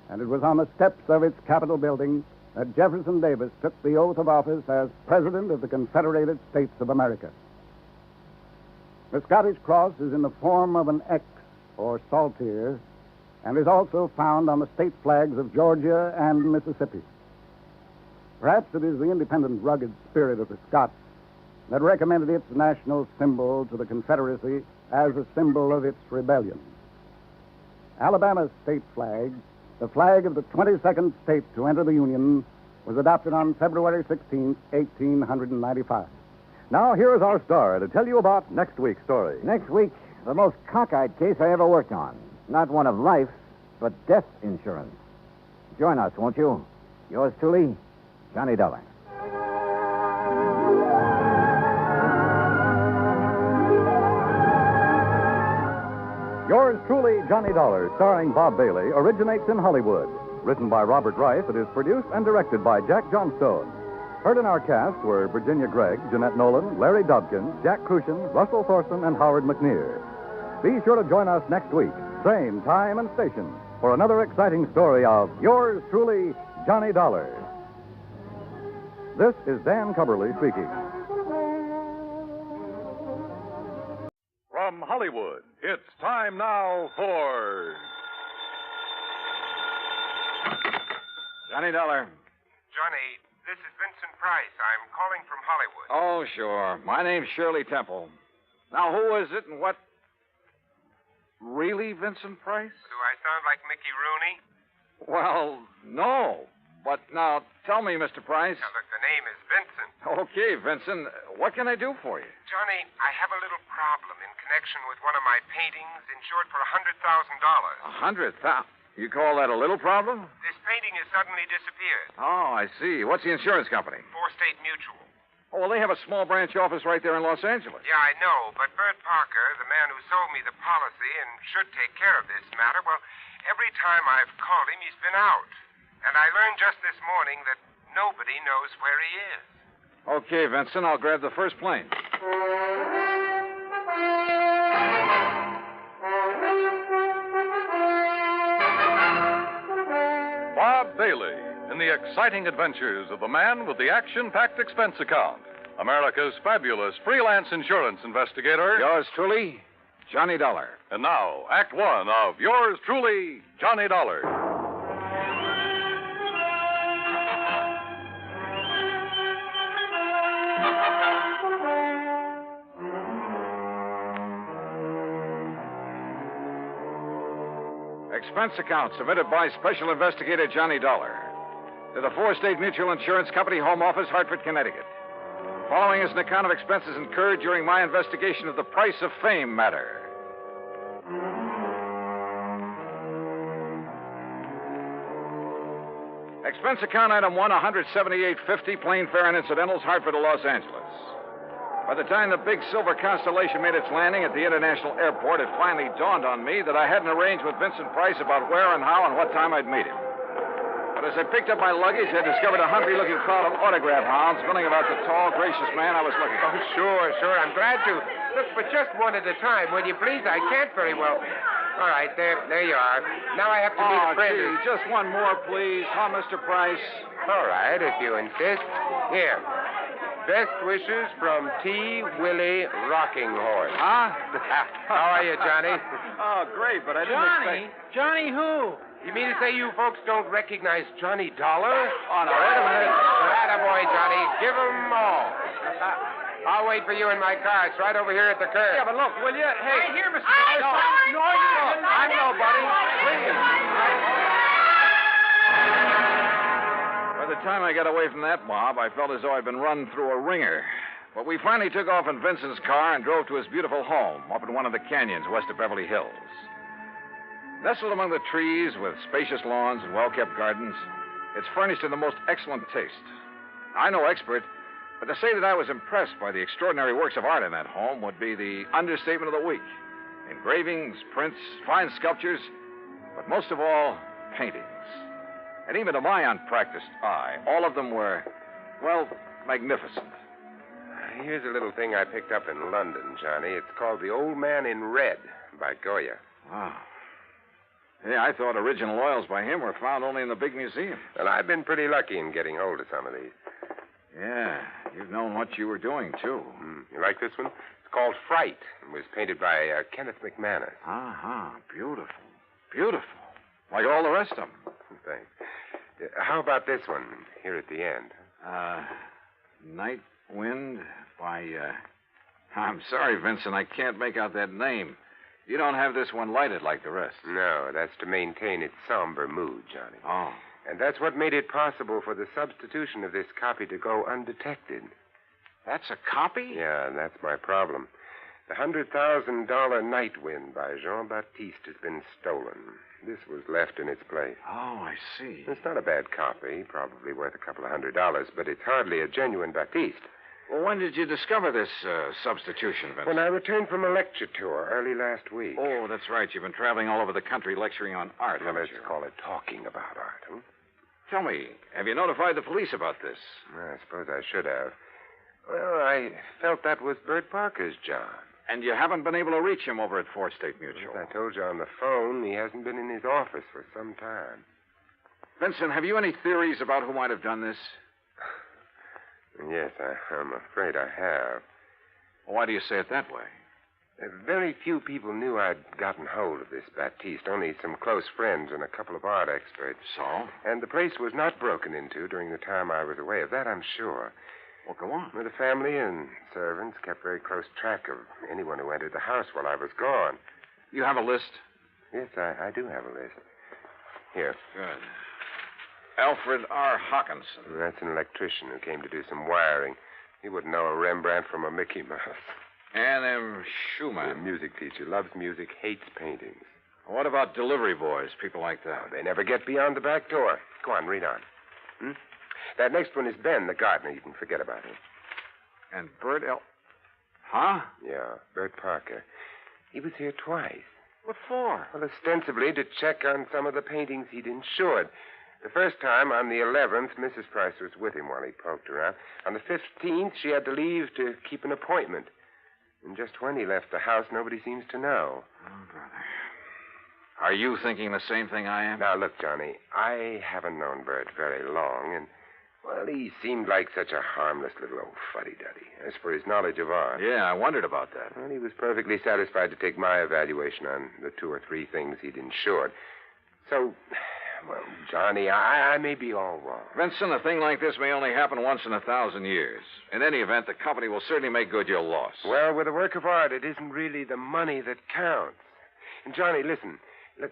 and it was on the steps of its Capitol building that Jefferson Davis took the oath of office as President of the Confederated States of America. The Scottish cross is in the form of an X, or saltire, and is also found on the state flags of Georgia and Mississippi. Perhaps it is the independent, rugged spirit of the Scots that recommended its national symbol to the Confederacy as a symbol of its rebellion. Alabama's state flag, the flag of the 22nd state to enter the Union, was adopted on February 16, 1895. Now, here is our star to tell you about next week's story. Next week, the most cockeyed case I ever worked on. Not one of life, but death insurance. Join us, won't you? Yours truly, Johnny Dollar. Yours truly, Johnny Dollar, starring Bob Bailey, originates in Hollywood. Written by Robert Rice, it is produced and directed by Jack Johnstone. Heard in our cast were Virginia Gregg, Jeanette Nolan, Larry Dobkin, Jack Crucian, Russell Thorson, and Howard McNear. Be sure to join us next week, same time and station, for another exciting story of Yours truly, Johnny Dollar. This is Dan Cubberly speaking. From Hollywood, it's time now for... Johnny Dollar. Johnny, this is Vincent Price. I'm calling from Hollywood. Oh, sure. My name's Shirley Temple. Now, who is it and what... Really, Vincent Price? Do I sound like Mickey Rooney? Well, no. But now, tell me, Mr. Price. Now, look, the name is Vincent. Okay, Vincent. What can I do for you? Johnny, I have a little problem in connection with one of my paintings insured for $100,000. $100,000? You call that a little problem? This painting has suddenly disappeared. Oh, I see. What's the insurance company? State Mutual. Oh, well, they have a small branch office right there in Los Angeles. Yeah, I know, but Bert Parker, the man who sold me the policy and should take care of this matter, well, every time I've called him, he's been out. And I learned just this morning that nobody knows where he is. Okay, Vincent, I'll grab the first plane. Bob Bailey in the exciting adventures of the man with the action-packed expense account. America's fabulous freelance insurance investigator. Yours truly, Johnny Dollar. And now, Act One of Yours truly, Johnny Dollar. Expense account submitted by Special Investigator Johnny Dollar to the Four-State Mutual Insurance Company, Home Office, Hartford, Connecticut. Following is an account of expenses incurred during my investigation of the Price of Fame matter. Expense account item 1, $178.50, plane fare and incidentals, Hartford to Los Angeles. By the time the big silver Constellation made its landing at the international airport, it finally dawned on me that I hadn't arranged with Vincent Price about where and how and what time I'd meet him. But as I picked up my luggage, I discovered a hungry-looking crowd of autograph hounds milling about the tall, gracious man I was looking for. Oh, sure. I'm glad to. Look, but just one at a time, will you please? I can't very well. All right, there you are. Now I have to meet a friend. Gee, just one more, please. Huh, Mr. Price? All right, if you insist. Here. Best wishes from T. Willie Rocking Horse. Huh? How are you, Johnny? Oh, great, but I didn't expect... Johnny who? You mean to say you folks don't recognize Johnny Dollar? Oh, no, wait a minute. Attaboy, Johnny. Give 'em all. I'll wait for you in my car. It's right over here at the curb. Yeah, but look, will you? Hey. Right here, Mr. No, Price. no, you don't. I'm nobody. Please. By the time I got away from that mob, I felt as though I'd been run through a ringer. But we finally took off in Vincent's car and drove to his beautiful home up in one of the canyons west of Beverly Hills. Nestled among the trees with spacious lawns and well-kept gardens, it's furnished in the most excellent taste. I'm no expert, but to say that I was impressed by the extraordinary works of art in that home would be the understatement of the week. Engravings, prints, fine sculptures, but most of all, paintings. And even to my unpracticed eye, all of them were, well, magnificent. Here's a little thing I picked up in London, Johnny. It's called The Old Man in Red by Goya. Wow. Yeah, I thought original oils by him were found only in the big museum. Well, I've been pretty lucky in getting hold of some of these. Yeah, you've known what you were doing, too. You like this one? It's called Fright. It was painted by Kenneth McManus. Beautiful. Beautiful. Like all the rest of them. Thanks. How about this one here at the end? Night Wind by, I'm sorry, Vincent, I can't make out that name. You don't have this one lighted like the rest. No, that's to maintain its somber mood, Johnny. Oh. And that's what made it possible for the substitution of this copy to go undetected. That's a copy? Yeah, and that's my problem. The $100,000 Night Wind by Jean-Baptiste has been stolen. This was left in its place. Oh, I see. It's not a bad copy, probably worth a couple of $100, but it's hardly a genuine Baptiste. Well, when did you discover this substitution, Vincent? When I returned from a lecture tour early last week. Oh, that's right. You've been traveling all over the country lecturing on art, Well, haven't let's you? call it talking about art, huh? Tell me, have you notified the police about this? I suppose I should have. Well, I felt that was Bert Parker's job. And you haven't been able to reach him over at Fourth State Mutual? As I told you on the phone, he hasn't been in his office for some time. Vincent, have you any theories about who might have done this? Yes, I'm afraid I have. Why do you say it that way? Very few people knew I'd gotten hold of this Baptiste, only some close friends and a couple of art experts. So? And the place was not broken into during the time I was away. Of that, I'm sure. Well, go on. The family and servants kept very close track of anyone who entered the house while I was gone. You have a list? Yes, I do have a list. Here. Good. Alfred R. Hawkinson. That's an electrician who came to do some wiring. He wouldn't know a Rembrandt from a Mickey Mouse. Ann M. Schumann. A music teacher. Loves music, hates paintings. What about delivery boys, people like that? They never get beyond the back door. Go on, read on. That next one is Ben, the gardener. You can forget about him. And Bert L. Huh? Yeah, Bert Parker. He was here twice. What for? Well, ostensibly to check on some of the paintings he'd insured. The first time, on the 11th, Mrs. Price was with him while he poked around. On the 15th, she had to leave to keep an appointment. And just when he left the house, nobody seems to know. Oh, brother. Are you thinking the same thing I am? Now, look, Johnny, I haven't known Bert very long, and, well, he seemed like such a harmless little old fuddy-duddy. As for his knowledge of art... Yeah, I wondered about that. Well, he was perfectly satisfied to take my evaluation on the 2 or 3 things he'd insured. So, well, Johnny, I may be all wrong. Vincent, a thing like this may only happen once in 1,000 years. In any event, the company will certainly make good your loss. Well, with a work of art, it isn't really the money that counts. And, Johnny, listen. Look,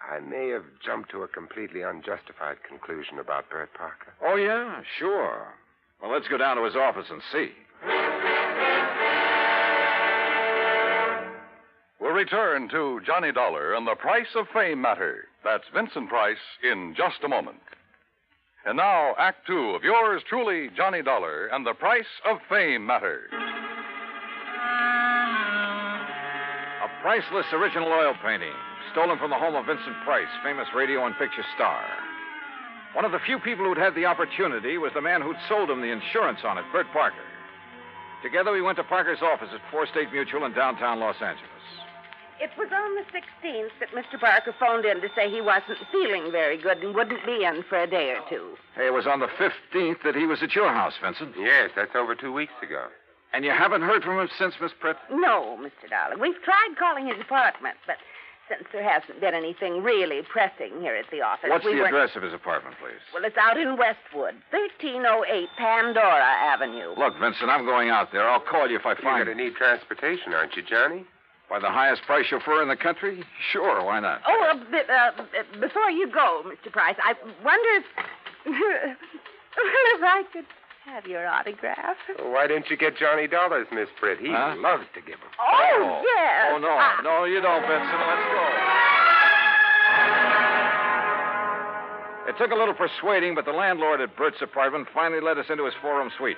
I may have jumped to a completely unjustified conclusion about Bert Parker. Oh, yeah? Sure. Well, let's go down to his office and see. We'll return to Johnny Dollar and the Price of Fame matter. That's Vincent Price in just a moment. And now, Act 2 of yours truly, Johnny Dollar and the Price of Fame matter. A priceless original oil painting stolen from the home of Vincent Price, famous radio and picture star. One of the few people who'd had the opportunity was the man who'd sold him the insurance on it, Bert Parker. Together, we went to Parker's office at Fourth State Mutual in downtown Los Angeles. It was on the 16th that Mr. Parker phoned in to say he wasn't feeling very good and wouldn't be in for a day or two. Hey, it was on the 15th that he was at your house, Vincent. Yes, that's over 2 weeks ago. And you haven't heard from him since, Miss Pritt? No, Mr. Dollar. We've tried calling his apartment, but since there hasn't been anything really pressing here at the office... What's the address of his apartment, please? Well, it's out in Westwood, 1308 Pandora Avenue. Look, Vincent, I'm going out there. I'll call you if I find... You're going to need transportation, aren't you, Johnny? By the highest price chauffeur in the country? Sure, why not? Oh, before you go, Mr. Price, I wonder if... if I could have your autograph. Well, why didn't you get Johnny Dollars, Miss Britt? He loves to give them. Oh, yes. Oh, no. No, you don't, Vincent. Let's go. It took a little persuading, but the landlord at Bert's apartment finally let us into his four-room suite.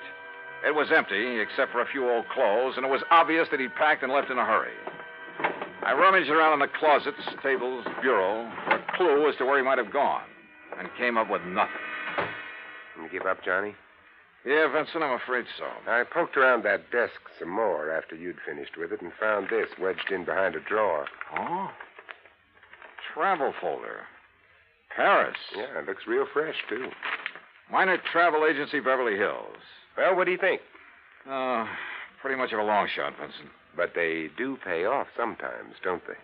It was empty, except for a few old clothes, and it was obvious that he'd packed and left in a hurry. I rummaged around in the closets, tables, bureau, for a clue as to where he might have gone, and came up with nothing. You give up, Johnny? Yeah, Vincent, I'm afraid so. I poked around that desk some more after you'd finished with it and found this wedged in behind a drawer. Oh? Travel folder. Paris. Yeah, it looks real fresh, too. Minor Travel Agency, Beverly Hills. Well, what do you think? Pretty much of a long shot, Vincent. But they do pay off sometimes, don't they?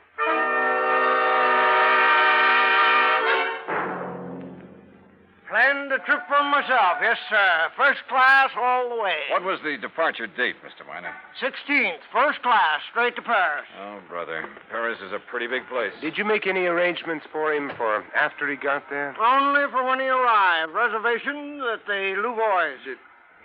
Planned the trip for myself, yes, sir. First class all the way. What was the departure date, Mr. Miner? 16th, first class, straight to Paris. Oh, brother. Paris is a pretty big place. Did you make any arrangements for him for after he got there? Only for when he arrived. Reservations at the Louvois.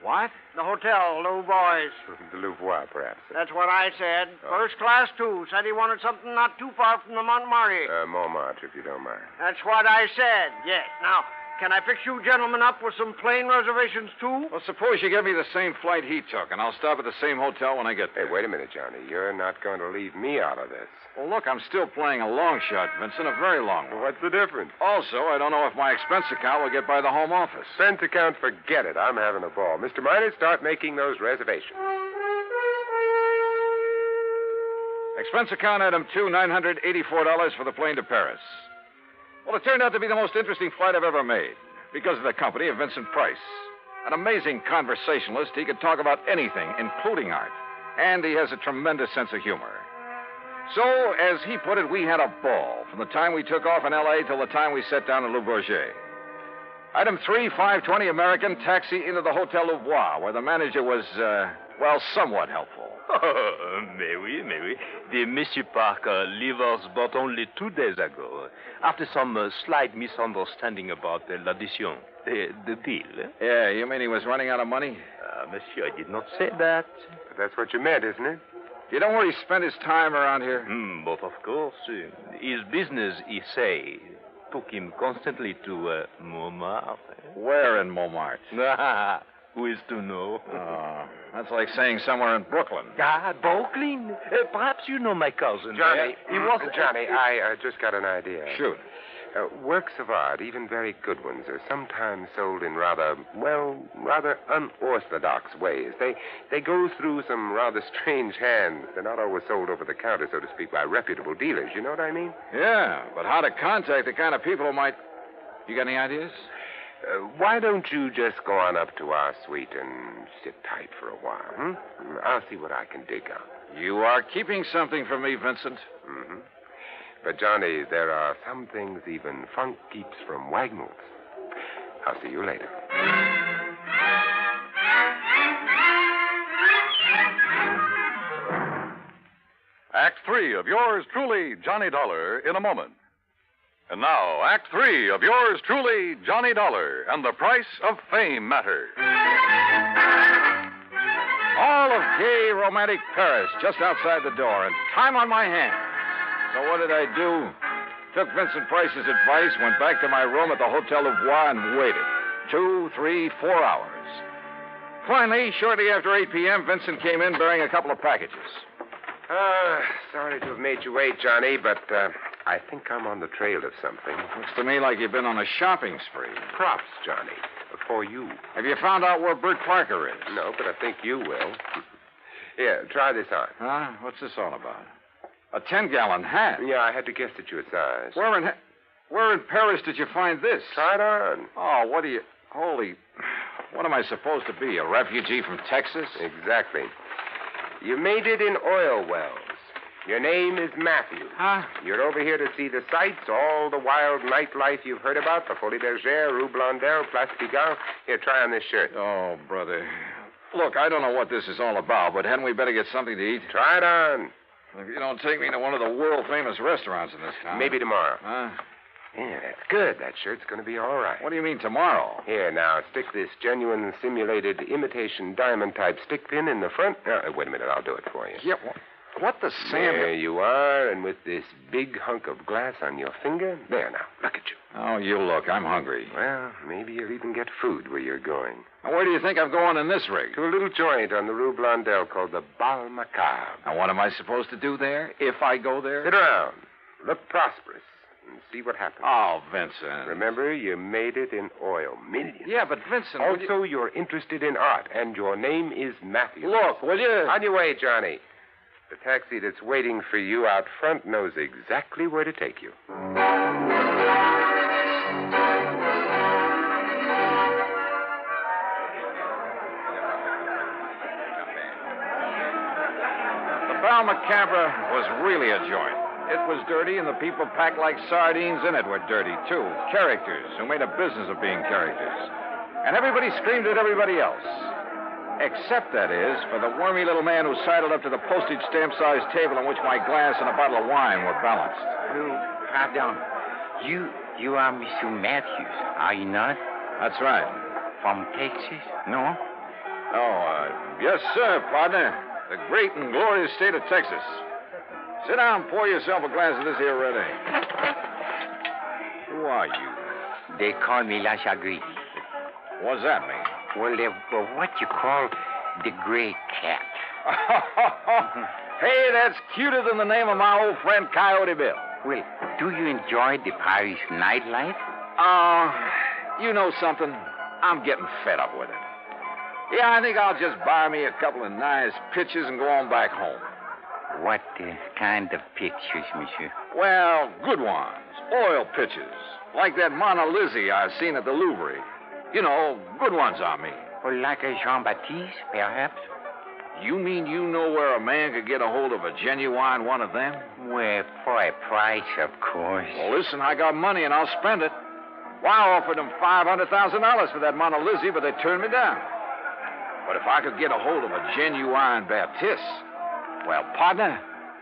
What? The hotel, Louvois. The Louvois, perhaps. That's what I said. First class, too. Said he wanted something not too far from the Montmartre. Montmartre, if you don't mind. That's what I said, yes. Now, can I fix you gentlemen up with some plane reservations, too? Well, suppose you give me the same flight he took, and I'll stop at the same hotel when I get there. Hey, wait a minute, Johnny. You're not going to leave me out of this. Well, look, I'm still playing a long shot, Vincent, a very long one. What's the difference? Also, I don't know if my expense account will get by the home office. Expense account, forget it. I'm having a ball. Mr. Miner, start making those reservations. Expense account item 2, $984 for the plane to Paris. Well, it turned out to be the most interesting flight I've ever made because of the company of Vincent Price. An amazing conversationalist. He could talk about anything, including art. And he has a tremendous sense of humor. So, as he put it, we had a ball from the time we took off in L.A. till the time we set down in Le Bourget. Item 3, 5:20 American, taxi into the Hotel Louvois, where the manager was, somewhat helpful. Oh, mais oui. The Monsieur Parker leave us but only 2 days ago, after some slight misunderstanding about l'addition, the deal. Yeah, you mean he was running out of money? Monsieur, I did not say that. But that's what you meant, isn't it? You know where he spent his time around here? But of course, his business, he say, took him constantly to Montmartre. Where in Montmartre? Who is to know? Oh, that's like saying somewhere in Brooklyn. Brooklyn? Perhaps you know my cousin. Johnny, he was... Johnny, I just got an idea. Shoot. Works of art, even very good ones, are sometimes sold in rather unorthodox ways. They go through some rather strange hands. They're not always sold over the counter, so to speak, by reputable dealers. You know what I mean? Yeah, but how to contact the kind of people who might... You got any ideas? Why don't you just go on up to our suite and sit tight for a while, I'll see what I can dig up. You are keeping something from me, Vincent. Mm-hmm. But, Johnny, there are some things even funk keeps from Wagnalls. I'll see you later. Act 3 of yours truly, Johnny Dollar, in a moment. And now, Act 3 of yours truly, Johnny Dollar, and the Price of Fame Matter. All of gay, romantic Paris just outside the door, and time on my hands. So what did I do? Took Vincent Price's advice, went back to my room at the Hotel Louvois, and waited. 2, 3, 4 hours. Finally, shortly after 8 p.m., Vincent came in bearing a couple of packages. Sorry to have made you wait, Johnny, but I think I'm on the trail of something. Looks to me like you've been on a shopping spree. Props, Johnny, for you. Have you found out where Bert Parker is? No, but I think you will. Here, try this on. Huh? What's this all about? A 10-gallon hat? Yeah, I had to guess at your size. Where in Paris did you find this? Try it on. Oh, what am I supposed to be, a refugee from Texas? Exactly. You made it in oil wells. Your name is Matthew. Huh? You're over here to see the sights, all the wild nightlife you've heard about, the Folie Bergère, Rue Blondel, Place Pigalle. Here, try on this shirt. Oh, brother. Look, I don't know what this is all about, but hadn't we better get something to eat? Try it on. If you don't take me to one of the world-famous restaurants in this town. Maybe tomorrow. Huh? Yeah, that's good. That shirt's going to be all right. What do you mean tomorrow? Here, now, stick this genuine simulated imitation diamond-type stick pin in the front. Wait a minute, I'll do it for you. Yeah, what the Sam? There you are, and with this big hunk of glass on your finger. There, now, look at you. Oh, you look. I'm hungry. Well, maybe you'll even get food where you're going. Now, where do you think I'm going in this rig? To a little joint on the Rue Blondel called the Bal Macabre. Now, what am I supposed to do there, if I go there? Sit around. Look prosperous. And see what happens. Oh, Vincent. Remember, you made it in oil. Millions. Yeah, but Vincent... Also, you're interested in art, and your name is Matthew. Look, will you? On your way, Johnny. The taxi that's waiting for you out front knows exactly where to take you. The Bal Macabre was really a joint. It was dirty, and the people packed like sardines in it were dirty, too. Characters who made a business of being characters. And everybody screamed at everybody else. Except, that is, for the wormy little man who sidled up to the postage stamp-sized table on which my glass and a bottle of wine were balanced. Pardon. You are Monsieur Matthews, are you not? That's right. From Texas? No? Oh, yes, sir, partner. The great and glorious state of Texas. Sit down and pour yourself a glass of this here red ale. Who are you? They call me La Chagrin. What's that mean? Well, they're what you call the gray cat. Hey, that's cuter than the name of my old friend Coyote Bill. Well, do you enjoy the Paris nightlife? You know something? I'm getting fed up with it. Yeah, I think I'll just buy me a couple of nice pictures and go on back home. What kind of pictures, monsieur? Well, good ones. Oil pictures. Like that Mona Lisa I've seen at the Louvre. You know, good ones, I mean. Or like a Jean-Baptiste, perhaps? You mean you know where a man could get a hold of a genuine one of them? Well, for a price, of course. Well, listen, I got money and I'll spend it. Well, I offered them $500,000 for that Mona Lisa, but they turned me down. But if I could get a hold of a genuine Baptiste, well, partner,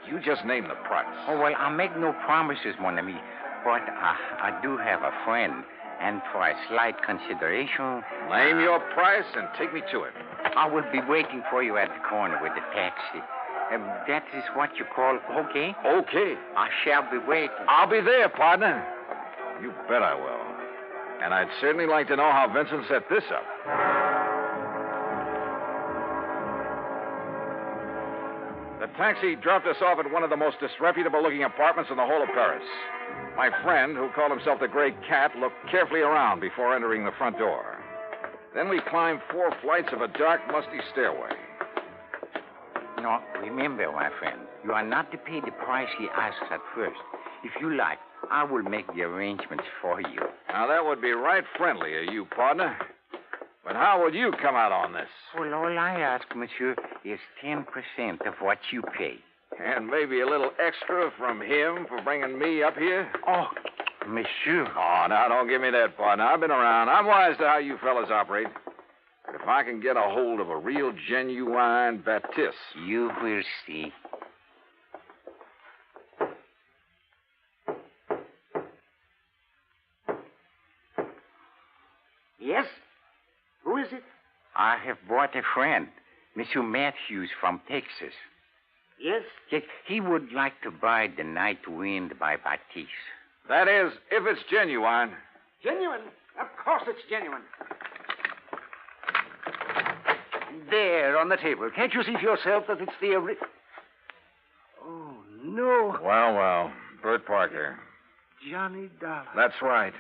you just name the price. Oh, well, I'll make no promises, mon ami. But I do have a friend. And for a slight consideration... Name your price and take me to it. I will be waiting for you at the corner with the taxi. That is what you call okay? Okay. I shall be waiting. I'll be there, partner. You bet I will. And I'd certainly like to know how Vincent set this up. The taxi dropped us off at one of the most disreputable-looking apartments in the whole of Paris. My friend, who called himself the Gray Cat, looked carefully around before entering the front door. Then we climbed 4 flights of a dark, musty stairway. No, remember, my friend, you are not to pay the price he asks at first. If you like, I will make the arrangements for you. Now, that would be right friendly of you, partner. But how would you come out on this? Well, all I ask, monsieur, is 10% of what you pay. And maybe a little extra from him for bringing me up here? Oh, monsieur. Oh, now, don't give me that, partner. I've been around. I'm wise to how you fellas operate. But if I can get a hold of a real, genuine Baptiste... You will see. Yes? Who is it? I have brought a friend, Monsieur Matthews from Texas. Yes? Yes, he would like to buy The Night Wind by Baptiste. That is, if it's genuine. Genuine? Of course it's genuine. There, on the table. Can't you see for yourself that it's the Oh, no. Well, Bert Parker. Johnny Dollar. That's right.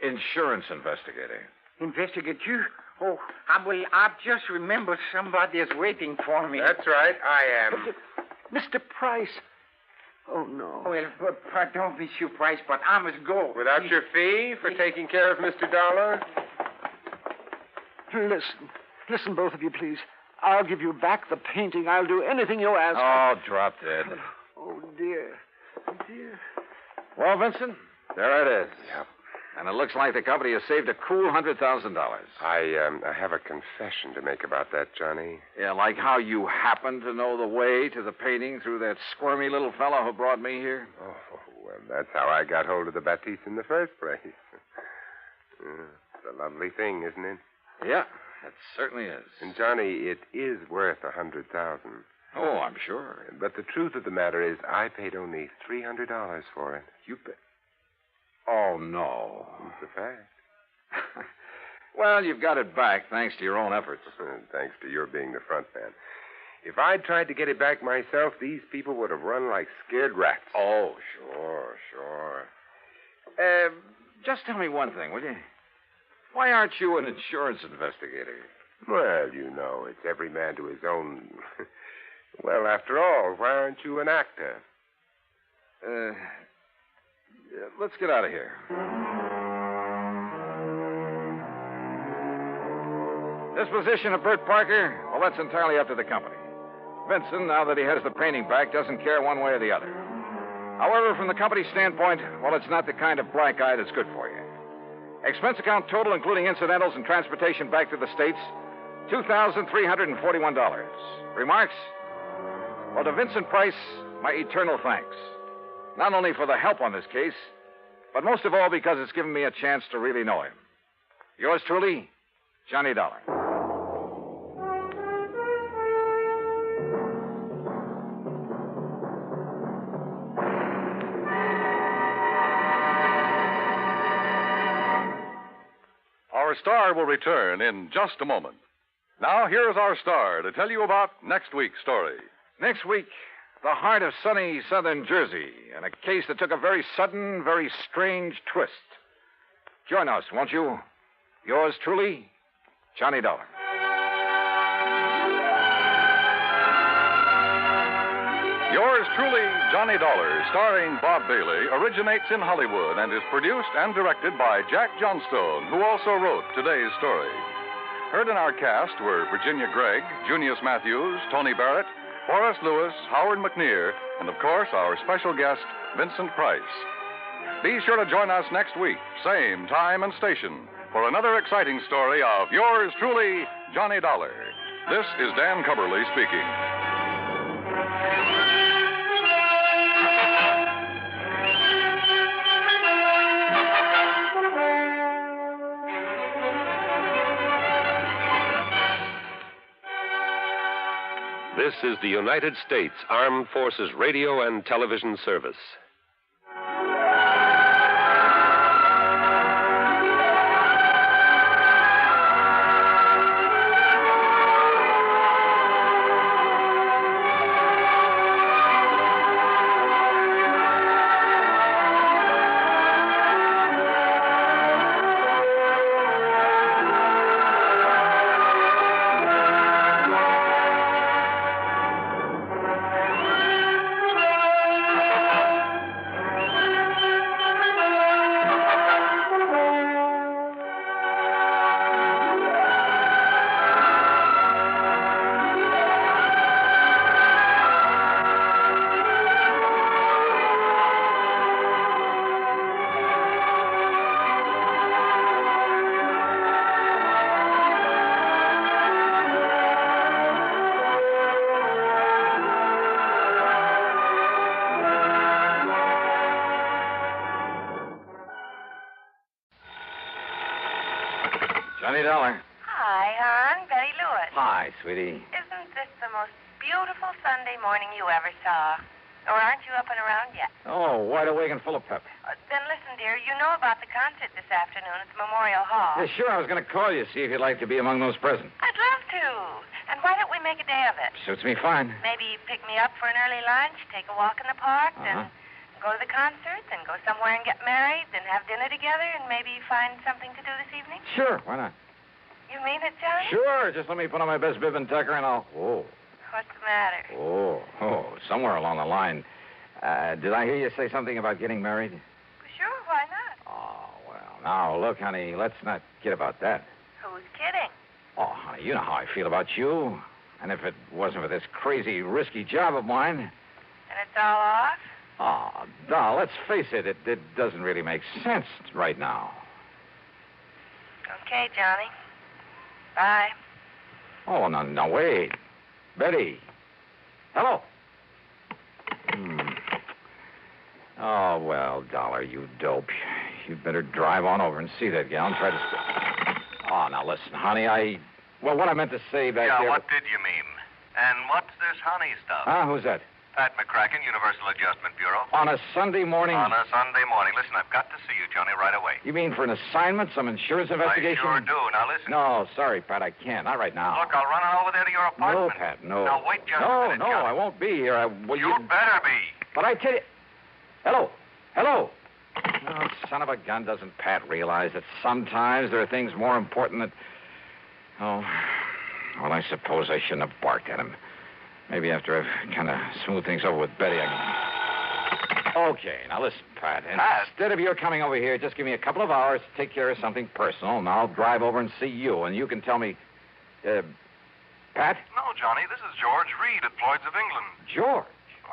Insurance investigator. Investigate you? Oh, I've just remembered somebody is waiting for me. That's right, I am. Mr. Price. Oh, no. Well, pardon, Monsieur Price, but I must go. Without your fee for taking care of Mr. Dollar? Listen, both of you, please. I'll give you back the painting. I'll do anything you ask. Oh, drop dead. Oh, dear. Dear. Well, Vincent, there it is. Yep. And it looks like the company has saved a cool $100,000. I have a confession to make about that, Johnny. Yeah, like how you happen to know the way to the painting through that squirmy little fellow who brought me here. Oh, well, that's how I got hold of the Batiste in the first place. It's a lovely thing, isn't it? Yeah, it certainly is. And, Johnny, it is worth $100,000. Oh, I'm sure. But the truth of the matter is, I paid only $300 for it. You paid? Oh, no. It's a fact. Well, you've got it back, thanks to your own efforts. Thanks to your being the front man. If I'd tried to get it back myself, these people would have run like scared rats. Oh, sure. Just tell me one thing, will you? Why aren't you an insurance investigator? Well, you know, it's every man to his own. Well, after all, why aren't you an actor? Let's get out of here. Disposition of Bert Parker? Well, that's entirely up to the company. Vincent, now that he has the painting back, doesn't care one way or the other. However, from the company's standpoint, well, it's not the kind of black eye that's good for you. Expense account total, including incidentals and transportation back to the States, $2,341. Remarks? Well, to Vincent Price, my eternal thanks. Not only for the help on this case, but most of all because it's given me a chance to really know him. Yours truly, Johnny Dollar. Our star will return in just a moment. Now, here's our star to tell you about next week's story. Next week, the heart of sunny southern Jersey, and a case that took a very sudden, very strange twist. Join us, won't you? Yours truly, Johnny Dollar. Yours truly, Johnny Dollar, starring Bob Bailey, originates in Hollywood and is produced and directed by Jack Johnstone, who also wrote today's story. Heard in our cast were Virginia Gregg, Junius Matthews, Tony Barrett, Horace Lewis, Howard McNear, and of course our special guest, Vincent Price. Be sure to join us next week, same time and station, for another exciting story of yours truly, Johnny Dollar. This is Dan Cubberly speaking. This is the United States Armed Forces Radio and Television Service. Johnny Dollar. Hi, hon. Betty Lewis. Hi, sweetie. Isn't this the most beautiful Sunday morning you ever saw? Or aren't you up and around yet? Oh, wide awake and full of pep. Then listen, dear. You know about the concert this afternoon at the Memorial Hall. Yeah, sure, I was going to call you, see if you'd like to be among those present. I'd love to. And why don't we make a day of it? Suits me fine. Maybe pick me up for an early lunch, take a walk in the park, then go to the concert, then go somewhere and get married, then have dinner together, and maybe find something to do this evening? Sure, why not? You mean it, Johnny? Sure, just let me put on my best bib and tucker and I'll... Oh, What's the matter? somewhere along the line. Did I hear you say something about getting married? Sure, why not? Oh, well, now, look, honey, let's not kid about that. Who's kidding? Oh, honey, you know how I feel about you. And if it wasn't for this crazy, risky job of mine... And it's all off? Oh, Doll, let's face it, it doesn't really make sense right now. Okay, Johnny. Bye. Oh, no, wait. Betty. Hello. Oh, well, Dollar, you dope. You'd better drive on over and see that gal and try to... Oh, now, listen, honey, Well, what I meant to say back there... Yeah, what did you mean? And what's this honey stuff? Huh? Who's that? Pat McCracken, Universal Adjustment Bureau. On a Sunday morning? On a Sunday morning. Listen, I've got to see you, Johnny, right away. You mean for an assignment, some insurance investigation? I sure do. Now, listen. No, sorry, Pat, I can't. Not right now. Look, I'll run on over there to your apartment. No, Pat, no. Now, wait just a minute, No, Johnny. I won't be here. You'd better be. But I tell you... Hello. Oh, son of a gun, doesn't Pat realize that sometimes there are things more important than... Oh, well, I suppose I shouldn't have barked at him. Maybe after I've kind of smoothed things over with Betty, I can... Okay, now listen, Pat. Instead of your coming over here, just give me a couple of hours to take care of something personal, and I'll drive over and see you, and you can tell me... Pat? No, Johnny, this is George Reed at Floyd's of England. George?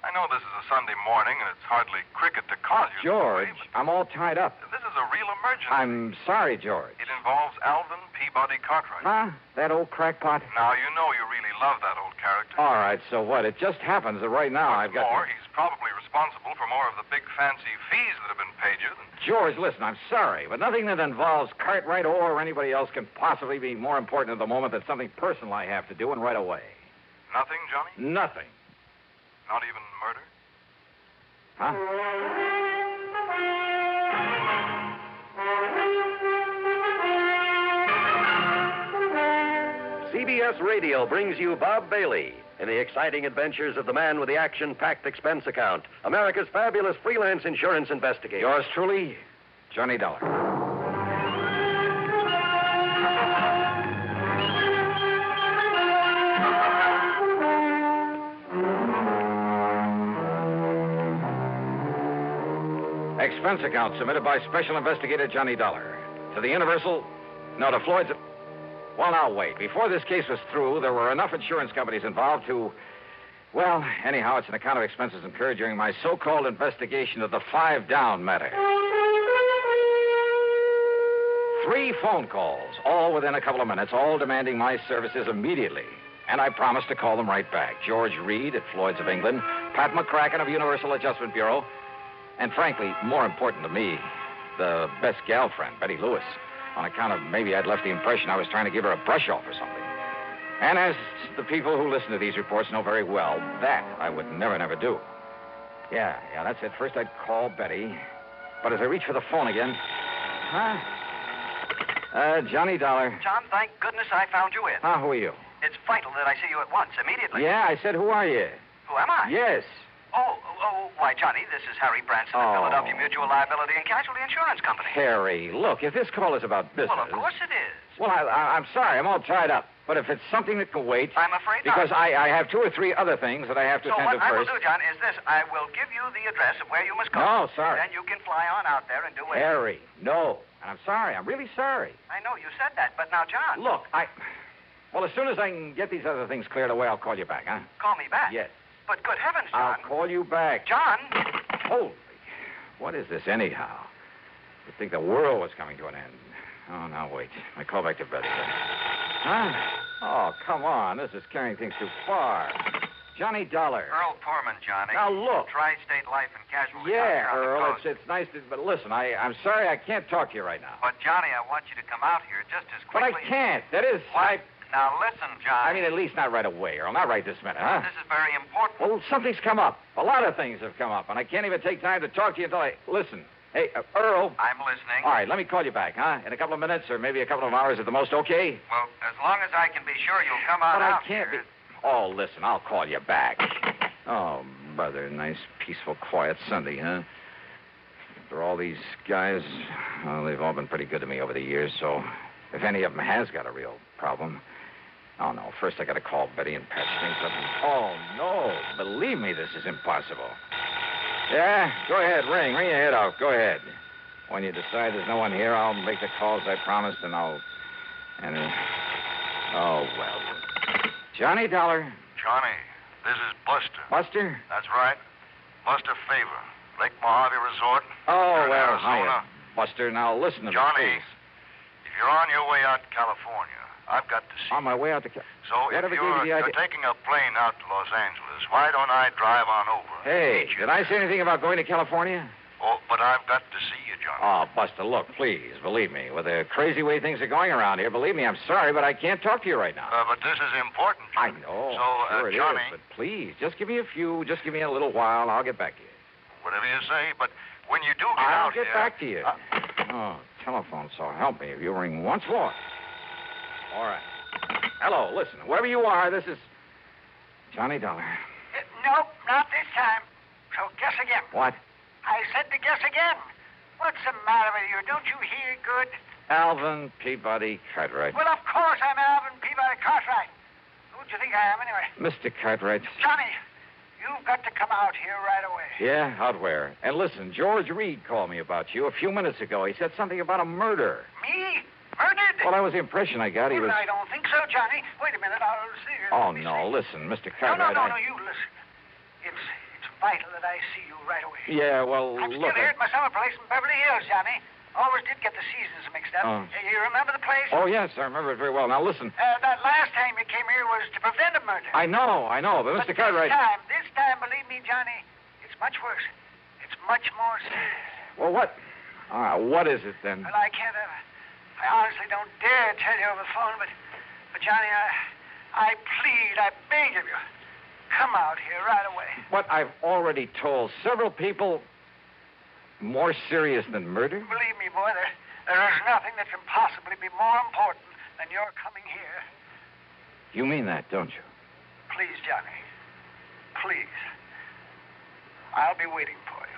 I know this is a Sunday morning, and it's hardly cricket to call you. George, I'm all tied up. This is a real emergency. I'm sorry, George. It involves Alvin Peabody Cartwright. Huh? That old crackpot? Now, you know you really love that old character. All right, so what? It just happens that right now I've got... More, he's probably responsible for more of the big fancy fees that have been paid you than... George, listen, I'm sorry, but nothing that involves Cartwright or anybody else can possibly be more important at the moment than something personal I have to do, and right away. Nothing, Johnny? Nothing. Not even murder? Huh? CBS Radio brings you Bob Bailey in the exciting adventures of the man with the action-packed expense account, America's fabulous freelance insurance investigator. Yours truly, Johnny Dollar. Expense account submitted by Special Investigator Johnny Dollar. To the Universal... No, to Floyd's... Well, now, wait. Before this case was through, there were enough insurance companies involved to... Well, anyhow, it's an account of expenses incurred during my so-called investigation of the 5 Down matter. 3 phone calls, all within a couple of minutes, all demanding my services immediately. And I promised to call them right back. George Reed at Floyd's of England, Pat McCracken of Universal Adjustment Bureau, and frankly, more important to me, the best gal friend, Betty Lewis, on account of maybe I'd left the impression I was trying to give her a brush off or something. And as the people who listen to these reports know very well, that I would never do. Yeah, that's it. First I'd call Betty, but as I reach for the phone again... Huh? Johnny Dollar. John, thank goodness I found you in. Who are you? It's vital that I see you at once, immediately. Yeah, I said, who are you? Who am I? Yes. Why, Johnny, this is Harry Branson of Philadelphia Mutual Liability and Casualty Insurance Company. Harry, look, if this call is about business... Well, of course it is. Well, I'm sorry, I'm all tied up. But if it's something that can wait... I'm afraid because not. I have 2 or 3 other things that I have to attend to first. So what I will do, John, is this. I will give you the address of where you must go. No, sorry. Then you can fly on out there and do it. Harry, no. And I'm sorry. I'm really sorry. I know you said that, but now, John... Look, Well, as soon as I can get these other things cleared away, I'll call you back, huh? Call me back? Yes. But good heavens, John. I'll call you back. John! Holy... What is this, anyhow? You'd think the world was coming to an end. Oh, now, wait. I call back to Betty. Huh? Oh, come on. This is carrying things too far. Johnny Dollar. Earl Poorman, Johnny. Now, look. Tri-State Life and Casualty. Yeah, Earl, it's nice to... But listen, I'm sorry I can't talk to you right now. But, Johnny, I want you to come out here just as quickly... But I can't. That is... Why? Now, listen, Johnny. I mean, at least not right away, Earl. Not right this minute, huh? This is very important. Well, something's come up. A lot of things have come up, and I can't even take time to talk to you until I... Listen. Hey, Earl. I'm listening. All right, let me call you back, huh? In a couple of minutes or maybe a couple of hours at the most, okay? Well, as long as I can be sure you'll come out But I out can't here. be... Oh, listen, I'll call you back. Oh, brother, nice, peaceful, quiet Sunday, huh? After all these guys, well, they've all been pretty good to me over the years, so if any of them has got a real problem... Oh, no, first I got to call Betty and patch things up. Oh, no, believe me, this is impossible. Yeah, go ahead. Ring your head out. Go ahead. When you decide there's no one here, I'll make the calls I promised, and oh, well. Johnny Dollar. Johnny, this is Buster. Buster? That's right. Buster Favor. Lake Mojave Resort. Oh, in well, Arizona. hiya. Buster, now listen to Johnny, me, please. if you're on your way out to California, I've got to see On my way out to... So if Whatever gave you the you're idea... taking a plane out to Los Angeles, why don't I drive on over? Hey, did I say anything about going to California? Oh, but I've got to see you, Johnny. Oh, Buster, look, please, believe me. With the crazy way things are going around here, believe me, I'm sorry, but I can't talk to you right now. But this is important, I Johnny. know. So, sure it Johnny... is, but please, just give me a little while. I'll get back to you. Whatever you say, but when you do get I'll out get here... back to you. Oh, telephone, so help me. If you ring once more. All right. Hello, listen, whoever you are, this is Johnny Dollar. Nope, not this time. So guess again. What? I said to guess again. What's the matter with you? Don't you hear good? Alvin Peabody Cartwright. Well, of course I'm Alvin Peabody Cartwright. Who do you think I am, anyway? Mr. Cartwright. Johnny, you've got to come out here right away. Yeah, out where? And listen, George Reed called me about you a few minutes ago. He said something about a murder. Me? Murdered? Well, that was the impression I got. He Well, was... I don't think so, Johnny. Wait a minute, I'll see you. Oh, no, listen, Mr. Cartwright. No, you listen. It's vital that I see you right away. Yeah, well, I'm look... still here at my summer place in Beverly Hills, Johnny. Always did get the seasons mixed up. Oh. You remember the place? Oh, yes, I remember it very well. Now, listen. That last time you came here was to prevent a murder. I know, but Mr. Cartwright... This time, believe me, Johnny, it's much worse. It's much more serious. Well, what? What is it, then? Well, I can't... I honestly don't dare tell you over the phone, but Johnny, I plead, I beg of you, come out here right away. What I've already told several people, more serious than murder? Believe me, boy, there is nothing that can possibly be more important than your coming here. You mean that, don't you? Please, Johnny. Please. I'll be waiting for you.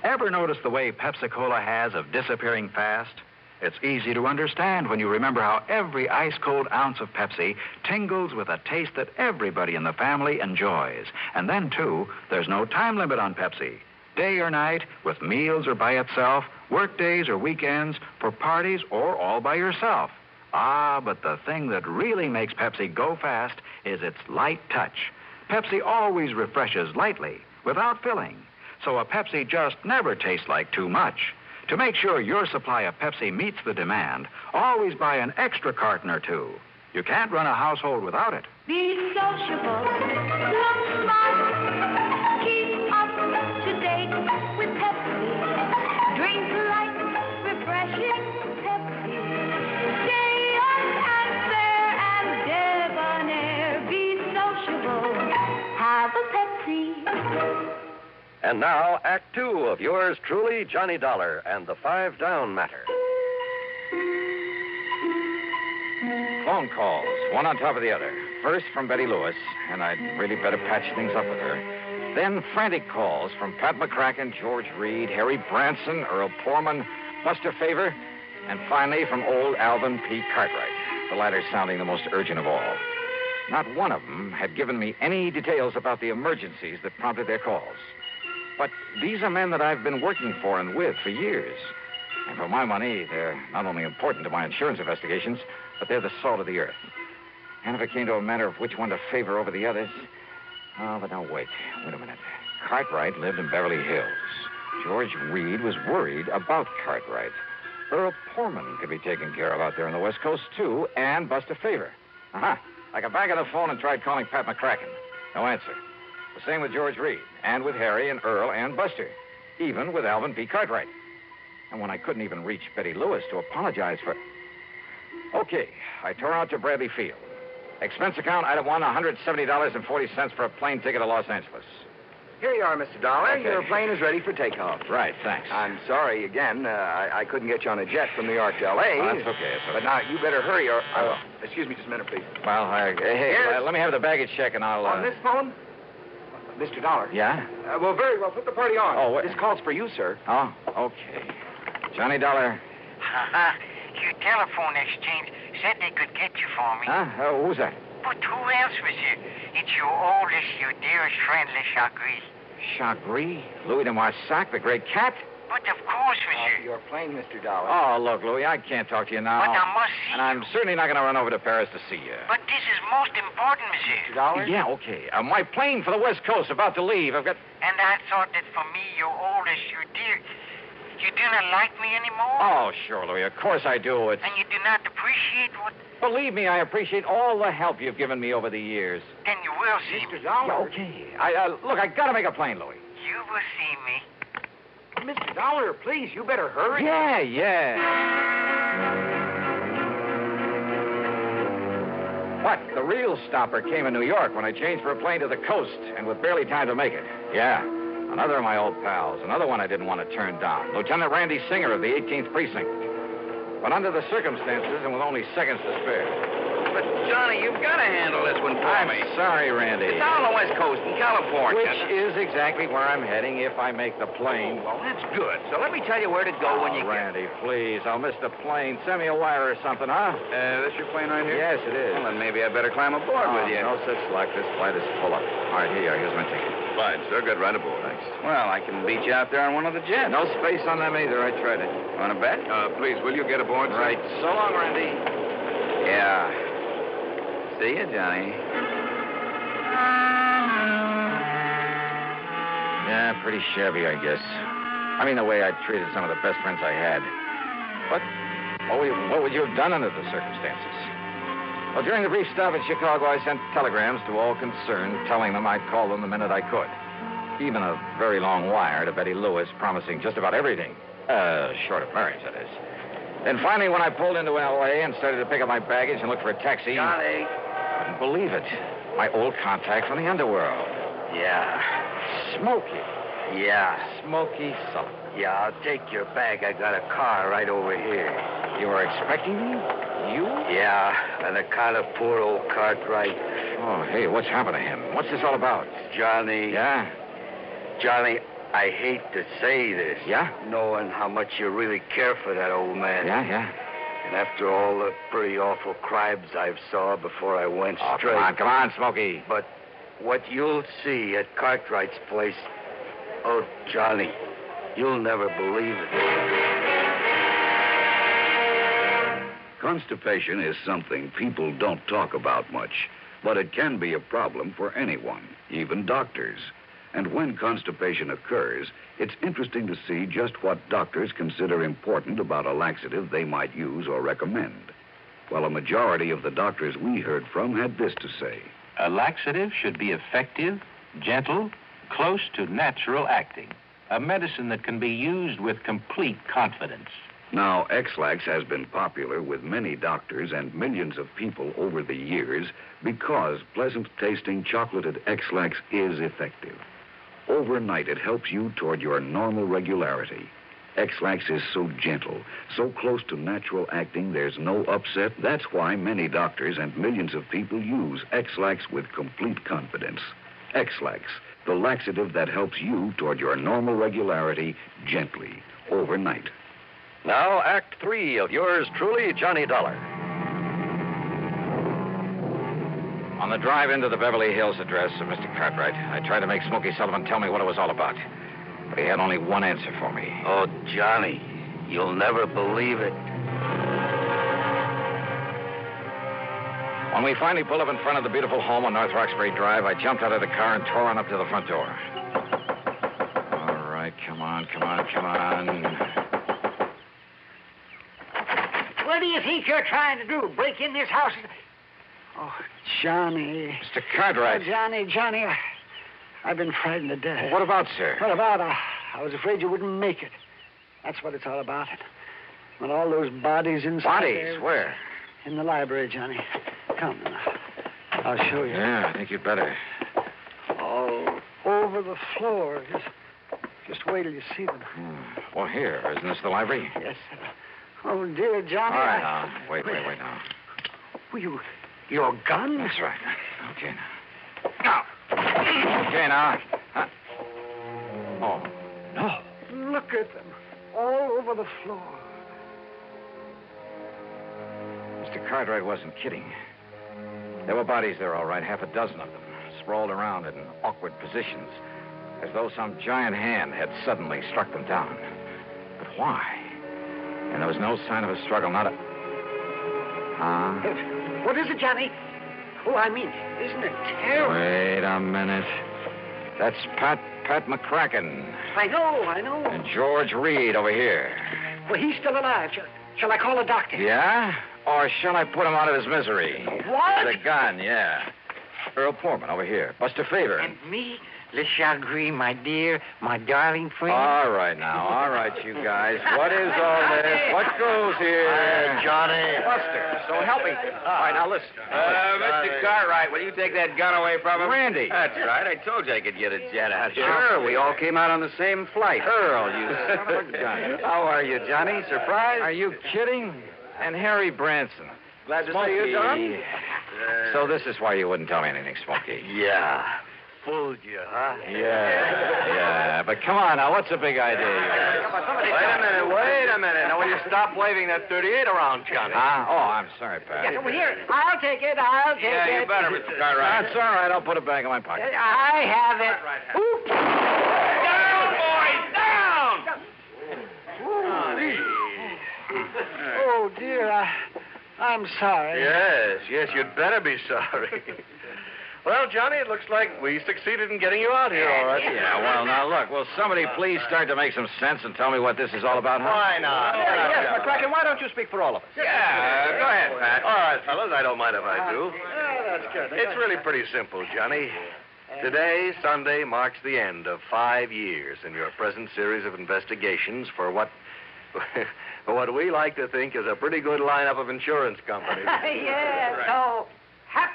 Ever notice the way Pepsi-Cola has of disappearing fast? It's easy to understand when you remember how every ice-cold ounce of Pepsi tingles with a taste that everybody in the family enjoys. And then, too, there's no time limit on Pepsi. Day or night, with meals or by itself, work days or weekends, for parties or all by yourself. But the thing that really makes Pepsi go fast is its light touch. Pepsi always refreshes lightly, without filling. So a Pepsi just never tastes like too much. To make sure your supply of Pepsi meets the demand, always buy an extra carton or two. You can't run a household without it. Be sociable, look smart, keep up to date with Pepsi. Drink light, refreshing Pepsi. Stay young and fair and debonair. Be sociable, have a Pepsi. And now, Act Two of yours truly, Johnny Dollar and the 5 Down Matter. Phone calls, one on top of the other. First from Betty Lewis, and I'd really better patch things up with her. Then frantic calls from Pat McCracken, George Reed, Harry Branson, Earl Poorman, Buster Favor, and finally from old Alvin P. Cartwright, the latter sounding the most urgent of all. Not one of them had given me any details about the emergencies that prompted their calls. But these are men that I've been working for and with for years. And for my money, they're not only important to my insurance investigations, but they're the salt of the earth. And if it came to a matter of which one to favor over the others... Oh, but now wait a minute. Cartwright lived in Beverly Hills. George Reed was worried about Cartwright. Earl Poorman could be taken care of out there on the West Coast, too, and Buster Favor. I got back on the phone and tried calling Pat McCracken. No answer. The same with George Reed, and with Harry and Earl and Buster, even with Alvin P. Cartwright. And when I couldn't even reach Betty Lewis to apologize for... Okay, I tore out to Bradley Field. Expense account, item 1, $170.40 for a plane ticket to Los Angeles. Here you are, Mr. Dollar. Okay. Your plane is ready for takeoff. Right, thanks. I'm sorry again. I couldn't get you on a jet from New York to L.A. Oh, that's okay. But now, you better hurry or... excuse me just a minute, please. Well, let me have the baggage check and I'll... On this phone? Mr. Dollar. Yeah? Well, very well. Put the party on. Oh, what? This call's for you, sir. Oh, okay. Johnny Dollar. your telephone exchange said they could get you for me. Huh? Who's that? But who else, monsieur? It's your oldest, your dearest friend, Le Chagris. Chagris? Louis de Marsac, the great cat? But of course, monsieur. Your plane, Mr. Dollar. Oh, look, Louis, I can't talk to you now. But I must see And I'm certainly not going to run over to Paris to see you. But this is most important, monsieur. Mr. Dollar? Yeah, okay. My plane for the West Coast about to leave. I've got... And I thought that for me, your oldest, your dear, you do not like me anymore? Oh, sure, Louis. Of course I do. And you do not appreciate what... Believe me, I appreciate all the help you've given me over the years. Then you will see Mr. me. Dollar. Okay. Look, I got to make a plane, Louis. You will see me. Mr. Dollar, please, you better hurry. Yeah. What? The real stopper came in New York when I changed for a plane to the coast, and with barely time to make it. Yeah. Another of my old pals. Another one I didn't want to turn down. Lieutenant Randy Singer of the 18th Precinct. But under the circumstances, and with only seconds to spare. But, Johnny, you've got to handle this one for me. I'm sorry, Randy. It's down on the West Coast in California. Which is exactly where I'm heading if I make the plane. Well, that's good. So let me tell you where to go when you Randy, please. I'll miss the plane. Send me a wire or something, huh? This your plane right here? Yes, it is. Well, then maybe I better climb aboard with you. No such luck. This flight is full of it. All right, here you are. Here's my ticket. Fine, sir. Good. Right aboard. Thanks. Well, I can beat you out there on one of the jets. No space on them either. I tried it. Want to bet? Please, will you get aboard, sir? Right. So long, Randy. Yeah. See you, Johnny. Yeah, pretty shabby, I guess. I mean, the way I treated some of the best friends I had. But what would you have done under the circumstances? Well, during the brief stop in Chicago, I sent telegrams to all concerned, telling them I'd call them the minute I could. Even a very long wire to Betty Lewis, promising just about everything. Short of marriage, that is. Then finally, when I pulled into L.A. and started to pick up my baggage and look for a taxi... Johnny. Couldn't believe it. My old contact from the underworld. Yeah. Smokey. Yeah. Smokey Sullivan. Yeah, I'll take your bag. I got a car right over here. You were expecting me? You? Yeah, and a kind of poor old Cartwright. Oh, hey, what's happened to him? What's this all about? Johnny. Yeah? Johnny, I hate to say this. Yeah? Knowing how much you really care for that old man. Yeah. And after all the pretty awful crimes I've saw before I went straight. Come on, Smokey. But what you'll see at Cartwright's place, oh, Johnny, you'll never believe it. Constipation is something people don't talk about much, but it can be a problem for anyone, even doctors. And when constipation occurs, it's interesting to see just what doctors consider important about a laxative they might use or recommend. Well, a majority of the doctors we heard from had this to say. A laxative should be effective, gentle, close to natural acting. A medicine that can be used with complete confidence. Now, X-Lax has been popular with many doctors and millions of people over the years because pleasant-tasting chocolated X-Lax is effective. Overnight, it helps you toward your normal regularity. X-Lax is so gentle, so close to natural acting, there's no upset. That's why many doctors and millions of people use X-Lax with complete confidence. X-Lax, the laxative that helps you toward your normal regularity gently, overnight. Now, Act 3 of yours truly, Johnny Dollar. On the drive into the Beverly Hills address of Mr. Cartwright, I tried to make Smokey Sullivan tell me what it was all about. But he had only one answer for me. Oh, Johnny, you'll never believe it. When we finally pulled up in front of the beautiful home on North Roxbury Drive, I jumped out of the car and tore on up to the front door. All right, come on. What do you think you're trying to do? Break in this house? Oh, Johnny. Mr. Cartwright. Oh, Johnny, I've been frightened to death. What about, sir? What about? I was afraid you wouldn't make it. That's what it's all about. When all those bodies inside Bodies? there- Where? In the library, Johnny. Come now. I'll show you. Yeah, I think you'd better. All over the floor. Just wait till you see them. Well, here. Isn't this the library? Yes, sir. Oh, dear Johnny. All right, now. Wait now. Well, your gun? That's right. Okay, now. Okay, now. Oh, no. Look at them. All over the floor. Cartwright wasn't kidding. There were bodies there, all right, half a dozen of them, sprawled around in awkward positions, as though some giant hand had suddenly struck them down. But why? And there was no sign of a struggle, not a... What is it, Johnny? Oh, I mean, isn't it terrible? Wait a minute. That's Pat McCracken. I know. And George Reed over here. Well, he's still alive. Shall I call a doctor? Yeah? Or shall I put him out of his misery? What? With a gun, yeah. Earl Portman over here. Buster Favor. And me, Le Chagrin, my dear, my darling friend. All right, you guys. What is all this? What goes here? Johnny. Buster, so help me. All right, now listen. Mr. Cartwright, will you take that gun away from him? Randy. That's right. I told you I could get a jet out here. Sure, we all came out on the same flight. Earl, you son of a gun. How are you, Johnny? Surprised? Are you kidding? And Harry Branson. Glad to Smokey. see you, Don. So this is why you wouldn't tell me anything, Smokey. Yeah. Fooled you, huh? Yeah. But come on now, what's the big idea? Wait a minute. Now, will you stop waving that 38 around, Johnny? Huh? Oh, I'm sorry, Pat. Yes, well, here, I'll take it. Yeah, you better, Mr. Cartwright. That's all right. I'll put it back in my pocket. I have it. Oops. Down, boys, down! Oh, dear. I'm sorry. Yes, you'd better be sorry. Well, Johnny, it looks like we succeeded in getting you out here, all right. Yeah, well, now, look, will somebody please start to make some sense and tell me what this is all about, huh? Why not? Yes, McCracken, why don't you speak for all of us? Yeah, go ahead, Pat. All right, fellas, I don't mind if I do. That's good. It's really pretty simple, Johnny. Today, Sunday, marks the end of 5 years in your present series of investigations for what we like to think is a pretty good lineup of insurance companies. Yes, so happy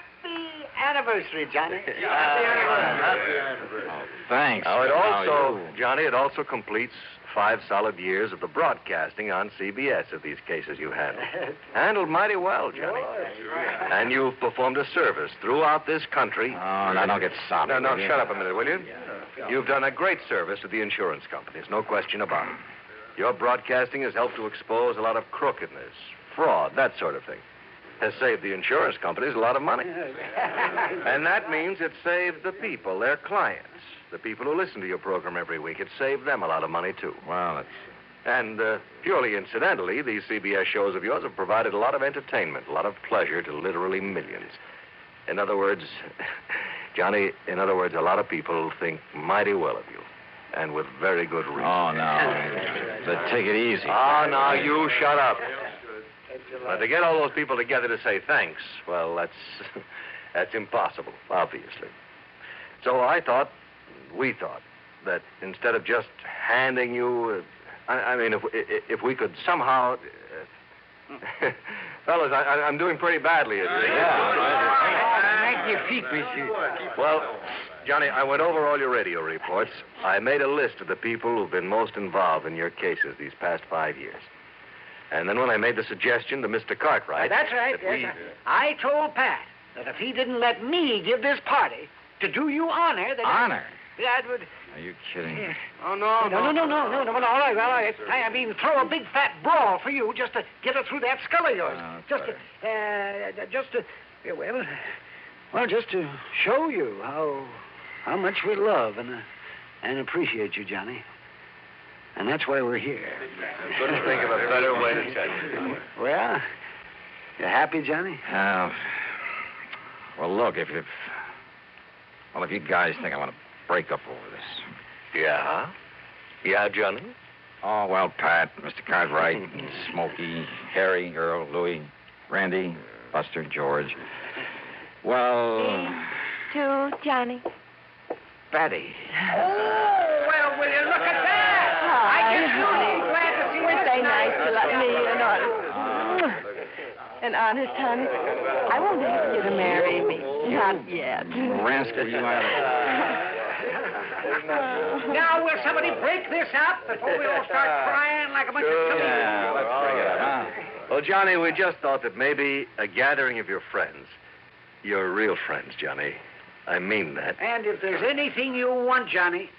anniversary, Johnny. Happy anniversary. Oh, thanks. Now, Johnny, it also completes 5 solid years of the broadcasting on CBS of these cases you handled. Handled mighty well, Johnny. And you've performed a service throughout this country. Oh, now don't get soppy. No, shut up a minute, will you? You've done a great service to the insurance companies, no question about it. Your broadcasting has helped to expose a lot of crookedness, fraud, that sort of thing. Has saved the insurance companies a lot of money. And that means it saved the people, their clients, the people who listen to your program every week. It saved them a lot of money, too. Well, it's... And purely incidentally, these CBS shows of yours have provided a lot of entertainment, a lot of pleasure to literally millions. In other words, Johnny, a lot of people think mighty well of you. And with very good reason. Oh, no. But take it easy. Oh, now you shut up. But to get all those people together to say thanks, well, that's impossible, obviously. So we thought, that instead of just handing you, if we could somehow, fellas, I'm doing pretty badly at this. Well, Johnny, I went over all your radio reports. I made a list of the people who've been most involved in your cases these past 5 years. And then when I made the suggestion to Mr. Cartwright... That's right. I told Pat that if he didn't let me give this party to do you honor... Honor? That would... Are you kidding? Yeah. Oh, no. All right. I mean, throw a big fat brawl for you just to get her through that skull of yours. Just to show you how much we love and appreciate you, Johnny. And that's why we're here. I couldn't think of a better way to tell you. Well, you happy, Johnny? Well, look, if you guys think I want to break up over this. Yeah? Yeah, Johnny? Oh, well, Pat, Mr. Cartwright, Smokey, Harry, Earl, Louie, Randy, Buster, George. Well... 2, Johnny. Betty. Oh, well, will you look at that? I guess you'll be glad to see Weren't they nice to let me and honest, honey? I won't ask you to marry me. Not yet. Rascal, you are. Now, will somebody break this up before we all start crying like a bunch of children? Yeah, let's bring it up, huh? Well, Johnny, we just thought that maybe a gathering of your friends, your real friends, Johnny, I mean that. And if there's anything you want, Johnny,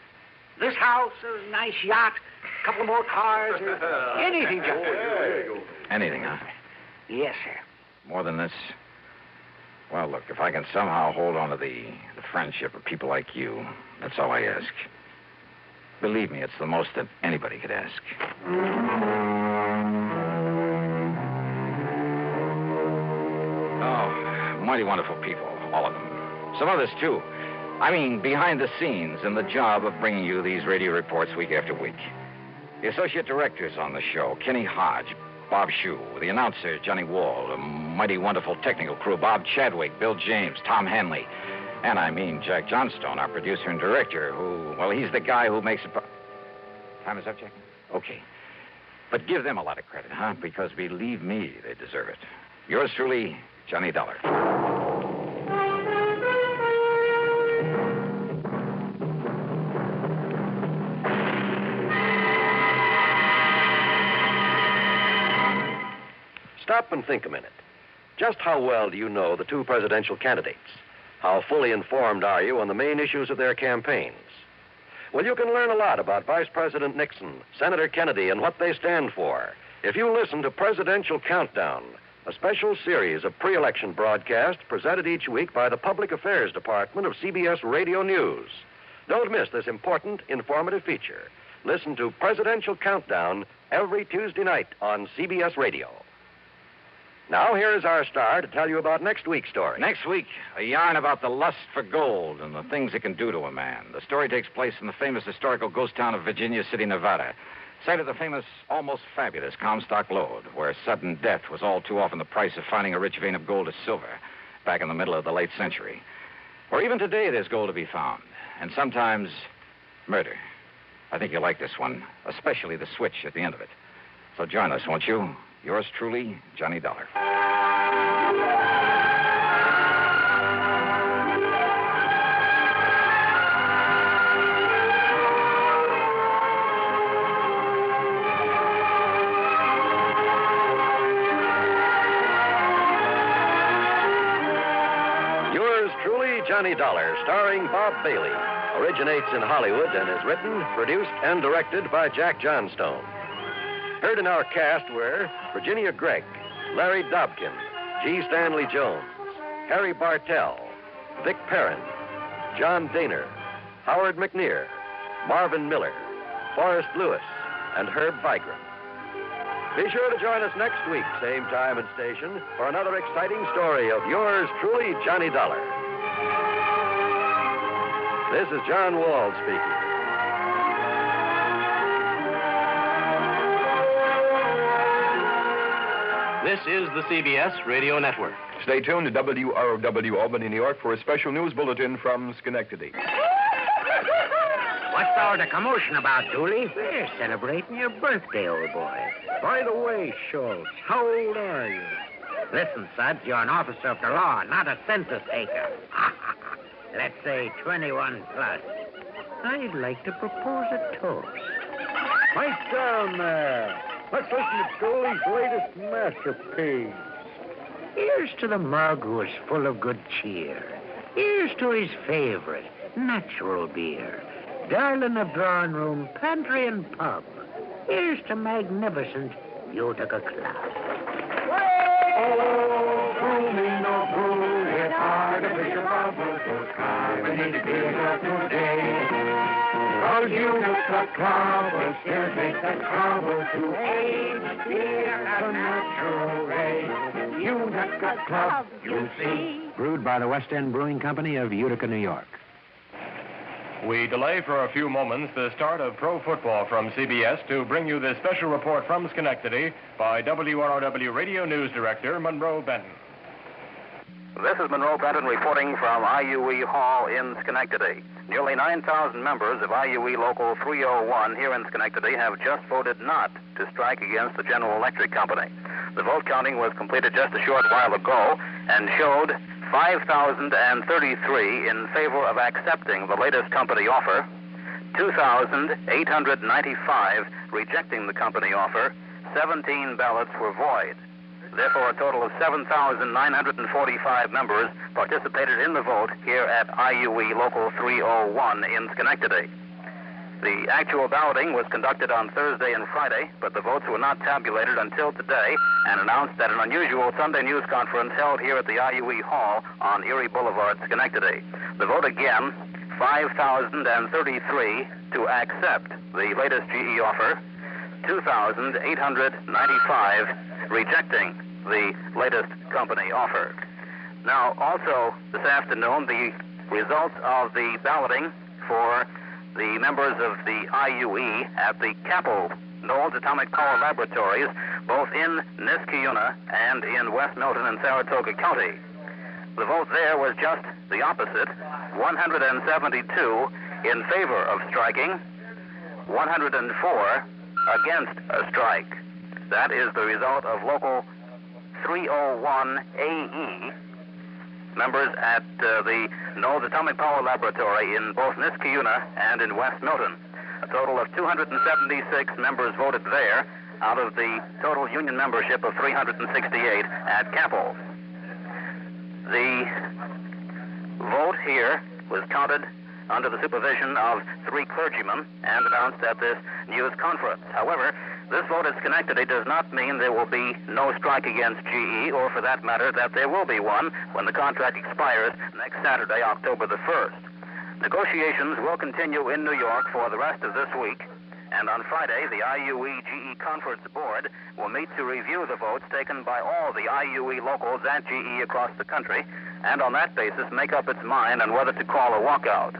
this house, a nice yacht, a couple more cars, or anything, Johnny. Anything, huh? Yes, sir. More than this? Well, look, if I can somehow hold on to the friendship of people like you, that's all I ask. Believe me, it's the most that anybody could ask. Oh, mighty wonderful people, all of them. Some others, too. I mean, behind the scenes in the job of bringing you these radio reports week after week. The associate directors on the show, Kenny Hodge, Bob Shue, the announcer, Johnny Wald, a mighty wonderful technical crew, Bob Chadwick, Bill James, Tom Hanley, and I mean Jack Johnstone, our producer and director, who, well, he's the guy who makes it... Time is up, Jack? Okay. But give them a lot of credit, huh? Because believe me, they deserve it. Yours truly, Johnny Dollar. Stop and think a minute. Just how well do you know the two presidential candidates? How fully informed are you on the main issues of their campaigns? Well, you can learn a lot about Vice President Nixon, Senator Kennedy, and what they stand for if you listen to Presidential Countdown, a special series of pre-election broadcasts presented each week by the Public Affairs Department of CBS Radio News. Don't miss this important, informative feature. Listen to Presidential Countdown every Tuesday night on CBS Radio. Now, here's our star to tell you about next week's story. Next week, a yarn about the lust for gold and the things it can do to a man. The story takes place in the famous historical ghost town of Virginia City, Nevada, site of the famous, almost fabulous Comstock Lode, where sudden death was all too often the price of finding a rich vein of gold or silver back in the middle of the late century. Or even today, there's gold to be found, and sometimes murder. I think you'll like this one, especially the switch at the end of it. So join us, won't you? Yours truly, Johnny Dollar. Yours truly, Johnny Dollar, starring Bob Bailey, originates in Hollywood and is written, produced, and directed by Jack Johnstone. Heard in our cast were Virginia Gregg, Larry Dobkin, G. Stanley Jones, Harry Bartell, Vic Perrin, John Daner, Howard McNear, Marvin Miller, Forrest Lewis, and Herb Vigran. Be sure to join us next week, same time and station, for another exciting story of yours truly, Johnny Dollar. This is John Wald speaking. This is the CBS Radio Network. Stay tuned to WROW Albany, New York for a special news bulletin from Schenectady. What's all the commotion about, Dooley? We're celebrating your birthday, old boy. By the way, Schultz, how old are you? Listen, Suds, you're an officer of the law, not a census taker. Let's say 21 plus. I'd like to propose a toast. Pipe down there. Let's listen to Dooley's latest masterpiece. Here's to the mug who is full of good cheer. Here's to his favorite, natural beer. Darling of drawing room, pantry, and pub. Here's to magnificent Utica Club. Oh, brew me no brew, it's artificial bubbles, those carbonated beers of today. Cause Utica Club will still make the trouble to age beer at a natural rate. Utica Club, you see. Brewed by the West End Brewing Company of Utica, New York. We delay for a few moments the start of pro football from CBS to bring you this special report from Schenectady by WROW Radio News Director Monroe Benton. This is Monroe Benton reporting from IUE Hall in Schenectady. Nearly 9,000 members of IUE Local 301 here in Schenectady have just voted not to strike against the General Electric Company. The vote counting was completed just a short while ago and showed 5,033 in favor of accepting the latest company offer, 2,895 rejecting the company offer, 17 ballots were void. Therefore, a total of 7,945 members participated in the vote here at IUE Local 301 in Schenectady. The actual balloting was conducted on Thursday and Friday, but the votes were not tabulated until today and announced at an unusual Sunday news conference held here at the IUE Hall on Erie Boulevard, Schenectady. The vote again, 5,033 to accept the latest GE offer, 2,895 rejecting the latest company offer. Now, also this afternoon, the results of the balloting for the members of the IUE at the Capel Knowles Atomic Power Laboratories, both in Niskayuna and in West Milton and Saratoga County. The vote there was just the opposite, 172 in favor of striking, 104 against a strike. That is the result of Local 301 AE, members at the Knowles Atomic Power Laboratory in both Niskayuna and in West Milton. A total of 276 members voted there out of the total union membership of 368 at Capel. The vote here was counted under the supervision of 3 clergymen and announced at this news conference. However, this vote at Schenectady does not mean there will be no strike against GE, or for that matter, that there will be one when the contract expires next Saturday, October the 1st. Negotiations will continue in New York for the rest of this week, and on Friday, the IUE GE Conference Board will meet to review the votes taken by all the IUE locals at GE across the country, and on that basis make up its mind on whether to call a walkout.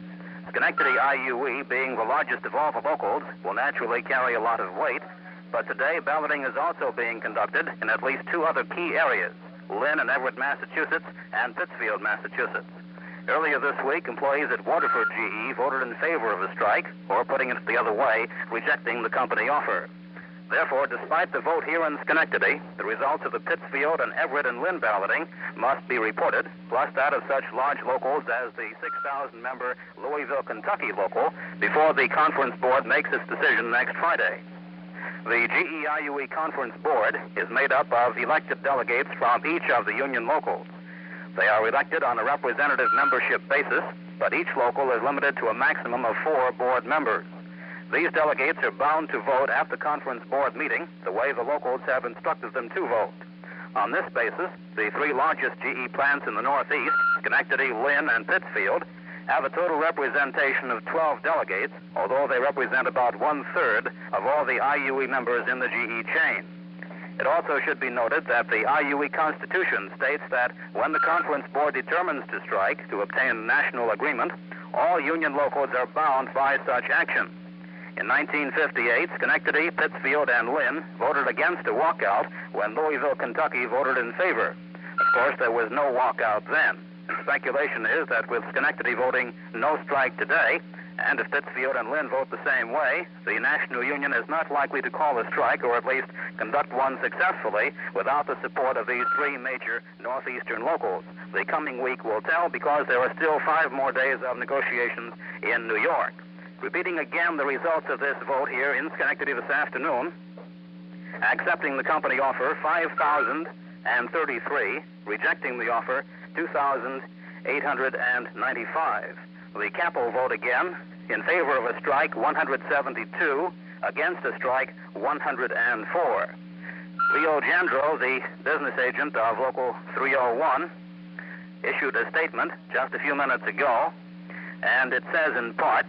Schenectady IUE, being the largest of all the locals, will naturally carry a lot of weight, but today balloting is also being conducted in at least 2 other key areas, Lynn and Everett, Massachusetts, and Pittsfield, Massachusetts. Earlier this week, employees at Waterford GE voted in favor of a strike, or putting it the other way, rejecting the company offer. Therefore, despite the vote here in Schenectady, the results of the Pittsfield and Everett and Lynn balloting must be reported, plus that of such large locals as the 6,000-member Louisville, Kentucky local, before the conference board makes its decision next Friday. The GE IUE Conference Board is made up of elected delegates from each of the union locals. They are elected on a representative membership basis, but each local is limited to a maximum of 4 board members. These delegates are bound to vote at the conference board meeting the way the locals have instructed them to vote. On this basis, the 3 largest GE plants in the Northeast, Schenectady, Lynn, and Pittsfield, have a total representation of 12 delegates, although they represent about 1/3 of all the IUE members in the GE chain. It also should be noted that the IUE Constitution states that when the conference board determines to strike to obtain national agreement, all union locals are bound by such action. In 1958, Schenectady, Pittsfield, and Lynn voted against a walkout when Louisville, Kentucky voted in favor. Of course, there was no walkout then. Speculation is that with Schenectady voting no strike today, and if Pittsfield and Lynn vote the same way, the National Union is not likely to call a strike, or at least conduct one successfully, without the support of these 3 major northeastern locals. The coming week will tell, because there are still 5 more days of negotiations in New York. Repeating again the results of this vote here in Schenectady this afternoon, accepting the company offer, 5,033, rejecting the offer, 2,895. The Capel vote again, in favor of a strike, 172, against a strike, 104. Leo Jandro, the business agent of Local 301, issued a statement just a few minutes ago, and it says in part,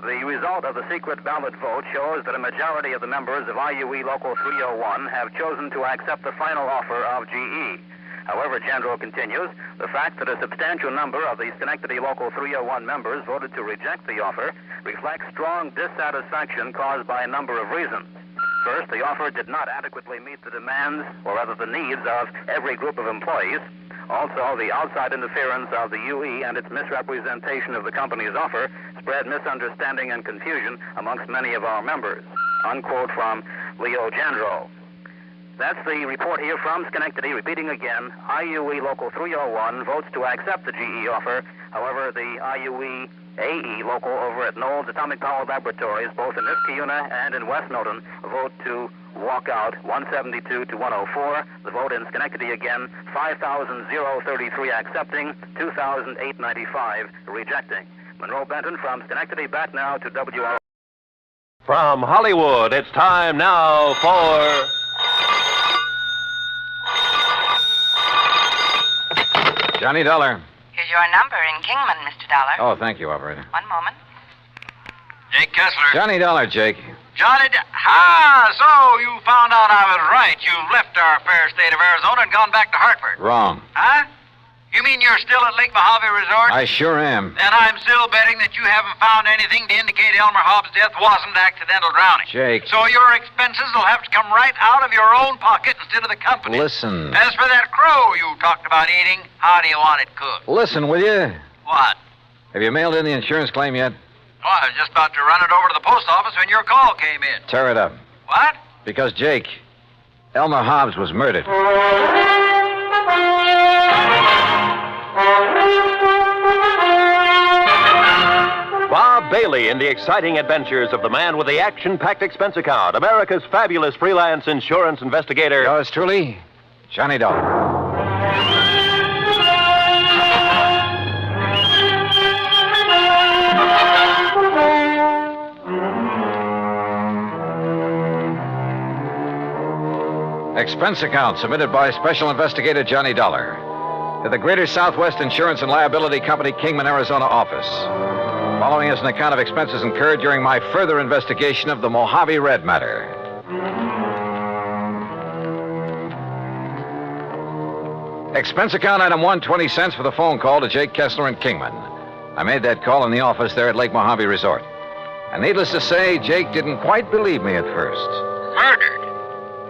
the result of the secret ballot vote shows that a majority of the members of IUE Local 301 have chosen to accept the final offer of GE. However, Jandro continues, the fact that a substantial number of the Schenectady Local 301 members voted to reject the offer reflects strong dissatisfaction caused by a number of reasons. First, the offer did not adequately meet the demands, or rather the needs, of every group of employees. Also, the outside interference of the UE and its misrepresentation of the company's offer spread misunderstanding and confusion amongst many of our members. Unquote from Leo Jandro. That's the report here from Schenectady. Repeating again, IUE Local 301 votes to accept the GE offer. However, the IUE AE local over at Knowles Atomic Power Laboratories, both in Niskayuna and in West Milton, vote to walk out 172 to 104. The vote in Schenectady again, 5,033 accepting, 2,895 rejecting. Monroe Benton from Schenectady, back now to WR. From Hollywood, it's time now for... Johnny Dollar. Here's your number in Kingman, Mr. Dollar. Oh, thank you, operator. One moment. Jake Kessler. Johnny Dollar, Jake. So you found out I was right. You've left our fair state of Arizona and gone back to Hartford. Wrong. Huh? You mean you're still at Lake Mojave Resort? I sure am. Then I'm still betting that you haven't found anything to indicate Elmer Hobbs' death wasn't accidental drowning. Jake. So your expenses will have to come right out of your own pocket instead of the company. Listen. As for that crow you talked about eating, how do you want it cooked? Listen, will you? What? Have you mailed in the insurance claim yet? Oh, I was just about to run it over to the post office when your call came in. Tear it up. What? Because, Jake, Elmer Hobbs was murdered. Bob Bailey in the exciting adventures of the man with the action-packed expense account, America's fabulous freelance insurance investigator. Yours truly, Johnny Dollar. Expense account submitted by Special Investigator Johnny Dollar to the Greater Southwest Insurance and Liability Company, Kingman, Arizona office. Following is an account of expenses incurred during my further investigation of the Mojave Red matter. Expense account item 1, 20 cents for the phone call to Jake Kessler in Kingman. I made that call in the office there at Lake Mojave Resort. And needless to say, Jake didn't quite believe me at first. Murdered?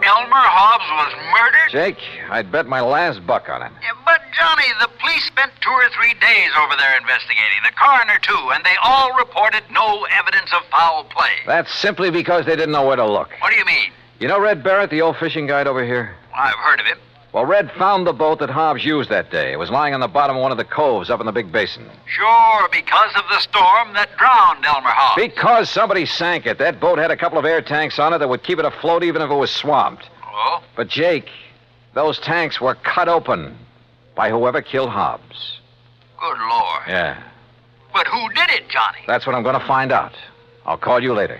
Elmer Hobbs was murdered? Jake, I'd bet my last buck on it. Yeah, but, Johnny, the police spent 2 or 3 days over there investigating. The coroner, too, and they all reported no evidence of foul play. That's simply because they didn't know where to look. What do you mean? You know Red Barrett, the old fishing guide over here? I've heard of him. Well, Red found the boat that Hobbs used that day. It was lying on the bottom of one of the coves up in the big basin. Sure, because of the storm that drowned Elmer Hobbs. Because somebody sank it. That boat had a couple of air tanks on it that would keep it afloat even if it was swamped. Oh? But, Jake, those tanks were cut open by whoever killed Hobbs. Good Lord. Yeah. But who did it, Johnny? That's what I'm going to find out. I'll call you later.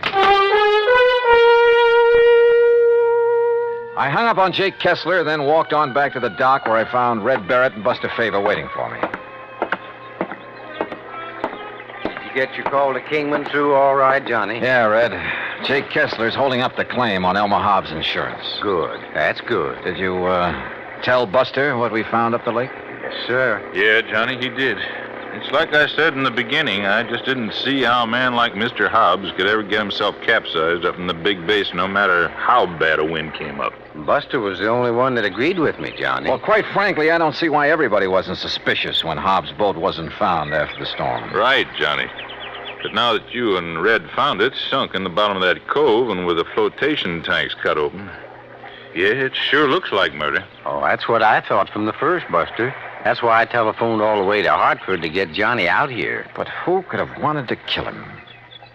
I hung up on Jake Kessler, then walked on back to the dock where I found Red Barrett and Buster Favor waiting for me. You get your call to Kingman through all right, Johnny? Yeah, Red. Jake Kessler's holding up the claim on Elmer Hobbs' insurance. Good. That's good. Did you, tell Buster what we found up the lake? Yes, sir. Yeah, Johnny, he did. It's like I said in the beginning, I just didn't see how a man like Mr. Hobbs could ever get himself capsized up in the big basin, no matter how bad a wind came up. Buster was the only one that agreed with me, Johnny. Well, quite frankly, I don't see why everybody wasn't suspicious when Hobbs' boat wasn't found after the storm. Right, Johnny. But now that you and Red found it, sunk in the bottom of that cove and with the flotation tanks cut open, yeah, it sure looks like murder. Oh, that's what I thought from the first, Buster. That's why I telephoned all the way to Hartford to get Johnny out here. But who could have wanted to kill him?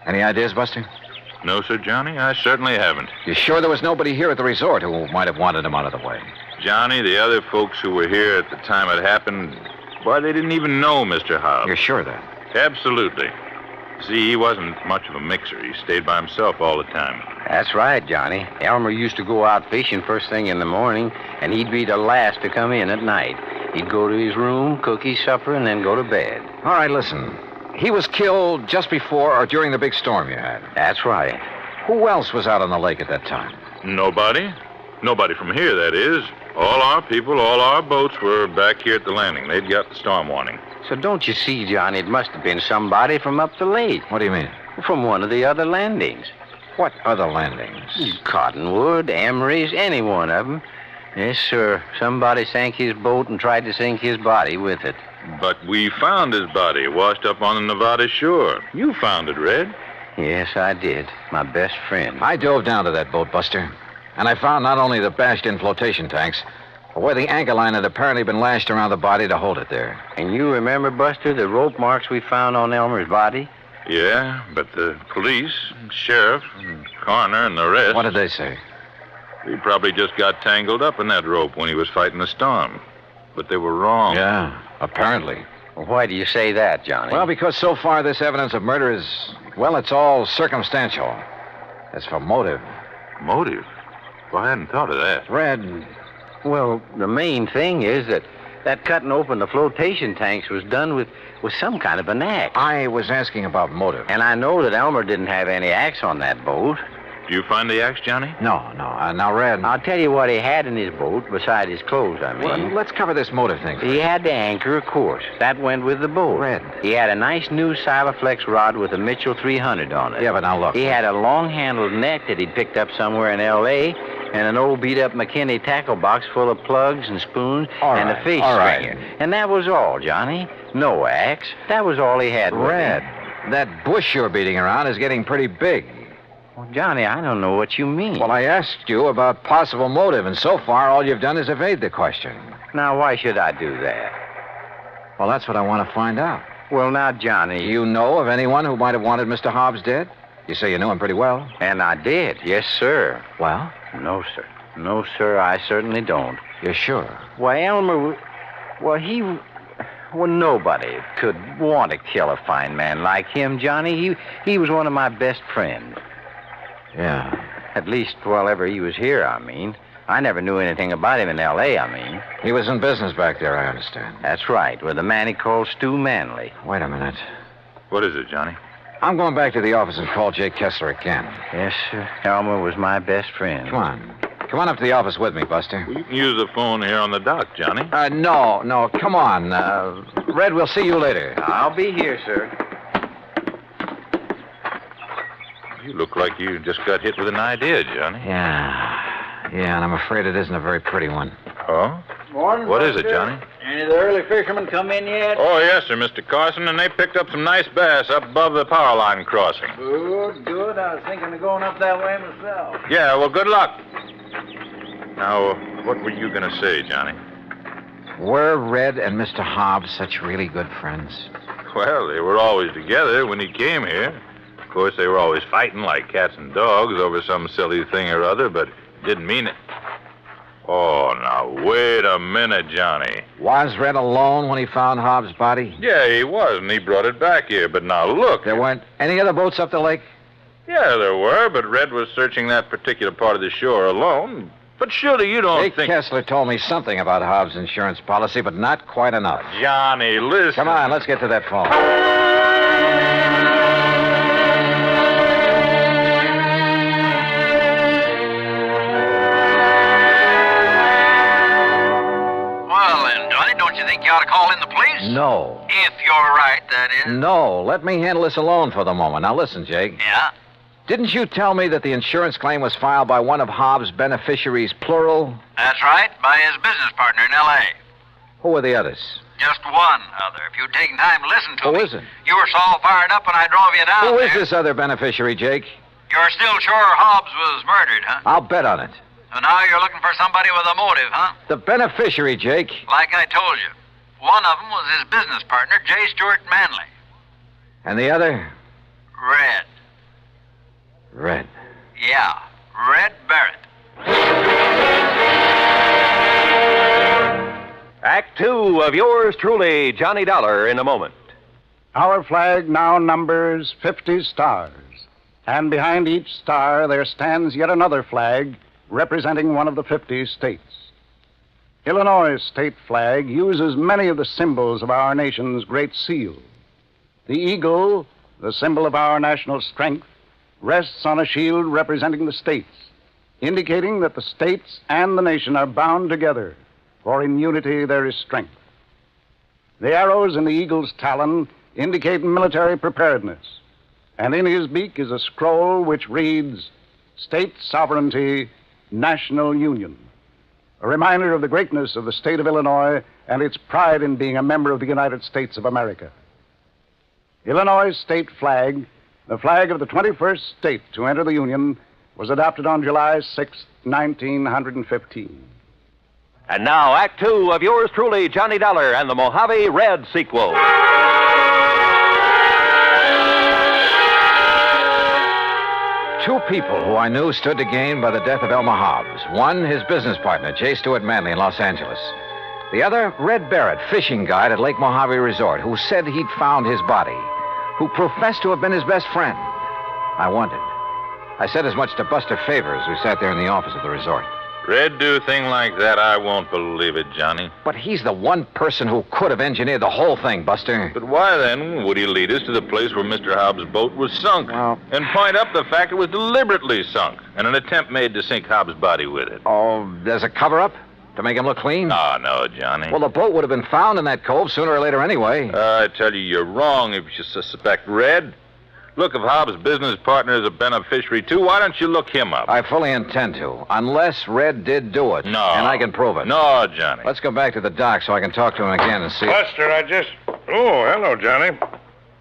Any ideas, Buster? No, sir, Johnny, I certainly haven't. You sure there was nobody here at the resort who might have wanted him out of the way? Johnny, the other folks who were here at the time it happened, why, they didn't even know Mr. Hobbs. You're sure of that? Absolutely. See, he wasn't much of a mixer. He stayed by himself all the time. That's right, Johnny. Elmer used to go out fishing first thing in the morning, and he'd be the last to come in at night. He'd go to his room, cook his supper, and then go to bed. All right, listen. He was killed just before or during the big storm you had. That's right. Who else was out on the lake at that time? Nobody. Nobody from here, that is. All our people, all our boats were back here at the landing. They'd got the storm warning. So don't you see, Johnny, it must have been somebody from up the lake. What do you mean? From one of the other landings. What other landings? Cottonwood, Emery's, any one of them. Yes, sir. Somebody sank his boat and tried to sink his body with it. But we found his body washed up on the Nevada shore. You found it, Red. Yes, I did. My best friend. I dove down to that boat, Buster. And I found not only the bashed-in flotation tanks, but where the anchor line had apparently been lashed around the body to hold it there. And you remember, Buster, the rope marks we found on Elmer's body? Yeah, but the police, sheriff, and coroner, and the rest... What did they say? He probably just got tangled up in that rope when he was fighting the storm. But they were wrong. Yeah, apparently. Well, why do you say that, Johnny? Well, because so far this evidence of murder is, well, it's all circumstantial. As for motive... Motive? Well, I hadn't thought of that. Red... Well, the main thing is that cutting open the flotation tanks was done with some kind of a knack. I was asking about motive. And I know that Elmer didn't have any axe on that boat. Did you find the axe, Johnny? No. Now, Red... I'll tell you what he had in his boat, beside his clothes, I mean. Well, let's cover this motive thing. He had the anchor, of course. That went with the boat. Red. He had a nice new Silaflex rod with a Mitchell 300 on it. Yeah, but now look. He had a long-handled net that he'd picked up somewhere in L.A., and an old beat-up McKinney tackle box full of plugs and spoons and a fish stringer. And that was all, Johnny. No axe. That was all he had. Red, that bush you're beating around is getting pretty big. Well, Johnny, I don't know what you mean. Well, I asked you about possible motive, and so far all you've done is evade the question. Now, why should I do that? Well, that's what I want to find out. Well, now, Johnny... Do you know of anyone who might have wanted Mr. Hobbs dead? You say you knew him pretty well. And I did, yes, sir. Well? No, sir. No, sir, I certainly don't. You're sure? Why, Elmer... Well, nobody could want to kill a fine man like him, Johnny. He was one of my best friends. Yeah. At least while ever he was here, I mean. I never knew anything about him in L.A., I mean. He was in business back there, I understand. That's right, with a man he called Stu Manley. Wait a minute. What is it, Johnny? I'm going back to the office and call Jake Kessler again. Yes, sir. Elmer was my best friend. Come on. Come on up to the office with me, Buster. Well, you can use the phone here on the dock, Johnny. No. Come on. Red, we'll see you later. I'll be here, sir. You look like you just got hit with an idea, Johnny. Yeah, and I'm afraid it isn't a very pretty one. Oh? Morning, What is it, Johnny? Any of the early fishermen come in yet? Oh, yes, sir, Mr. Carson, and they picked up some nice bass up above the power line crossing. Good. I was thinking of going up that way myself. Yeah, well, good luck. Now, what were you going to say, Johnny? Were Red and Mr. Hobbs such really good friends? Well, they were always together when he came here. Of course, they were always fighting like cats and dogs over some silly thing or other, but didn't mean it. Oh, now, wait a minute, Johnny. Was Red alone when he found Hobbs' body? Yeah, he was, and he brought it back here. But now, look. There weren't any other boats up the lake? Yeah, there were, but Red was searching that particular part of the shore alone. But surely you don't Jake think... Kessler told me something about Hobbs' insurance policy, but not quite enough. Johnny, listen. Come on, let's get to that phone. Don't you think you ought to call in the police? No. If you're right, that is. No, let me handle this alone for the moment. Now listen, Jake. Yeah? Didn't you tell me that the insurance claim was filed by one of Hobbs' beneficiaries, plural? That's right, by his business partner in L.A. Who were the others? Just one other. If you'd taken time to listen to me. Who is it? You were so all fired up when I drove you down Who there. is this other beneficiary, Jake? You're still sure Hobbs was murdered, huh? I'll bet on it. So now you're looking for somebody with a motive, huh? The beneficiary, Jake. Like I told you. One of them was his business partner, J. Stuart Manley. And the other? Red. Red. Yeah, Red Barrett. Act 2 of yours truly, Johnny Dollar, in a moment. Our flag now numbers 50 stars. And behind each star there stands yet another flag representing one of the 50 states. Illinois' state flag uses many of the symbols of our nation's great seal. The eagle, the symbol of our national strength, rests on a shield representing the states, indicating that the states and the nation are bound together, for in unity there is strength. The arrows in the eagle's talon indicate military preparedness, and in his beak is a scroll which reads, State Sovereignty, National Union. A reminder of the greatness of the state of Illinois and its pride in being a member of the United States of America. Illinois' state flag, the flag of the 21st state to enter the Union, was adopted on July 6, 1915. And now, Act 2 of yours truly, Johnny Dollar, and the Mojave Red sequel. Two people who I knew stood to gain by the death of Elmer Hobbs. One, his business partner, J. Stuart Manley in Los Angeles. The other, Red Barrett, fishing guide at Lake Mojave Resort, who said he'd found his body, who professed to have been his best friend. I wondered, I said as much to Buster Favors, who sat there in the office of the resort. Red do a thing like that, I won't believe it, Johnny. But he's the one person who could have engineered the whole thing, Buster. But why, then, would he lead us to the place where Mr. Hobbs' boat was sunk? And point up the fact it was deliberately sunk, and an attempt made to sink Hobbs' body with it? Oh, there's a cover-up? To make him look clean? No, Johnny. Well, the boat would have been found in that cove sooner or later anyway. I tell you, you're wrong if you suspect Red. Look, if Hobbs' business partner is a beneficiary, too, why don't you look him up? I fully intend to, unless Red did do it. No. And I can prove it. No, Johnny. Let's go back to the dock so I can talk to him again and see... Buster, Oh, hello, Johnny.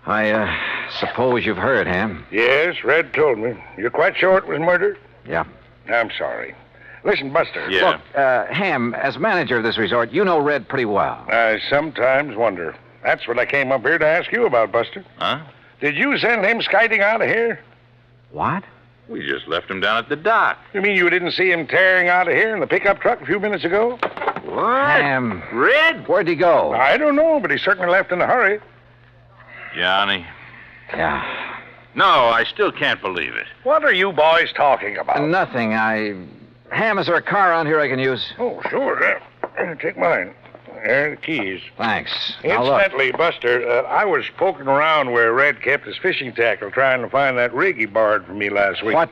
I suppose you've heard, Ham? Yes, Red told me. You're quite sure it was murder? Yeah. I'm sorry. Listen, Buster. Yeah. Look, Ham, as manager of this resort, you know Red pretty well. I sometimes wonder. That's what I came up here to ask you about, Buster. Huh? Did you send him skiting out of here? What? We just left him down at the dock. You mean you didn't see him tearing out of here in the pickup truck a few minutes ago? What? Ham. Red? Where'd he go? I don't know, but he certainly left in a hurry. Johnny. Yeah. No, I still can't believe it. What are you boys talking about? Nothing. Ham, is there a car around here I can use? Oh, sure. Take mine. There are the keys. Thanks. Now, look. Incidentally, Buster, I was poking around where Red kept his fishing tackle trying to find that rig he borrowed from me last week. What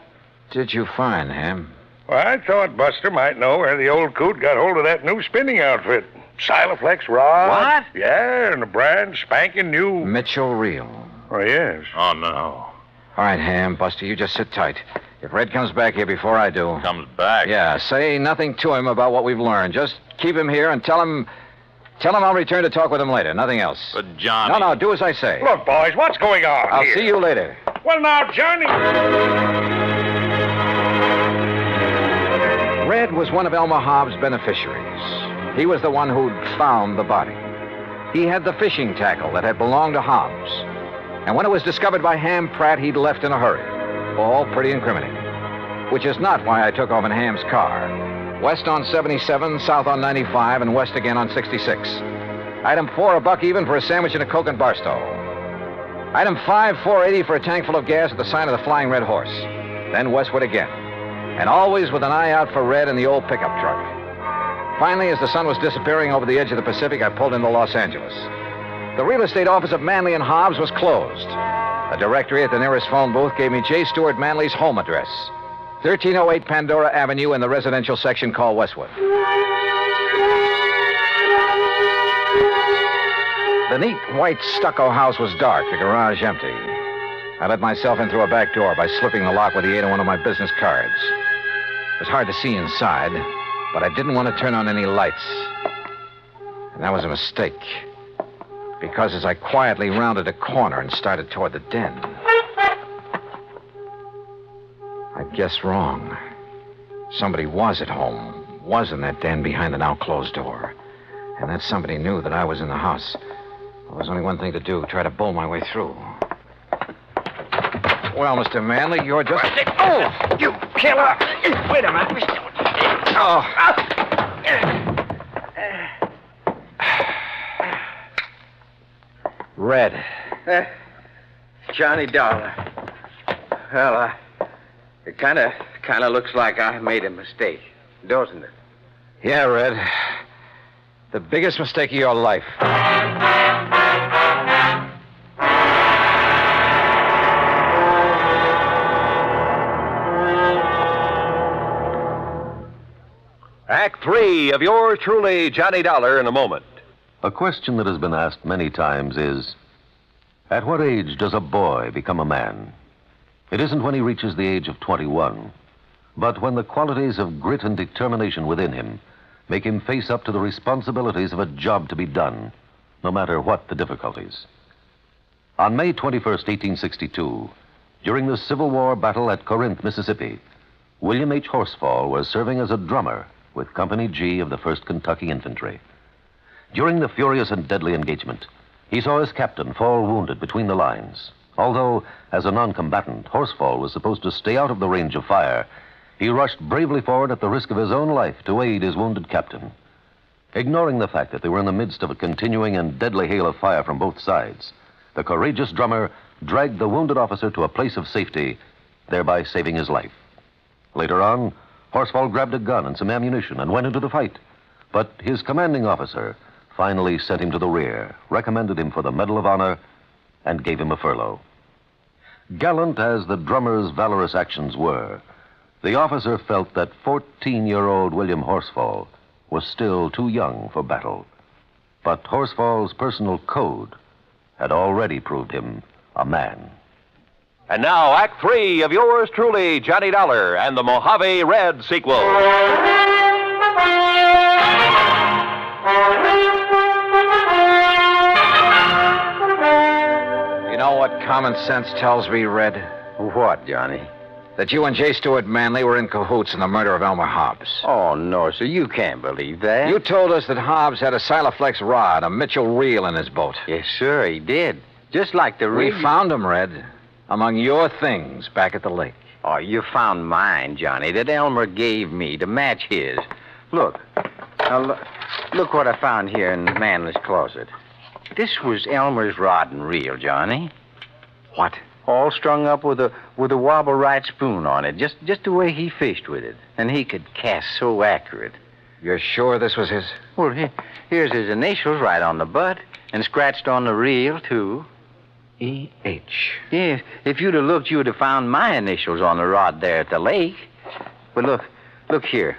did you find, Ham? Well, I thought Buster might know where the old coot got hold of that new spinning outfit. Siloflex rod. What? Yeah, and a brand spanking new... Mitchell reel. Oh, yes. Oh, no. All right, Ham, Buster, you just sit tight. If Red comes back here before I do... Comes back? Yeah, say nothing to him about what we've learned. Just keep him here and tell him I'll return to talk with him later. Nothing else. But, Johnny... No, do as I say. Look, boys, what's going on I'll here? see you later. Well, now, Johnny... Red was one of Elmer Hobbs' beneficiaries. He was the one who'd found the body. He had the fishing tackle that had belonged to Hobbs. And when it was discovered by Ham Pratt, he'd left in a hurry. All pretty incriminating. Which is not why I took off in Ham's car. West on 77, south on 95, and west again on 66. Item 4, $1 even for a sandwich and a Coke and Barstow. Item 5, $4.80 for a tank full of gas at the sign of the Flying Red Horse. Then westward again. And always with an eye out for Red in the old pickup truck. Finally, as the sun was disappearing over the edge of the Pacific, I pulled into Los Angeles. The real estate office of Manley and Hobbs was closed. A directory at the nearest phone booth gave me J. Stuart Manley's home address. 1308 Pandora Avenue in the residential section called Westwood. The neat white stucco house was dark, the garage empty. I let myself in through a back door by slipping the lock with the aid of one of my business cards. It was hard to see inside, but I didn't want to turn on any lights. And that was a mistake. Because as I quietly rounded a corner and started toward the den, I guessed wrong. Somebody was at home, was in that den behind the now closed door. And that somebody knew that I was in the house. There was only one thing to do, try to bull my way through. Well, Mr. Manley, you're just... Oh, you killer! Wait a minute. Oh. Red. Johnny Dollar. Well, it kind of looks like I made a mistake, doesn't it? Yeah, Red. The biggest mistake of your life. Act 3 of yours truly, Johnny Dollar, in a moment. A question that has been asked many times is, at what age does a boy become a man? It isn't when he reaches the age of 21, but when the qualities of grit and determination within him make him face up to the responsibilities of a job to be done, no matter what the difficulties. On May 21st, 1862, during the Civil War battle at Corinth, Mississippi, William H. Horsfall was serving as a drummer with Company G of the 1st Kentucky Infantry. During the furious and deadly engagement, he saw his captain fall wounded between the lines. Although, as a non-combatant, Horsfall was supposed to stay out of the range of fire, he rushed bravely forward at the risk of his own life to aid his wounded captain. Ignoring the fact that they were in the midst of a continuing and deadly hail of fire from both sides, the courageous drummer dragged the wounded officer to a place of safety thereby saving his life. Later on, Horsfall grabbed a gun and some ammunition and went into the fight. But his commanding officer finally sent him to the rear, recommended him for the Medal of Honor, and gave him a furlough. Gallant as the drummer's valorous actions were, the officer felt that 14-year-old William Horsfall was still too young for battle. But Horsfall's personal code had already proved him a man. And now, Act 3 of yours truly, Johnny Dollar, and the Mojave Red sequel. You know what common sense tells me, Red? What, Johnny? That you and J. Stuart Manley were in cahoots in the murder of Elmer Hobbs. Oh, no, sir. You can't believe that. You told us that Hobbs had a Silaflex rod, a Mitchell reel in his boat. Yes, sir, he did. Just like the We rig. found him, Red, among your things back at the lake. Oh, you found mine, Johnny, that Elmer gave me to match his. Look. Now, look what I found here in Manley's closet. This was Elmer's rod and reel, Johnny. What? All strung up with a wobble right spoon on it, just the way he fished with it. And he could cast so accurate. You're sure this was his? Well, here's his initials right on the butt, and scratched on the reel, too. E.H. Yes, if you'd have looked, you would have found my initials on the rod there at the lake. But look here.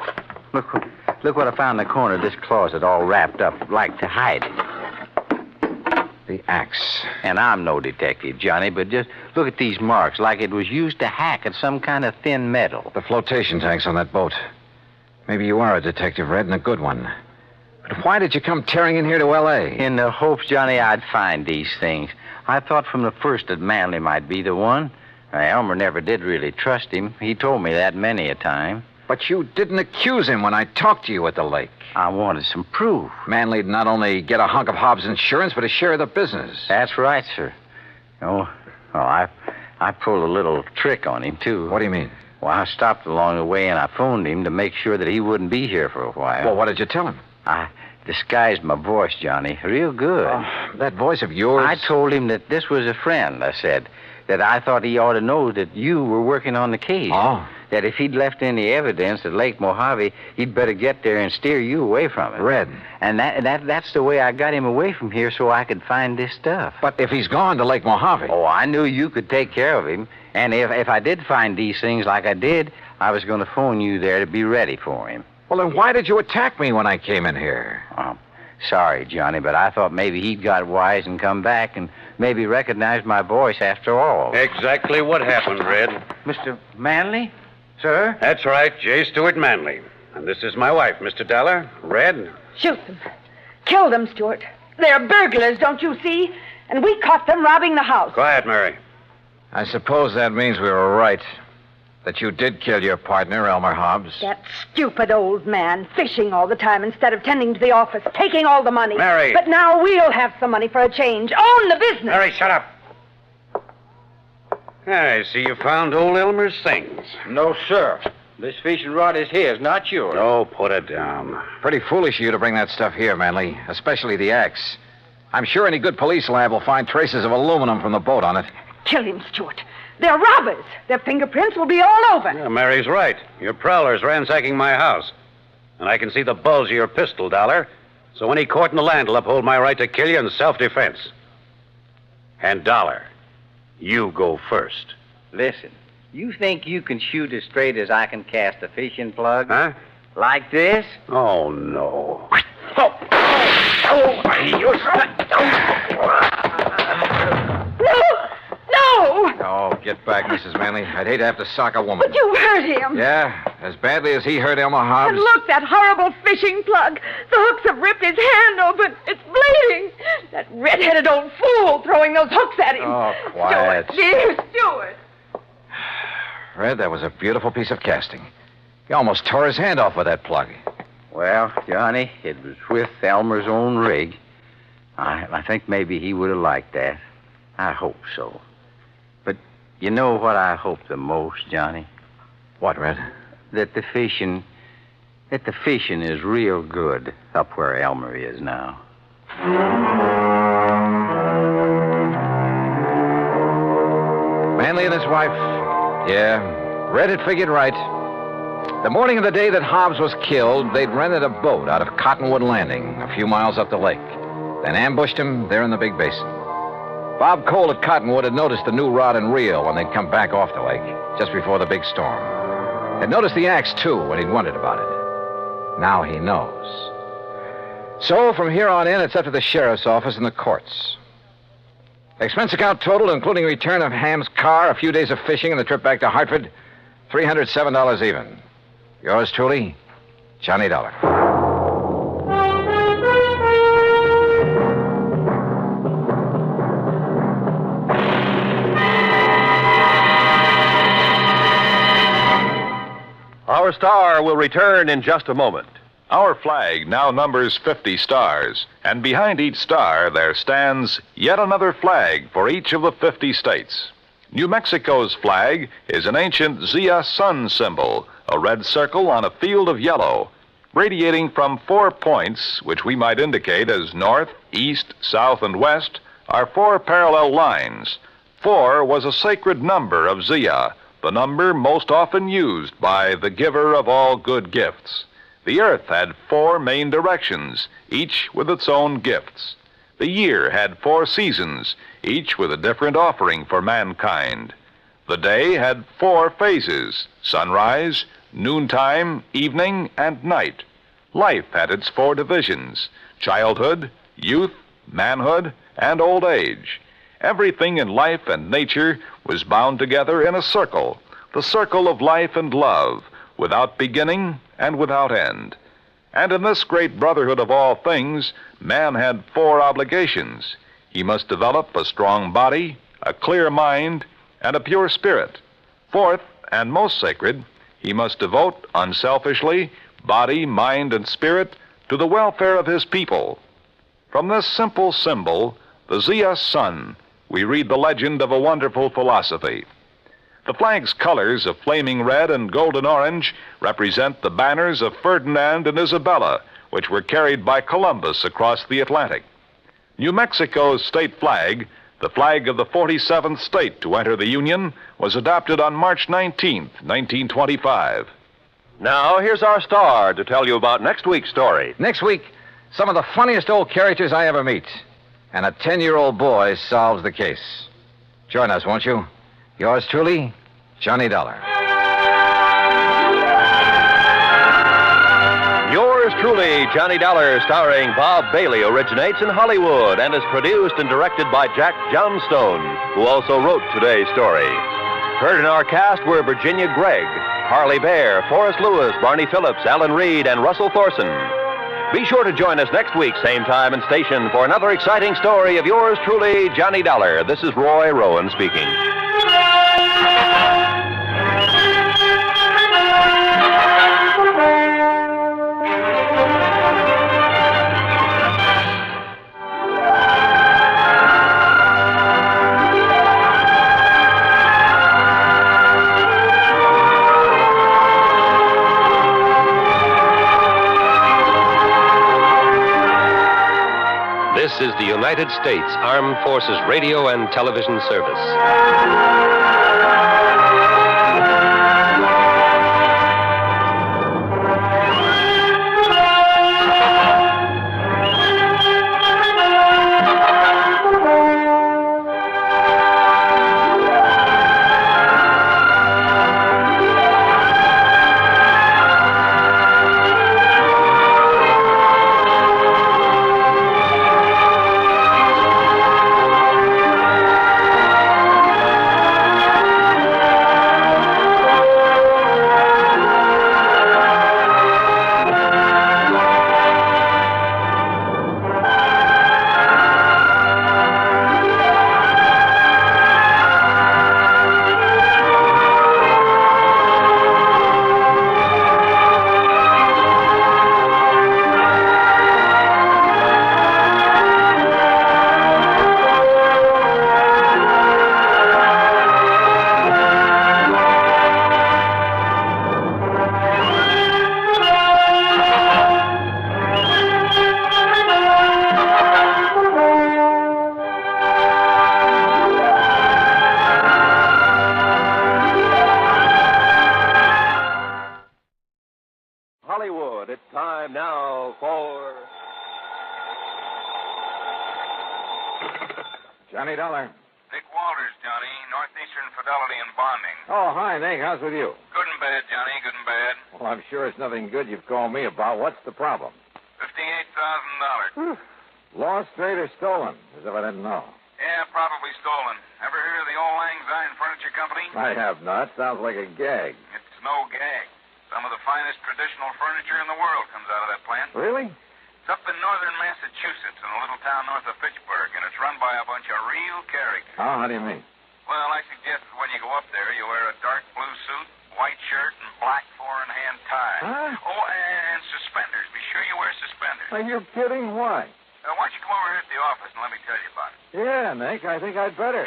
Look what I found in the corner of this closet, all wrapped up, like to hide it. The axe. And I'm no detective, Johnny, but just look at these marks, like it was used to hack at some kind of thin metal. The flotation tanks on that boat. Maybe you are a detective, Red, and a good one. But why did you come tearing in here to L.A.? In the hopes, Johnny, I'd find these things. I thought from the first that Manley might be the one. Elmer never did really trust him. He told me that many a time. But you didn't accuse him when I talked to you at the lake. I wanted some proof. Manley'd not only get a hunk of Hobbs' insurance, but a share of the business. That's right, sir. I pulled a little trick on him, too. What do you mean? Well, I stopped along the way and I phoned him to make sure that he wouldn't be here for a while. Well, what did you tell him? I disguised my voice, Johnny, real good. That voice of yours? I told him that this was a friend, I said. That I thought he ought to know that you were working on the case. Oh. That if he'd left any evidence at Lake Mojave, he'd better get there and steer you away from it. Red. And that's the way I got him away from here so I could find this stuff. But if he's gone to Lake Mojave... Oh, I knew you could take care of him. And if I did find these things like I did, I was going to phone you there to be ready for him. Well, then why did you attack me when I came in here? Sorry, Johnny, but I thought maybe he'd got wise and come back and maybe recognized my voice after all. Exactly what happened, Red. Mr. Manley? Sir? That's right, J. Stuart Manley. And this is my wife, Mr. Dollar. Red. Shoot them. Kill them, Stuart. They're burglars, don't you see? And we caught them robbing the house. Quiet, Mary. I suppose that means we were right. That you did kill your partner, Elmer Hobbs. That stupid old man, fishing all the time instead of tending to the office, taking all the money. Mary. But now we'll have some money for a change. Own the business. Mary, shut up. I see you found old Elmer's things. No, sir. This fishing rod is his, not yours. Oh, put it down. Pretty foolish of you to bring that stuff here, Manley, especially the axe. I'm sure any good police lab will find traces of aluminum from the boat on it. Kill him, Stuart. They're robbers. Their fingerprints will be all over. Yeah, Mary's right. Your prowler's ransacking my house. And I can see the bulge of your pistol, Dollar. So any court in the land will uphold my right to kill you in self-defense. And Dollar, you go first. Listen, you think you can shoot as straight as I can cast a fishing plug? Huh? Like this? Oh, no. No! Oh, get back, Mrs. Manley. I'd hate to have to sock a woman. But you hurt him. Yeah, as badly as he hurt Elmer Hobbs. And look, that horrible fishing plug. The hooks have ripped his hand open. It's bleeding. That red-headed old fool throwing those hooks at him. Oh, quiet. Stuart, dear Stuart. Red, that was a beautiful piece of casting. He almost tore his hand off with that plug. Well, Johnny, it was with Elmer's own rig. I think maybe he would have liked that. I hope so. But you know what I hope the most, Johnny? What, Red? That the fishing is real good up where Elmer is now. Manley and his wife Yeah, Red had figured right. The morning of the day that Hobbs was killed, they'd rented a boat out of Cottonwood Landing, a few miles up the lake, then ambushed him there in the big basin. Bob Cole at Cottonwood had noticed the new rod and reel when they'd come back off the lake, just before the big storm. Had noticed the axe, too, when he'd wondered about it. Now he knows. So, from here on in, it's up to the sheriff's office and the courts. Expense account total, including return of Ham's car, a few days of fishing, and the trip back to Hartford, $307 even. Yours truly, Johnny Dollar. Our star will return in just a moment. Our flag now numbers 50 stars, and behind each star there stands yet another flag for each of the 50 states. New Mexico's flag is an ancient Zia sun symbol, a red circle on a field of yellow. Radiating from 4 points, which we might indicate as north, east, south, and west, are 4 parallel lines. 4 was a sacred number of Zia, the number most often used by the giver of all good gifts. The earth had 4 main directions, each with its own gifts. The year had 4 seasons, each with a different offering for mankind. The day had 4 phases: sunrise, noontime, evening, and night. Life had its 4 divisions: childhood, youth, manhood, and old age. Everything in life and nature was bound together in a circle, the circle of life and love, without beginning and without end. And in this great brotherhood of all things, man had 4 obligations. He must develop a strong body, a clear mind, and a pure spirit. 4th, and most sacred, he must devote unselfishly body, mind, and spirit to the welfare of his people. From this simple symbol, the Zia sun, we read the legend of a wonderful philosophy. The flag's colors of flaming red and golden orange represent the banners of Ferdinand and Isabella, which were carried by Columbus across the Atlantic. New Mexico's state flag, the flag of the 47th state to enter the Union, was adopted on March 19th, 1925. Now, here's our star to tell you about next week's story. Next week, some of the funniest old characters I ever meet. And a 10-year-old boy solves the case. Join us, won't you? Yours truly, Johnny Dollar. Yours truly, Johnny Dollar, starring Bob Bailey, originates in Hollywood and is produced and directed by Jack Johnstone, who also wrote today's story. Heard in our cast were Virginia Gregg, Harley Bear, Forrest Lewis, Barney Phillips, Alan Reed, and Russell Thorson. Be sure to join us next week, same time and station, for another exciting story of yours truly, Johnny Dollar. This is Roy Rowan speaking. This is the United States Armed Forces Radio and Television Service. Hollywood. It's time now for... Johnny Dollar. Nick Walters, Johnny. Northeastern Fidelity and Bonding. Oh, hi, Nick. How's with you? Good and bad, Johnny. Good and bad. Well, I'm sure it's nothing good you've called me about. What's the problem? $58,000. Lost, straight, or stolen? As if I didn't know. Yeah, probably stolen. Ever hear of the Old Lang Syne Furniture Company? I have not. Sounds like a gag. It's no gag. Some of the finest traditional furniture in the world comes out of that plant. Really? It's up in northern Massachusetts in a little town north of Fitchburg, and it's run by a bunch of real characters. Oh, how do you mean? Well, I suggest that when you go up there, you wear a dark blue suit, white shirt, and black four-in-hand tie. Huh? Oh, and suspenders. Be sure you wear suspenders. Are you kidding? Why? Why don't you come over here at the office and let me tell you about it? Yeah, Nick, I think I'd better.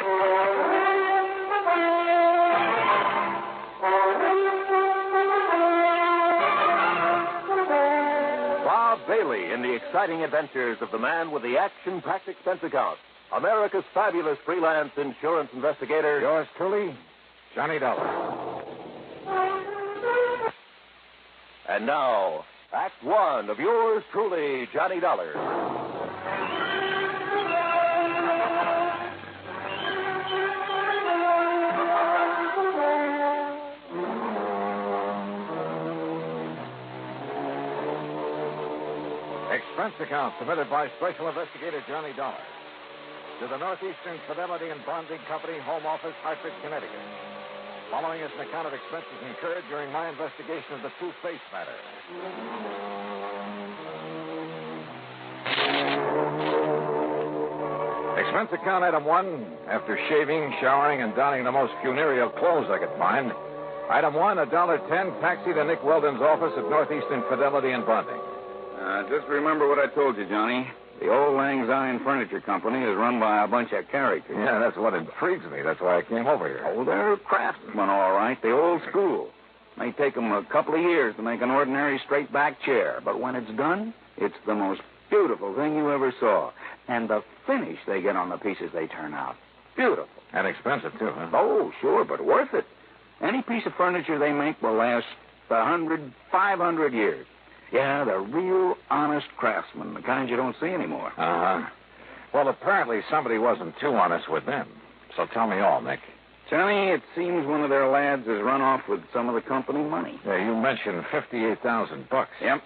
Bob Bailey in the exciting adventures of the man with the action-packed expense account. America's fabulous freelance insurance investigator. Yours truly, Johnny Dollar. And now, Act One of yours truly, Johnny Dollar. Expense account submitted by Special Investigator Johnny Dollar to the Northeastern Fidelity and Bonding Company, Home Office, Hartford, Connecticut. Following is an account of expenses incurred during my investigation of the Two-Face matter. Expense account item 1, after shaving, showering, and donning the most funereal clothes I could find. Item 1, $1.10, taxi to Nick Weldon's office at Northeastern Fidelity and Bonding. Just remember what I told you, Johnny. The Old Lang Syne Furniture Company is run by a bunch of characters. Yeah, that's what intrigues me. That's why I came over here. Oh, they're craftsmen, all right. The old school. May take them a couple of years to make an ordinary straight-back chair, but when it's done, it's the most beautiful thing you ever saw. And the finish they get on the pieces they turn out. Beautiful. And expensive, too, huh? Oh, sure, but worth it. Any piece of furniture they make will last 100, 500 years. Yeah, they're real honest craftsmen, the kind you don't see anymore. Uh-huh. Well, apparently somebody wasn't too honest with them. So tell me all, Nick. Johnny, it seems one of their lads has run off with some of the company money. Yeah, you mentioned $58,000. Yep.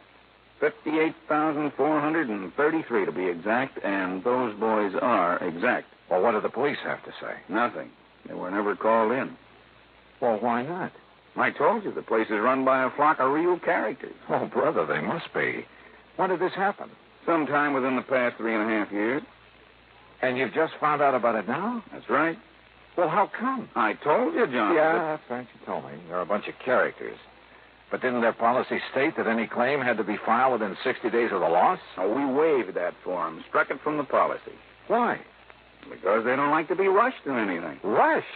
58,433 to be exact, and those boys are exact. Well, what did the police have to say? Nothing. They were never called in. Well, why not? I told you, the place is run by a flock of real characters. Oh, brother, they must be. When did this happen? Sometime within the past 3.5 years. And you've just found out about it now? That's right. Well, how come? I told you, John. Yeah, that's right, you told me. They're a bunch of characters. But didn't their policy state that any claim had to be filed within 60 days of the loss? Oh, we waived that for them, struck it from the policy. Why? Because they don't like to be rushed in anything. Rushed?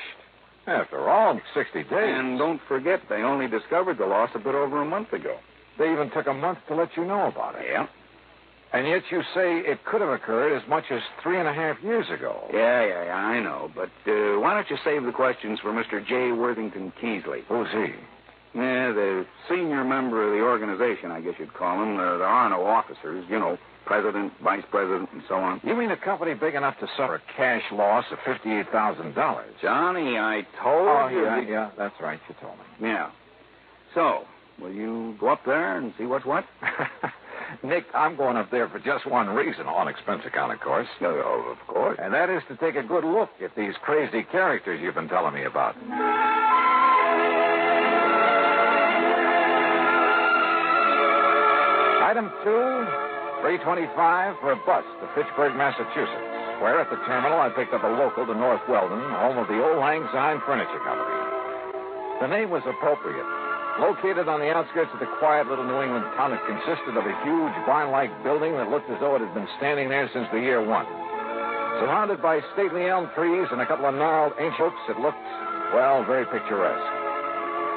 After all, 60 days. And don't forget, they only discovered the loss a bit over a month ago. They even took a month to let you know about it. Yeah. And yet you say it could have occurred as much as 3.5 years ago. Yeah, I know. But why don't you save the questions for Mr. J. Worthington Keesley? Who's he? Yeah, the senior member of the organization, I guess you'd call him. There are no officers, you know, president, vice president, and so on. You mean a company big enough to suffer a cash loss of $58,000? Johnny, I told you. Yeah, that's right. You told me. Yeah. So, will you go up there and see what's what? Nick, I'm going up there for just one reason, on expense account, of course. Oh, of course. And that is to take a good look at these crazy characters you've been telling me about. Item 2, $3.25 for a bus to Fitchburg, Massachusetts, where at the terminal I picked up a local to North Weldon, home of the Old Lang Syne Furniture Company. The name was appropriate. Located on the outskirts of the quiet little New England town, it consisted of a huge barn-like building that looked as though it had been standing there since the year 1. Surrounded by stately elm trees and a couple of gnarled ancient oaks, it looked, well, very picturesque.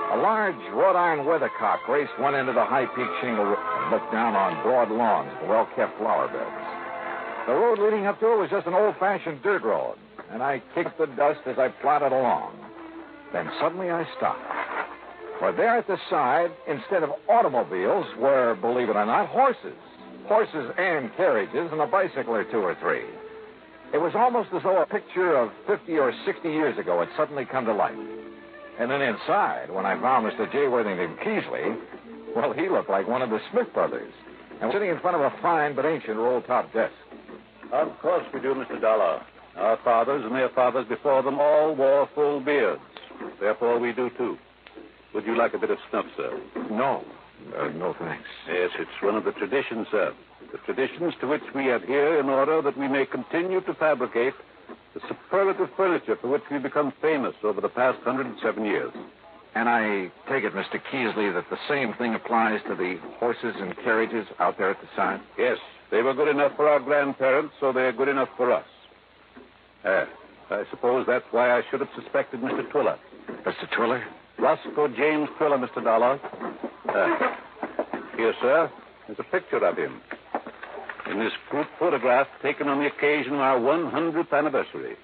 A large wrought iron weathercock raced one end of the high-peaked shingle roof and looked down on broad lawns and well-kept flower beds. The road leading up to it was just an old-fashioned dirt road, and I kicked the dust as I plodded along. Then suddenly I stopped. For there at the side, instead of automobiles, were, believe it or not, horses. Horses and carriages and a bicycle or two or three. It was almost as though a picture of 50 or 60 years ago had suddenly come to life. And then inside, when I found Mr. J. Worthington Keesley, well, he looked like one of the Smith brothers. And sitting in front of a fine but ancient roll-top desk. Of course we do, Mr. Dollar. Our fathers and their fathers before them all wore full beards. Therefore we do, too. Would you like a bit of snuff, sir? No. No, thanks. Yes, it's one of the traditions, sir. The traditions to which we adhere in order that we may continue to fabricate the superlative furniture for which we've become famous over the past 107 years. And I take it, Mr. Keesley, that the same thing applies to the horses and carriages out there at the side? Yes, they were good enough for our grandparents, so they're good enough for us. I suppose that's why I should have suspected Mr. Twiller. Mr. Twiller? Roscoe James Twiller, Mr. Dollar. Here, sir, there's a picture of him. In this group photograph taken on the occasion of our 100th anniversary.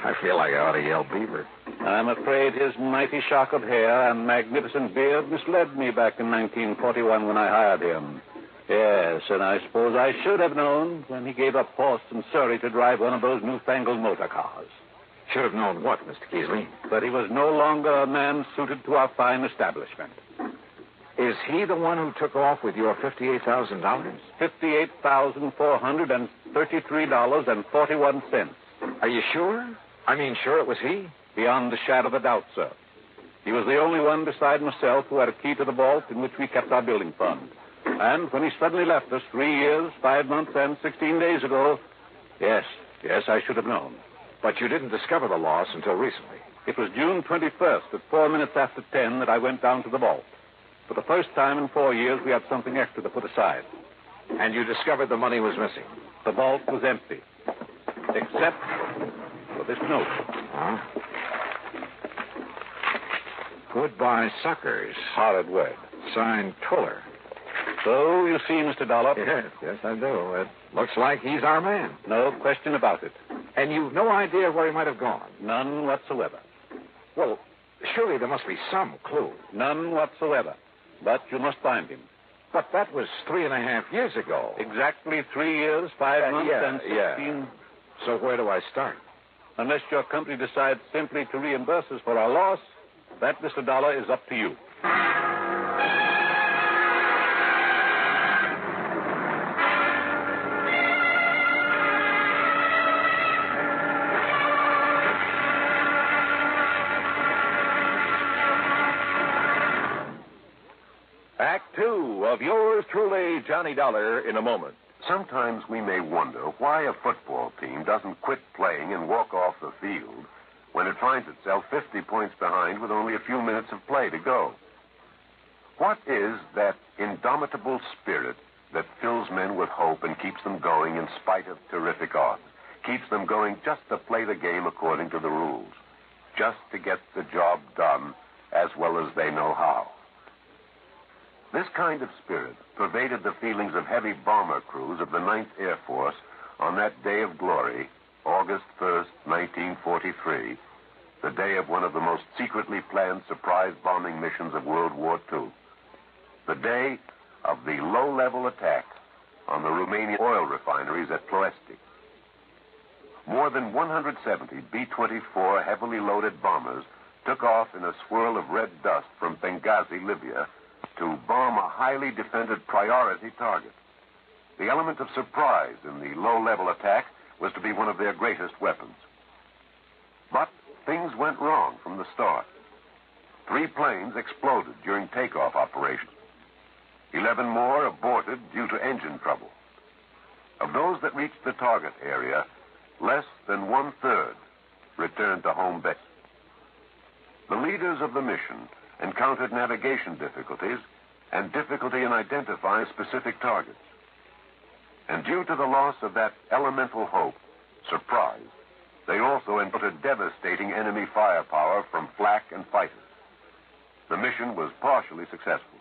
I feel like I ought to yell beaver. I'm afraid his mighty shock of hair and magnificent beard misled me back in 1941 when I hired him. Yes, and I suppose I should have known when he gave up horse and surrey to drive one of those newfangled motor cars. Should have known what, Mr. Keesley? That he was no longer a man suited to our fine establishment. Is he the one who took off with your $58,000? $58,433.41. Are you sure? I mean, sure it was he? Beyond a shadow of a doubt, sir. He was the only one beside myself who had a key to the vault in which we kept our building fund. And when he suddenly left us 3 years, 5 months, and 16 days ago, yes, I should have known. But you didn't discover the loss until recently. It was June 21st at 4 minutes after 10 that I went down to the vault. For the first time in 4 years, we had something extra to put aside. And you discovered the money was missing? The vault was empty. Except for this note. Huh? Goodbye, suckers. Horrid word. Signed Twiller. So, you see, Mr. Dollar? Yes, I do. It looks like he's our man. No question about it. And you've no idea where he might have gone? None whatsoever. Well, surely there must be some clue. None whatsoever. But you must find him. But that was 3.5 years ago. Exactly 3 years, 5 months, and 16... So where do I start? Unless your company decides simply to reimburse us for our loss, that, Mr. Dollar, is up to you. Act 2 of yours truly, Johnny Dollar, in a moment. Sometimes we may wonder why a football team doesn't quit playing and walk off the field when it finds itself 50 points behind with only a few minutes of play to go. What is that indomitable spirit that fills men with hope and keeps them going in spite of terrific odds, keeps them going just to play the game according to the rules, just to get the job done as well as they know how? This kind of spirit pervaded the feelings of heavy bomber crews of the 9th Air Force on that day of glory, August 1st, 1943, the day of one of the most secretly planned surprise bombing missions of World War II. The day of the low-level attack on the Romanian oil refineries at Ploiești. More than 170 B-24 heavily loaded bombers took off in a swirl of red dust from Benghazi, Libya, to bomb a highly defended priority target. The element of surprise in the low-level attack was to be one of their greatest weapons. But things went wrong from the start. 3 planes exploded during takeoff operations. 11 more aborted due to engine trouble. Of those that reached the target area, less than 1/3 returned to home base. The leaders of the mission encountered navigation difficulties and difficulty in identifying specific targets. And due to the loss of that elemental hope, surprise, they also encountered devastating enemy firepower from flak and fighters. The mission was partially successful,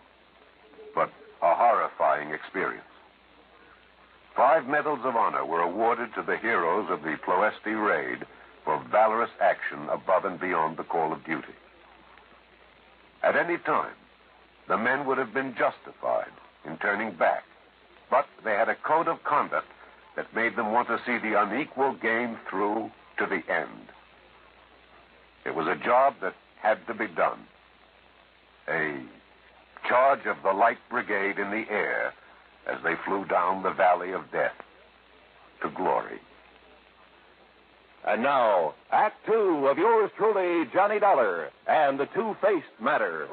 but a horrifying experience. 5 medals of honor were awarded to the heroes of the Ploiești raid for valorous action above and beyond the call of duty. At any time, the men would have been justified in turning back, but they had a code of conduct that made them want to see the unequal game through to the end. It was a job that had to be done. A charge of the Light Brigade in the air as they flew down the valley of death to glory. And now, Act Two of yours truly, Johnny Dollar, and the Two-Faced Matter.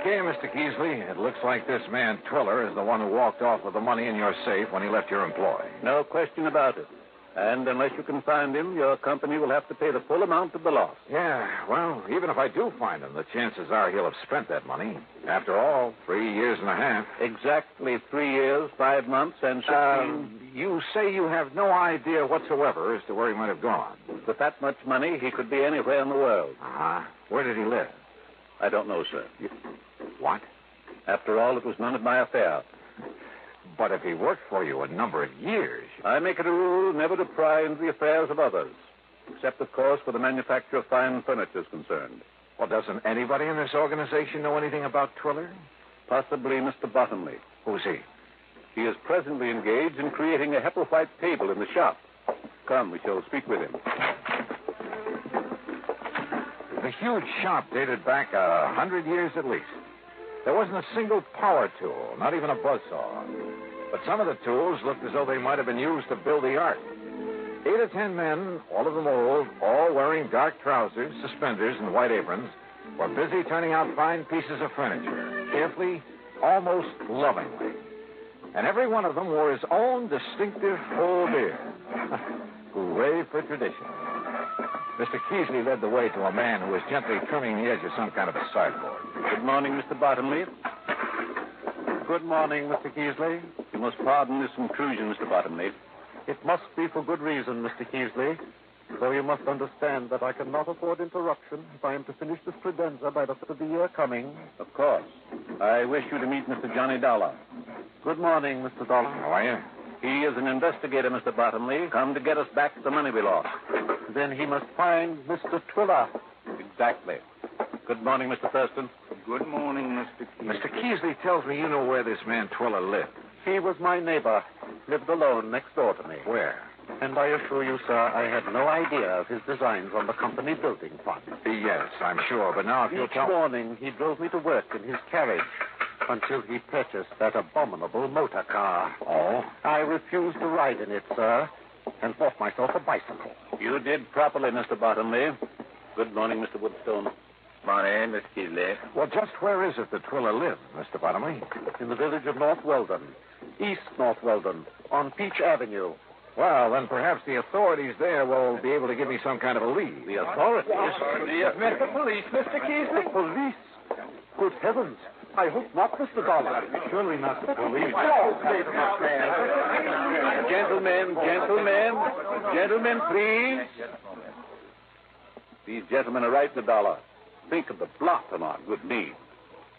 Okay, Mr. Keesley, it looks like this man Twiller is the one who walked off with the money in your safe when he left your employ. No question about it. And unless you can find him, your company will have to pay the full amount of the loss. Yeah, well, even if I do find him, the chances are he'll have spent that money. After all, 3 years and a half. Exactly 3 years, 5 months, and 16... You say you have no idea whatsoever as to where he might have gone. With that much money, he could be anywhere in the world. Uh-huh. Where did he live? I don't know, sir. What? After all, it was none of my affair. But if he worked for you a number of years... I make it a rule never to pry into the affairs of others, except, of course, where the manufacture of fine furniture is concerned. Well, doesn't anybody in this organization know anything about Twiller? Possibly Mr. Bottomley. Who's he? He is presently engaged in creating a Hepplewhite table in the shop. Come, we shall speak with him. The huge shop dated back 100 years at least. There wasn't a single power tool, not even a buzzsaw. But some of the tools looked as though they might have been used to build the ark. 8 or 10 men, all of them old, all wearing dark trousers, suspenders, and white aprons, were busy turning out fine pieces of furniture, carefully, almost lovingly. And every one of them wore his own distinctive full beard. Hooray for tradition. Mr. Keesley led the way to a man who was gently trimming the edge of some kind of a sideboard. Good morning, Mr. Bottomley. Good morning, Mr. Keesley. You must pardon this intrusion, Mr. Bottomley. It must be for good reason, Mr. Keesley. So you must understand that I cannot afford interruption if I am to finish this credenza by the 1st of the year coming. Of course. I wish you to meet Mr. Johnny Dollar. Good morning, Mr. Dollar. How are you? He is an investigator, Mr. Bottomley, come to get us back the money we lost. Then he must find Mr. Twiller. Exactly. Good morning, Mr. Thurston. Good morning, Mr. Keesley. Mr. Keesley tells me you know where this man Twiller lived. He was my neighbor. Lived alone next door to me. Where? And I assure you, sir, I had no idea of his designs on the company building fund. Yes, I'm sure. But now if you'll tell... Each morning he drove me to work in his carriage until he purchased that abominable motor car. Oh? I refused to ride in it, sir, and bought myself a bicycle. You did properly, Mr. Bottomley. Good morning, Mr. Woodstone. Morning, Miss Keesley. Well, just where is it that Twiller lived, Mr. Bottomley? In the village of North Weldon. East North Weldon, on Peach Avenue. Well, then perhaps the authorities there will be able to give me some kind of a lead. The authorities? The police, Mr. Keesley? The police? Good heavens. I hope not, Mr. Dollar. Surely not the police. Gentlemen, please. These gentlemen are right, Mr. Dollar. Think of the blot on our good name.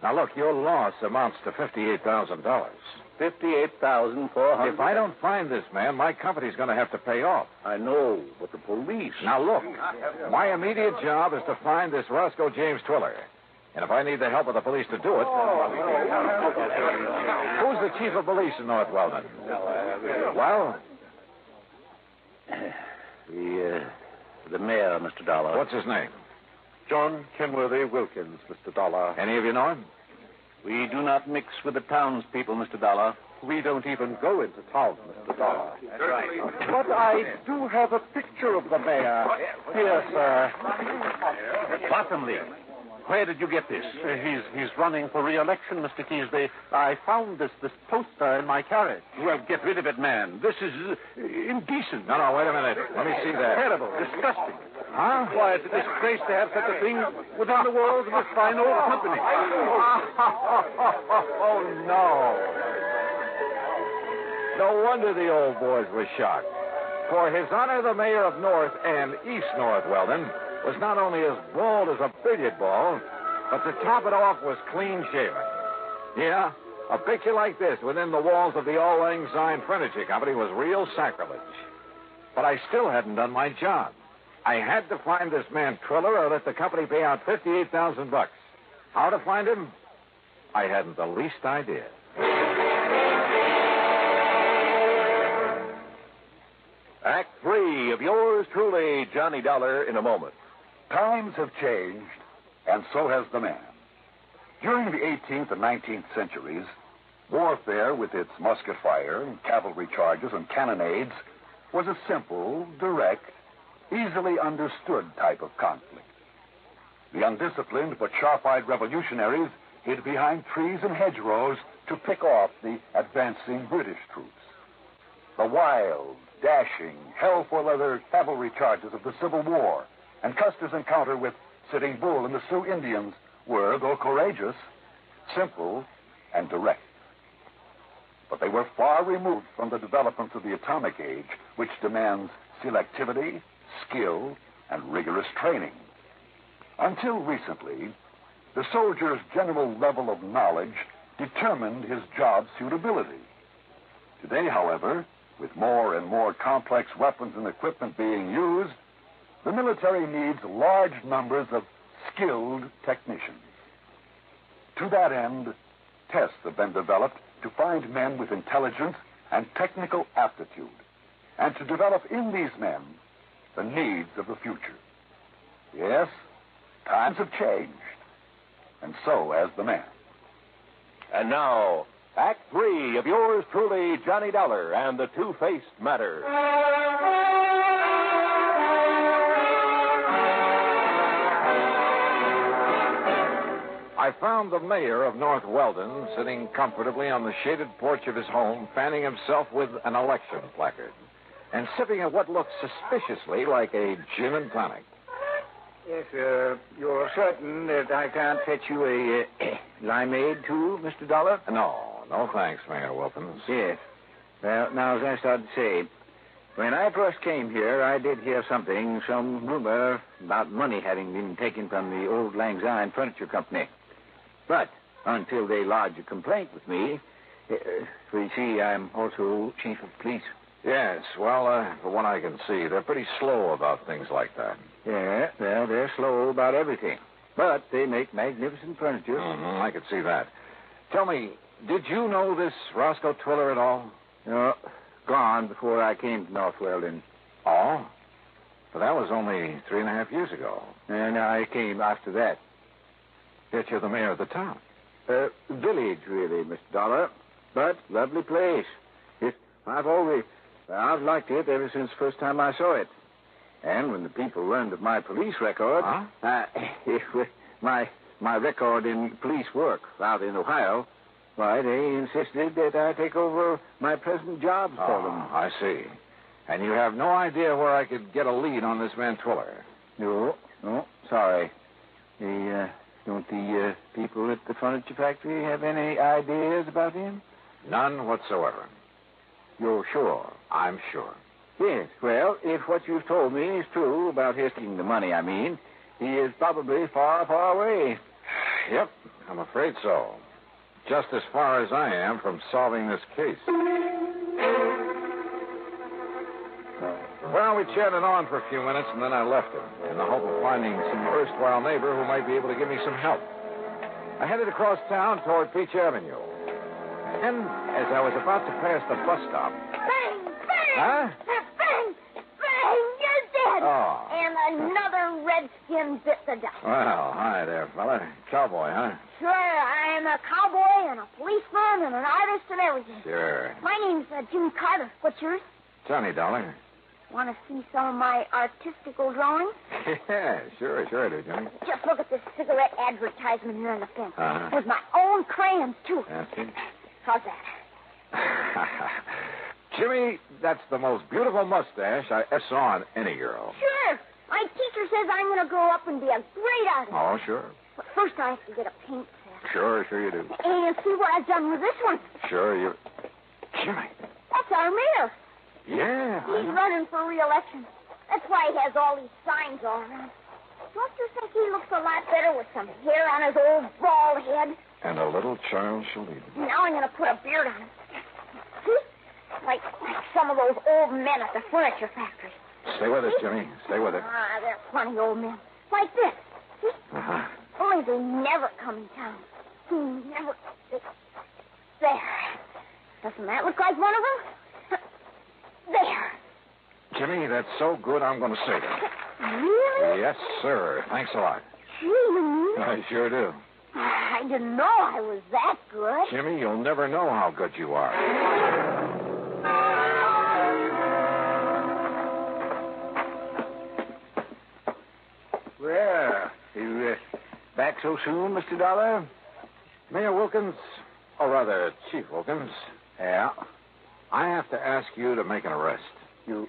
Now, look, your loss amounts to $58,000. $58,400. If I don't find this man, my company's going to have to pay off. I know, but the police... Now, look, my immediate job is to find this Roscoe James Twiller. And if I need the help of the police to do it... Who's the chief of police in North Weldon? Well? The mayor, Mr. Dollar. What's his name? John Kenworthy Wilkins, Mr. Dollar. Any of you know him? We do not mix with the townspeople, Mr. Dollar. We don't even go into town, Mr. Dollar. That's right. But I do have a picture of the mayor. Here, sir. Bottomley. Where did you get this? He's running for re-election, Mr. Keesley. I found this poster in my carriage. Well, get rid of it, man. This is indecent. No, wait a minute. Let me see that. Terrible. Disgusting. Huh? Why, it's a disgrace to have such a thing within the walls of this fine old company. Oh, no. No wonder the old boys were shocked. For His Honor the Mayor of North and East North Weldon was not only as bald as a billiard ball, but to top it off was clean shaven. Yeah, A picture like this within the walls of the All Lang Syne Furniture Company was real sacrilege. But I still hadn't done my job. I had to find this man Triller or let the company pay out $58,000. How to find him? I hadn't the least idea. Act 3 of yours truly, Johnny Dollar, in a moment. Times have changed, and so has the man. During the 18th and 19th centuries, warfare with its musket fire and cavalry charges and cannonades was a simple, direct, easily understood type of conflict. The undisciplined but sharp-eyed revolutionaries hid behind trees and hedgerows to pick off the advancing British troops. The wild, dashing, hell-for-leather cavalry charges of the Civil War and Custer's encounter with Sitting Bull and the Sioux Indians were, though courageous, simple and direct. But they were far removed from the developments of the atomic age, which demands selectivity, skill, and rigorous training. Until recently, the soldier's general level of knowledge determined his job suitability. Today, however, with more and more complex weapons and equipment being used, the military needs large numbers of skilled technicians. To that end, tests have been developed to find men with intelligence and technical aptitude, and to develop in these men the needs of the future. Yes, times have changed, and so has the man. And now, Act 3 of yours truly, Johnny Dollar and the Two-Faced Matter. I found the mayor of North Weldon sitting comfortably on the shaded porch of his home, fanning himself with an election placard and sipping at what looked suspiciously like a gin and tonic. Yes, you're certain that I can't fetch you a limeade, too, Mr. Dollar? No thanks, Mayor Wilkins. Yes. Well, now, as I started to say, when I first came here, I did hear some rumor about money having been taken from the old Lang Syne Furniture Company. But until they lodged a complaint with me, for you see, I'm also chief of police. Yes, well, from what I can see, they're pretty slow about things like that. Yeah, well, they're slow about everything. But they make magnificent furniture. I could see that. Tell me, did you know this Roscoe Twiller at all? No, gone before I came to North Weldon. Oh? But that was only 3.5 years ago. And I came after that. Yet you're the mayor of the town. Village, really, Mr. Dollar. But lovely place. I've liked it ever since the first time I saw it. And when the people learned of my police record, my record in police work out in Ohio, why, they insisted that I take over my present jobs for them. I see. And you have no idea where I could get a lead on this man Twiller? No, sorry. Don't the people at the furniture factory have any ideas about him? None whatsoever. You're sure? I'm sure. Yes, well, if what you've told me is true about his taking the money, he is probably far, far away. Yep, I'm afraid so. Just as far as I am from solving this case. Well, we chatted on for a few minutes, and then I left him in the hope of finding some erstwhile neighbor who might be able to give me some help. I headed across town toward Peach Avenue. And as I was about to pass the bus stop... Bang! Bang! Huh? Bang! Bang! You're dead! Oh. And another redskin bit the dust. Well, hi there, fella. Cowboy, huh? Sure, I'm a cowboy and a policeman and an artist and everything. Sure. My name's Jimmy Carter. What's yours? Johnny Dollar. Want to see some of my artistical drawings? Yeah, sure I do, Johnny. Just look at this cigarette advertisement here on the fence. Uh-huh. With my own crayons, too. That's it. How's that? Jimmy, that's the most beautiful mustache I ever saw on any girl. Sure. My teacher says I'm going to grow up and be a great artist. Oh, sure. But first I have to get a paint set. Sure you do. And see what I've done with this one. Sure you... Jimmy. That's our mayor. Yeah. He's running for re-election. That's why he has all these signs all around. Don't you think he looks a lot better with some hair on his old bald head? And a little child shall lead him. Now I'm going to put a beard on him. See? Like some of those old men at the furniture factory. Stay with us, Jimmy. Stay with it. Ah, they're funny old men. Like this. See? Uh-huh. Only they never come in town. Never. There. Doesn't that look like one of them? There. Jimmy, that's so good I'm going to save it. Really? Yes, sir. Thanks a lot. Gee, you I sure do. I didn't know I was that good. Jimmy, you'll never know how good you are. Well, you back so soon, Mr. Dollar? Mayor Wilkins, or rather, Chief Wilkins. Yeah. I have to ask you to make an arrest. You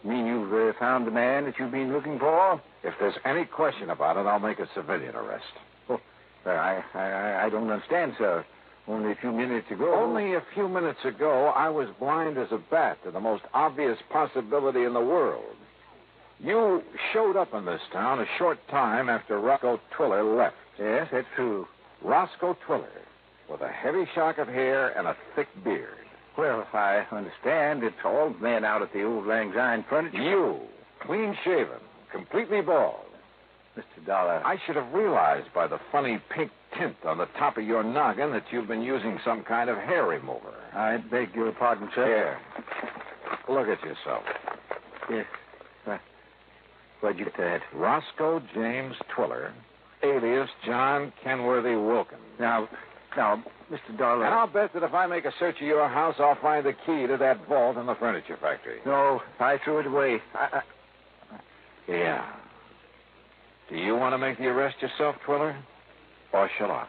mean you've found the man that you've been looking for? If there's any question about it, I'll make a civilian arrest. Oh, I don't understand, sir. Only a few minutes ago. Only a few minutes ago, I was blind as a bat to the most obvious possibility in the world. You showed up in this town a short time after Roscoe Twiller left. Yes, that's true. Roscoe Twiller, with a heavy shock of hair and a thick beard. Well, I understand it's all men out at the old Lang Syne furniture. You, clean-shaven, completely bald. Mr. Dollar. I should have realized by the funny pink tint on the top of your noggin that you've been using some kind of hair remover. I beg your pardon, sir. Here. Look at yourself. Yes. Where'd you get that? Roscoe James Twiller, alias John Kenworthy Wilkins. Now, Mr. Dollar. And I'll bet that if I make a search of your house, I'll find the key to that vault in the furniture factory. No, I threw it away. Yeah. Do you want to make the arrest yourself, Twiller? Or shall I?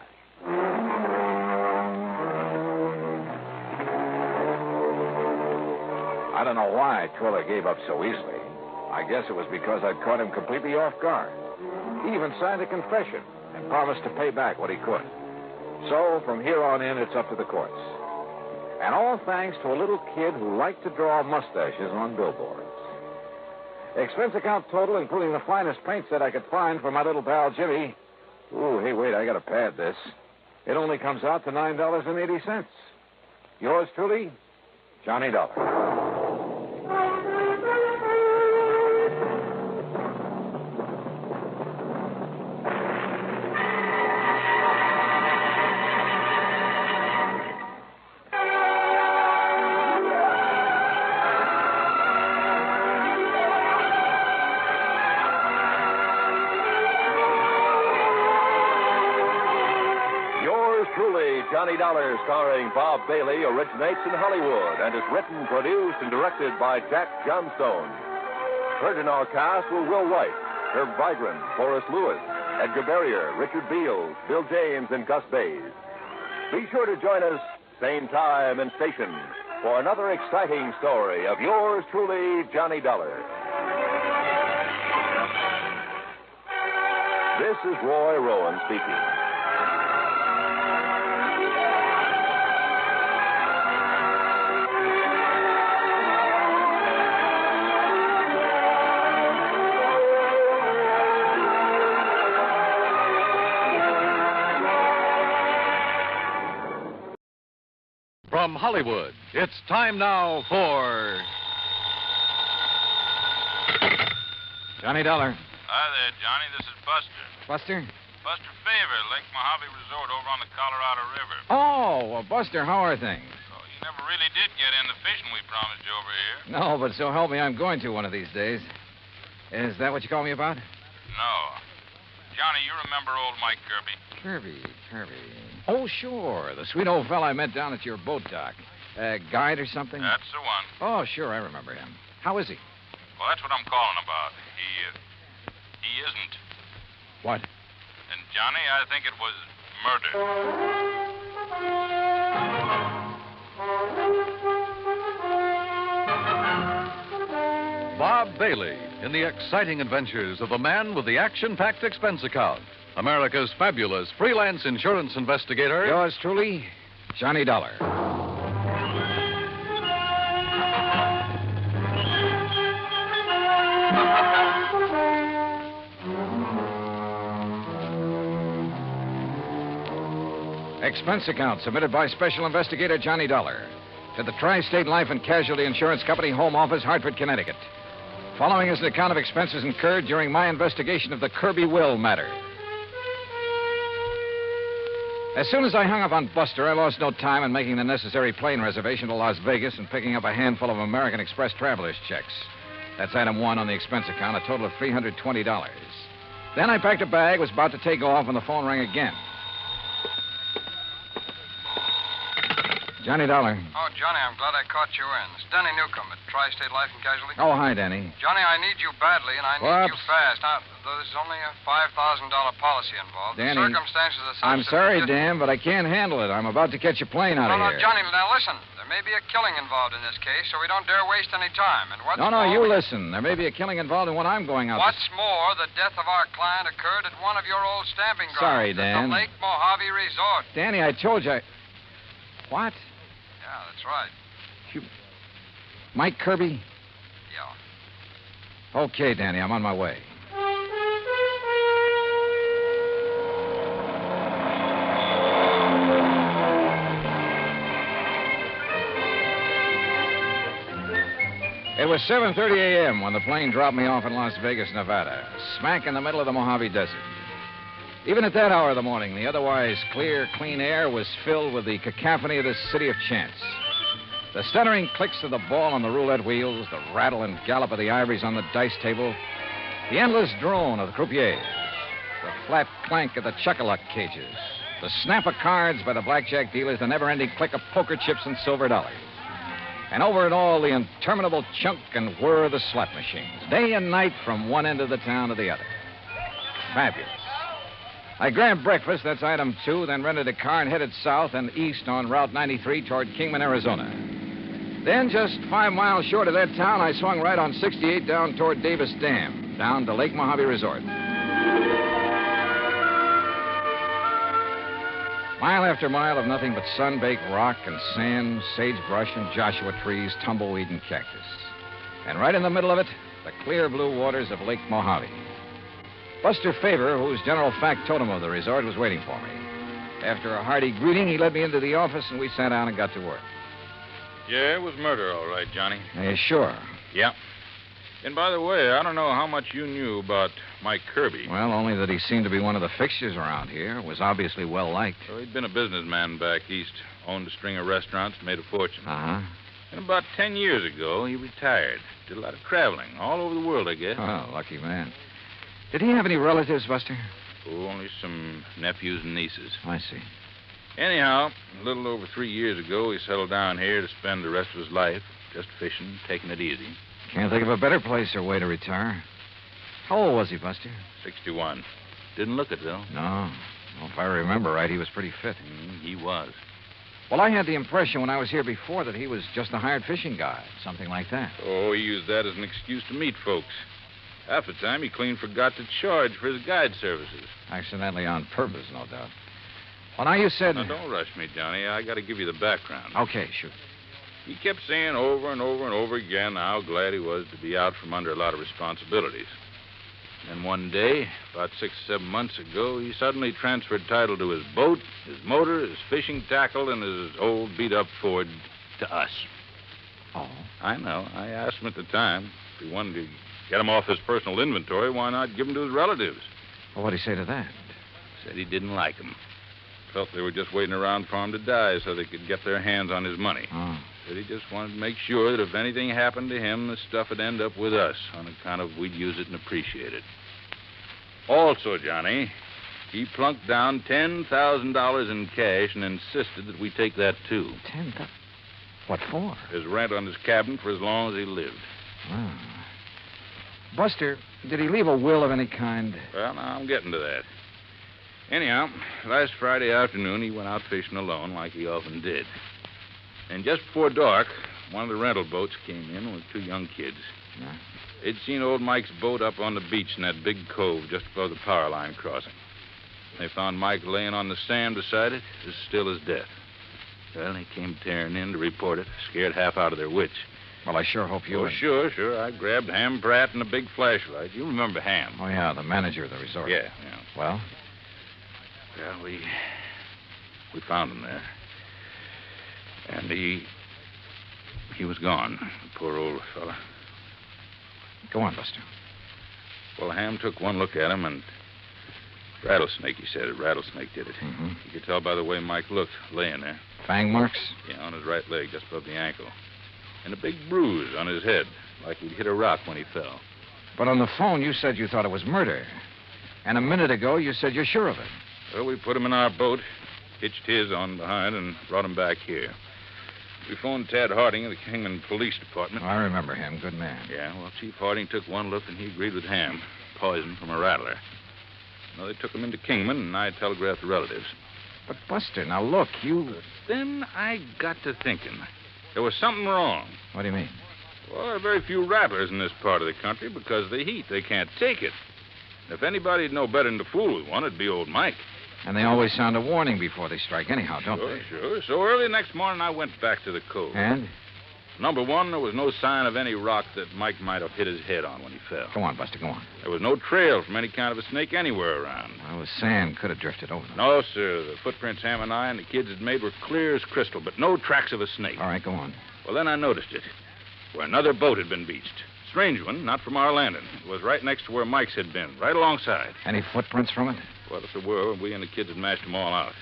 I don't know why Twiller gave up so easily. I guess it was because I'd caught him completely off guard. He even signed a confession and promised to pay back what he could. So, from here on in, it's up to the courts. And all thanks to a little kid who liked to draw mustaches on billboards. Expense account total, including the finest paint set I could find for my little pal Jimmy. Ooh, hey, wait, I gotta pad this. It only comes out to $9.80. Yours truly, Johnny Dollar. Johnny Dollar, starring Bob Bailey, originates in Hollywood and is written, produced, and directed by Jack Johnstone. Heard in our cast were Will White, Herb Vigran, Forrest Lewis, Edgar Barrier, Richard Beals, Bill James, and Gus Bays. Be sure to join us, same time and station, for another exciting story of yours truly, Johnny Dollar. This is Roy Rowan speaking. From Hollywood, it's time now for... Johnny Dollar. Hi there, Johnny. This is Buster. Buster? Buster Favor, Lake Mojave Resort over on the Colorado River. Oh, well, Buster, how are things? So you never really did get in the fishing we promised you over here. No, but so help me, I'm going to one of these days. Is that what you called me about? No. Johnny, you remember old Mike Kirby? Kirby. Oh, sure. The sweet old fella I met down at your boat dock. Guide or something? That's the one. Oh, sure, I remember him. How is he? Well, that's what I'm calling about. He isn't. What? And, Johnny, I think it was murder. Bob Bailey in the exciting adventures of the man with the action-packed expense account. America's fabulous freelance insurance investigator. Yours truly, Johnny Dollar. Expense account submitted by Special Investigator Johnny Dollar to the Tri-State Life and Casualty Insurance Company, Home Office, Hartford, Connecticut. Following is an account of expenses incurred during my investigation of the Kirby Will matter. As soon as I hung up on Buster, I lost no time in making the necessary plane reservation to Las Vegas and picking up a handful of American Express traveler's checks. That's item 1 on the expense account, a total of $320. Then I packed a bag, was about to take off when the phone rang again. Johnny Dollar. Oh, Johnny, I'm glad I caught you in. It's Denny Newcomb at Tri-State Life and Casualty. Oh, hi, Danny. Johnny, I need you badly, and I need you fast. Now, there's only a $5,000 policy involved. Danny, the circumstances are such I'm sorry, Dan, but I can't handle it. I'm about to catch a plane out of here. No, Johnny, now listen. There may be a killing involved in this case, so we don't dare waste any time. And what's No, you listen. There may be a killing involved in what I'm going out What's more, the death of our client occurred at one of your old stamping grounds. Sorry, At Dan. the Lake Mojave Resort. Danny, I told you What? Yeah, that's right. Mike Kirby? Yeah. Okay, Danny, I'm on my way. It was 7:30 a.m. when the plane dropped me off in Las Vegas, Nevada, smack in the middle of the Mojave Desert. Even at that hour of the morning, the otherwise clear, clean air was filled with the cacophony of this city of chance. The stuttering clicks of the ball on the roulette wheels, the rattle and gallop of the ivories on the dice table, the endless drone of the croupiers, the flat clank of the chuck-a-luck cages, the snap of cards by the blackjack dealers, the never-ending click of poker chips and silver dollars. And over it all, the interminable chunk and whir of the slot machines, day and night from one end of the town to the other. Fabulous. I grabbed breakfast, that's item 2, then rented a car and headed south and east on Route 93 toward Kingman, Arizona. Then, just 5 miles short of that town, I swung right on 68 down toward Davis Dam, down to Lake Mojave Resort. Mile after mile of nothing but sun-baked rock and sand, sagebrush and Joshua trees, tumbleweed and cactus. And right in the middle of it, the clear blue waters of Lake Mojave. Buster Faber, who's general factotum of the resort, was waiting for me. After a hearty greeting, he led me into the office, and we sat down and got to work. Yeah, it was murder, all right, Johnny. Sure. Yeah. And by the way, I don't know how much you knew about Mike Kirby. Well, only that he seemed to be one of the fixtures around here. Was obviously well-liked. So he'd been a businessman back east, owned a string of restaurants, made a fortune. Uh-huh. And about 10 years ago, he retired. Did a lot of traveling, all over the world, I guess. Oh, lucky man. Did he have any relatives, Buster? Oh, only some nephews and nieces. I see. Anyhow, a little over 3 years ago, he settled down here to spend the rest of his life just fishing, taking it easy. Can't think of a better place or way to retire. How old was he, Buster? 61. Didn't look it, though. No. Well, if I remember right, he was pretty fit. He was. Well, I had the impression when I was here before that he was just a hired fishing guide, something like that. Oh, he used that as an excuse to meet folks. Half the time, he clean forgot to charge for his guide services. Accidentally on purpose, no doubt. Well, now you said... Now, don't rush me, Johnny. I got to give you the background. Okay, shoot. He kept saying over and over and over again how glad he was to be out from under a lot of responsibilities. And one day, about 6 or 7 months ago, he suddenly transferred title to his boat, his motor, his fishing tackle, and his old beat-up Ford to us. Oh? I know. I asked him at the time if he wanted to get him off his personal inventory, why not give him to his relatives? Well, what'd he say to that? Said he didn't like him. Felt they were just waiting around for him to die so they could get their hands on his money. Oh. Said he just wanted to make sure that if anything happened to him, the stuff would end up with us on account of we'd use it and appreciate it. Also, Johnny, he plunked down $10,000 in cash and insisted that we take that, too. $10,000? What for? His rent on his cabin for as long as he lived. Oh. Buster, did he leave a will of any kind? Well, now, I'm getting to that. Anyhow, last Friday afternoon, he went out fishing alone like he often did. And just before dark, one of the rental boats came in with 2 young kids. Yeah. They'd seen old Mike's boat up on the beach in that big cove just above the power line crossing. They found Mike laying on the sand beside it, as still as death. Well, they came tearing in to report it, scared half out of their wits. Well, I sure hope you... Oh, sure. I grabbed Ham Pratt and a big flashlight. You remember Ham. Oh, yeah, the manager of the resort. Yeah. Well? Well, We found him there. And he was gone, the poor old fella. Go on, Buster. Well, Ham took one look at him, and rattlesnake, he said it. Rattlesnake did it. Mm-hmm. You could tell by the way Mike looked, laying there. Fang marks? Yeah, on his right leg, just above the ankle. And a big bruise on his head, like he'd hit a rock when he fell. But on the phone, you said you thought it was murder. And a minute ago, you said you're sure of it. Well, we put him in our boat, hitched his on behind, and brought him back here. We phoned Tad Harding of the Kingman Police Department. I remember him. Good man. Yeah, well, Chief Harding took one look, and he agreed with Ham. Poison from a rattler. Well, they took him into Kingman, and I telegraphed the relatives. But, Buster, now look, you... Then I got to thinking. There was something wrong. What do you mean? Well, there are very few rattlers in this part of the country because of the heat. They can't take it. If anybody'd know better than to fool with one, it'd be old Mike. And they always sound a warning before they strike anyhow, don't they? Sure. So early next morning, I went back to the cove. And? Number one, there was no sign of any rock that Mike might have hit his head on when he fell. Go on, Buster, go on. There was no trail from any kind of a snake anywhere around. Well, the sand could have drifted over them. No, sir. The footprints Ham and I and the kids had made were clear as crystal, but no tracks of a snake. All right, go on. Well, then I noticed it, where another boat had been beached. Strange one, not from our landing. It was right next to where Mike's had been, right alongside. Any footprints from it? Well, if there were, we and the kids had mashed them all out.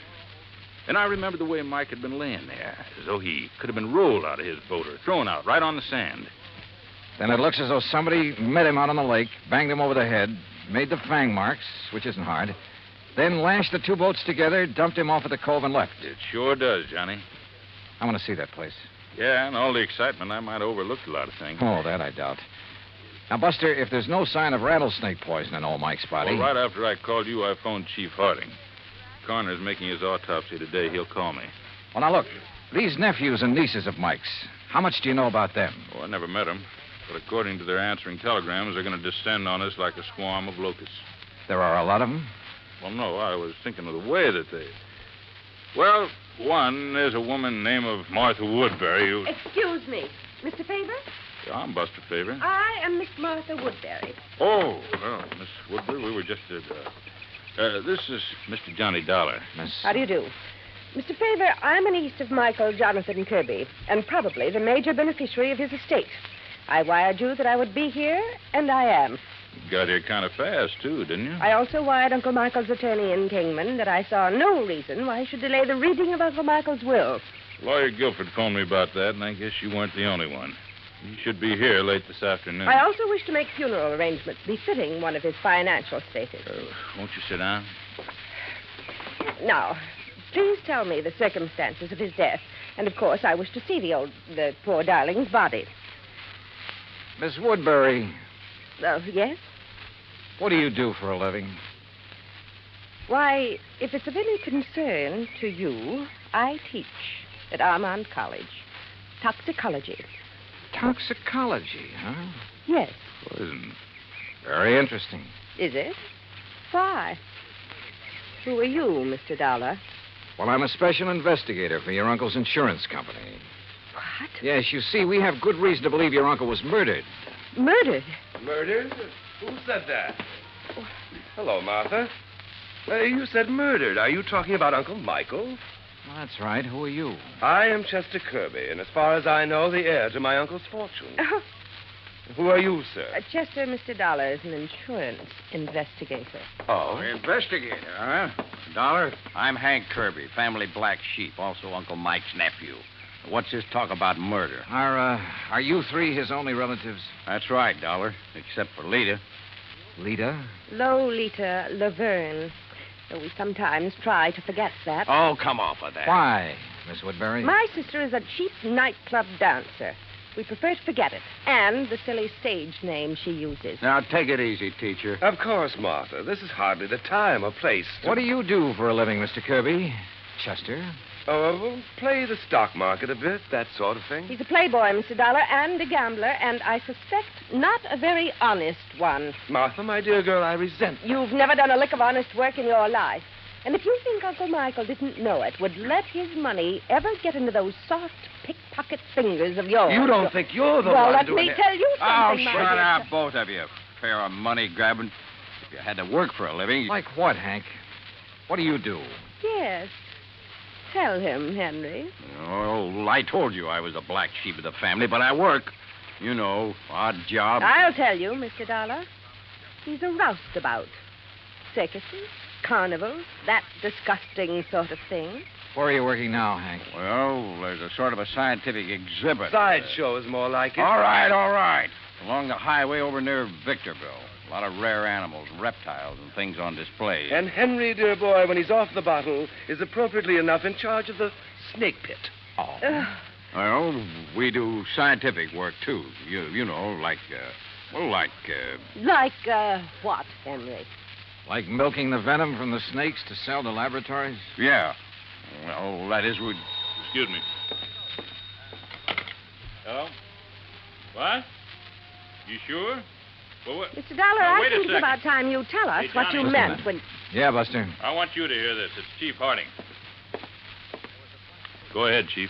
Then I remembered the way Mike had been laying there, as though he could have been rolled out of his boat or thrown out right on the sand. Then it looks as though somebody met him out on the lake, banged him over the head, made the fang marks, which isn't hard, then lashed the two boats together, dumped him off at the cove, and left. It sure does, Johnny. I want to see that place. Yeah, and all the excitement, I might have overlooked a lot of things. Oh, that I doubt. Now, Buster, if there's no sign of rattlesnake poison in old Mike's body... Well, right after I called you, I phoned Chief Harding. Coroner's making his autopsy today. He'll call me. Well, now, look. These nephews and nieces of Mike's, how much do you know about them? Oh, I never met them. But according to their answering telegrams, they're going to descend on us like a swarm of locusts. There are a lot of them? Well, no, I was thinking of the way that they... Well, one, there's a woman named of Martha Woodbury who... Excuse me. Mr. Faber? Yeah, I'm Buster Faber. I am Miss Martha Woodbury. Oh, well, Miss Woodbury, we were just at... this is Mr. Johnny Dollar. How do you do? Mr. Faber, I'm a niece of Michael Jonathan Kirby, and probably the major beneficiary of his estate. I wired you that I would be here, and I am. You got here kind of fast, too, didn't you? I also wired Uncle Michael's attorney in Kingman that I saw no reason why he should delay the reading of Uncle Michael's will. Lawyer Guilford phoned me about that, and I guess you weren't the only one. He should be here late this afternoon. I also wish to make funeral arrangements befitting one of his financial status. Won't you sit down? Now, please tell me the circumstances of his death. And, of course, I wish to see the poor darling's body. Miss Woodbury. Yes? What do you do for a living? Why, if it's of any concern to you, I teach at Armand College. Toxicology. Toxicology, huh? Yes. Poison. Very interesting. Is it? Why? Who are you, Mr. Dollar? Well, I'm a special investigator for your uncle's insurance company. What? Yes, you see, we have good reason to believe your uncle was murdered. Murdered? Murdered? Who said that? Hello, Martha. You said murdered. Are you talking about Uncle Michael? Well, that's right. Who are you? I am Chester Kirby, and as far as I know, the heir to my uncle's fortune. Who are you, sir? Chester, Mr. Dollar is an insurance investigator. Oh? Investigator, huh? Dollar, I'm Hank Kirby, family black sheep, also Uncle Mike's nephew. What's this talk about murder? Are you three his only relatives? That's right, Dollar, except for Lita. Lita? Lolita Laverne. Though we sometimes try to forget that. Oh, come off of that. Why, Miss Woodbury? My sister is a cheap nightclub dancer. We prefer to forget it. And the silly stage name she uses. Now, take it easy, teacher. Of course, Martha. This is hardly the time or place. What do you do for a living, Mr. Kirby? Chester? Play the stock market a bit, that sort of thing. He's a playboy, Mr. Dollar, and a gambler, and I suspect not a very honest one. Martha, my dear girl, I resent... You've never done a lick of honest work in your life. And if you think Uncle Michael didn't know it, would let his money ever get into those soft pickpocket fingers of yours... You don't think you're the well, one let doing me it. tell you something, Oh, shut up, both of you. Pair of money grabbing. If you had to work for a living... Like what, Hank? What do you do? Yes. tell him, Henry? Oh, I told you I was the black sheep of the family, but I work. You know, odd job. I'll tell you, Mr. Dollar. He's a roustabout. Circuses, carnivals, that disgusting sort of thing. Where are you working now, Hank? Well, there's a sort of a scientific exhibit. Sideshow is more like it. All right. Along the highway over near Victorville. A lot of rare animals, reptiles, and things on display. And Henry, dear boy, when he's off the bottle, is appropriately enough in charge of the snake pit. Oh. Well, we do scientific work, too. You know, like what, Henry? Like milking the venom from the snakes to sell to laboratories? Yeah. Well, that is what... Excuse me. Hello? What? You sure? Well, what? Mr. Dollar, Now, I wait a think it's second. about time you tell us Hey, what Johnny, you listen a meant minute. when... Yeah, Buster. I want you to hear this. It's Chief Harding. Go ahead, Chief.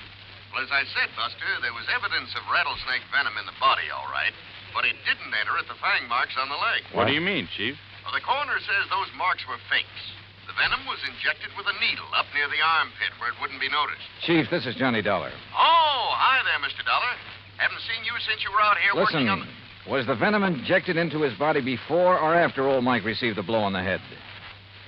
Well, as I said, Buster, there was evidence of rattlesnake venom in the body, all right. But it didn't enter at the fang marks on the leg. What do you mean, Chief? Well, the coroner says those marks were fakes. The venom was injected with a needle up near the armpit where it wouldn't be noticed. Chief, this is Johnny Dollar. Oh, hi there, Mr. Dollar. Haven't seen you since you were out here Listen, working on the... was the venom injected into his body before or after old Mike received the blow on the head?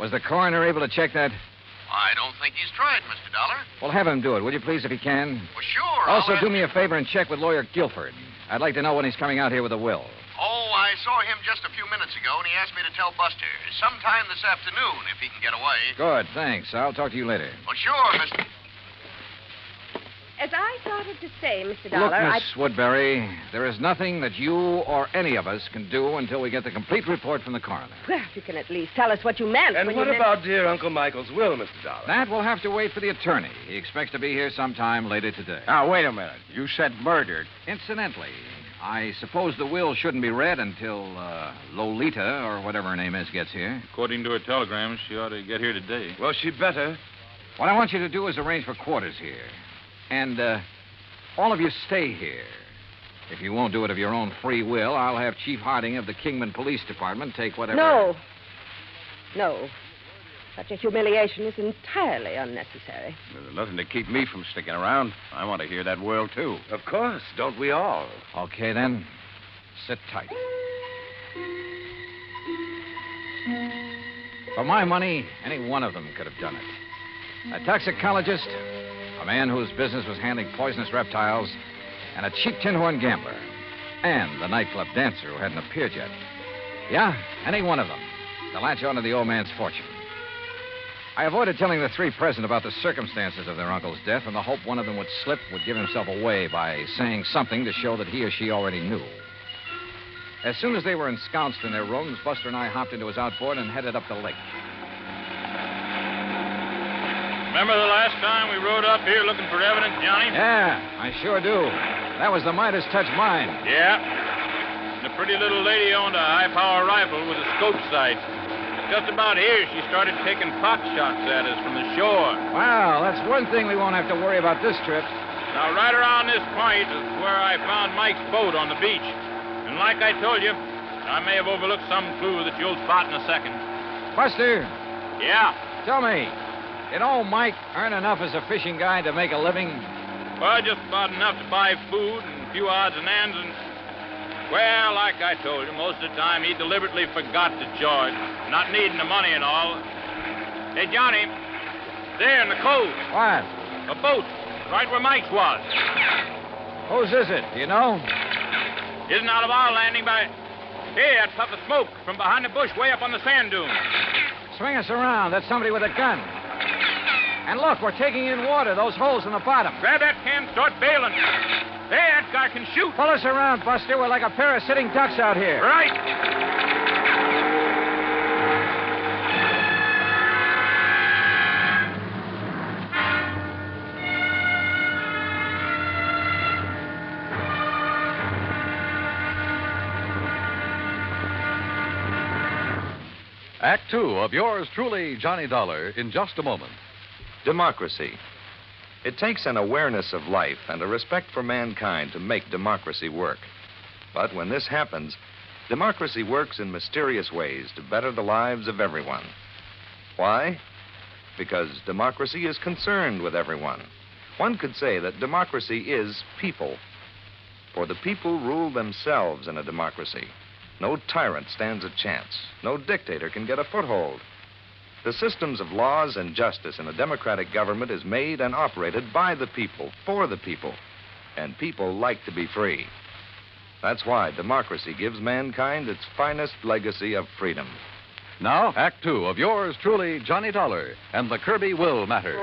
Was the coroner able to check that? I don't think he's tried, Mr. Dollar. Well, have him do it, will you please, if he can? Well, sure. Also, do me a favor and check with Lawyer Guilford. I'd like to know when he's coming out here with a will. Oh, I saw him just a few minutes ago, and he asked me to tell Buster sometime this afternoon if he can get away. Good, thanks. I'll talk to you later. Well, sure, Mr. As I started to say, Mr. Look, Dollar, Miss Woodbury, there is nothing that you or any of us can do until we get the complete report from the coroner. Well, you can at least tell us what you meant. And when what you about dear Uncle Michael's will, Mr. Dollar? That will have to wait for the attorney. He expects to be here sometime later today. Now, wait a minute. You said murdered. Incidentally, I suppose the will shouldn't be read until Lolita, or whatever her name is, gets here. According to her telegram, she ought to get here today. Well, she'd better. What I want you to do is arrange for quarters here. And, all of you stay here. If you won't do it of your own free will, I'll have Chief Harding of the Kingman Police Department take whatever... No. Such a humiliation is entirely unnecessary. There's nothing to keep me from sticking around. I want to hear that will, too. Of course. Don't we all? Okay, then. Sit tight. For my money, any one of them could have done it. A toxicologist, a man whose business was handling poisonous reptiles, and a cheap tin horn gambler, and the nightclub dancer who hadn't appeared yet. Yeah, any one of them to latch onto the old man's fortune. I avoided telling the three present about the circumstances of their uncle's death in the hope one of them would slip, would give himself away by saying something to show that he or she already knew. As soon as they were ensconced in their rooms, Buster and I hopped into his outboard and headed up the lake. Remember the last time we rode up here looking for evidence, Johnny? Yeah, I sure do. That was the Midas touch mine. Yeah. The pretty little lady owned a high-power rifle with a scope sight. Just about here, she started taking pot shots at us from the shore. Well, that's one thing we won't have to worry about this trip. Now, right around this point is where I found Mike's boat on the beach. And like I told you, I may have overlooked some clue that you'll spot in a second. Buster. Yeah? Tell me, did old Mike earn enough as a fishing guide to make a living? Well, just about enough to buy food and a few odds and ends and... Well, like I told you, most of the time he deliberately forgot to charge, not needing the money and all. Hey, Johnny, there in the cove. What? A boat, right where Mike's was. Whose is it? Do you know? Isn't out of our landing by... Hey, that puff of smoke from behind the bush way up on the sand dune. Swing us around. That's somebody with a gun. And look, we're taking in water, those holes in the bottom. Grab that can, start bailing. Hey, that guy can shoot. Pull us around, Buster. We're like a pair of sitting ducks out here. Right. Act Two of yours truly, Johnny Dollar, in just a moment. Democracy. It takes an awareness of life and a respect for mankind to make democracy work. But when this happens, democracy works in mysterious ways to better the lives of everyone. Why? because democracy is concerned with everyone. One could say that democracy is people. For the people rule themselves in a democracy. No tyrant stands a chance. No dictator can get a foothold. The systems of laws and justice in a democratic government is made and operated by the people, for the people. And people like to be free. That's why democracy gives mankind its finest legacy of freedom. Now, Act Two of yours truly, Johnny Dollar, and the Kirby Will Matter.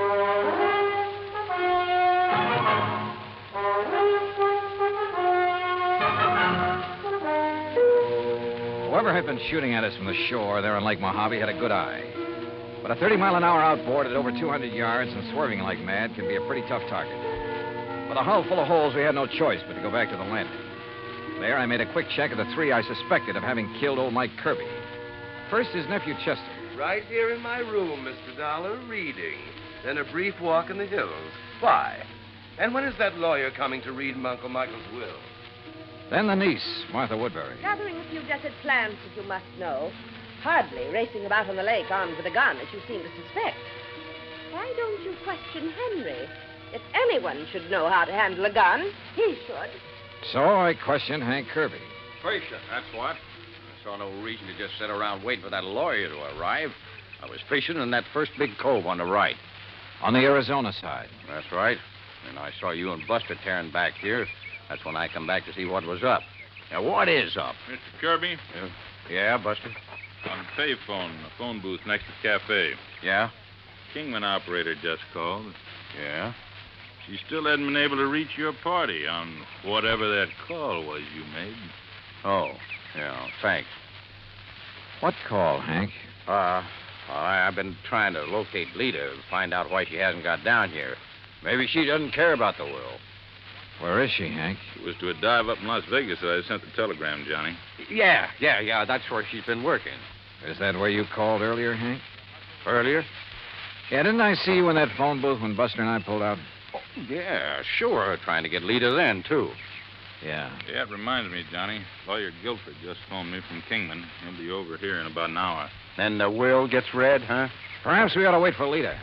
Whoever had been shooting at us from the shore there on Lake Mojave had a good eye. But a 30-mile-an-hour outboard at over 200 yards and swerving like mad can be a pretty tough target. With a hull full of holes, we had no choice but to go back to the landing. There, I made a quick check of the three I suspected of having killed old Mike Kirby. First, his nephew, Chester. Right here in my room, Mr. Dollar, reading. Then a brief walk in the hills. Why? And when is that lawyer coming to read Uncle Michael's will? Then the niece, Martha Woodbury. Gathering a few desert plants, as you must know. Hardly racing about on the lake armed with a gun, as you seem to suspect. Why don't you question Henry? If anyone should know how to handle a gun, he should. So I questioned Hank Kirby. Patient, that's what. I saw no reason to just sit around waiting for that lawyer to arrive. I was fishing in that first big cove on the right. On the Arizona side. That's right. And I saw you and Buster tearing back here. That's when I come back to see what was up. Now, what is up? Mr. Kirby? Yeah, Buster? On the payphone, the phone booth next to the cafe. Yeah? Kingman operator just called. Yeah? She still hadn't been able to reach your party on whatever that call was you made. Oh, yeah, thanks. What call, Hank? I've been trying to locate Lita to find out why she hasn't got down here. Maybe she doesn't care about the will. Where is she, Hank? It was to a dive up in Las Vegas that I sent the telegram, Johnny. Yeah, that's where she's been working. Is that where you called earlier, Hank? Earlier? Yeah, didn't I see you in that phone booth when Buster and I pulled out? Oh, yeah, sure. Trying to get Lita then, too. Yeah. Yeah, it reminds me, Johnny. Lawyer Guilford just phoned me from Kingman. He'll be over here in about an hour. Then the will gets read, huh? Perhaps we ought to wait for Lita.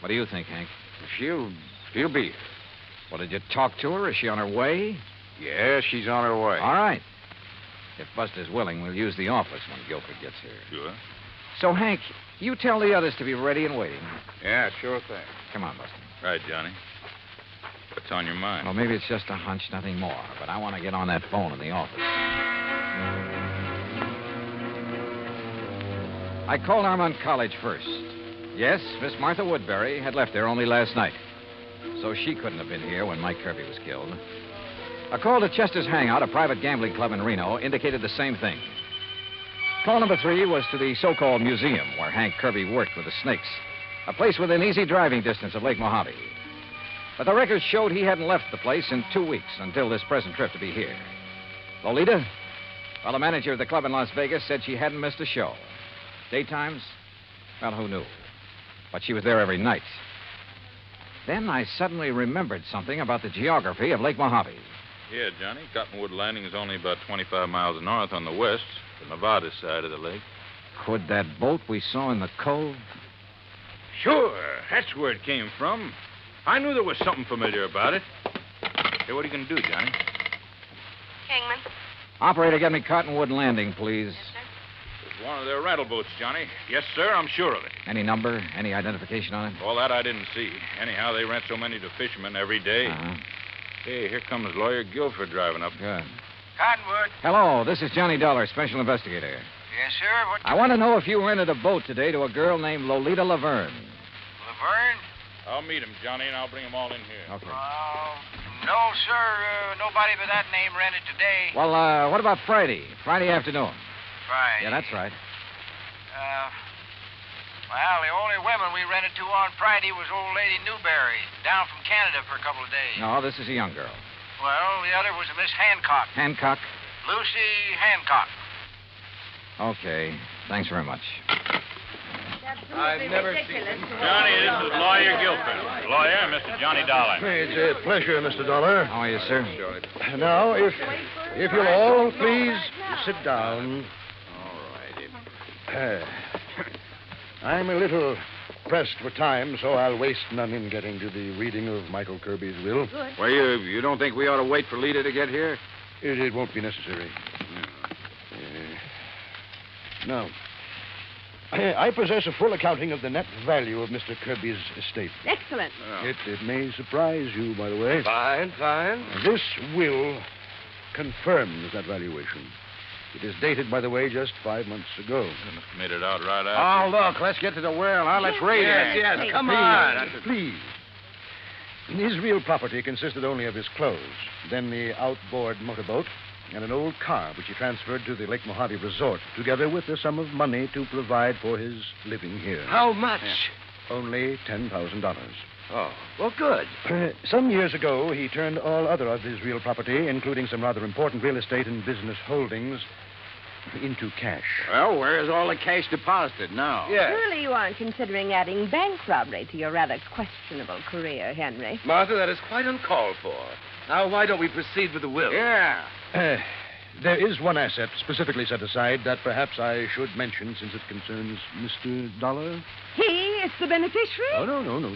What do you think, Hank? She'll be here. Well, did you talk to her? Is she on her way? Yeah, she's on her way. All right. If Buster's willing, we'll use the office when Guilford gets here. Sure. So, Hank, you tell the others to be ready and waiting. Yeah, sure thing. Come on, Buster. Right, Johnny. What's on your mind? Well, maybe it's just a hunch, nothing more. But I want to get on that phone in the office. I called Armand College first. Yes, Miss Martha Woodbury had left there only last night. So she couldn't have been here when Mike Kirby was killed. A call to Chester's Hangout, a private gambling club in Reno, indicated the same thing. Call number 3 was to the so-called museum where Hank Kirby worked with the Snakes, a place within easy driving distance of Lake Mojave. But the records showed he hadn't left the place in 2 weeks until this present trip to be here. Lolita? Well, the manager of the club in Las Vegas said she hadn't missed a show. Daytimes? Well, who knew? But she was there every night. Then I suddenly remembered something about the geography of Lake Mojave. Yeah, Johnny. Cottonwood Landing is only about 25 miles north on the west, the Nevada side of the lake. Could that boat we saw in the cove? Sure. That's where it came from. I knew there was something familiar about it. Hey, what are you going to do, Johnny? Kingman? Operator, get me Cottonwood Landing, please. It's one of their rental boats, Johnny. Yes, sir, I'm sure of it. Any number? Any identification on it? All that I didn't see. Anyhow, they rent so many to fishermen every day. Uh-huh. Hey, here comes Lawyer Guilford driving up. Good. Cottonwood. Hello, this is Johnny Dollar, special investigator. Yes, sir. What? I want to know if you rented a boat today to a girl named Lolita Laverne. Laverne? I'll meet him, Johnny, and I'll bring him all in here. Okay. No, sir. Nobody by that name rented today. Well, what about Friday? Friday afternoon. Friday? Yeah, that's right. Well, the only women we rented to on Friday was old lady Newberry, down from Canada for a couple of days. No, this is a young girl. Well, the other was a Miss Hancock. Hancock? Lucy Hancock. Okay. Thanks very much. I've never seen him. Johnny, this is Lawyer Guilford. Lawyer, Mr. Johnny Dollar. It's a pleasure, Mr. Dollar. How are you, sir? Now, if you'll all please sit down. All righty. I'm a little pressed for time, so I'll waste none in getting to the reading of Michael Kirby's will. Good. Well, you don't think we ought to wait for Lita to get here? It won't be necessary. No. I possess a full accounting of the net value of Mr. Kirby's estate. Excellent. It may surprise you, by the way. Fine, fine. This will confirms that valuation. It is dated, by the way, just 5 months ago. Made it out right Oh, after. look, let's get to the will. Now, let's read it. Yes, come on. Please. His real property consisted only of his clothes, then the outboard motorboat, and an old car which he transferred to the Lake Mojave Resort, together with a sum of money to provide for his living here. How much? Only $10,000. Oh, well, good. Some years ago, he turned all other of his real property, including some rather important real estate and business holdings, into cash. Well, where is all the cash deposited now? Yes. Surely you aren't considering adding bank robbery to your rather questionable career, Henry. Martha, that is quite uncalled for. Now, why don't we proceed with the will? Yeah. There is one asset specifically set aside that perhaps I should mention since it concerns Mr. Dollar. He is the beneficiary? Oh, no.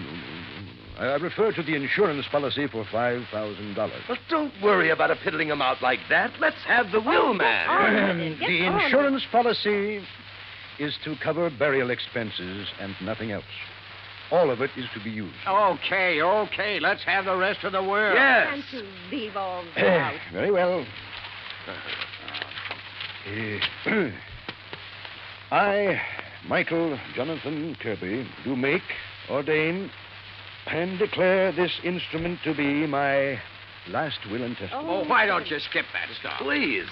I refer to the insurance policy for $5,000. Well, don't worry about a piddling amount like that. Let's have the will, man. The insurance policy is to cover burial expenses and nothing else. All of it is to be used. Okay. Let's have the rest of the will. Yes. And to leave all out. Very well. I, Michael Jonathan Kirby, do make, ordain, and declare this instrument to be my last will and testament. Oh, why don't you skip that stuff? Please.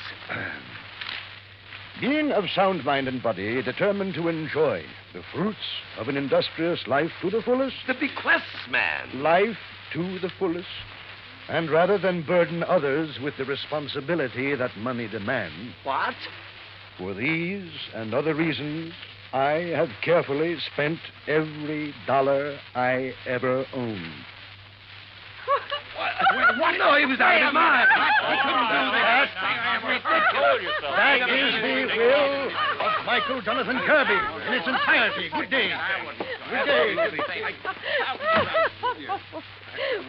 Being of sound mind and body, determined to enjoy the fruits of an industrious life to the fullest. The bequests, man. Life to the fullest. And rather than burden others with the responsibility that money demands. What? For these and other reasons, I have carefully spent every dollar I ever owned. What? No, he was out of his mind. That is the will of Michael Jonathan Kirby in its entirety. Good day. Good day.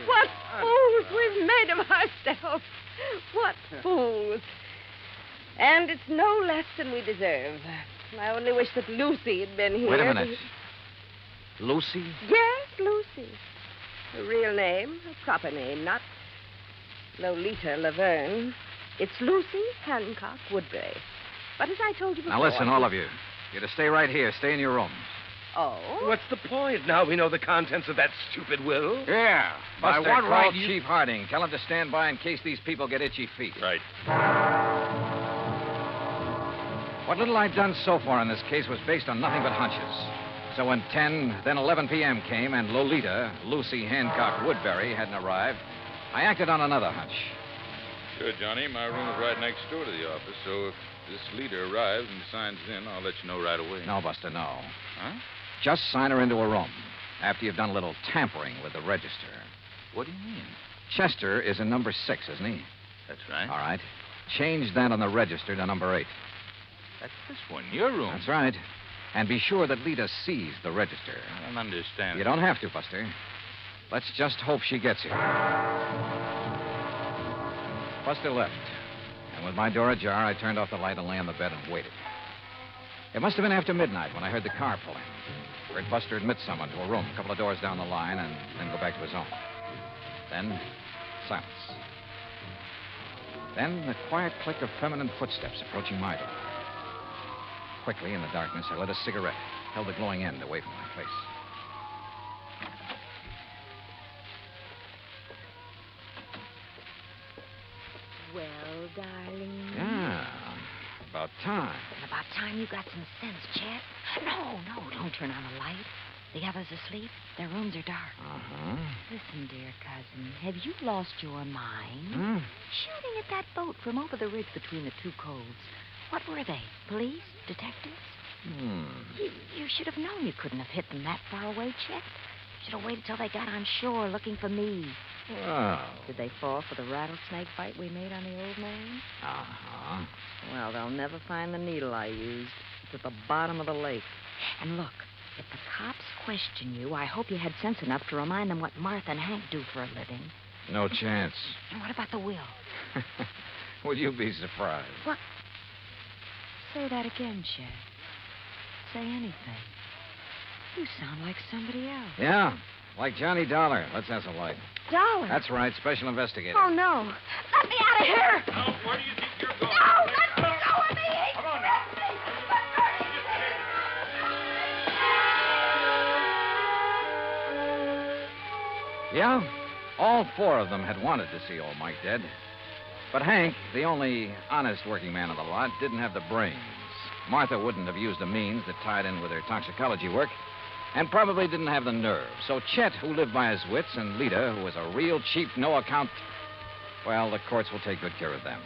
What fools we've made of ourselves. What fools. And it's no less than we deserve. I only wish that Lucy had been here. Wait a minute. Lucy? Yes, Lucy. Her real name, her proper name, not Lolita Laverne. It's Lucy Hancock Woodbury. But as I told you before... Now listen, all of you. You're to stay right here. Stay in your rooms. Oh? What's the point? Now we know the contents of that stupid will. Yeah. By Buster, what call right, Chief Chief Harding? Tell him to stand by in case these people get itchy feet. Right. What little I've done so far in this case was based on nothing but hunches. So when 10, then 11 p.m. came and Lolita, Lucy Hancock Woodbury, hadn't arrived, I acted on another hunch. Sure, Johnny. My room is right next door to the office, so if this leader arrives and signs in, I'll let you know right away. No, Buster, no. Huh? Just sign her into a room after you've done a little tampering with the register. What do you mean? Chester is in number 6, isn't he? That's right. All right. Change that on the register to number 8. That's this one, your room. That's right. And be sure that Lita sees the register. I don't understand. You don't have to, Buster. Let's just hope she gets here. Buster left. And with my door ajar, I turned off the light and lay on the bed and waited. It must have been after midnight when I heard the car pull in. Heard Buster admit someone to a room a couple of doors down the line and then go back to his own. Then, silence. Then the quiet click of feminine footsteps approaching my door. Quickly, in the darkness, I lit a cigarette, held the glowing end away from my face. Well, darling. Yeah, about time. About time you got some sense, Chet. No, don't turn on the light. The others asleep. Their rooms are dark. Uh-huh. Listen, dear cousin, have you lost your mind? Hmm? Shooting at that boat from over the ridge between the two coves. What were they? Police? Detectives? You should have known you couldn't have hit them that far away, Chet. You should have waited till they got on shore looking for me. Well. Did they fall for the rattlesnake bite we made on the old man? Uh-huh. Well, they'll never find the needle I used. It's at the bottom of the lake. And look, if the cops question you, I hope you had sense enough to remind them what Martha and Hank do for a living. No chance. And what about the will? Would you be surprised? What? Say that again, Chet. Say anything. You sound like somebody else. Yeah, like Johnny Dollar. Let's have some light. Dollar? That's right, special investigator. Oh, no. Let me out of here! Now, where do you think you're going? No, let me go of me! Come on now. Yeah, all four of them had wanted to see old Mike dead. But Hank, the only honest working man of the lot, didn't have the brains. Martha wouldn't have used the means that tied in with her toxicology work, and probably didn't have the nerve. So Chet, who lived by his wits, and Lita, who was a real cheap, no-account... Well, the courts will take good care of them.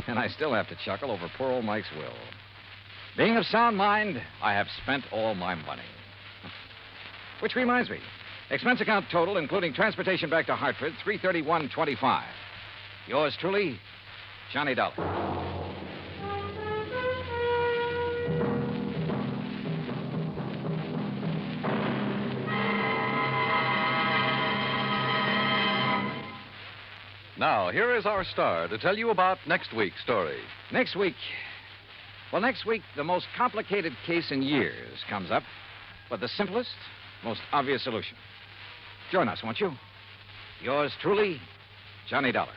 And I still have to chuckle over poor old Mike's will. Being of sound mind, I have spent all my money. Which reminds me, expense account total, including transportation back to Hartford, $331.25. Yours truly, Johnny Dollar. Now, here is our star to tell you about next week's story. Next week, the most complicated case in years comes up with the simplest, most obvious solution. Join us, won't you? Yours truly, Johnny Dollar.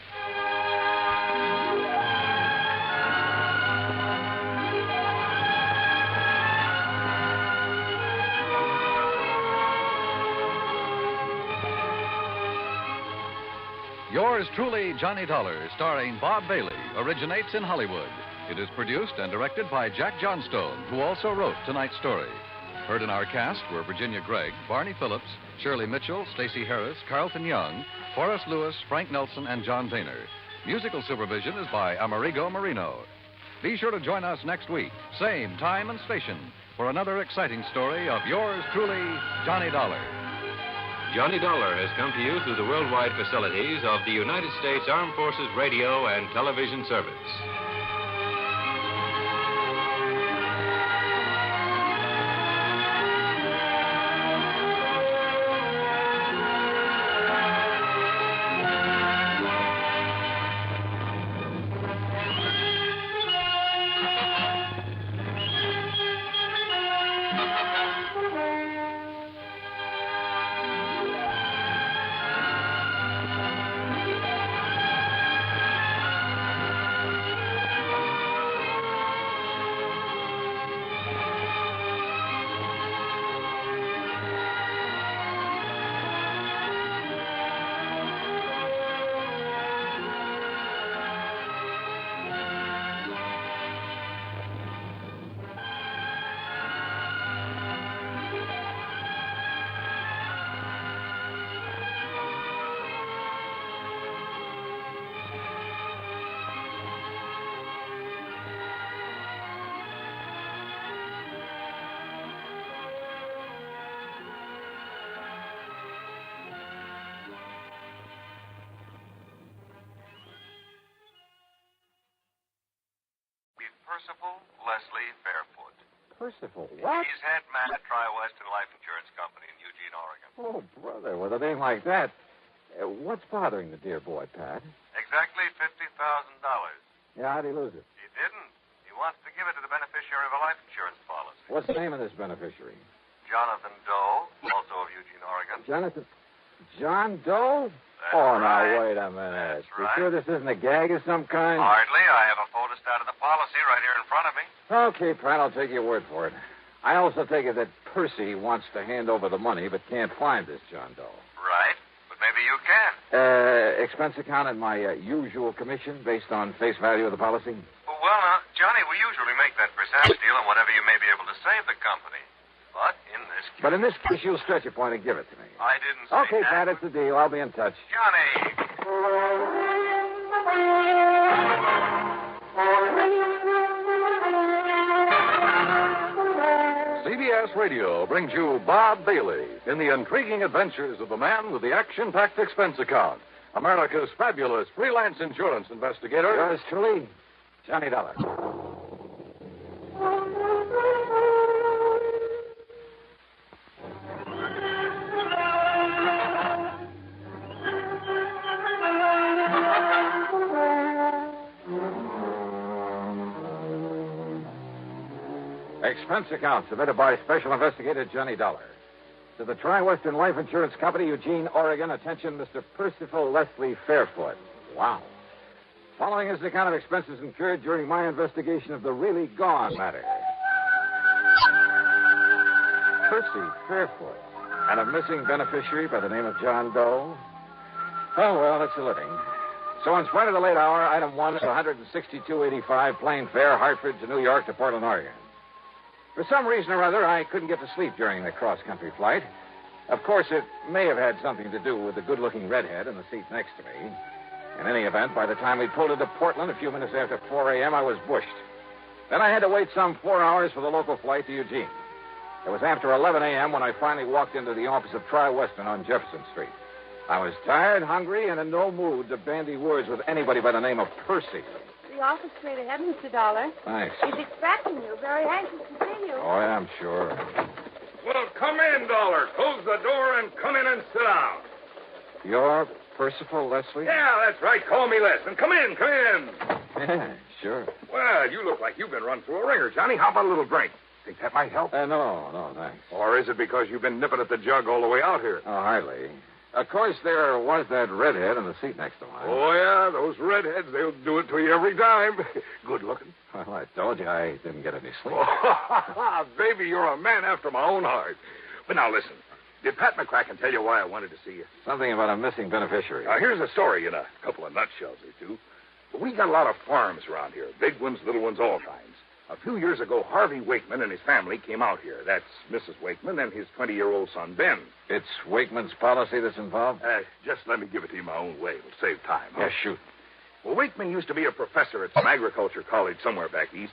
Yours truly, Johnny Dollar, starring Bob Bailey, originates in Hollywood. It is produced and directed by Jack Johnstone, who also wrote tonight's story. Heard in our cast were Virginia Gregg, Barney Phillips, Shirley Mitchell, Stacey Harris, Carlton Young, Forrest Lewis, Frank Nelson, and John Boehner. Musical supervision is by Amerigo Marino. Be sure to join us next week, same time and station, for another exciting story of yours truly, Johnny Dollar. Johnny Dollar has come to you through the worldwide facilities of the United States Armed Forces Radio and Television Service. Percival Leslie Fairfoot. Percival, what? He's head man at Tri-Western Life Insurance Company in Eugene, Oregon. Oh, brother, with a name like that. What's bothering the dear boy, Pat? Exactly $50,000. Yeah, how'd he lose it? He didn't. He wants to give it to the beneficiary of a life insurance policy. What's the name of this beneficiary? Jonathan Doe, also of Eugene, Oregon. John Doe? That's now, right. wait a minute. That's You right. sure this isn't a gag of some kind? Hardly. I have a photostat of the policy right here in front of me. Okay, Pat, I'll take your word for it. I also take it that Percy wants to hand over the money but can't find this John Doe. Right. But maybe you can. Expense account at my usual commission based on face value of the policy? Well, now, Johnny, we usually make that percentage deal on whatever you may be able to save the company. But in this case, you'll stretch a point and give it to me. I didn't say Okay, that. Pat, it's a deal. I'll be in touch. Johnny! CBS Radio brings you Bob Bailey in the intriguing adventures of the man with the action-packed expense account, America's fabulous freelance insurance investigator. Yours truly, Johnny Dollar. Expense account submitted by Special Investigator Johnny Dollar. To the Tri-Western Life Insurance Company, Eugene, Oregon. Attention, Mr. Percival Leslie Fairfoot. Wow. Following is an account of expenses incurred during my investigation of the really gone matter. Percy Fairfoot. And a missing beneficiary by the name of John Doe. Oh, well, it's a living. So in spite of the late hour, item 1 is $162.85 plane fare, Hartford to New York to Portland, Oregon. For some reason or other, I couldn't get to sleep during the cross-country flight. Of course, it may have had something to do with the good-looking redhead in the seat next to me. In any event, by the time we pulled into Portland a few minutes after 4 a.m., I was bushed. Then I had to wait some 4 hours for the local flight to Eugene. It was after 11 a.m. when I finally walked into the office of Tri-Western on Jefferson Street. I was tired, hungry, and in no mood to bandy words with anybody by the name of Percy. The office straight ahead, Mr. Dollar. Thanks. He's expecting you. Very anxious to see you. Oh, yeah, I'm sure. Well, come in, Dollar. Close the door and come in and sit down. You're Percival Leslie? Yeah, that's right. Call me Les. And come in, come in. Yeah, sure. Well, you look like you've been run through a ringer, Johnny. How about a little drink? Think that might help? No, thanks. Or is it because you've been nipping at the jug all the way out here? Oh, hardly. Of course, there was that redhead in the seat next to mine. Oh, yeah, those redheads, they'll do it to you every time. Good looking. Well, I told you I didn't get any sleep. Oh, baby, you're a man after my own heart. But now, listen. Did Pat McCracken tell you why I wanted to see you? Something about a missing beneficiary. Now, here's a story in a couple of nutshells or two. We got a lot of farms around here. Big ones, little ones, all kinds. A few years ago, Harvey Wakeman and his family came out here. That's Mrs. Wakeman and his 20-year-old son, Ben. It's Wakeman's policy that's involved? Just let me give it to you my own way. It'll save time. Huh? Yeah, shoot. Well, Wakeman used to be a professor at some agriculture college somewhere back east.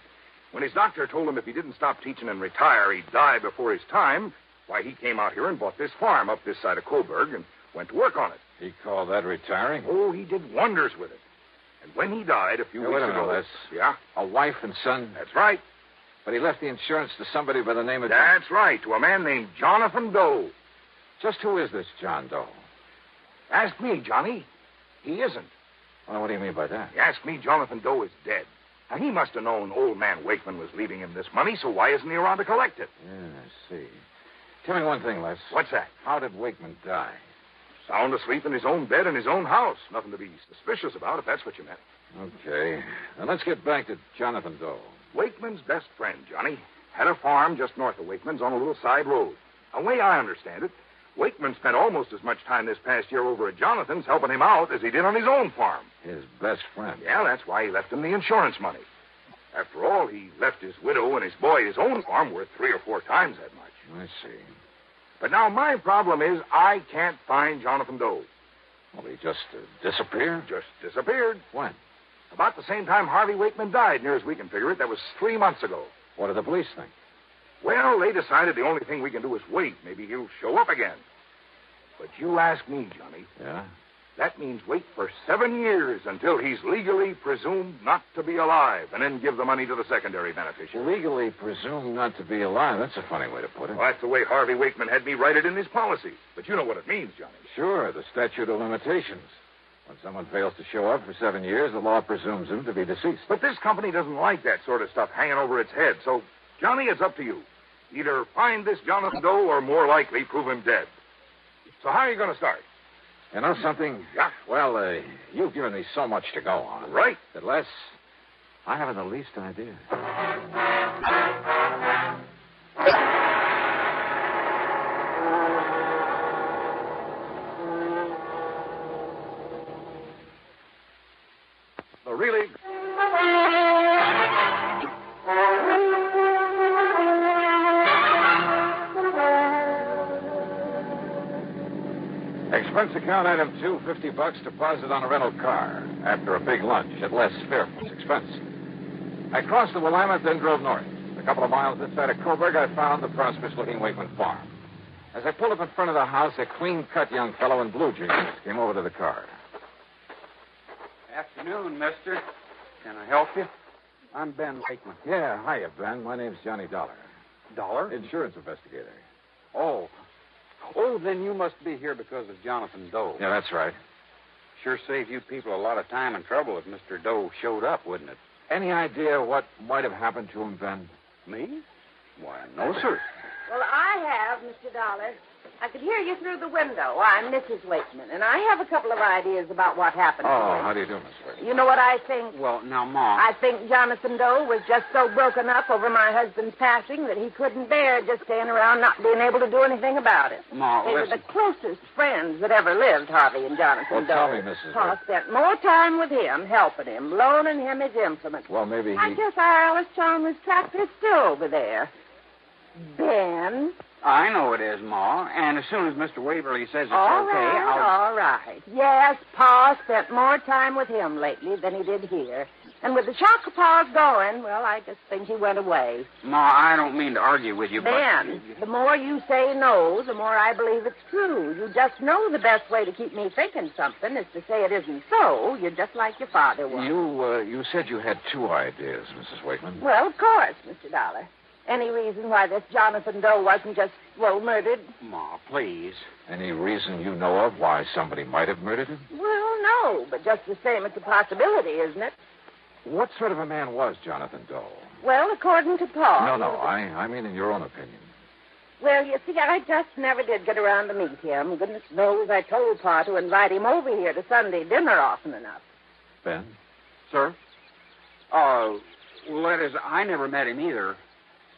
When his doctor told him if he didn't stop teaching and retire, he'd die before his time, why, he came out here and bought this farm up this side of Coburg and went to work on it. He called that retiring? Oh, he did wonders with it. And when he died a few weeks ago... Les. Yeah? A wife and son? That's right. But he left the insurance to somebody by the name of... That's right, to a man named Jonathan Doe. Just who is this John Doe? Ask me, Johnny. He isn't. Well, what do you mean by that? You ask me, Jonathan Doe is dead. Now, he must have known old man Wakeman was leaving him this money, so why isn't he around to collect it? Yeah, I see. Tell me one thing, Les. What's that? How did Wakeman die? Sound asleep in his own bed in his own house. Nothing to be suspicious about, if that's what you meant. Okay. Now, let's get back to Jonathan Doe. Wakeman's best friend, Johnny. Had a farm just north of Wakeman's on a little side road. The way I understand it, Wakeman spent almost as much time this past year over at Jonathan's helping him out as he did on his own farm. His best friend? Yeah, that's why he left him the insurance money. After all, he left his widow and his boy his own farm worth 3 or 4 times that much. I see. But now my problem is I can't find Jonathan Doe. Well, he just disappeared? Just disappeared. When? About the same time Harvey Wakeman died, near as we can figure it. That was 3 months ago. What did the police think? Well, they decided the only thing we can do is wait. Maybe he'll show up again. But you ask me, Johnny. Yeah? That means wait for 7 years until he's legally presumed not to be alive, and then give the money to the secondary beneficiary. Legally presumed not to be alive? That's a funny way to put it. Well, that's the way Harvey Wakeman had me write it in his policy. But you know what it means, Johnny. Sure, the statute of limitations. When someone fails to show up for 7 years, the law presumes him to be deceased. But this company doesn't like that sort of stuff hanging over its head. So, Johnny, it's up to you. Either find this Jonathan Doe or, more likely, prove him dead. So how are you going to start? You know something? Yeah. Well, you've given me so much to go on. Right. That, Les, I haven't the least idea. The really... Expense account item 2, $50 deposit on a rental car after a big lunch at Les Fairfoot's expense. I crossed the Willamette, then drove north. A couple of miles this side of Coburg, I found the prosperous-looking Wakeman farm. As I pulled up in front of the house, a clean-cut young fellow in blue jeans came over to the car. Afternoon, mister. Can I help you? I'm Ben Wakeman. Yeah, hiya, Ben. My name's Johnny Dollar. Dollar? Insurance investigator. Oh, then you must be here because of Jonathan Doe. Yeah, that's right. Sure save you people a lot of time and trouble if Mr. Doe showed up, wouldn't it? Any idea what might have happened to him, Ben? Me? Why, no, sir. Well, I have, Mr. Dollar. I could hear you through the window. I'm Mrs. Wakeman, and I have a couple of ideas about what happened Oh, today. how do you do, Miss Wakeman? You know what I think? Well, now, Ma. I think Jonathan Doe was just so broken up over my husband's passing that he couldn't bear just staying around not being able to do anything about it. Ma, They were listen. the closest friends that ever lived, Harvey and Jonathan Well, Doe. tell me, Mrs. Pa Wakeman. spent more time with him, helping him, loaning him his implements. Well, maybe I he... guess our Alice Chalmers tractor's still over there. Ben? I know it is, Ma. And as soon as Mr. Waverly says it's All okay, right, all right. Yes, Pa spent more time with him lately than he did here. And with the shock of Pa's going, well, I just think he went away. Ma, I don't mean to argue with you, Ben, the more you say no, the more I believe it's true. You just know the best way to keep me thinking something is to say it isn't so. You're just like your father was. You said you had two ideas, Mrs. Wakeman. Well, of course, Mr. Dollar. Any reason why this Jonathan Doe wasn't just, well, murdered? Ma, please. Any reason you know of why somebody might have murdered him? Well, no, but just the same, it's a possibility, isn't it? What sort of a man was Jonathan Doe? Well, according to Pa. No, I mean in your own opinion. Well, you see, I just never did get around to meet him. Goodness knows I told Pa to invite him over here to Sunday dinner often enough. Ben? Sir? Well, that is, I never met him either.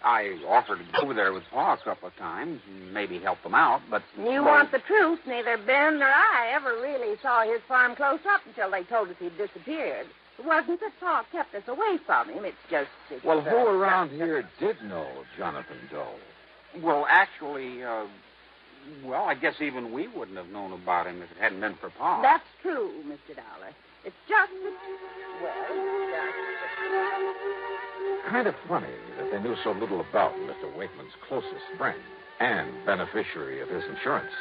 I offered to go over there with Pa a couple of times and maybe help him out, but... You want the truth, neither Ben nor I ever really saw his farm close up until they told us he'd disappeared. It wasn't that Pa kept us away from him. It's just... Well, who around here did know Jonathan Doe? Well, actually, well, I guess even we wouldn't have known about him if it hadn't been for Pa. That's true, Mr. Dollar. It's just that... Well, Kind of funny that they knew so little about Mr. Wakeman's closest friend and beneficiary of his insurance.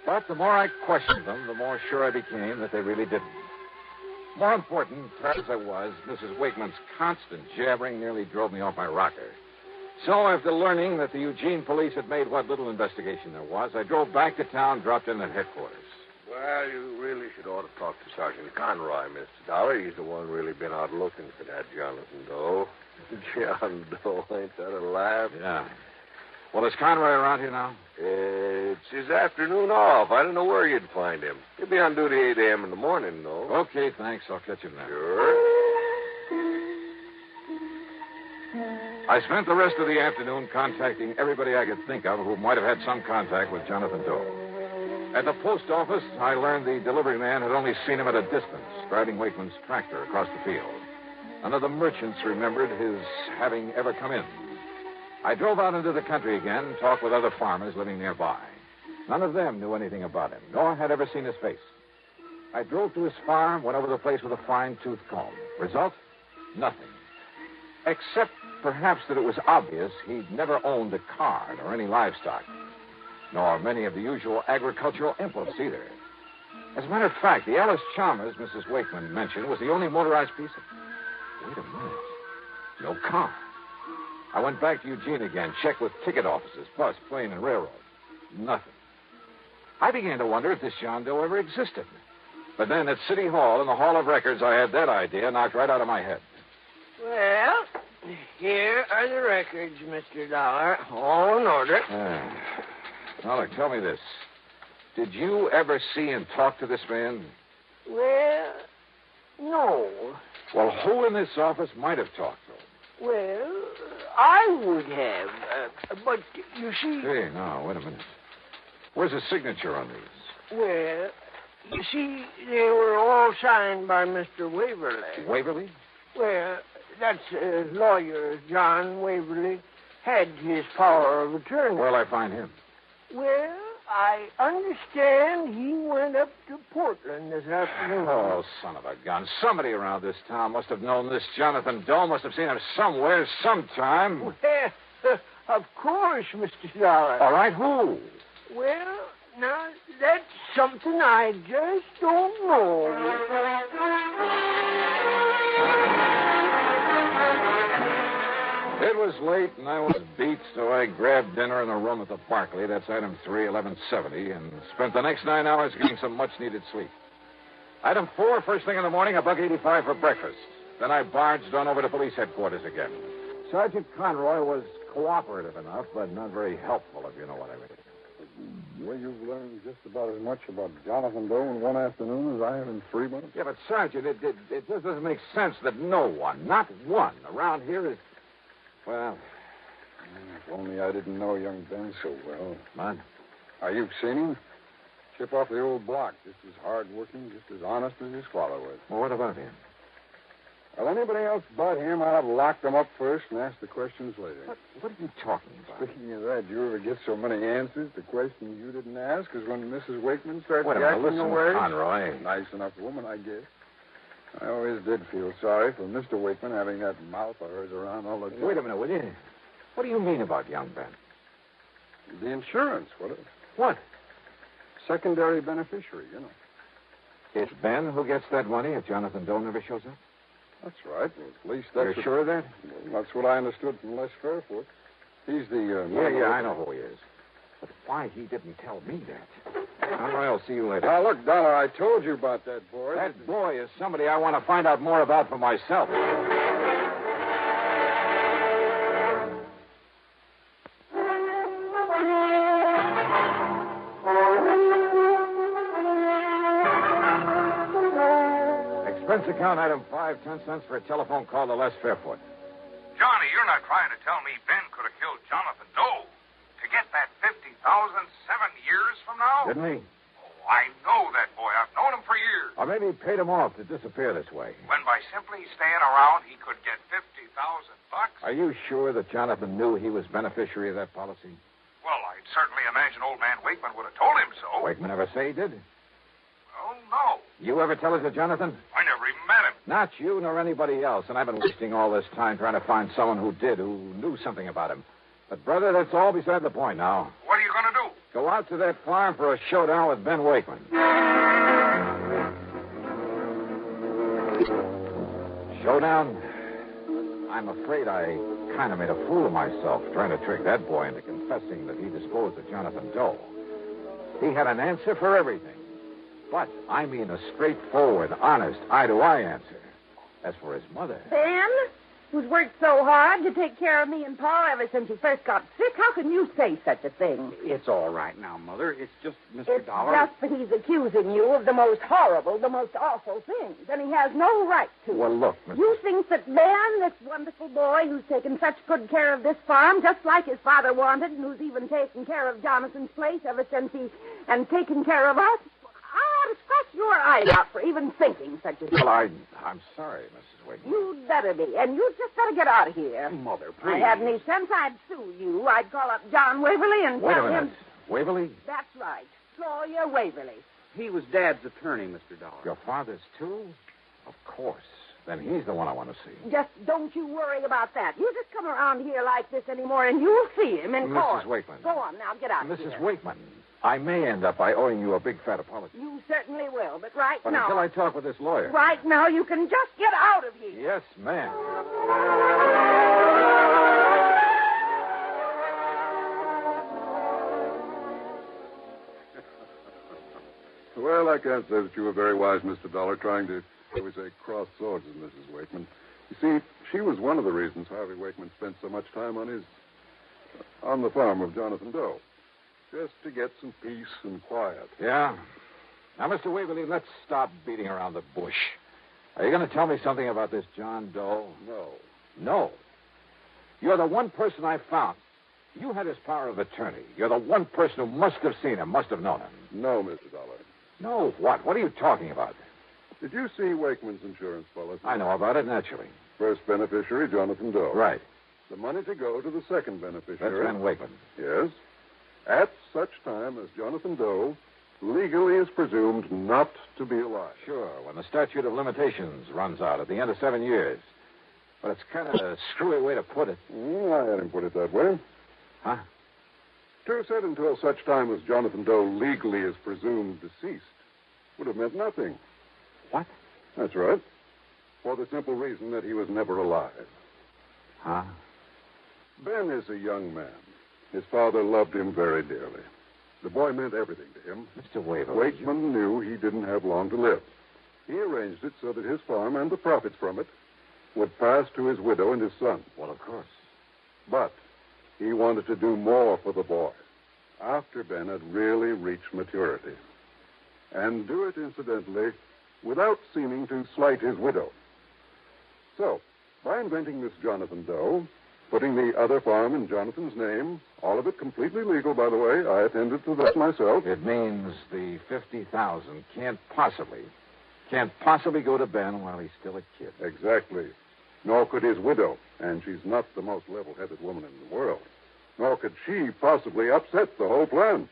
But the more I questioned them, the more sure I became that they really didn't. More important, tired as I was, Mrs. Wakeman's constant jabbering nearly drove me off my rocker. So after learning that the Eugene police had made what little investigation there was, I drove back to town, dropped in at headquarters. Well, you really should ought to talk to Sergeant Conroy, Mr. Dollar. He's the one really been out looking for that Jonathan Doe. John Doe, ain't that a laugh? Yeah. Well, is Conroy around here now? It's his afternoon off. I don't know where you'd find him. He'll be on duty 8 a.m. in the morning, though. Okay, thanks. I'll catch him then. Sure. I spent the rest of the afternoon contacting everybody I could think of who might have had some contact with Jonathan Doe. At the post office, I learned the delivery man had only seen him at a distance, driving Wakeman's tractor across the field. None of the merchants remembered his having ever come in. I drove out into the country again, talked with other farmers living nearby. None of them knew anything about him, nor had ever seen his face. I drove to his farm, went over the place with a fine-tooth comb. Result? Nothing. Except, perhaps, that it was obvious he'd never owned a car nor any livestock, nor many of the usual agricultural implements either. As a matter of fact, the Alice Chalmers Mrs. Wakeman mentioned was the only motorized piece of... Wait a minute. No car. I went back to Eugene again, checked with ticket offices, bus, plane, and railroad. Nothing. I began to wonder if this John Doe ever existed. But then at City Hall, in the Hall of Records, I had that idea knocked right out of my head. Well, here are the records, Mr. Dollar. All in order. Now, look, tell me this. Did you ever see and talk to this man? Well, no. Well, who in this office might have talked to him? Well, I would have. But, you see... Hey, now, wait a minute. Where's the signature on these? Well, you see, they were all signed by Mr. Waverly. Waverly? Well, that's lawyer John Waverly had his power of attorney. Where'll I find him? Well, I understand he went up to Portland this afternoon. Oh, son of a gun. Somebody around this town must have known this Jonathan Doe, must have seen him somewhere, sometime. Well, of course, Mr. Dollar. All right, who? Well, now, that's something I just don't know. It was late, and I was beat, so I grabbed dinner in a room at the Barclay. That's item 3, 1170, and spent the next 9 hours getting some much-needed sleep. Item 4, first thing in the morning, $1.85 for breakfast. Then I barged on over to police headquarters again. Sergeant Conroy was cooperative enough, but not very helpful, if you know what I mean. Well, you've learned just about as much about Jonathan Doe in one afternoon as I have in 3 months. Yeah, but, Sergeant, it just doesn't make sense that no one, not one, around here is... Well... If only I didn't know young Ben so well. Man? You've seen him? Chip off the old block, just as hard-working, just as honest as his father was. Well, what about him? Well, anybody else but him, I'd have locked him up first and asked the questions later. What are you talking about? Speaking of that, you ever get so many answers to questions you didn't ask as when Mrs. Wakeman started Wait a minute, acting listen, away? Conroy. Nice enough woman, I guess. I always did feel sorry for Mr. Wakeman having that mouth of hers around all the time. Wait a minute, will you? What do you mean about young Ben? The insurance, What? Secondary beneficiary, you know. It's Ben who gets that money if Jonathan Doe never shows up? That's right. Well, at least that's... You're sure of that? Well, that's what I understood from Les Fairfoot. He's the... Yeah, I know who he is. But why he didn't tell me that? Conroy, I'll see you later. Now, look, Dollar, I told you about that boy. That boy is somebody I want to find out more about for myself. Expense account item 5, 10 cents for a telephone call to Les Fairfoot. Johnny, you're not trying to tell me Ben could have killed Jonathan Doe to get that $50,000 7 years from now? Didn't he? Oh, I know that boy. I've known him for years. Or maybe he paid him off to disappear this way. When by simply staying around, he could get $50,000. Are you sure that Jonathan knew he was beneficiary of that policy? Well, I'd certainly imagine old man Wakeman would have told him so. Wakeman ever say he did? Oh, no. You ever tell it to Jonathan? I never even met him. Not you nor anybody else, and I've been wasting all this time trying to find someone who did, who knew something about him. But, brother, that's all beside the point now. What are you going to do? Go out to that farm for a showdown with Ben Wakeman. Showdown? I'm afraid I kind of made a fool of myself trying to trick that boy into confessing that he disposed of Jonathan Doe. He had an answer for everything. But I mean a straightforward, honest, eye-to-eye answer. As for his mother... Ben, who's worked so hard to take care of me and Pa ever since you first got sick, how can you say such a thing? It's all right now, Mother. It's just Mr. It's Dollar. just that he's accusing you of the most horrible, the most awful things, and he has no right to. Well, look, Mr. You think that Ben, this wonderful boy who's taken such good care of this farm, just like his father wanted, and who's even taken care of Jonathan's place ever since and taken care of us, I ought to scratch your eyes out for even thinking such a thing. Well, I'm sorry, Mrs. Wakeman. You'd better be, and you'd just better get out of here. Mother, If I had any sense, I'd sue you. I'd call up John Waverly and Wait a tell minute. him... Waverly? That's right. Lawyer Waverly. He was Dad's attorney, Mr. Dollar. Your father's, too? Of course. Then he's the one I want to see. Just don't you worry about that. You just come around here like this anymore, and you'll see him in court. Mrs. Wakeman. Go on now, get out of here. Mrs. Wakeman, I may end up by owing you a big fat apology. You certainly will, but right But now... until I talk with this lawyer... Right now, you can just get out of here. Yes, ma'am. Well, I can't say that you were very wise, Mr. Dollar, trying to, shall we say, cross swords with Mrs. Wakeman. You see, she was one of the reasons Harvey Wakeman spent so much time on the farm of Jonathan Doe. Just to get some peace and quiet. Yeah? Now, Mr. Waverly, let's stop beating around the bush. Are you going to tell me something about this John Doe? No. No. You're the one person I found. You had his power of attorney. You're the one person who must have seen him, must have known him. No, Mr. Dollar. No, what? What are you talking about? Did you see Wakeman's insurance policy? I know about it, naturally. First beneficiary, Jonathan Doe. Right. The money to go to the second beneficiary. That's Ben Wakeman. Yes. At such time as Jonathan Doe legally is presumed not to be alive. Sure, when the statute of limitations runs out at the end of 7 years. But it's kind of a screwy way to put it. I had him put it that way. Huh? To have said until such time as Jonathan Doe legally is presumed deceased would have meant nothing. What? That's right. For the simple reason that he was never alive. Huh? Ben is a young man. His father loved him very dearly. The boy meant everything to him. Mr. Waverly. Wakeman knew he didn't have long to live. He arranged it so that his farm and the profits from it would pass to his widow and his son. Well, of course. But He wanted to do more for the boy after Ben had really reached maturity. And do it, incidentally, without seeming to slight his widow. So, by inventing this Jonathan Doe, putting the other farm in Jonathan's name, all of it completely legal, by the way. I attended to that myself. It means the $50,000 can't possibly go to Ben while he's still a kid. Exactly. Nor could his widow, and she's not the most level-headed woman in the world. Nor could she possibly upset the whole plan.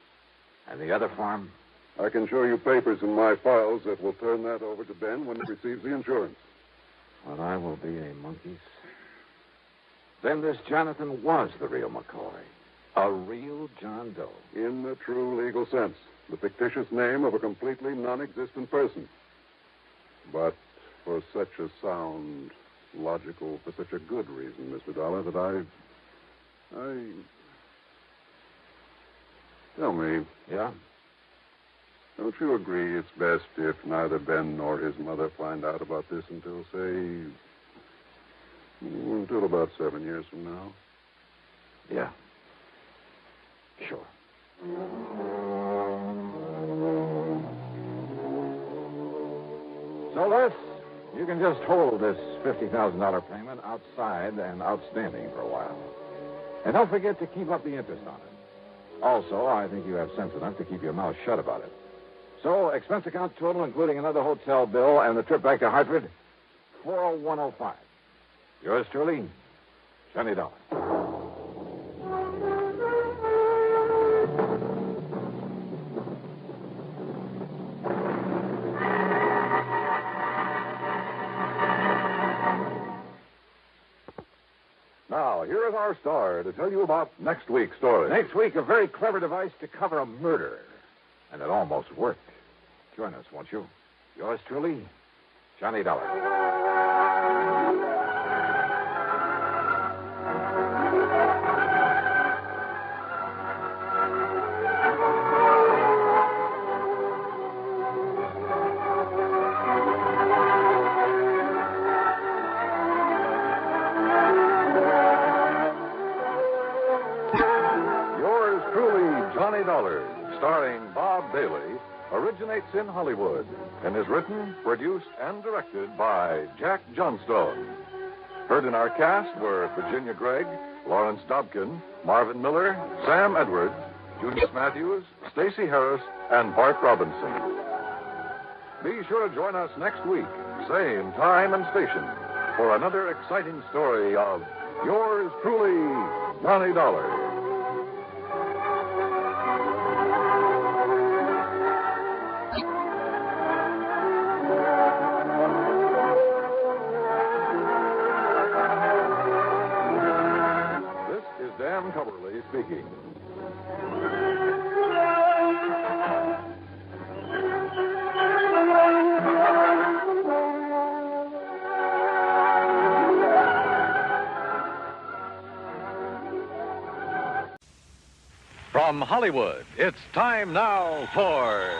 And the other farm? I can show you papers in my files that will turn that over to Ben when he receives the insurance. Well, I will be a monkey's. Then this Jonathan was the real McCoy. A real John Doe. In the true legal sense. The fictitious name of a completely non-existent person. But for such a sound, logical, for such a good reason, Mr. Dollar, that I... Tell me. Yeah? Don't you agree it's best if neither Ben nor his mother find out about this until, say... until about 7 years from now? Yeah. Sure. So, Les, you can just hold this $50,000 payment outside and outstanding for a while. And don't forget to keep up the interest on it. Also, I think you have sense enough to keep your mouth shut about it. So, expense account total, including another hotel bill and the trip back to Hartford, $401.05. Yours truly, Johnny Dollar. Now, here is our star to tell you about next week's story. Next week, a very clever device to cover a murder. And it almost worked. Join us, won't you? Yours truly, Johnny Dollar. Yours truly, Johnny Dollar, starring Bob Bailey, originates in Hollywood and is written, produced, and directed by Jack Johnstone. Heard in our cast were Virginia Gregg, Lawrence Dobkin, Marvin Miller, Sam Edwards, Junius Matthews, Stacey Harris, and Bart Robinson. Be sure to join us next week, same time and station, for another exciting story of yours truly, Johnny Dollar. Dan Coverly speaking. From Hollywood, it's time now for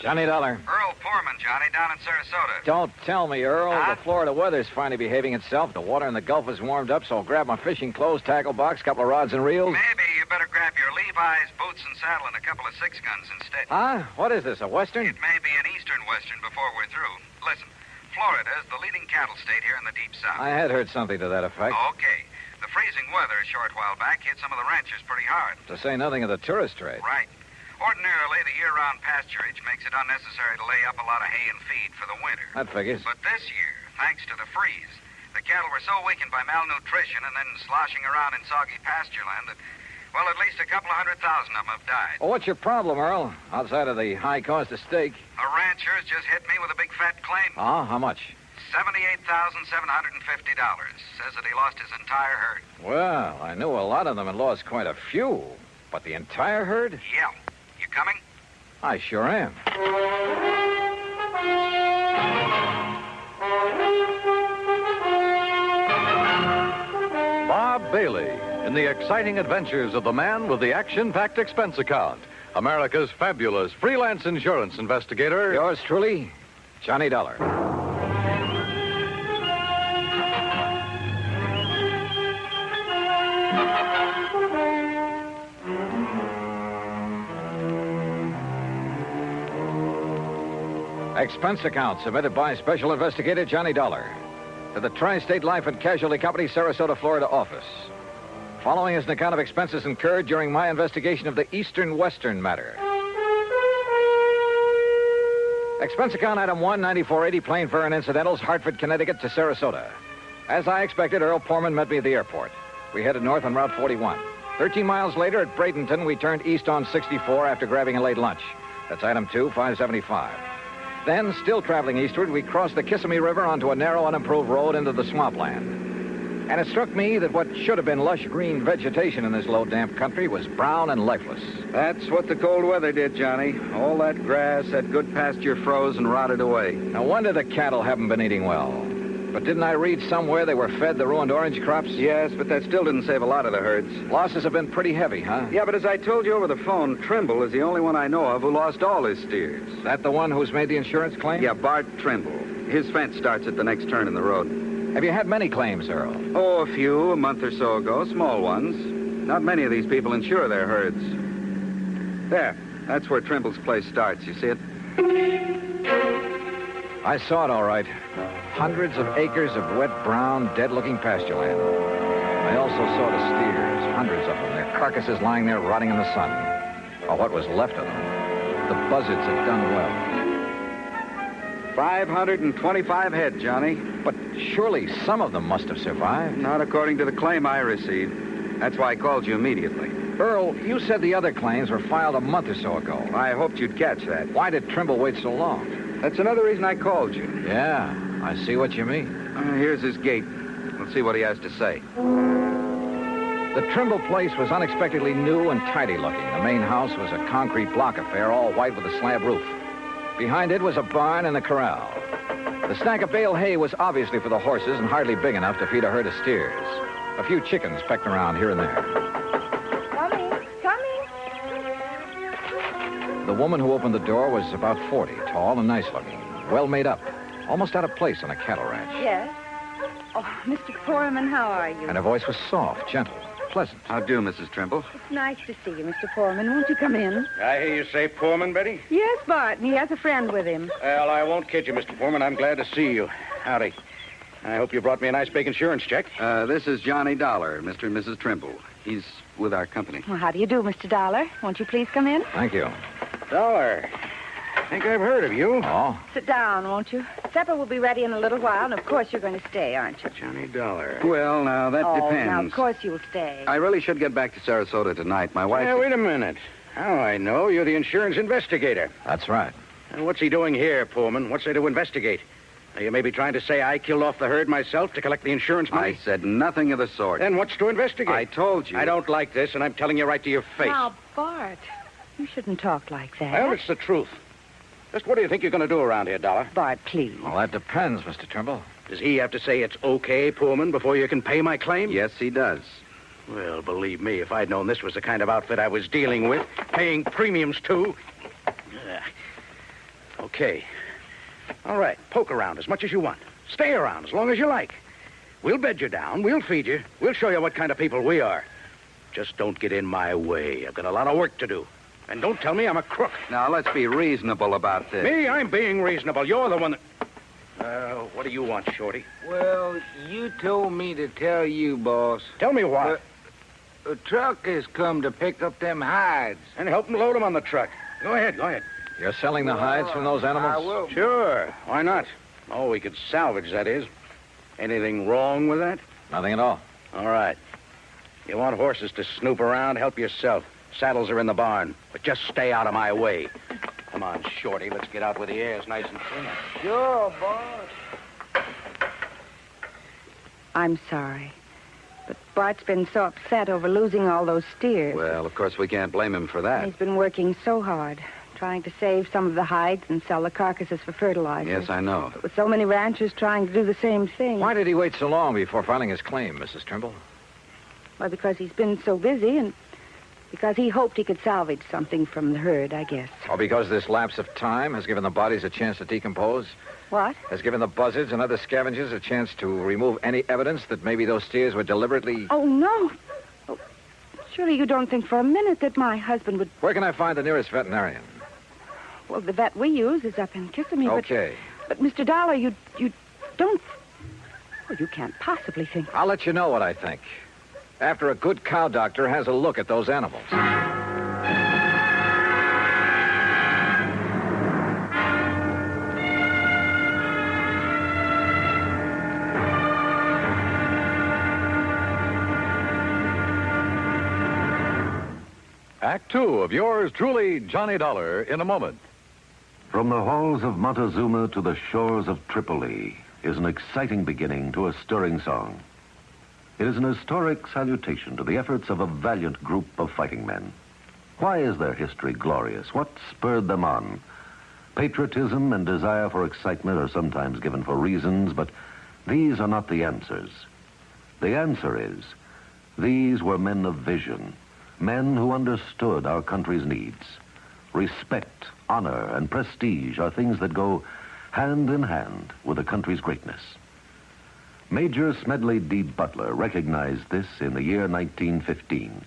Johnny Dollar. Earl Foreman, Johnny, down in Sarasota. Don't tell me, Earl. Huh? The Florida weather's finally behaving itself. The water in the Gulf is warmed up, so I'll grab my fishing clothes, tackle box, couple of rods and reels. Maybe you better grab your Levi's, boots, and saddle, and a couple of 6 guns instead. Huh? What is this, a Western? It may be an Eastern Western before we're through. Listen, Florida is the leading cattle state here in the Deep South. I had heard something to that effect. Okay. The freezing weather a short while back hit some of the ranchers pretty hard. To say nothing of the tourist trade. Right. Ordinarily, the year-round pasturage makes it unnecessary to lay up a lot of hay and feed for the winter. That figures. But this year, thanks to the freeze, the cattle were so weakened by malnutrition and then sloshing around in soggy pasture land that, well, at least a couple of 100,000 of them have died. Well, what's your problem, Earl? Outside of the high cost of steak. A rancher's just hit me with a big fat claim. Oh, how much? $78,750. Says that he lost his entire herd. Well, I knew a lot of them had lost quite a few. But the entire herd? Yeah. You coming? I sure am. Bob Bailey in the exciting adventures of the man with the action-packed expense account. America's fabulous freelance insurance investigator. Yours truly, Johnny Dollar. Expense account submitted by Special Investigator Johnny Dollar to the Tri-State Life and Casualty Company, Sarasota, Florida office. Following is an account of expenses incurred during my investigation of the Eastern-Western matter. Expense account item 1, 9480, plane fare and incidentals, Hartford, Connecticut to Sarasota. As I expected, Earl Poorman met me at the airport. We headed north on Route 41. 13 miles later at Bradenton, we turned east on 64 after grabbing a late lunch. That's item 2, 575. Then, still traveling eastward, we crossed the Kissimmee River onto a narrow, unimproved road into the swampland. And it struck me that what should have been lush green vegetation in this low, damp country was brown and lifeless. That's what the cold weather did, Johnny. All that grass, that good pasture froze and rotted away. No wonder the cattle haven't been eating well. But didn't I read somewhere they were fed the ruined orange crops? Yes, but that still didn't save a lot of the herds. Losses have been pretty heavy, huh? Yeah, but as I told you over the phone, Trimble is the only one I know of who lost all his steers. That the one who's made the insurance claim? Yeah, Bart Trimble. His fence starts at the next turn in the road. Have you had many claims, Earl? Oh, a few, a month or so ago, small ones. Not many of these people insure their herds. There, that's where Trimble's place starts. You see it? I saw it all right. Hundreds of acres of wet, brown, dead-looking pasture land. I also saw the steers, hundreds of them, their carcasses lying there rotting in the sun. Or what was left of them. The buzzards had done well. 525 head, Johnny. But surely some of them must have survived. Not according to the claim I received. That's why I called you immediately. Earl, you said the other claims were filed a month or so ago. I hoped you'd catch that. Why did Trimble wait so long? That's another reason I called you. Yeah, I see what you mean. Here's his gate. Let's see what he has to say. The Trimble place was unexpectedly new and tidy looking. The main house was a concrete block affair, all white with a slab roof. Behind it was a barn and a corral. The stack of bale hay was obviously for the horses and hardly big enough to feed a herd of steers. A few chickens pecked around here and there. Coming. The woman who opened the door was about 40, tall and nice looking, well made up, almost out of place on a cattle ranch. Yes. Oh, Mr. Foreman, how are you? And her voice was soft, gentle, pleasant. How do, Mrs. Trimble? It's nice to see you, Mr. Foreman. Won't you come in? I hear you say Foreman, Betty? Yes, Bart, and he has a friend with him. Well, I won't kid you, Mr. Foreman. I'm glad to see you. Howdy. I hope you brought me a nice big insurance check. This is Johnny Dollar, Mr. and Mrs. Trimble. He's with our company. Well, how do you do, Mr. Dollar? Won't you please come in? Thank you. Dollar. I think I've heard of you. Oh? Sit down, won't you? Supper will be ready in a little while, and of course you're going to stay, aren't you? Johnny Dollar. Well, now, that depends. Now, of course you'll stay. I really should get back to Sarasota tonight. My wife... Wait a minute. How I know you're the insurance investigator. That's right. And what's he doing here, Pullman? What's there to investigate? Are you maybe trying to say I killed off the herd myself to collect the insurance money? I said nothing of the sort. Then what's to investigate? I told you. I don't like this, and I'm telling you right to your face. Now, Bart, you shouldn't talk like that. Well, it's the truth. Just what do you think you're going to do around here, Dollar? Bart, please. Well, that depends, Mr. Trimble. Does he have to say it's okay, Pullman, before you can pay my claim? Yes, he does. Well, believe me, if I'd known this was the kind of outfit I was dealing with, paying premiums to... Okay. All right, poke around as much as you want. Stay around as long as you like. We'll bed you down. We'll feed you. We'll show you what kind of people we are. Just don't get in my way. I've got a lot of work to do. And don't tell me I'm a crook. Now, let's be reasonable about this. Me? I'm being reasonable. You're the one that... what do you want, Shorty? Well, you told me to tell you, boss. Tell me what? A truck has come to pick up them hides. And help them load them on the truck. Go ahead, go ahead. You're selling the hides from those animals? I will. Sure. Why not? Oh, we could salvage, that is. Anything wrong with that? Nothing at all. All right. You want horses to snoop around? Help yourself. Saddles are in the barn, but just stay out of my way. Come on, Shorty. Let's get out where the air's nice and clean. Sure, boss. I'm sorry. But Bart's been so upset over losing all those steers. Well, of course, we can't blame him for that. He's been working so hard, trying to save some of the hides and sell the carcasses for fertilizer. Yes, I know. But with so many ranchers trying to do the same thing. Why did he wait so long before filing his claim, Mrs. Trimble? Well, because he's been so busy and because he hoped he could salvage something from the herd, I guess. Or because this lapse of time has given the bodies a chance to decompose? What? Has given the buzzards and other scavengers a chance to remove any evidence that maybe those steers were deliberately... Oh, no. Oh, surely you don't think for a minute that my husband would... Where can I find the nearest veterinarian? Well, the vet we use is up in Kissimmee. Okay. But Mr. Dollar, you don't... Well, you can't possibly think... I'll let you know what I think. After a good cow doctor has a look at those animals. Act two of yours truly, Johnny Dollar, in a moment. From the halls of Montezuma to the shores of Tripoli is an exciting beginning to a stirring song. It is an historic salutation to the efforts of a valiant group of fighting men. Why is their history glorious? What spurred them on? Patriotism and desire for excitement are sometimes given for reasons, but these are not the answers. The answer is, these were men of vision, men who understood our country's needs. Respect, honor, and prestige are things that go hand in hand with a country's greatness. Major Smedley D. Butler recognized this in the year 1915.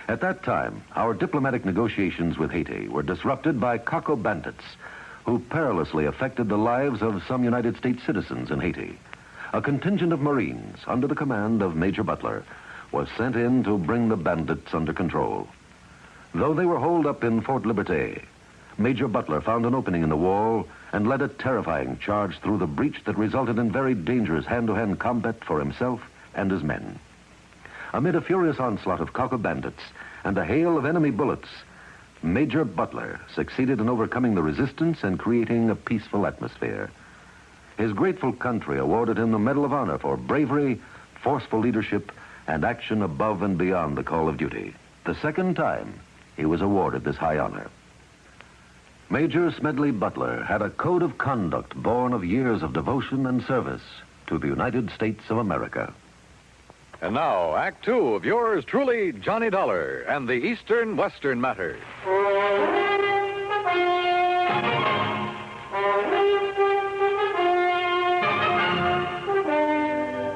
At that time, our diplomatic negotiations with Haiti were disrupted by Coco bandits who perilously affected the lives of some United States citizens in Haiti. A contingent of Marines under the command of Major Butler was sent in to bring the bandits under control. Though they were holed up in Fort Liberté, Major Butler found an opening in the wall and led a terrifying charge through the breach that resulted in very dangerous hand-to-hand combat for himself and his men. Amid a furious onslaught of Coco bandits and a hail of enemy bullets, Major Butler succeeded in overcoming the resistance and creating a peaceful atmosphere. His grateful country awarded him the Medal of Honor for bravery, forceful leadership, and action above and beyond the call of duty. The second time he was awarded this high honor. Major Smedley Butler had a code of conduct born of years of devotion and service to the United States of America. And now, Act two of yours truly, Johnny Dollar, and the Eastern-Western matter.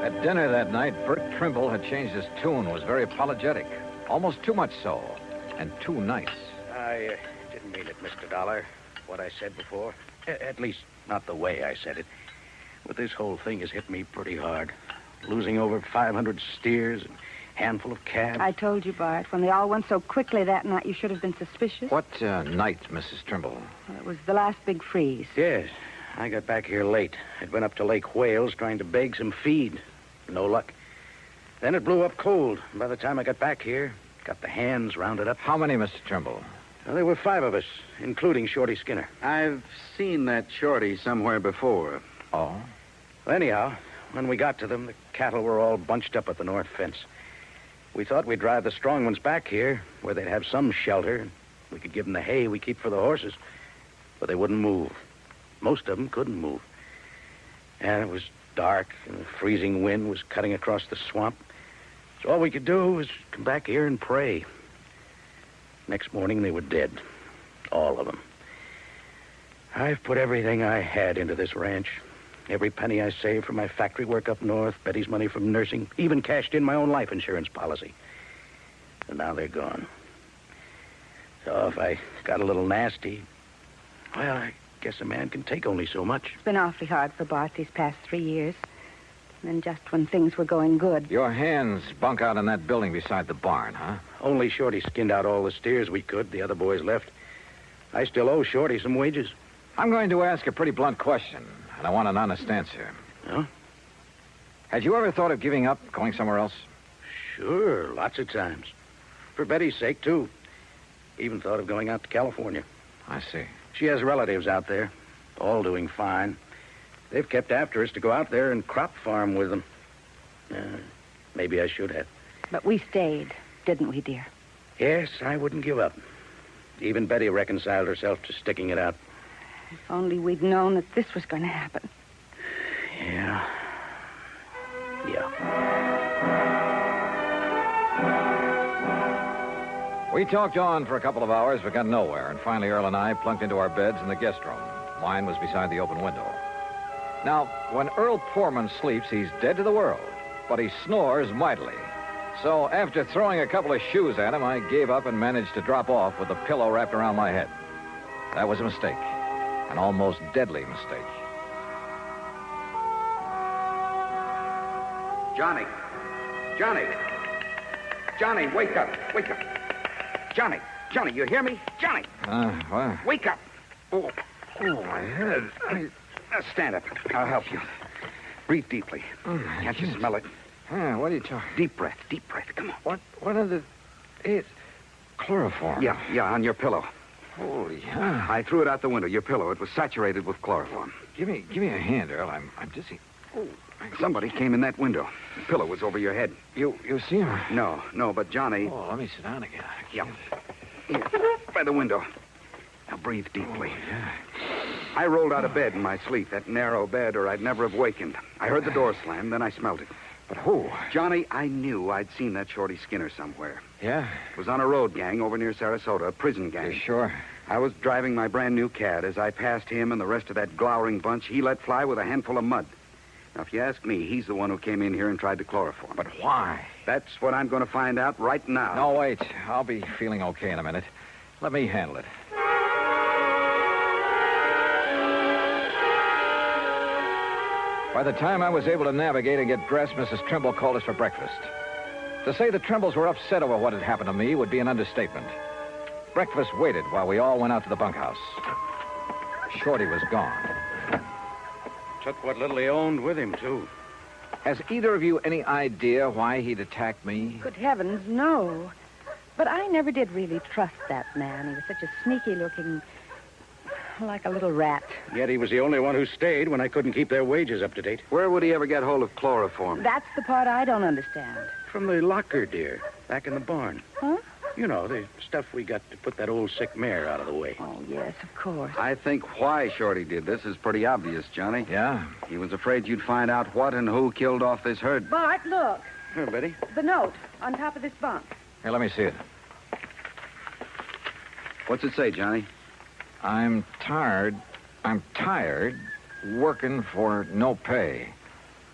At dinner that night, Bert Trimble had changed his tune, was very apologetic. Almost too much so, and too nice. I didn't mean it, Mr. Dollar, what I said before. At least, not the way I said it. But this whole thing has hit me pretty hard. Losing over 500 steers and a handful of calves. I told you, Bart, when they all went so quickly that night, you should have been suspicious. What night, Mrs. Trimble? Well, it was the last big freeze. Yes. I got back here late. I'd been up to Lake Wales trying to beg some feed. No luck. Then it blew up cold. By the time I got back here, got the hands rounded up. How many, Mr. Trimble? Well, there were 5 of us, including Shorty Skinner. I've seen that Shorty somewhere before. Oh? Well, anyhow, when we got to them, the cattle were all bunched up at the north fence. We thought we'd drive the strong ones back here, where they'd have some shelter, and we could give them the hay we keep for the horses. But they wouldn't move. Most of them couldn't move. And it was dark, and the freezing wind was cutting across the swamp. So all we could do was come back here and pray. Next morning, they were dead. All of them. I've put everything I had into this ranch. Every penny I saved from my factory work up north, Betty's money from nursing, even cashed in my own life insurance policy. And now they're gone. So if I got a little nasty, well, I guess a man can take only so much. It's been awfully hard for Bart these past 3 years. And then just when things were going good. Your hands bunk out in that building beside the barn, huh? Only Shorty skinned out all the steers we could. The other boys left. I still owe Shorty some wages. I'm going to ask a pretty blunt question, and I want an honest answer. Huh? Had you ever thought of giving up, going somewhere else? Sure, lots of times. For Betty's sake, too. Even thought of going out to California. I see. She has relatives out there, all doing fine. They've kept after us to go out there and crop farm with them. Maybe I should have. But we stayed, didn't we, dear? Yes, I wouldn't give up. Even Betty reconciled herself to sticking it out. If only we'd known that this was going to happen. Yeah. We talked on for a couple of hours, but got nowhere, and finally Earl and I plunked into our beds in the guest room. Mine was beside the open window. Now, when Earl Poorman sleeps, he's dead to the world, but he snores mightily. So after throwing a couple of shoes at him, I gave up and managed to drop off with a pillow wrapped around my head. That was a mistake. An almost deadly mistake. Johnny! Johnny! Johnny, wake up! Wake up! Johnny! Johnny, you hear me? Johnny! What? Wake up! Oh, my head. Now stand up. I'll help you. Breathe deeply. Can't you smell it? What are you talking? Deep breath. Deep breath. Come on. What are the... It's chloroform. Yeah, on your pillow. Holy hell. I threw it out the window, your pillow. It was saturated with chloroform. Give me a hand, Earl. I'm dizzy. Oh, somebody came in that window. The pillow was over your head. You see him? No, but Johnny... Oh, let me sit down again. Yeah. Here, by the window. Now breathe deeply. Oh, yeah. I rolled out of bed in my sleep, that narrow bed, or I'd never have wakened. I heard the door slam, then I smelled it. But who? Johnny, I knew I'd seen that Shorty Skinner somewhere. Yeah? It was on a road gang over near Sarasota, a prison gang. You sure? I was driving my brand new Cad. As I passed him and the rest of that glowering bunch, he let fly with a handful of mud. Now, if you ask me, he's the one who came in here and tried to chloroform. But why? That's what I'm going to find out right now. No, wait. I'll be feeling okay in a minute. Let me handle it. By the time I was able to navigate and get dressed, Mrs. Trimble called us for breakfast. To say the Trimbles were upset over what had happened to me would be an understatement. Breakfast waited while we all went out to the bunkhouse. Shorty was gone. Took what little he owned with him, too. Has either of you any idea why he'd attacked me? Good heavens, no. But I never did really trust that man. He was such a sneaky-looking... like a little rat. Yet he was the only one who stayed when I couldn't keep their wages up to date. Where would he ever get hold of chloroform? That's the part I don't understand. From the locker, dear. Back in the barn. Huh? You know, the stuff we got to put that old sick mare out of the way. Oh, yes, of course. I think why Shorty did this is pretty obvious, Johnny. Yeah? He was afraid you'd find out what and who killed off this herd. Bart, look. Here, Betty. The note on top of this bunk. Here, let me see it. What's it say, Johnny? I'm tired working for no pay.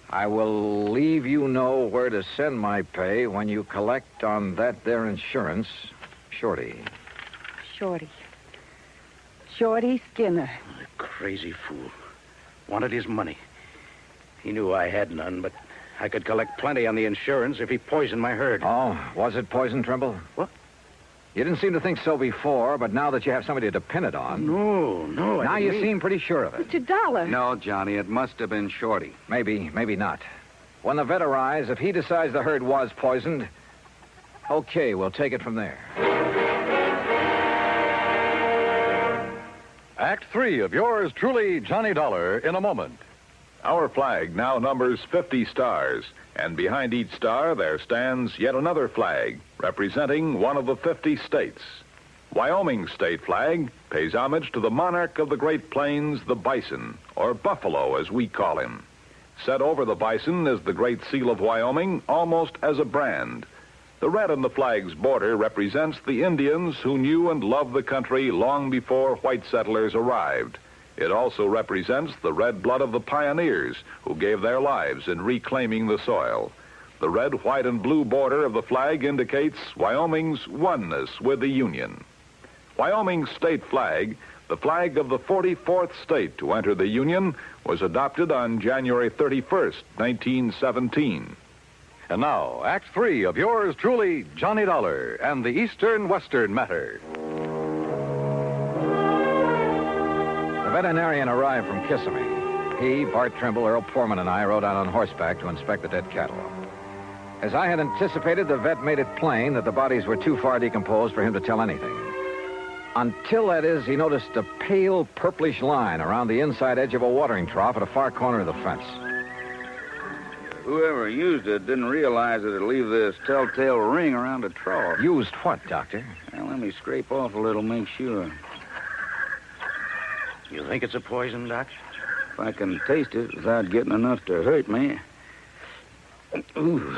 I will leave you know where to send my pay when you collect on that there insurance. Shorty. Shorty Skinner. The crazy fool. Wanted his money. He knew I had none, but I could collect plenty on the insurance if he poisoned my herd. Oh, was it poison, Trimble? What? You didn't seem to think so before, but now that you have somebody to depend it on... No. Now you seem pretty sure of it. Mr. Dollar. No, Johnny, it must have been Shorty. Maybe not. When the vet arrives, if he decides the herd was poisoned, okay, we'll take it from there. Act 3 of yours truly, Johnny Dollar, in a moment. Our flag now numbers 50 stars, and behind each star there stands yet another flag representing one of the 50 states. Wyoming's state flag pays homage to the monarch of the Great Plains, the bison, or buffalo as we call him. Set over the bison is the Great Seal of Wyoming, almost as a brand. The red on the flag's border represents the Indians who knew and loved the country long before white settlers arrived. It also represents the red blood of the pioneers who gave their lives in reclaiming the soil. The red, white, and blue border of the flag indicates Wyoming's oneness with the Union. Wyoming's state flag, the flag of the 44th state to enter the Union, was adopted on January 31st, 1917. And now, Act 3 of yours truly, Johnny Dollar, and the Eastern-Western matter. The veterinarian arrived from Kissimmee. He, Bart Trimble, Earl Foreman, and I rode out on horseback to inspect the dead cattle. As I had anticipated, the vet made it plain that the bodies were too far decomposed for him to tell anything. Until, that is, he noticed a pale purplish line around the inside edge of a watering trough at a far corner of the fence. Whoever used it didn't realize that it'd leave this telltale ring around the trough. Used what, Doctor? Well, let me scrape off a little, make sure. You think it's a poison, Doc? If I can taste it without getting enough to hurt me. Ooh.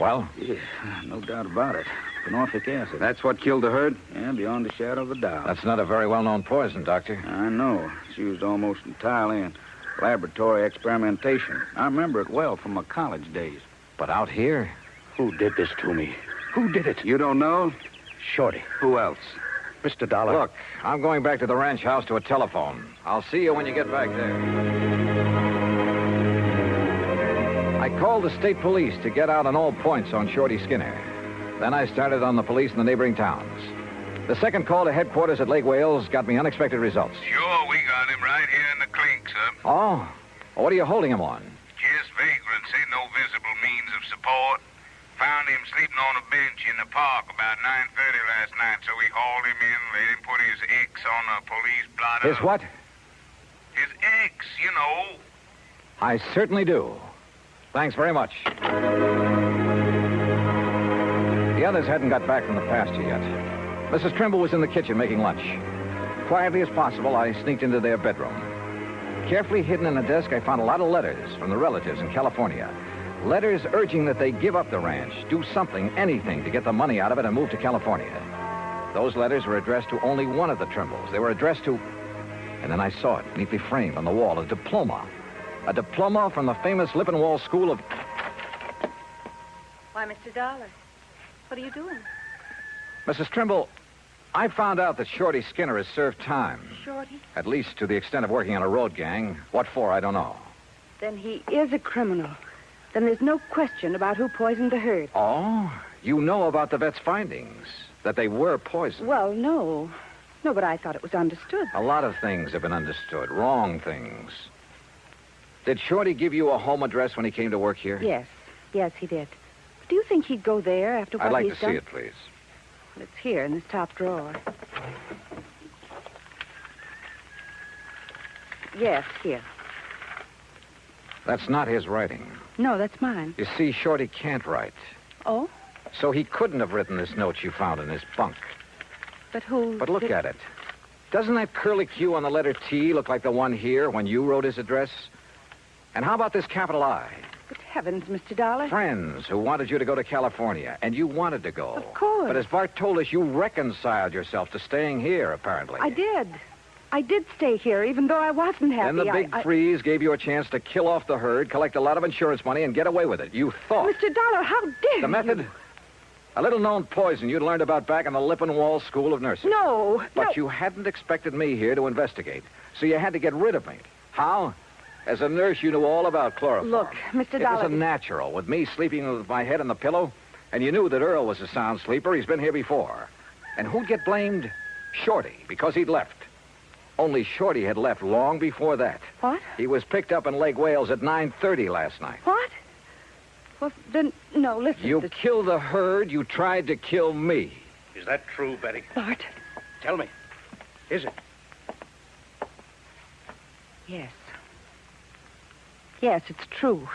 Well? Yeah, no doubt about it. Phenofic acid. That's what killed the herd? Yeah, beyond a shadow of a doubt. That's not a very well-known poison, Doctor. I know. It's used almost entirely in laboratory experimentation. I remember it well from my college days. But out here? Who did this to me? Who did it? You don't know? Shorty. Who else? Mr. Dollar. Look, I'm going back to the ranch house to a telephone. I'll see you when you get back there. I called the state police to get out on all points on Shorty Skinner. Then I started on the police in the neighboring towns. The second call to headquarters at Lake Wales got me unexpected results. Sure, we got him right here in the clink, sir. Oh? Well, what are you holding him on? Just vagrancy, no visible means of support. Found him sleeping on a bench in the park about 9:30 last night, so we hauled him in, let him put his X on a police blotter. His what? His X, you know. I certainly do. Thanks very much. The others hadn't got back from the pasture yet. Mrs. Trimble was in the kitchen making lunch. Quietly as possible, I sneaked into their bedroom. Carefully hidden in a desk, I found a lot of letters from the relatives in California. Letters urging that they give up the ranch, do something, anything, to get the money out of it and move to California. Those letters were addressed to only one of the Trimbles. They were addressed to... And then I saw it, neatly framed on the wall, a diploma. A diploma from the famous Lippenwall School of... Why, Mr. Dollar, what are you doing? Mrs. Trimble, I found out that Shorty Skinner has served time. Shorty? At least to the extent of working on a road gang. What for, I don't know. Then he is a criminal. Then there's no question about who poisoned the herd. Oh? You know about the vet's findings? That they were poisoned? Well, no. No, but I thought it was understood. A lot of things have been understood. Wrong things. Did Shorty give you a home address when he came to work here? Yes. Yes, he did. Do you think he'd go there after what I'd like he's to done? see it, please. Well, it's here in this top drawer. Yes, here. That's not his writing. No, that's mine. You see, Shorty can't write. Oh? So he couldn't have written this note you found in his bunk. But who... But look at it. Doesn't that curlicue on the letter T look like the one here when you wrote his address? And how about this capital I? Good heavens, Mr. Dollar. Friends who wanted you to go to California, and you wanted to go. Of course. But as Bart told us, you reconciled yourself to staying here, apparently. I did. I did stay here, even though I wasn't happy. Then the big freeze gave you a chance to kill off the herd, collect a lot of insurance money, and get away with it. You thought. Mr. Dollar, how dare The method? you? A little-known poison you'd learned about back in the Lippenwall School of Nursing. No. But you hadn't expected me here to investigate, so you had to get rid of me. How? As a nurse, you knew all about chloroform. Look, Mr. Dollar... It was a natural, with me sleeping with my head on the pillow, and you knew that Earl was a sound sleeper. He's been here before. And who'd get blamed? Shorty, because he'd left. Only Shorty had left long before that. What? He was picked up in Lake Wales at 9:30 last night. What? Well, then, no, listen. You killed the herd. You tried to kill me. Is that true, Betty? Bart. Tell me. Is it? Yes. Yes, it's true.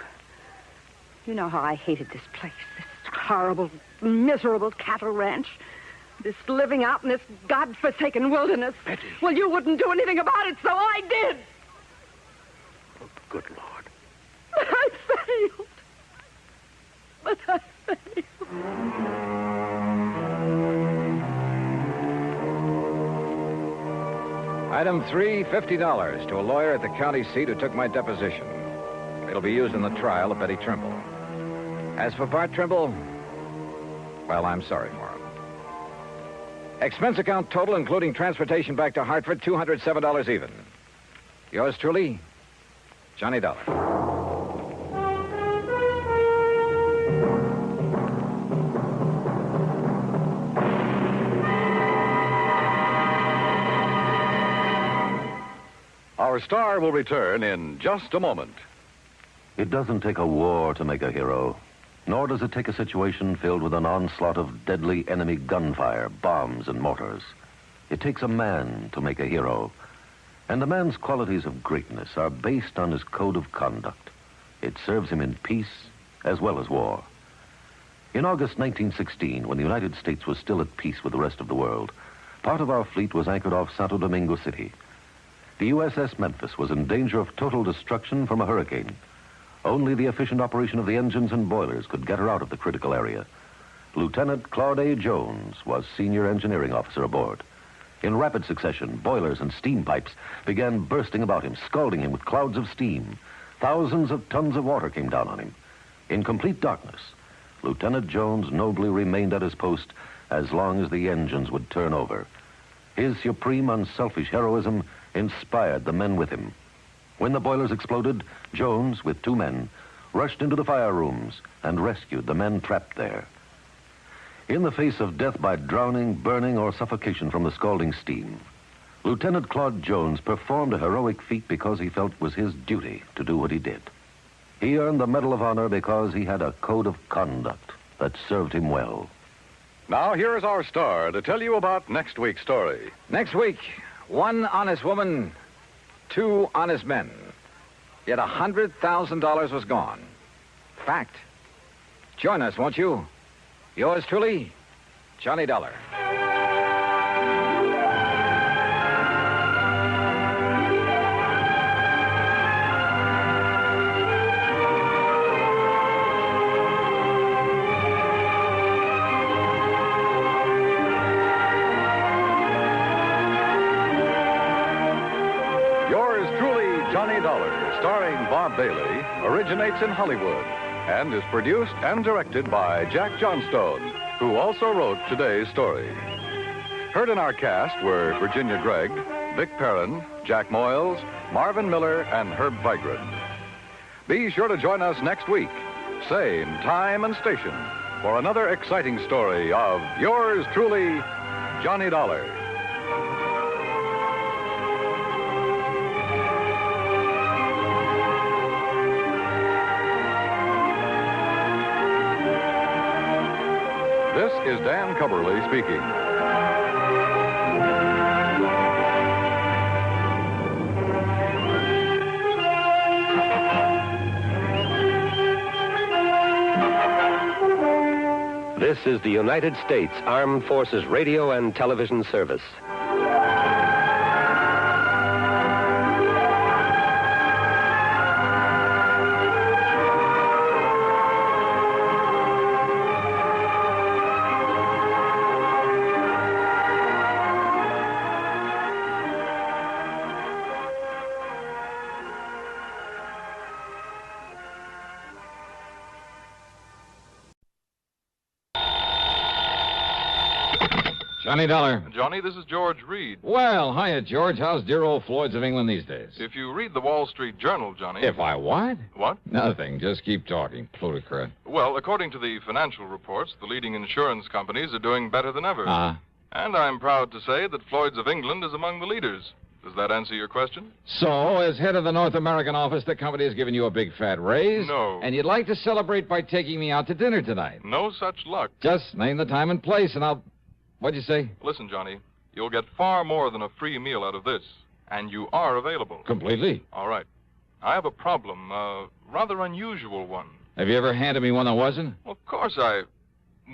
You know how I hated this place. This horrible, miserable cattle ranch. This living out in this godforsaken wilderness. Betty. Well, you wouldn't do anything about it, so I did. Oh, good Lord. But I failed. But I failed. Item 3, $50 to a lawyer at the county seat who took my deposition. It'll be used in the trial of Betty Trimble. As for Bart Trimble, well, I'm sorry for him. Expense account total, including transportation back to Hartford, $207 even. Yours truly, Johnny Dollar. Our star will return in just a moment. It doesn't take a war to make a hero, nor does it take a situation filled with an onslaught of deadly enemy gunfire, bombs, and mortars. It takes a man to make a hero, and a man's qualities of greatness are based on his code of conduct. It serves him in peace as well as war. In August 1916, when the United States was still at peace with the rest of the world, part of our fleet was anchored off Santo Domingo City. The USS Memphis was in danger of total destruction from a hurricane. Only the efficient operation of the engines and boilers could get her out of the critical area. Lieutenant Claude A. Jones was senior engineering officer aboard. In rapid succession, boilers and steam pipes began bursting about him, scalding him with clouds of steam. Thousands of tons of water came down on him. In complete darkness, Lieutenant Jones nobly remained at his post as long as the engines would turn over. His supreme, unselfish heroism inspired the men with him. When the boilers exploded, Jones, with 2 men, rushed into the fire rooms and rescued the men trapped there. In the face of death by drowning, burning, or suffocation from the scalding steam, Lieutenant Claude Jones performed a heroic feat because he felt it was his duty to do what he did. He earned the Medal of Honor because he had a code of conduct that served him well. Now, here is our star to tell you about next week's story. Next week, 1 honest woman, 2 honest men. Yet $100,000 was gone. Fact. Join us, won't you? Yours truly, Johnny Dollar. Yours truly, Johnny Dollar, starring Bob Bailey, originates in Hollywood and is produced and directed by Jack Johnstone, who also wrote today's story. Heard in our cast were Virginia Gregg, Vic Perrin, Jack Moyles, Marvin Miller, and Herb Vigran. Be sure to join us next week, same time and station, for another exciting story of yours truly, Johnny Dollar. This is Dan Cubberly speaking. This is the United States Armed Forces Radio and Television Service. Johnny Dollar. Johnny, this is George Reed. Well, hiya, George. How's dear old Floyd's of England these days? If you read the Wall Street Journal, Johnny... If I what? What? Nothing. Just keep talking, plutocrat. Well, according to the financial reports, the leading insurance companies are doing better than ever. And I'm proud to say that Floyd's of England is among the leaders. Does that answer your question? So, as head of the North American office, the company has given you a big fat raise? No. And you'd like to celebrate by taking me out to dinner tonight? No such luck. Just name the time and place, and I'll... What'd you say? Listen, Johnny, you'll get far more than a free meal out of this. And you are available. Completely? All right. I have a problem, a rather unusual one. Have you ever handed me one that wasn't? Well, of course I...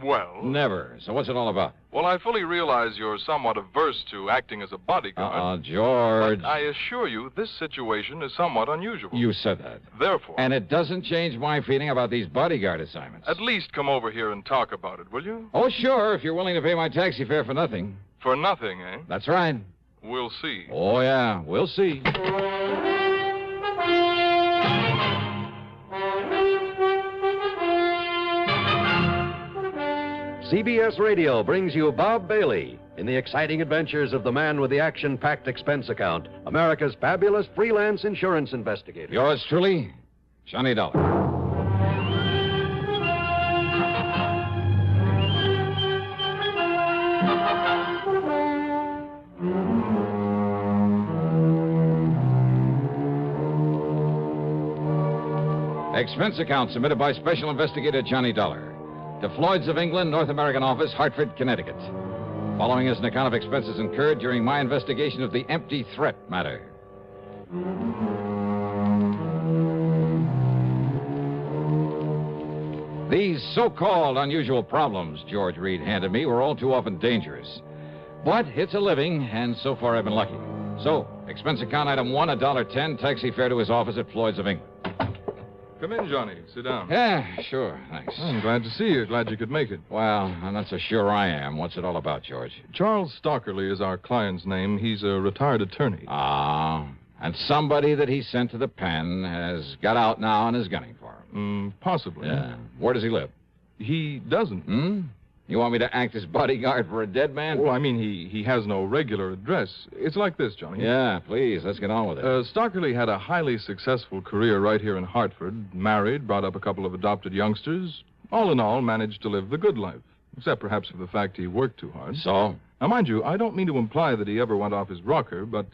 Well... Never. So what's it all about? Well, I fully realize you're somewhat averse to acting as a bodyguard. George. But I assure you, this situation is somewhat unusual. You said that. Therefore... And it doesn't change my feeling about these bodyguard assignments. At least come over here and talk about it, will you? Oh, sure, if you're willing to pay my taxi fare for nothing. For nothing, eh? That's right. We'll see. Oh, yeah, we'll see. CBS Radio brings you Bob Bailey in the exciting adventures of the man with the action-packed expense account, America's fabulous freelance insurance investigator. Yours truly, Johnny Dollar. Expense account submitted by Special Investigator Johnny Dollar to Floyd's of England, North American Office, Hartford, Connecticut. Following is an account of expenses incurred during my investigation of the empty threat matter. These so-called unusual problems George Reed handed me were all too often dangerous. But it's a living, and so far I've been lucky. So, expense account item 1, $1.10, taxi fare to his office at Floyd's of England. Come in, Johnny. Sit down. Yeah, sure. Thanks. I'm glad to see you. Glad you could make it. Well, I'm not so sure I am. What's it all about, George? Charles Stockerly is our client's name. He's a retired attorney. And somebody that he sent to the pen has got out now and is gunning for him. Possibly. Yeah. Where does he live? He doesn't. You want me to act as bodyguard for a dead man? Well, I mean, he has no regular address. It's like this, Johnny. Yeah, please, let's get on with it. Stockerly had a highly successful career right here in Hartford, married, brought up a couple of adopted youngsters. All in all, managed to live the good life, except perhaps for the fact he worked too hard. So? Now, mind you, I don't mean to imply that he ever went off his rocker, but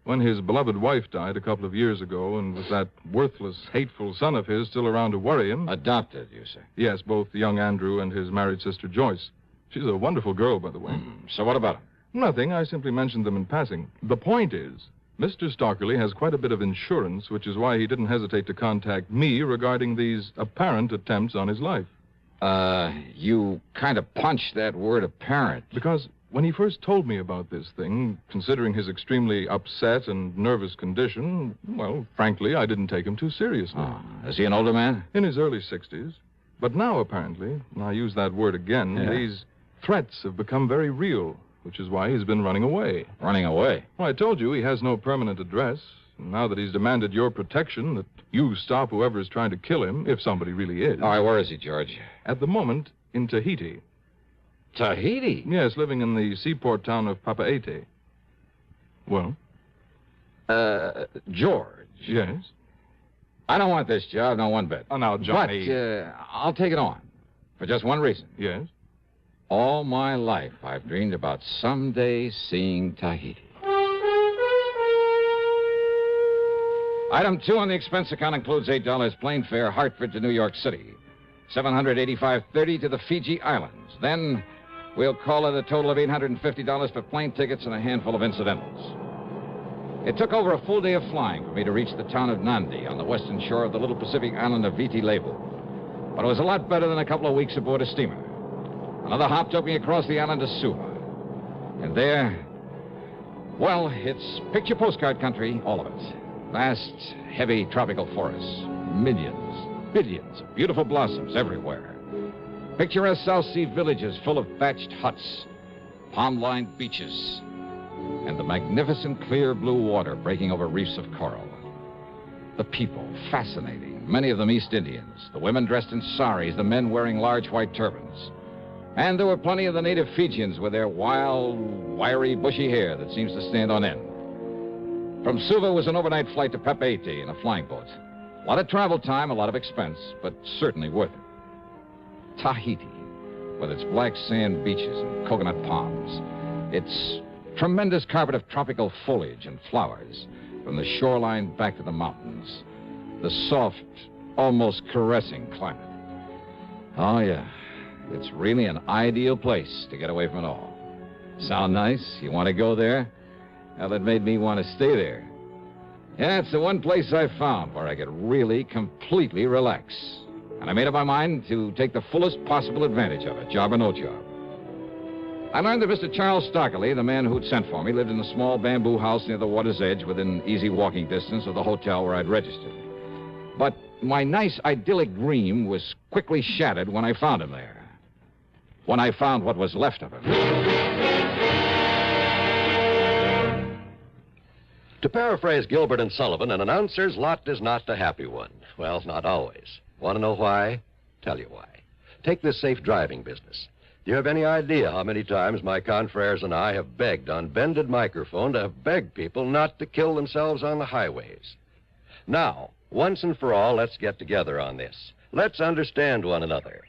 when his beloved wife died a couple of years ago, and with that worthless, hateful son of his still around to worry him... Adopted, you say? Yes, both young Andrew and his married sister, Joyce. She's a wonderful girl, by the way. So what about him? Nothing. I simply mentioned them in passing. The point is, Mr. Stockerly has quite a bit of insurance, which is why he didn't hesitate to contact me regarding these apparent attempts on his life. You kind of punched that word apparent. Because when he first told me about this thing, considering his extremely upset and nervous condition, well, frankly, I didn't take him too seriously. Oh, is he an older man? In his early 60s. But now, apparently, and I use that word again, these threats have become very real, which is why he's been running away. Running away? Well, I told you he has no permanent address. And now that he's demanded your protection, that you stop whoever is trying to kill him, if somebody really is. All right, where is he, George? At the moment, in Tahiti. Tahiti? Yes, living in the seaport town of Papeete. Well? George. Yes? I don't want this job, no one bit. Oh, now, Johnny... But I'll take it on. For just one reason. Yes? All my life, I've dreamed about someday seeing Tahiti. Item 2 on the expense account includes $8 plane fare, Hartford to New York City. $785.30 to the Fiji Islands. Then we'll call it a total of $850 for plane tickets and a handful of incidentals. It took over a full day of flying for me to reach the town of Nandi on the western shore of the little Pacific island of Viti Levu. But it was a lot better than a couple of weeks aboard a steamer. Another hop took me across the island to Suva. And there, well, it's picture postcard country, all of it. Vast, heavy tropical forests. Millions, billions of beautiful blossoms everywhere. Picturesque South Sea villages full of thatched huts, palm-lined beaches, and the magnificent clear blue water breaking over reefs of coral. The people, fascinating, many of them East Indians, the women dressed in saris, the men wearing large white turbans. And there were plenty of the native Fijians with their wild, wiry, bushy hair that seems to stand on end. From Suva was an overnight flight to Papeete in a flying boat. A lot of travel time, a lot of expense, but certainly worth it. Tahiti, with its black sand beaches and coconut palms. Its tremendous carpet of tropical foliage and flowers, from the shoreline back to the mountains. The soft, almost caressing climate. Oh, yeah. It's really an ideal place to get away from it all. Sound nice? You want to go there? Well, it made me want to stay there. Yeah, it's the one place I found where I could really, completely relax. And I made up my mind to take the fullest possible advantage of it, job or no job. I learned that Mr. Charles Stockerly, the man who'd sent for me, lived in a small bamboo house near the water's edge within easy walking distance of the hotel where I'd registered. But my nice, idyllic dream was quickly shattered when I found him there. When I found what was left of him. To paraphrase Gilbert and Sullivan, an announcer's lot is not the happy one. Well, not always. Want to know why? Tell you why. Take this safe driving business. Do you have any idea how many times my confreres and I have begged on bended microphone to have begged people not to kill themselves on the highways? Now, once and for all, let's get together on this. Let's understand one another.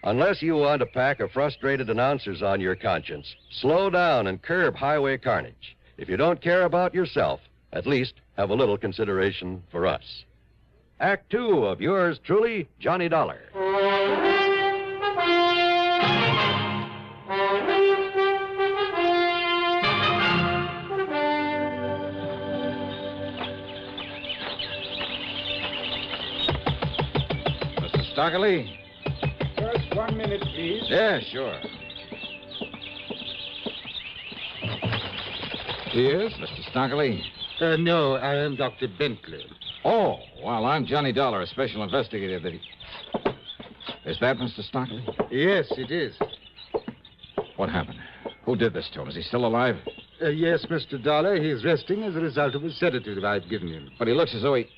Unless you want a pack of frustrated announcers on your conscience, slow down and curb highway carnage. If you don't care about yourself, at least have a little consideration for us. Act 2 of yours truly, Johnny Dollar. Mr. Stockerly? Just 1 minute, please. Yeah, sure. Yes? Mr. Stockerly? No, I am Dr. Bentley. Oh, well, I'm Johnny Dollar, a special investigator that he... Is that Mr. Stockerly? Yes, it is. What happened? Who did this to him? Is he still alive? Yes, Mr. Dollar. He is resting as a result of a sedative I've given him. But he looks as though he...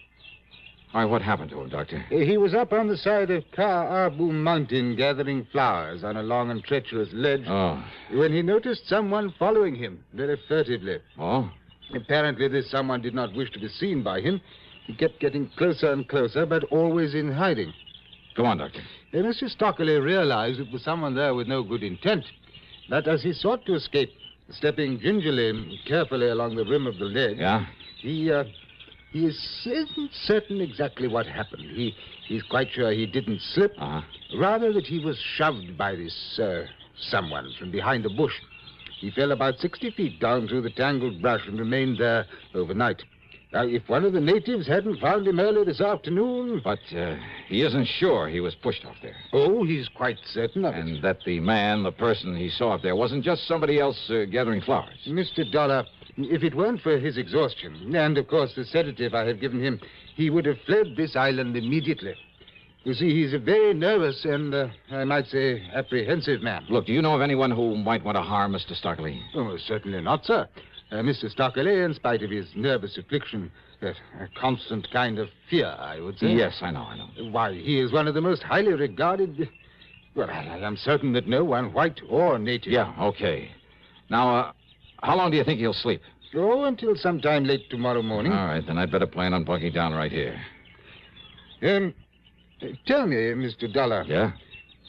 Why, what happened to him, Doctor? He was up on the side of Ka Abu Mountain gathering flowers on a long and treacherous ledge when he noticed someone following him very furtively. Oh? Apparently, this someone did not wish to be seen by him. He kept getting closer and closer, but always in hiding. Go on, Doctor. Mr. Stockley realized it was someone there with no good intent. But as he sought to escape, stepping gingerly and carefully along the rim of the ledge, he isn't certain exactly what happened. He's quite sure he didn't slip. Rather that he was shoved by this someone from behind a bush. He fell about 60 feet down through the tangled brush and remained there overnight. Now, if one of the natives hadn't found him early this afternoon... But he isn't sure he was pushed off there. Oh, he's quite certain of it. And that the person he saw up there, wasn't just somebody else gathering flowers. Mr. Dollar, if it weren't for his exhaustion, and, of course, the sedative I have given him, he would have fled this island immediately. You see, he's a very nervous and, I might say, apprehensive man. Look, do you know of anyone who might want to harm Mr. Stockley? Oh, certainly not, sir. Mr. Stockley, in spite of his nervous affliction, a constant kind of fear, I would say. Yes, I know. Why, he is one of the most highly regarded... Well, I am certain that no one, white or native... Yeah, okay. Now, how long do you think he'll sleep? Oh, until sometime late tomorrow morning. All right, then I'd better plan on bunking down right here. Tell me, Mr. Dollar. Yeah?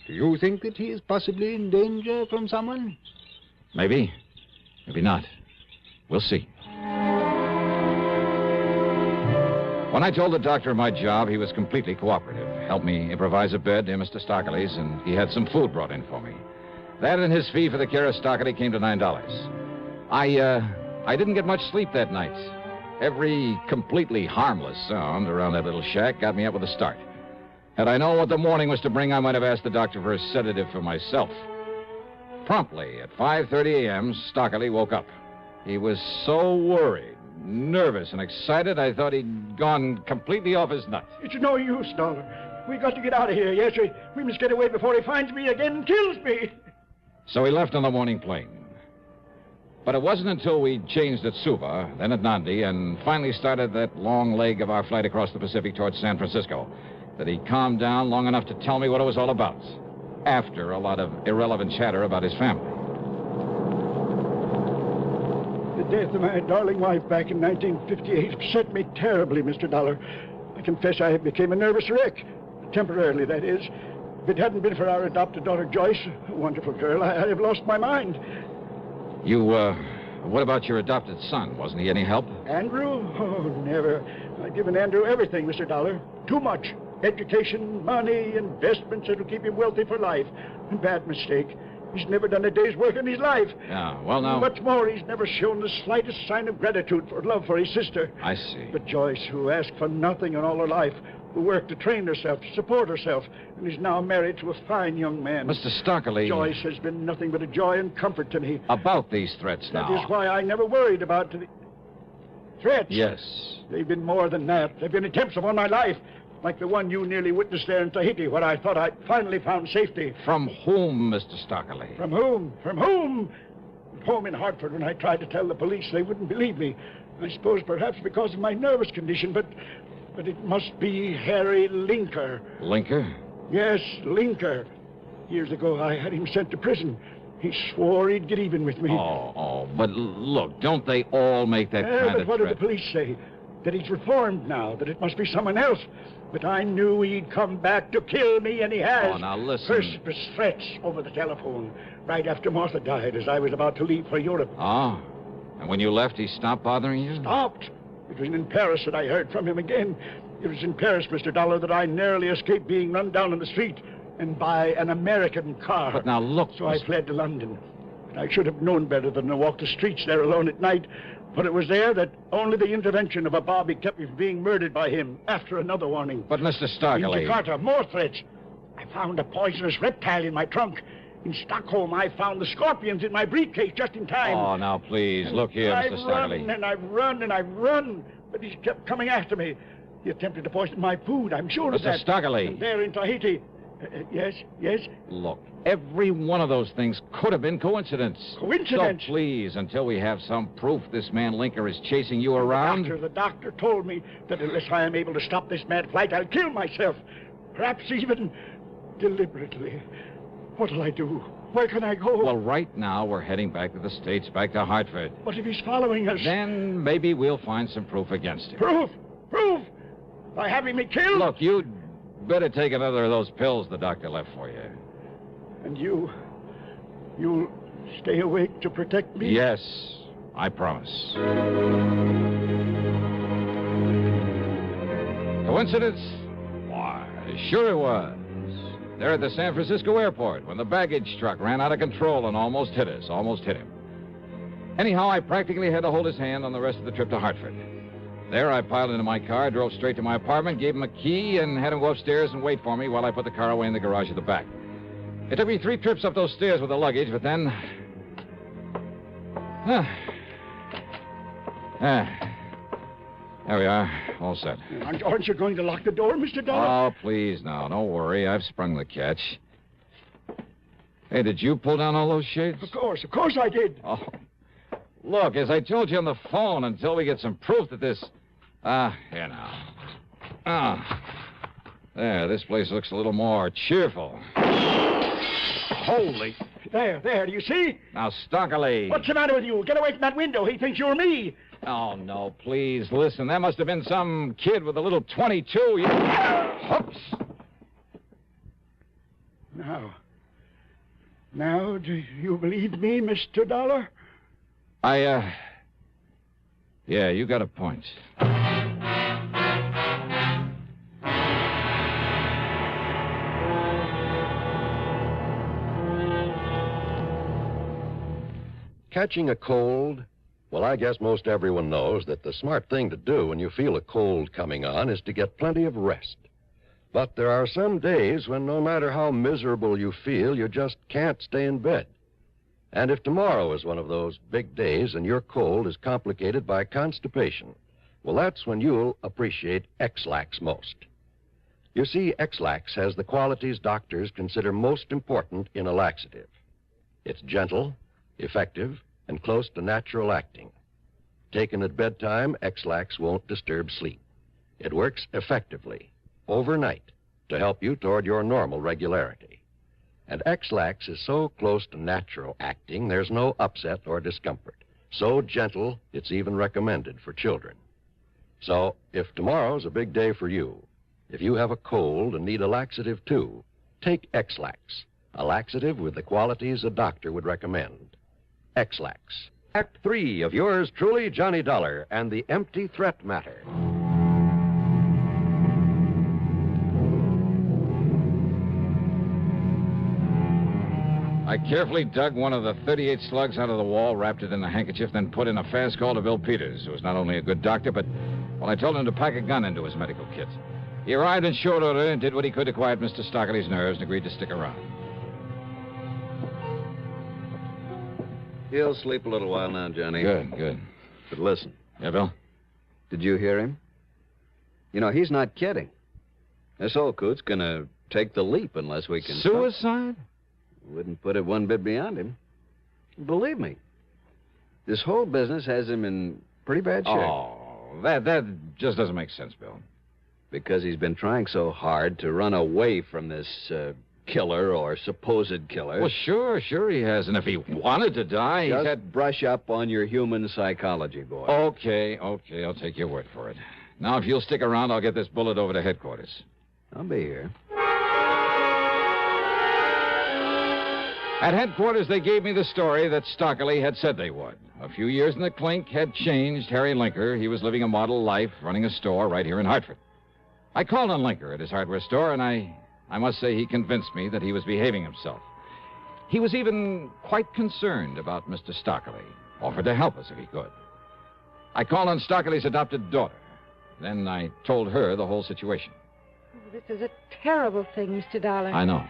Do you think that he is possibly in danger from someone? Maybe. Maybe not. We'll see. When I told the doctor my job, he was completely cooperative. Helped me improvise a bed near Mr. Stockley's, and he had some food brought in for me. That and his fee for the care of Stockley came to $9. I didn't get much sleep that night. Every completely harmless sound around that little shack got me up with a start. Had I known what the morning was to bring, I might have asked the doctor for a sedative for myself. Promptly at 5:30 a.m., Stockley woke up. He was so worried, nervous, and excited, I thought he'd gone completely off his nut. It's no use, Dollar. We got to get out of here. Yes, we must get away before he finds me again and kills me. So we left on the morning plane. But it wasn't until we changed at Suva, then at Nandi, and finally started that long leg of our flight across the Pacific towards San Francisco that he calmed down long enough to tell me what it was all about, after a lot of irrelevant chatter about his family. The death of my darling wife back in 1958 upset me terribly, Mr. Dollar. I confess I became a nervous wreck. Temporarily, that is. If it hadn't been for our adopted daughter, Joyce, a wonderful girl, I'd have lost my mind. What about your adopted son? Wasn't he any help? Andrew? Oh, never. I've given Andrew everything, Mr. Dollar. Too much. Education, money, investments that'll keep him wealthy for life. Bad mistake. He's never done a day's work in his life. Yeah, well, now... What's more, he's never shown the slightest sign of gratitude for love for his sister. I see. But Joyce, who asked for nothing in all her life, who worked to train herself, to support herself, and is now married to a fine young man. Mr. Stockley... Joyce has been nothing but a joy and comfort to me. About these threats now. That is why I never worried about the... Threats? Yes. They've been more than that. They've been attempts upon my life. Like the one you nearly witnessed there in Tahiti, where I thought I'd finally found safety. From whom, Mr. Stockley? From whom? From whom? Home in Hartford, when I tried to tell the police, they wouldn't believe me. I suppose perhaps because of my nervous condition, but it must be Harry Linker. Linker? Yes, Linker. Years ago, I had him sent to prison. He swore he'd get even with me. But look, don't they all make that kind of threat? But what did the police say? That he's reformed now, that it must be someone else. But I knew he'd come back to kill me, and he has. Oh, now listen. First was threats over the telephone, right after Martha died, as I was about to leave for Europe. Oh, and when you left, he stopped bothering you? Stopped. It was in Paris that I heard from him again. It was in Paris, Mr. Dollar, that I narrowly escaped being run down in the street and by an American car. But now look... So I fled to London. But I should have known better than to walk the streets there alone at night. For it was there that only the intervention of a bobby kept me from being murdered by him after another warning. But, Mr. Stockley... In Jakarta, more threats. I found a poisonous reptile in my trunk. In Stockholm, I found the scorpions in my briefcase just in time. Oh, now, please, look here, Mr. Stockley. I've run, but he's kept coming after me. He attempted to poison my food, I'm sure of that. Mr. Stockley. And there in Tahiti, Yes, yes. Look, every one of those things could have been coincidence. Coincidence? So please, until we have some proof this man Linker is chasing you around... The doctor told me that unless I am able to stop this mad flight, I'll kill myself. Perhaps even deliberately. What'll I do? Where can I go? Well, right now we're heading back to the States, back to Hartford. But if he's following us... Then maybe we'll find some proof against him. Proof? Proof? By having me killed? Look, you'd better take another of those pills the doctor left for you. And you'll stay awake to protect me? Yes, I promise. Coincidence? Why, sure it was. There at the San Francisco airport when the baggage truck ran out of control and almost hit us, almost hit him. Anyhow, I practically had to hold his hand on the rest of the trip to Hartford. There, I piled into my car, drove straight to my apartment, gave him a key, and had him go upstairs and wait for me while I put the car away in the garage at the back. It took me 3 trips up those stairs with the luggage, but then... There we are, all set. Aren't you going to lock the door, Mr. Dollar? Oh, please, now, don't worry. I've sprung the catch. Hey, did you pull down all those shades? Of course I did. Oh, look, as I told you on the phone, until we get some proof that this... here now. There, this place looks a little more cheerful. Holy... There, do you see? Now, Stockley. What's the matter with you? Get away from that window. He thinks you're me. Oh, no, please, listen. That must have been some kid with a little .22. Oops. Now, do you believe me, Mr. Dollar? Yeah, you got a point. Catching a cold? Well, I guess most everyone knows that the smart thing to do when you feel a cold coming on is to get plenty of rest. But there are some days when no matter how miserable you feel, you just can't stay in bed. And if tomorrow is one of those big days and your cold is complicated by constipation, well, that's when you'll appreciate X-Lax most. You see, X-Lax has the qualities doctors consider most important in a laxative. It's gentle, effective, and close to natural acting. Taken at bedtime, X-Lax won't disturb sleep. It works effectively, overnight, to help you toward your normal regularity. And X-Lax is so close to natural acting, there's no upset or discomfort. So gentle, it's even recommended for children. So, if tomorrow's a big day for you, if you have a cold and need a laxative too, take X-Lax, a laxative with the qualities a doctor would recommend. X-Lax. Act 3 of yours truly, Johnny Dollar, and the Empty Threat Matter. I carefully dug one of the 38 slugs out of the wall, wrapped it in a handkerchief, then put in a fast call to Bill Peters, who was not only a good doctor, but, well, I told him to pack a gun into his medical kit. He arrived in short order and did what he could to quiet Mr. Stockley's nerves and agreed to stick around. He'll sleep a little while now, Johnny. Good. But listen. Yeah, Bill? Did you hear him? You know, he's not kidding. This old coot's gonna take the leap unless we can... Suicide? Wouldn't put it one bit beyond him. Believe me. This whole business has him in pretty bad shape. Oh, that just doesn't make sense, Bill. Because he's been trying so hard to run away from this, killer or supposed killer. Well, sure he has. And if he wanted to die, Just he's had... brush up on your human psychology, boy. Okay. I'll take your word for it. Now, if you'll stick around, I'll get this bullet over to headquarters. I'll be here. At headquarters, they gave me the story that Stockley had said they would. A few years in the clink had changed Harry Linker. He was living a model life, running a store right here in Hartford. I called on Linker at his hardware store, and I must say he convinced me that he was behaving himself. He was even quite concerned about Mr. Stockley, offered to help us if he could. I called on Stockley's adopted daughter. Then I told her the whole situation. Oh, this is a terrible thing, Mr. Dollar. I know.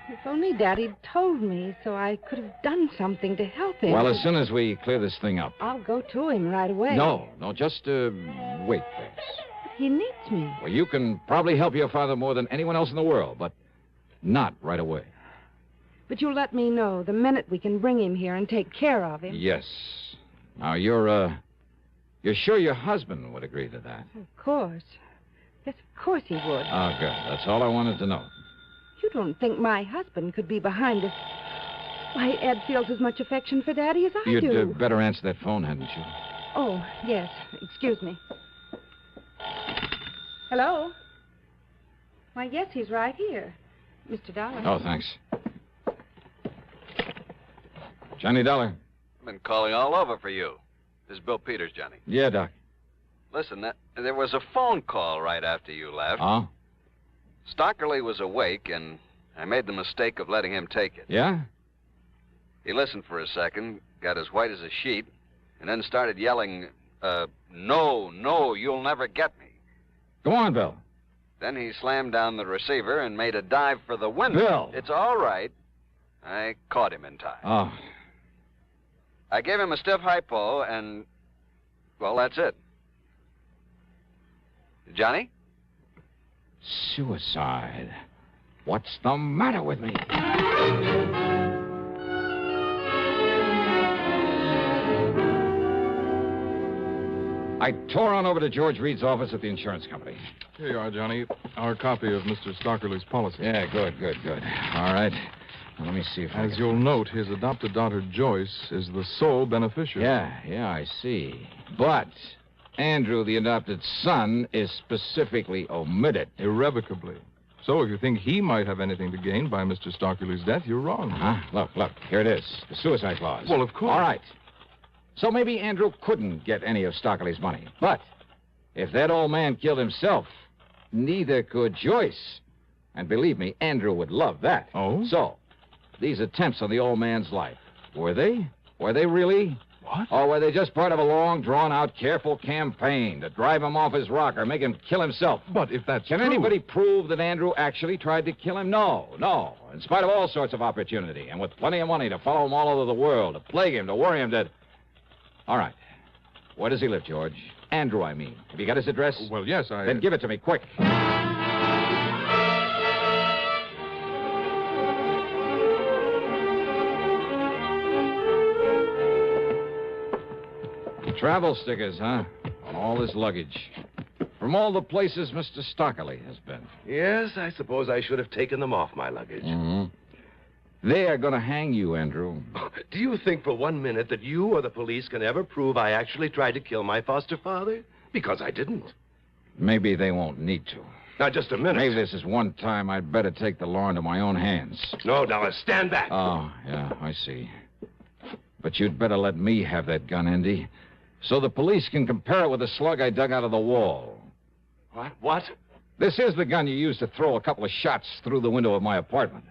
If only Daddy'd told me so I could have done something to help him. Well, as soon as we clear this thing up. I'll go to him right away. No, just wait, please. He needs me. Well, you can probably help your father more than anyone else in the world, but Not right away. But you'll let me know the minute we can bring him here and take care of him. Yes. Now, you're sure your husband would agree to that? Of course. Yes, of course he would. Oh, good. That's all I wanted to know. You don't think my husband could be behind this? Why, Ed feels as much affection for Daddy as I do. You'd better answer that phone, hadn't you? Oh, yes. Excuse me. Hello? Why, yes, he's right here. Mr. Dollar. Oh, thanks. Johnny Dollar. I've been calling all over for you. This is Bill Peters, Johnny. Yeah, Doc. Listen, there was a phone call right after you left. Oh? Stockerly was awake, and I made the mistake of letting him take it. Yeah? He listened for a second, got as white as a sheet, and then started yelling, no, you'll never get me. Go on, Bill. Then he slammed down the receiver and made a dive for the window. Bill! It's all right. I caught him in time. Oh. I gave him a stiff hypo, and, well, that's it. Johnny? Suicide. What's the matter with me? I tore on over to George Reed's office at the insurance company. Here you are, Johnny. Our copy of Mr. Stockerly's policy. Yeah, good. All right. Now, let me see if As you'll note, his adopted daughter, Joyce, is the sole beneficiary. Yeah, I see. But Andrew, the adopted son, is specifically omitted. Irrevocably. So if you think he might have anything to gain by Mr. Stockerly's death, you're wrong. Huh? Look. Here it is. The suicide clause. Well, of course. All right. So maybe Andrew couldn't get any of Stockerly's money. But if that old man killed himself, neither could Joyce. And believe me, Andrew would love that. Oh? So, these attempts on the old man's life, were they? Were they really? What? Or were they just part of a long, drawn-out, careful campaign to drive him off his rocker, make him kill himself? But if that's Can true... anybody prove that Andrew actually tried to kill him? No. In spite of all sorts of opportunity, and with plenty of money to follow him all over the world, to plague him, to worry him, to... All right. Where does he live, George? Andrew, I mean. Have you got his address? Well, yes, I... Then give it to me, quick. Travel stickers, huh? On all this luggage. From all the places Mr. Stockerly has been. Yes, I suppose I should have taken them off my luggage. Mm-hmm. They are going to hang you, Andrew. Do you think for 1 minute that you or the police can ever prove I actually tried to kill my foster father? Because I didn't. Maybe they won't need to. Now, just a minute. Maybe this is one time I'd better take the law into my own hands. No, now, stand back. Oh, yeah, I see. But you'd better let me have that gun, Andy, so the police can compare it with the slug I dug out of the wall. What? This is the gun you used to throw a couple of shots through the window of my apartment.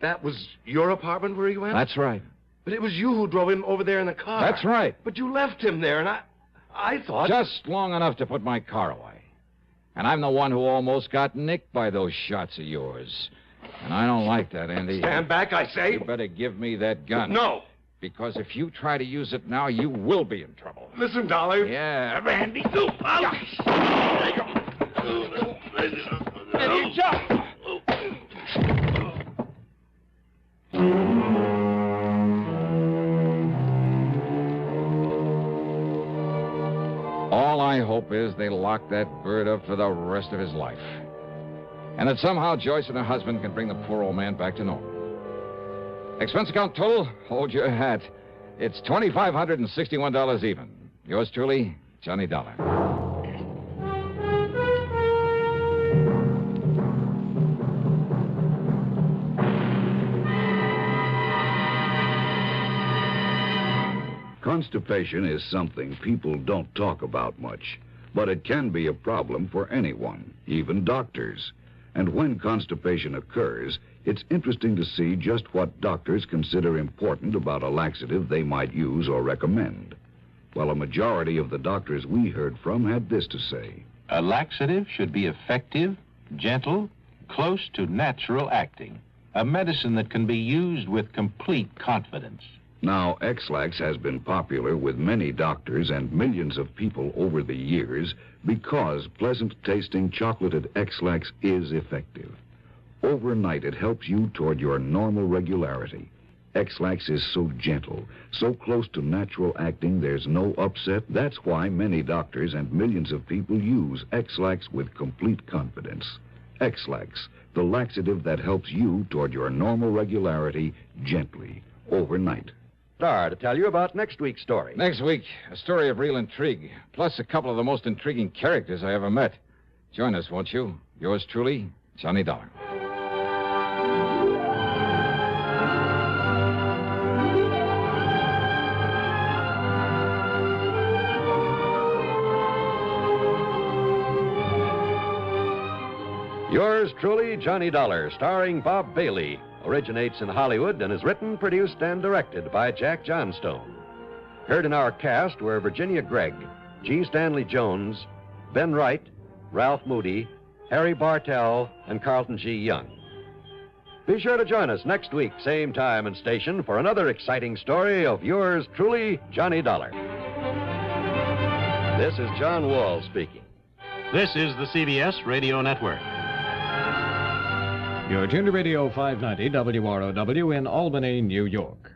That was your apartment where he went? That's right. But it was you who drove him over there in the car. That's right. But you left him there, and I thought... Just long enough to put my car away. And I'm the one who almost got nicked by those shots of yours. And I don't like that, Andy. Stand back, I say. You better give me that gun. No. Because if you try to use it now, you will be in trouble. Listen, Dollar. Yeah. Randy. Randy, jump. All I hope is they lock that bird up for the rest of his life. And that somehow Joyce and her husband can bring the poor old man back to normal. Expense account total? Hold your hat. It's $2,561 even. Yours truly, Johnny Dollar. Constipation is something people don't talk about much, but it can be a problem for anyone, even doctors. And when constipation occurs, it's interesting to see just what doctors consider important about a laxative they might use or recommend. Well, a majority of the doctors we heard from had this to say. A laxative should be effective, gentle, close to natural acting. A medicine that can be used with complete confidence. Now, X-Lax has been popular with many doctors and millions of people over the years because pleasant-tasting chocolated X-Lax is effective. Overnight, it helps you toward your normal regularity. X-Lax is so gentle, so close to natural acting, there's no upset. That's why many doctors and millions of people use X-Lax with complete confidence. X-Lax, the laxative that helps you toward your normal regularity gently, overnight. To tell you about next week's story. Next week, a story of real intrigue, plus a couple of the most intriguing characters I ever met. Join us, won't you? Yours truly, Johnny Dollar. Yours truly, Johnny Dollar, starring Bob Bailey, originates in Hollywood and is written, produced, and directed by Jack Johnstone. Heard in our cast were Virginia Gregg, G. Stanley Jones, Ben Wright, Ralph Moody, Harry Bartell, and Carlton G. Young. Be sure to join us next week, same time and station, for another exciting story of yours truly, Johnny Dollar. This is John Wall speaking. This is the CBS Radio Network. You're tuned to Radio 590 WROW in Albany, New York.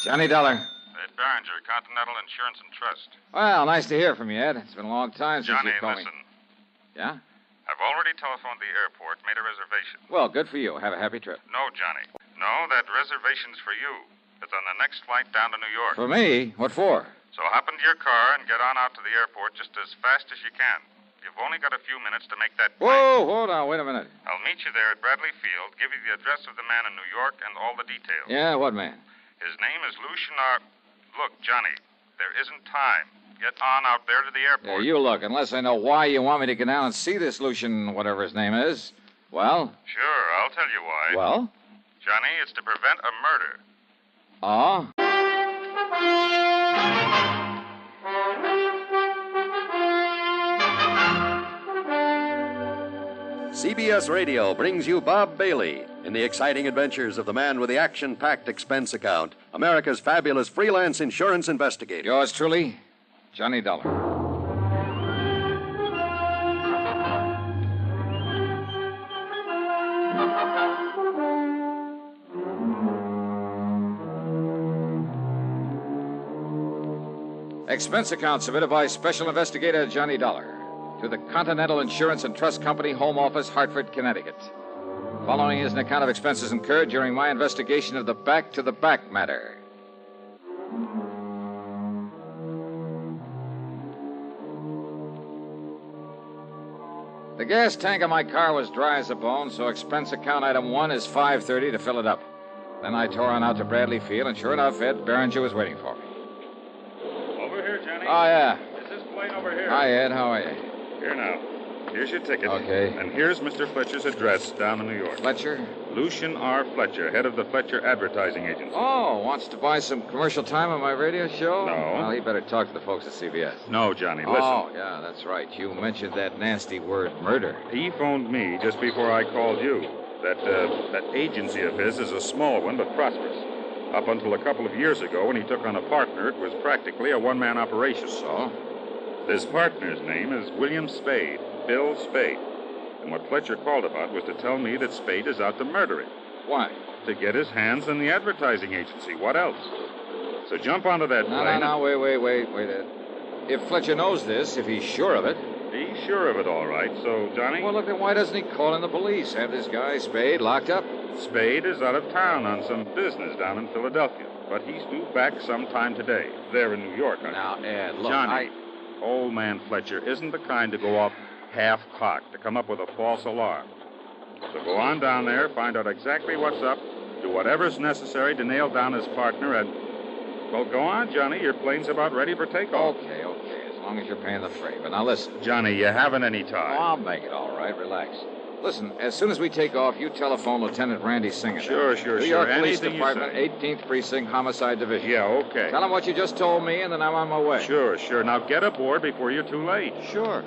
Johnny Dollar. Ed Barringer, Continental Insurance and Trust. Well, nice to hear from you, Ed. It's been a long time since Johnny, you called listen. me. Yeah? I've already telephoned the airport, made a reservation. Well, good for you. Have a happy trip. No, Johnny. No, that reservation's for you. It's on the next flight down to New York. For me? What for? So hop into your car and get on out to the airport just as fast as you can. You've only got a few minutes to make that flight. Whoa, hold on. Wait a minute. I'll meet you there at Bradley Field, give you the address of the man in New York and all the details. Yeah, what man? His name is Lucian R. Look, Johnny, there isn't time. Get on out there to the airport. Yeah, you look. Unless I know why you want me to get down and see this Lucian, whatever his name is. Well? Sure, I'll tell you why. Well? Johnny, it's to prevent a murder. Oh? CBS Radio brings you Bob Bailey in the exciting adventures of the man with the action-packed expense account, America's fabulous freelance insurance investigator. Yours truly, Johnny Dollar. Expense account submitted by Special Investigator Johnny Dollar to the Continental Insurance and Trust Company, Home Office, Hartford, Connecticut. Following is an account of expenses incurred during my investigation of the back-to-the-back matter. The gas tank of my car was dry as a bone, so expense account item 1 is $5.30 to fill it up. Then I tore on out to Bradley Field, and sure enough, Ed Barringer was waiting for me. Over here, Johnny. Oh, yeah. It's this plane over here. Hi, Ed. How are you? Here now. Here's your ticket. Okay. And here's Mr. Fletcher's address down in New York. Fletcher? Lucian R. Fletcher, head of the Fletcher Advertising Agency. Oh, wants to buy some commercial time on my radio show? No. Well, he better talk to the folks at CBS. No, Johnny, listen. Oh, yeah, that's right. You mentioned that nasty word, murder. He phoned me just before I called you. That agency of his is a small one, but prosperous. Up until a couple of years ago, when he took on a partner, it was practically a one-man operation. So? This partner's name is William Spade, Bill Spade. And what Fletcher called about was to tell me that Spade is out to murder him. Why? To get his hands on the advertising agency. What else? So jump onto that plane. No, wait, Ed. If Fletcher knows this, if he's sure of it... He's sure of it, all right. So, Johnny? Well, look, then why doesn't he call in the police? Have this guy, Spade, locked up? Spade is out of town on some business down in Philadelphia. But he's due back sometime today. There in New York. Now, Ed, look, Johnny, old man Fletcher isn't the kind to go off half-cocked, to come up with a false alarm. So go on down there, find out exactly what's up, do whatever's necessary to nail down his partner, and... Well, go on, Johnny. Your plane's about ready for takeoff. Okay. As long as you're paying the freight. But now listen. Johnny, you haven't any time. Oh, I'll make it all right. Relax. Listen, as soon as we take off, you telephone Lieutenant Randy Singer. Sure. New York Police Anything Department, 18th Precinct, Homicide Division. Yeah, okay. Tell him what you just told me, and then I'm on my way. Sure. Now get aboard before you're too late. Sure.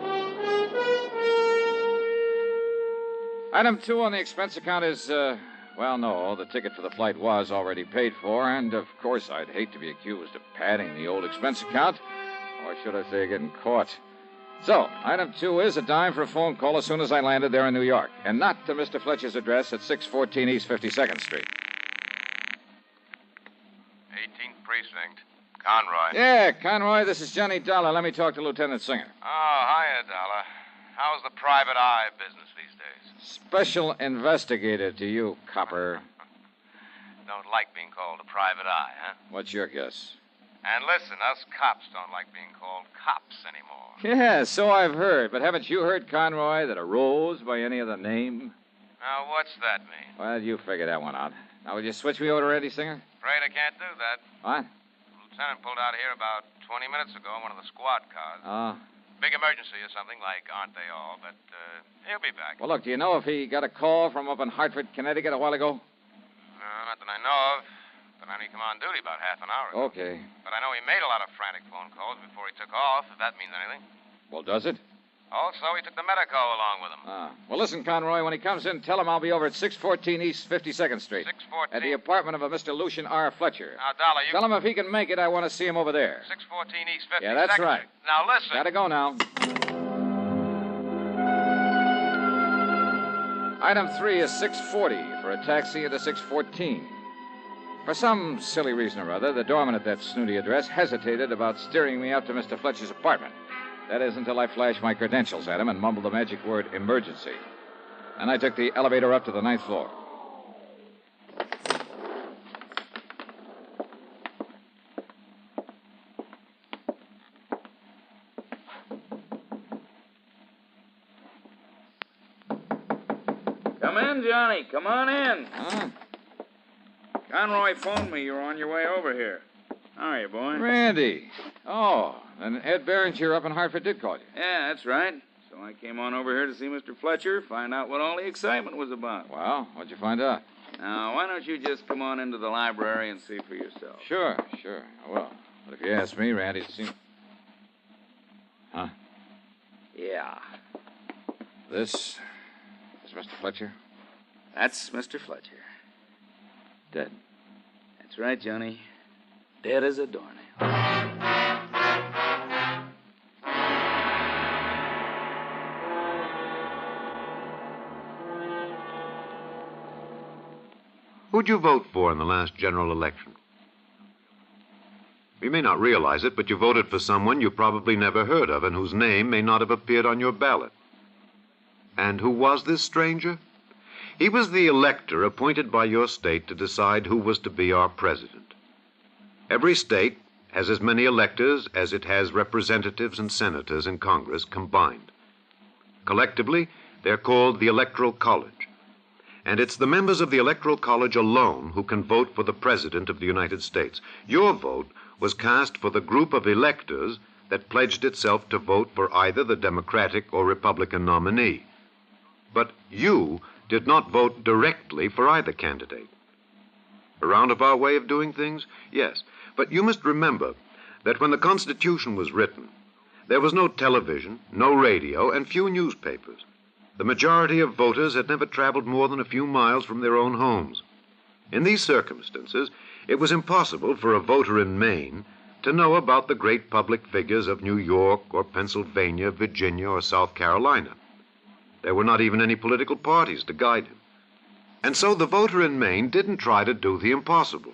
Item 2 on the expense account is Well, no. The ticket for the flight was already paid for, and of course I'd hate to be accused of padding the old expense account. Or should I say getting caught? So, item 2 is a dime for a phone call as soon as I landed there in New York, and not to Mr. Fletcher's address at 614 East 52nd Street. 18th Precinct. Conroy. Yeah, Conroy, this is Johnny Dollar. Let me talk to Lieutenant Singer. Oh, hiya, Dollar. How's the private eye business these days? Special investigator to you, copper. Don't like being called a private eye, huh? What's your guess? And listen, us cops don't like being called cops anymore. Yeah, so I've heard. But haven't you heard, Conroy, that a rose by any other name? Now, what's that mean? Well, you figure that one out. Now, will you switch me over to Eddie Singer? Afraid I can't do that. What? The lieutenant pulled out here about 20 minutes ago in one of the squad cars. Oh. Big emergency or something, like aren't they all? But he'll be back. Well, look, do you know if he got a call from up in Hartford, Connecticut a while ago? No, not that I know of. But I knew he came on duty about half an hour ago. Okay. But I know he made a lot of frantic phone calls before he took off, if that means anything. Well, does it? Also, he took the medico along with him. Ah. Well, listen, Conroy, when he comes in, tell him I'll be over at 614 East 52nd Street. 614? At the apartment of a Mr. Lucian R. Fletcher. Now, Dollar, you... Tell him if he can make it, I want to see him over there. 614 East 52nd. Yeah, that's right. Now, listen. Gotta go now. Item 3 is 640 for a taxi into 614. For some silly reason or other, the doorman at that snooty address hesitated about steering me up to Mr. Fletcher's apartment. That is, until I flashed my credentials at him and mumbled the magic word emergency. Then I took the elevator up to the 9th floor. Come in, Johnny. Come on in. Huh? Conroy phoned me you were on your way over here. How are you, boy? Randy. Oh, and Ed Berenger up in Hartford did call you. Yeah, that's right. So I came on over here to see Mr. Fletcher, find out what all the excitement was about. Well, what'd you find out? Now, why don't you just come on into the library and see for yourself? Sure. I will. But if you ask me, Randy, it seems... Huh? Yeah. This is Mr. Fletcher? That's Mr. Fletcher. Dead. That's right, Johnny. Dead as a doornail. Who'd you vote for in the last general election? You may not realize it, but you voted for someone you probably never heard of and whose name may not have appeared on your ballot. And who was this stranger? He was the elector appointed by your state to decide who was to be our president. Every state has as many electors as it has representatives and senators in Congress combined. Collectively, they're called the Electoral College. And it's the members of the Electoral College alone who can vote for the President of the United States. Your vote was cast for the group of electors that pledged itself to vote for either the Democratic or Republican nominee. But you did not vote directly for either candidate. A roundabout way of doing things? Yes. But you must remember that when the Constitution was written, there was no television, no radio, and few newspapers. The majority of voters had never traveled more than a few miles from their own homes. In these circumstances, it was impossible for a voter in Maine to know about the great public figures of New York or Pennsylvania, Virginia, or South Carolina. There were not even any political parties to guide him. And so the voter in Maine didn't try to do the impossible.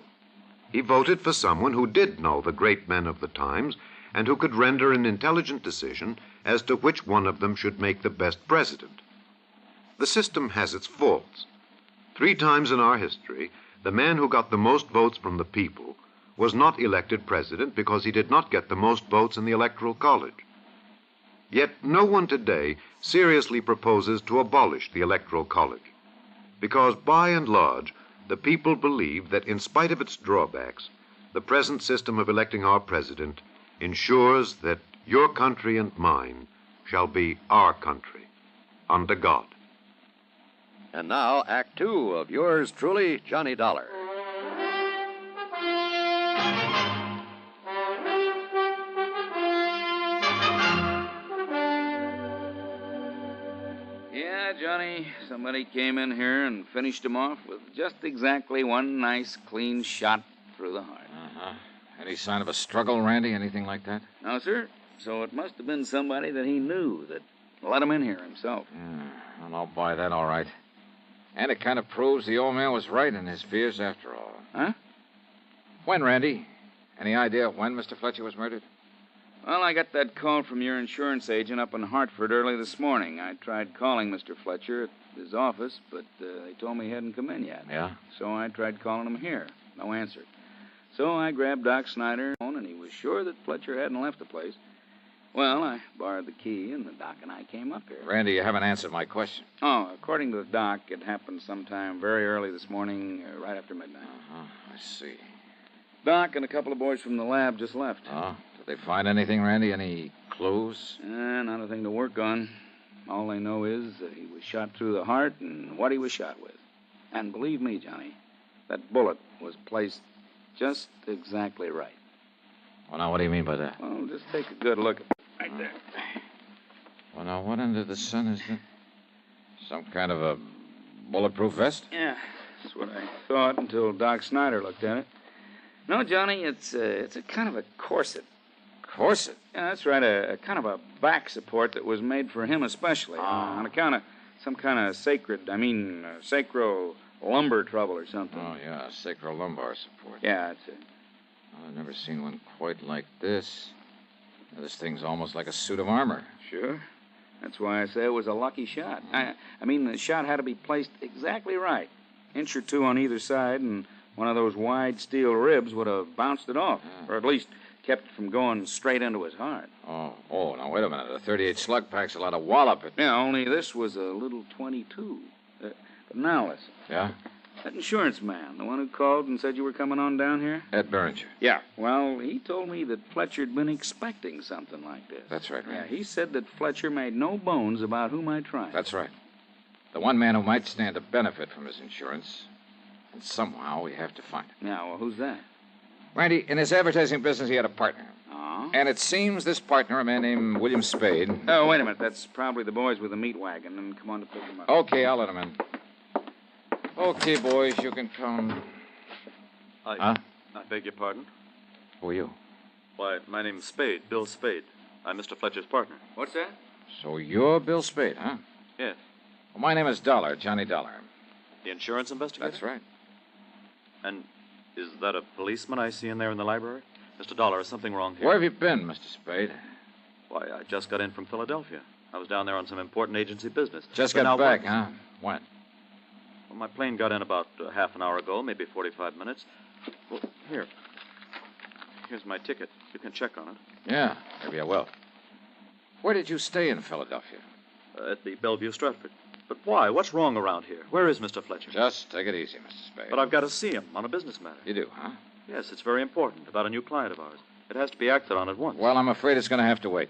He voted for someone who did know the great men of the times and who could render an intelligent decision as to which one of them should make the best president. The system has its faults. 3 times in our history, the man who got the most votes from the people was not elected president because he did not get the most votes in the Electoral College. Yet no one today seriously proposes to abolish the Electoral College, because by and large, the people believe that in spite of its drawbacks, the present system of electing our president ensures that your country and mine shall be our country, under God. And now, Act 2 of yours truly, Johnny Dollar. Yeah, Johnny, somebody came in here and finished him off with just exactly one nice, clean shot through the heart. Uh-huh. Any sign of a struggle, Randy? Anything like that? No, sir. So it must have been somebody that he knew that let him in here himself. Well, I'll buy that all right. And it kind of proves the old man was right in his fears after all. Huh? When, Randy? Any idea when Mr. Fletcher was murdered? Well, I got that call from your insurance agent up in Hartford early this morning. I tried calling Mr. Fletcher at his office, but they told me he hadn't come in yet. Yeah? So I tried calling him here. No answer. So I grabbed Doc Snyder, and he was sure that Fletcher hadn't left the place. Well, I borrowed the key, and the Doc and I came up here. Randy, you haven't answered my question. Oh, according to the Doc, it happened sometime very early this morning, right after midnight. Uh-huh, I see. Doc and a couple of boys from the lab just left. Oh, did they find anything, Randy? Any clues? Not a thing to work on. All they know is that he was shot through the heart and what he was shot with. And believe me, Johnny, that bullet was placed just exactly right. Well, now, what do you mean by that? Well, just take a good look at it right there. Well, now, what under the sun is that? Some kind of a bulletproof vest? Yeah, that's what I thought until Doc Snyder looked at it. No, Johnny, it's a kind of a corset. Corset? Yeah, that's right, a kind of a back support that was made for him especially, on account of some kind of sacro lumbar trouble or something. Oh, yeah, sacrolumbar support. Yeah, that's it. Well, I've never seen one quite like this. This thing's almost like a suit of armor. Sure. That's why I say it was a lucky shot. I mean, the shot had to be placed exactly right. Inch or two on either side, and one of those wide steel ribs would have bounced it off, or at least kept it from going straight into his heart. Oh, now, wait a minute. A 38 slug pack's a lot of wallop. Yeah, only this was a little 22. But now listen. Yeah? That insurance man, the one who called and said you were coming on down here? Ed Beringer. Yeah. Well, he told me that Fletcher'd been expecting something like this. That's right, Yeah, Randy. he said that Fletcher made no bones about who might try. That's right. The one man who might stand to benefit from his insurance. And somehow we have to find him. Yeah, well, who's that? Randy, in his advertising business, he had a partner. Oh? And it seems this partner, a man named William Spade. Oh, wait a minute. That's probably the boys with the meat wagon. And come on to pick them up. Okay, I'll let him in. Okay, boys, you can come. I beg your pardon? Who are you? Why, my name's Spade, Bill Spade. I'm Mr. Fletcher's partner. What's that? So you're Bill Spade, huh? Yes. Well, my name is Dollar, Johnny Dollar. The insurance investigator? That's right. And is that a policeman I see in there in the library? Mr. Dollar, is something wrong here? Where have you been, Mr. Spade? Why, I just got in from Philadelphia. I was down there on some important agency business. Just But got now, back, huh? When? Well, my plane got in about half an hour ago, maybe 45 minutes. Well, here. Here's my ticket. You can check on it. Yeah, maybe I will. Where did you stay in Philadelphia? At the Bellevue Stratford. But why? What's wrong around here? Where is Mr. Fletcher? Just take it easy, Mr. Spade. But I've got to see him on a business matter. You do, huh? Yes, it's very important, about a new client of ours. It has to be acted on at once. Well, I'm afraid it's going to have to wait.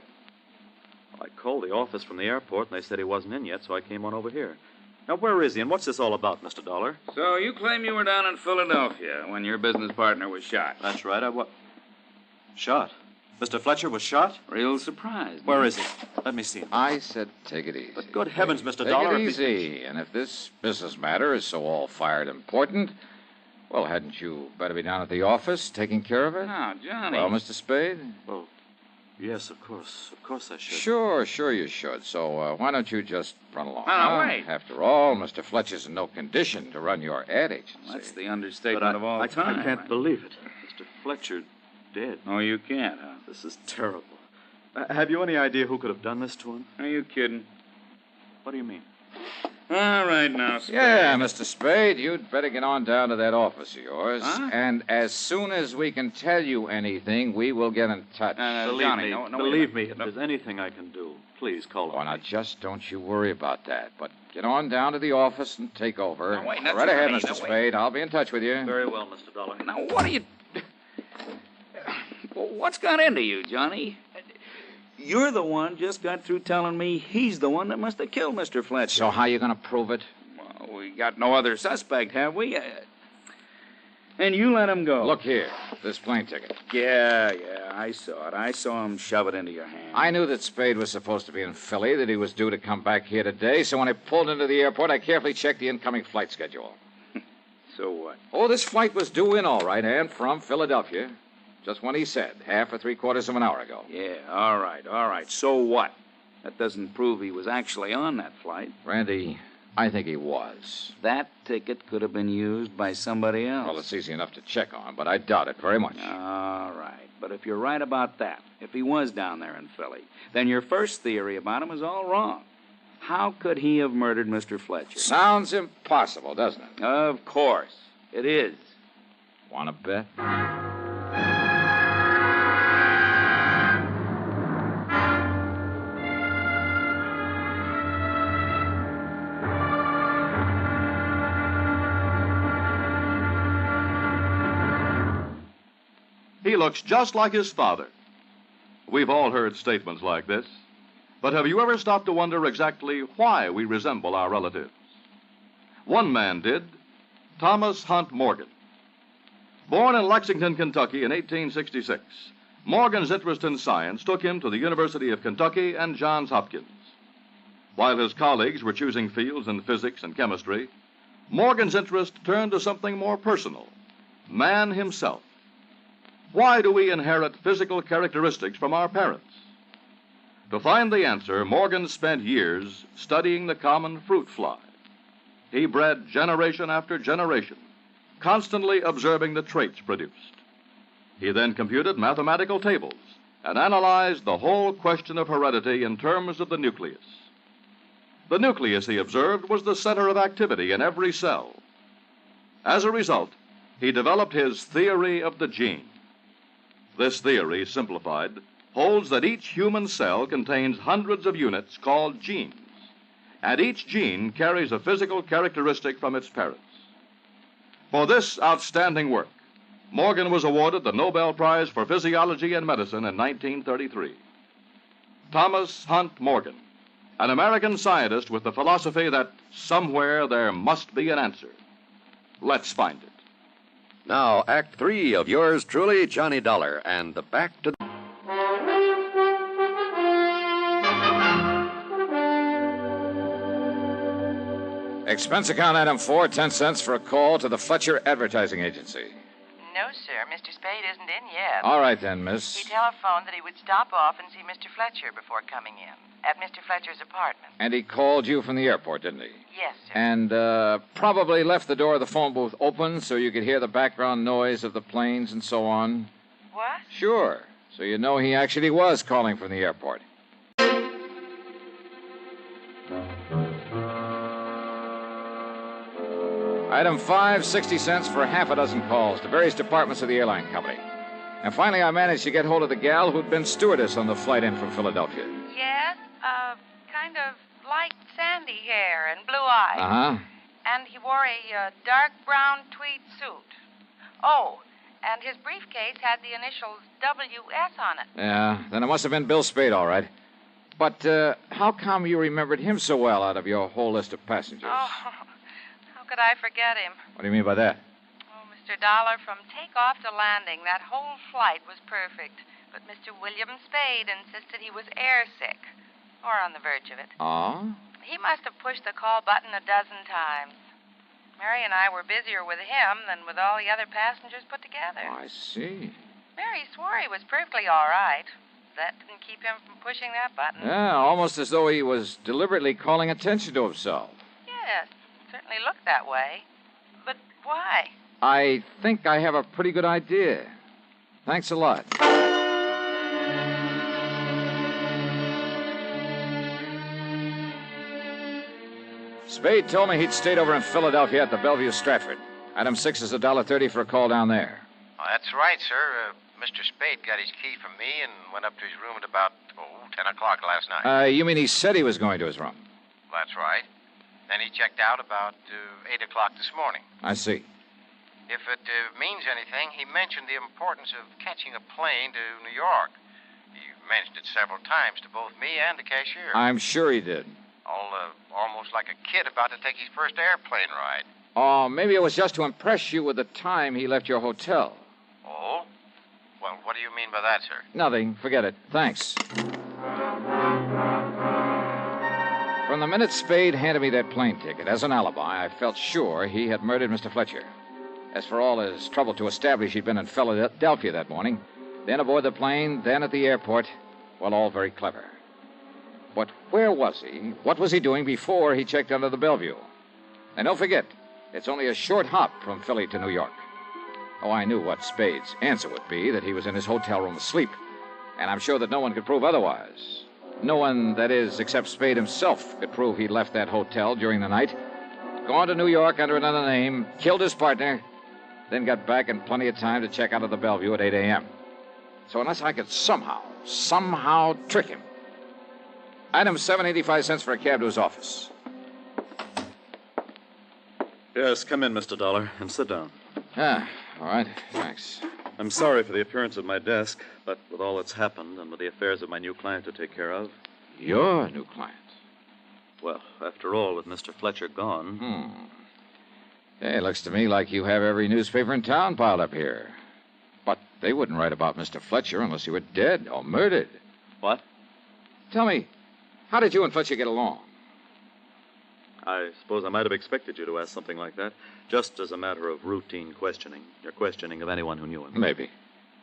I called the office from the airport, and they said he wasn't in yet, so I came on over here. Now, where is he, and what's this all about, Mr. Dollar? So you claim you were down in Philadelphia when your business partner was shot? That's right, I was. Shot? Mr. Fletcher was shot? Real surprised. Where is he? Let me see him. I said take it easy. But good heavens, Mr. Take Dollar. it easy. And if this business matter is so all-fired important, well, hadn't you better be down at the office taking care of it? Now, Johnny. Well, Mr. Spade? Well, yes, of course. Of course I should. Sure you should. So why don't you just run along? No, wait. After all, Mr. Fletcher's in no condition to run your ad agency. That's the understatement of all time. I can't believe it. Mr. Fletcher dead. Oh, you can't, huh? This is terrible. Have you any idea who could have done this to him? Are you kidding? What do you mean? All right, now, Spade. Yeah, Mr. Spade, you'd better get on down to that office of yours. Huh? And as soon as we can tell you anything, we will get in touch. Believe me, if there's anything I can do, please call Oh, on now, me. just don't you worry about that. But get on down to the office and take over. Now, wait, Right that's ahead, right. Mr. Now, wait. Spade. I'll be in touch with you. Very well, Mr. Dollar. Now, what are you... What's got into you, Johnny? You're the one just got through telling me he's the one that must have killed Mr. Fletcher. So how you going to prove it? Well, we got no other suspect, have we? And you let him go. Look here, this plane ticket. Yeah, I saw it. I saw him shove it into your hand. I knew that Spade was supposed to be in Philly, that he was due to come back here today, so when I pulled into the airport, I carefully checked the incoming flight schedule. So what? Oh, this flight was due in all right, and from Philadelphia. Just when he said, half or 3/4 of an hour ago. Yeah, all right. So what? That doesn't prove he was actually on that flight. Randy, I think he was. That ticket could have been used by somebody else. Well, it's easy enough to check on, but I doubt it very much. All right. But if you're right about that, if he was down there in Philly, then your first theory about him is all wrong. How could he have murdered Mr. Fletcher? Sounds impossible, doesn't it? Of course. It is. Want to bet? He looks just like his father. We've all heard statements like this, but have you ever stopped to wonder exactly why we resemble our relatives? One man did, Thomas Hunt Morgan. Born in Lexington, Kentucky in 1866, Morgan's interest in science took him to the University of Kentucky and Johns Hopkins. While his colleagues were choosing fields in physics and chemistry, Morgan's interest turned to something more personal, man himself. Why do we inherit physical characteristics from our parents? To find the answer, Morgan spent years studying the common fruit fly. He bred generation after generation, constantly observing the traits produced. He then computed mathematical tables and analyzed the whole question of heredity in terms of the nucleus. The nucleus, he observed, was the center of activity in every cell. As a result, he developed his theory of the gene. This theory, simplified, holds that each human cell contains hundreds of units called genes, and each gene carries a physical characteristic from its parents. For this outstanding work, Morgan was awarded the Nobel Prize for Physiology and Medicine in 1933. Thomas Hunt Morgan, an American scientist with the philosophy that somewhere there must be an answer. Let's find it. Now, Act 3 of yours truly, Johnny Dollar, and the Back to the... Expense account item 4, 10 cents for a call to the Fletcher Advertising Agency. No, sir. Mr. Spade isn't in yet. All right, then, miss. He telephoned that he would stop off and see Mr. Fletcher before coming in, at Mr. Fletcher's apartment. And he called you from the airport, didn't he? Yes, sir. And probably left the door of the phone booth open so you could hear the background noise of the planes and so on. What? Sure. So you know he actually was calling from the airport. Item 5, 60 cents for half a dozen calls to various departments of the airline company. And finally, I managed to get hold of the gal who'd been stewardess on the flight in from Philadelphia. Yes, kind of light sandy hair and blue eyes. Uh-huh. And he wore a dark brown tweed suit. Oh, and his briefcase had the initials WS on it. Yeah, then it must have been Bill Spade, all right. But how come you remembered him so well out of your whole list of passengers? Oh, how could I forget him? What do you mean by that? Oh, Mr. Dollar, from takeoff to landing, that whole flight was perfect. But Mr. William Spade insisted he was airsick, or on the verge of it. Oh? He must have pushed the call button a dozen times. Mary and I were busier with him than with all the other passengers put together. I see. Mary swore he was perfectly all right. That didn't keep him from pushing that button. Yeah, almost as though he was deliberately calling attention to himself. Yes, certainly looked that way. But why? I think I have a pretty good idea. Thanks a lot. Spade told me he'd stayed over in Philadelphia at the Bellevue Stratford. Item 6 is $1.30 for a call down there. Oh, that's right, sir. Mr. Spade got his key from me and went up to his room at about, 10 o'clock last night. You mean he said he was going to his room? That's right. Then he checked out about 8 o'clock this morning. I see. If it means anything, he mentioned the importance of catching a plane to New York. He mentioned it several times to both me and the cashier. I'm sure he did. Almost like a kid about to take his first airplane ride. Oh, maybe it was just to impress you with the time he left your hotel. Oh? Well, what do you mean by that, sir? Nothing. Forget it. Thanks. From the minute Spade handed me that plane ticket as an alibi, I felt sure he had murdered Mr. Fletcher. As for all his trouble to establish he'd been in Philadelphia that morning, then aboard the plane, then at the airport, well, all very clever. But where was he? What was he doing before he checked under the Bellevue? And don't forget, it's only a short hop from Philly to New York. Oh, I knew what Spade's answer would be, that he was in his hotel room asleep. And I'm sure that no one could prove otherwise. No one, that is, except Spade himself, could prove he left that hotel during the night, gone to New York under another name, killed his partner, then got back in plenty of time to check out of the Bellevue at 8 a.m. So unless I could somehow trick him. Item 7.85 for a cab to his office. Yes, come in, Mr. Dollar, and sit down. Ah, all right, thanks. I'm sorry for the appearance of my desk, but with all that's happened and with the affairs of my new client to take care of... Your new client? Well, after all, with Mr. Fletcher gone... Hey, it looks to me like you have every newspaper in town piled up here. But they wouldn't write about Mr. Fletcher unless he were dead or murdered. What? Tell me, how did you and Fletcher get along? I suppose I might have expected you to ask something like that, just as a matter of routine questioning. Your questioning of anyone who knew him. Maybe.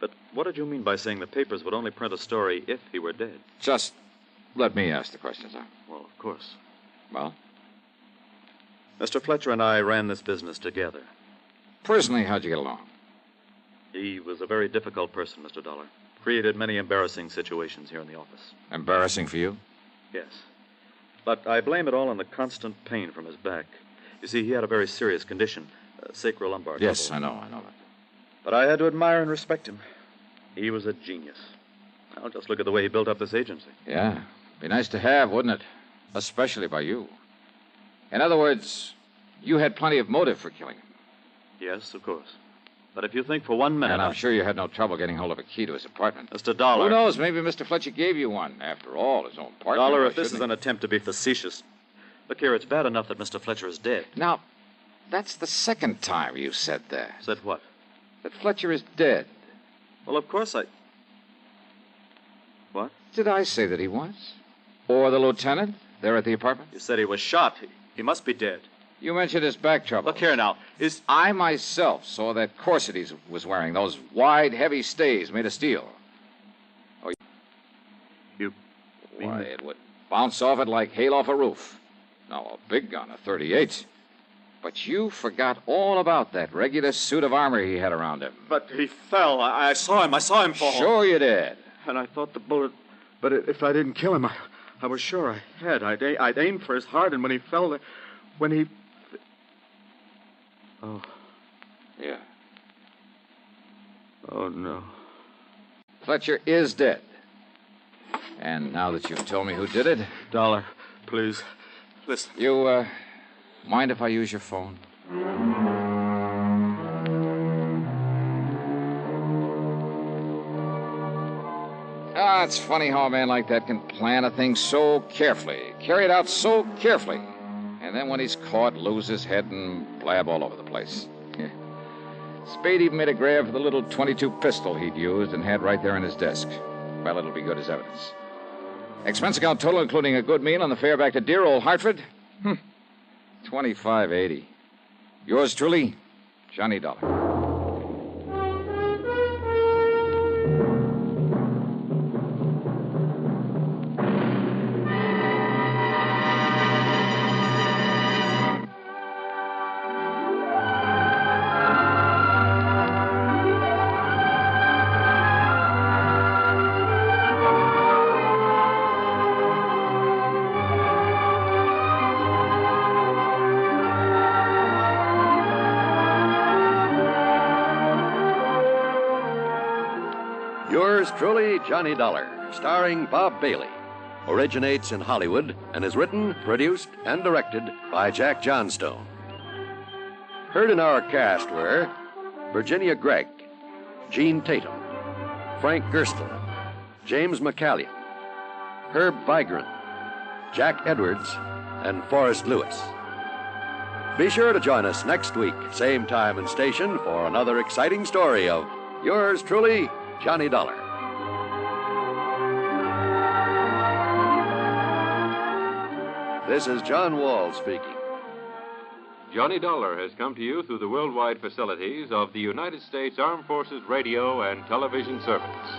But what did you mean by saying the papers would only print a story if he were dead? Just let me ask the questions, huh? Well, of course. Well? Mr. Fletcher and I ran this business together. Personally, how'd you get along? He was a very difficult person, Mr. Dollar. Created many embarrassing situations here in the office. Embarrassing for you? Yes. But I blame it all on the constant pain from his back. You see, he had a very serious condition, sacrolumbar. Yes, trouble. I know that. But I had to admire and respect him. He was a genius. Now, just look at the way he built up this agency. Yeah. Be nice to have, wouldn't it? Especially by you. In other words, you had plenty of motive for killing him. Yes, of course. But if you think for 1 minute... And I'm sure you had no trouble getting hold of a key to his apartment. Mr. Dollar... Who knows? Maybe Mr. Fletcher gave you one. After all, his own partner. Dollar, if this is an attempt to be facetious... Look here, it's bad enough that Mr. Fletcher is dead. Now, that's the second time you said that. Said what? That Fletcher is dead. Well, of course I... What? Did I say that he was? Or the lieutenant there at the apartment? You said he was shot. He must be dead. You mentioned his back trouble. Look here now. I myself saw that corset he was wearing, those wide, heavy stays made of steel. Oh, you mean... Why, it would bounce off it like hail off a roof. Now, a big gun, a .38. But you forgot all about that regular suit of armor he had around him. But he fell. I saw him fall. Sure you did. And I thought the bullet... But if I didn't kill him, I was sure I had. I'd aimed for his heart, and when he fell... When he... Oh. Yeah. Oh, no. Fletcher is dead. And now that you've told me who did it... Dollar, please, listen. You, mind if I use your phone? Ah, it's funny how a man like that can plan a thing so carefully, carry it out so carefully, and then when he's caught, lose his head and blab all over the place. Spade even made a grab for the little .22 pistol he'd used and had right there in his desk. Well, it'll be good as evidence. Expense account total, including a good meal and the fare back to dear old Hartford? $25.80. Yours truly, Johnny Dollar. Yours truly, Johnny Dollar, starring Bob Bailey. Originates in Hollywood and is written, produced, and directed by Jack Johnstone. Heard in our cast were Virginia Gregg, Gene Tatum, Frank Gerstle, James McCallion, Herb Vigran, Jack Edwards, and Forrest Lewis. Be sure to join us next week, same time and station, for another exciting story of yours truly, Johnny Dollar. This is John Wall speaking. Johnny Dollar has come to you through the worldwide facilities of the United States Armed Forces Radio and Television Service.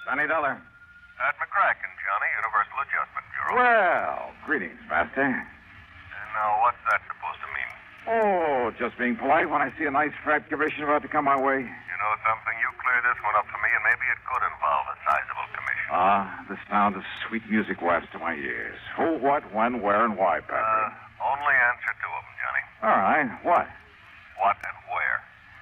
$20. Ed McCracken, Johnny, Universal Adjustment Bureau. Well, greetings, Master. And now, what's that supposed to mean? Oh, just being polite when I see a nice fat commission about to come my way. You know something? You clear this one up for me, and maybe it could involve a sizable commission. The sound of sweet music wafts to my ears. Who, what, when, where, and why, Patrick? Only answer two of them, Johnny. All right. What? What and where?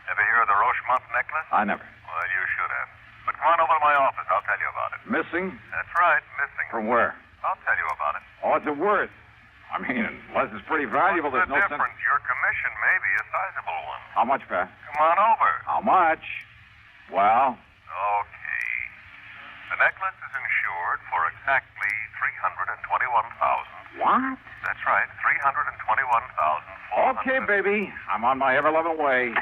Ever hear of the Rochemont necklace? I never. Well, you should have. But come on over to my office. I'll tell you about it. Missing? That's right, missing. From where? I'll tell you about it. Oh, what's it worth? I mean, unless it's pretty valuable, What's there's the no difference? sense. Your commission may be a sizable one. How much, Pat? Come on over. How much? Well? Okay. The necklace is insured for exactly $321,000. What? That's right, $321,000. Okay, baby. I'm on my ever-loving way.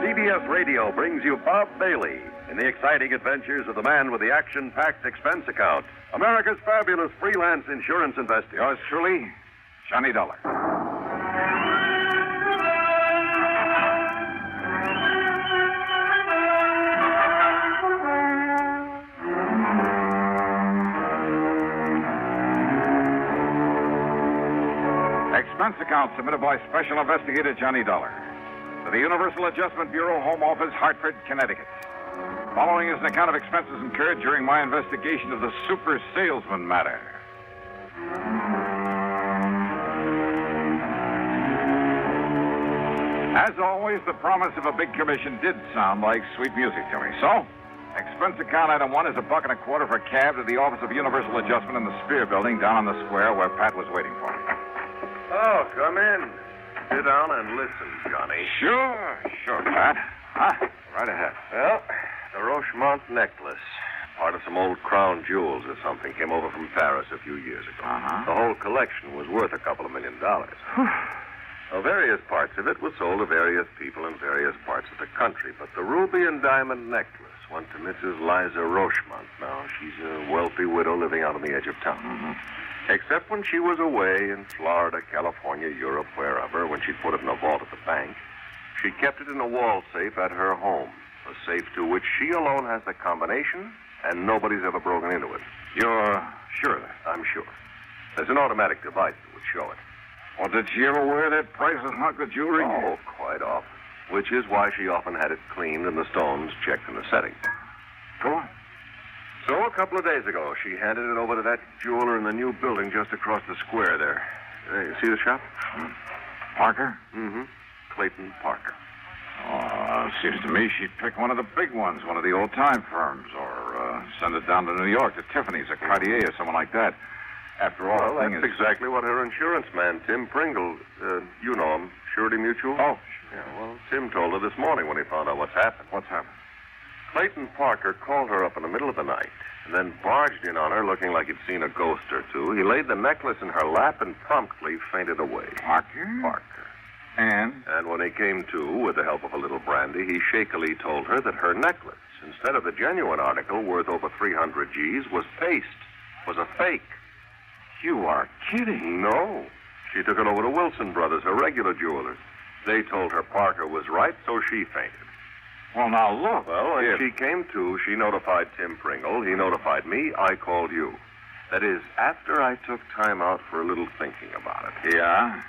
CBS Radio brings you Bob Bailey in the exciting adventures of the man with the action-packed expense account, America's fabulous freelance insurance investigator. Yours truly, Johnny Dollar. Expense account submitted by Special Investigator Johnny Dollar to the Universal Adjustment Bureau, Home Office, Hartford, Connecticut. Following is an account of expenses incurred during my investigation of the super salesman matter. As always, the promise of a big commission did sound like sweet music to me. So, expense account item 1 is $1.25 for a cab to the office of Universal Adjustment in the Spear Building down on the square where Pat was waiting for me. Oh, come in. Sit down and listen, Johnny. Sure, Pat. Right ahead. Well, the Rochemont necklace, part of some old crown jewels or something, came over from Paris a few years ago. Uh-huh. The whole collection was worth a couple of $1 million. Now, various parts of it were sold to various people in various parts of the country, but the ruby and diamond necklace went to Mrs. Liza Rochemont. Now, she's a wealthy widow living out on the edge of town. Mm-hmm. Except when she was away in Florida, California, Europe, wherever, when she'd put it in a vault at the bank, she kept it in a wall safe at her home, a safe to which she alone has the combination, and nobody's ever broken into it. You're sure of that? I'm sure. There's an automatic device that would show it. Well, did she ever wear that priceless hunk of jewelry? Oh, quite often. Which is why she often had it cleaned and the stones checked in the setting. Go on. So, a couple of days ago, she handed it over to that jeweler in the new building just across the square there. You see the shop? Parker? Mm-hmm. Clayton Parker. Oh, seems to me she'd pick one of the big ones, one of the old-time firms, or send it down to New York to Tiffany's or Cartier or someone like that. After all, Well, that's exactly what her insurance man, Tim Pringle, you know him, Surety Mutual? Oh. Yeah, well, Tim told her this morning when he found out what's happened. What's happened? Clayton Parker called her up in the middle of the night and then barged in on her looking like he'd seen a ghost or two. He laid the necklace in her lap and promptly fainted away. Parker? Parker. And when he came to, with the help of a little brandy, he shakily told her that her necklace, instead of the genuine article worth over 300 G's, was paste, was a fake. You are kidding. No. She took it over to Wilson Brothers, her regular jewelers. They told her Parker was right, so she fainted. Well, now, look. Well, when she came to, she notified Tim Pringle. He notified me. I called you. That is, after I took time out for a little thinking about it. Yeah?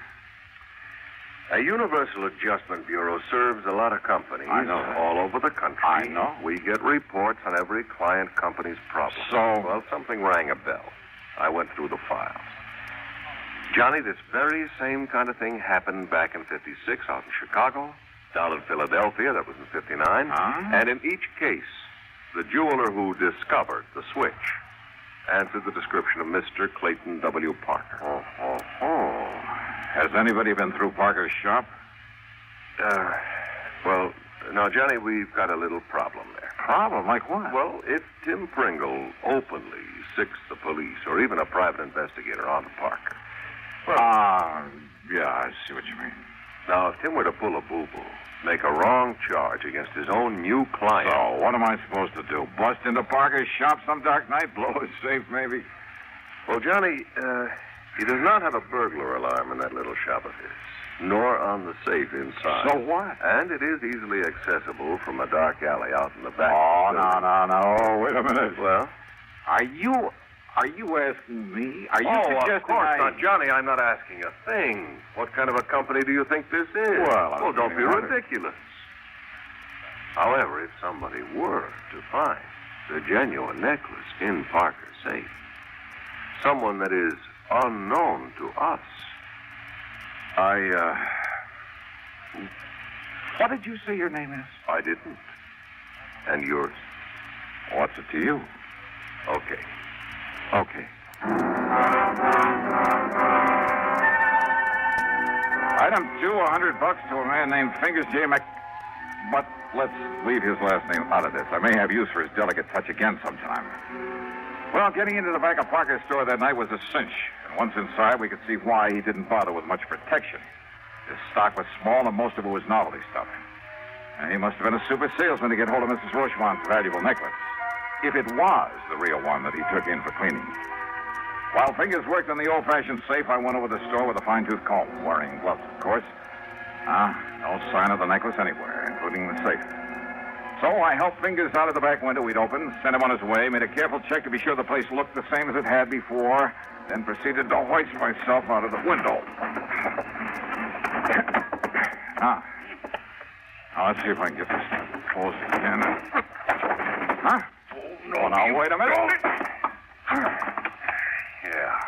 A Universal Adjustment Bureau serves a lot of companies all over the country. I know. We get reports on every client company's problem. So? Well, something rang a bell. I went through the files. Johnny, this very same kind of thing happened back in '56 out in Chicago, down in Philadelphia, that was in '59. And in each case, the jeweler who discovered the switch answered the description of Mr. Clayton W. Parker. Has anybody been through Parker's shop? Well, now, Johnny, we've got a little problem there. Problem? Like what? Well, if Tim Pringle openly sicks the police or even a private investigator onto Parker. Well, yeah, I see what you mean. Now, if Tim were to pull a boo-boo, make a wrong charge against his own new client... So, what am I supposed to do? Bust into Parker's shop some dark night? Blow his safe, maybe? Well, Johnny, he does not have a burglar alarm in that little shop of his, nor on the safe inside. So what? And it is easily accessible from a dark alley out in the back. Oh, no. Wait a minute. Well? Are you asking me? Are you suggesting of course not. Johnny, I'm not asking a thing. What kind of a company do you think this is? Well, don't be ridiculous. However, if somebody were to find the genuine necklace in Parker's safe, someone that is unknown to us... What did you say your name is? I didn't. And yours? What's it to you? Okay. Item 2, $100 to a man named Fingers J. But let's leave his last name out of this. I may have use for his delicate touch again sometime. Well, getting into the back of Parker's store that night was a cinch. And once inside, we could see why he didn't bother with much protection. His stock was small, and most of it was novelty stuff. And he must have been a super salesman to get hold of Mrs. Rochemont's valuable necklace. If it was the real one that he took in for cleaning. While Fingers worked on the old-fashioned safe, I went over to the store with a fine-tooth comb, wearing gloves, of course. No sign of the necklace anywhere, including the safe. So I helped Fingers out of the back window we'd opened, sent him on his way, made a careful check to be sure the place looked the same as it had before, then proceeded to hoist myself out of the window. Now, let's see if I can get this closed again. Huh? Oh, now, wait a minute. Yeah.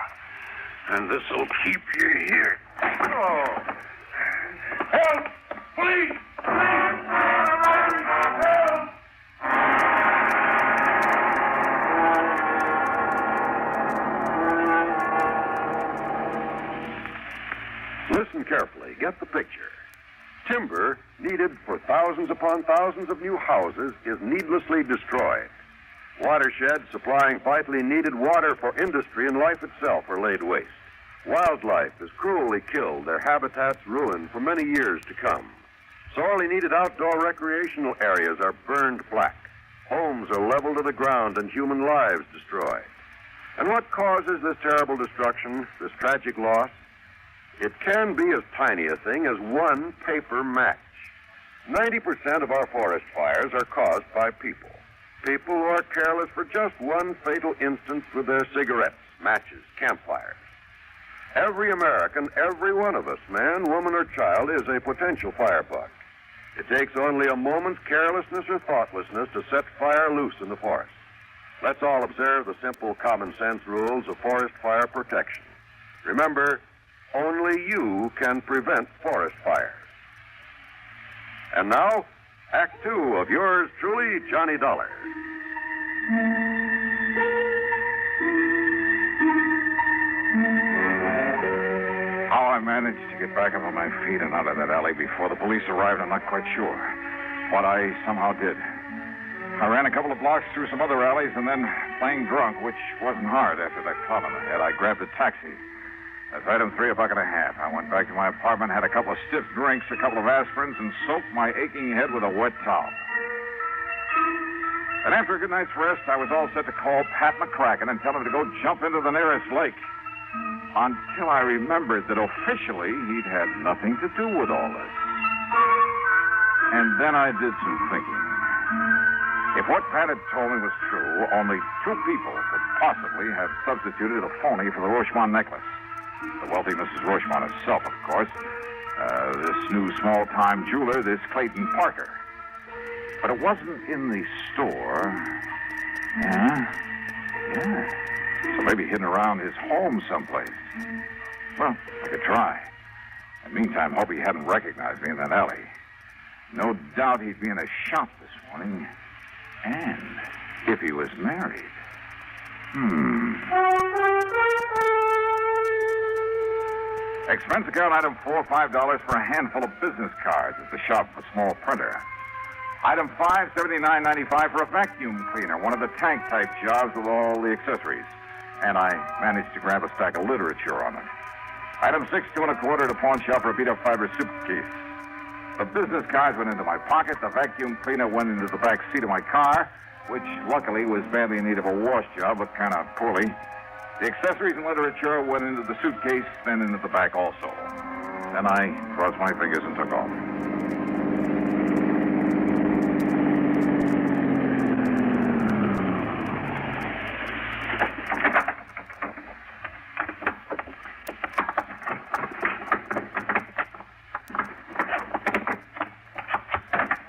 And this'll keep you here. Oh. Help! Please! Help! Listen carefully. Get the picture. Timber needed for thousands upon thousands of new houses is needlessly destroyed. Watersheds supplying vitally needed water for industry and life itself are laid waste. Wildlife is cruelly killed, their habitats ruined for many years to come. Sorely needed outdoor recreational areas are burned black. Homes are leveled to the ground and human lives destroyed. And what causes this terrible destruction, this tragic loss? It can be as tiny a thing as one paper match. 90% of our forest fires are caused by people. People who are careless for just one fatal instance with their cigarettes, matches, campfires. Every American, every one of us, man, woman, or child, is a potential firebug. It takes only a moment's carelessness or thoughtlessness to set fire loose in the forest. Let's all observe the simple common sense rules of forest fire protection. Remember, only you can prevent forest fires. And now, Act 2 of yours truly, Johnny Dollar. How I managed to get back up on my feet and out of that alley before the police arrived, I'm not quite sure. But I somehow did. I ran a couple of blocks through some other alleys, and then, playing drunk, which wasn't hard after that club on the head, I grabbed a taxi. That's right, I'm 3 o'clock and a half. I went back to my apartment, had a couple of stiff drinks, a couple of aspirins, and soaked my aching head with a wet towel. And after a good night's rest, I was all set to call Pat McCracken and tell him to go jump into the nearest lake. Until I remembered that officially he'd had nothing to do with all this. And then I did some thinking. If what Pat had told me was true, only 2 people could possibly have substituted a phony for the Rochemont necklace. The wealthy Mrs. Rochemont herself, of course. This new small-time jeweler, this Clayton Parker. But it wasn't in the store. Yeah. So maybe hidden around his home someplace. Well, I could try. In the meantime, hope he hadn't recognized me in that alley. No doubt he'd be in a shop this morning. And if he was married. Expense account item 4, $5 for a handful of business cards at the shop of a small printer. Item 5, $79.95 for a vacuum cleaner, one of the tank-type jobs with all the accessories. And I managed to grab a stack of literature on it. Item 6, $2 1/4 at a pawn shop for a beat-up fiber suitcase. The business cards went into my pocket. The vacuum cleaner went into the back seat of my car, which luckily was badly in need of a wash job, but kind of poorly. The accessories and literature went into the suitcase, then into the back also. Then I crossed my fingers and took off.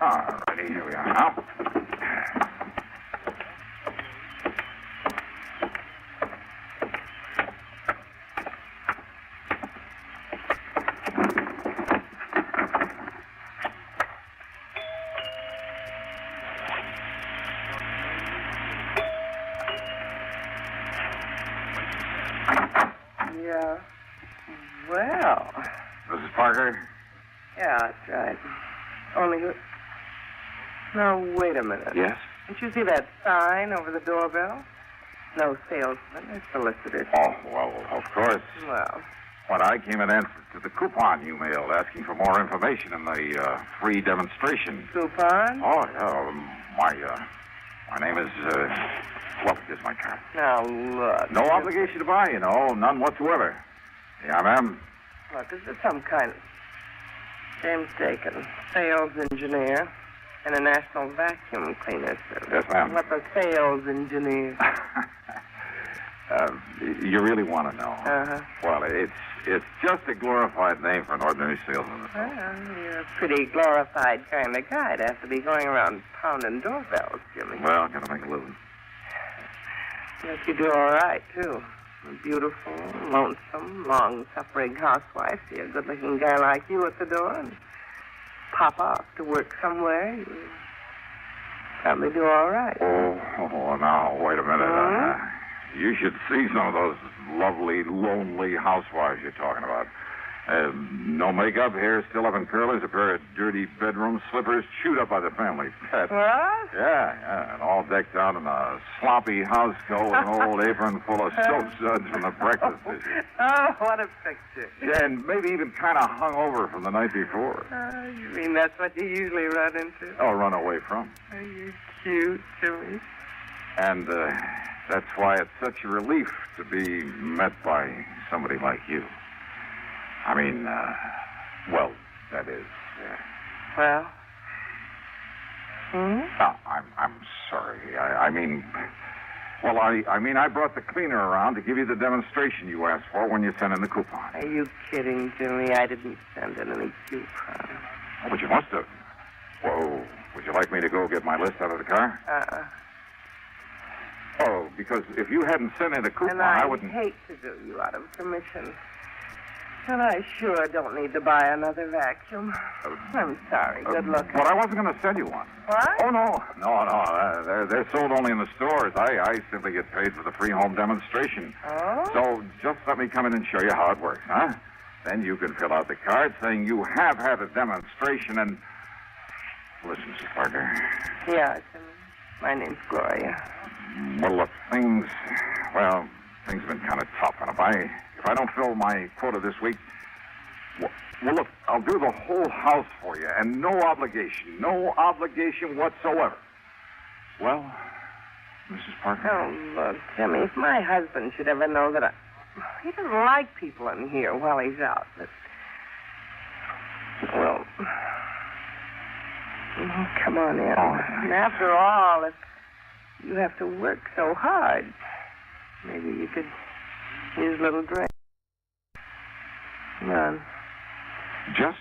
Alrighty, here we are now. Yeah. Well. Mrs. Parker? Yeah, that's right. Only who... Now, wait a minute. Yes? Didn't you see that sign over the doorbell? No salesman, it's solicitor. Oh, well, of course. Well. But I came in answer to the coupon you mailed asking for more information in the free demonstration. Coupon? Oh, yeah. My name is, well, here's my card. Now, look. No obligation to buy, you know. None whatsoever. Yeah, ma'am. Look, is this some kind of... James Dakin, sales engineer, and a national vacuum cleaner service. Yes, ma'am. What the sales engineer? You really want to know? Uh-huh. Well, it's just a glorified name for an ordinary salesman. Well, you're a pretty glorified kind of guy to have to be going around pounding doorbells, Jimmy. Well, gotta make a living. Yes, you do all right, too. A beautiful, lonesome, long-suffering housewife. See a good-looking guy like you at the door and pop off to work somewhere. You probably do all right. Oh, now, wait a minute. You should see some of those lovely, lonely housewives you're talking about. No makeup, hair still up in curlers, a pair of dirty bedroom slippers chewed up by the family pet. What? Yeah, and all decked out in a sloppy house coat with an old apron full of soap suds from the breakfast dishes. Oh, what a picture. Yeah, and maybe even kind of hung over from the night before. You mean that's what you usually run into? Oh, run away from. Are you cute, Jimmy? And that's why it's such a relief to be met by somebody like you. I mean, well, that is. Well? No, I'm sorry. I mean, I brought the cleaner around to give you the demonstration you asked for when you sent in the coupon. Are you kidding, Jimmy? I didn't send in any coupon. Oh, but you must have. Whoa, would you like me to go get my list out of the car? Oh, because if you hadn't sent in the coupon, and I wouldn't... hate to do you out of commission. And I sure don't need to buy another vacuum. I'm sorry. Good luck. But I wasn't going to send you one. What? Oh, no. No. They're sold only in the stores. I simply get paid for the free home demonstration. Oh? So just let me come in and show you how it works, huh? Then you can fill out the card saying you have had a demonstration and... Listen, Mrs. Parker. Yeah, my name's Gloria. Well, look, things have been kind of tough. And If I don't fill my quota this week, well, look, I'll do the whole house for you, and no obligation whatsoever. Well, Mrs. Parker? Oh, look, Jimmy, if my husband should ever know that he doesn't like people in here while he's out, but... Well... Come on in. And after all, if you have to work so hard, maybe you could use a little drink. Come on. Just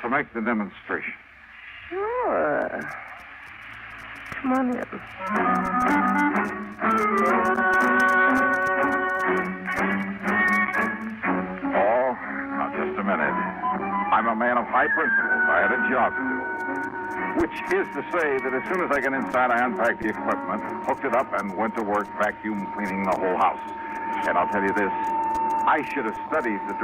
to make the demonstration. Sure. Come on in. Oh, now just a minute. I'm a man of high principles. I had a job to do. Which is to say that as soon as I got inside, I unpacked the equipment, hooked it up, and went to work vacuum cleaning the whole house. And I'll tell you this, I should have studied the